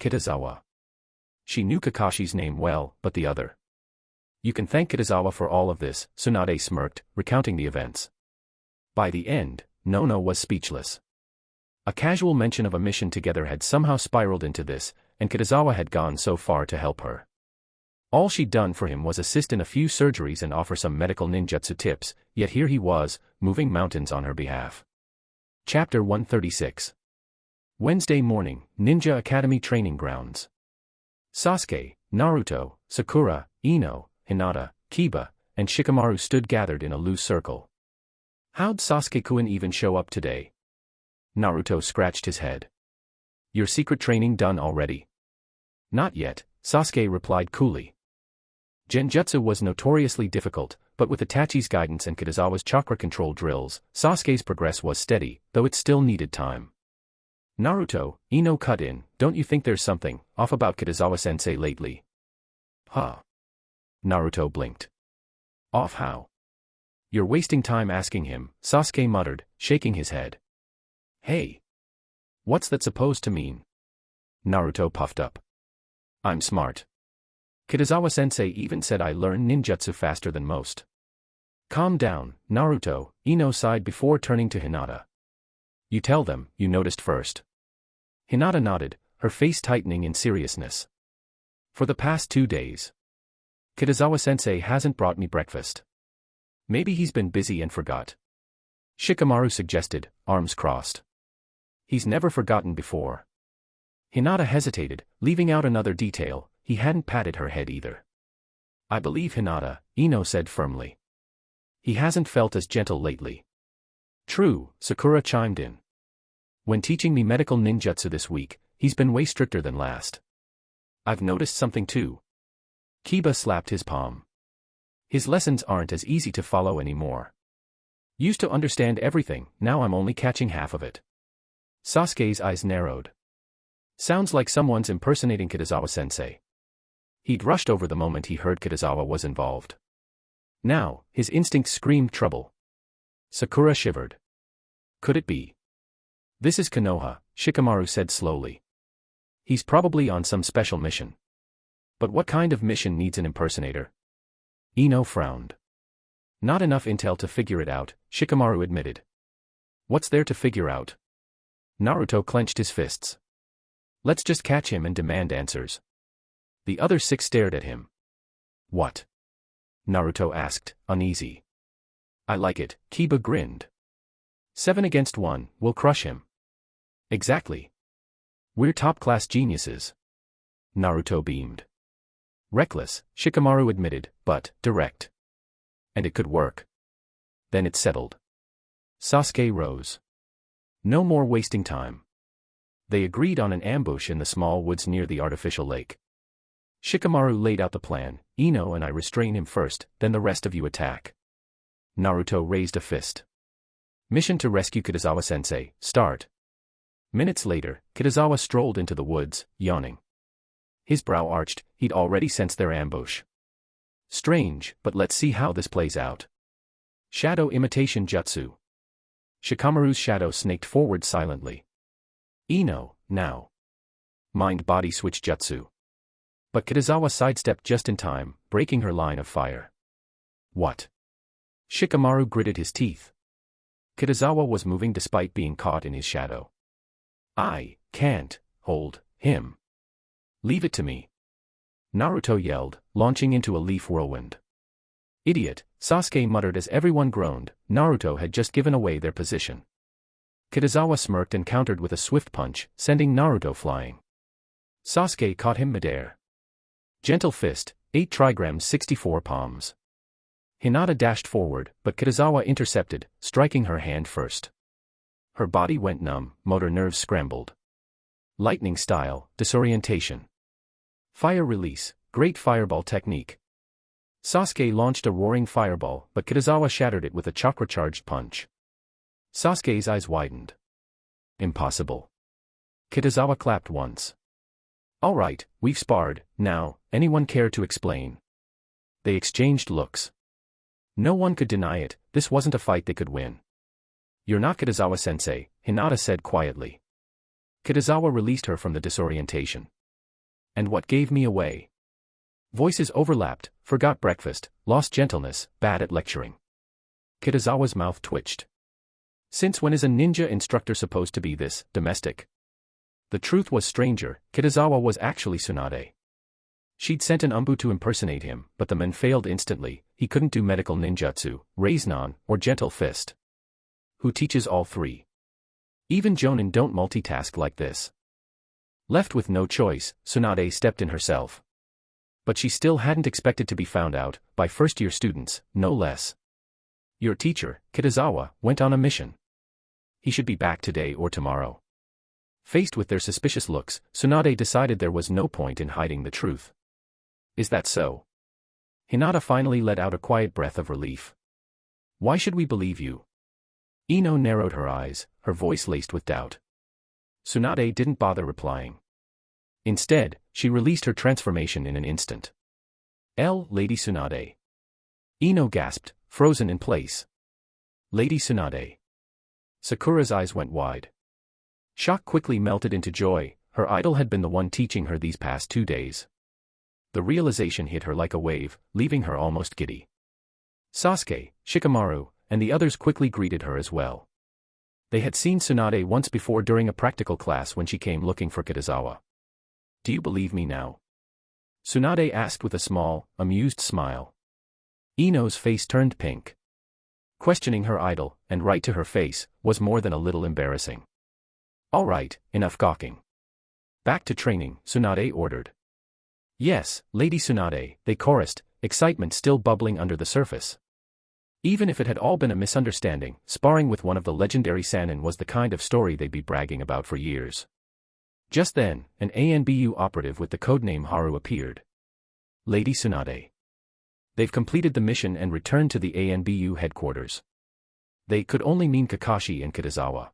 Kitazawa. She knew Kakashi's name well, but the other. You can thank Kitazawa for all of this, Tsunade smirked, recounting the events. By the end, Nono was speechless. A casual mention of a mission together had somehow spiraled into this, and Kitazawa had gone so far to help her. All she'd done for him was assist in a few surgeries and offer some medical ninjutsu tips, yet here he was, moving mountains on her behalf. Chapter 136. Wednesday morning, Ninja Academy Training Grounds. Sasuke, Naruto, Sakura, Ino, Hinata, Kiba, and Shikamaru stood gathered in a loose circle. How'd Sasuke-kun even show up today? Naruto scratched his head. Your secret training done already? Not yet, Sasuke replied coolly. Genjutsu was notoriously difficult, but with Itachi's guidance and Kitazawa's chakra control drills, Sasuke's progress was steady, though it still needed time. Naruto, Ino cut in, don't you think there's something off about Kitazawa-sensei lately? Huh? Naruto blinked. Off how? You're wasting time asking him, Sasuke muttered, shaking his head. Hey! What's that supposed to mean? Naruto puffed up. I'm smart. Kitazawa-sensei even said I learn ninjutsu faster than most. Calm down, Naruto, Ino sighed before turning to Hinata. You tell them, you noticed first. Hinata nodded, her face tightening in seriousness. For the past 2 days. Kitazawa-sensei hasn't brought me breakfast. Maybe he's been busy and forgot. Shikamaru suggested, arms crossed. He's never forgotten before. Hinata hesitated, leaving out another detail: he hadn't patted her head either. I believe Hinata, Ino said firmly. He hasn't felt as gentle lately. True, Sakura chimed in. When teaching me medical ninjutsu this week, he's been way stricter than last. I've noticed something too. Kiba slapped his palm. His lessons aren't as easy to follow anymore. Used to understand everything, now I'm only catching half of it. Sasuke's eyes narrowed. Sounds like someone's impersonating Kitazawa-sensei. He'd rushed over the moment he heard Kitazawa was involved. Now, his instincts screamed trouble. Sakura shivered. Could it be? This is Konoha, Shikamaru said slowly. He's probably on some special mission. But what kind of mission needs an impersonator? Ino frowned. Not enough intel to figure it out, Shikamaru admitted. What's there to figure out? Naruto clenched his fists. Let's just catch him and demand answers. The other 6 stared at him. What? Naruto asked, uneasy. I like it, Kiba grinned. 7 against 1, we'll crush him. Exactly. We're top-class geniuses. Naruto beamed. Reckless, Shikamaru admitted, but direct. And it could work. Then it's settled. Sasuke rose. No more wasting time. They agreed on an ambush in the small woods near the artificial lake. Shikamaru laid out the plan: Ino and I restrain him first, then the rest of you attack. Naruto raised a fist. Mission to rescue Kitazawa-sensei, start. Minutes later, Kitazawa strolled into the woods, yawning. His brow arched, he'd already sensed their ambush. Strange, but let's see how this plays out. Shadow imitation jutsu. Shikamaru's shadow snaked forward silently. Ino, now. Mind-body switch jutsu. But Kitazawa sidestepped just in time, breaking her line of fire. What? Shikamaru gritted his teeth. Kitazawa was moving despite being caught in his shadow. I can't hold him. Leave it to me. Naruto yelled, launching into a leaf whirlwind. Idiot, Sasuke muttered as everyone groaned. Naruto had just given away their position. Kitazawa smirked and countered with a swift punch, sending Naruto flying. Sasuke caught him midair. Gentle fist, 8 trigrams 64 palms. Hinata dashed forward, but Kitazawa intercepted, striking her hand first. Her body went numb, motor nerves scrambled. Lightning style, disorientation. Fire release, great fireball technique. Sasuke launched a roaring fireball, but Kitazawa shattered it with a chakra-charged punch. Sasuke's eyes widened. Impossible. Kitazawa clapped once. All right, we've sparred, now, anyone care to explain? They exchanged looks. No one could deny it, this wasn't a fight they could win. You're not Kitazawa-sensei, Hinata said quietly. Kitazawa released her from the disorientation. And what gave me away? Voices overlapped, forgot breakfast, lost gentleness, bad at lecturing. Kitazawa's mouth twitched. Since when is a ninja instructor supposed to be this domestic? The truth was stranger, Kitazawa was actually Tsunade. She'd sent an umbu to impersonate him, but the men failed instantly. He couldn't do medical ninjutsu, Raiznan, or gentle fist. Who teaches all 3? Even Jonin don't multitask like this. Left with no choice, Tsunade stepped in herself. But she still hadn't expected to be found out, by first-year students, no less. Your teacher, Kitazawa, went on a mission. He should be back today or tomorrow. Faced with their suspicious looks, Tsunade decided there was no point in hiding the truth. Is that so? Hinata finally let out a quiet breath of relief. Why should we believe you? Ino narrowed her eyes, her voice laced with doubt. Tsunade didn't bother replying. Instead, she released her transformation in an instant. Lady Tsunade. Ino gasped, frozen in place. Lady Tsunade. Sakura's eyes went wide. Shock quickly melted into joy, her idol had been the one teaching her these past 2 days. The realization hit her like a wave, leaving her almost giddy. Sasuke, Shikamaru, and the others quickly greeted her as well. They had seen Tsunade once before during a practical class when she came looking for Kitazawa. Do you believe me now? Tsunade asked with a small, amused smile. Ino's face turned pink. Questioning her idol, and right to her face, was more than a little embarrassing. All right, enough gawking. Back to training, Tsunade ordered. Yes, Lady Tsunade, they chorused, excitement still bubbling under the surface. Even if it had all been a misunderstanding, sparring with one of the legendary Sannin was the kind of story they'd be bragging about for years. Just then, an ANBU operative with the codename Haru appeared. Lady Tsunade. They've completed the mission and returned to the ANBU headquarters. They could only mean Kakashi and Kitazawa.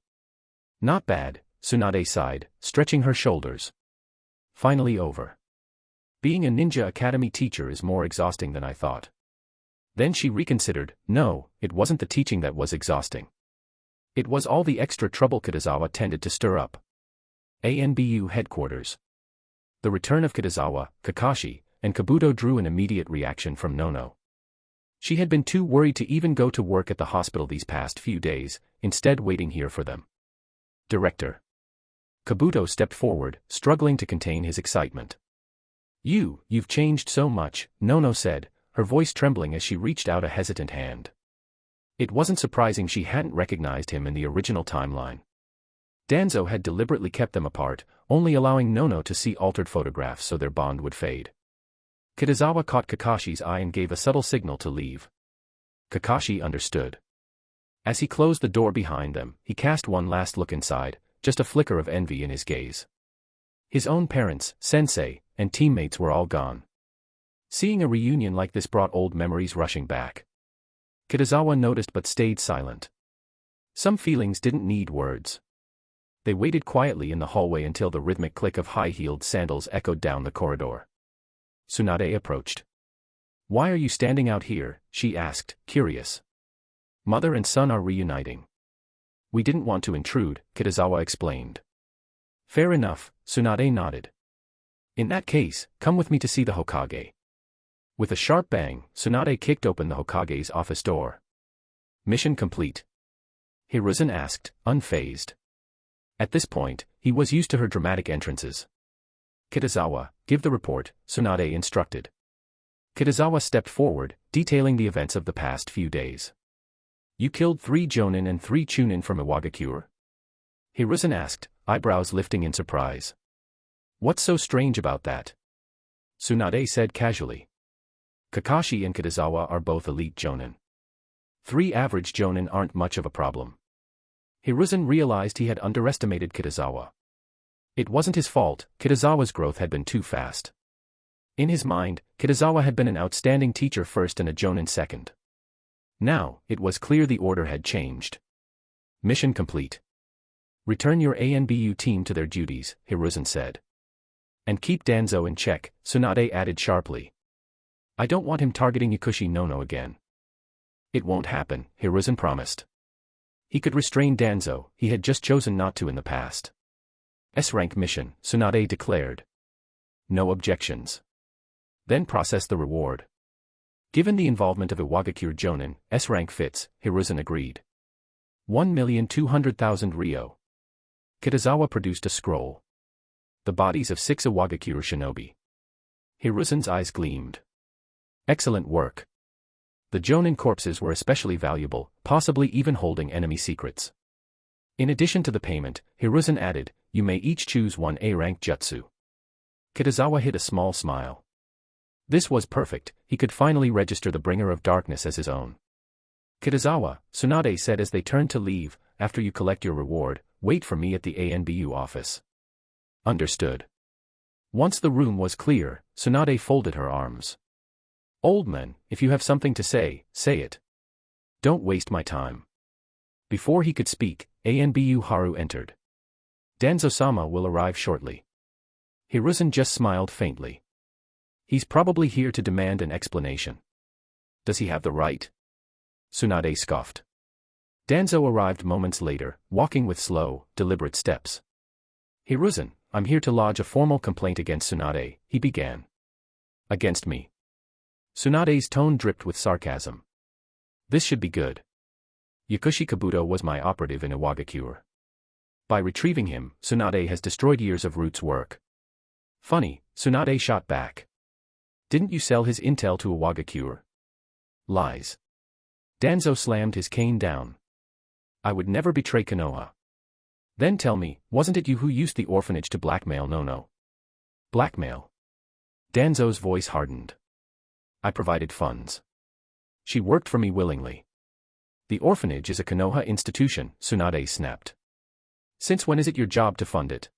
Not bad, Tsunade sighed, stretching her shoulders. Finally over. Being a ninja academy teacher is more exhausting than I thought. Then she reconsidered. No, it wasn't the teaching that was exhausting. It was all the extra trouble Kitazawa tended to stir up. ANBU headquarters. The return of Kitazawa, Kakashi, and Kabuto drew an immediate reaction from Nono. She had been too worried to even go to work at the hospital these past few days, instead waiting here for them. Director. Kabuto stepped forward, struggling to contain his excitement. You've changed so much, Nono said, her voice trembling as she reached out a hesitant hand. It wasn't surprising she hadn't recognized him in the original timeline. Danzo had deliberately kept them apart, only allowing Nono to see altered photographs so their bond would fade. Kitazawa caught Kakashi's eye and gave a subtle signal to leave. Kakashi understood. As he closed the door behind them, he cast one last look inside, just a flicker of envy in his gaze. His own parents, sensei, and teammates were all gone. Seeing a reunion like this brought old memories rushing back. Kitazawa noticed but stayed silent. Some feelings didn't need words. They waited quietly in the hallway until the rhythmic click of high-heeled sandals echoed down the corridor. Tsunade approached. Why are you standing out here? She asked, curious. Mother and son are reuniting. We didn't want to intrude, Kitazawa explained. Fair enough, Tsunade nodded. In that case, come with me to see the Hokage. With a sharp bang, Tsunade kicked open the Hokage's office door. Mission complete. Hiruzen asked, unfazed. At this point, he was used to her dramatic entrances. Kitazawa, give the report, Tsunade instructed. Kitazawa stepped forward, detailing the events of the past few days. You killed 3 Jonin and 3 Chunin from Iwagakure? Hiruzen asked, eyebrows lifting in surprise. What's so strange about that? Tsunade said casually. Kakashi and Kitazawa are both elite Jonin. 3 average Jonin aren't much of a problem. Hiruzen realized he had underestimated Kitazawa. It wasn't his fault, Kitazawa's growth had been too fast. In his mind, Kitazawa had been an outstanding teacher first and a Jonin second. Now, it was clear the order had changed. Mission complete. Return your ANBU team to their duties, Hiruzen said. And keep Danzo in check, Tsunade added sharply. I don't want him targeting Yakushi Nono again. It won't happen, Hiruzen promised. He could restrain Danzo, he had just chosen not to in the past. S-rank mission, Tsunade declared. No objections. Then process the reward. Given the involvement of Iwagakure Jonin, S-rank fits, Hiruzen agreed. 1,200,000 Ryo. Kitazawa produced a scroll. The bodies of 6 Iwagakure shinobi. Hiruzen's eyes gleamed. Excellent work. The Jonin corpses were especially valuable, possibly even holding enemy secrets. In addition to the payment, Hiruzen added, you may each choose 1 A-rank jutsu. Kitazawa hid a small smile. This was perfect, he could finally register the Bringer of Darkness as his own. Kitazawa, Tsunade said as they turned to leave, after you collect your reward, wait for me at the ANBU office. Understood. Once the room was clear, Tsunade folded her arms. Old man, if you have something to say, say it. Don't waste my time. Before he could speak, ANBU Haru entered. Danzo-sama will arrive shortly. Hiruzen just smiled faintly. He's probably here to demand an explanation. Does he have the right? Tsunade scoffed. Danzo arrived moments later, walking with slow, deliberate steps. Hiruzen, I'm here to lodge a formal complaint against Tsunade, he began. Against me? Tsunade's tone dripped with sarcasm. This should be good. Yakushi Kabuto was my operative in Iwagakure. By retrieving him, Tsunade has destroyed years of Root's work. Funny, Tsunade shot back. Didn't you sell his intel to Iwagakure? Lies. Danzo slammed his cane down. I would never betray Konoha. Then tell me, wasn't it you who used the orphanage to blackmail Nono? Blackmail? Danzo's voice hardened. I provided funds. She worked for me willingly. The orphanage is a Konoha institution, Tsunade snapped. Since when is it your job to fund it?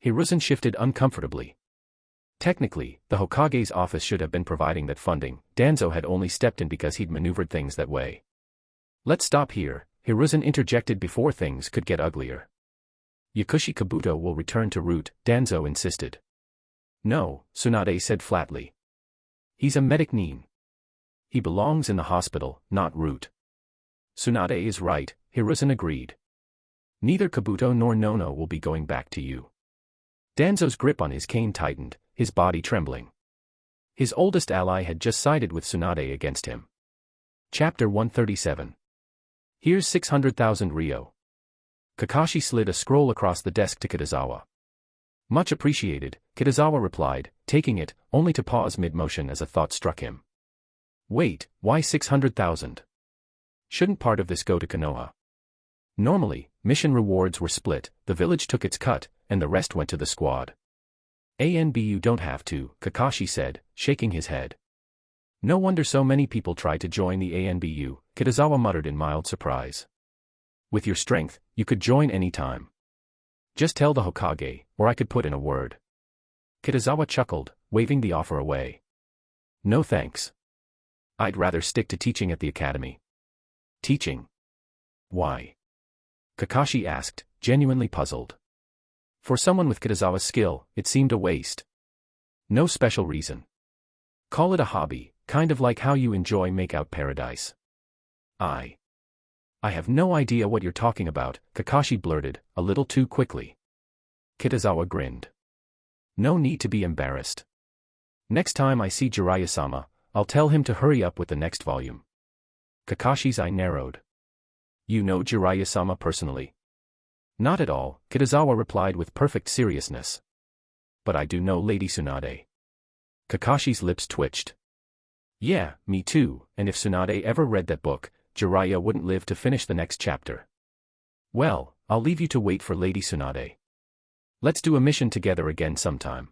Hiruzen shifted uncomfortably. Technically, the Hokage's office should have been providing that funding. Danzo had only stepped in because he'd maneuvered things that way. Let's stop here, Hiruzen interjected before things could get uglier. Yakushi Kabuto will return to Root, Danzo insisted. No, Tsunade said flatly. He's a medic nin. He belongs in the hospital, not Root. Tsunade is right, Hiruzen agreed. Neither Kabuto nor Nono will be going back to you. Danzo's grip on his cane tightened, his body trembling. His oldest ally had just sided with Tsunade against him. Chapter 137. Here's 600,000 Ryo. Kakashi slid a scroll across the desk to Kitazawa. Much appreciated, Kitazawa replied, taking it, only to pause mid-motion as a thought struck him. Wait, why 600,000? Shouldn't part of this go to Konoha? Normally, mission rewards were split, the village took its cut, and the rest went to the squad. ANBU don't have to, Kakashi said, shaking his head. No wonder so many people try to join the ANBU, Kitazawa muttered in mild surprise. With your strength, you could join any time. Just tell the Hokage, or I could put in a word. Kitazawa chuckled, waving the offer away. No thanks. I'd rather stick to teaching at the academy. Teaching? Why? Kakashi asked, genuinely puzzled. For someone with Kitazawa's skill, it seemed a waste. No special reason. Call it a hobby, kind of like how you enjoy Make-Out Paradise. I have no idea what you're talking about, Kakashi blurted, a little too quickly. Kitazawa grinned. No need to be embarrassed. Next time I see Jiraiya-sama, I'll tell him to hurry up with the next volume. Kakashi's eye narrowed. You know Jiraiya-sama personally? Not at all, Kitazawa replied with perfect seriousness. But I do know Lady Tsunade. Kakashi's lips twitched. Yeah, me too, and if Tsunade ever read that book, Jiraiya wouldn't live to finish the next chapter. Well, I'll leave you to wait for Lady Tsunade. Let's do a mission together again sometime.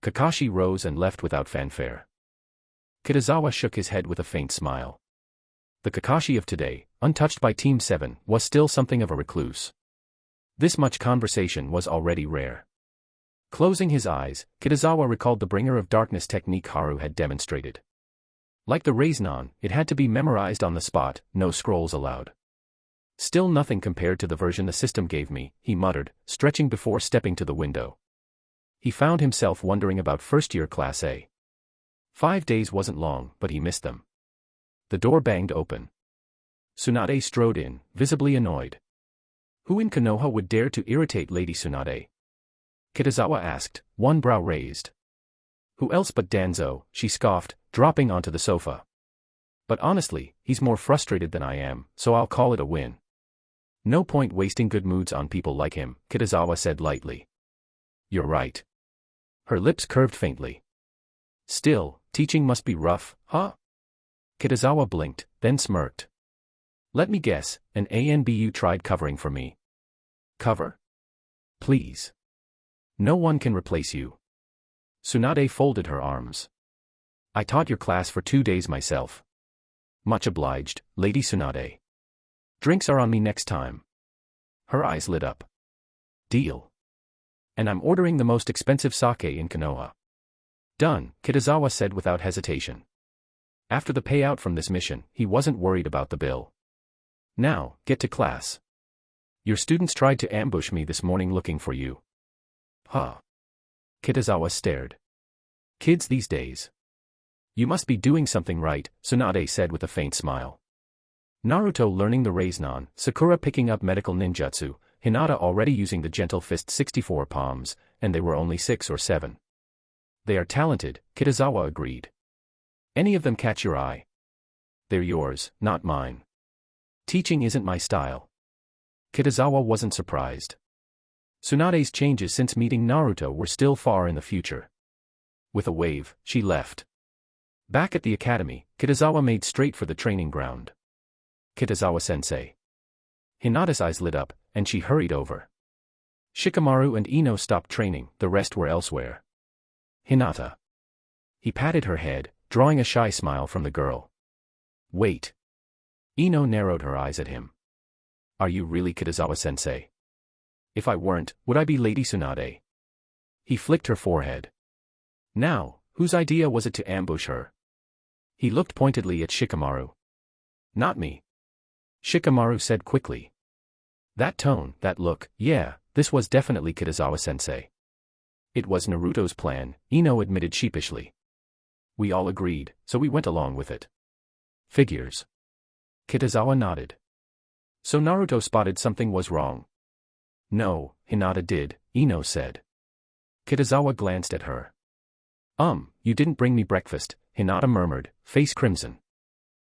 Kakashi rose and left without fanfare. Kitazawa shook his head with a faint smile. The Kakashi of today, untouched by Team 7, was still something of a recluse. This much conversation was already rare. Closing his eyes, Kitazawa recalled the Bringer of Darkness technique Haru had demonstrated. Like the Raisnon, it had to be memorized on the spot, no scrolls allowed. Still nothing compared to the version the system gave me, he muttered, stretching before stepping to the window. He found himself wondering about first-year Class A. 5 days wasn't long, but he missed them. The door banged open. Tsunade strode in, visibly annoyed. Who in Konoha would dare to irritate Lady Tsunade? Kitazawa asked, one brow raised. Who else but Danzo, she scoffed, dropping onto the sofa. But honestly, he's more frustrated than I am, so I'll call it a win. No point wasting good moods on people like him, Kitazawa said lightly. You're right. Her lips curved faintly. Still, teaching must be rough, huh? Kitazawa blinked, then smirked. Let me guess, an ANBU tried covering for me. Cover? Please. No one can replace you. Tsunade folded her arms. I taught your class for 2 days myself. Much obliged, Lady Tsunade. Drinks are on me next time. Her eyes lit up. Deal. And I'm ordering the most expensive sake in Konoha. Done, Kitazawa said without hesitation. After the payout from this mission, he wasn't worried about the bill. Now, get to class. Your students tried to ambush me this morning looking for you. Huh? Kitazawa stared. Kids these days. You must be doing something right, Tsunade said with a faint smile. Naruto learning the Raisnon, Sakura picking up medical ninjutsu, Hinata already using the gentle fist 64 palms, and they were only 6 or 7. They are talented, Kitazawa agreed. Any of them catch your eye? They're yours, not mine. Teaching isn't my style. Kitazawa wasn't surprised. Tsunade's changes since meeting Naruto were still far in the future. With a wave, she left. Back at the academy, Kitazawa made straight for the training ground. Kitazawa-sensei. Hinata's eyes lit up, and she hurried over. Shikamaru and Ino stopped training, the rest were elsewhere. Hinata. He patted her head, drawing a shy smile from the girl. Wait. Ino narrowed her eyes at him. Are you really Kitazawa-sensei? If I weren't, would I be Lady Tsunade? He flicked her forehead. Now, whose idea was it to ambush her? He looked pointedly at Shikamaru. Not me. Shikamaru said quickly. That tone, that look, yeah, this was definitely Kitazawa-sensei. It was Naruto's plan, Ino admitted sheepishly. We all agreed, so we went along with it. Figures. Kitazawa nodded. So Naruto spotted something was wrong. No, Hinata did, Ino said. Kitazawa glanced at her. You didn't bring me breakfast, Hinata murmured, face crimson.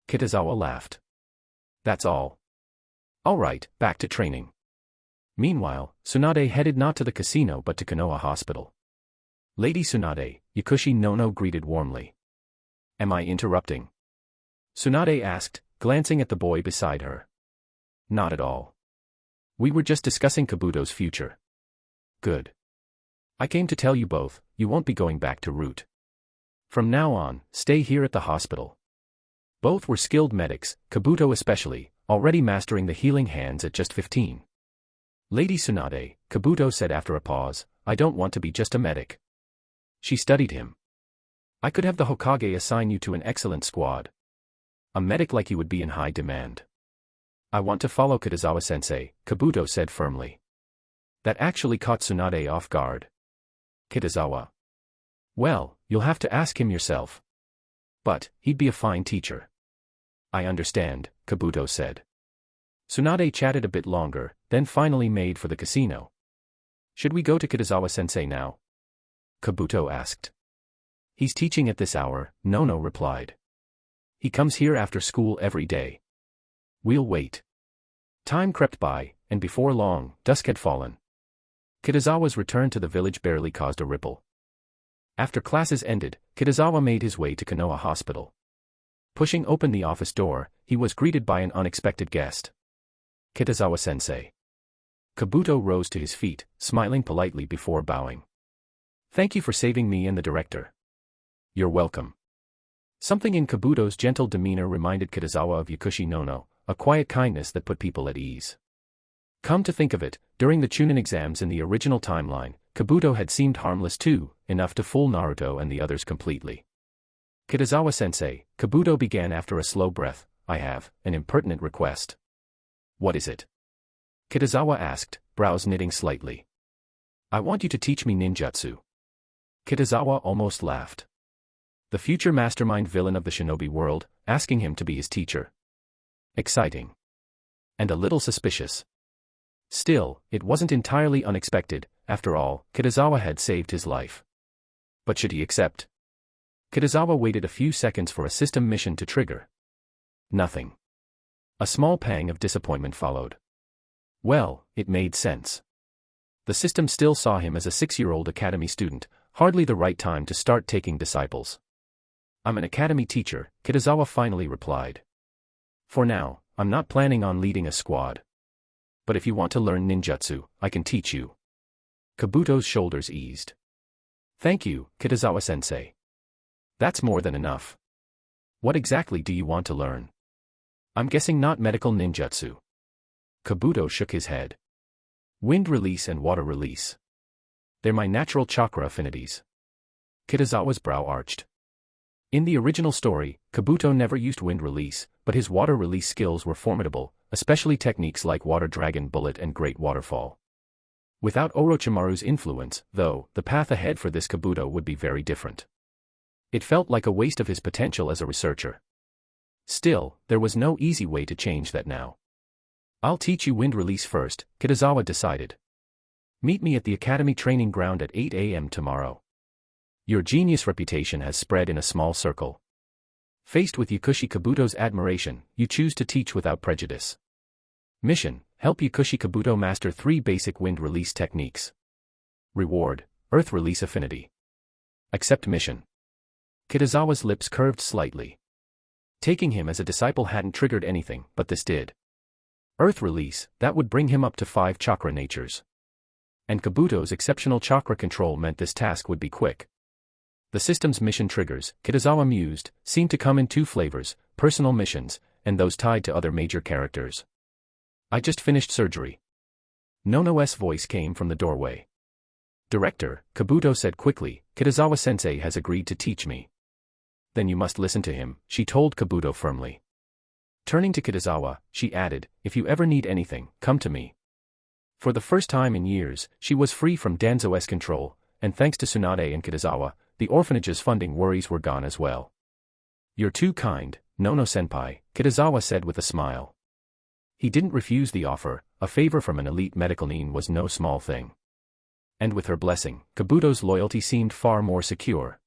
Kitazawa laughed. That's all. All right, back to training. Meanwhile, Tsunade headed not to the casino but to Konoha Hospital. Lady Tsunade, Yakushi Nono greeted warmly. Am I interrupting? Tsunade asked, glancing at the boy beside her. Not at all. We were just discussing Kabuto's future. Good. I came to tell you both, you won't be going back to Root. From now on, stay here at the hospital. Both were skilled medics, Kabuto especially, already mastering the healing hands at just 15. Lady Tsunade, Kabuto said after a pause, I don't want to be just a medic. She studied him. I could have the Hokage assign you to an excellent squad. A medic like you would be in high demand. I want to follow Kitazawa-sensei, Kabuto said firmly. That actually caught Tsunade off guard. Kitazawa. Well, you'll have to ask him yourself. But, he'd be a fine teacher. I understand, Kabuto said. Tsunade chatted a bit longer, then finally made for the casino. Should we go to Kitazawa-sensei now? Kabuto asked. He's teaching at this hour, Nono replied. He comes here after school every day. We'll wait. Time crept by, and before long, dusk had fallen. Kitazawa's return to the village barely caused a ripple. After classes ended, Kitazawa made his way to Konoha Hospital. Pushing open the office door, he was greeted by an unexpected guest. Kitazawa-sensei. Kabuto rose to his feet, smiling politely before bowing. Thank you for saving me and the director. You're welcome. Something in Kabuto's gentle demeanor reminded Kitazawa of Yakushi Nono, a quiet kindness that put people at ease. Come to think of it, during the Chunin exams in the original timeline, Kabuto had seemed harmless too, enough to fool Naruto and the others completely. Kitazawa-sensei, Kabuto began after a slow breath, I have an impertinent request. What is it? Kitazawa asked, brows knitting slightly. I want you to teach me ninjutsu. Kitazawa almost laughed. The future mastermind villain of the shinobi world, asking him to be his teacher. Exciting. And a little suspicious. Still, it wasn't entirely unexpected, after all, Kitazawa had saved his life. But should he accept? Kitazawa waited a few seconds for a system mission to trigger. Nothing. A small pang of disappointment followed. Well, it made sense. The system still saw him as a 6-year-old academy student, hardly the right time to start taking disciples. I'm an academy teacher, Kitazawa finally replied. For now, I'm not planning on leading a squad. But if you want to learn ninjutsu, I can teach you. Kabuto's shoulders eased. Thank you, Kitazawa-sensei. That's more than enough. What exactly do you want to learn? I'm guessing not medical ninjutsu. Kabuto shook his head. Wind release and water release. They're my natural chakra affinities. Kitazawa's brow arched. In the original story, Kabuto never used wind release, but his water release skills were formidable, especially techniques like Water Dragon Bullet and Great Waterfall. Without Orochimaru's influence, though, the path ahead for this Kabuto would be very different. It felt like a waste of his potential as a researcher. Still, there was no easy way to change that now. I'll teach you wind release first, Kitazawa decided. Meet me at the academy training ground at 8 a.m. tomorrow. Your genius reputation has spread in a small circle. Faced with Yakushi Kabuto's admiration, you choose to teach without prejudice. Mission: help Yakushi Kabuto master 3 basic wind release techniques. Reward: earth release affinity. Accept mission. Kitazawa's lips curved slightly. Taking him as a disciple hadn't triggered anything, but this did. Earth release, that would bring him up to 5 chakra natures. And Kabuto's exceptional chakra control meant this task would be quick. The system's mission triggers, Kitazawa mused, seemed to come in 2 flavors, personal missions, and those tied to other major characters. I just finished surgery. Nono's voice came from the doorway. Director, Kabuto said quickly, Kitazawa-sensei has agreed to teach me. Then you must listen to him, she told Kabuto firmly. Turning to Kitazawa, she added, if you ever need anything, come to me. For the first time in years, she was free from Danzo's control, and thanks to Tsunade and Kitazawa, the orphanage's funding worries were gone as well. You're too kind, Nono-senpai, Kitazawa said with a smile. He didn't refuse the offer, a favor from an elite medical nin was no small thing. And with her blessing, Kabuto's loyalty seemed far more secure.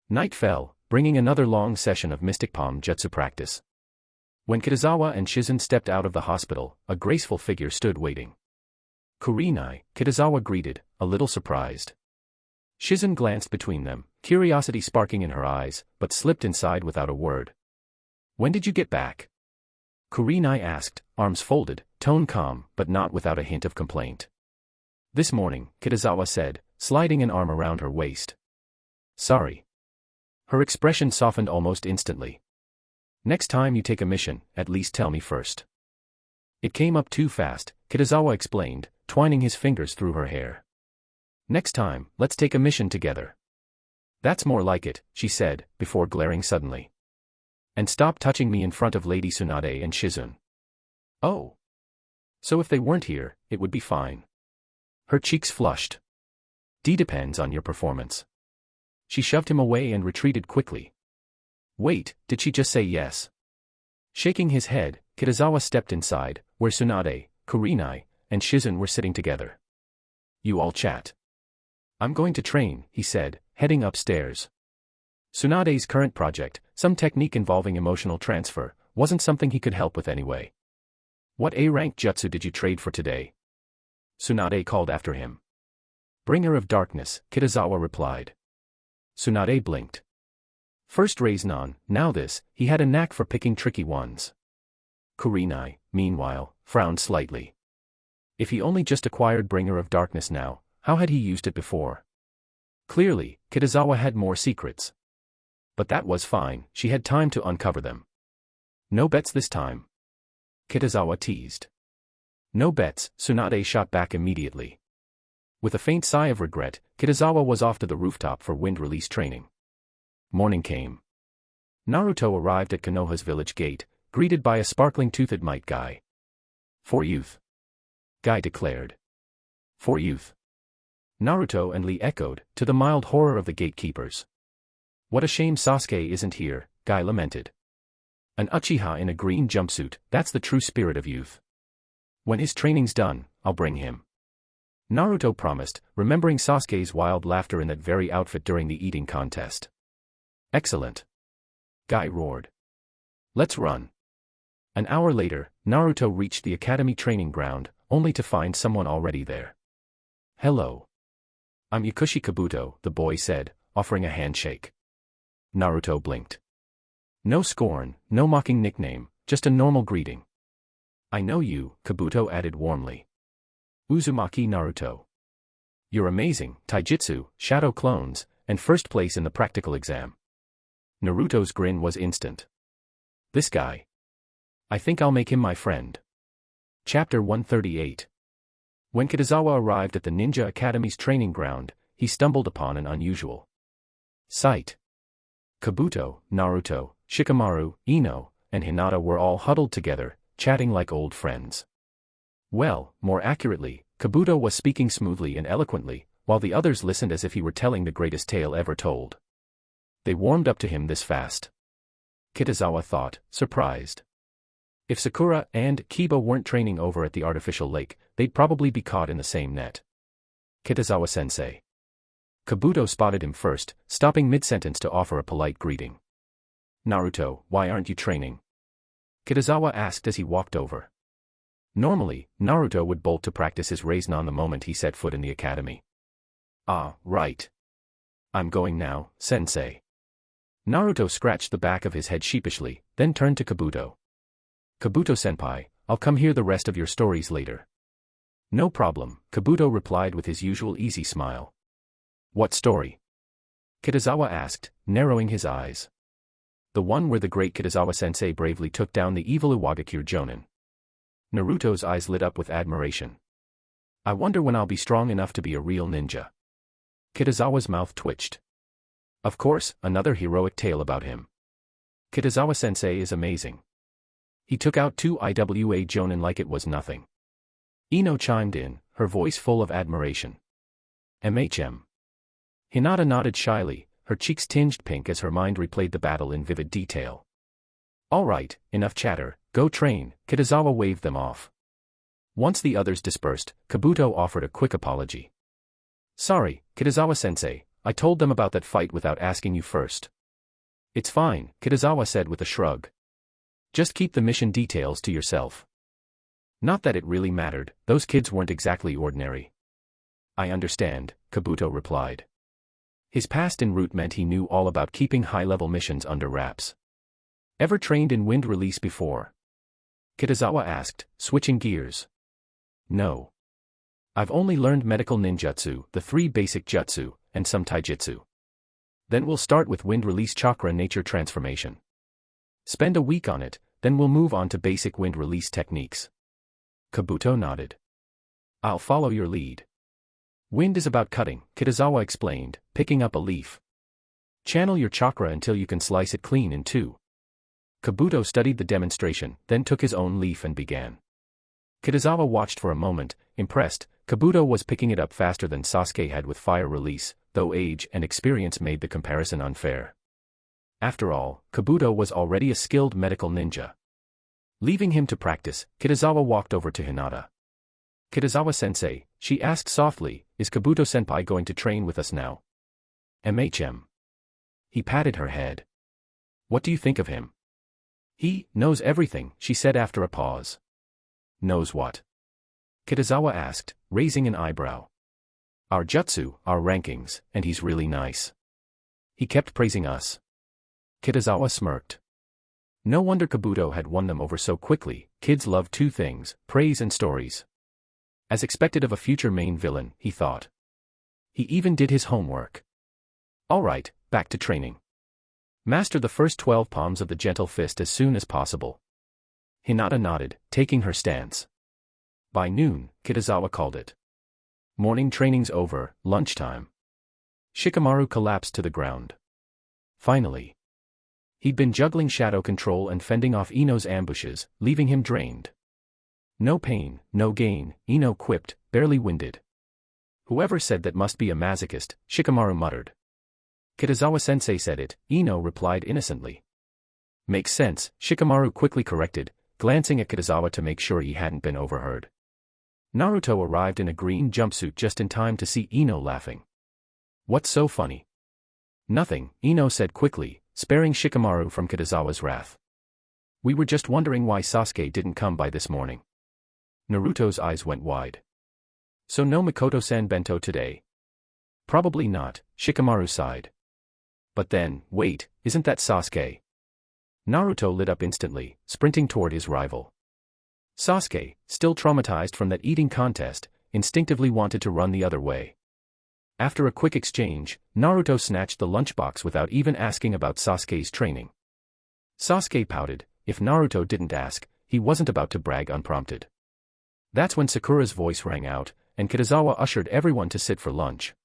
Night fell, bringing another long session of mystic palm jutsu practice. When Kitazawa and Shizen stepped out of the hospital, a graceful figure stood waiting. Kurenai, Kitazawa greeted, a little surprised. Shizen glanced between them, curiosity sparking in her eyes, but slipped inside without a word. When did you get back? Kurenai asked, arms folded, tone calm, but not without a hint of complaint. This morning, Kitazawa said, sliding an arm around her waist. Sorry. Her expression softened almost instantly. Next time you take a mission, at least tell me first. It came up too fast, Kitazawa explained, twining his fingers through her hair. Next time, let's take a mission together. That's more like it, she said, before glaring suddenly. And stop touching me in front of Lady Tsunade and Shizun. Oh. So if they weren't here, it would be fine. Her cheeks flushed. Depends on your performance. She shoved him away and retreated quickly. Wait, did she just say yes? Shaking his head, Kitazawa stepped inside, where Tsunade, Kurenai, and Shizun were sitting together. You all chat. I'm going to train, he said, heading upstairs. Tsunade's current project, some technique involving emotional transfer, wasn't something he could help with anyway. What A-rank jutsu did you trade for today? Tsunade called after him. Bringer of Darkness, Kitazawa replied. Tsunade blinked. First Raiznan, now this, he had a knack for picking tricky ones. Kurenai, meanwhile, frowned slightly. If he only just acquired Bringer of Darkness now, how had he used it before? Clearly, Kitazawa had more secrets. But that was fine, she had time to uncover them. No bets this time. Kitazawa teased. No bets, Tsunade shot back immediately. With a faint sigh of regret, Kitazawa was off to the rooftop for wind release training. Morning came. Naruto arrived at Konoha's village gate, greeted by a sparkling-toothed might guy. For youth. Guy declared. For youth. Naruto and Lee echoed, to the mild horror of the gatekeepers. What a shame Sasuke isn't here, Guy lamented. An Uchiha in a green jumpsuit, that's the true spirit of youth. When his training's done, I'll bring him. Naruto promised, remembering Sasuke's wild laughter in that very outfit during the eating contest. Excellent. Guy roared. Let's run. An hour later, Naruto reached the academy training ground, only to find someone already there. Hello. I'm Yakushi Kabuto, the boy said, offering a handshake. Naruto blinked. No scorn, no mocking nickname, just a normal greeting. I know you, Kabuto added warmly. Uzumaki Naruto. You're amazing, taijutsu, shadow clones, and first place in the practical exam. Naruto's grin was instant. This guy. I think I'll make him my friend. Chapter 138. When Kitazawa arrived at the Ninja Academy's training ground, he stumbled upon an unusual sight. Kabuto, Naruto, Shikamaru, Ino, and Hinata were all huddled together, chatting like old friends. Well, more accurately, Kabuto was speaking smoothly and eloquently, while the others listened as if he were telling the greatest tale ever told. They warmed up to him this fast. Kitazawa thought, surprised. If Sakura and Kiba weren't training over at the artificial lake, they'd probably be caught in the same net. Kitazawa-sensei. Kabuto spotted him first, stopping mid-sentence to offer a polite greeting. Naruto, why aren't you training? Kitazawa asked as he walked over. Normally, Naruto would bolt to practice his Raiznan the moment he set foot in the academy. Ah, right. I'm going now, sensei. Naruto scratched the back of his head sheepishly, then turned to Kabuto. Kabuto-senpai, I'll come hear the rest of your stories later. No problem, Kabuto replied with his usual easy smile. What story? Kitazawa asked, narrowing his eyes. The one where the great Kitazawa-sensei bravely took down the evil Iwagakure Jonin. Naruto's eyes lit up with admiration. I wonder when I'll be strong enough to be a real ninja. Kitazawa's mouth twitched. Of course, another heroic tale about him. Kitazawa-sensei is amazing. He took out 2 Iwa Jonin like it was nothing. Ino chimed in, her voice full of admiration. MHM. Hinata nodded shyly, her cheeks tinged pink as her mind replayed the battle in vivid detail. All right, enough chatter, go train, Kitazawa waved them off. Once the others dispersed, Kabuto offered a quick apology. Sorry, Kitazawa-sensei, I told them about that fight without asking you first. It's fine, Kitazawa said with a shrug. Just keep the mission details to yourself. Not that it really mattered, those kids weren't exactly ordinary. I understand, Kabuto replied. His past en route meant he knew all about keeping high-level missions under wraps. Ever trained in wind release before? Kitazawa asked, switching gears. No. I've only learned medical ninjutsu, the 3 basic jutsu, and some taijutsu. Then we'll start with wind release chakra nature transformation. Spend a week on it, then we'll move on to basic wind release techniques. Kabuto nodded. I'll follow your lead. Wind is about cutting, Kitazawa explained, picking up a leaf. Channel your chakra until you can slice it clean in 2. Kabuto studied the demonstration, then took his own leaf and began. Kitazawa watched for a moment, impressed. Kabuto was picking it up faster than Sasuke had with fire release, though age and experience made the comparison unfair. After all, Kabuto was already a skilled medical ninja. Leaving him to practice, Kitazawa walked over to Hinata. Kitazawa-sensei, she asked softly, is Kabuto-senpai going to train with us now? MHM. He patted her head. What do you think of him? He knows everything, she said after a pause. Knows what? Kitazawa asked, raising an eyebrow. Our jutsu, our rankings, and he's really nice. He kept praising us. Kitazawa smirked. No wonder Kabuto had won them over so quickly. Kids love 2 things, praise and stories. As expected of a future main villain, he thought. He even did his homework. All right, back to training. Master the first 12 palms of the gentle fist as soon as possible. Hinata nodded, taking her stance. By noon, Kitazawa called it. Morning training's over, lunchtime. Shikamaru collapsed to the ground. Finally. He'd been juggling shadow control and fending off Ino's ambushes, leaving him drained. No pain, no gain, Ino quipped, barely winded. Whoever said that must be a masochist, Shikamaru muttered. Kitazawa-sensei said it, Ino replied innocently. Makes sense, Shikamaru quickly corrected, glancing at Kitazawa to make sure he hadn't been overheard. Naruto arrived in a green jumpsuit just in time to see Ino laughing. What's so funny? Nothing, Ino said quickly, sparing Shikamaru from Kitazawa's wrath. We were just wondering why Sasuke didn't come by this morning. Naruto's eyes went wide. So no Mikoto-san bento today? Probably not, Shikamaru sighed. But then, wait, isn't that Sasuke? Naruto lit up instantly, sprinting toward his rival. Sasuke, still traumatized from that eating contest, instinctively wanted to run the other way. After a quick exchange, Naruto snatched the lunchbox without even asking about Sasuke's training. Sasuke pouted. If Naruto didn't ask, he wasn't about to brag unprompted. That's when Sakura's voice rang out, and Kitazawa ushered everyone to sit for lunch.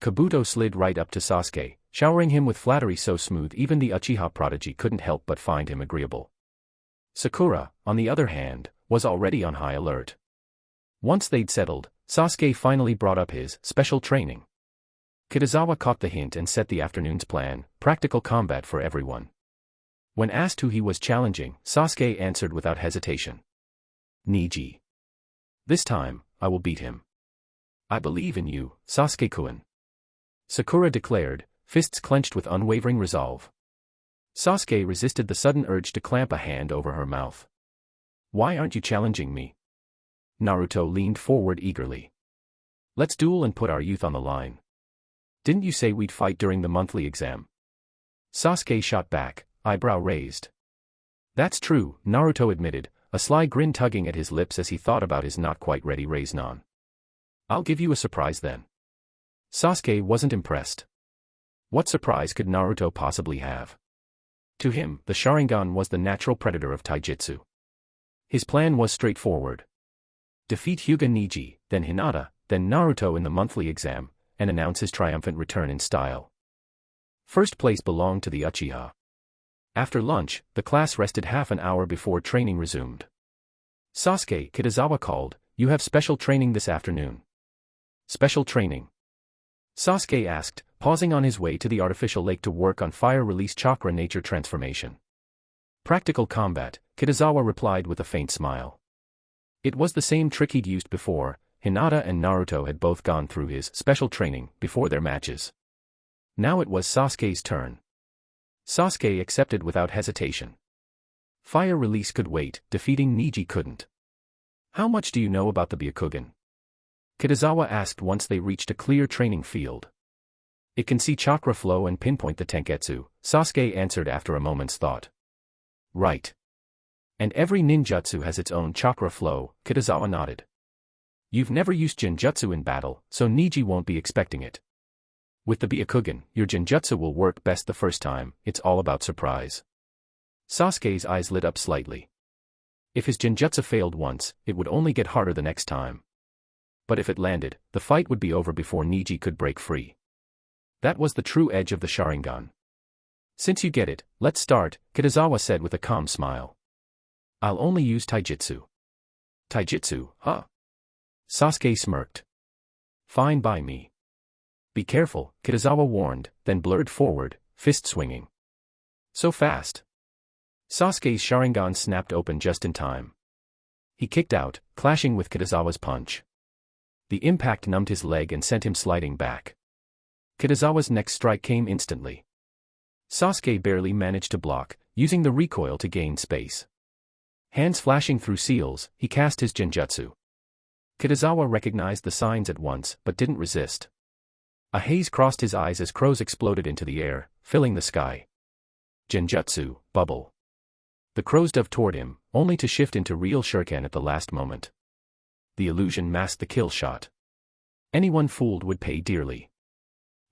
Kabuto slid right up to Sasuke, showering him with flattery so smooth even the Uchiha prodigy couldn't help but find him agreeable. Sakura, on the other hand, was already on high alert. Once they'd settled, Sasuke finally brought up his special training. Kitazawa caught the hint and set the afternoon's plan, practical combat for everyone. When asked who he was challenging, Sasuke answered without hesitation. Niji. This time, I will beat him. I believe in you, Sasuke-kun. Sakura declared, fists clenched with unwavering resolve. Sasuke resisted the sudden urge to clamp a hand over her mouth. Why aren't you challenging me? Naruto leaned forward eagerly. Let's duel and put our youth on the line. Didn't you say we'd fight during the monthly exam? Sasuke shot back, eyebrow raised. That's true, Naruto admitted, a sly grin tugging at his lips as he thought about his not-quite-ready raise-non. I'll give you a surprise then. Sasuke wasn't impressed. What surprise could Naruto possibly have? To him, the Sharingan was the natural predator of taijutsu. His plan was straightforward. Defeat Hyuga Neji, then Hinata, then Naruto in the monthly exam, and announce his triumphant return in style. First place belonged to the Uchiha. After lunch, the class rested half an hour before training resumed. Sasuke, Kitazawa called, "You have special training this afternoon." Special training? Sasuke asked, pausing on his way to the artificial lake to work on fire-release chakra nature transformation. Practical combat, Kitazawa replied with a faint smile. It was the same trick he'd used before. Hinata and Naruto had both gone through his special training before their matches. Now it was Sasuke's turn. Sasuke accepted without hesitation. Fire release could wait, defeating Neji couldn't. How much do you know about the Byakugan? Kitazawa asked once they reached a clear training field. It can see chakra flow and pinpoint the tenketsu, Sasuke answered after a moment's thought. Right. And every ninjutsu has its own chakra flow, Kitazawa nodded. You've never used Jinjutsu in battle, so Neji won't be expecting it. With the Byakugan, your Jinjutsu will work best the first time, it's all about surprise. Sasuke's eyes lit up slightly. If his Jinjutsu failed once, it would only get harder the next time. But if it landed, the fight would be over before Neji could break free. That was the true edge of the Sharingan. Since you get it, let's start, Kitazawa said with a calm smile. I'll only use taijutsu. Taijutsu, huh? Sasuke smirked. Fine by me. Be careful, Kitazawa warned, then blurred forward, fist swinging. So fast. Sasuke's Sharingan snapped open just in time. He kicked out, clashing with Kitazawa's punch. The impact numbed his leg and sent him sliding back. Kitazawa's next strike came instantly. Sasuke barely managed to block, using the recoil to gain space. Hands flashing through seals, he cast his Jinjutsu. Kitazawa recognized the signs at once, but didn't resist. A haze crossed his eyes as crows exploded into the air, filling the sky. Jinjutsu, bubble. The crows dove toward him, only to shift into real shuriken at the last moment. The illusion masked the kill shot. Anyone fooled would pay dearly.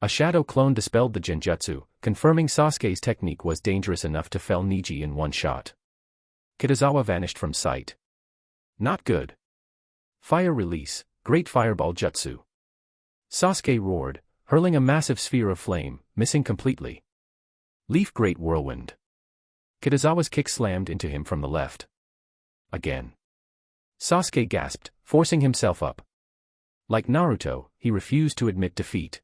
A shadow clone dispelled the Jinjutsu, confirming Sasuke's technique was dangerous enough to fell Neji in one shot. Kitazawa vanished from sight. Not good. Fire release, great fireball jutsu. Sasuke roared, hurling a massive sphere of flame, missing completely. Leaf great whirlwind. Kitazawa's kick slammed into him from the left. Again. Sasuke gasped, forcing himself up. Like Naruto, he refused to admit defeat.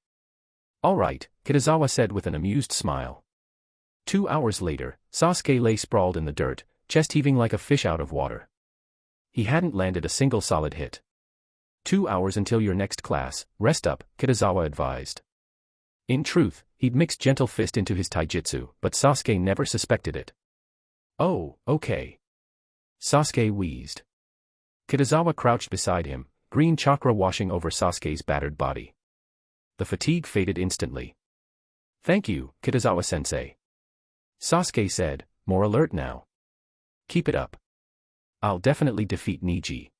All right, Kitazawa said with an amused smile. 2 hours later, Sasuke lay sprawled in the dirt, chest heaving like a fish out of water. He hadn't landed a single solid hit. 2 hours until your next class, rest up, Kitazawa advised. In truth, he'd mixed gentle fist into his taijutsu, but Sasuke never suspected it. Oh, okay. Sasuke wheezed. Kitazawa crouched beside him, green chakra washing over Sasuke's battered body. The fatigue faded instantly. Thank you, Kitazawa-sensei. Sasuke said, more alert now. Keep it up. I'll definitely defeat Neji.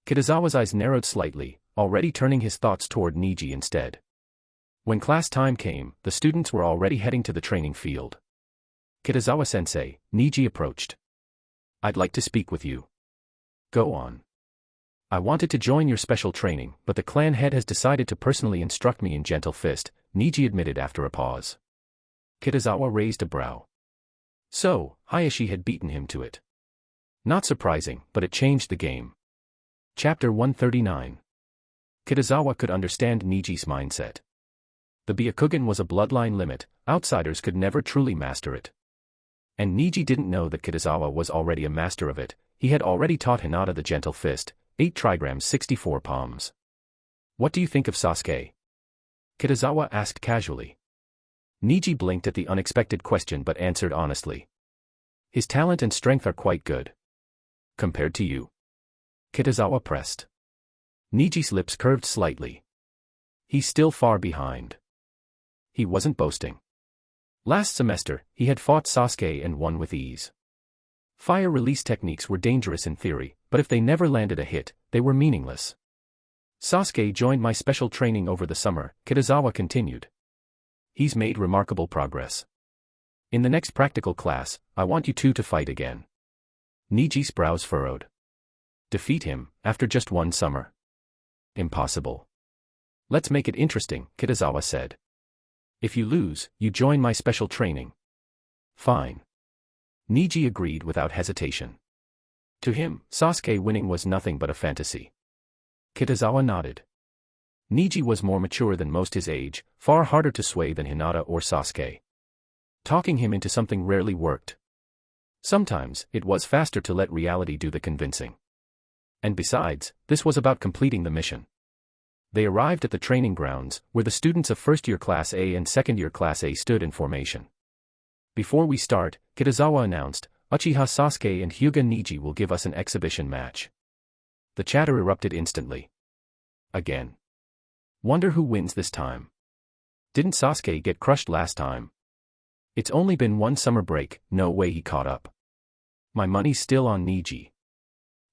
Kitazawa's eyes narrowed slightly, already turning his thoughts toward Neji instead. When class time came, the students were already heading to the training field. Kitazawa-sensei, Neji approached. I'd like to speak with you. Go on. I wanted to join your special training, but the clan head has decided to personally instruct me in gentle fist, Neji admitted after a pause. Kitazawa raised a brow. So, Hayashi had beaten him to it. Not surprising, but it changed the game. Chapter 139. Kitazawa could understand Neji's mindset. The Byakugan was a bloodline limit, outsiders could never truly master it. And Neji didn't know that Kitazawa was already a master of it. He had already taught Hinata the gentle fist, 8 trigrams 64 palms. What do you think of Sasuke? Kitazawa asked casually. Neji blinked at the unexpected question but answered honestly. His talent and strength are quite good. Compared to you? Kitazawa pressed. Neji's lips curved slightly. He's still far behind. He wasn't boasting. Last semester, he had fought Sasuke and won with ease. Fire release techniques were dangerous in theory, but if they never landed a hit, they were meaningless. Sasuke joined my special training over the summer, Kitazawa continued. He's made remarkable progress. In the next practical class, I want you two to fight again. Niji's brows furrowed. Defeat him, after just one summer? Impossible. Let's make it interesting, Kitazawa said. If you lose, you join my special training. Fine. Niji agreed without hesitation. To him, Sasuke winning was nothing but a fantasy. Kitazawa nodded. Niji was more mature than most his age, far harder to sway than Hinata or Sasuke. Talking him into something rarely worked. Sometimes, it was faster to let reality do the convincing. And besides, this was about completing the mission. They arrived at the training grounds, where the students of first-year Class A and second-year Class A stood in formation. Before we start, Kitazawa announced, Uchiha Sasuke and Hyuga Niji will give us an exhibition match. The chatter erupted instantly. Again. Wonder who wins this time. Didn't Sasuke get crushed last time? It's only been one summer break, no way he caught up. My money's still on Niji.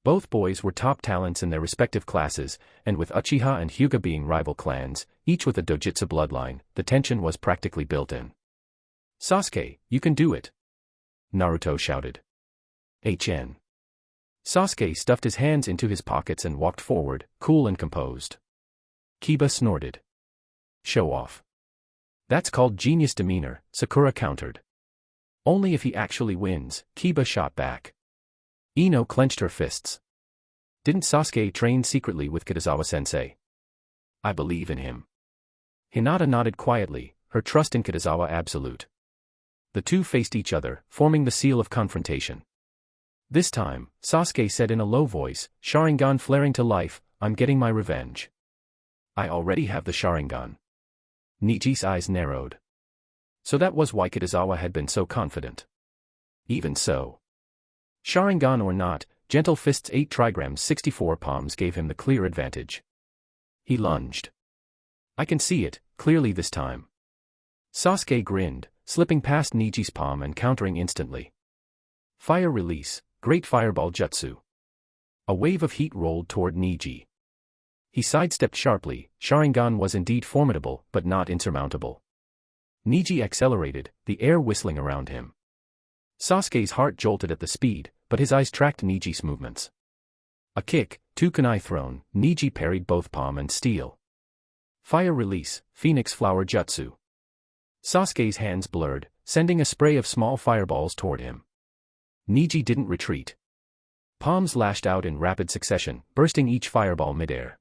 Both boys were top talents in their respective classes, and with Uchiha and Hyuga being rival clans, each with a dojutsu bloodline, the tension was practically built in. Sasuke, you can do it! Naruto shouted. HN. Sasuke stuffed his hands into his pockets and walked forward, cool and composed. Kiba snorted. Show off. That's called genius demeanor, Sakura countered. Only if he actually wins, Kiba shot back. Ino clenched her fists. Didn't Sasuke train secretly with Kitazawa-sensei? I believe in him. Hinata nodded quietly, her trust in Kitazawa absolute. The two faced each other, forming the seal of confrontation. This time, Sasuke said in a low voice, Sharingan flaring to life, I'm getting my revenge. I already have the Sharingan. Niji's eyes narrowed. So that was why Kitazawa had been so confident. Even so. Sharingan or not, Gentle Fist's 8 trigrams 64 palms gave him the clear advantage. He lunged. I can see it, clearly this time. Sasuke grinned, slipping past Niji's palm and countering instantly. Fire release, great fireball jutsu. A wave of heat rolled toward Niji. He sidestepped sharply, Sharingan was indeed formidable, but not insurmountable. Niji accelerated, the air whistling around him. Sasuke's heart jolted at the speed, but his eyes tracked Niji's movements. A kick, 2 kunai thrown, Niji parried both palm and steel. Fire release, Phoenix Flower Jutsu. Sasuke's hands blurred, sending a spray of small fireballs toward him. Niji didn't retreat. Palms lashed out in rapid succession, bursting each fireball midair.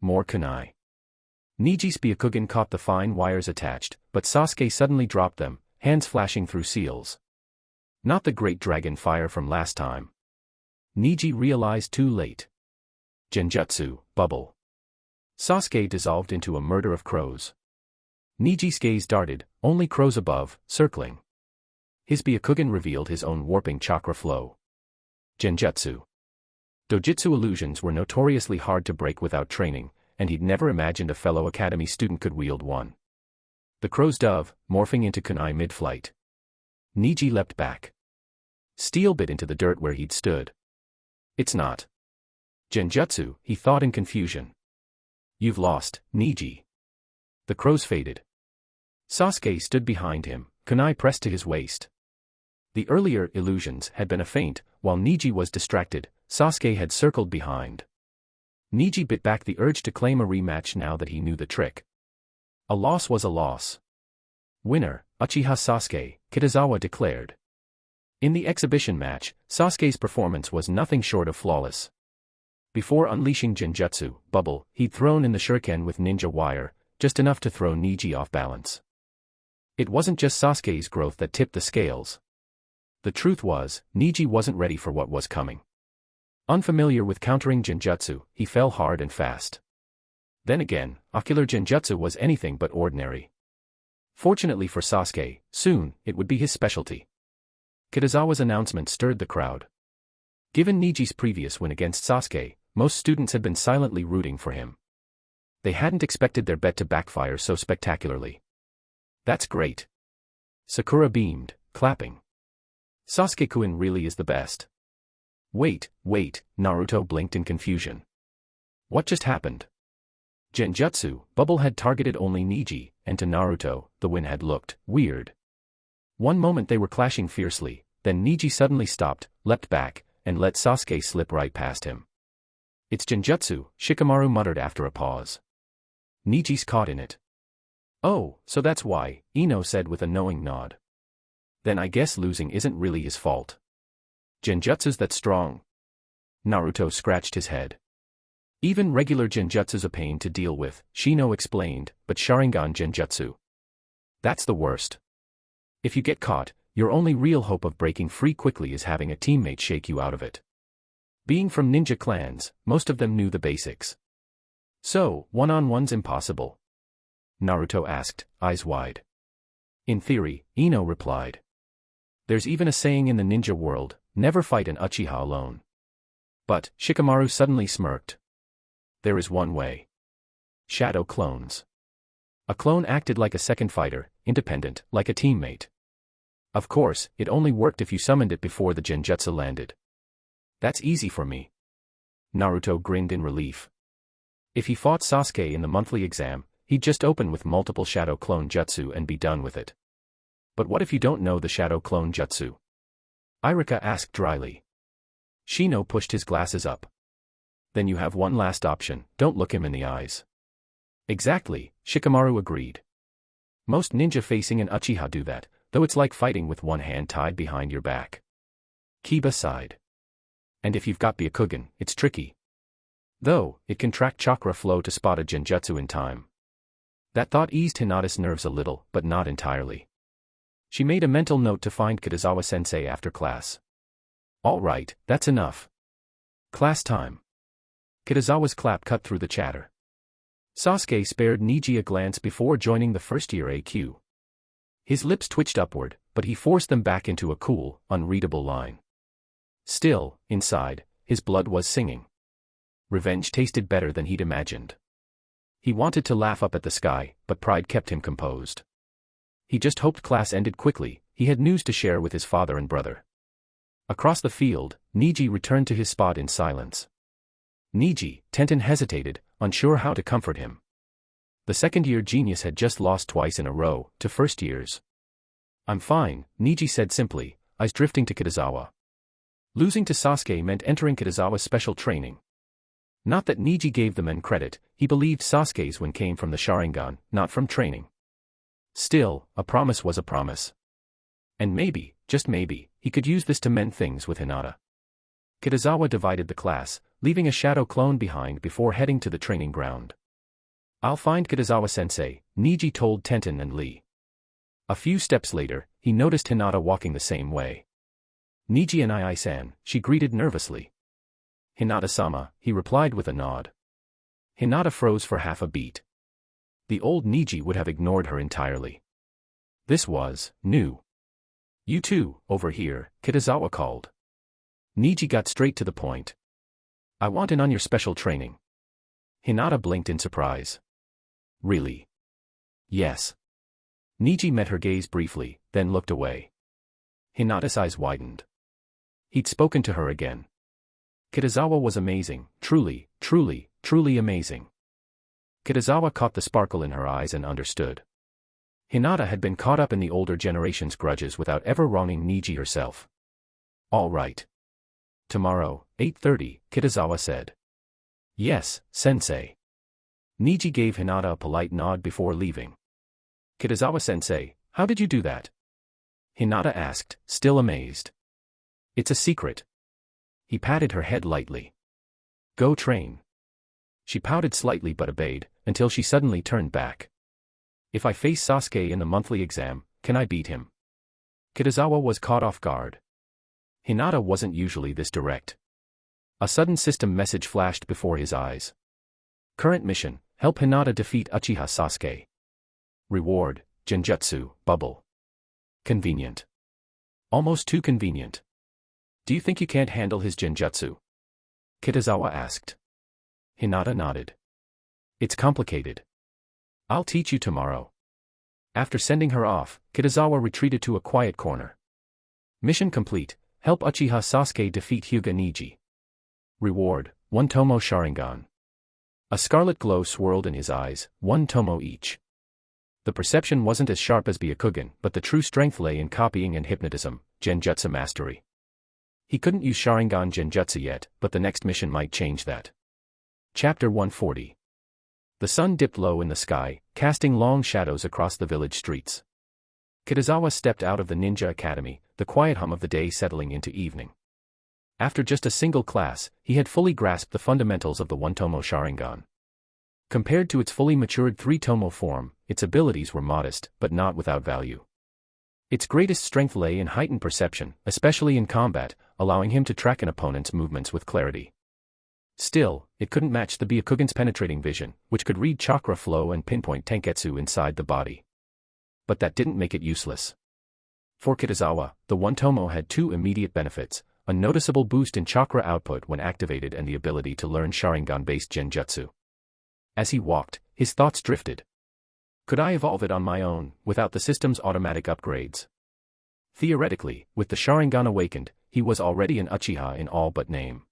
More kunai. Niji's Byakugan caught the fine wires attached, but Sasuke suddenly dropped them, hands flashing through seals. Not the great dragon fire from last time. Niji realized too late. Genjutsu, bubble. Sasuke dissolved into a murder of crows. Niji's gaze darted, only crows above, circling. His Byakugan revealed his own warping chakra flow. Genjutsu. Dojutsu illusions were notoriously hard to break without training, and he'd never imagined a fellow academy student could wield one. The crow's dove, morphing into kunai mid-flight. Niji leapt back. Steel bit into the dirt where he'd stood. It's not Genjutsu, he thought in confusion. You've lost, Niji. The crows faded. Sasuke stood behind him, kunai pressed to his waist. The earlier illusions had been a feint, while Niji was distracted, Sasuke had circled behind. Niji bit back the urge to claim a rematch now that he knew the trick. A loss was a loss. Winner, Uchiha Sasuke, Kitazawa declared. In the exhibition match, Sasuke's performance was nothing short of flawless. Before unleashing Genjutsu, bubble, he'd thrown in the shuriken with ninja wire, just enough to throw Niji off balance. It wasn't just Sasuke's growth that tipped the scales. The truth was, Niji wasn't ready for what was coming. Unfamiliar with countering Genjutsu, he fell hard and fast. Then again, ocular Genjutsu was anything but ordinary. Fortunately for Sasuke, soon, it would be his specialty. Kitazawa's announcement stirred the crowd. Given Niji's previous win against Sasuke, most students had been silently rooting for him. They hadn't expected their bet to backfire so spectacularly. That's great. Sakura beamed, clapping. Sasuke-kun really is the best. Wait, Naruto blinked in confusion. What just happened? Genjutsu, Bubble had targeted only Neji, and to Naruto, the win had looked weird. One moment they were clashing fiercely, then Neji suddenly stopped, leapt back, and let Sasuke slip right past him. It's Genjutsu, Shikamaru muttered after a pause. Neji's caught in it. Oh, so that's why, Ino said with a knowing nod. Then I guess losing isn't really his fault. Genjutsu's that strong? Naruto scratched his head. Even regular Genjutsu's a pain to deal with, Shino explained, but Sharingan Genjutsu. That's the worst. If you get caught, your only real hope of breaking free quickly is having a teammate shake you out of it. Being from ninja clans, most of them knew the basics. So, one-on-one's impossible? Naruto asked, eyes wide. In theory, Ino replied. There's even a saying in the ninja world, never fight an Uchiha alone. But, Shikamaru suddenly smirked. There is one way. Shadow clones. A clone acted like a second fighter, independent, like a teammate. Of course, it only worked if you summoned it before the Genjutsu landed. That's easy for me. Naruto grinned in relief. If he fought Sasuke in the monthly exam, he'd just open with multiple shadow clone jutsu and be done with it. But what if you don't know the shadow clone jutsu? Irika asked dryly. Shino pushed his glasses up. Then you have one last option, don't look him in the eyes. Exactly, Shikamaru agreed. Most ninja facing an Uchiha do that, though it's like fighting with one hand tied behind your back. Kiba sighed. And if you've got Byakugan, it's tricky. Though, it can track chakra flow to spot a genjutsu in time. That thought eased Hinata's nerves a little, but not entirely. She made a mental note to find Kitazawa-sensei after class. All right, that's enough. Class time. Kitazawa's clap cut through the chatter. Sasuke spared Neji a glance before joining the first-year AQ. His lips twitched upward, but he forced them back into a cool, unreadable line. Still, inside, his blood was singing. Revenge tasted better than he'd imagined. He wanted to laugh up at the sky, but pride kept him composed. He just hoped class ended quickly, he had news to share with his father and brother. Across the field, Neji returned to his spot in silence. Neji, Tenten hesitated, unsure how to comfort him. The second-year genius had just lost twice in a row, to first years. I'm fine, Neji said simply, eyes drifting to Kitazawa. Losing to Sasuke meant entering Kitazawa's special training. Not that Neji gave the men credit, he believed Sasuke's win came from the Sharingan, not from training. Still, a promise was a promise. And maybe, just maybe, he could use this to mend things with Hinata. Kitazawa divided the class, leaving a shadow clone behind before heading to the training ground. I'll find Kitazawa-sensei, Neji told Tenten and Lee. A few steps later, he noticed Hinata walking the same way. Neji and I-san, she greeted nervously. Hinata-sama, he replied with a nod. Hinata froze for half a beat. The old Neji would have ignored her entirely. This was new. You two, over here, Kitazawa called. Neji got straight to the point. I want in on your special training. Hinata blinked in surprise. Really? Yes. Neji met her gaze briefly, then looked away. Hinata's eyes widened. He'd spoken to her again. Kitazawa was amazing, truly, truly, truly amazing. Kitazawa caught the sparkle in her eyes and understood. Hinata had been caught up in the older generation's grudges without ever wronging Neji herself. All right. Tomorrow, 8:30, Kitazawa said. Yes, sensei. Neji gave Hinata a polite nod before leaving. Kitazawa-sensei, how did you do that? Hinata asked, still amazed. It's a secret. He patted her head lightly. Go train. She pouted slightly but obeyed, until she suddenly turned back. If I face Sasuke in the monthly exam, can I beat him? Kitazawa was caught off guard. Hinata wasn't usually this direct. A sudden system message flashed before his eyes. Current mission, help Hinata defeat Uchiha Sasuke. Reward, Genjutsu, bubble. Convenient. Almost too convenient. Do you think you can't handle his Genjutsu? Kitazawa asked. Hinata nodded. It's complicated. I'll teach you tomorrow. After sending her off, Kitazawa retreated to a quiet corner. Mission complete, help Uchiha Sasuke defeat Hyuga Niji. Reward, 1 Tomo Sharingan. A scarlet glow swirled in his eyes, 1 Tomo each. The perception wasn't as sharp as Byakugan, but the true strength lay in copying and hypnotism, Genjutsu mastery. He couldn't use Sharingan Genjutsu yet, but the next mission might change that. Chapter 140. The sun dipped low in the sky, casting long shadows across the village streets. Kitazawa stepped out of the ninja academy, the quiet hum of the day settling into evening. After just a single class, he had fully grasped the fundamentals of the 1 Tomo Sharingan. Compared to its fully matured 3 Tomo form, its abilities were modest, but not without value. Its greatest strength lay in heightened perception, especially in combat, allowing him to track an opponent's movements with clarity. Still, it couldn't match the Byakugan's penetrating vision, which could read chakra flow and pinpoint tenketsu inside the body. But that didn't make it useless. For Kitazawa, the 1 Tomo had 2 immediate benefits: a noticeable boost in chakra output when activated and the ability to learn Sharingan-based Genjutsu. As he walked, his thoughts drifted. Could I evolve it on my own, without the system's automatic upgrades? Theoretically, with the Sharingan awakened, he was already an Uchiha in all but name.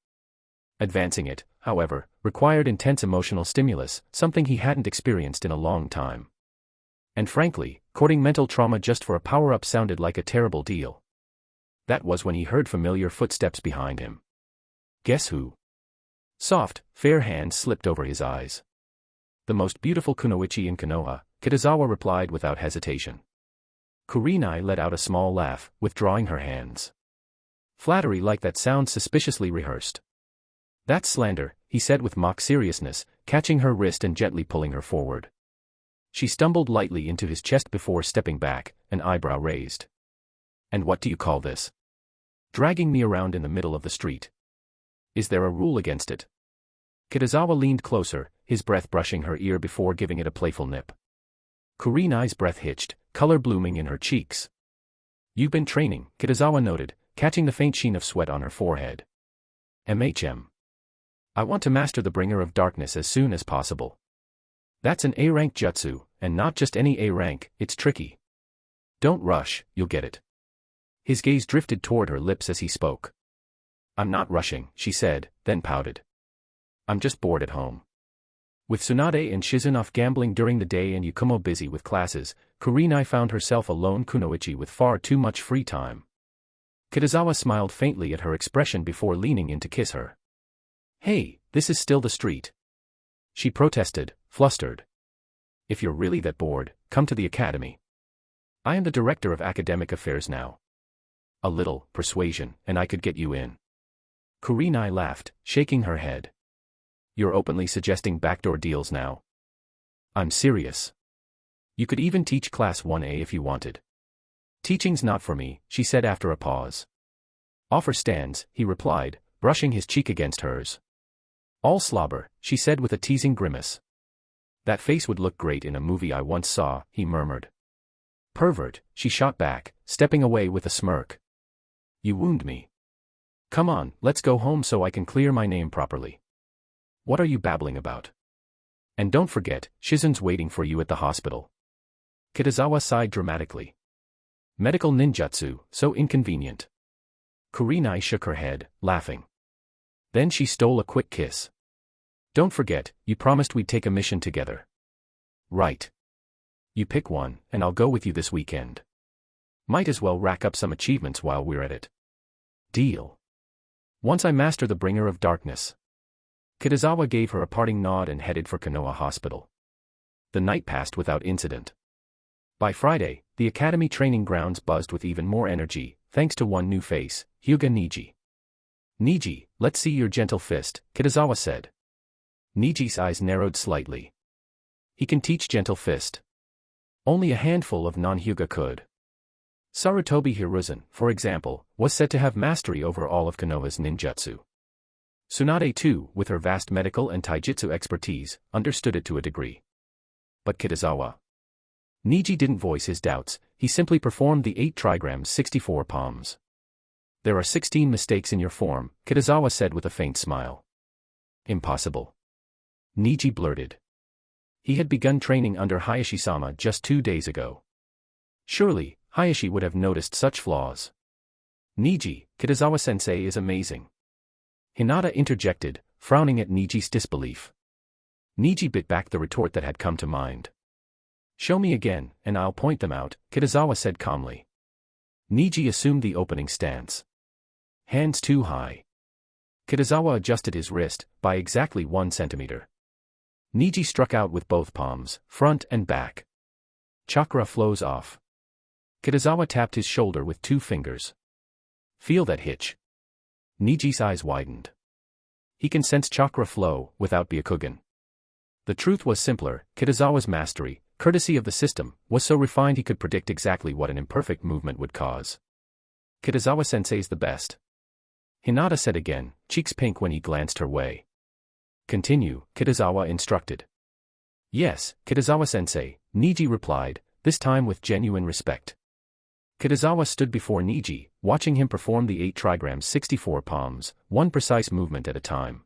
Advancing it, however, required intense emotional stimulus, something he hadn't experienced in a long time. And frankly, courting mental trauma just for a power-up sounded like a terrible deal. That was when he heard familiar footsteps behind him. Guess who? Soft, fair hands slipped over his eyes. The most beautiful kunoichi in Konoha, Kitazawa replied without hesitation. Kurenai let out a small laugh, withdrawing her hands. Flattery like that sounds suspiciously rehearsed. That's slander, he said with mock seriousness, catching her wrist and gently pulling her forward. She stumbled lightly into his chest before stepping back, an eyebrow raised. And what do you call this? Dragging me around in the middle of the street. Is there a rule against it? Kitazawa leaned closer, his breath brushing her ear before giving it a playful nip. Kurenai's breath hitched, color blooming in her cheeks. You've been training, Kitazawa noted, catching the faint sheen of sweat on her forehead. I want to master the Bringer of Darkness as soon as possible. That's an A-rank jutsu, and not just any A-rank, it's tricky. Don't rush, you'll get it. His gaze drifted toward her lips as he spoke. I'm not rushing, she said, then pouted. I'm just bored at home. With Tsunade and Shizun off gambling during the day and Yukumo busy with classes, Kurenai found herself a lone kunoichi with far too much free time. Kitazawa smiled faintly at her expression before leaning in to kiss her. Hey, this is still the street. She protested, flustered. If you're really that bored, come to the academy. I am the director of academic affairs now. A little persuasion, and I could get you in. Kurenai laughed, shaking her head. You're openly suggesting backdoor deals now. I'm serious. You could even teach Class 1A if you wanted. Teaching's not for me, she said after a pause. Offer stands, he replied, brushing his cheek against hers. All slobber, she said with a teasing grimace. That face would look great in a movie I once saw, he murmured. Pervert, she shot back, stepping away with a smirk. You wound me. Come on, let's go home so I can clear my name properly. What are you babbling about? And don't forget, Shizun's waiting for you at the hospital. Kitazawa sighed dramatically. Medical ninjutsu, so inconvenient. Kurenai shook her head, laughing. Then she stole a quick kiss. Don't forget, you promised we'd take a mission together. Right. You pick one, and I'll go with you this weekend. Might as well rack up some achievements while we're at it. Deal. Once I master the Bringer of Darkness. Kitazawa gave her a parting nod and headed for Konoha Hospital. The night passed without incident. By Friday, the academy training grounds buzzed with even more energy, thanks to one new face, Hyuga Niji. Niji, let's see your gentle fist, Kitazawa said. Niji's eyes narrowed slightly. He can teach gentle fist. Only a handful of non-Hyuga could. Sarutobi Hiruzen, for example, was said to have mastery over all of Konoha's ninjutsu. Tsunade too, with her vast medical and taijutsu expertise, understood it to a degree. But Kitazawa. Niji didn't voice his doubts, he simply performed the 8 trigrams 64 palms. There are 16 mistakes in your form, Kitazawa said with a faint smile. Impossible. Niji blurted. He had begun training under Hayashi-sama just 2 days ago. Surely, Hayashi would have noticed such flaws. Niji, Kitazawa-sensei is amazing. Hinata interjected, frowning at Niji's disbelief. Niji bit back the retort that had come to mind. Show me again, and I'll point them out, Kitazawa said calmly. Niji assumed the opening stance. Hands too high. Kitazawa adjusted his wrist, by exactly 1 centimeter. Niji struck out with both palms, front and back. Chakra flows off. Kitazawa tapped his shoulder with 2 fingers. Feel that hitch. Niji's eyes widened. He can sense chakra flow, without Byakugan. The truth was simpler, Kitazawa's mastery, courtesy of the system, was so refined he could predict exactly what an imperfect movement would cause. Kitazawa-sensei's the best. Hinata said again, cheeks pink when he glanced her way. Continue, Kitazawa instructed. Yes, Kitazawa-sensei, Niji replied, this time with genuine respect. Kitazawa stood before Niji, watching him perform the 8 trigrams 64 palms, 1 precise movement at a time.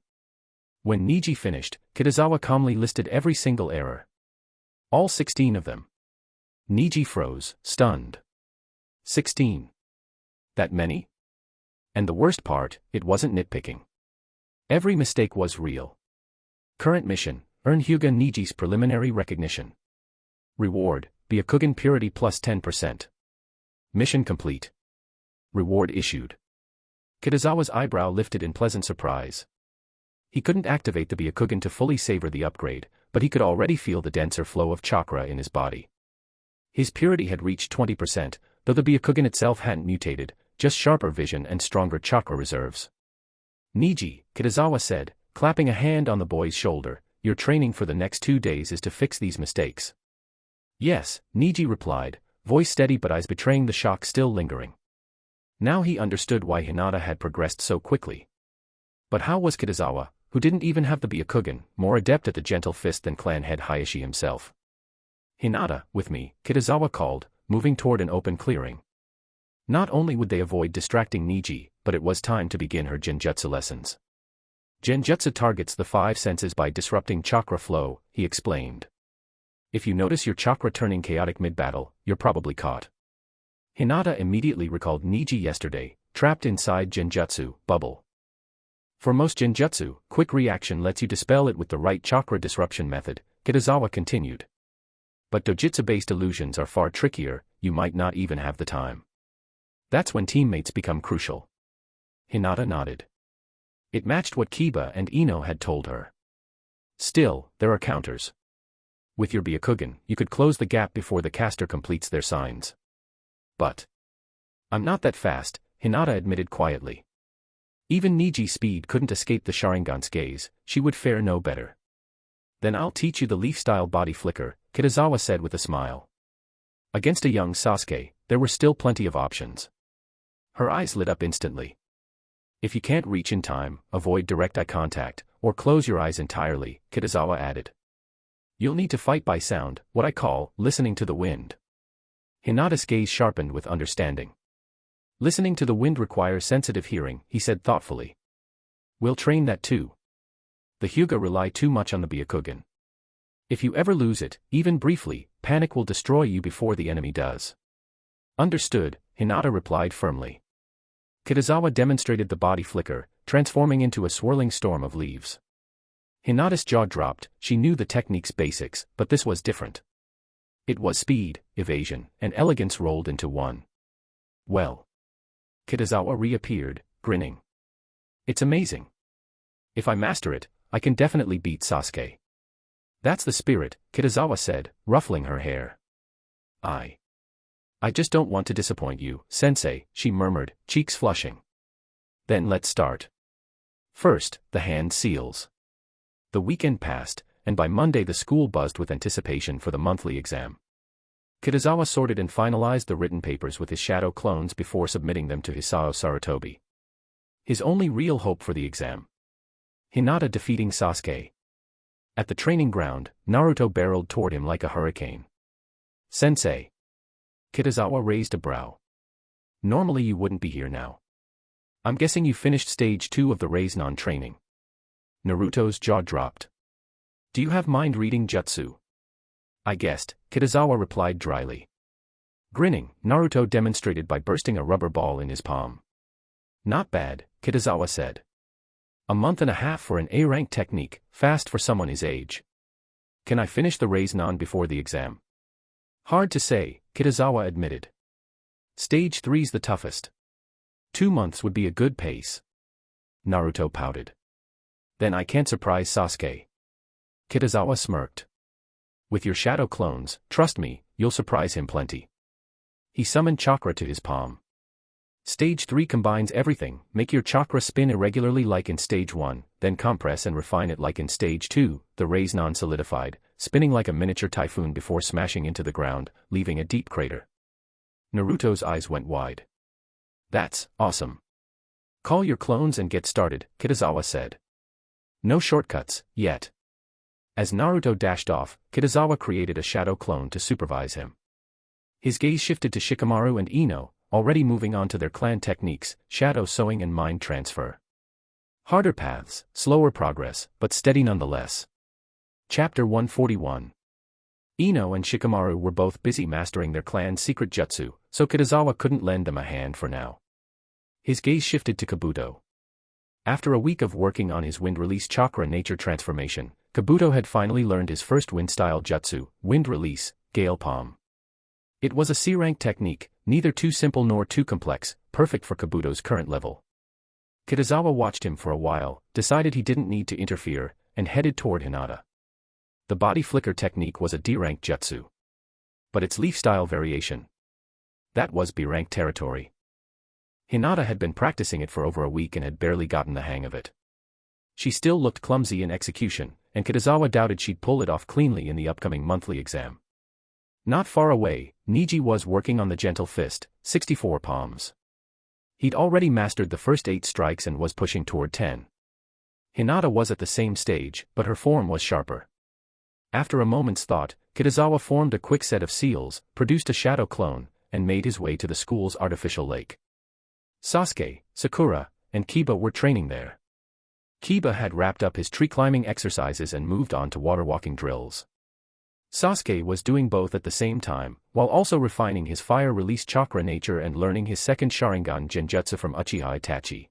When Niji finished, Kitazawa calmly listed every single error. All 16 of them. Niji froze, stunned. 16. That many? And the worst part, it wasn't nitpicking. Every mistake was real. Current mission, earn Hyuga Niji's preliminary recognition. Reward, Byakugan purity plus 10%. Mission complete. Reward issued. Kitazawa's eyebrow lifted in pleasant surprise. He couldn't activate the Byakugan to fully savor the upgrade, but he could already feel the denser flow of chakra in his body. His purity had reached 20%, though the Byakugan itself hadn't mutated, just sharper vision and stronger chakra reserves. Niji, Kitazawa said, clapping a hand on the boy's shoulder, your training for the next 2 days is to fix these mistakes. Yes, Niji replied, voice steady but eyes betraying the shock still lingering. Now he understood why Hinata had progressed so quickly. But how was Kitazawa, who didn't even have the Byakugan, more adept at the gentle fist than clan head Hayashi himself? Hinata, with me, Kitazawa called, moving toward an open clearing. Not only would they avoid distracting Niji, but it was time to begin her Genjutsu lessons. Genjutsu targets the 5 senses by disrupting chakra flow, he explained. If you notice your chakra turning chaotic mid-battle, you're probably caught. Hinata immediately recalled Niji yesterday, trapped inside Genjutsu bubble. For most Genjutsu, quick reaction lets you dispel it with the right chakra disruption method, Kitazawa continued. But dojutsu-based illusions are far trickier, you might not even have the time. That's when teammates become crucial. Hinata nodded. It matched what Kiba and Ino had told her. Still, there are counters. With your Byakugan, you could close the gap before the caster completes their signs. But I'm not that fast, Hinata admitted quietly. Even Niji's speed couldn't escape the Sharingan's gaze, she would fare no better. Then I'll teach you the leaf-style body flicker, Kitazawa said with a smile. Against a young Sasuke, there were still plenty of options. Her eyes lit up instantly. If you can't reach in time, avoid direct eye contact, or close your eyes entirely, Kitazawa added. You'll need to fight by sound, what I call, listening to the wind. Hinata's gaze sharpened with understanding. Listening to the wind requires sensitive hearing, he said thoughtfully. We'll train that too. The Hyuga rely too much on the Byakugan. If you ever lose it, even briefly, panic will destroy you before the enemy does. Understood, Hinata replied firmly. Kitazawa demonstrated the body flicker, transforming into a swirling storm of leaves. Hinata's jaw dropped, she knew the technique's basics, but this was different. It was speed, evasion, and elegance rolled into one. Well. Kitazawa reappeared, grinning. It's amazing. If I master it, I can definitely beat Sasuke. That's the spirit, Kitazawa said, ruffling her hair. I just don't want to disappoint you, sensei, she murmured, cheeks flushing. Then let's start. First, the hand seals. The weekend passed, and by Monday the school buzzed with anticipation for the monthly exam. Kitazawa sorted and finalized the written papers with his shadow clones before submitting them to Hisao Sarutobi. His only real hope for the exam. Hinata defeating Sasuke. At the training ground, Naruto barreled toward him like a hurricane. Sensei. Kitazawa raised a brow. Normally you wouldn't be here now. I'm guessing you finished stage 2 of the Raiznon training. Naruto's jaw dropped. Do you have mind-reading jutsu? I guessed, Kitazawa replied dryly. Grinning, Naruto demonstrated by bursting a rubber ball in his palm. Not bad, Kitazawa said. A month and a half for an A-rank technique, fast for someone his age. Can I finish the raise non before the exam? Hard to say, Kitazawa admitted. Stage 3's the toughest. 2 months would be a good pace. Naruto pouted. Then I can't surprise Sasuke. Kitazawa smirked. With your shadow clones, trust me, you'll surprise him plenty. He summoned chakra to his palm. Stage 3 combines everything, make your chakra spin irregularly like in Stage 1, then compress and refine it like in Stage 2, the raise non solidified, spinning like a miniature typhoon before smashing into the ground, leaving a deep crater. Naruto's eyes went wide. That's awesome. Call your clones and get started, Kitazawa said. No shortcuts, yet. As Naruto dashed off, Kitazawa created a shadow clone to supervise him. His gaze shifted to Shikamaru and Ino, already moving on to their clan techniques, shadow sewing and mind transfer. Harder paths, slower progress, but steady nonetheless. Chapter 141. Ino and Shikamaru were both busy mastering their clan's secret jutsu, so Kitazawa couldn't lend them a hand for now. His gaze shifted to Kabuto. After a week of working on his wind release chakra nature transformation, Kabuto had finally learned his first wind-style jutsu, wind release, Gale Palm. It was a C-rank technique, neither too simple nor too complex, perfect for Kabuto's current level. Kitazawa watched him for a while, decided he didn't need to interfere, and headed toward Hinata. The body flicker technique was a D-rank jutsu. But its leaf-style variation. That was B-rank territory. Hinata had been practicing it for over a week and had barely gotten the hang of it. She still looked clumsy in execution, and Kitazawa doubted she'd pull it off cleanly in the upcoming monthly exam. Not far away, Niji was working on the gentle fist, 64 palms. He'd already mastered the first 8 strikes and was pushing toward 10. Hinata was at the same stage, but her form was sharper. After a moment's thought, Kitazawa formed a quick set of seals, produced a shadow clone, and made his way to the school's artificial lake. Sasuke, Sakura, and Kiba were training there. Kiba had wrapped up his tree-climbing exercises and moved on to water-walking drills. Sasuke was doing both at the same time, while also refining his fire-release chakra nature and learning his second Sharingan genjutsu from Uchiha Itachi.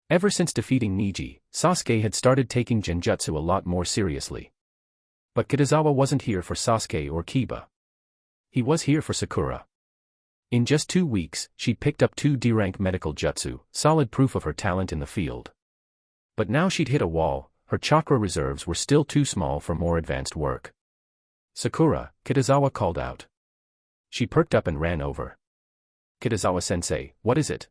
Ever since defeating Niji, Sasuke had started taking genjutsu a lot more seriously. But Kitazawa wasn't here for Sasuke or Kiba. He was here for Sakura. In just 2 weeks, she'd picked up 2 D-rank medical jutsu, solid proof of her talent in the field. But now she'd hit a wall, her chakra reserves were still too small for more advanced work. Sakura, Kitazawa called out. She perked up and ran over. Kitazawa-sensei, what is it?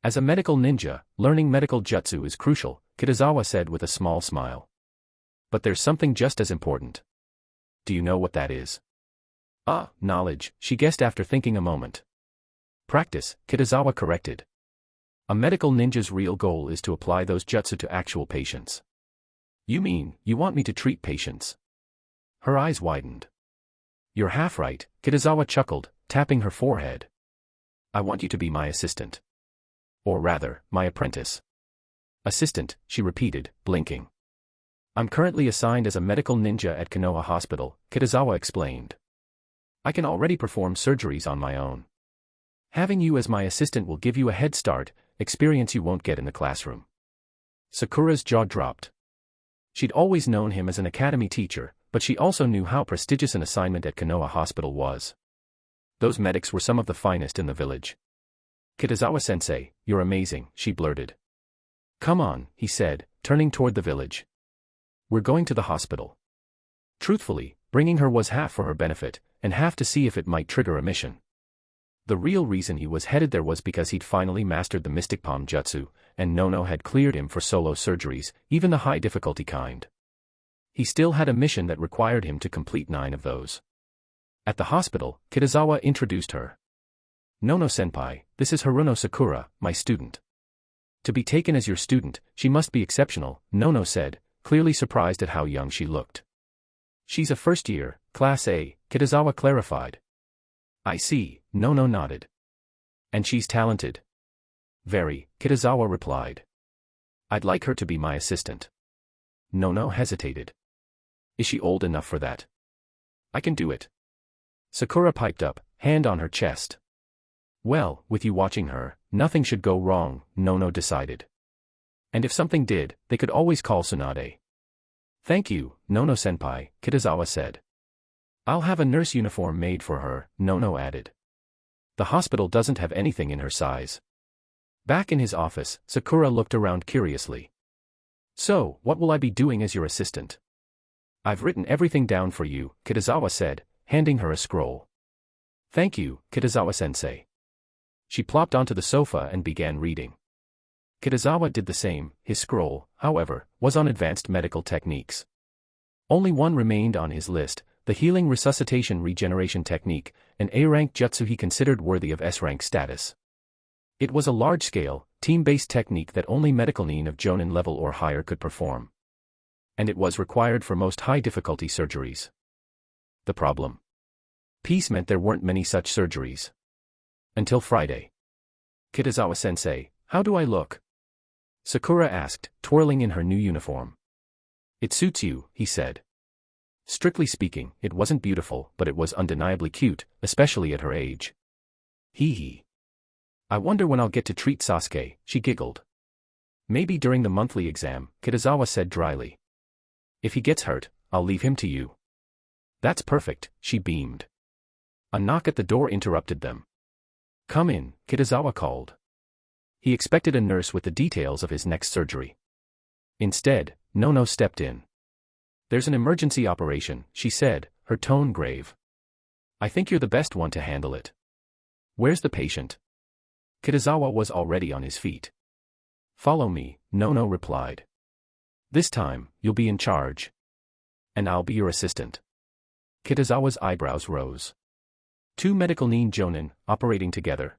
As a medical ninja, learning medical jutsu is crucial, Kitazawa said with a small smile. But there's something just as important. Do you know what that is? Knowledge, she guessed after thinking a moment. Practice, Kitazawa corrected. A medical ninja's real goal is to apply those jutsu to actual patients. You mean, you want me to treat patients? Her eyes widened. You're half right, Kitazawa chuckled, tapping her forehead. I want you to be my assistant. Or rather, my apprentice. Assistant, she repeated, blinking. I'm currently assigned as a medical ninja at Konoha Hospital, Kitazawa explained. I can already perform surgeries on my own. Having you as my assistant will give you a head start, experience you won't get in the classroom. Sakura's jaw dropped. She'd always known him as an academy teacher, but she also knew how prestigious an assignment at Konoha Hospital was. Those medics were some of the finest in the village. Kitazawa-sensei, you're amazing, she blurted. Come on, he said, turning toward the village. We're going to the hospital. Truthfully, bringing her was half for her benefit, and half to see if it might trigger a mission. The real reason he was headed there was because he'd finally mastered the Mystic Palm Jutsu, and Nono had cleared him for solo surgeries, even the high-difficulty kind. He still had a mission that required him to complete 9 of those. At the hospital, Kitazawa introduced her. Nono-senpai, this is Haruno Sakura, my student. To be taken as your student, she must be exceptional, Nono said, clearly surprised at how young she looked. She's a first year, Class A, Kitazawa clarified. I see, Nono nodded. And she's talented? Very, Kitazawa replied. I'd like her to be my assistant. Nono hesitated. Is she old enough for that? I can do it. Sakura piped up, hand on her chest. Well, with you watching her, nothing should go wrong, Nono decided. And if something did, they could always call Tsunade. Thank you, Nono-senpai, Kitazawa said. I'll have a nurse uniform made for her, Nono added. The hospital doesn't have anything in her size. Back in his office, Sakura looked around curiously. So, what will I be doing as your assistant? I've written everything down for you, Kitazawa said, handing her a scroll. Thank you, Kitazawa-sensei. She plopped onto the sofa and began reading. Kitazawa did the same. His scroll, however, was on advanced medical techniques. Only one remained on his list, the healing resuscitation regeneration technique, an A-rank jutsu he considered worthy of S-rank status. It was a large-scale, team-based technique that only medical nin of Jonin level or higher could perform. And it was required for most high-difficulty surgeries. The problem? Peace meant there weren't many such surgeries. Until Friday. Kitazawa-sensei, how do I look? Sakura asked, twirling in her new uniform. It suits you, he said. Strictly speaking, it wasn't beautiful, but it was undeniably cute, especially at her age. Hee hee. I wonder when I'll get to treat Sasuke, she giggled. Maybe during the monthly exam, Kitazawa said dryly. If he gets hurt, I'll leave him to you. That's perfect, she beamed. A knock at the door interrupted them. Come in, Kitazawa called. He expected a nurse with the details of his next surgery. Instead, Nono stepped in. There's an emergency operation, she said, her tone grave. I think you're the best one to handle it. Where's the patient? Kitazawa was already on his feet. Follow me, Nono replied. This time, you'll be in charge. And I'll be your assistant. Kitazawa's eyebrows rose. Two medical nin jonin, operating together.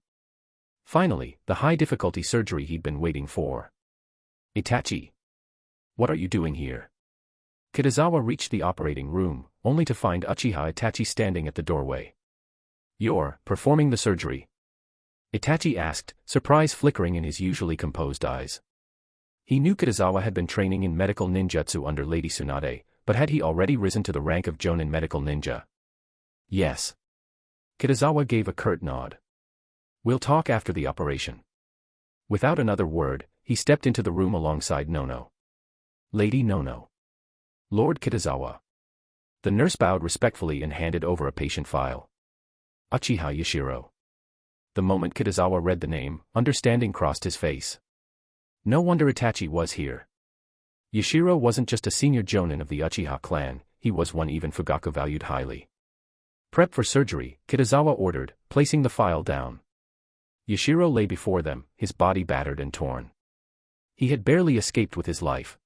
Finally, the high-difficulty surgery he'd been waiting for. Itachi. What are you doing here? Kitazawa reached the operating room, only to find Uchiha Itachi standing at the doorway. You're performing the surgery? Itachi asked, surprise flickering in his usually composed eyes. He knew Kitazawa had been training in medical ninjutsu under Lady Tsunade, but had he already risen to the rank of Jonin medical ninja? Yes. Kitazawa gave a curt nod. We'll talk after the operation. Without another word, he stepped into the room alongside Nono. Lady Nono. Lord Kitazawa. The nurse bowed respectfully and handed over a patient file. Uchiha Yashiro. The moment Kitazawa read the name, understanding crossed his face. No wonder Itachi was here. Yashiro wasn't just a senior jonin of the Uchiha clan, he was one even Fugaku valued highly. Prep for surgery, Kitazawa ordered, placing the file down. Yashiro lay before them, his body battered and torn. He had barely escaped with his life.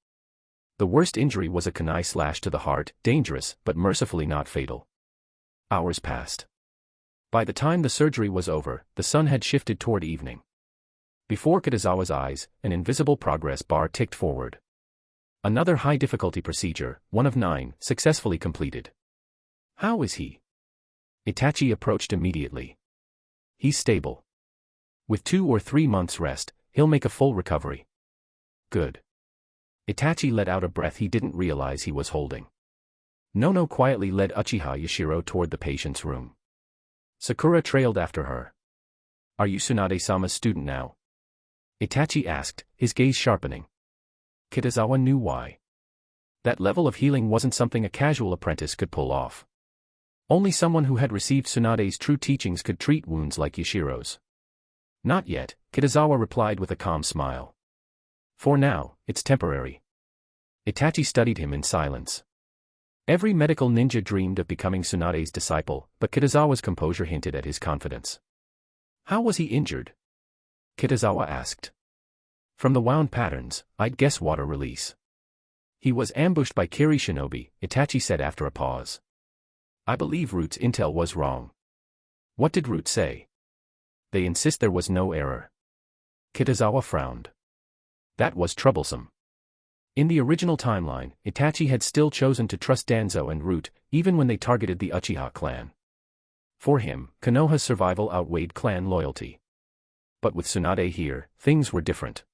The worst injury was a kunai slash to the heart, dangerous, but mercifully not fatal. Hours passed. By the time the surgery was over, the sun had shifted toward evening. Before Kitazawa's eyes, an invisible progress bar ticked forward. Another high-difficulty procedure, one of 9, successfully completed. How is he? Itachi approached immediately. He's stable. With 2 or 3 months rest, he'll make a full recovery. Good. Itachi let out a breath he didn't realize he was holding. Nono quietly led Uchiha Yashiro toward the patient's room. Sakura trailed after her. Are you Tsunade-sama's student now? Itachi asked, his gaze sharpening. Kitazawa knew why. That level of healing wasn't something a casual apprentice could pull off. Only someone who had received Tsunade's true teachings could treat wounds like Yashiro's. Not yet, Kitazawa replied with a calm smile. For now, it's temporary. Itachi studied him in silence. Every medical ninja dreamed of becoming Tsunade's disciple, but Kitazawa's composure hinted at his confidence. How was he injured? Kitazawa asked. From the wound patterns, I'd guess water release. He was ambushed by Kiri Shinobi, Itachi said after a pause. I believe Root's intel was wrong. What did Root say? They insist there was no error. Kitazawa frowned. That was troublesome. In the original timeline, Itachi had still chosen to trust Danzo and Root, even when they targeted the Uchiha clan. For him, Konoha's survival outweighed clan loyalty. But with Tsunade here, things were different.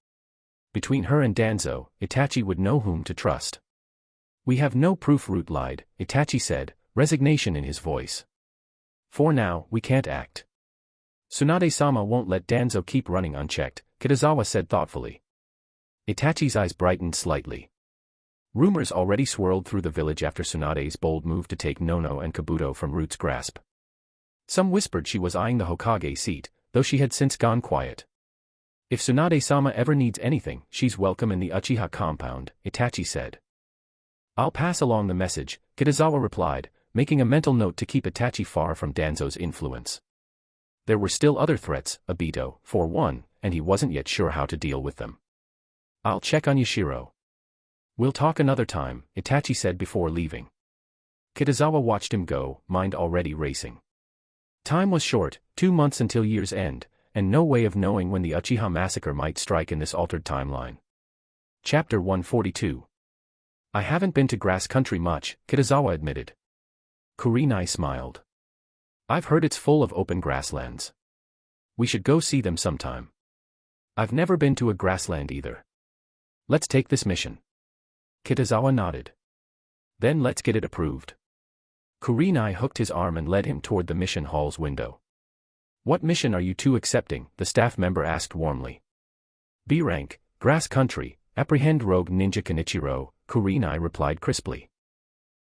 Between her and Danzo, Itachi would know whom to trust. We have no proof Root lied, Itachi said, resignation in his voice. For now, we can't act. Tsunade-sama won't let Danzo keep running unchecked, Kitazawa said thoughtfully. Itachi's eyes brightened slightly. Rumors already swirled through the village after Tsunade's bold move to take Nono and Kabuto from Root's grasp. Some whispered she was eyeing the Hokage seat, though she had since gone quiet. If Tsunade-sama ever needs anything, she's welcome in the Uchiha compound, Itachi said. I'll pass along the message, Kitazawa replied, making a mental note to keep Itachi far from Danzo's influence. There were still other threats, Obito, for one, and he wasn't yet sure how to deal with them. I'll check on Yashiro. We'll talk another time, Itachi said before leaving. Kitazawa watched him go, mind already racing. Time was short, 2 months until year's end, and no way of knowing when the Uchiha massacre might strike in this altered timeline. Chapter 142. I haven't been to grass country much, Kitazawa admitted. Kurenai smiled. I've heard it's full of open grasslands. We should go see them sometime. I've never been to a grassland either. Let's take this mission. Kitazawa nodded. Then let's get it approved. Kurenai hooked his arm and led him toward the mission hall's window. What mission are you two accepting? The staff member asked warmly. B rank, grass country, apprehend rogue ninja Kenichiro, Kurenai replied crisply.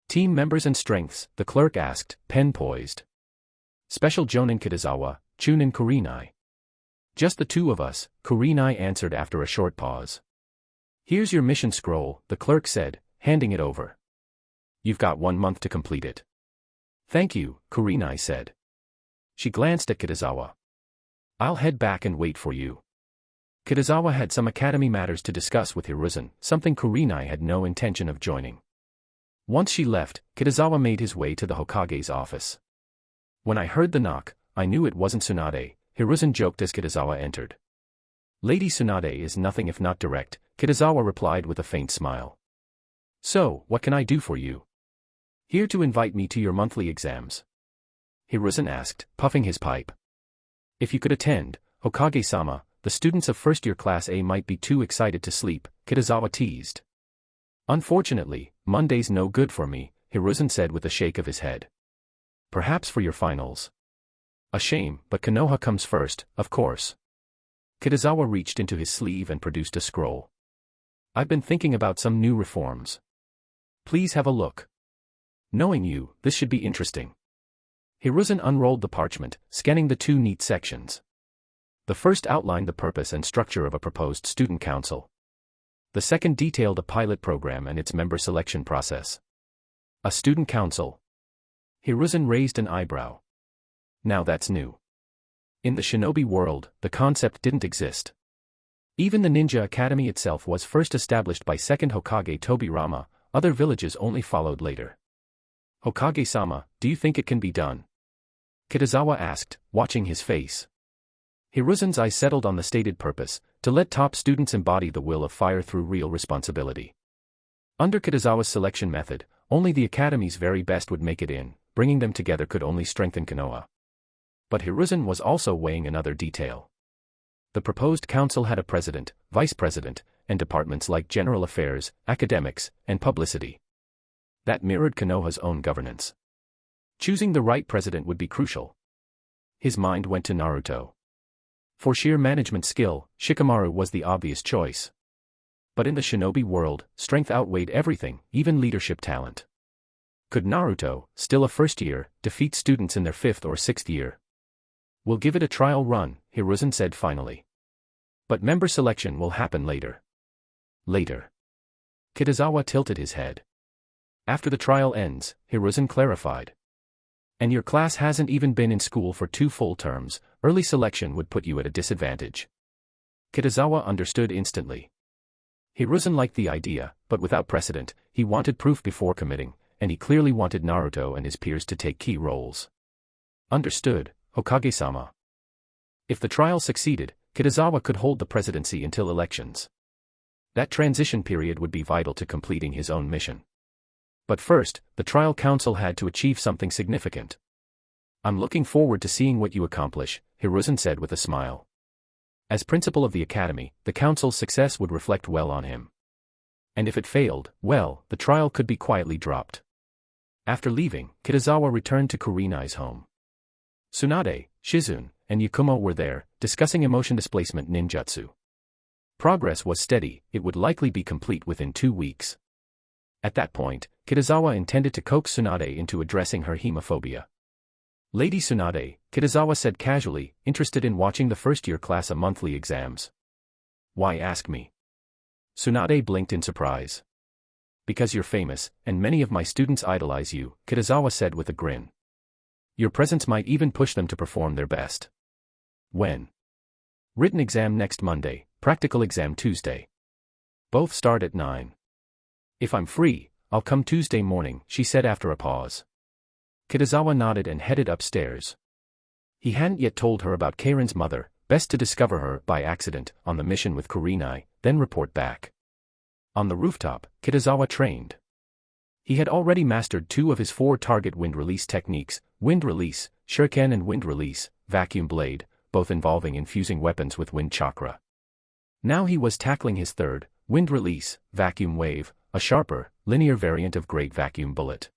Team members and strengths, the clerk asked, pen poised. Special Jonin Kitazawa, Chunin Kurenai. Just the two of us, Kurenai answered after a short pause. Here's your mission scroll, the clerk said, handing it over. You've got 1 month to complete it. Thank you, Kurenai said. She glanced at Kitazawa. I'll head back and wait for you. Kitazawa had some academy matters to discuss with Hiruzen, something Kurenai had no intention of joining. Once she left, Kitazawa made his way to the Hokage's office. When I heard the knock, I knew it wasn't Tsunade, Hiruzen joked as Kitazawa entered. Lady Tsunade is nothing if not direct, Kitazawa replied with a faint smile. So, what can I do for you? Here to invite me to your monthly exams. Hiruzen asked, puffing his pipe. If you could attend, Hokage-sama, the students of first-year Class A might be too excited to sleep, Kitazawa teased. Unfortunately, Monday's no good for me, Hiruzen said with a shake of his head. Perhaps for your finals. A shame, but Konoha comes first, of course. Kitazawa reached into his sleeve and produced a scroll. I've been thinking about some new reforms. Please have a look. Knowing you, this should be interesting. Hiruzen unrolled the parchment, scanning the 2 neat sections. The first outlined the purpose and structure of a proposed student council. The second detailed a pilot program and its member selection process. A student council. Hiruzen raised an eyebrow. Now that's new. In the Shinobi world, the concept didn't exist. Even the Ninja Academy itself was first established by second Hokage Tobirama, other villages only followed later. Hokage-sama, do you think it can be done? Kitazawa asked, watching his face. Hiruzen's eyes settled on the stated purpose, to let top students embody the will of fire through real responsibility. Under Kitazawa's selection method, only the academy's very best would make it in, bringing them together could only strengthen Konoha. But Hiruzen was also weighing another detail. The proposed council had a president, vice president, and departments like general affairs, academics, and publicity. That mirrored Konoha's own governance. Choosing the right president would be crucial. His mind went to Naruto. For sheer management skill, Shikamaru was the obvious choice. But in the Shinobi world, strength outweighed everything, even leadership talent. Could Naruto, still a first year, defeat students in their 5th or 6th year? We'll give it a trial run, Hiruzen said finally. But member selection will happen later. Later. Kitazawa tilted his head. After the trial ends, Hiruzen clarified. And your class hasn't even been in school for 2 full terms, early selection would put you at a disadvantage. Kitazawa understood instantly. Hiruzen liked the idea, but without precedent, he wanted proof before committing, and he clearly wanted Naruto and his peers to take key roles. Understood, Hokage-sama. If the trial succeeded, Kitazawa could hold the presidency until elections. That transition period would be vital to completing his own mission. But first, the trial council had to achieve something significant. I'm looking forward to seeing what you accomplish, Hiruzen said with a smile. As principal of the academy, the council's success would reflect well on him. And if it failed, well, the trial could be quietly dropped. After leaving, Kitazawa returned to Kurenai's home. Tsunade, Shizune, and Yakumo were there, discussing emotion displacement ninjutsu. Progress was steady, it would likely be complete within 2 weeks. At that point, Kitazawa intended to coax Tsunade into addressing her hemophobia. Lady Tsunade, Kitazawa said casually, interested in watching the first-year class monthly exams. Why ask me? Tsunade blinked in surprise. Because you're famous, and many of my students idolize you, Kitazawa said with a grin. Your presence might even push them to perform their best. When? Written exam next Monday, practical exam Tuesday. Both start at 9. If I'm free, I'll come Tuesday morning, she said after a pause. Kitazawa nodded and headed upstairs. He hadn't yet told her about Karen's mother, best to discover her by accident on the mission with Kurenai, then report back. On the rooftop, Kitazawa trained. He had already mastered 2 of his 4 target wind release techniques, wind release, shuriken and wind release, vacuum blade, both involving infusing weapons with wind chakra. Now he was tackling his 3rd, wind release, vacuum wave, a sharper, linear variant of great vacuum bullet.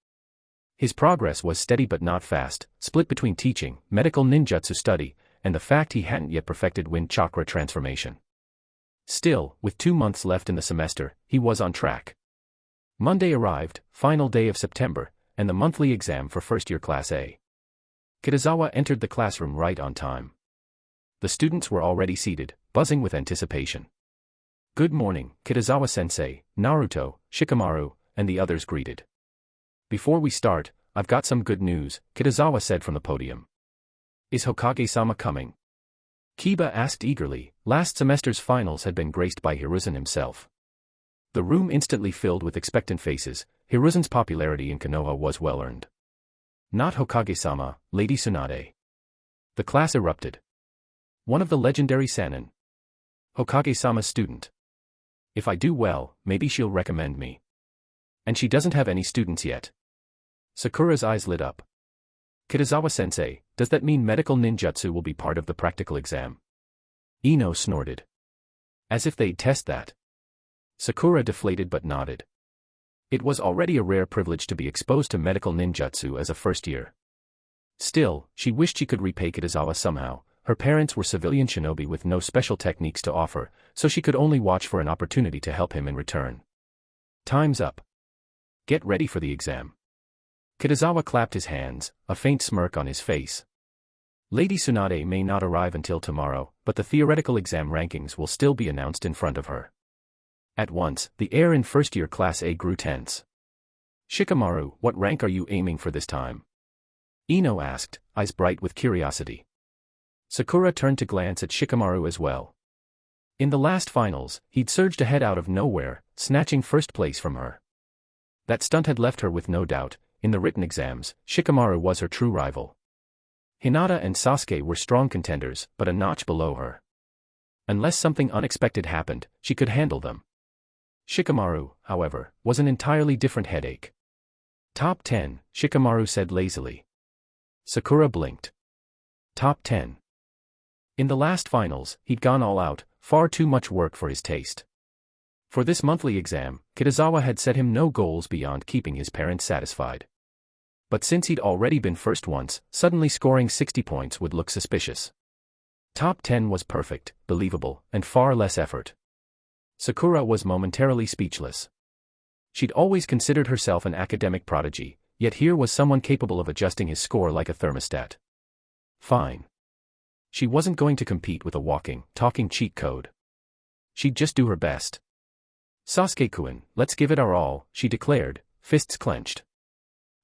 His progress was steady but not fast, split between teaching, medical ninjutsu study, and the fact he hadn't yet perfected wind chakra transformation. Still, with 2 months left in the semester, he was on track. Monday arrived, final day of September, and the monthly exam for first-year Class A. Kitazawa entered the classroom right on time. The students were already seated, buzzing with anticipation. Good morning, Kitazawa-sensei, Naruto, Shikamaru, and the others greeted. Before we start, I've got some good news, Kitazawa said from the podium. Is Hokage-sama coming? Kiba asked eagerly. Last semester's finals had been graced by Hiruzen himself. The room instantly filled with expectant faces. Hiruzen's popularity in Konoha was well-earned. Not Hokage-sama, Lady Tsunade. The class erupted. One of the legendary Sannin. Hokage-sama's student. If I do well, maybe she'll recommend me. And she doesn't have any students yet. Sakura's eyes lit up. Kitazawa-sensei, does that mean medical ninjutsu will be part of the practical exam? Ino snorted. As if they'd test that. Sakura deflated but nodded. It was already a rare privilege to be exposed to medical ninjutsu as a first year. Still, she wished she could repay Kitazawa somehow. Her parents were civilian shinobi with no special techniques to offer, so she could only watch for an opportunity to help him in return. Time's up. Get ready for the exam. Kitazawa clapped his hands, a faint smirk on his face. Lady Tsunade may not arrive until tomorrow, but the theoretical exam rankings will still be announced in front of her. At once, the air in first-year Class A grew tense. Shikamaru, what rank are you aiming for this time? Ino asked, eyes bright with curiosity. Sakura turned to glance at Shikamaru as well. In the last finals, he'd surged ahead out of nowhere, snatching first place from her. That stunt had left her with no doubt. In the written exams, Shikamaru was her true rival. Hinata and Sasuke were strong contenders, but a notch below her. Unless something unexpected happened, she could handle them. Shikamaru, however, was an entirely different headache. Top 10, Shikamaru said lazily. Sakura blinked. Top 10. In the last finals, he'd gone all out, far too much work for his taste. For this monthly exam, Kitazawa had set him no goals beyond keeping his parents satisfied. But since he'd already been first once, suddenly scoring 60 points would look suspicious. Top 10 was perfect, believable, and far less effort. Sakura was momentarily speechless. She'd always considered herself an academic prodigy, yet here was someone capable of adjusting his score like a thermostat. Fine. She wasn't going to compete with a walking, talking cheat code. She'd just do her best. Sasuke-kun, let's give it our all, she declared, fists clenched.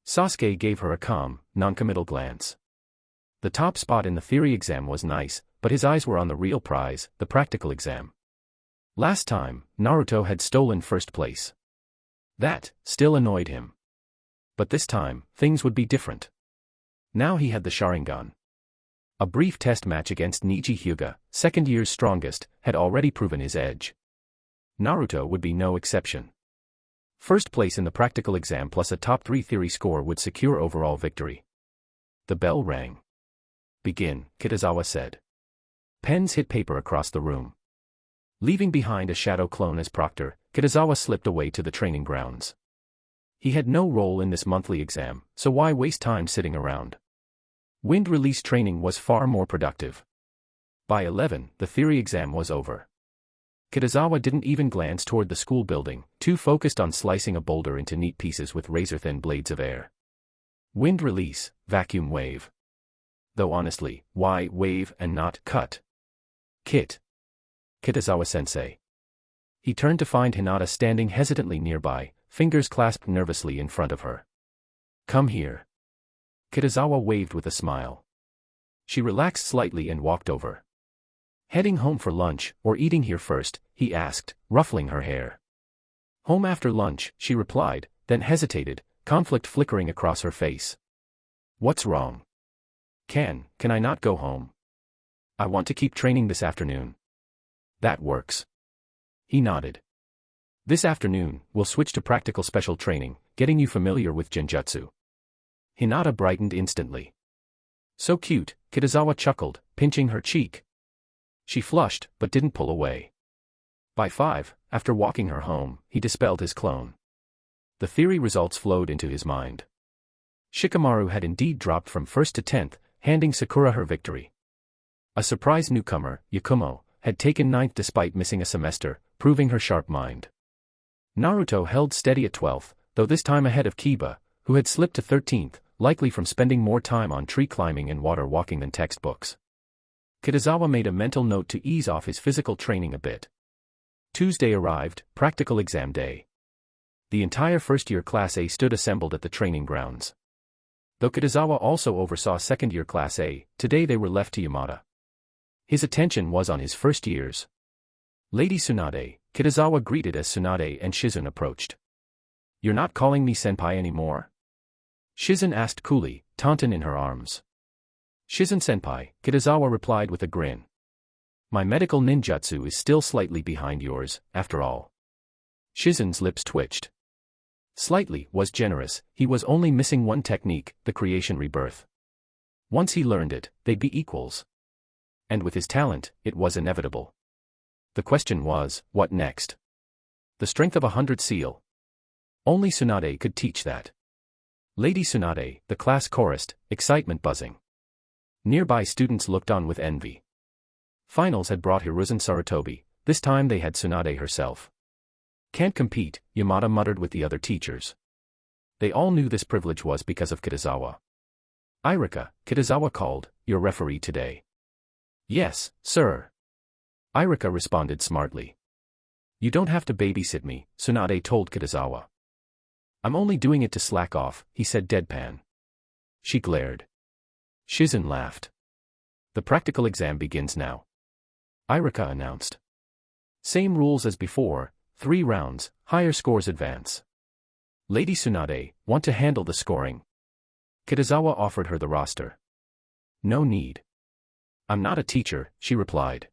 Sasuke gave her a calm, noncommittal glance. The top spot in the theory exam was nice, but his eyes were on the real prize, the practical exam. Last time, Naruto had stolen first place. That still annoyed him. But this time, things would be different. Now he had the Sharingan. A brief test match against Niji Hyuga, second year's strongest, had already proven his edge. Naruto would be no exception. First place in the practical exam plus a top 3 theory score would secure overall victory. The bell rang. Begin, Kitazawa said. Pens hit paper across the room. Leaving behind a shadow clone as proctor, Kitazawa slipped away to the training grounds. He had no role in this monthly exam, so why waste time sitting around? Wind release training was far more productive. By 11, the theory exam was over. Kitazawa didn't even glance toward the school building, too focused on slicing a boulder into neat pieces with razor-thin blades of air. Wind release, vacuum wave. Though honestly, why wave and not cut? Kitazawa-sensei. He turned to find Hinata standing hesitantly nearby, fingers clasped nervously in front of her. Come here. Kitazawa waved with a smile. She relaxed slightly and walked over. Heading home for lunch, or eating here first, he asked, ruffling her hair. Home after lunch, she replied, then hesitated, conflict flickering across her face. What's wrong? Can I not go home? I want to keep training this afternoon. That works. He nodded. This afternoon, we'll switch to practical special training, getting you familiar with genjutsu. Hinata brightened instantly. So cute, Kitazawa chuckled, pinching her cheek. She flushed, but didn't pull away. By 5, after walking her home, he dispelled his clone. The theory results flowed into his mind. Shikamaru had indeed dropped from 1st to 10th, handing Sakura her victory. A surprise newcomer, Yakumo, had taken 9th despite missing a semester, proving her sharp mind. Naruto held steady at 12th, though this time ahead of Kiba, who had slipped to 13th, likely from spending more time on tree climbing and water walking than textbooks. Kitazawa made a mental note to ease off his physical training a bit. Tuesday arrived, practical exam day. The entire first-year Class A stood assembled at the training grounds. Though Kitazawa also oversaw second-year Class A, today they were left to Yamada. His attention was on his first years. Lady Tsunade, Kitazawa greeted as Tsunade and Shizun approached. You're not calling me senpai anymore? Shizun asked coolly, taunton in her arms. Shizun-senpai, Kitazawa replied with a grin. My medical ninjutsu is still slightly behind yours, after all. Shizun's lips twitched. Slightly was generous, he was only missing one technique, the creation rebirth. Once he learned it, they'd be equals. And with his talent, it was inevitable. The question was, what next? The strength of 100 seal. Only Tsunade could teach that. Lady Tsunade, the class chorused, excitement buzzing. Nearby students looked on with envy. Finals had brought Hiruzen Sarutobi, this time they had Tsunade herself. Can't compete, Yamada muttered with the other teachers. They all knew this privilege was because of Kitazawa. Irika, Kitazawa called, your referee today. Yes, sir. Irika responded smartly. You don't have to babysit me, Tsunade told Kitazawa. I'm only doing it to slack off, he said deadpan. She glared. Shizun laughed. The practical exam begins now. Irika announced. Same rules as before, 3 rounds, higher scores advance. Lady Tsunade, want to handle the scoring? Kitazawa offered her the roster. No need. I'm not a teacher, she replied.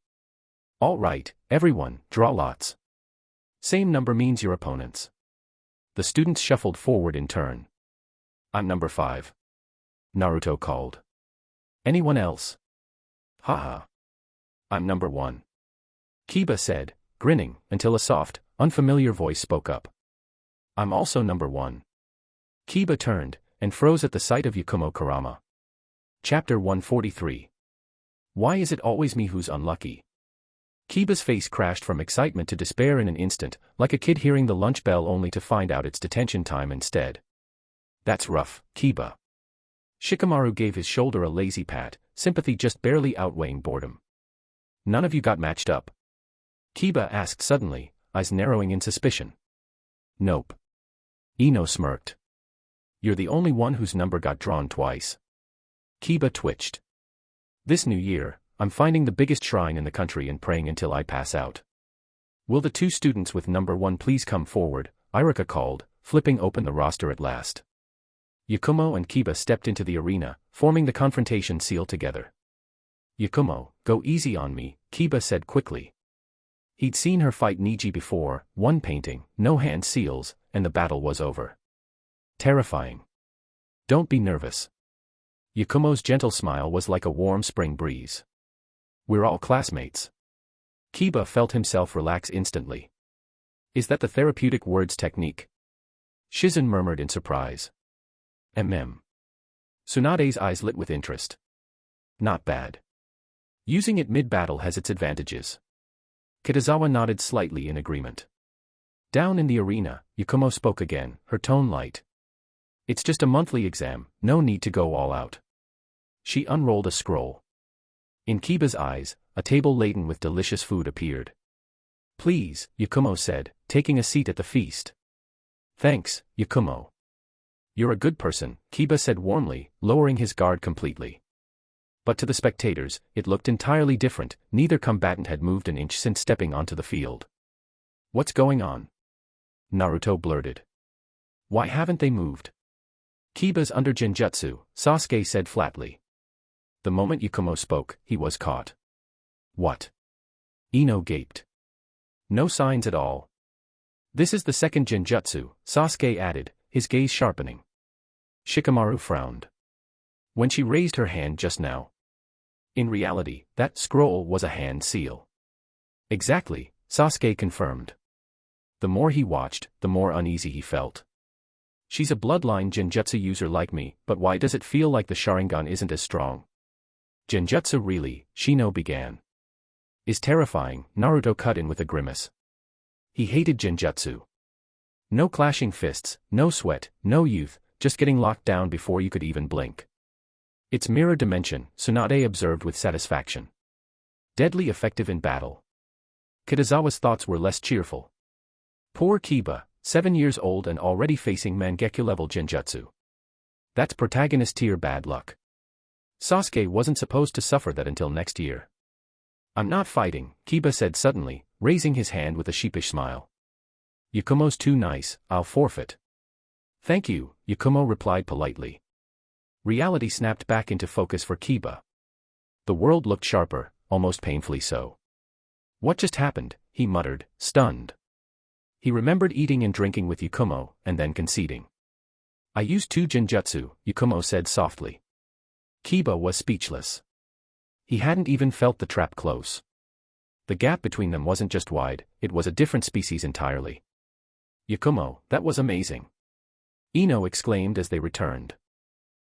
All right, everyone, draw lots. Same number means your opponents. The students shuffled forward in turn. I'm number 5. Naruto called. Anyone else? Haha. I'm number 1. Kiba said, grinning, until a soft, unfamiliar voice spoke up. I'm also number 1. Kiba turned, and froze at the sight of Yakumo Kurama. Chapter 143. Why is it always me who's unlucky? Kiba's face crashed from excitement to despair in an instant, like a kid hearing the lunch bell only to find out it's detention time instead. That's rough, Kiba. Shikamaru gave his shoulder a lazy pat, sympathy just barely outweighing boredom. None of you got matched up? Kiba asked suddenly, eyes narrowing in suspicion. Nope. Ino smirked. You're the only one whose number got drawn twice. Kiba twitched. This new year, I'm finding the biggest shrine in the country and praying until I pass out. Will the 2 students with number 1 please come forward, Irika called, flipping open the roster at last. Yakumo and Kiba stepped into the arena, forming the confrontation seal together. Yakumo, go easy on me, Kiba said quickly. He'd seen her fight Niji before, 1 painting, no hand seals, and the battle was over. Terrifying. Don't be nervous. Yakumo's gentle smile was like a warm spring breeze. We're all classmates. Kiba felt himself relax instantly. Is that the therapeutic words technique? Shizun murmured in surprise. Tsunade's eyes lit with interest. Not bad. Using it mid-battle has its advantages. Kitazawa nodded slightly in agreement. Down in the arena, Yakumo spoke again, her tone light. It's just a monthly exam, no need to go all out. She unrolled a scroll. In Kiba's eyes, a table laden with delicious food appeared. Please, Yakumo said, taking a seat at the feast. Thanks, Yakumo. You're a good person, Kiba said warmly, lowering his guard completely. But to the spectators, it looked entirely different, neither combatant had moved an inch since stepping onto the field. What's going on? Naruto blurted. Why haven't they moved? Kiba's under genjutsu, Sasuke said flatly. The moment Yakumo spoke, he was caught. What? Ino gaped. No signs at all. This is the second genjutsu, Sasuke added, his gaze sharpening. Shikamaru frowned. When she raised her hand just now. In reality, that scroll was a hand seal. Exactly, Sasuke confirmed. The more he watched, the more uneasy he felt. She's a bloodline genjutsu user like me, but why does it feel like the Sharingan isn't as strong? Genjutsu really, Shino began. Is terrifying, Naruto cut in with a grimace. He hated genjutsu. No clashing fists, no sweat, no youth, just getting locked down before you could even blink. It's mirror dimension, Tsunade observed with satisfaction. Deadly effective in battle. Kitazawa's thoughts were less cheerful. Poor Kiba, 7 years old and already facing Mangekyo-level genjutsu. That's protagonist-tier bad luck. Sasuke wasn't supposed to suffer that until next year. I'm not fighting, Kiba said suddenly, raising his hand with a sheepish smile. Yakumo's too nice, I'll forfeit. Thank you, Yakumo replied politely. Reality snapped back into focus for Kiba. The world looked sharper, almost painfully so. What just happened, he muttered, stunned. He remembered eating and drinking with Yakumo, and then conceding. I used 2 genjutsu, Yakumo said softly. Kiba was speechless. He hadn't even felt the trap close. The gap between them wasn't just wide, it was a different species entirely. Yakumo, that was amazing. Ino exclaimed as they returned.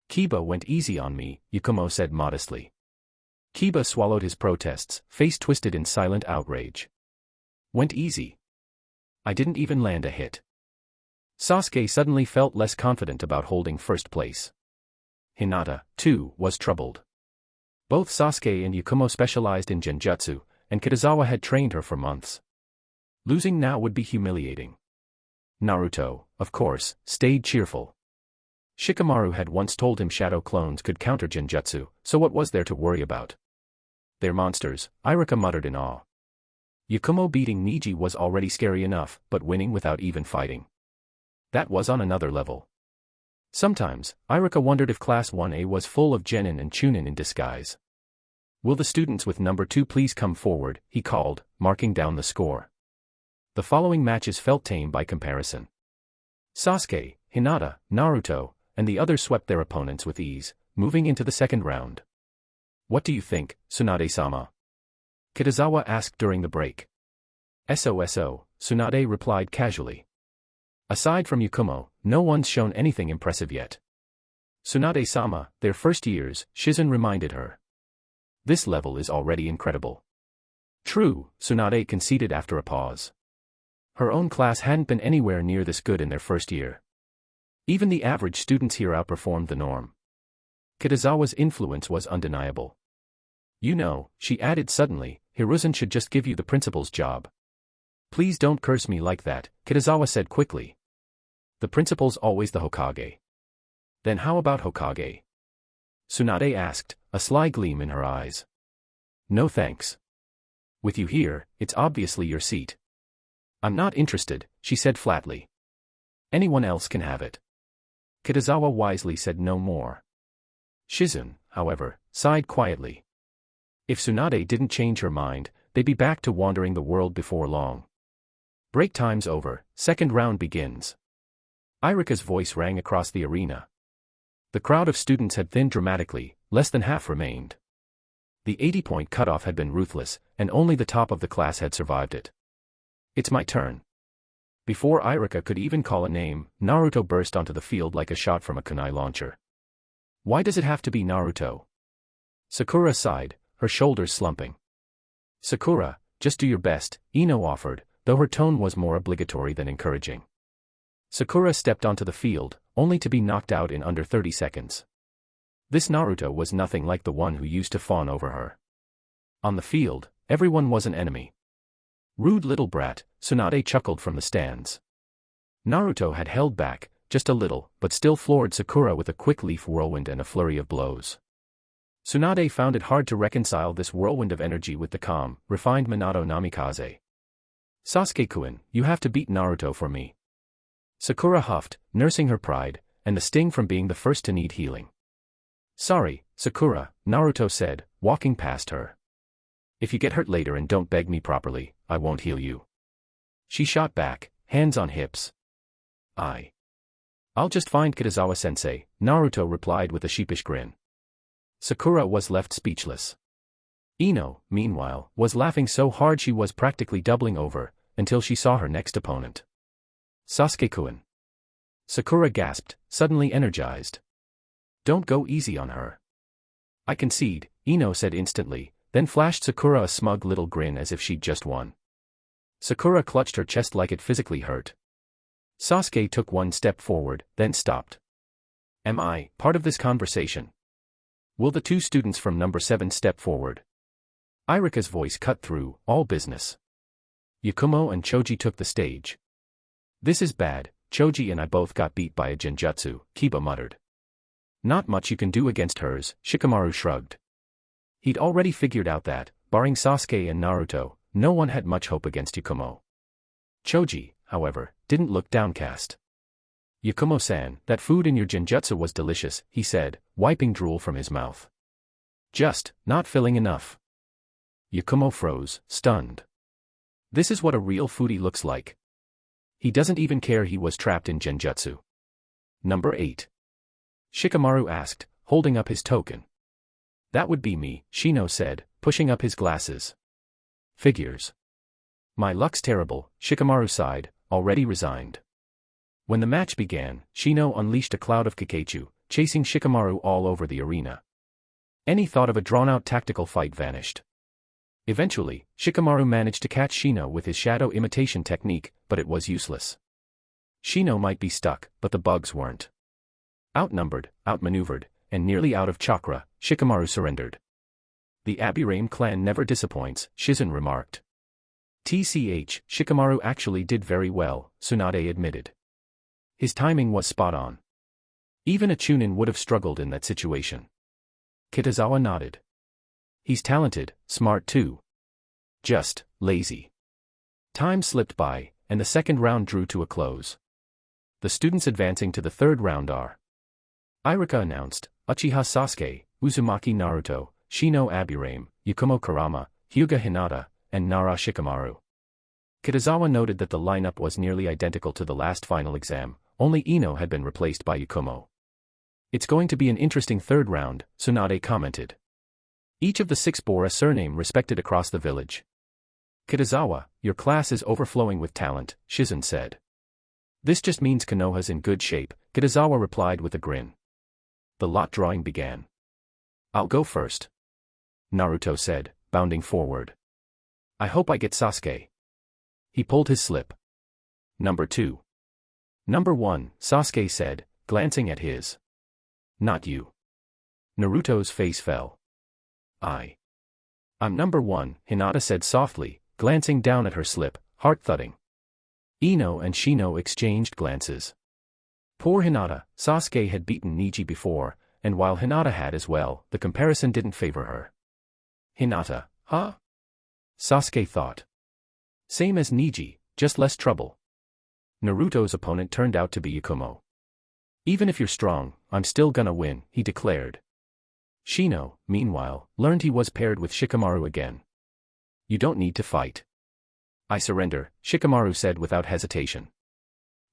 Kiba went easy on me, Yakumo said modestly. Kiba swallowed his protests, face twisted in silent outrage. Went easy. I didn't even land a hit. Sasuke suddenly felt less confident about holding first place. Hinata, too, was troubled. Both Sasuke and Yakumo specialized in genjutsu, and Kitazawa had trained her for months. Losing now would be humiliating. Naruto, of course, stayed cheerful. Shikamaru had once told him shadow clones could counter genjutsu, so what was there to worry about? They're monsters, Iruka muttered in awe. Yakumo beating Niji was already scary enough, but winning without even fighting. That was on another level. Sometimes, Iruka wondered if Class 1A was full of genin and chunin in disguise. Will the students with number 2 please come forward, he called, marking down the score. The following matches felt tame by comparison. Sasuke, Hinata, Naruto, and the others swept their opponents with ease, moving into the second round. What do you think, Tsunade-sama? Kitazawa asked during the break. SOSO, Tsunade replied casually. Aside from Yakumo, no one's shown anything impressive yet. Tsunade-sama, their first years, Shizen reminded her. This level is already incredible. True, Tsunade conceded after a pause. Her own class hadn't been anywhere near this good in their first year. Even the average students here outperformed the norm. Kitazawa's influence was undeniable. You know, she added suddenly, Hiruzen should just give you the principal's job. Please don't curse me like that, Kitazawa said quickly. The principal's always the Hokage. Then how about Hokage? Tsunade asked, a sly gleam in her eyes. No thanks. With you here, it's obviously your seat. I'm not interested, she said flatly. Anyone else can have it. Kitazawa wisely said no more. Shizen, however, sighed quietly. If Tsunade didn't change her mind, they'd be back to wandering the world before long. Break time's over, second round begins. Iruka's voice rang across the arena. The crowd of students had thinned dramatically, less than half remained. The 80-point cutoff had been ruthless, and only the top of the class had survived it. It's my turn. Before Iruka could even call a name, Naruto burst onto the field like a shot from a kunai launcher. Why does it have to be Naruto? Sakura sighed, her shoulders slumping. Sakura, just do your best, Ino offered, though her tone was more obligatory than encouraging. Sakura stepped onto the field, only to be knocked out in under 30 seconds. This Naruto was nothing like the one who used to fawn over her. On the field, everyone was an enemy. Rude little brat, Tsunade chuckled from the stands. Naruto had held back, just a little, but still floored Sakura with a quick leaf whirlwind and a flurry of blows. Tsunade found it hard to reconcile this whirlwind of energy with the calm, refined Minato Namikaze. Sasuke-kun, you have to beat Naruto for me. Sakura huffed, nursing her pride, and the sting from being the first to need healing. Sorry, Sakura, Naruto said, walking past her. If you get hurt later and don't beg me properly, I won't heal you. She shot back, hands on hips. I'll just find Kitazawa-sensei, Naruto replied with a sheepish grin. Sakura was left speechless. Ino, meanwhile, was laughing so hard she was practically doubling over, until she saw her next opponent. Sasuke-kun. Sakura gasped, suddenly energized. Don't go easy on her. I concede, Ino said instantly, then flashed Sakura a smug little grin as if she'd just won. Sakura clutched her chest like it physically hurt. Sasuke took one step forward, then stopped. Am I part of this conversation? Will the two students from number 7 step forward? Irika's voice cut through, all business. Yakumo and Choji took the stage. This is bad, Choji and I both got beat by a genjutsu, Kiba muttered. Not much you can do against hers, Shikamaru shrugged. He'd already figured out that, barring Sasuke and Naruto, no one had much hope against Yakumo. Choji, however, didn't look downcast. Yakumo-san, that food in your genjutsu was delicious, he said, wiping drool from his mouth. Just, not filling enough. Yakumo froze, stunned. This is what a real foodie looks like. He doesn't even care he was trapped in genjutsu. Number 8. Shikamaru asked, holding up his token. That would be me, Shino said, pushing up his glasses. Figures. My luck's terrible, Shikamaru sighed, already resigned. When the match began, Shino unleashed a cloud of Kakechu, chasing Shikamaru all over the arena. Any thought of a drawn-out tactical fight vanished. Eventually, Shikamaru managed to catch Shino with his shadow imitation technique, but it was useless. Shino might be stuck, but the bugs weren't. Outnumbered, outmaneuvered, and nearly out of chakra, Shikamaru surrendered. The Abirame clan never disappoints, Shizen remarked. TCH, Shikamaru actually did very well, Tsunade admitted. His timing was spot on. Even a Chunin would have struggled in that situation. Kitazawa nodded. He's talented, smart too. Just, lazy. Time slipped by, and the second round drew to a close. The students advancing to the third round are. Irika announced, Uchiha Sasuke, Uzumaki Naruto, Shino Abirame, Yakumo Kurama, Hyuga Hinata, and Nara Shikamaru. Kitazawa noted that the lineup was nearly identical to the last final exam, only Ino had been replaced by Yakumo. It's going to be an interesting third round, Tsunade commented. Each of the 6 bore a surname respected across the village. Kitazawa, your class is overflowing with talent, Shizen said. This just means Konoha's in good shape, Kitazawa replied with a grin. The lot drawing began. I'll go first, Naruto said, bounding forward. I hope I get Sasuke. He pulled his slip. Number 2. Number 1, Sasuke said, glancing at his. Not you. Naruto's face fell. I'm number 1, Hinata said softly, glancing down at her slip, heart thudding. Ino and Shino exchanged glances. Poor Hinata, Sasuke had beaten Neji before, and while Hinata had as well, the comparison didn't favor her. Hinata, huh? Sasuke thought. Same as Neji, just less trouble. Naruto's opponent turned out to be Yakumo. Even if you're strong, I'm still gonna win, he declared. Shino, meanwhile, learned he was paired with Shikamaru again. You don't need to fight. I surrender, Shikamaru said without hesitation.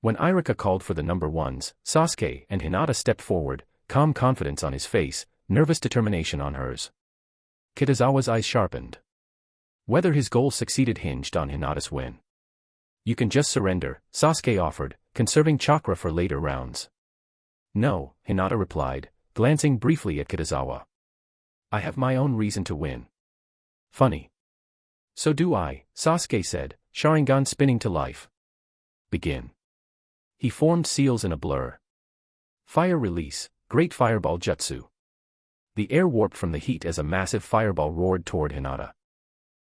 When Irika called for the number 1s, Sasuke and Hinata stepped forward, calm confidence on his face, nervous determination on hers. Kitazawa's eyes sharpened. Whether his goal succeeded hinged on Hinata's win. You can just surrender, Sasuke offered, conserving chakra for later rounds. No, Hinata replied, glancing briefly at Kitazawa. I have my own reason to win. Funny. So do I, Sasuke said, Sharingan spinning to life. Begin. He formed seals in a blur. Fire release, great fireball jutsu. The air warped from the heat as a massive fireball roared toward Hinata.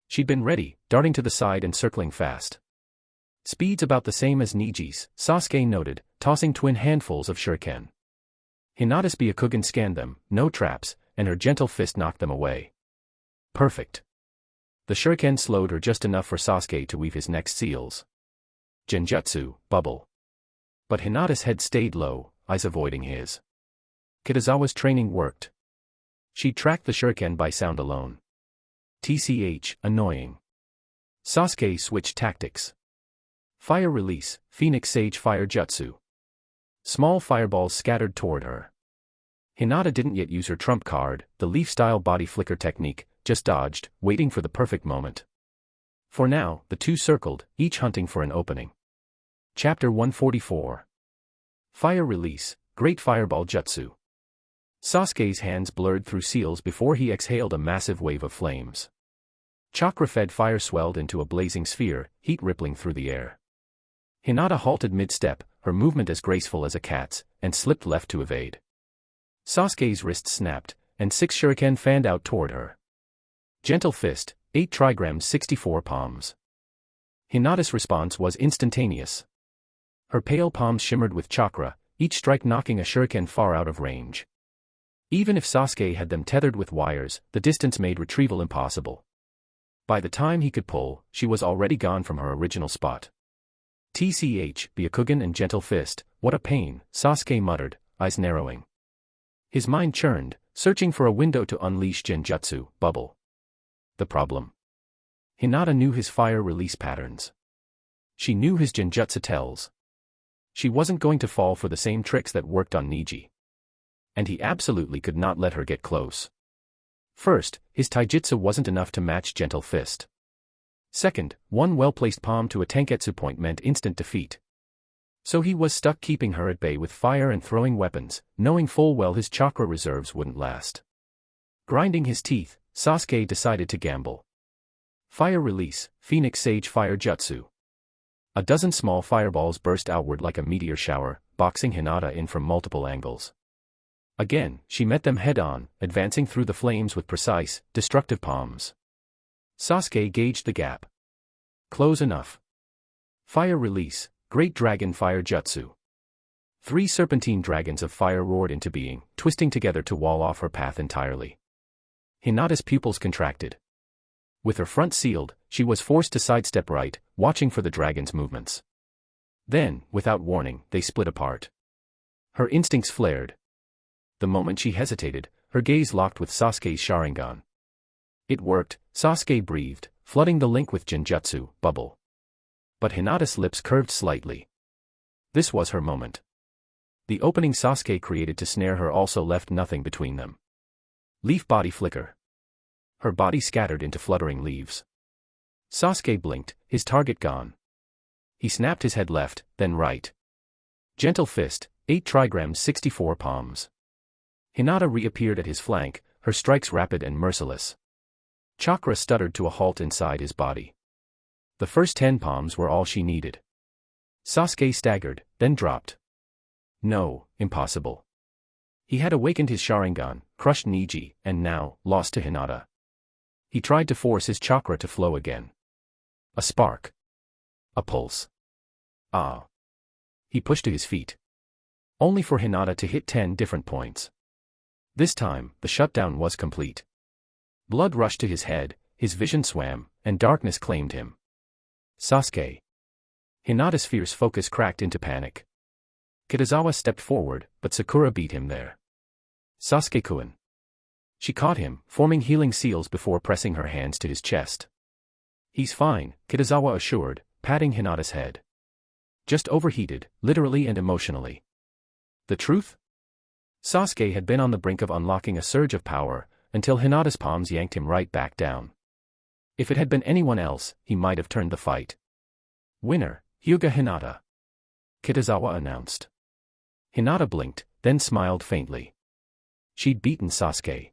She'd been ready, darting to the side and circling fast. Speed's about the same as Niji's, Sasuke noted, tossing twin handfuls of shuriken. Hinata's Byakugan scanned them, no traps, and her gentle fist knocked them away. Perfect. The shuriken slowed her just enough for Sasuke to weave his next seals. Genjutsu, bubble. But Hinata's head stayed low, eyes avoiding his. Kitazawa's training worked. She tracked the shuriken by sound alone. TCH, annoying. Sasuke switched tactics. Fire release, Phoenix Sage Fire Jutsu. Small fireballs scattered toward her. Hinata didn't yet use her trump card, the leaf-style body flicker technique, just dodged, waiting for the perfect moment. For now, the two circled, each hunting for an opening. Chapter 144. Fire release, Great Fireball Jutsu. Sasuke's hands blurred through seals before he exhaled a massive wave of flames. Chakra-fed fire swelled into a blazing sphere, heat rippling through the air. Hinata halted mid-step, her movement as graceful as a cat's, and slipped left to evade. Sasuke's wrist snapped, and 6 shuriken fanned out toward her. Gentle fist, 8 trigrams 64 palms. Hinata's response was instantaneous. Her pale palms shimmered with chakra, each strike knocking a shuriken far out of range. Even if Sasuke had them tethered with wires, the distance made retrieval impossible. By the time he could pull, she was already gone from her original spot. TCH, Byakugan and gentle fist, what a pain, Sasuke muttered, eyes narrowing. His mind churned, searching for a window to unleash Genjutsu, bubble. The problem? Hinata knew his fire release patterns. She knew his Genjutsu tells. She wasn't going to fall for the same tricks that worked on Niji. And he absolutely could not let her get close. First, his taijutsu wasn't enough to match gentle fist. Second, one well-placed palm to a tenketsu point meant instant defeat. So he was stuck keeping her at bay with fire and throwing weapons, knowing full well his chakra reserves wouldn't last. Grinding his teeth, Sasuke decided to gamble. Fire release, Phoenix Sage Fire Jutsu. A dozen small fireballs burst outward like a meteor shower, boxing Hinata in from multiple angles. Again, she met them head-on, advancing through the flames with precise, destructive palms. Sasuke gauged the gap. Close enough. Fire release, Great Dragon Fire Jutsu. 3 serpentine dragons of fire roared into being, twisting together to wall off her path entirely. Hinata's pupils contracted. With her front sealed, she was forced to sidestep right, watching for the dragon's movements. Then, without warning, they split apart. Her instincts flared. The moment she hesitated, her gaze locked with Sasuke's Sharingan. It worked, Sasuke breathed, flooding the link with Genjutsu, bubble. But Hinata's lips curved slightly. This was her moment. The opening Sasuke created to snare her also left nothing between them. Leaf body flicker. Her body scattered into fluttering leaves. Sasuke blinked, his target gone. He snapped his head left, then right. Gentle fist, 8 trigrams 64 palms. Hinata reappeared at his flank, her strikes rapid and merciless. Chakra stuttered to a halt inside his body. The first 10 palms were all she needed. Sasuke staggered, then dropped. No, impossible. He had awakened his Sharingan, crushed Niji, and now, lost to Hinata. He tried to force his chakra to flow again. A spark. A pulse. Ah. He pushed to his feet. Only for Hinata to hit 10 different points. This time, the shutdown was complete. Blood rushed to his head, his vision swam, and darkness claimed him. Sasuke. Hinata's fierce focus cracked into panic. Kitazawa stepped forward, but Sakura beat him there. Sasuke-kun. She caught him, forming healing seals before pressing her hands to his chest. He's fine, Kitazawa assured, patting Hinata's head. Just overheated, literally and emotionally. The truth? Sasuke had been on the brink of unlocking a surge of power, until Hinata's palms yanked him right back down. If it had been anyone else, he might have turned the fight. Winner, Hyuga Hinata. Kitazawa announced. Hinata blinked, then smiled faintly. She'd beaten Sasuke.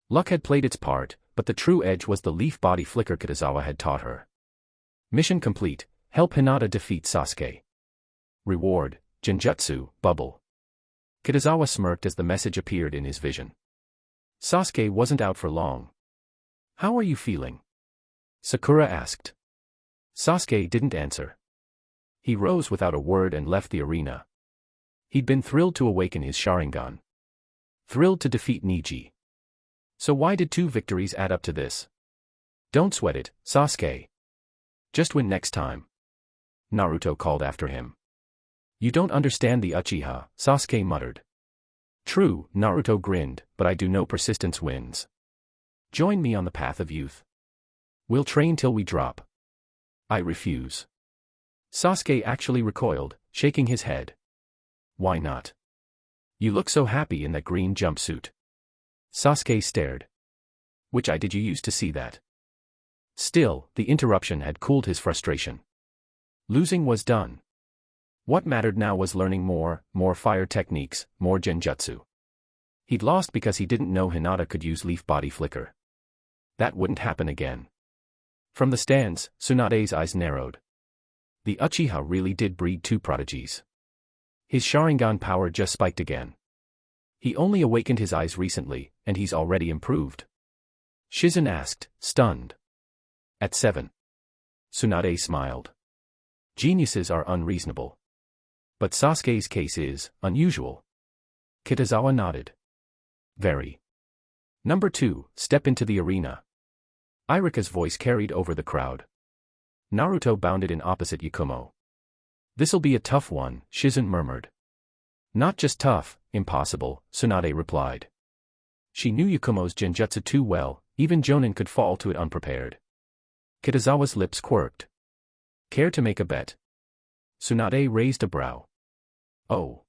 Luck had played its part, but the true edge was the leaf body flicker Kitazawa had taught her. Mission complete, help Hinata defeat Sasuke. Reward, Genjutsu, bubble. Kitazawa smirked as the message appeared in his vision. Sasuke wasn't out for long. How are you feeling? Sakura asked. Sasuke didn't answer. He rose without a word and left the arena. He'd been thrilled to awaken his Sharingan. Thrilled to defeat Niji. So why did 2 victories add up to this? Don't sweat it, Sasuke. Just win next time. Naruto called after him. You don't understand the Uchiha, Sasuke muttered. True, Naruto grinned, but I do know persistence wins. Join me on the path of youth. We'll train till we drop. I refuse. Sasuke actually recoiled, shaking his head. Why not? You look so happy in that green jumpsuit. Sasuke stared. Which eye did you use to see that? Still, the interruption had cooled his frustration. Losing was done. What mattered now was learning more fire techniques, more genjutsu. He'd lost because he didn't know Hinata could use leaf body flicker. That wouldn't happen again. From the stands, Tsunade's eyes narrowed. The Uchiha really did breed 2 prodigies. His Sharingan power just spiked again. He only awakened his eyes recently, and he's already improved. Shizen asked, stunned. At 7. Tsunade smiled. Geniuses are unreasonable. But Sasuke's case is unusual. Kitazawa nodded. Very. Number 2, step into the arena. Irika's voice carried over the crowd. Naruto bounded in opposite Yakumo. This'll be a tough one, Shizen murmured. Not just tough, impossible, Tsunade replied. She knew Yakumo's genjutsu too well, even Jonin could fall to it unprepared. Kitazawa's lips quirked. Care to make a bet? Tsunade raised a brow. Oh.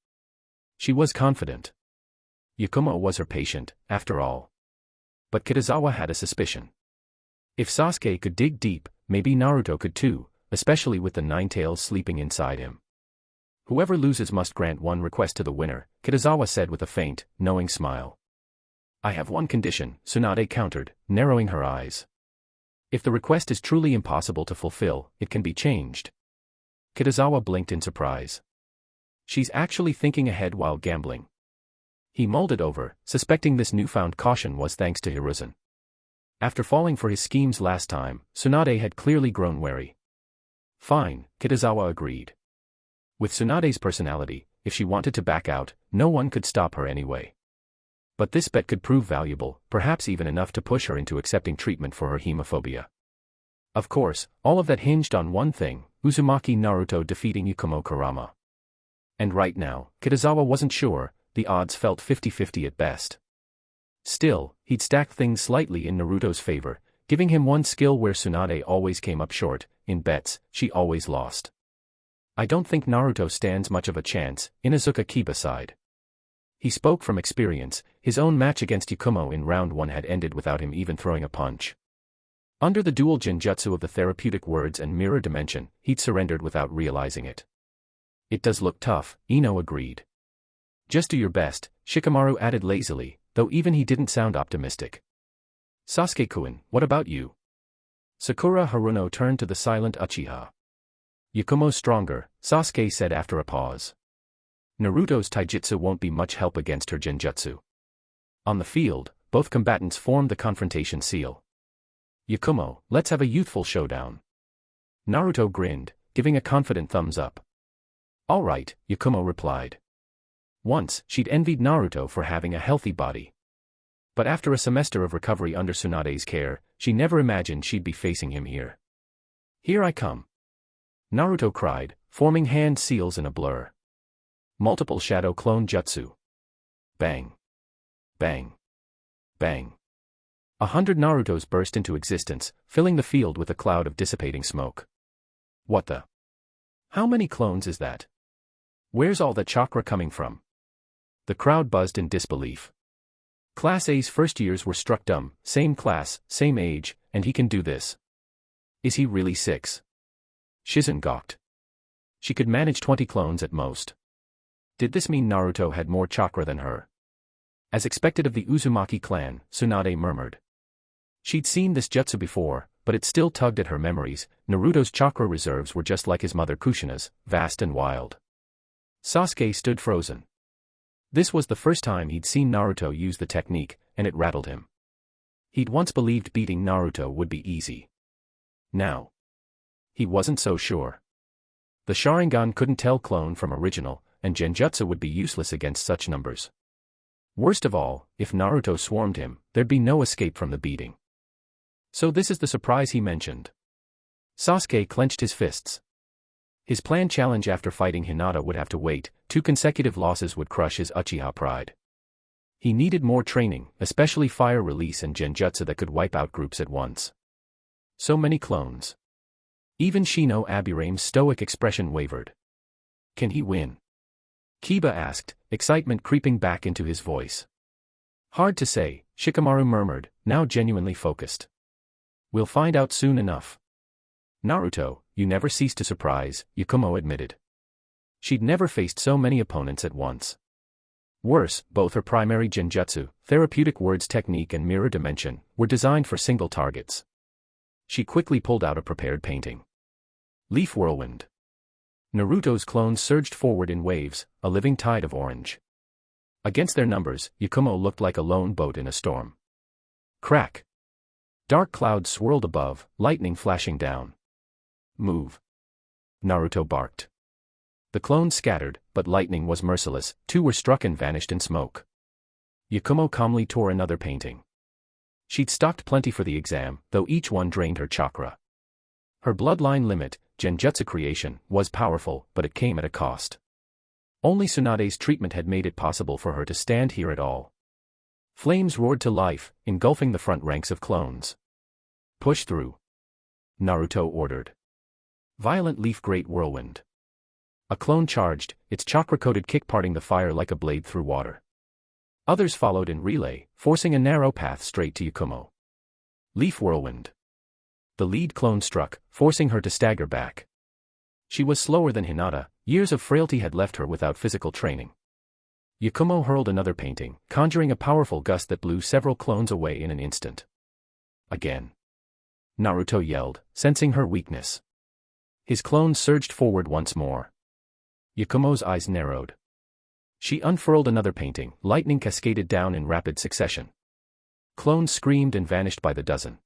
She was confident. Yakumo was her patient, after all. But Kitazawa had a suspicion. If Sasuke could dig deep, maybe Naruto could too, especially with the 9 tails sleeping inside him. Whoever loses must grant one request to the winner, Kitazawa said with a faint, knowing smile. I have one condition, Tsunade countered, narrowing her eyes. If the request is truly impossible to fulfill, it can be changed. Kitazawa blinked in surprise. She's actually thinking ahead while gambling. He mulled it over, suspecting this newfound caution was thanks to Hiruzen. After falling for his schemes last time, Tsunade had clearly grown wary. Fine, Kitazawa agreed. With Tsunade's personality, if she wanted to back out, no one could stop her anyway. But this bet could prove valuable, perhaps even enough to push her into accepting treatment for her hemophobia. Of course, all of that hinged on one thing, Uzumaki Naruto defeating Yakumo Kurama. And right now, Kitazawa wasn't sure, the odds felt 50-50 at best. Still, he'd stacked things slightly in Naruto's favor, giving him one skill where Tsunade always came up short, in bets, she always lost. I don't think Naruto stands much of a chance, Inuzuka Kiba sighed. He spoke from experience, his own match against Yakumo in round 1 had ended without him even throwing a punch. Under the dual genjutsu of the therapeutic words and mirror dimension, he'd surrendered without realizing it. It does look tough, Ino agreed. Just do your best, Shikamaru added lazily, though even he didn't sound optimistic. Sasuke-kun, what about you? Sakura Haruno turned to the silent Uchiha. Yakumo's stronger, Sasuke said after a pause. Naruto's taijutsu won't be much help against her genjutsu. On the field, both combatants formed the confrontation seal. Yakumo, let's have a youthful showdown. Naruto grinned, giving a confident thumbs up. All right, Yakumo replied. Once, she'd envied Naruto for having a healthy body. But after a semester of recovery under Tsunade's care, she never imagined she'd be facing him here. Here I come. Naruto cried, forming hand seals in a blur. Multiple shadow clone jutsu. Bang. Bang. Bang. 100 Narutos burst into existence, filling the field with a cloud of dissipating smoke. What the? How many clones is that? Where's all that chakra coming from? The crowd buzzed in disbelief. Class A's first years were struck dumb, same class, same age, and he can do this. Is he really 6? Shizen gawked. She could manage 20 clones at most. Did this mean Naruto had more chakra than her? As expected of the Uzumaki clan, Tsunade murmured. She'd seen this jutsu before, but it still tugged at her memories. Naruto's chakra reserves were just like his mother Kushina's, vast and wild. Sasuke stood frozen. This was the first time he'd seen Naruto use the technique, and it rattled him. He'd once believed beating Naruto would be easy. Now, he wasn't so sure. The Sharingan couldn't tell clone from original, and Genjutsu would be useless against such numbers. Worst of all, if Naruto swarmed him, there'd be no escape from the beating. So this is the surprise he mentioned. Sasuke clenched his fists. His planned challenge after fighting Hinata would have to wait. 2 consecutive losses would crush his Uchiha pride. He needed more training, especially fire release and Genjutsu that could wipe out groups at once. So many clones. Even Shino Aburame's stoic expression wavered. Can he win? Kiba asked, excitement creeping back into his voice. Hard to say, Shikamaru murmured, now genuinely focused. We'll find out soon enough. Naruto, you never cease to surprise, Yakumo admitted. She'd never faced so many opponents at once. Worse, both her primary Genjutsu, therapeutic words technique and mirror dimension, were designed for single targets. She quickly pulled out a prepared painting. Leaf whirlwind. Naruto's clones surged forward in waves, a living tide of orange. Against their numbers, Yakumo looked like a lone boat in a storm. Crack. Dark clouds swirled above, lightning flashing down. Move. Naruto barked. The clones scattered, but lightning was merciless. 2 were struck and vanished in smoke. Yakumo calmly tore another painting. She'd stocked plenty for the exam, though each one drained her chakra. Her bloodline limit, Genjutsu creation, was powerful, but it came at a cost. Only Tsunade's treatment had made it possible for her to stand here at all. Flames roared to life, engulfing the front ranks of clones. Push through. Naruto ordered. Violent leaf great whirlwind. A clone charged, its chakra-coated kick parting the fire like a blade through water. Others followed in relay, forcing a narrow path straight to Yakumo. Leaf whirlwind. The lead clone struck, forcing her to stagger back. She was slower than Hinata, years of frailty had left her without physical training. Yakumo hurled another painting, conjuring a powerful gust that blew several clones away in an instant. Again. Naruto yelled, sensing her weakness. His clones surged forward once more. Yakumo's eyes narrowed. She unfurled another painting, lightning cascaded down in rapid succession. Clones screamed and vanished by the dozen.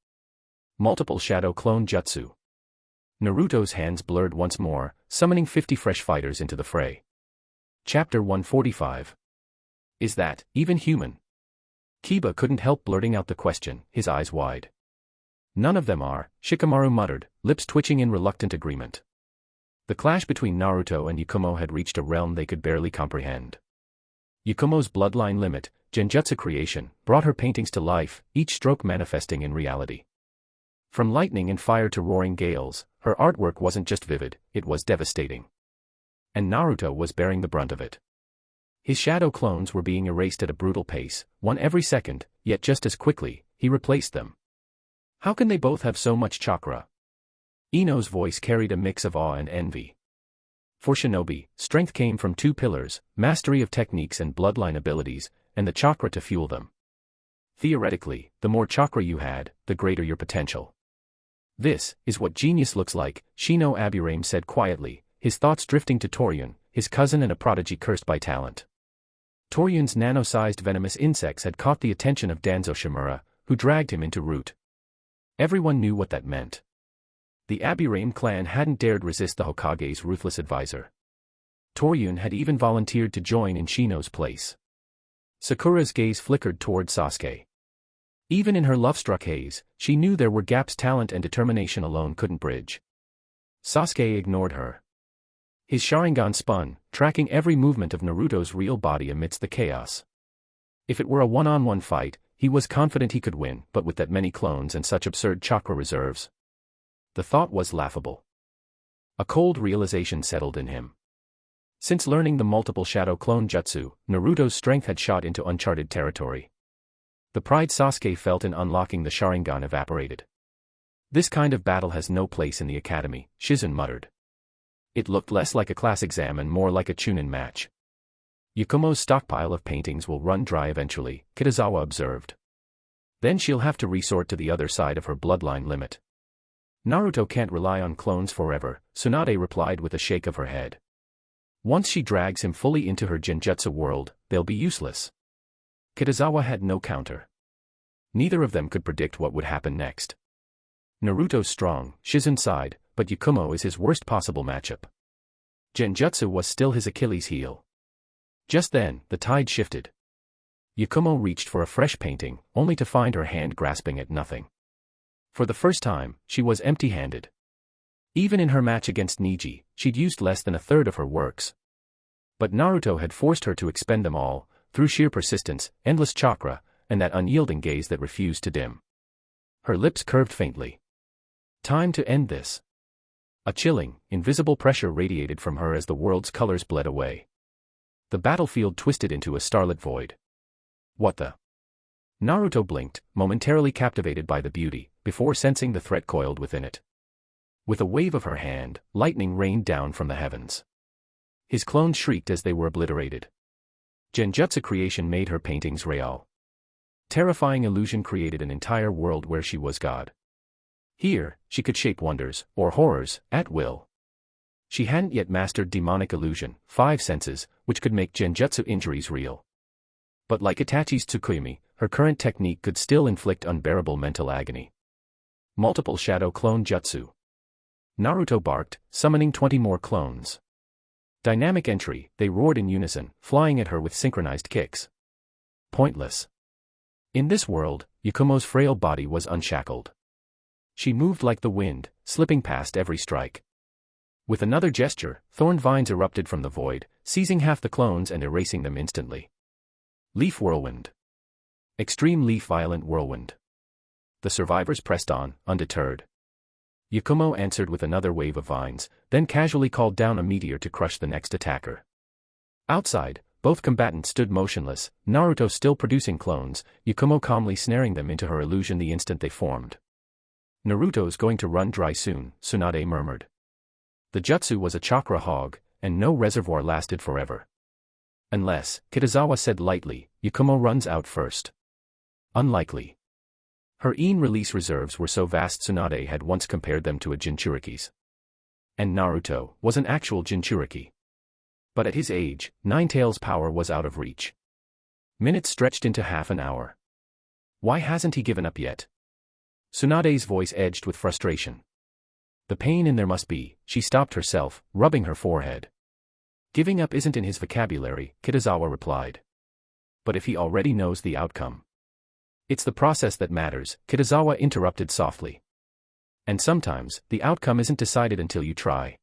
Multiple shadow clone jutsu. Naruto's hands blurred once more, summoning 50 fresh fighters into the fray. Chapter 145. Is that even human? Kiba couldn't help blurting out the question, his eyes wide. None of them are, Shikamaru muttered, lips twitching in reluctant agreement. The clash between Naruto and Yakumo had reached a realm they could barely comprehend. Yakumo's bloodline limit, Genjutsu creation, brought her paintings to life, each stroke manifesting in reality. From lightning and fire to roaring gales, her artwork wasn't just vivid, it was devastating. And Naruto was bearing the brunt of it. His shadow clones were being erased at a brutal pace, one every second, yet just as quickly, he replaced them. How can they both have so much chakra? Ino's voice carried a mix of awe and envy. For Shinobi, strength came from 2 pillars, mastery of techniques and bloodline abilities, and the chakra to fuel them. Theoretically, the more chakra you had, the greater your potential. This is what genius looks like, Shino Aburame said quietly, his thoughts drifting to Toryun, his cousin and a prodigy cursed by talent. Toryun's nano-sized venomous insects had caught the attention of Danzo Shimura, who dragged him into root. Everyone knew what that meant. The Aburame clan hadn't dared resist the Hokage's ruthless advisor. Toryun had even volunteered to join in Shino's place. Sakura's gaze flickered toward Sasuke. Even in her love-struck haze, she knew there were gaps talent and determination alone couldn't bridge. Sasuke ignored her. His Sharingan spun, tracking every movement of Naruto's real body amidst the chaos. If it were a one-on-one fight, he was confident he could win, but with that many clones and such absurd chakra reserves. The thought was laughable. A cold realization settled in him. Since learning the multiple shadow clone jutsu, Naruto's strength had shot into uncharted territory. The pride Sasuke felt in unlocking the Sharingan evaporated. This kind of battle has no place in the academy, Shizun muttered. It looked less like a class exam and more like a Chunin match. Yakumo's stockpile of paintings will run dry eventually, Kitazawa observed. Then she'll have to resort to the other side of her bloodline limit. Naruto can't rely on clones forever, Tsunade replied with a shake of her head. Once she drags him fully into her genjutsu world, they'll be useless. Kitazawa had no counter. Neither of them could predict what would happen next. Naruto's strong, Shizun side, but Yakumo is his worst possible matchup. Genjutsu was still his Achilles heel. Just then, the tide shifted. Yakumo reached for a fresh painting, only to find her hand grasping at nothing. For the first time, she was empty-handed. Even in her match against Niji, she'd used less than a third of her works. But Naruto had forced her to expend them all, through sheer persistence, endless chakra, and that unyielding gaze that refused to dim. Her lips curved faintly. Time to end this. A chilling, invisible pressure radiated from her as the world's colors bled away. The battlefield twisted into a starlit void. What the? Naruto blinked, momentarily captivated by the beauty, before sensing the threat coiled within it. With a wave of her hand, lightning rained down from the heavens. His clones shrieked as they were obliterated. Genjutsu creation made her paintings real. Terrifying illusion created an entire world where she was God. Here, she could shape wonders, or horrors, at will. She hadn't yet mastered demonic illusion, 5 senses, which could make genjutsu injuries real. But like Itachi's Tsukuyomi, her current technique could still inflict unbearable mental agony. Multiple shadow clone jutsu. Naruto barked, summoning 20 more clones. Dynamic entry, they roared in unison, flying at her with synchronized kicks. Pointless. In this world, Yakumo's frail body was unshackled. She moved like the wind, slipping past every strike. With another gesture, thorn vines erupted from the void, seizing half the clones and erasing them instantly. Leaf whirlwind. Extreme leaf violent whirlwind. The survivors pressed on, undeterred. Yakumo answered with another wave of vines, then casually called down a meteor to crush the next attacker. Outside, both combatants stood motionless, Naruto still producing clones, Yakumo calmly snaring them into her illusion the instant they formed. Naruto's going to run dry soon, Tsunade murmured. The jutsu was a chakra hog, and no reservoir lasted forever. Unless, Kitazawa said lightly, Yakumo runs out first. Unlikely. Her in-release reserves were so vast Tsunade had once compared them to a Jinchuriki's. And Naruto was an actual Jinchuriki. But at his age, Ninetales' power was out of reach. Minutes stretched into half an hour. Why hasn't he given up yet? Tsunade's voice edged with frustration. The pain in there must be, she stopped herself, rubbing her forehead. Giving up isn't in his vocabulary, Kitazawa replied. But if he already knows the outcome. It's the process that matters, Kitazawa interrupted softly. And sometimes, the outcome isn't decided until you try.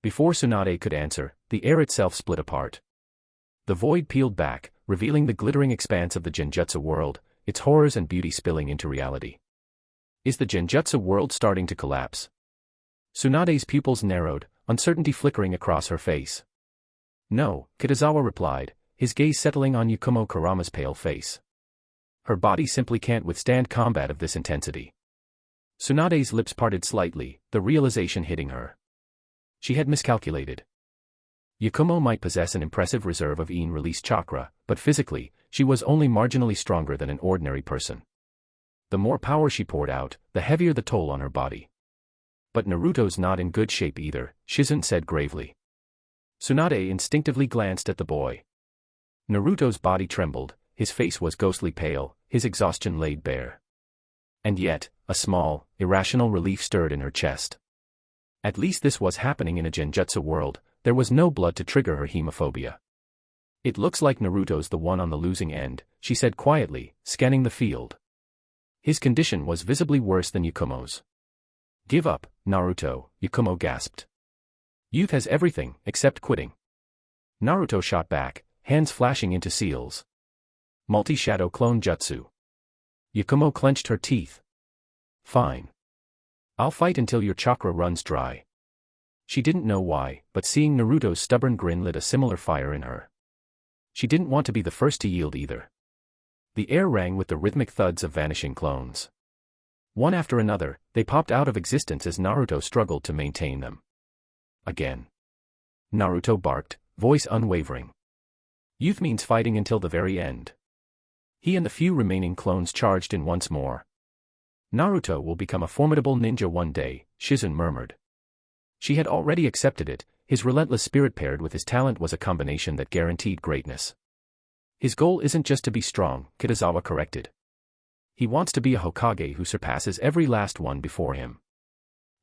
Before Tsunade could answer, the air itself split apart. The void peeled back, revealing the glittering expanse of the Genjutsu world, its horrors and beauty spilling into reality. Is the Genjutsu world starting to collapse? Tsunade's pupils narrowed, uncertainty flickering across her face. No, Kitazawa replied, his gaze settling on Yakumo Kurama's pale face. Her body simply can't withstand combat of this intensity. Tsunade's lips parted slightly, the realization hitting her. She had miscalculated. Yakumo might possess an impressive reserve of in-release chakra, but physically, she was only marginally stronger than an ordinary person. The more power she poured out, the heavier the toll on her body. But Naruto's not in good shape either, Shizun said gravely. Tsunade instinctively glanced at the boy. Naruto's body trembled, his face was ghostly pale, his exhaustion laid bare. And yet, a small, irrational relief stirred in her chest. At least this was happening in a Genjutsu world, there was no blood to trigger her hemophobia. It looks like Naruto's the one on the losing end, she said quietly, scanning the field. His condition was visibly worse than Yakumo's. Give up, Naruto, Yakumo gasped. Youth has everything, except quitting. Naruto shot back, hands flashing into seals. Multi-shadow clone jutsu. Yakumo clenched her teeth. Fine. I'll fight until your chakra runs dry. She didn't know why, but seeing Naruto's stubborn grin lit a similar fire in her. She didn't want to be the first to yield either. The air rang with the rhythmic thuds of vanishing clones. One after another, they popped out of existence as Naruto struggled to maintain them. Again. Naruto barked, voice unwavering. Youth means fighting until the very end. He and the few remaining clones charged in once more. Naruto will become a formidable ninja one day, Shizune murmured. She had already accepted it. His relentless spirit paired with his talent was a combination that guaranteed greatness. His goal isn't just to be strong, Kitazawa corrected. He wants to be a Hokage who surpasses every last one before him.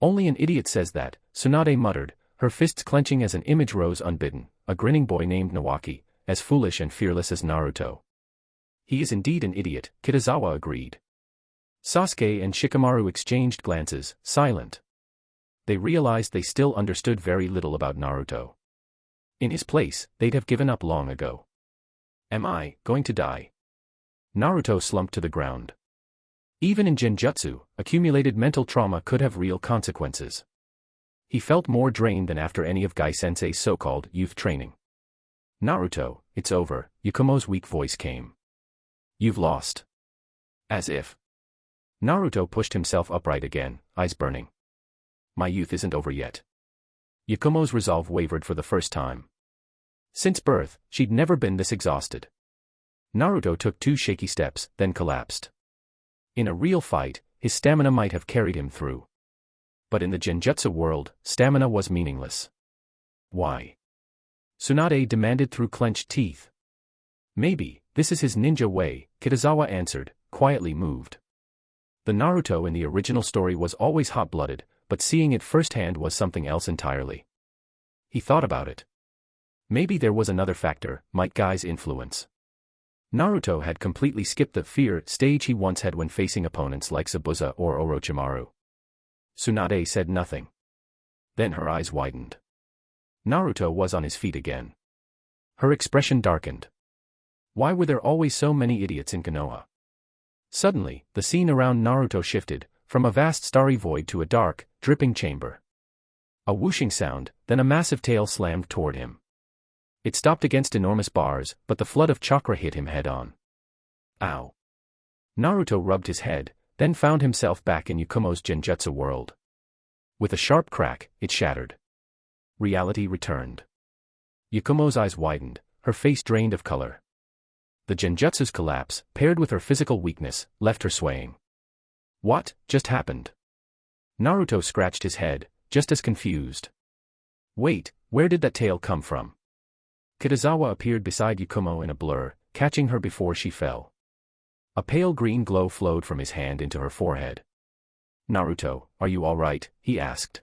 Only an idiot says that, Tsunade muttered, her fists clenching as an image rose unbidden, a grinning boy named Nawaki, as foolish and fearless as Naruto. He is indeed an idiot, Kitazawa agreed. Sasuke and Shikamaru exchanged glances, silent. They realized they still understood very little about Naruto. In his place, they'd have given up long ago. Am I going to die? Naruto slumped to the ground. Even in Genjutsu, accumulated mental trauma could have real consequences. He felt more drained than after any of Gai-sensei's so-called youth training. Naruto, it's over, Yakumo's weak voice came. You've lost. As if. Naruto pushed himself upright again, eyes burning. My youth isn't over yet. Yakumo's resolve wavered for the first time. Since birth, she'd never been this exhausted. Naruto took 2 shaky steps, then collapsed. In a real fight, his stamina might have carried him through. But in the Genjutsu world, stamina was meaningless. Why? Tsunade demanded through clenched teeth. Maybe, this is his ninja way, Kitazawa answered, quietly moved. The Naruto in the original story was always hot-blooded, but seeing it firsthand was something else entirely. He thought about it. Maybe there was another factor, Might Guy's influence. Naruto had completely skipped the fear stage he once had when facing opponents like Zabuza or Orochimaru. Tsunade said nothing. Then her eyes widened. Naruto was on his feet again. Her expression darkened. Why were there always so many idiots in Konoha? Suddenly, the scene around Naruto shifted, from a vast starry void to a dark, dripping chamber. A whooshing sound, then a massive tail slammed toward him. It stopped against enormous bars, but the flood of chakra hit him head-on. Ow! Naruto rubbed his head, then found himself back in Yakumo's Genjutsu world. With a sharp crack, it shattered. Reality returned. Yakumo's eyes widened, her face drained of color. The Genjutsu's collapse, paired with her physical weakness, left her swaying. What just happened? Naruto scratched his head, just as confused. Wait, where did that tail come from? Kitazawa appeared beside Yakumo in a blur, catching her before she fell. A pale green glow flowed from his hand into her forehead. Naruto, are you all right? He asked.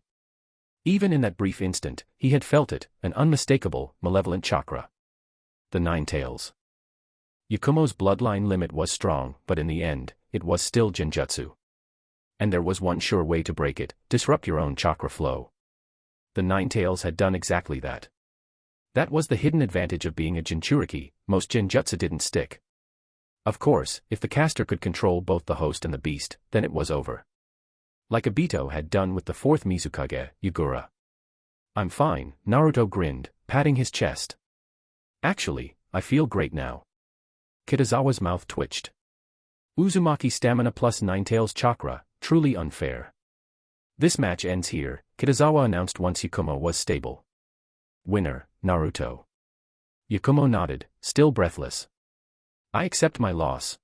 Even in that brief instant, he had felt it, an unmistakable, malevolent chakra. The 9 tails. Yakumo's bloodline limit was strong, but in the end, it was still Genjutsu. And there was one sure way to break it: disrupt your own chakra flow. The 9 tails had done exactly that. That was the hidden advantage of being a Jinchuriki, most Genjutsu didn't stick. Of course, if the caster could control both the host and the beast, then it was over. Like Obito had done with the 4th Mizukage, Yagura. I'm fine, Naruto grinned, patting his chest. Actually, I feel great now. Kitazawa's mouth twitched. Uzumaki stamina plus 9 tails chakra, truly unfair. This match ends here, Kitazawa announced once Yakumo was stable. Winner, Naruto. Yakumo nodded, still breathless. I accept my loss.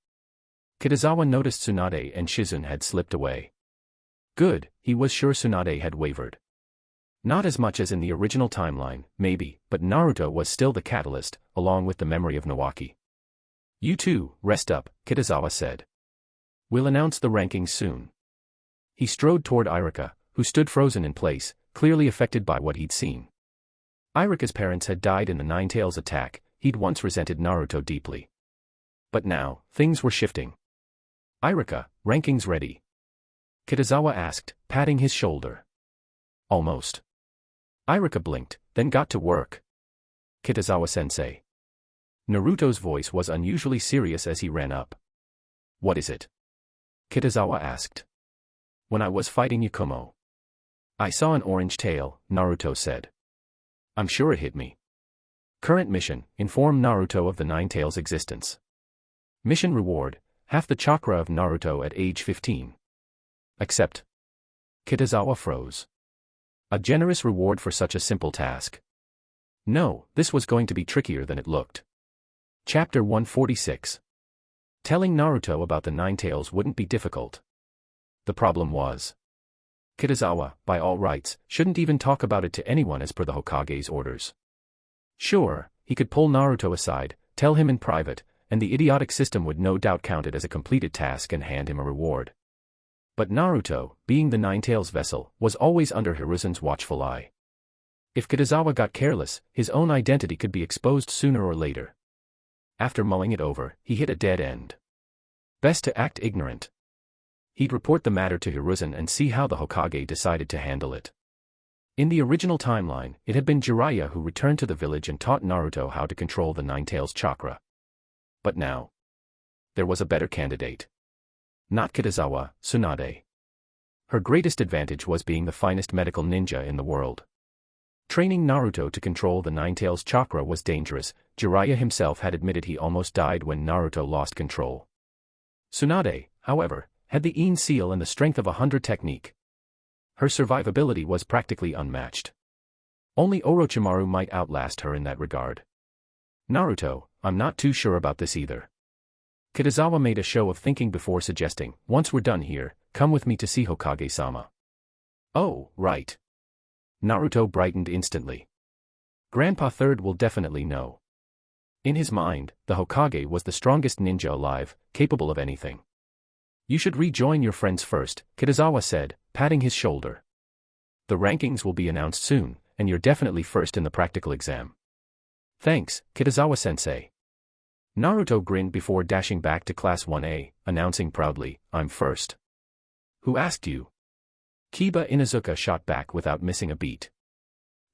Kitazawa noticed Tsunade and Shizune had slipped away. Good, he was sure Tsunade had wavered. Not as much as in the original timeline, maybe, but Naruto was still the catalyst, along with the memory of Nawaki. You two, rest up, Kitazawa said. We'll announce the rankings soon. He strode toward Irika, who stood frozen in place, clearly affected by what he'd seen. Irika's parents had died in the 9 tails attack. He'd once resented Naruto deeply. But now, things were shifting. Irika, rankings ready? Kitazawa asked, patting his shoulder. Almost. Irika blinked, then got to work. Kitazawa-sensei. Naruto's voice was unusually serious as he ran up. What is it? Kitazawa asked. When I was fighting Yakumo, I saw an orange tail, Naruto said. I'm sure it hit me. Current mission, inform Naruto of the 9 tails' existence. Mission reward, half the chakra of Naruto at age 15. Accept. Kitazawa froze. A generous reward for such a simple task. No, this was going to be trickier than it looked. Chapter 146. Telling Naruto about the Nine Tails wouldn't be difficult. The problem was, Kitazawa, by all rights, shouldn't even talk about it to anyone as per the Hokage's orders. Sure, he could pull Naruto aside, tell him in private, and the idiotic system would no doubt count it as a completed task and hand him a reward. But Naruto, being the Nine Tails vessel, was always under Hiruzen's watchful eye. If Kitazawa got careless, his own identity could be exposed sooner or later. After mulling it over, he hit a dead end. Best to act ignorant. He'd report the matter to Hiruzen and see how the Hokage decided to handle it. In the original timeline, it had been Jiraiya who returned to the village and taught Naruto how to control the Nine Tails chakra. But now, there was a better candidate. Not Kitazawa, Tsunade. Her greatest advantage was being the finest medical ninja in the world. Training Naruto to control the Nine Tails chakra was dangerous. Jiraiya himself had admitted he almost died when Naruto lost control. Tsunade, however, had the Een seal and the strength of 100 technique. Her survivability was practically unmatched. Only Orochimaru might outlast her in that regard. Naruto, I'm not too sure about this either. Kitazawa made a show of thinking before suggesting, once we're done here, come with me to see Hokage-sama. Oh, right. Naruto brightened instantly. Grandpa Third will definitely know. In his mind, the Hokage was the strongest ninja alive, capable of anything. You should rejoin your friends first, Kitazawa said, patting his shoulder. The rankings will be announced soon, and you're definitely first in the practical exam. Thanks, Kitazawa-sensei. Naruto grinned before dashing back to Class 1A, announcing proudly, I'm first. Who asked you? Kiba Inuzuka shot back without missing a beat.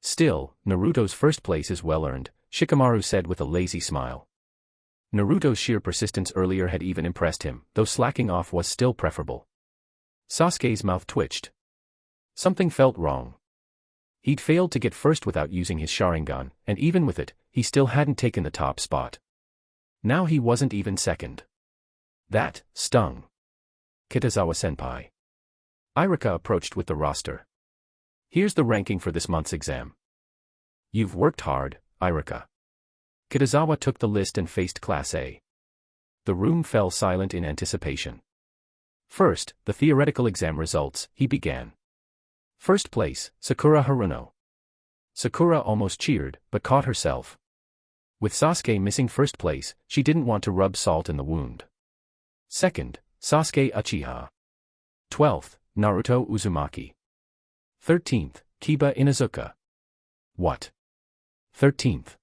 Still, Naruto's first place is well-earned, Shikamaru said with a lazy smile. Naruto's sheer persistence earlier had even impressed him, though slacking off was still preferable. Sasuke's mouth twitched. Something felt wrong. He'd failed to get first without using his Sharingan, and even with it, he still hadn't taken the top spot. Now he wasn't even second. That stung. Kitazawa-senpai. Iruka approached with the roster. Here's the ranking for this month's exam. You've worked hard, Iruka. Kitazawa took the list and faced Class A. The room fell silent in anticipation. First, the theoretical exam results, he began. First place, Sakura Haruno. Sakura almost cheered, but caught herself. With Sasuke missing first place, she didn't want to rub salt in the wound. Second, Sasuke Uchiha. 12th, Naruto Uzumaki. 13th, Kiba Inuzuka. What? 13th.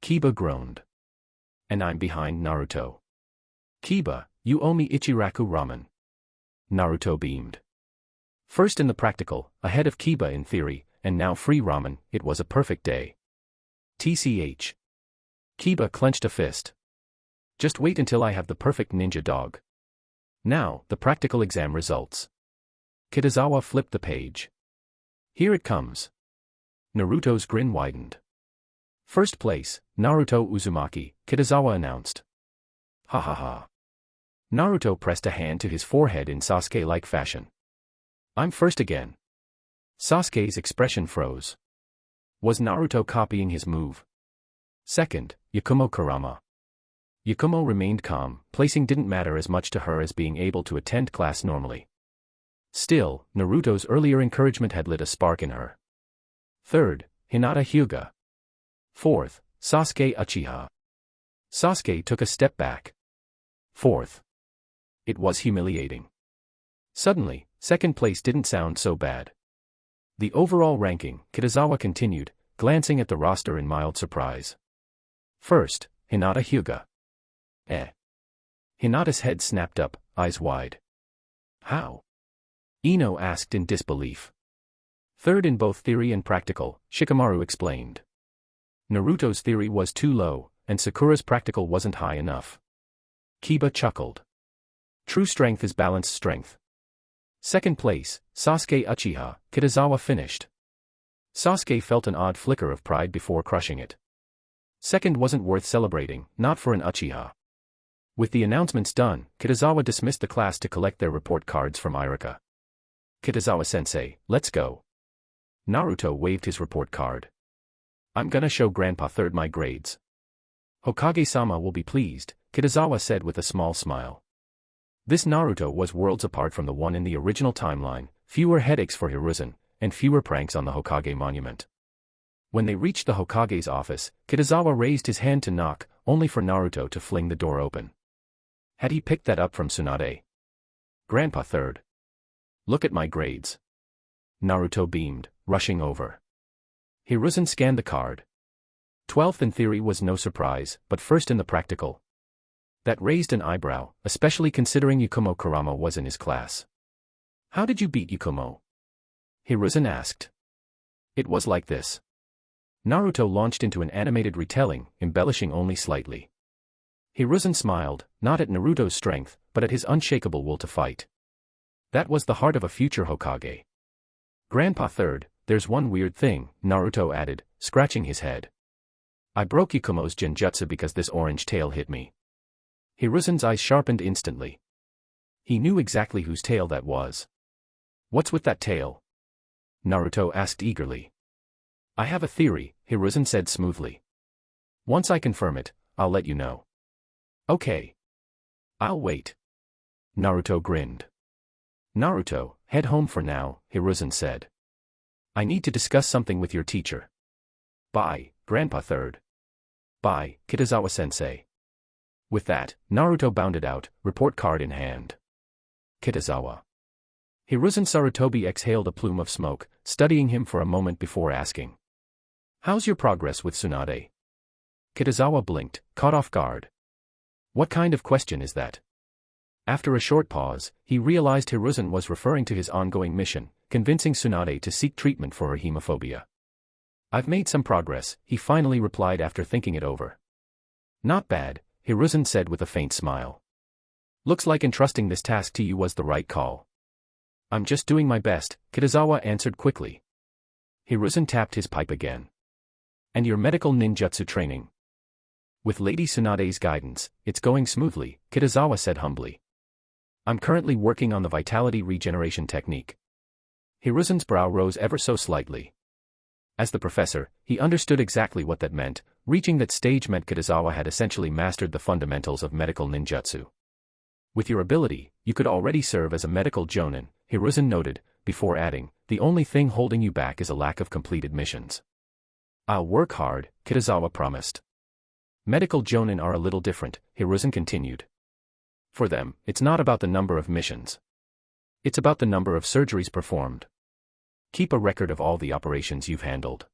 Kiba groaned. And I'm behind Naruto. Kiba, you owe me Ichiraku ramen. Naruto beamed. First in the practical, ahead of Kiba in theory, and now free ramen, it was a perfect day. TCH. Kiba clenched a fist. Just wait until I have the perfect ninja dog. Now, the practical exam results. Kitazawa flipped the page. Here it comes. Naruto's grin widened. First place, Naruto Uzumaki, Kitazawa announced. Ha ha ha. Naruto pressed a hand to his forehead in Sasuke-like fashion. I'm first again. Sasuke's expression froze. Was Naruto copying his move? Second, Yakumo Kurama. Yakumo remained calm, placing didn't matter as much to her as being able to attend class normally. Still, Naruto's earlier encouragement had lit a spark in her. Third, Hinata Hyuga. Fourth, Sasuke Uchiha. Sasuke took a step back. Fourth. It was humiliating. Suddenly, second place didn't sound so bad. The overall ranking, Kitazawa continued, glancing at the roster in mild surprise. First, Hinata Hyuga. Hinata's head snapped up, eyes wide. How? Ino asked in disbelief. Third in both theory and practical, Shikamaru explained. Naruto's theory was too low, and Sakura's practical wasn't high enough. Kiba chuckled. True strength is balanced strength. Second place, Sasuke Uchiha, Kitazawa finished. Sasuke felt an odd flicker of pride before crushing it. Second wasn't worth celebrating, not for an Uchiha. With the announcements done, Kitazawa dismissed the class to collect their report cards from Iruka. Kitazawa-sensei, let's go. Naruto waved his report card. I'm gonna show Grandpa Third my grades. Hokage-sama will be pleased, Kitazawa said with a small smile. This Naruto was worlds apart from the one in the original timeline, fewer headaches for Hiruzen, and fewer pranks on the Hokage monument. When they reached the Hokage's office, Kitazawa raised his hand to knock, only for Naruto to fling the door open. Had he picked that up from Tsunade? Grandpa third. Look at my grades. Naruto beamed, rushing over. Hiruzen scanned the card. 12th in theory was no surprise, but first in the practical. That raised an eyebrow, especially considering Yakumo Kurama was in his class. How did you beat Yakumo? Hiruzen asked. It was like this. Naruto launched into an animated retelling, embellishing only slightly. Hiruzen smiled, not at Naruto's strength, but at his unshakable will to fight. That was the heart of a future Hokage. Grandpa third, there's one weird thing, Naruto added, scratching his head. I broke Yakumo's genjutsu because this orange tail hit me. Hiruzen's eyes sharpened instantly. He knew exactly whose tail that was. What's with that tail? Naruto asked eagerly. I have a theory, Hiruzen said smoothly. Once I confirm it, I'll let you know. Okay. I'll wait. Naruto grinned. Naruto, head home for now, Hiruzen said. I need to discuss something with your teacher. Bye, Grandpa third. Bye, Kitazawa-sensei. With that, Naruto bounded out, report card in hand. Kitazawa. Hiruzen Sarutobi exhaled a plume of smoke, studying him for a moment before asking. How's your progress with Tsunade? Kitazawa blinked, caught off guard. What kind of question is that? After a short pause, he realized Hiruzen was referring to his ongoing mission, convincing Tsunade to seek treatment for her hemophobia. I've made some progress, he finally replied after thinking it over. Not bad, Hiruzen said with a faint smile. Looks like entrusting this task to you was the right call. I'm just doing my best, Kitazawa answered quickly. Hiruzen tapped his pipe again. And your medical ninjutsu training? With Lady Tsunade's guidance, it's going smoothly, Kitazawa said humbly. I'm currently working on the vitality regeneration technique. Hiruzen's brow rose ever so slightly. As the professor, he understood exactly what that meant. Reaching that stage meant Kitazawa had essentially mastered the fundamentals of medical ninjutsu. With your ability, you could already serve as a medical jonin, Hiruzen noted, before adding, the only thing holding you back is a lack of completed missions. I'll work hard, Kitazawa promised. Medical jonin are a little different, Hiruzen continued. For them, it's not about the number of missions. It's about the number of surgeries performed. Keep a record of all the operations you've handled.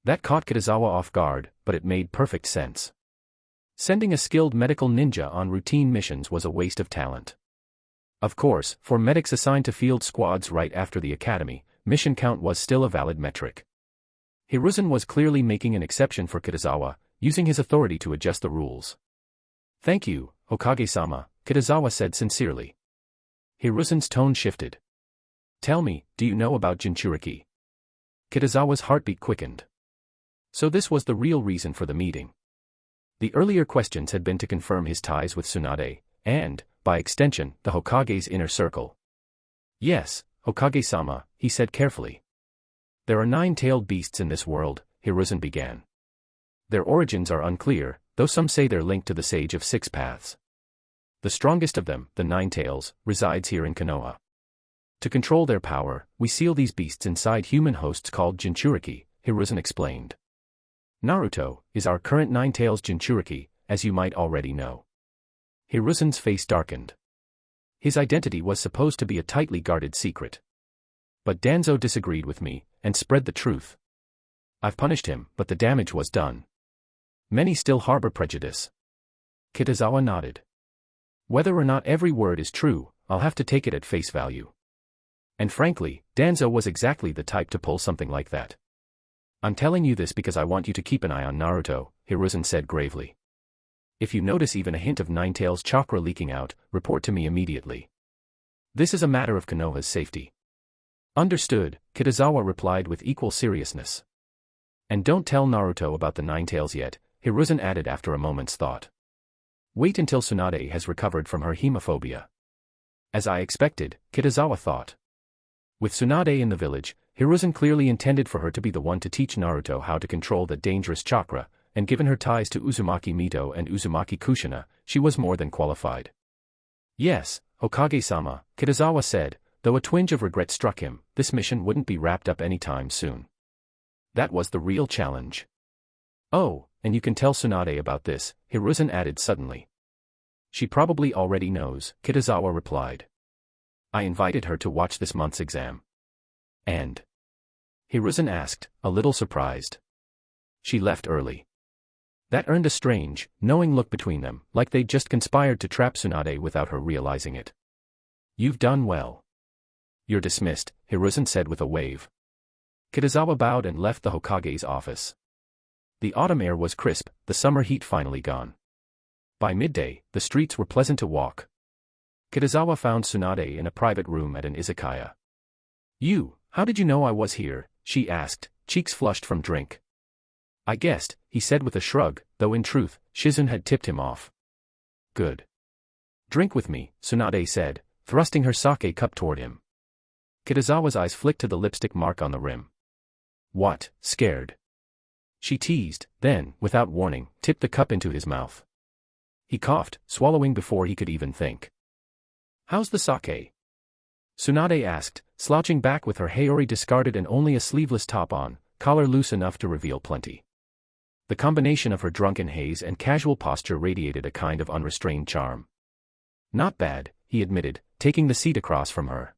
That caught Kitazawa off guard, but it made perfect sense. Sending a skilled medical ninja on routine missions was a waste of talent. Of course, for medics assigned to field squads right after the academy, mission count was still a valid metric. Hiruzen was clearly making an exception for Kitazawa, using his authority to adjust the rules. Thank you, Hokage-sama, Kitazawa said sincerely. Hiruzen's tone shifted. Tell me, do you know about Jinchuriki? Kitazawa's heartbeat quickened. So this was the real reason for the meeting. The earlier questions had been to confirm his ties with Tsunade, and, by extension, the Hokage's inner circle. Yes, Hokage-sama, he said carefully. There are 9-tailed beasts in this world, Hiruzen began. Their origins are unclear, though some say they're linked to the Sage of Six Paths. The strongest of them, the 9-tails, resides here in Konoha. To control their power, we seal these beasts inside human hosts called Jinchuriki, Hiruzen explained. Naruto is our current 9-tails Jinchuriki, as you might already know. Hiruzen's face darkened. His identity was supposed to be a tightly guarded secret. But Danzo disagreed with me, and spread the truth. I've punished him, but the damage was done. Many still harbor prejudice. Kitazawa nodded. Whether or not every word is true, I'll have to take it at face value. And frankly, Danzo was exactly the type to pull something like that. I'm telling you this because I want you to keep an eye on Naruto, Hiruzen said gravely. If you notice even a hint of 9-tails chakra leaking out, report to me immediately. This is a matter of Konoha's safety. Understood, Kitazawa replied with equal seriousness. And don't tell Naruto about the 9-tails yet, Hiruzen added after a moment's thought. Wait until Tsunade has recovered from her hemophobia. As I expected, Kitazawa thought. With Tsunade in the village, Hiruzen clearly intended for her to be the one to teach Naruto how to control the dangerous chakra, and given her ties to Uzumaki Mito and Uzumaki Kushina, she was more than qualified. Yes, Hokage-sama, Kitazawa said, though a twinge of regret struck him, this mission wouldn't be wrapped up anytime soon. That was the real challenge. Oh, and you can tell Tsunade about this, Hiruzen added suddenly. She probably already knows, Kitazawa replied. I invited her to watch this month's exam. And? Hiruzen asked, a little surprised. She left early. That earned a strange, knowing look between them, like they'd just conspired to trap Tsunade without her realizing it. You've done well. You're dismissed, Hiruzen said with a wave. Kitazawa bowed and left the Hokage's office. The autumn air was crisp, the summer heat finally gone. By midday, the streets were pleasant to walk. Kitazawa found Tsunade in a private room at an izakaya. You, how did you know I was here? She asked, cheeks flushed from drink. I guessed, he said with a shrug, though in truth, Shizun had tipped him off. Good. Drink with me, Tsunade said, thrusting her sake cup toward him. Kitazawa's eyes flicked to the lipstick mark on the rim. What, scared? She teased, then, without warning, tipped the cup into his mouth. He coughed, swallowing before he could even think. How's the sake? Tsunade asked, slouching back with her haori discarded and only a sleeveless top on, collar loose enough to reveal plenty. The combination of her drunken haze and casual posture radiated a kind of unrestrained charm. Not bad, he admitted, taking the seat across from her.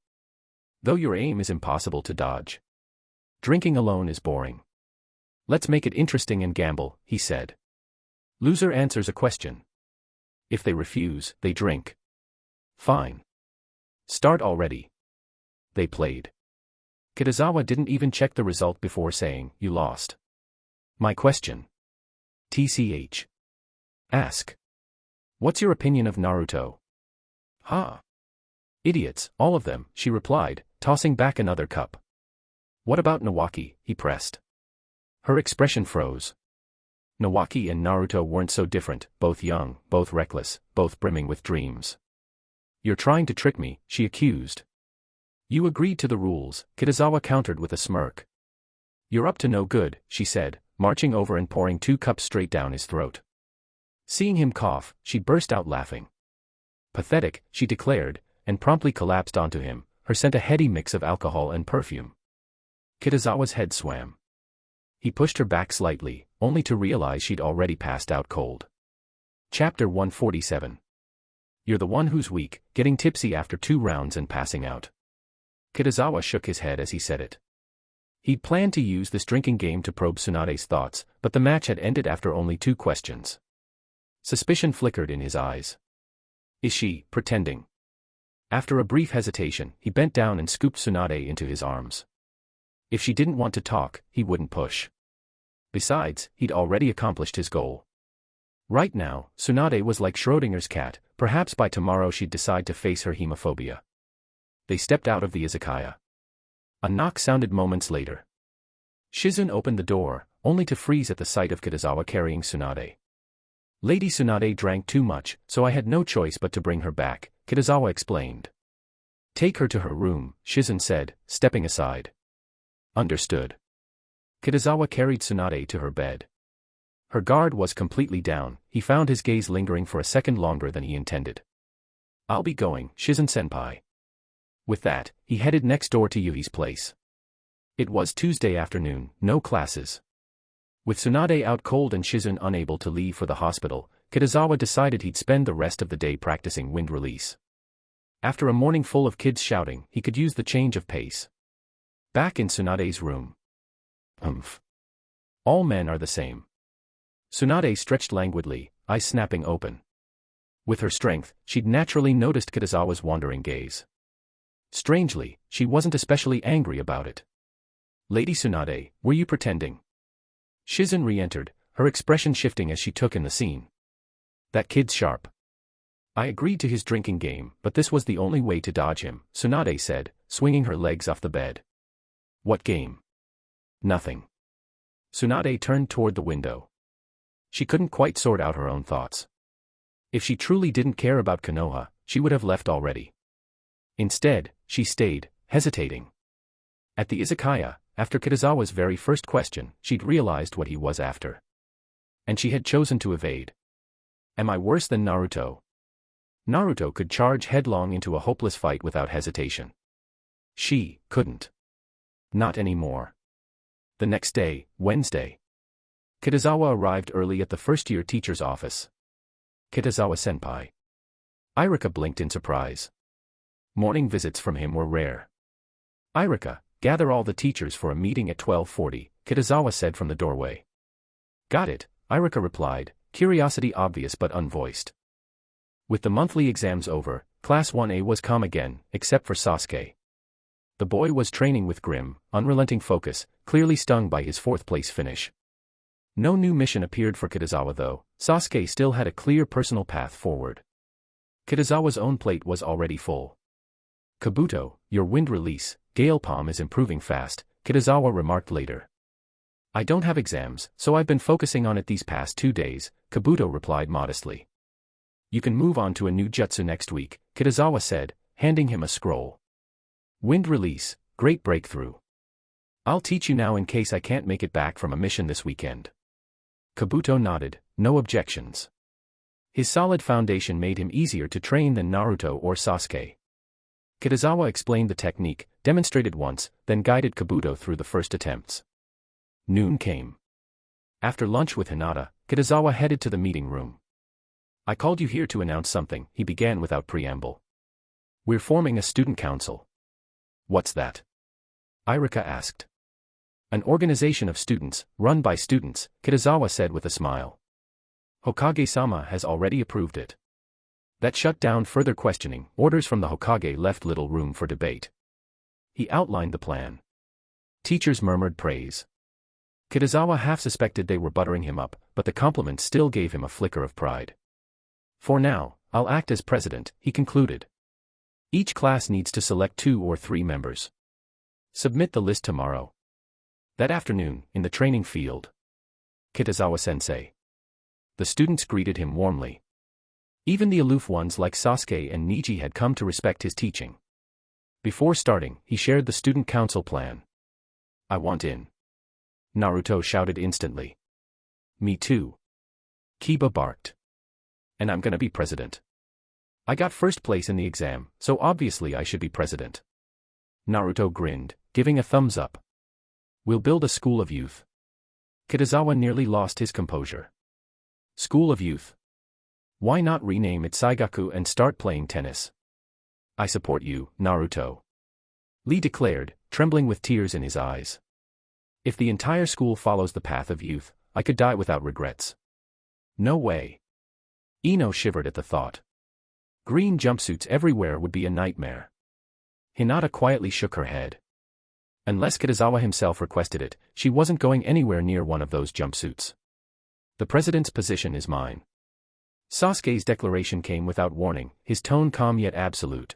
Though your aim is impossible to dodge. Drinking alone is boring. Let's make it interesting and gamble, he said. Loser answers a question. If they refuse, they drink. Fine. Start already. They played. Kitazawa didn't even check the result before saying, you lost. My question. TCH. Ask. What's your opinion of Naruto? Huh? Idiots, all of them, she replied, tossing back another cup. What about Nawaki? He pressed. Her expression froze. Nawaki and Naruto weren't so different, both young, both reckless, both brimming with dreams. You're trying to trick me, she accused. You agreed to the rules, Kitazawa countered with a smirk. You're up to no good, she said, marching over and pouring 2 cups straight down his throat. Seeing him cough, she burst out laughing. Pathetic, she declared, and promptly collapsed onto him, her scent a heady mix of alcohol and perfume. Kitazawa's head swam. He pushed her back slightly, only to realize she'd already passed out cold. Chapter 147. You're the one who's weak, getting tipsy after 2 rounds and passing out. Kitazawa shook his head as he said it. He'd planned to use this drinking game to probe Tsunade's thoughts, but the match had ended after only 2 questions. Suspicion flickered in his eyes. Is she pretending? After a brief hesitation, he bent down and scooped Tsunade into his arms. If she didn't want to talk, he wouldn't push. Besides, he'd already accomplished his goal. Right now, Tsunade was like Schrodinger's cat, perhaps by tomorrow she'd decide to face her hemophobia. They stepped out of the izakaya. A knock sounded moments later. Shizun opened the door, only to freeze at the sight of Kitazawa carrying Tsunade. Lady Tsunade drank too much, so I had no choice but to bring her back, Kitazawa explained. Take her to her room, Shizun said, stepping aside. Understood. Kitazawa carried Tsunade to her bed. Her guard was completely down, he found his gaze lingering for a second longer than he intended. I'll be going, Shizun-senpai. With that, he headed next door to Yui's place. It was Tuesday afternoon, no classes. With Tsunade out cold and Shizun unable to leave for the hospital, Kitazawa decided he'd spend the rest of the day practicing wind release. After a morning full of kids shouting, he could use the change of pace. Back in Tsunade's room. All men are the same. Tsunade stretched languidly, eyes snapping open. With her strength, she'd naturally noticed Kitazawa's wandering gaze. Strangely, she wasn't especially angry about it. Lady Tsunade, were you pretending? Shizun re-entered, her expression shifting as she took in the scene. That kid's sharp. I agreed to his drinking game, but this was the only way to dodge him, Tsunade said, swinging her legs off the bed. What game? Nothing. Tsunade turned toward the window. She couldn't quite sort out her own thoughts. If she truly didn't care about Konoha, she would have left already. Instead, she stayed, hesitating. At the izakaya, after Kitazawa's very first question, she'd realized what he was after. And she had chosen to evade. Am I worse than Naruto? Naruto could charge headlong into a hopeless fight without hesitation. She couldn't. Not anymore. The next day, Wednesday. Kitazawa arrived early at the first-year teacher's office. Kitazawa-senpai. Irika blinked in surprise. Morning visits from him were rare. Irika, gather all the teachers for a meeting at 12:40, Kitazawa said from the doorway. Got it, Irika replied, curiosity obvious but unvoiced. With the monthly exams over, Class 1A was calm again, except for Sasuke. The boy was training with grim, unrelenting focus, clearly stung by his fourth-place finish. No new mission appeared for Kitazawa though. Sasuke still had a clear personal path forward. Kitazawa's own plate was already full. Kabuto, your wind release, Gale Palm is improving fast, Kitazawa remarked later. I don't have exams, so I've been focusing on it these past 2 days, Kabuto replied modestly. You can move on to a new jutsu next week, Kitazawa said, handing him a scroll. Wind release, great breakthrough. I'll teach you now in case I can't make it back from a mission this weekend. Kabuto nodded, no objections. His solid foundation made him easier to train than Naruto or Sasuke. Kitazawa explained the technique, demonstrated once, then guided Kabuto through the first attempts. Noon came. After lunch with Hinata, Kitazawa headed to the meeting room. I called you here to announce something, he began without preamble. We're forming a student council. What's that? Irika asked. An organization of students, run by students, Kitazawa said with a smile. Hokage-sama has already approved it. That shut down further questioning. Orders from the Hokage left little room for debate. He outlined the plan. Teachers murmured praise. Kitazawa half suspected they were buttering him up, but the compliment still gave him a flicker of pride. For now, I'll act as president, he concluded. Each class needs to select 2 or 3 members. Submit the list tomorrow. That afternoon, in the training field. Kitazawa-sensei. The students greeted him warmly. Even the aloof ones like Sasuke and Niji had come to respect his teaching. Before starting, he shared the student council plan. I want in. Naruto shouted instantly. Me too. Kiba barked. And I'm gonna be president. I got first place in the exam, so obviously I should be president. Naruto grinned, giving a thumbs up. We'll build a school of youth. Kitazawa nearly lost his composure. School of youth. Why not rename it Saigaku and start playing tennis? I support you, Naruto. Lee declared, trembling with tears in his eyes. If the entire school follows the path of youth, I could die without regrets. No way. Ino shivered at the thought. Green jumpsuits everywhere would be a nightmare. Hinata quietly shook her head. Unless Kitazawa himself requested it, she wasn't going anywhere near one of those jumpsuits. The president's position is mine. Sasuke's declaration came without warning, his tone calm yet absolute.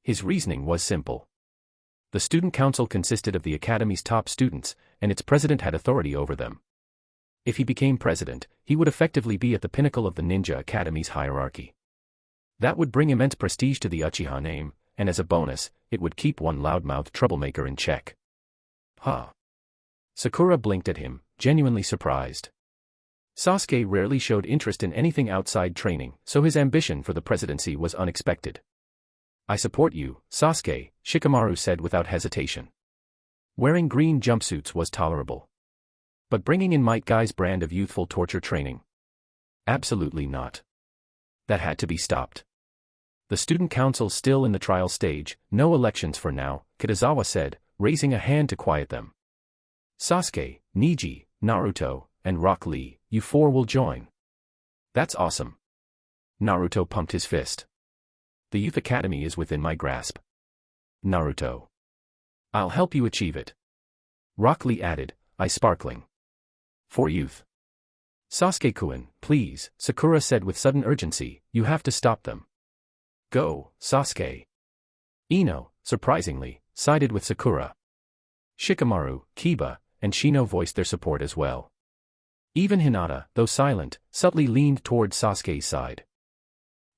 His reasoning was simple. The student council consisted of the academy's top students, and its president had authority over them. If he became president, he would effectively be at the pinnacle of the Ninja Academy's hierarchy. That would bring immense prestige to the Uchiha name, and as a bonus, it would keep one loudmouthed troublemaker in check. Huh. Sakura blinked at him, genuinely surprised. Sasuke rarely showed interest in anything outside training, so his ambition for the presidency was unexpected. I support you, Sasuke, Shikamaru said without hesitation. Wearing green jumpsuits was tolerable. But bringing in Might Guy's brand of youthful torture training? Absolutely not. That had to be stopped. The student council still in the trial stage, no elections for now, Kitazawa said, raising a hand to quiet them. Sasuke, Niji, Naruto, and Rock Lee, you 4 will join. That's awesome. Naruto pumped his fist. The Youth Academy is within my grasp. Naruto. I'll help you achieve it. Rock Lee added, eye sparkling. For youth. Sasuke-kun, please, Sakura said with sudden urgency, you have to stop them. Go, Sasuke. Ino, surprisingly, sided with Sakura. Shikamaru, Kiba, and Shino voiced their support as well. Even Hinata, though silent, subtly leaned toward Sasuke's side.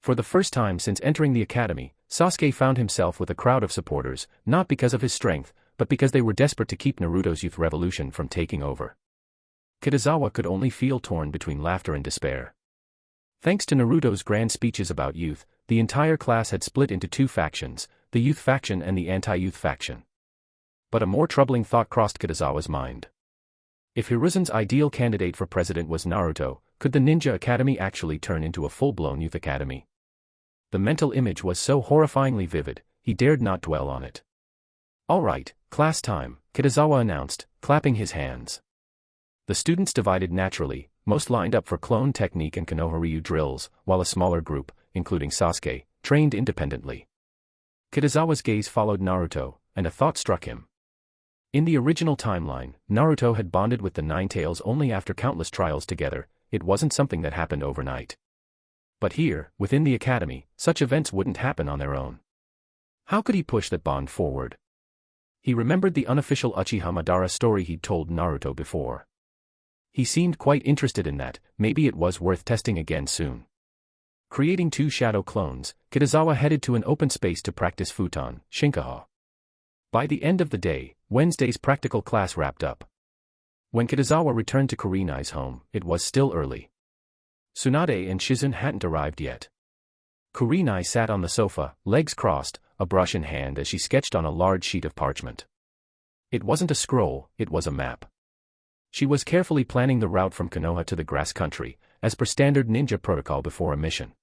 For the first time since entering the academy, Sasuke found himself with a crowd of supporters, not because of his strength, but because they were desperate to keep Naruto's youth revolution from taking over. Kitazawa could only feel torn between laughter and despair. Thanks to Naruto's grand speeches about youth, the entire class had split into two factions, the youth faction and the anti-youth faction. But a more troubling thought crossed Kitazawa's mind. If Hiruzen's ideal candidate for president was Naruto, could the Ninja Academy actually turn into a full-blown youth academy? The mental image was so horrifyingly vivid, he dared not dwell on it. "All right, class time," Kitazawa announced, clapping his hands. The students divided naturally, most lined up for clone technique and Konoha-ryu drills, while a smaller group, including Sasuke, trained independently. Kitazawa's gaze followed Naruto, and a thought struck him. In the original timeline, Naruto had bonded with the Nine Tails only after countless trials together. It wasn't something that happened overnight. But here, within the academy, such events wouldn't happen on their own. How could he push that bond forward? He remembered the unofficial Uchiha Madara story he'd told Naruto before. He seemed quite interested in that. Maybe it was worth testing again soon. Creating two shadow clones, Kitazawa headed to an open space to practice futon, shinkaha. By the end of the day, Wednesday's practical class wrapped up. When Kitazawa returned to Kurenai's home, it was still early. Tsunade and Shizen hadn't arrived yet. Kurenai sat on the sofa, legs crossed, a brush in hand as she sketched on a large sheet of parchment. It wasn't a scroll, it was a map. She was carefully planning the route from Konoha to the grass country, as per standard ninja protocol before a mission.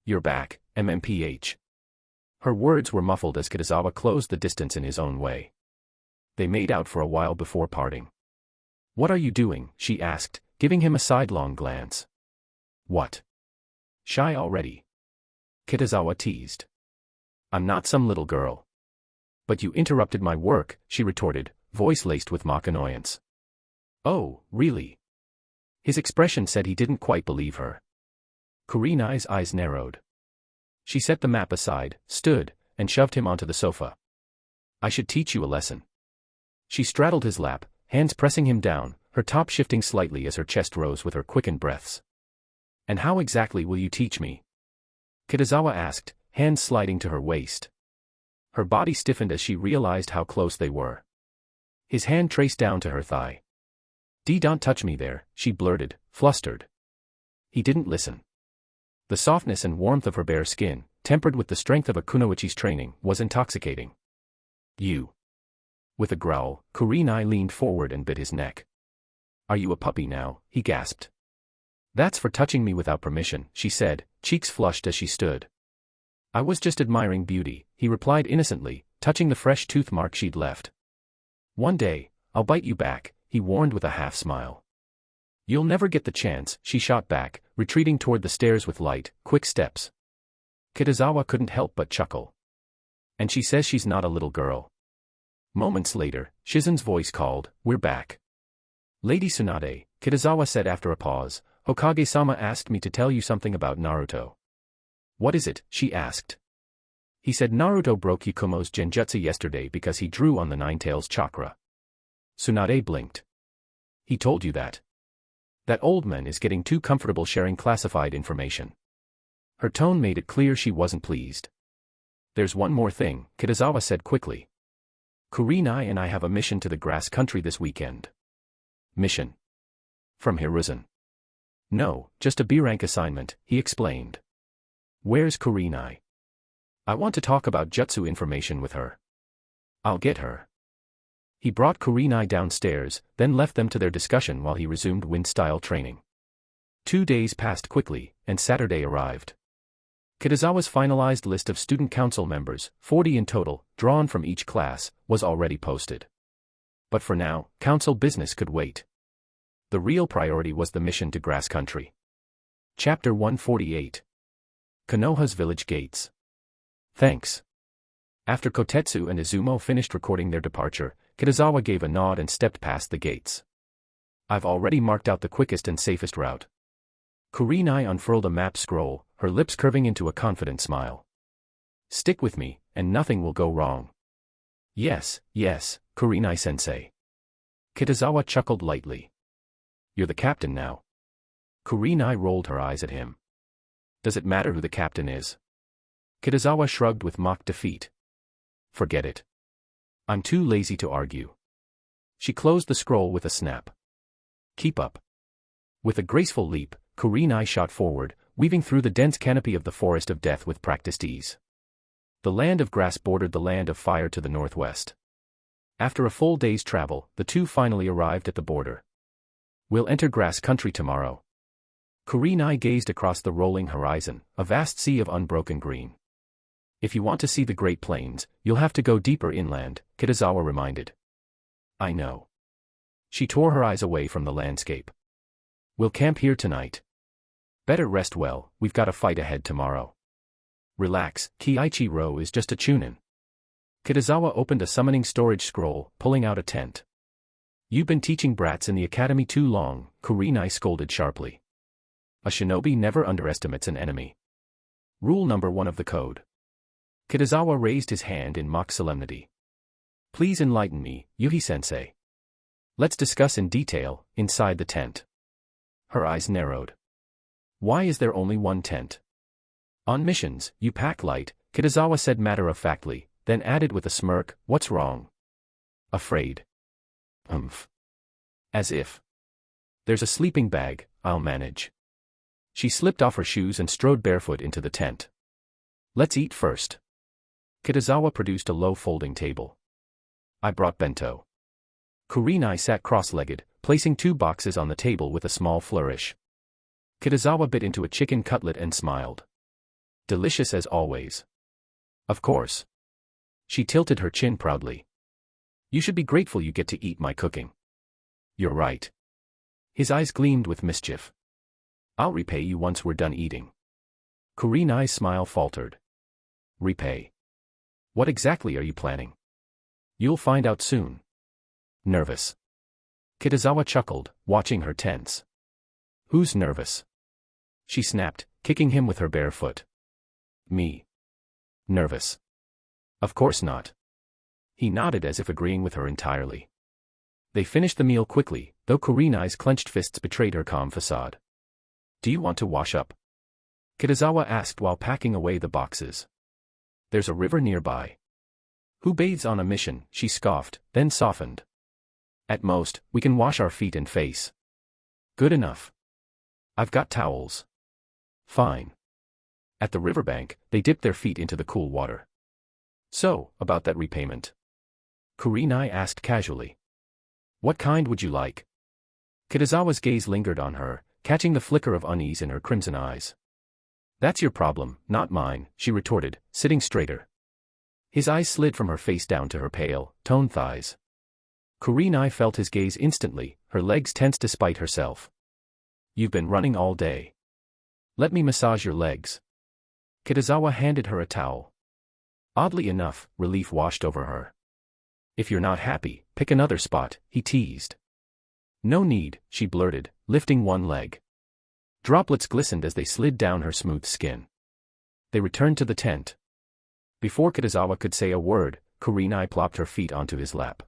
"You're back, MMPH." Her words were muffled as Kitazawa closed the distance in his own way. They made out for a while before parting. "What are you doing?" she asked, giving him a sidelong glance. "What? Shy already?" Kitazawa teased. "I'm not some little girl." "But you interrupted my work," she retorted, voice laced with mock annoyance. "Oh, really?" His expression said he didn't quite believe her. Kurenai's eyes narrowed. She set the map aside, stood, and shoved him onto the sofa. "I should teach you a lesson." She straddled his lap, hands pressing him down, her top shifting slightly as her chest rose with her quickened breaths. "And how exactly will you teach me?" Kitazawa asked, hands sliding to her waist. Her body stiffened as she realized how close they were. His hand traced down to her thigh. "Don't touch me there," she blurted, flustered. He didn't listen. The softness and warmth of her bare skin, tempered with the strength of a kunoichi's training, was intoxicating. "You." With a growl, Kurenai leaned forward and bit his neck. "Are you a puppy now?" he gasped. "That's for touching me without permission," she said, cheeks flushed as she stood. "I was just admiring beauty," he replied innocently, touching the fresh tooth mark she'd left. "One day, I'll bite you back," he warned with a half-smile. "You'll never get the chance," she shot back, retreating toward the stairs with light, quick steps. Kitazawa couldn't help but chuckle. "And she says she's not a little girl." Moments later, Shizen's voice called, "We're back." "Lady Tsunade," Kitazawa said after a pause, "Hokage-sama asked me to tell you something about Naruto." "What is it?" she asked. "He said Naruto broke Yakumo's genjutsu yesterday because he drew on the Nine Tails chakra." Tsunade blinked. "He told you that?" "That old man is getting too comfortable sharing classified information." Her tone made it clear she wasn't pleased. "There's one more thing," Kitazawa said quickly. "Kurenai and I have a mission to the grass country this weekend." "Mission? From Hiruzen?" "No, just a B-rank assignment," he explained. "Where's Kurenai?" "I want to talk about jutsu information with her." "I'll get her." He brought Kurenai downstairs, then left them to their discussion while he resumed wind-style training. 2 days passed quickly, and Saturday arrived. Kitazawa's finalized list of student council members, 40 in total, drawn from each class, was already posted. But for now, council business could wait. The real priority was the mission to grass country. Chapter 148. Konoha's Village Gates. "Thanks." After Kotetsu and Izumo finished recording their departure, Kitazawa gave a nod and stepped past the gates. "I've already marked out the quickest and safest route." Kurenai unfurled a map scroll, her lips curving into a confident smile. "Stick with me, and nothing will go wrong." Yes, Kurenai-sensei." Kitazawa chuckled lightly. "You're the captain now." Kurenai rolled her eyes at him. "Does it matter who the captain is?" Kitazawa shrugged with mock defeat. "Forget it. I'm too lazy to argue." She closed the scroll with a snap. Keep up. With a graceful leap, Kurenai shot forward, weaving through the dense canopy of the forest of death with practiced ease. The land of grass bordered the land of fire to the northwest. After a full day's travel, the two finally arrived at the border. We'll enter grass country tomorrow. Kurenai gazed across the rolling horizon, a vast sea of unbroken green. If you want to see the Great Plains, you'll have to go deeper inland, Kitazawa reminded. I know. She tore her eyes away from the landscape. We'll camp here tonight. Better rest well, we've got a fight ahead tomorrow. Relax, Kiichiro is just a chunin. Kitazawa opened a summoning storage scroll, pulling out a tent. You've been teaching brats in the academy too long, Kurenai scolded sharply. A shinobi never underestimates an enemy. Rule number 1 of the code. Kitazawa raised his hand in mock solemnity. Please enlighten me, Yuhi-sensei. Let's discuss in detail, inside the tent. Her eyes narrowed. Why is there only one tent? On missions, you pack light, Kitazawa said matter-of-factly, then added with a smirk, what's wrong? Afraid. As if. There's a sleeping bag, I'll manage. She slipped off her shoes and strode barefoot into the tent. Let's eat first. Kitazawa produced a low folding table. I brought bento. Kurenai sat cross-legged, placing 2 boxes on the table with a small flourish. Kitazawa bit into a chicken cutlet and smiled. Delicious as always. Of course. She tilted her chin proudly. You should be grateful you get to eat my cooking. You're right. His eyes gleamed with mischief. I'll repay you once we're done eating. Kurenai's smile faltered. Repay? What exactly are you planning? You'll find out soon. Nervous. Kitazawa chuckled, watching her tense. Who's nervous? She snapped, kicking him with her bare foot. Me. Nervous. Of course not. He nodded as if agreeing with her entirely. They finished the meal quickly, though Kurenai's clenched fists betrayed her calm facade. Do you want to wash up? Kitazawa asked while packing away the boxes. There's a river nearby. Who bathes on a mission? She scoffed, then softened. At most, we can wash our feet and face. Good enough. I've got towels. Fine. At the riverbank, they dipped their feet into the cool water. So, about that repayment? Kurenai asked casually. What kind would you like? Kitazawa's gaze lingered on her, catching the flicker of unease in her crimson eyes. That's your problem, not mine, she retorted, sitting straighter. His eyes slid from her face down to her pale, toned thighs. Kurenai felt his gaze instantly, her legs tense despite herself. You've been running all day. Let me massage your legs. Kitazawa handed her a towel. Oddly enough, relief washed over her. If you're not happy, pick another spot, he teased. No need, she blurted, lifting one leg. Droplets glistened as they slid down her smooth skin. They returned to the tent. Before Kitazawa could say a word, Kurenai plopped her feet onto his lap.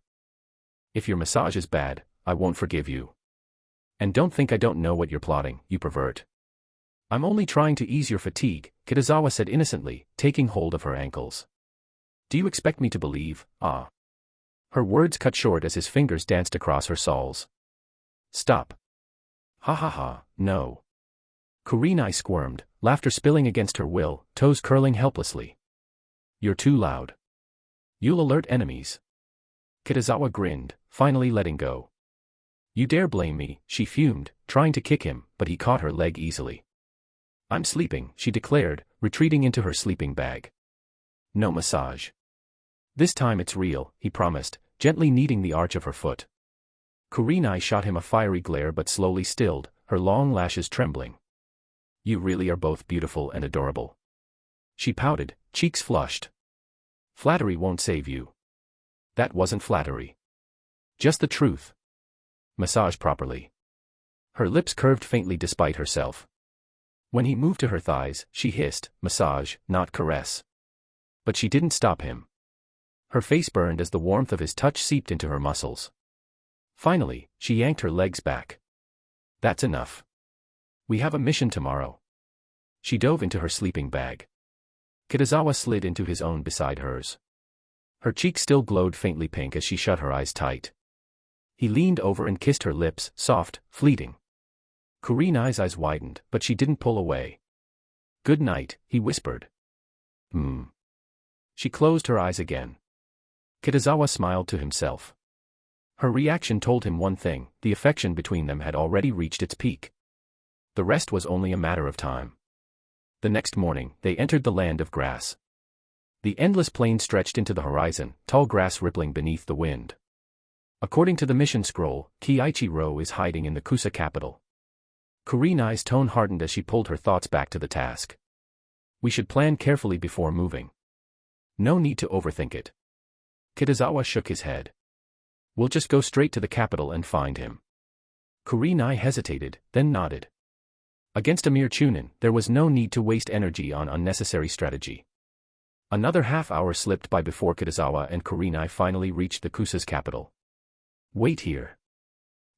If your massage is bad, I won't forgive you. And don't think I don't know what you're plotting, you pervert. I'm only trying to ease your fatigue, Kitazawa said innocently, taking hold of her ankles. Do you expect me to believe, ah? Her words cut short as his fingers danced across her soles. Stop. Ha ha ha, no. Kurenai squirmed, laughter spilling against her will, toes curling helplessly. You're too loud. You'll alert enemies. Kitazawa grinned, finally letting go. You dare blame me, she fumed, trying to kick him, but he caught her leg easily. I'm sleeping, she declared, retreating into her sleeping bag. No massage. This time it's real, he promised, gently kneading the arch of her foot. Kurenai shot him a fiery glare but slowly stilled, her long lashes trembling. You really are both beautiful and adorable. She pouted, cheeks flushed. Flattery won't save you. That wasn't flattery. Just the truth. Massage properly. Her lips curved faintly despite herself. When he moved to her thighs, she hissed, massage, not caress. But she didn't stop him. Her face burned as the warmth of his touch seeped into her muscles. Finally, she yanked her legs back. That's enough. We have a mission tomorrow. She dove into her sleeping bag. Kitazawa slid into his own beside hers. Her cheeks still glowed faintly pink as she shut her eyes tight. He leaned over and kissed her lips, soft, fleeting. Kurenai's eyes widened, but she didn't pull away. "Good night," he whispered. She closed her eyes again. Kitazawa smiled to himself. Her reaction told him one thing: the affection between them had already reached its peak. The rest was only a matter of time. The next morning, they entered the land of grass. The endless plain stretched into the horizon, tall grass rippling beneath the wind. According to the mission scroll, Kiichiro is hiding in the Kusa capital. Kurenai's tone hardened as she pulled her thoughts back to the task. "We should plan carefully before moving. No need to overthink it." Kitazawa shook his head. "We'll just go straight to the capital and find him." Kurenai hesitated, then nodded. Against a mere Chunin, there was no need to waste energy on unnecessary strategy. Another half-hour slipped by before Kitazawa and Kurenai finally reached the Kusa's capital. "Wait here.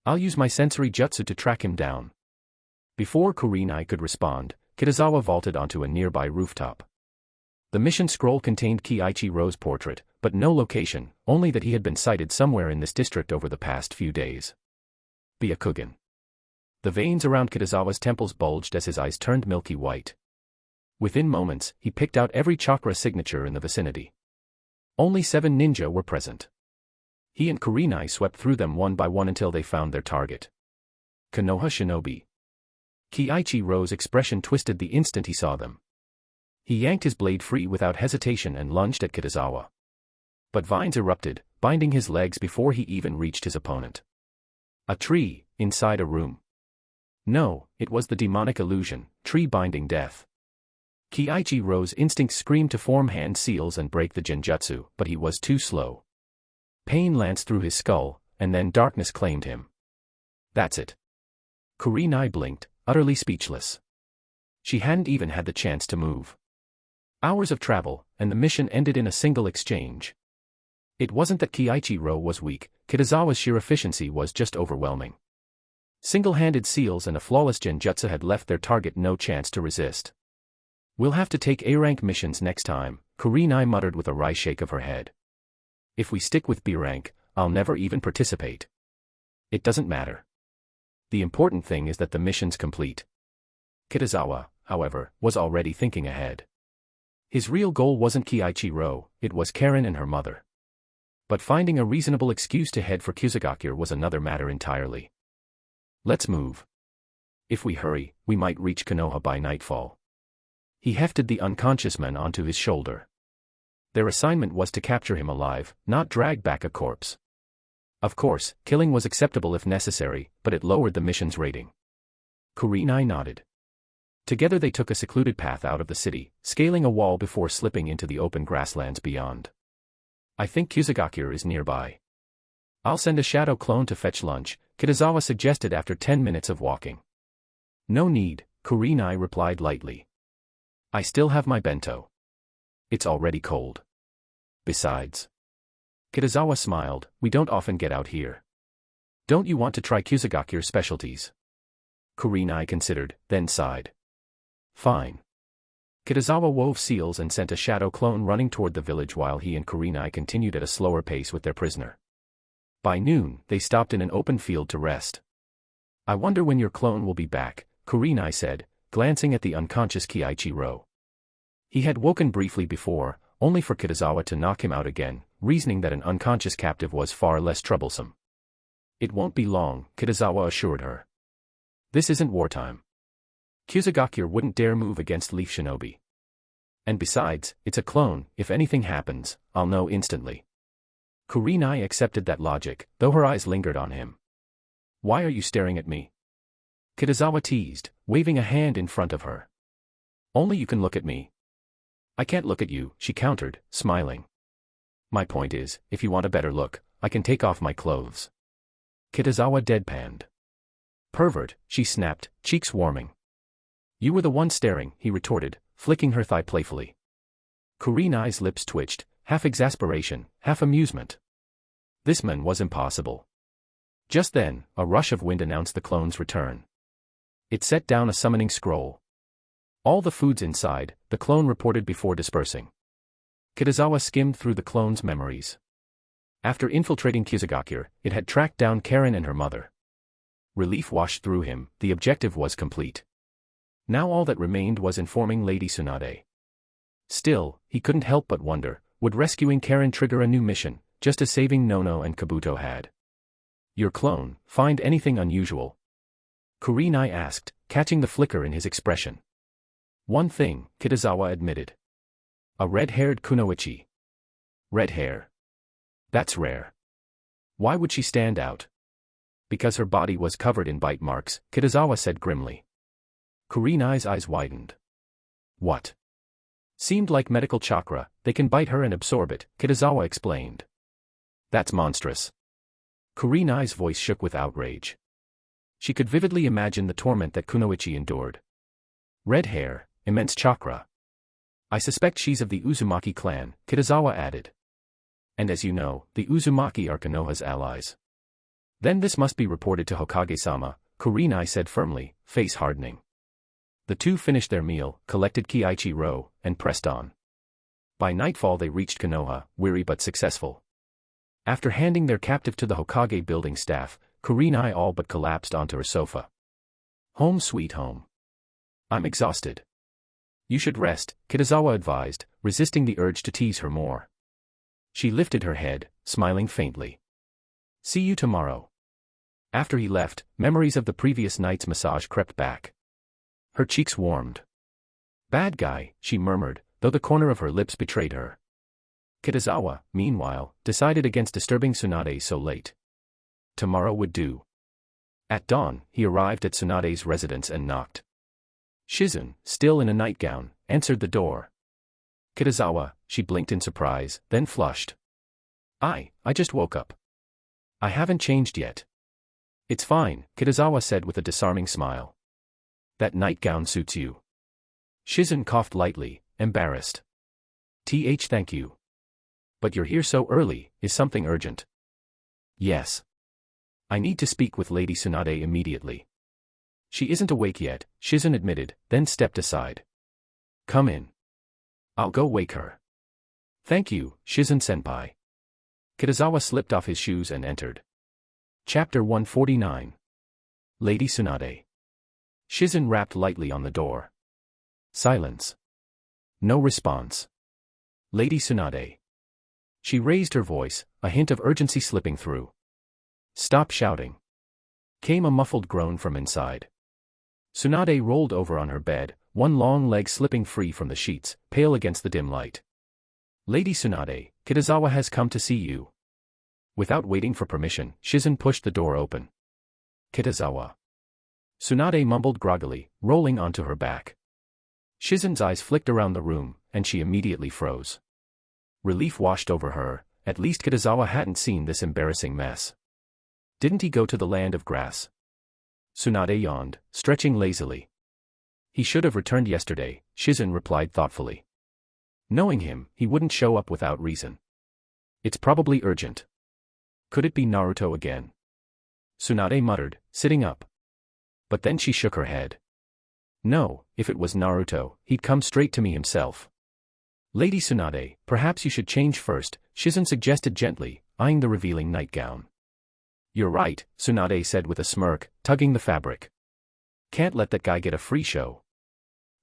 I'll use my sensory jutsu to track him down." Before Kurenai could respond, Kitazawa vaulted onto a nearby rooftop. The mission scroll contained Kiichiro's portrait, but no location, only that he had been sighted somewhere in this district over the past few days. Byakugan. The veins around Kitazawa's temples bulged as his eyes turned milky white. Within moments, he picked out every chakra signature in the vicinity. Only 7 ninja were present. He and Kurenai swept through them one by one until they found their target. Konoha Shinobi. Kiichiro's expression twisted the instant he saw them. He yanked his blade free without hesitation and lunged at Kitazawa. But vines erupted, binding his legs before he even reached his opponent. A tree, inside a room. No, it was the demonic illusion, tree binding death. Kiichiro's instincts screamed to form hand seals and break the genjutsu, but he was too slow. Pain lanced through his skull, and then darkness claimed him. That's it. Kurenai blinked, utterly speechless. She hadn't even had the chance to move. Hours of travel, and the mission ended in a single exchange. It wasn't that Kiichiro was weak, Kitazawa's sheer efficiency was just overwhelming. Single-handed seals and a flawless genjutsu had left their target no chance to resist. "We'll have to take A-rank missions next time," Kurenai muttered with a wry shake of her head. "If we stick with B-rank, I'll never even participate. It doesn't matter. The important thing is that the mission's complete." Kitazawa, however, was already thinking ahead. His real goal wasn't Kiichiro, it was Karen and her mother. But finding a reasonable excuse to head for Kusagakure was another matter entirely. "Let's move. If we hurry, we might reach Konoha by nightfall." He hefted the unconscious man onto his shoulder. Their assignment was to capture him alive, not drag back a corpse. Of course, killing was acceptable if necessary, but it lowered the mission's rating. Kurenai nodded. Together they took a secluded path out of the city, scaling a wall before slipping into the open grasslands beyond. "I think Kusagakure is nearby. I'll send a shadow clone to fetch lunch," Kitazawa suggested after 10 minutes of walking. "No need," Kurenai replied lightly. "I still have my bento. It's already cold. Besides," Kitazawa smiled, "we don't often get out here. Don't you want to try Kusagakure's specialties?" Kurenai considered, then sighed. "Fine." Kitazawa wove seals and sent a shadow clone running toward the village while he and Kurenai continued at a slower pace with their prisoner. By noon, they stopped in an open field to rest. "I wonder when your clone will be back," Kurenai said, glancing at the unconscious Kiichiro. He had woken briefly before, only for Kitazawa to knock him out again, reasoning that an unconscious captive was far less troublesome. "It won't be long," Kitazawa assured her. "This isn't wartime. Kusagakure wouldn't dare move against Leaf Shinobi. And besides, it's a clone, if anything happens, I'll know instantly." Kurenai accepted that logic, though her eyes lingered on him. "Why are you staring at me?" Kitazawa teased, waving a hand in front of her. "Only you can look at me." "I can't look at you," she countered, smiling. "My point is, if you want a better look, I can take off my clothes." Kitazawa deadpanned. "Pervert," she snapped, cheeks warming. "You were the one staring," he retorted, flicking her thigh playfully. Kurenai's lips twitched, half exasperation, half amusement. This man was impossible. Just then, a rush of wind announced the clone's return. It set down a summoning scroll. "All the food's inside," the clone reported before dispersing. Kitazawa skimmed through the clone's memories. After infiltrating Kizagakure, it had tracked down Karen and her mother. Relief washed through him, the objective was complete. Now all that remained was informing Lady Tsunade. Still, he couldn't help but wonder, would rescuing Karen trigger a new mission, just as saving Nono and Kabuto had? Your clone, find anything unusual? Kurenai asked, catching the flicker in his expression. One thing, Kitazawa admitted. A red-haired kunoichi. Red hair. That's rare. Why would she stand out? Because her body was covered in bite marks, Kitazawa said grimly. Kurenai's eyes widened. What? Seemed like medical chakra, they can bite her and absorb it, Kitazawa explained. That's monstrous. Kurenai's voice shook with outrage. She could vividly imagine the torment that Kunoichi endured. Red hair, immense chakra. I suspect she's of the Uzumaki clan, Kitazawa added. And as you know, the Uzumaki are Konoha's allies. Then this must be reported to Hokage-sama, Kurenai said firmly, face hardening. The two finished their meal, collected Kiichiro, and pressed on. By nightfall they reached Konoha, weary but successful. After handing their captive to the Hokage building staff, Kurenai all but collapsed onto her sofa. Home sweet home. I'm exhausted. You should rest, Kitazawa advised, resisting the urge to tease her more. She lifted her head, smiling faintly. See you tomorrow. After he left, memories of the previous night's massage crept back. Her cheeks warmed. Bad guy, she murmured, though the corner of her lips betrayed her. Kitazawa, meanwhile, decided against disturbing Tsunade so late. Tomorrow would do. At dawn, he arrived at Tsunade's residence and knocked. Shizun, still in a nightgown, answered the door. Kitazawa, she blinked in surprise, then flushed. I just woke up. I haven't changed yet. It's fine, Kitazawa said with a disarming smile. That nightgown suits you. Shizun coughed lightly, embarrassed. Thank you. But you're here so early, is something urgent? Yes. I need to speak with Lady Tsunade immediately. She isn't awake yet, Shizun admitted, then stepped aside. Come in. I'll go wake her. Thank you, Shizun-senpai. Kitazawa slipped off his shoes and entered. Chapter 149. Lady Tsunade. Shizun rapped lightly on the door. Silence. No response. Lady Tsunade. She raised her voice, a hint of urgency slipping through. Stop shouting. Came a muffled groan from inside. Tsunade rolled over on her bed, one long leg slipping free from the sheets, pale against the dim light. Lady Tsunade, Kitazawa has come to see you. Without waiting for permission, Shizun pushed the door open. Kitazawa. Tsunade mumbled groggily, rolling onto her back. Shizun's eyes flicked around the room, and she immediately froze. Relief washed over her, at least Kitazawa hadn't seen this embarrassing mess. Didn't he go to the land of grass? Tsunade yawned, stretching lazily. He should have returned yesterday, Shizun replied thoughtfully. Knowing him, he wouldn't show up without reason. It's probably urgent. Could it be Naruto again? Tsunade muttered, sitting up. But then she shook her head. No, if it was Naruto, he'd come straight to me himself. Lady Tsunade, perhaps you should change first, Shizun suggested gently, eyeing the revealing nightgown. You're right, Tsunade said with a smirk, tugging the fabric. Can't let that guy get a free show.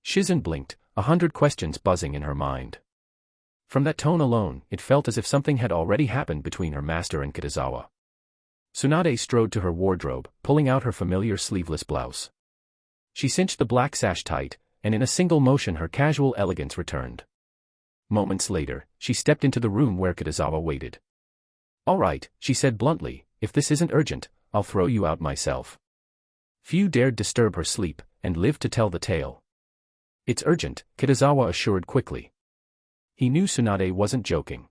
Shizun blinked, 100 questions buzzing in her mind. From that tone alone, it felt as if something had already happened between her master and Kitazawa. Tsunade strode to her wardrobe, pulling out her familiar sleeveless blouse. She cinched the black sash tight, and in a single motion her casual elegance returned. Moments later, she stepped into the room where Kitazawa waited. All right, she said bluntly, if this isn't urgent, I'll throw you out myself. Few dared disturb her sleep, and lived to tell the tale. It's urgent, Kitazawa assured quickly. He knew Tsunade wasn't joking.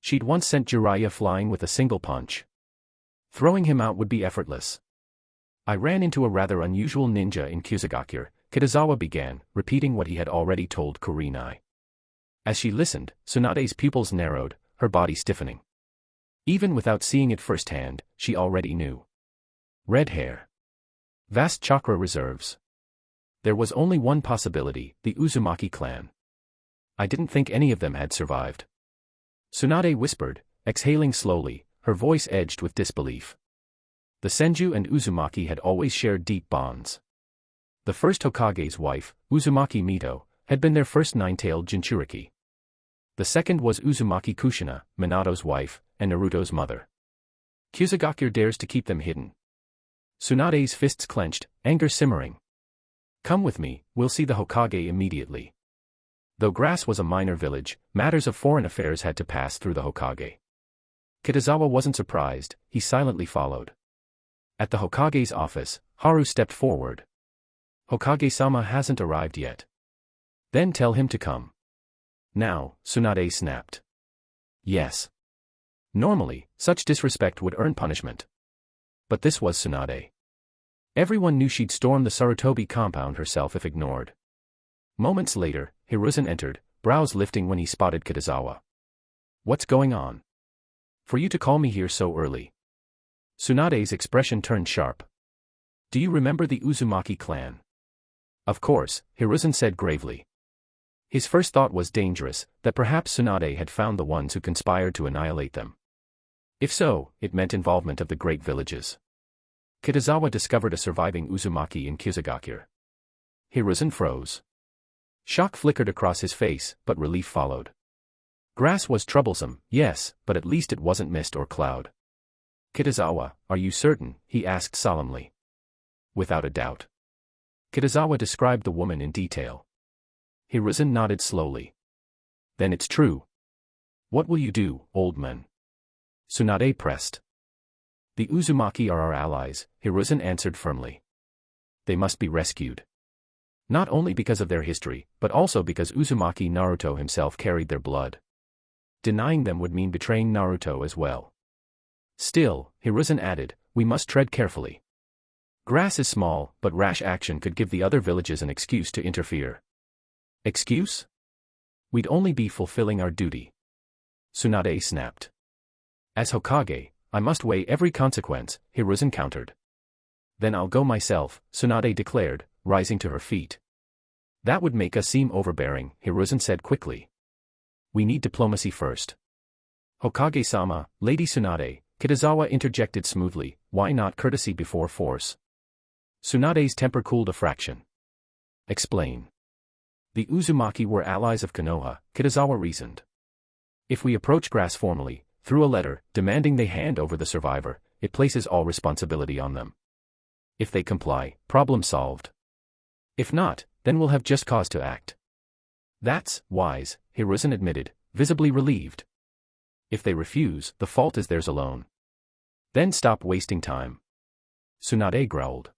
She'd once sent Jiraiya flying with a single punch. Throwing him out would be effortless. I ran into a rather unusual ninja in Kizagakure, Kitazawa began, repeating what he had already told Kurenai. As she listened, Tsunade's pupils narrowed, her body stiffening. Even without seeing it firsthand, she already knew. Red hair. Vast chakra reserves. There was only one possibility, the Uzumaki clan. I didn't think any of them had survived. Tsunade whispered, exhaling slowly, her voice edged with disbelief. The Senju and Uzumaki had always shared deep bonds. The first Hokage's wife, Uzumaki Mito, had been their first nine-tailed Jinchuriki. The second was Uzumaki Kushina, Minato's wife, and Naruto's mother. Kusagakure dares to keep them hidden. Tsunade's fists clenched, anger simmering. Come with me, we'll see the Hokage immediately. Though Grass was a minor village, matters of foreign affairs had to pass through the Hokage. Kitazawa wasn't surprised, he silently followed. At the Hokage's office, Haru stepped forward. Hokage-sama hasn't arrived yet. Then tell him to come. Now, Tsunade snapped. Yes. Normally, such disrespect would earn punishment. But this was Tsunade. Everyone knew she'd storm the Sarutobi compound herself if ignored. Moments later, Hiruzen entered, brows lifting when he spotted Kitazawa. What's going on? For you to call me here so early. Tsunade's expression turned sharp. Do you remember the Uzumaki clan? Of course, Hiruzen said gravely. His first thought was dangerous, that perhaps Tsunade had found the ones who conspired to annihilate them. If so, it meant involvement of the great villages. Kitazawa discovered a surviving Uzumaki in Kusagakure. Hiruzen froze. Shock flickered across his face, but relief followed. Grass was troublesome, yes, but at least it wasn't mist or cloud. Kitazawa, are you certain? He asked solemnly. Without a doubt. Kitazawa described the woman in detail. Hiruzen nodded slowly. Then it's true. What will you do, old man? Tsunade pressed. The Uzumaki are our allies, Hiruzen answered firmly. They must be rescued. Not only because of their history, but also because Uzumaki Naruto himself carried their blood. Denying them would mean betraying Naruto as well. Still, Hiruzen added, we must tread carefully. Grass is small, but rash action could give the other villages an excuse to interfere. Excuse? We'd only be fulfilling our duty. Tsunade snapped. As Hokage, I must weigh every consequence, Hiruzen countered. Then I'll go myself, Tsunade declared, rising to her feet. That would make us seem overbearing, Hiruzen said quickly. We need diplomacy first. Hokage-sama, Lady Tsunade, Kitazawa interjected smoothly, why not courtesy before force? Tsunade's temper cooled a fraction. Explain. The Uzumaki were allies of Konoha, Kitazawa reasoned. If we approach Grass formally, through a letter, demanding they hand over the survivor, it places all responsibility on them. If they comply, problem solved. If not, then we'll have just cause to act. That's wise, Hiruzen admitted, visibly relieved. If they refuse, the fault is theirs alone. Then stop wasting time. Tsunade growled.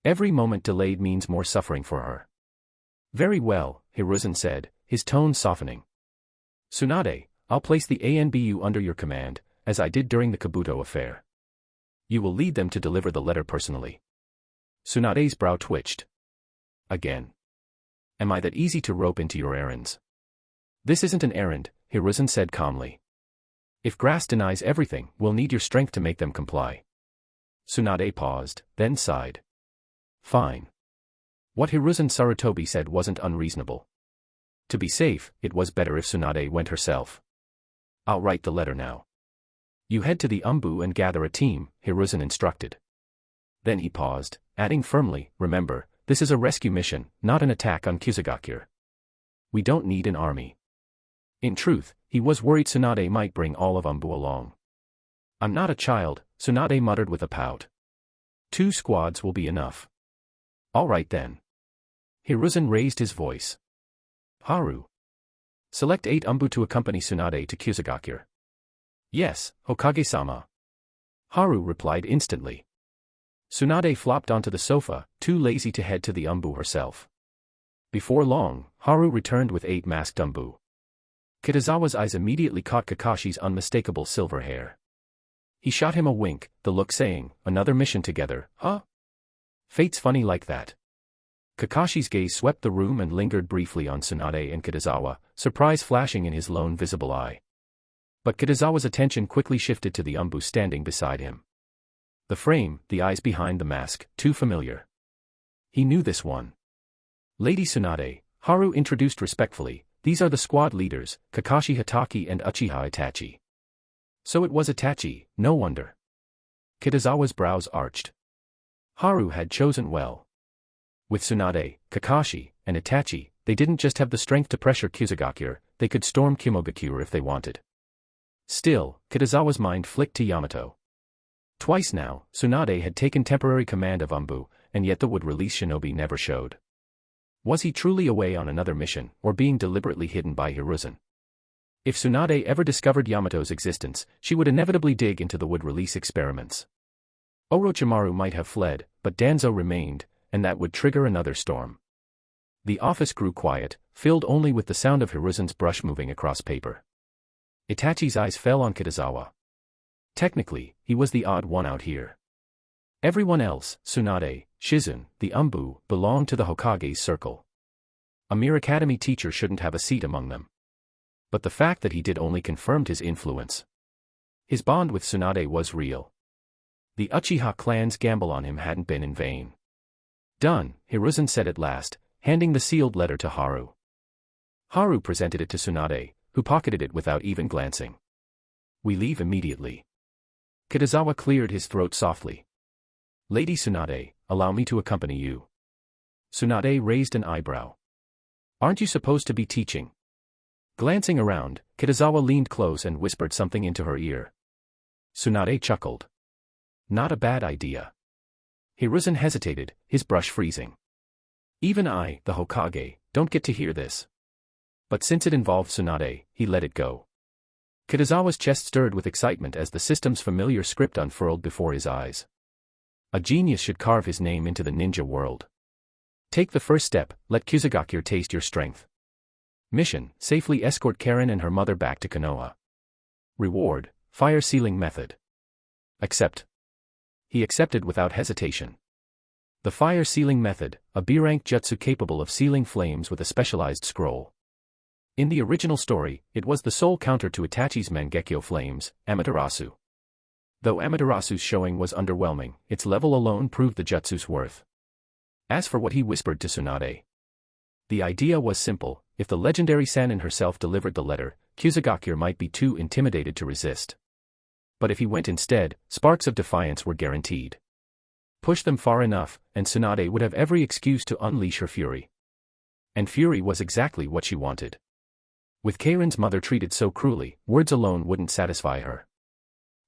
Every moment delayed means more suffering for her. Very well, Hiruzen said, his tone softening. Tsunade, I'll place the ANBU under your command, as I did during the Kabuto affair. You will lead them to deliver the letter personally. Tsunade's brow twitched. Again. Am I that easy to rope into your errands? This isn't an errand, Hiruzen said calmly. If Grass denies everything, we'll need your strength to make them comply. Tsunade paused, then sighed. Fine. What Hiruzen Sarutobi said wasn't unreasonable. To be safe, it was better if Tsunade went herself. I'll write the letter now. You head to the Umbu and gather a team, Hiruzen instructed. Then he paused, adding firmly, remember, this is a rescue mission, not an attack on Kusagakure. We don't need an army. In truth, he was worried Tsunade might bring all of Umbu along. I'm not a child, Tsunade muttered with a pout. 2 squads will be enough. All right then. Hiruzen raised his voice. Haru. Select 8 Umbu to accompany Tsunade to Kusagakure. Yes, Hokage-sama. Haru replied instantly. Tsunade flopped onto the sofa, too lazy to head to the Umbu herself. Before long, Haru returned with 8 masked Umbu. Kitazawa's eyes immediately caught Kakashi's unmistakable silver hair. He shot him a wink, the look saying, another mission together, huh? Fate's funny like that. Kakashi's gaze swept the room and lingered briefly on Tsunade and Kitazawa, surprise flashing in his lone visible eye. But Kitazawa's attention quickly shifted to the Umbu standing beside him. The frame, the eyes behind the mask, too familiar. He knew this one. Lady Tsunade, Haru introduced respectfully, these are the squad leaders, Kakashi Hatake and Uchiha Itachi. So it was Itachi, no wonder. Kitazawa's brows arched. Haru had chosen well. With Tsunade, Kakashi, and Itachi, they didn't just have the strength to pressure Kusagakure, they could storm Kimogakure if they wanted. Still, Kitazawa's mind flicked to Yamato. Twice now, Tsunade had taken temporary command of Umbu, and yet the would-release shinobi never showed. Was he truly away on another mission, or being deliberately hidden by Hiruzen? If Tsunade ever discovered Yamato's existence, she would inevitably dig into the would-release experiments. Orochimaru might have fled, but Danzo remained, and that would trigger another storm. The office grew quiet, filled only with the sound of Hiruzen's brush moving across paper. Itachi's eyes fell on Kitazawa. Technically, he was the odd one out here. Everyone else, Tsunade, Shizun, the Umbu, belonged to the Hokage's circle. A mere academy teacher shouldn't have a seat among them. But the fact that he did only confirmed his influence. His bond with Tsunade was real. The Uchiha clan's gamble on him hadn't been in vain. Done, Hiruzen said at last, handing the sealed letter to Haru. Haru presented it to Tsunade, who pocketed it without even glancing. We leave immediately. Kitazawa cleared his throat softly. Lady Tsunade, allow me to accompany you. Tsunade raised an eyebrow. Aren't you supposed to be teaching? Glancing around, Kitazawa leaned close and whispered something into her ear. Tsunade chuckled. Not a bad idea. Hiruzen hesitated, his brush freezing. Even I, the Hokage, don't get to hear this. But since it involved Tsunade, he let it go. Kitazawa's chest stirred with excitement as the system's familiar script unfurled before his eyes. A genius should carve his name into the ninja world. Take the first step, let Kusagakure taste your strength. Mission, safely escort Karen and her mother back to Konoha. Reward, fire sealing method. Accept. He accepted without hesitation. The fire sealing method, a B-rank jutsu capable of sealing flames with a specialized scroll. In the original story, it was the sole counter to Itachi's Mangekyo flames, Amaterasu. Though Amaterasu's showing was underwhelming, its level alone proved the jutsu's worth. As for what he whispered to Tsunade. The idea was simple: if the legendary Sannin herself delivered the letter, Kusagakure might be too intimidated to resist. But if he went instead, sparks of defiance were guaranteed. Push them far enough, and Tsunade would have every excuse to unleash her fury. And fury was exactly what she wanted. With Karen's mother treated so cruelly, words alone wouldn't satisfy her.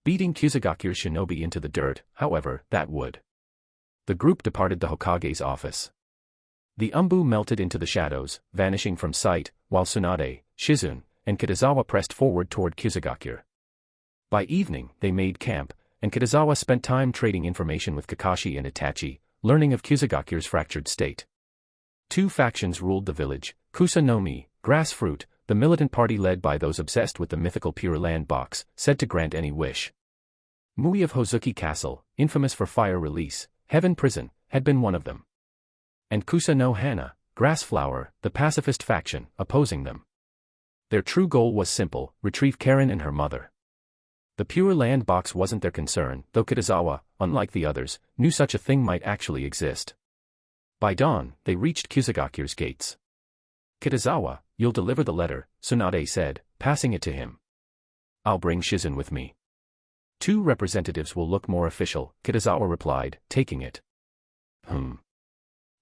Beating Kusagakure's shinobi into the dirt, however, that would. The group departed the Hokage's office. The Umbu melted into the shadows, vanishing from sight, while Tsunade, Shizun, and Kitazawa pressed forward toward Kusagakure. By evening, they made camp, and Kitazawa spent time trading information with Kakashi and Itachi, learning of Kusagakure's fractured state. Two factions ruled the village: Kusa no Mi, grass fruit, the militant party led by those obsessed with the mythical Pure Land box, said to grant any wish. Mui of Hozuki Castle, infamous for fire release, Heaven Prison, had been one of them. And Kusa no Hana, grass flower, the pacifist faction, opposing them. Their true goal was simple: retrieve Karen and her mother. The Pure Land box wasn't their concern, though Kitazawa, unlike the others, knew such a thing might actually exist. By dawn, they reached Kusagakure's gates. Kitazawa, you'll deliver the letter, Tsunade said, passing it to him. I'll bring Shizun with me. Two representatives will look more official, Kitazawa replied, taking it.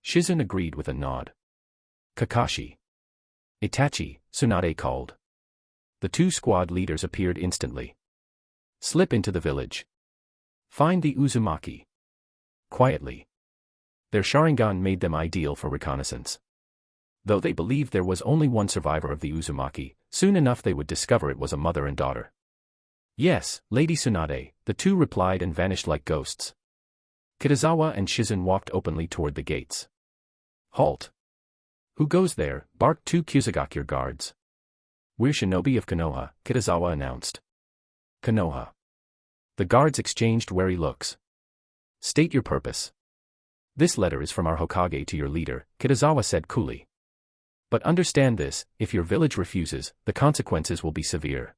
Shizun agreed with a nod. Kakashi. Itachi, Tsunade called. The two squad leaders appeared instantly. Slip into the village. Find the Uzumaki. Quietly. Their Sharingan made them ideal for reconnaissance. Though they believed there was only one survivor of the Uzumaki, soon enough they would discover it was a mother and daughter. Yes, Lady Tsunade, the two replied and vanished like ghosts. Kitazawa and Shizun walked openly toward the gates. Halt. Who goes there? Barked two Kusagakure guards. We're shinobi of Konoha, Kitazawa announced. Konoha. The guards exchanged wary looks. State your purpose. This letter is from our Hokage to your leader, Kitazawa said coolly. But understand this: if your village refuses, the consequences will be severe.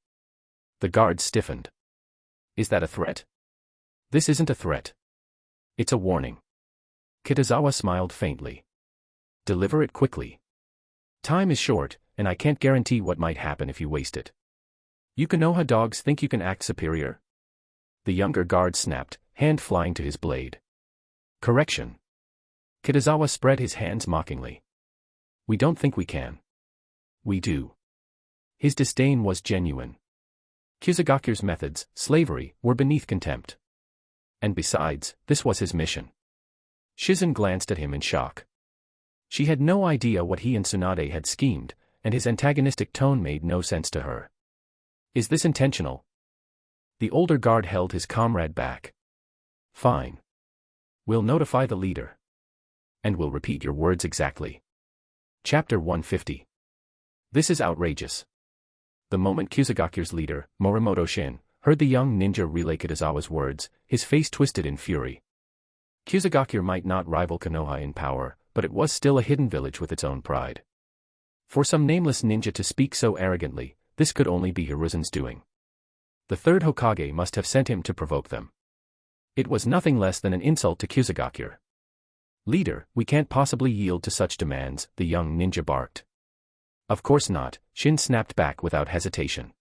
The guards stiffened. Is that a threat? This isn't a threat. It's a warning. Kitazawa smiled faintly. Deliver it quickly. Time is short, and I can't guarantee what might happen if you waste it. You Konoha dogs think you can act superior? The younger guard snapped, hand flying to his blade. Correction. Kitazawa spread his hands mockingly. We don't think we can. We do. His disdain was genuine. Kusagaku's methods, slavery, were beneath contempt. And besides, this was his mission. Shizen glanced at him in shock. She had no idea what he and Tsunade had schemed, and his antagonistic tone made no sense to her. Is this intentional? The older guard held his comrade back. Fine. We'll notify the leader. And we'll repeat your words exactly. Chapter 150. This is outrageous. The moment Kusagaku's leader, Morimoto Shin, heard the young ninja relay Kitazawa's words, his face twisted in fury. Kusagaku might not rival Konoha in power, but it was still a hidden village with its own pride. For some nameless ninja to speak so arrogantly, this could only be Hiruzen's doing. The third Hokage must have sent him to provoke them. It was nothing less than an insult to Kusagaku. Leader, we can't possibly yield to such demands, the young ninja barked. Of course not, Shin snapped back without hesitation.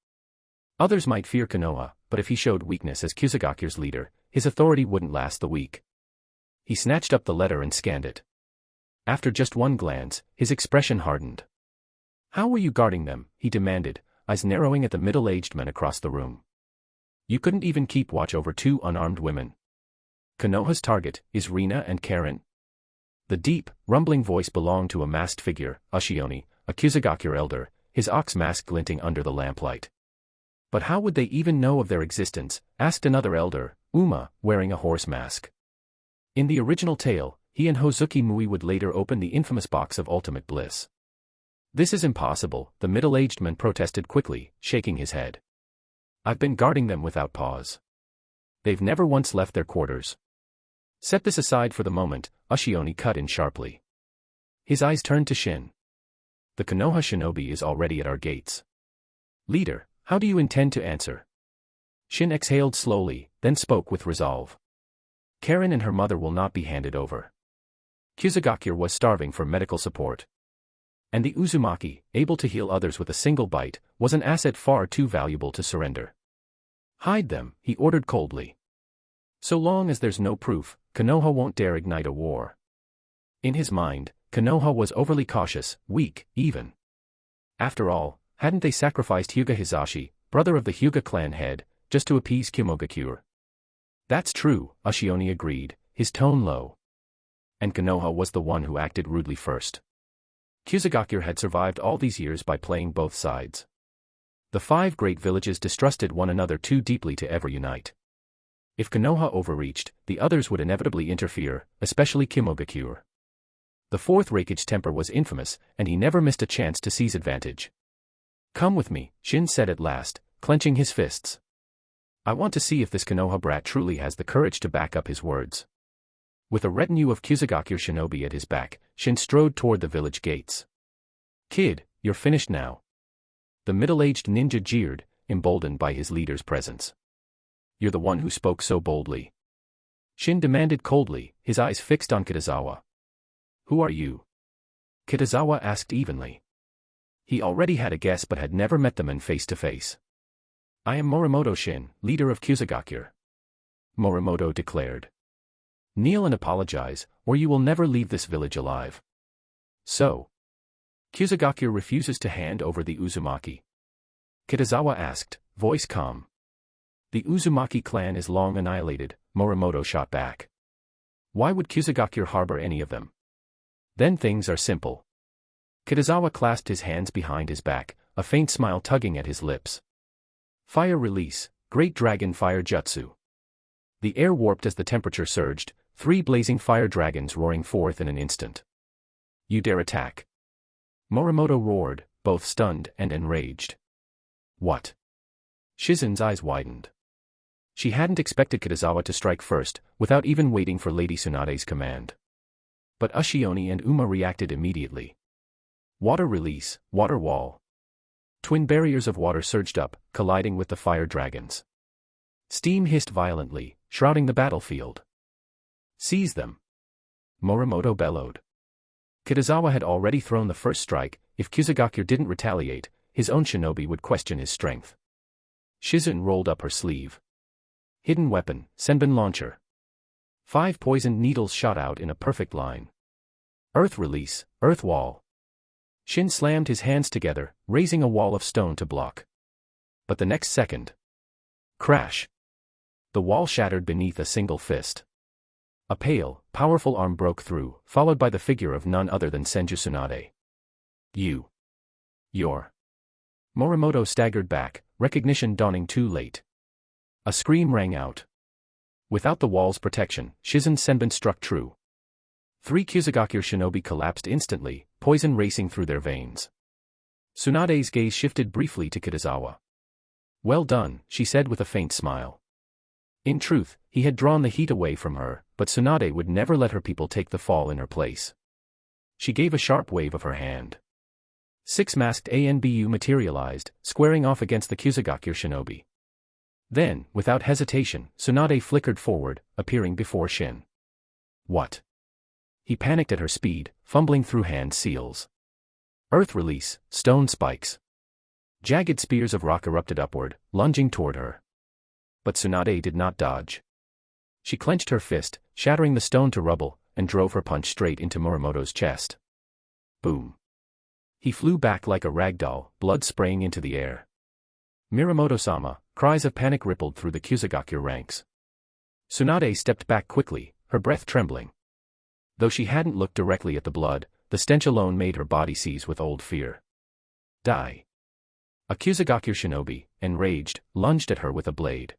Others might fear Konoha, but if he showed weakness as Kusagaku's leader, his authority wouldn't last the week. He snatched up the letter and scanned it. After just one glance, his expression hardened. How were you guarding them? He demanded, eyes narrowing at the middle-aged men across the room. You couldn't even keep watch over two unarmed women. Konoha's target is Rina and Karen. The deep, rumbling voice belonged to a masked figure, Ashioni, a Kusagaku elder, his ox mask glinting under the lamplight. But how would they even know of their existence? Asked another elder, Uma, wearing a horse mask. In the original tale, he and Hozuki Mui would later open the infamous box of ultimate bliss. This is impossible, the middle-aged man protested quickly, shaking his head. I've been guarding them without pause. They've never once left their quarters. Set this aside for the moment, Ashioni cut in sharply. His eyes turned to Shin. The Konoha shinobi is already at our gates. Leader, how do you intend to answer? Shin exhaled slowly, then spoke with resolve. Karen and her mother will not be handed over. Kusagaku was starving for medical support. And the Uzumaki, able to heal others with a single bite, was an asset far too valuable to surrender. Hide them, he ordered coldly. So long as there's no proof, Konoha won't dare ignite a war. In his mind, Konoha was overly cautious, weak, even. After all, hadn't they sacrificed Hyuga Hisashi, brother of the Hyuga clan head, just to appease Kumogaku? That's true, Ashioni agreed, his tone low. And Konoha was the one who acted rudely first. Kusagaku had survived all these years by playing both sides. The 5 great villages distrusted one another too deeply to ever unite. If Konoha overreached, the others would inevitably interfere, especially Kumogaku. The 4th Reiki's temper was infamous, and he never missed a chance to seize advantage. Come with me, Shin said at last, clenching his fists. I want to see if this Konoha brat truly has the courage to back up his words. With a retinue of Kusagaku shinobi at his back, Shin strode toward the village gates. Kid, you're finished now. The middle-aged ninja jeered, emboldened by his leader's presence. You're the one who spoke so boldly. Shin demanded coldly, his eyes fixed on Kitazawa. Who are you? Kitazawa asked evenly. He already had a guess but had never met the man face to face. I am Morimoto Shin, leader of Kusagaku. Morimoto declared. Kneel and apologize, or you will never leave this village alive. So. Kusagaku refuses to hand over the Uzumaki. Kitazawa asked, voice calm. The Uzumaki clan is long annihilated, Morimoto shot back. Why would Kusagaku harbor any of them? Then things are simple. Kitazawa clasped his hands behind his back, a faint smile tugging at his lips. Fire release, Great Dragon Fire Jutsu. The air warped as the temperature surged, 3 blazing fire dragons roaring forth in an instant. You dare attack? Morimoto roared, both stunned and enraged. What? Shizen's eyes widened. She hadn't expected Kitazawa to strike first, without even waiting for Lady Tsunade's command. But Ashioni and Uma reacted immediately. Water release, water wall. Twin barriers of water surged up, colliding with the fire dragons. Steam hissed violently, shrouding the battlefield. Seize them. Morimoto bellowed. Kitazawa had already thrown the first strike. If Kusagaku didn't retaliate, his own shinobi would question his strength. Shizun rolled up her sleeve. Hidden weapon, Senbon launcher. 5 poisoned needles shot out in a perfect line. Earth release, earth wall. Shin slammed his hands together, raising a wall of stone to block. But the next second. Crash. The wall shattered beneath a single fist. A pale, powerful arm broke through, followed by the figure of none other than Senju Tsunade. You're. Morimoto staggered back, recognition dawning too late. A scream rang out. Without the wall's protection, Shizun's Senbon struck true. 3 Kusagakure shinobi collapsed instantly, poison racing through their veins. Tsunade's gaze shifted briefly to Kitazawa. Well done, she said with a faint smile. In truth, he had drawn the heat away from her, but Tsunade would never let her people take the fall in her place. She gave a sharp wave of her hand. 6 masked ANBU materialized, squaring off against the Kusagakure shinobi. Then, without hesitation, Tsunade flickered forward, appearing before Shin. What? He panicked at her speed, fumbling through hand seals. Earth release, stone spikes. Jagged spears of rock erupted upward, lunging toward her. But Tsunade did not dodge. She clenched her fist, shattering the stone to rubble, and drove her punch straight into Morimoto's chest. Boom. He flew back like a rag doll, blood spraying into the air. Mirumoto-sama, cries of panic rippled through the Kusagakure ranks. Tsunade stepped back quickly, her breath trembling. Though she hadn't looked directly at the blood, the stench alone made her body seize with old fear. Die. A Kusagakure shinobi, enraged, lunged at her with a blade.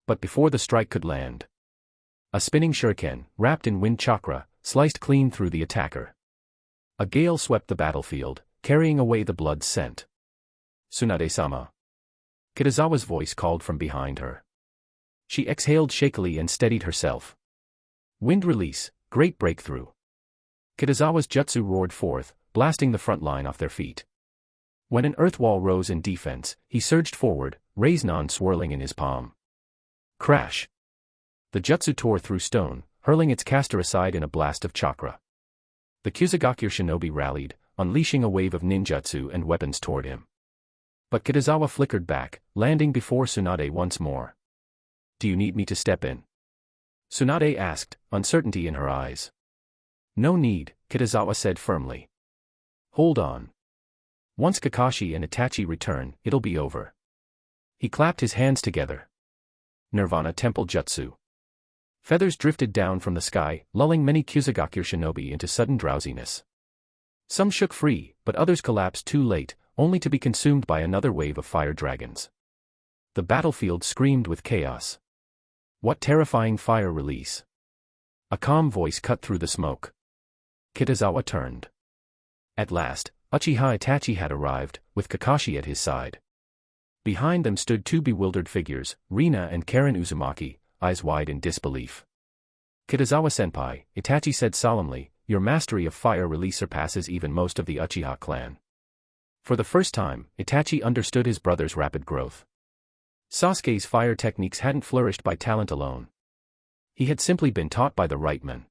But before the strike could land, a spinning shuriken, wrapped in wind chakra, sliced clean through the attacker. A gale swept the battlefield, carrying away the blood's scent. Tsunade-sama. Kitazawa's voice called from behind her. She exhaled shakily and steadied herself. Wind release, great breakthrough. Kitazawa's jutsu roared forth, blasting the front line off their feet. When an earth wall rose in defense, he surged forward, Raiznan swirling in his palm. Crash. The jutsu tore through stone, hurling its caster aside in a blast of chakra. The Kusagakure shinobi rallied, unleashing a wave of ninjutsu and weapons toward him. But Kitazawa flickered back, landing before Tsunade once more. Do you need me to step in? Tsunade asked, uncertainty in her eyes. No need, Kitazawa said firmly. Hold on. Once Kakashi and Itachi return, it'll be over. He clapped his hands together. Nirvana Temple Jutsu. Feathers drifted down from the sky, lulling many Kusagakure shinobi into sudden drowsiness. Some shook free, but others collapsed too late, only to be consumed by another wave of fire dragons. The battlefield screamed with chaos. What terrifying fire release! A calm voice cut through the smoke. Kitazawa turned. At last, Uchiha Itachi had arrived, with Kakashi at his side. Behind them stood 2 bewildered figures, Rina and Karen Uzumaki, eyes wide in disbelief. Kitazawa-senpai, Itachi said solemnly, your mastery of fire release surpasses even most of the Uchiha clan. For the first time, Itachi understood his brother's rapid growth. Sasuke's fire techniques hadn't flourished by talent alone. He had simply been taught by the right men.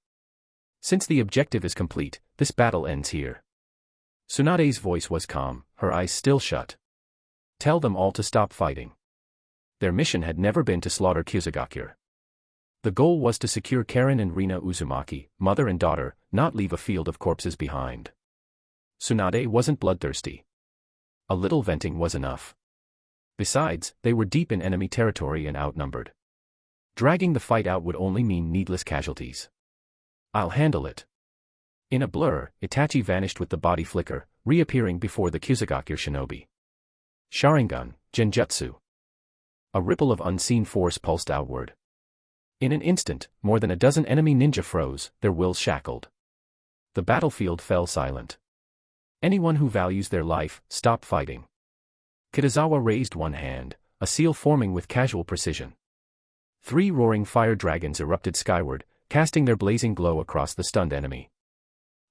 Since the objective is complete, this battle ends here. Tsunade's voice was calm, her eyes still shut. Tell them all to stop fighting. Their mission had never been to slaughter Kusagakure. The goal was to secure Karen and Rina Uzumaki, mother and daughter, not leave a field of corpses behind. Tsunade wasn't bloodthirsty. A little venting was enough. Besides, they were deep in enemy territory and outnumbered. Dragging the fight out would only mean needless casualties. I'll handle it. In a blur, Itachi vanished with the body flicker, reappearing before the Kusagakure shinobi. Sharingan, Genjutsu. A ripple of unseen force pulsed outward. In an instant, more than a dozen enemy ninja froze, their wills shackled. The battlefield fell silent. Anyone who values their life, stop fighting. Kitazawa raised one hand, a seal forming with casual precision. 3 roaring fire dragons erupted skyward, casting their blazing glow across the stunned enemy.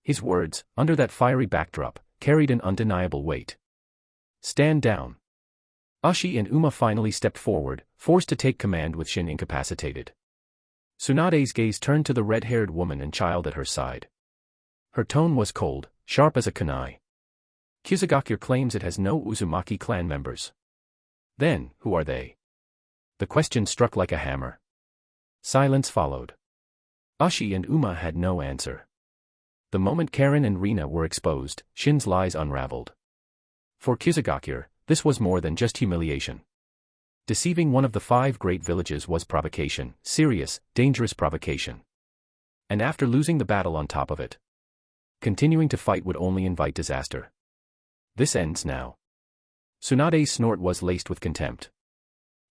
His words, under that fiery backdrop, carried an undeniable weight. Stand down. Ushi and Uma finally stepped forward, forced to take command with Shin incapacitated. Tsunade's gaze turned to the red-haired woman and child at her side. Her tone was cold, sharp as a kunai. Kusagakure claims it has no Uzumaki clan members. Then, who are they? The question struck like a hammer. Silence followed. Ushi and Uma had no answer. The moment Karen and Rina were exposed, Shin's lies unraveled. For Kusagakure, this was more than just humiliation. Deceiving one of the 5 great villages was provocation, serious, dangerous provocation. And after losing the battle on top of it, continuing to fight would only invite disaster. This ends now. Tsunade's snort was laced with contempt.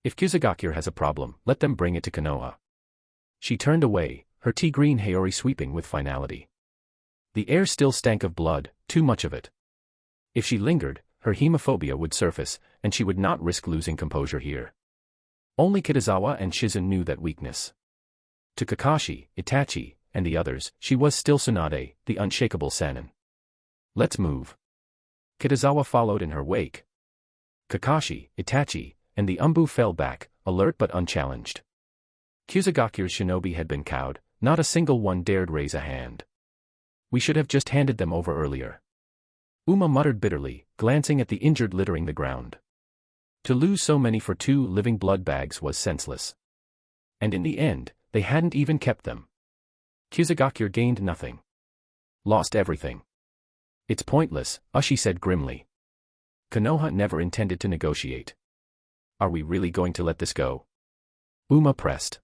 If Kusagakure has a problem, let them bring it to Konoha. She turned away, her tea-green Haori sweeping with finality. The air still stank of blood, too much of it. If she lingered, her hemophobia would surface, and she would not risk losing composure here. Only Kitazawa and Shizen knew that weakness. To Kakashi, Itachi, and the others, she was still Tsunade, the unshakable Sannin. Let's move. Kitazawa followed in her wake. Kakashi, Itachi, and the Umbu fell back, alert but unchallenged. Kusagakure's shinobi had been cowed, not a single one dared raise a hand. We should have just handed them over earlier. Uma muttered bitterly, glancing at the injured littering the ground. To lose so many for 2 living blood bags was senseless. And in the end, they hadn't even kept them. Kusagakure gained nothing. Lost everything. It's pointless, Ushi said grimly. Konoha never intended to negotiate. Are we really going to let this go? Uma pressed.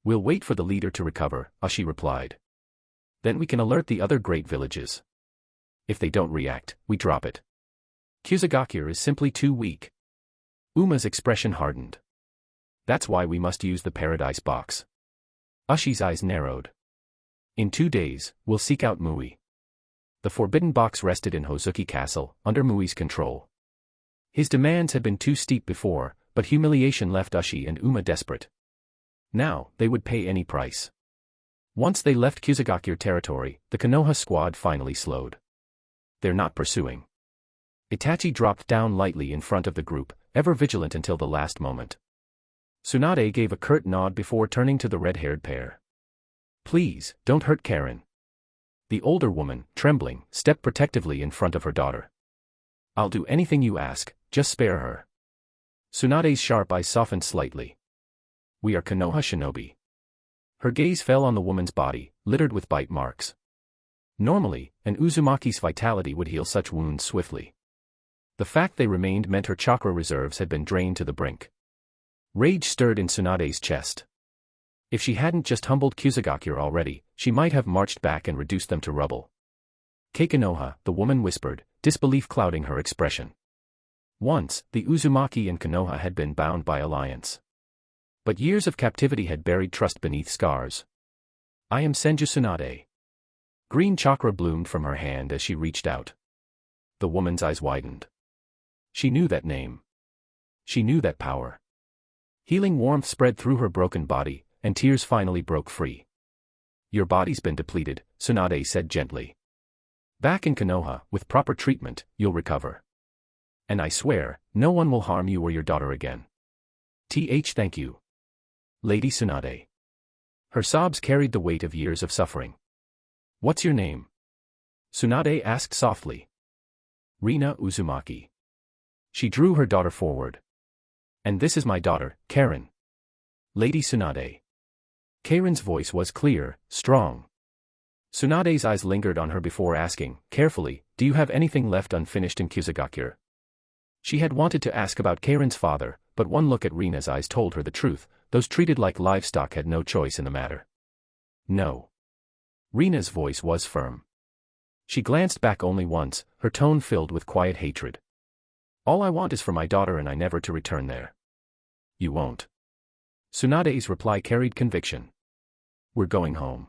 We'll wait for the leader to recover, Ushi replied. Then we can alert the other great villages. If they don't react, we drop it. Kusagakure is simply too weak. Uma's expression hardened. That's why we must use the paradise box. Ushi's eyes narrowed. In 2 days, we'll seek out Mui. The forbidden box rested in Hozuki Castle, under Mui's control. His demands had been too steep before, but humiliation left Ushi and Uma desperate. Now, they would pay any price. Once they left Kusagakure territory, the Konoha squad finally slowed. They're not pursuing. Itachi dropped down lightly in front of the group, ever vigilant until the last moment. Tsunade gave a curt nod before turning to the red-haired pair. Please, don't hurt Karen. The older woman, trembling, stepped protectively in front of her daughter. I'll do anything you ask, just spare her. Tsunade's sharp eyes softened slightly. We are Konoha shinobi. Her gaze fell on the woman's body, littered with bite marks. Normally, an Uzumaki's vitality would heal such wounds swiftly. The fact they remained meant her chakra reserves had been drained to the brink. Rage stirred in Tsunade's chest. If she hadn't just humbled Kusagakure already, she might have marched back and reduced them to rubble. Keikonoha, the woman whispered, disbelief clouding her expression. Once, the Uzumaki and Konoha had been bound by alliance. But years of captivity had buried trust beneath scars. I am Senju Tsunade. Green chakra bloomed from her hand as she reached out. The woman's eyes widened. She knew that name. She knew that power. Healing warmth spread through her broken body, and tears finally broke free. Your body's been depleted, Tsunade said gently. Back in Konoha, with proper treatment, you'll recover. And I swear, no one will harm you or your daughter again. Thank you. Lady Tsunade. Her sobs carried the weight of years of suffering. What's your name? Tsunade asked softly. Rina Uzumaki. She drew her daughter forward. And this is my daughter, Karen. Lady Tsunade. Karen's voice was clear, strong. Tsunade's eyes lingered on her before asking, carefully, do you have anything left unfinished in Kusagakure? She had wanted to ask about Karen's father, but one look at Rina's eyes told her the truth, those treated like livestock had no choice in the matter. No. Rina's voice was firm. She glanced back only once, her tone filled with quiet hatred. All I want is for my daughter and I never to return there. You won't. Tsunade's reply carried conviction. We're going home.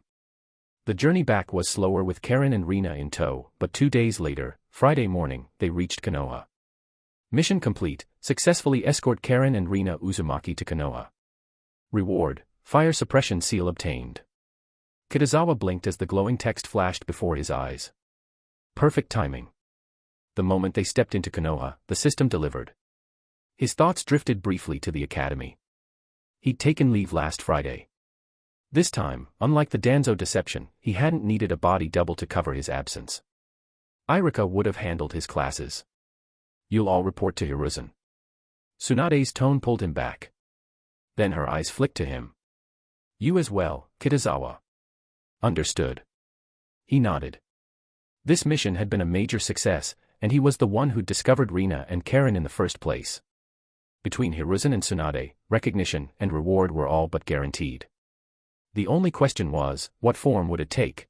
The journey back was slower with Karen and Rina in tow, but 2 days later, Friday morning, they reached Konoha. Mission complete, successfully escort Karen and Rina Uzumaki to Konoha. Reward, fire suppression seal obtained. Kitazawa blinked as the glowing text flashed before his eyes. Perfect timing. The moment they stepped into Konoha, the system delivered. His thoughts drifted briefly to the academy. He'd taken leave last Friday. This time, unlike the Danzo deception, he hadn't needed a body double to cover his absence. Irika would have handled his classes. You'll all report to Hiruzen. Tsunade's tone pulled him back. Then her eyes flicked to him. You as well, Kitazawa. Understood. He nodded. This mission had been a major success, and he was the one who discovered Rina and Karen in the first place. Between Hiruzen and Tsunade, recognition and reward were all but guaranteed. The only question was, what form would it take?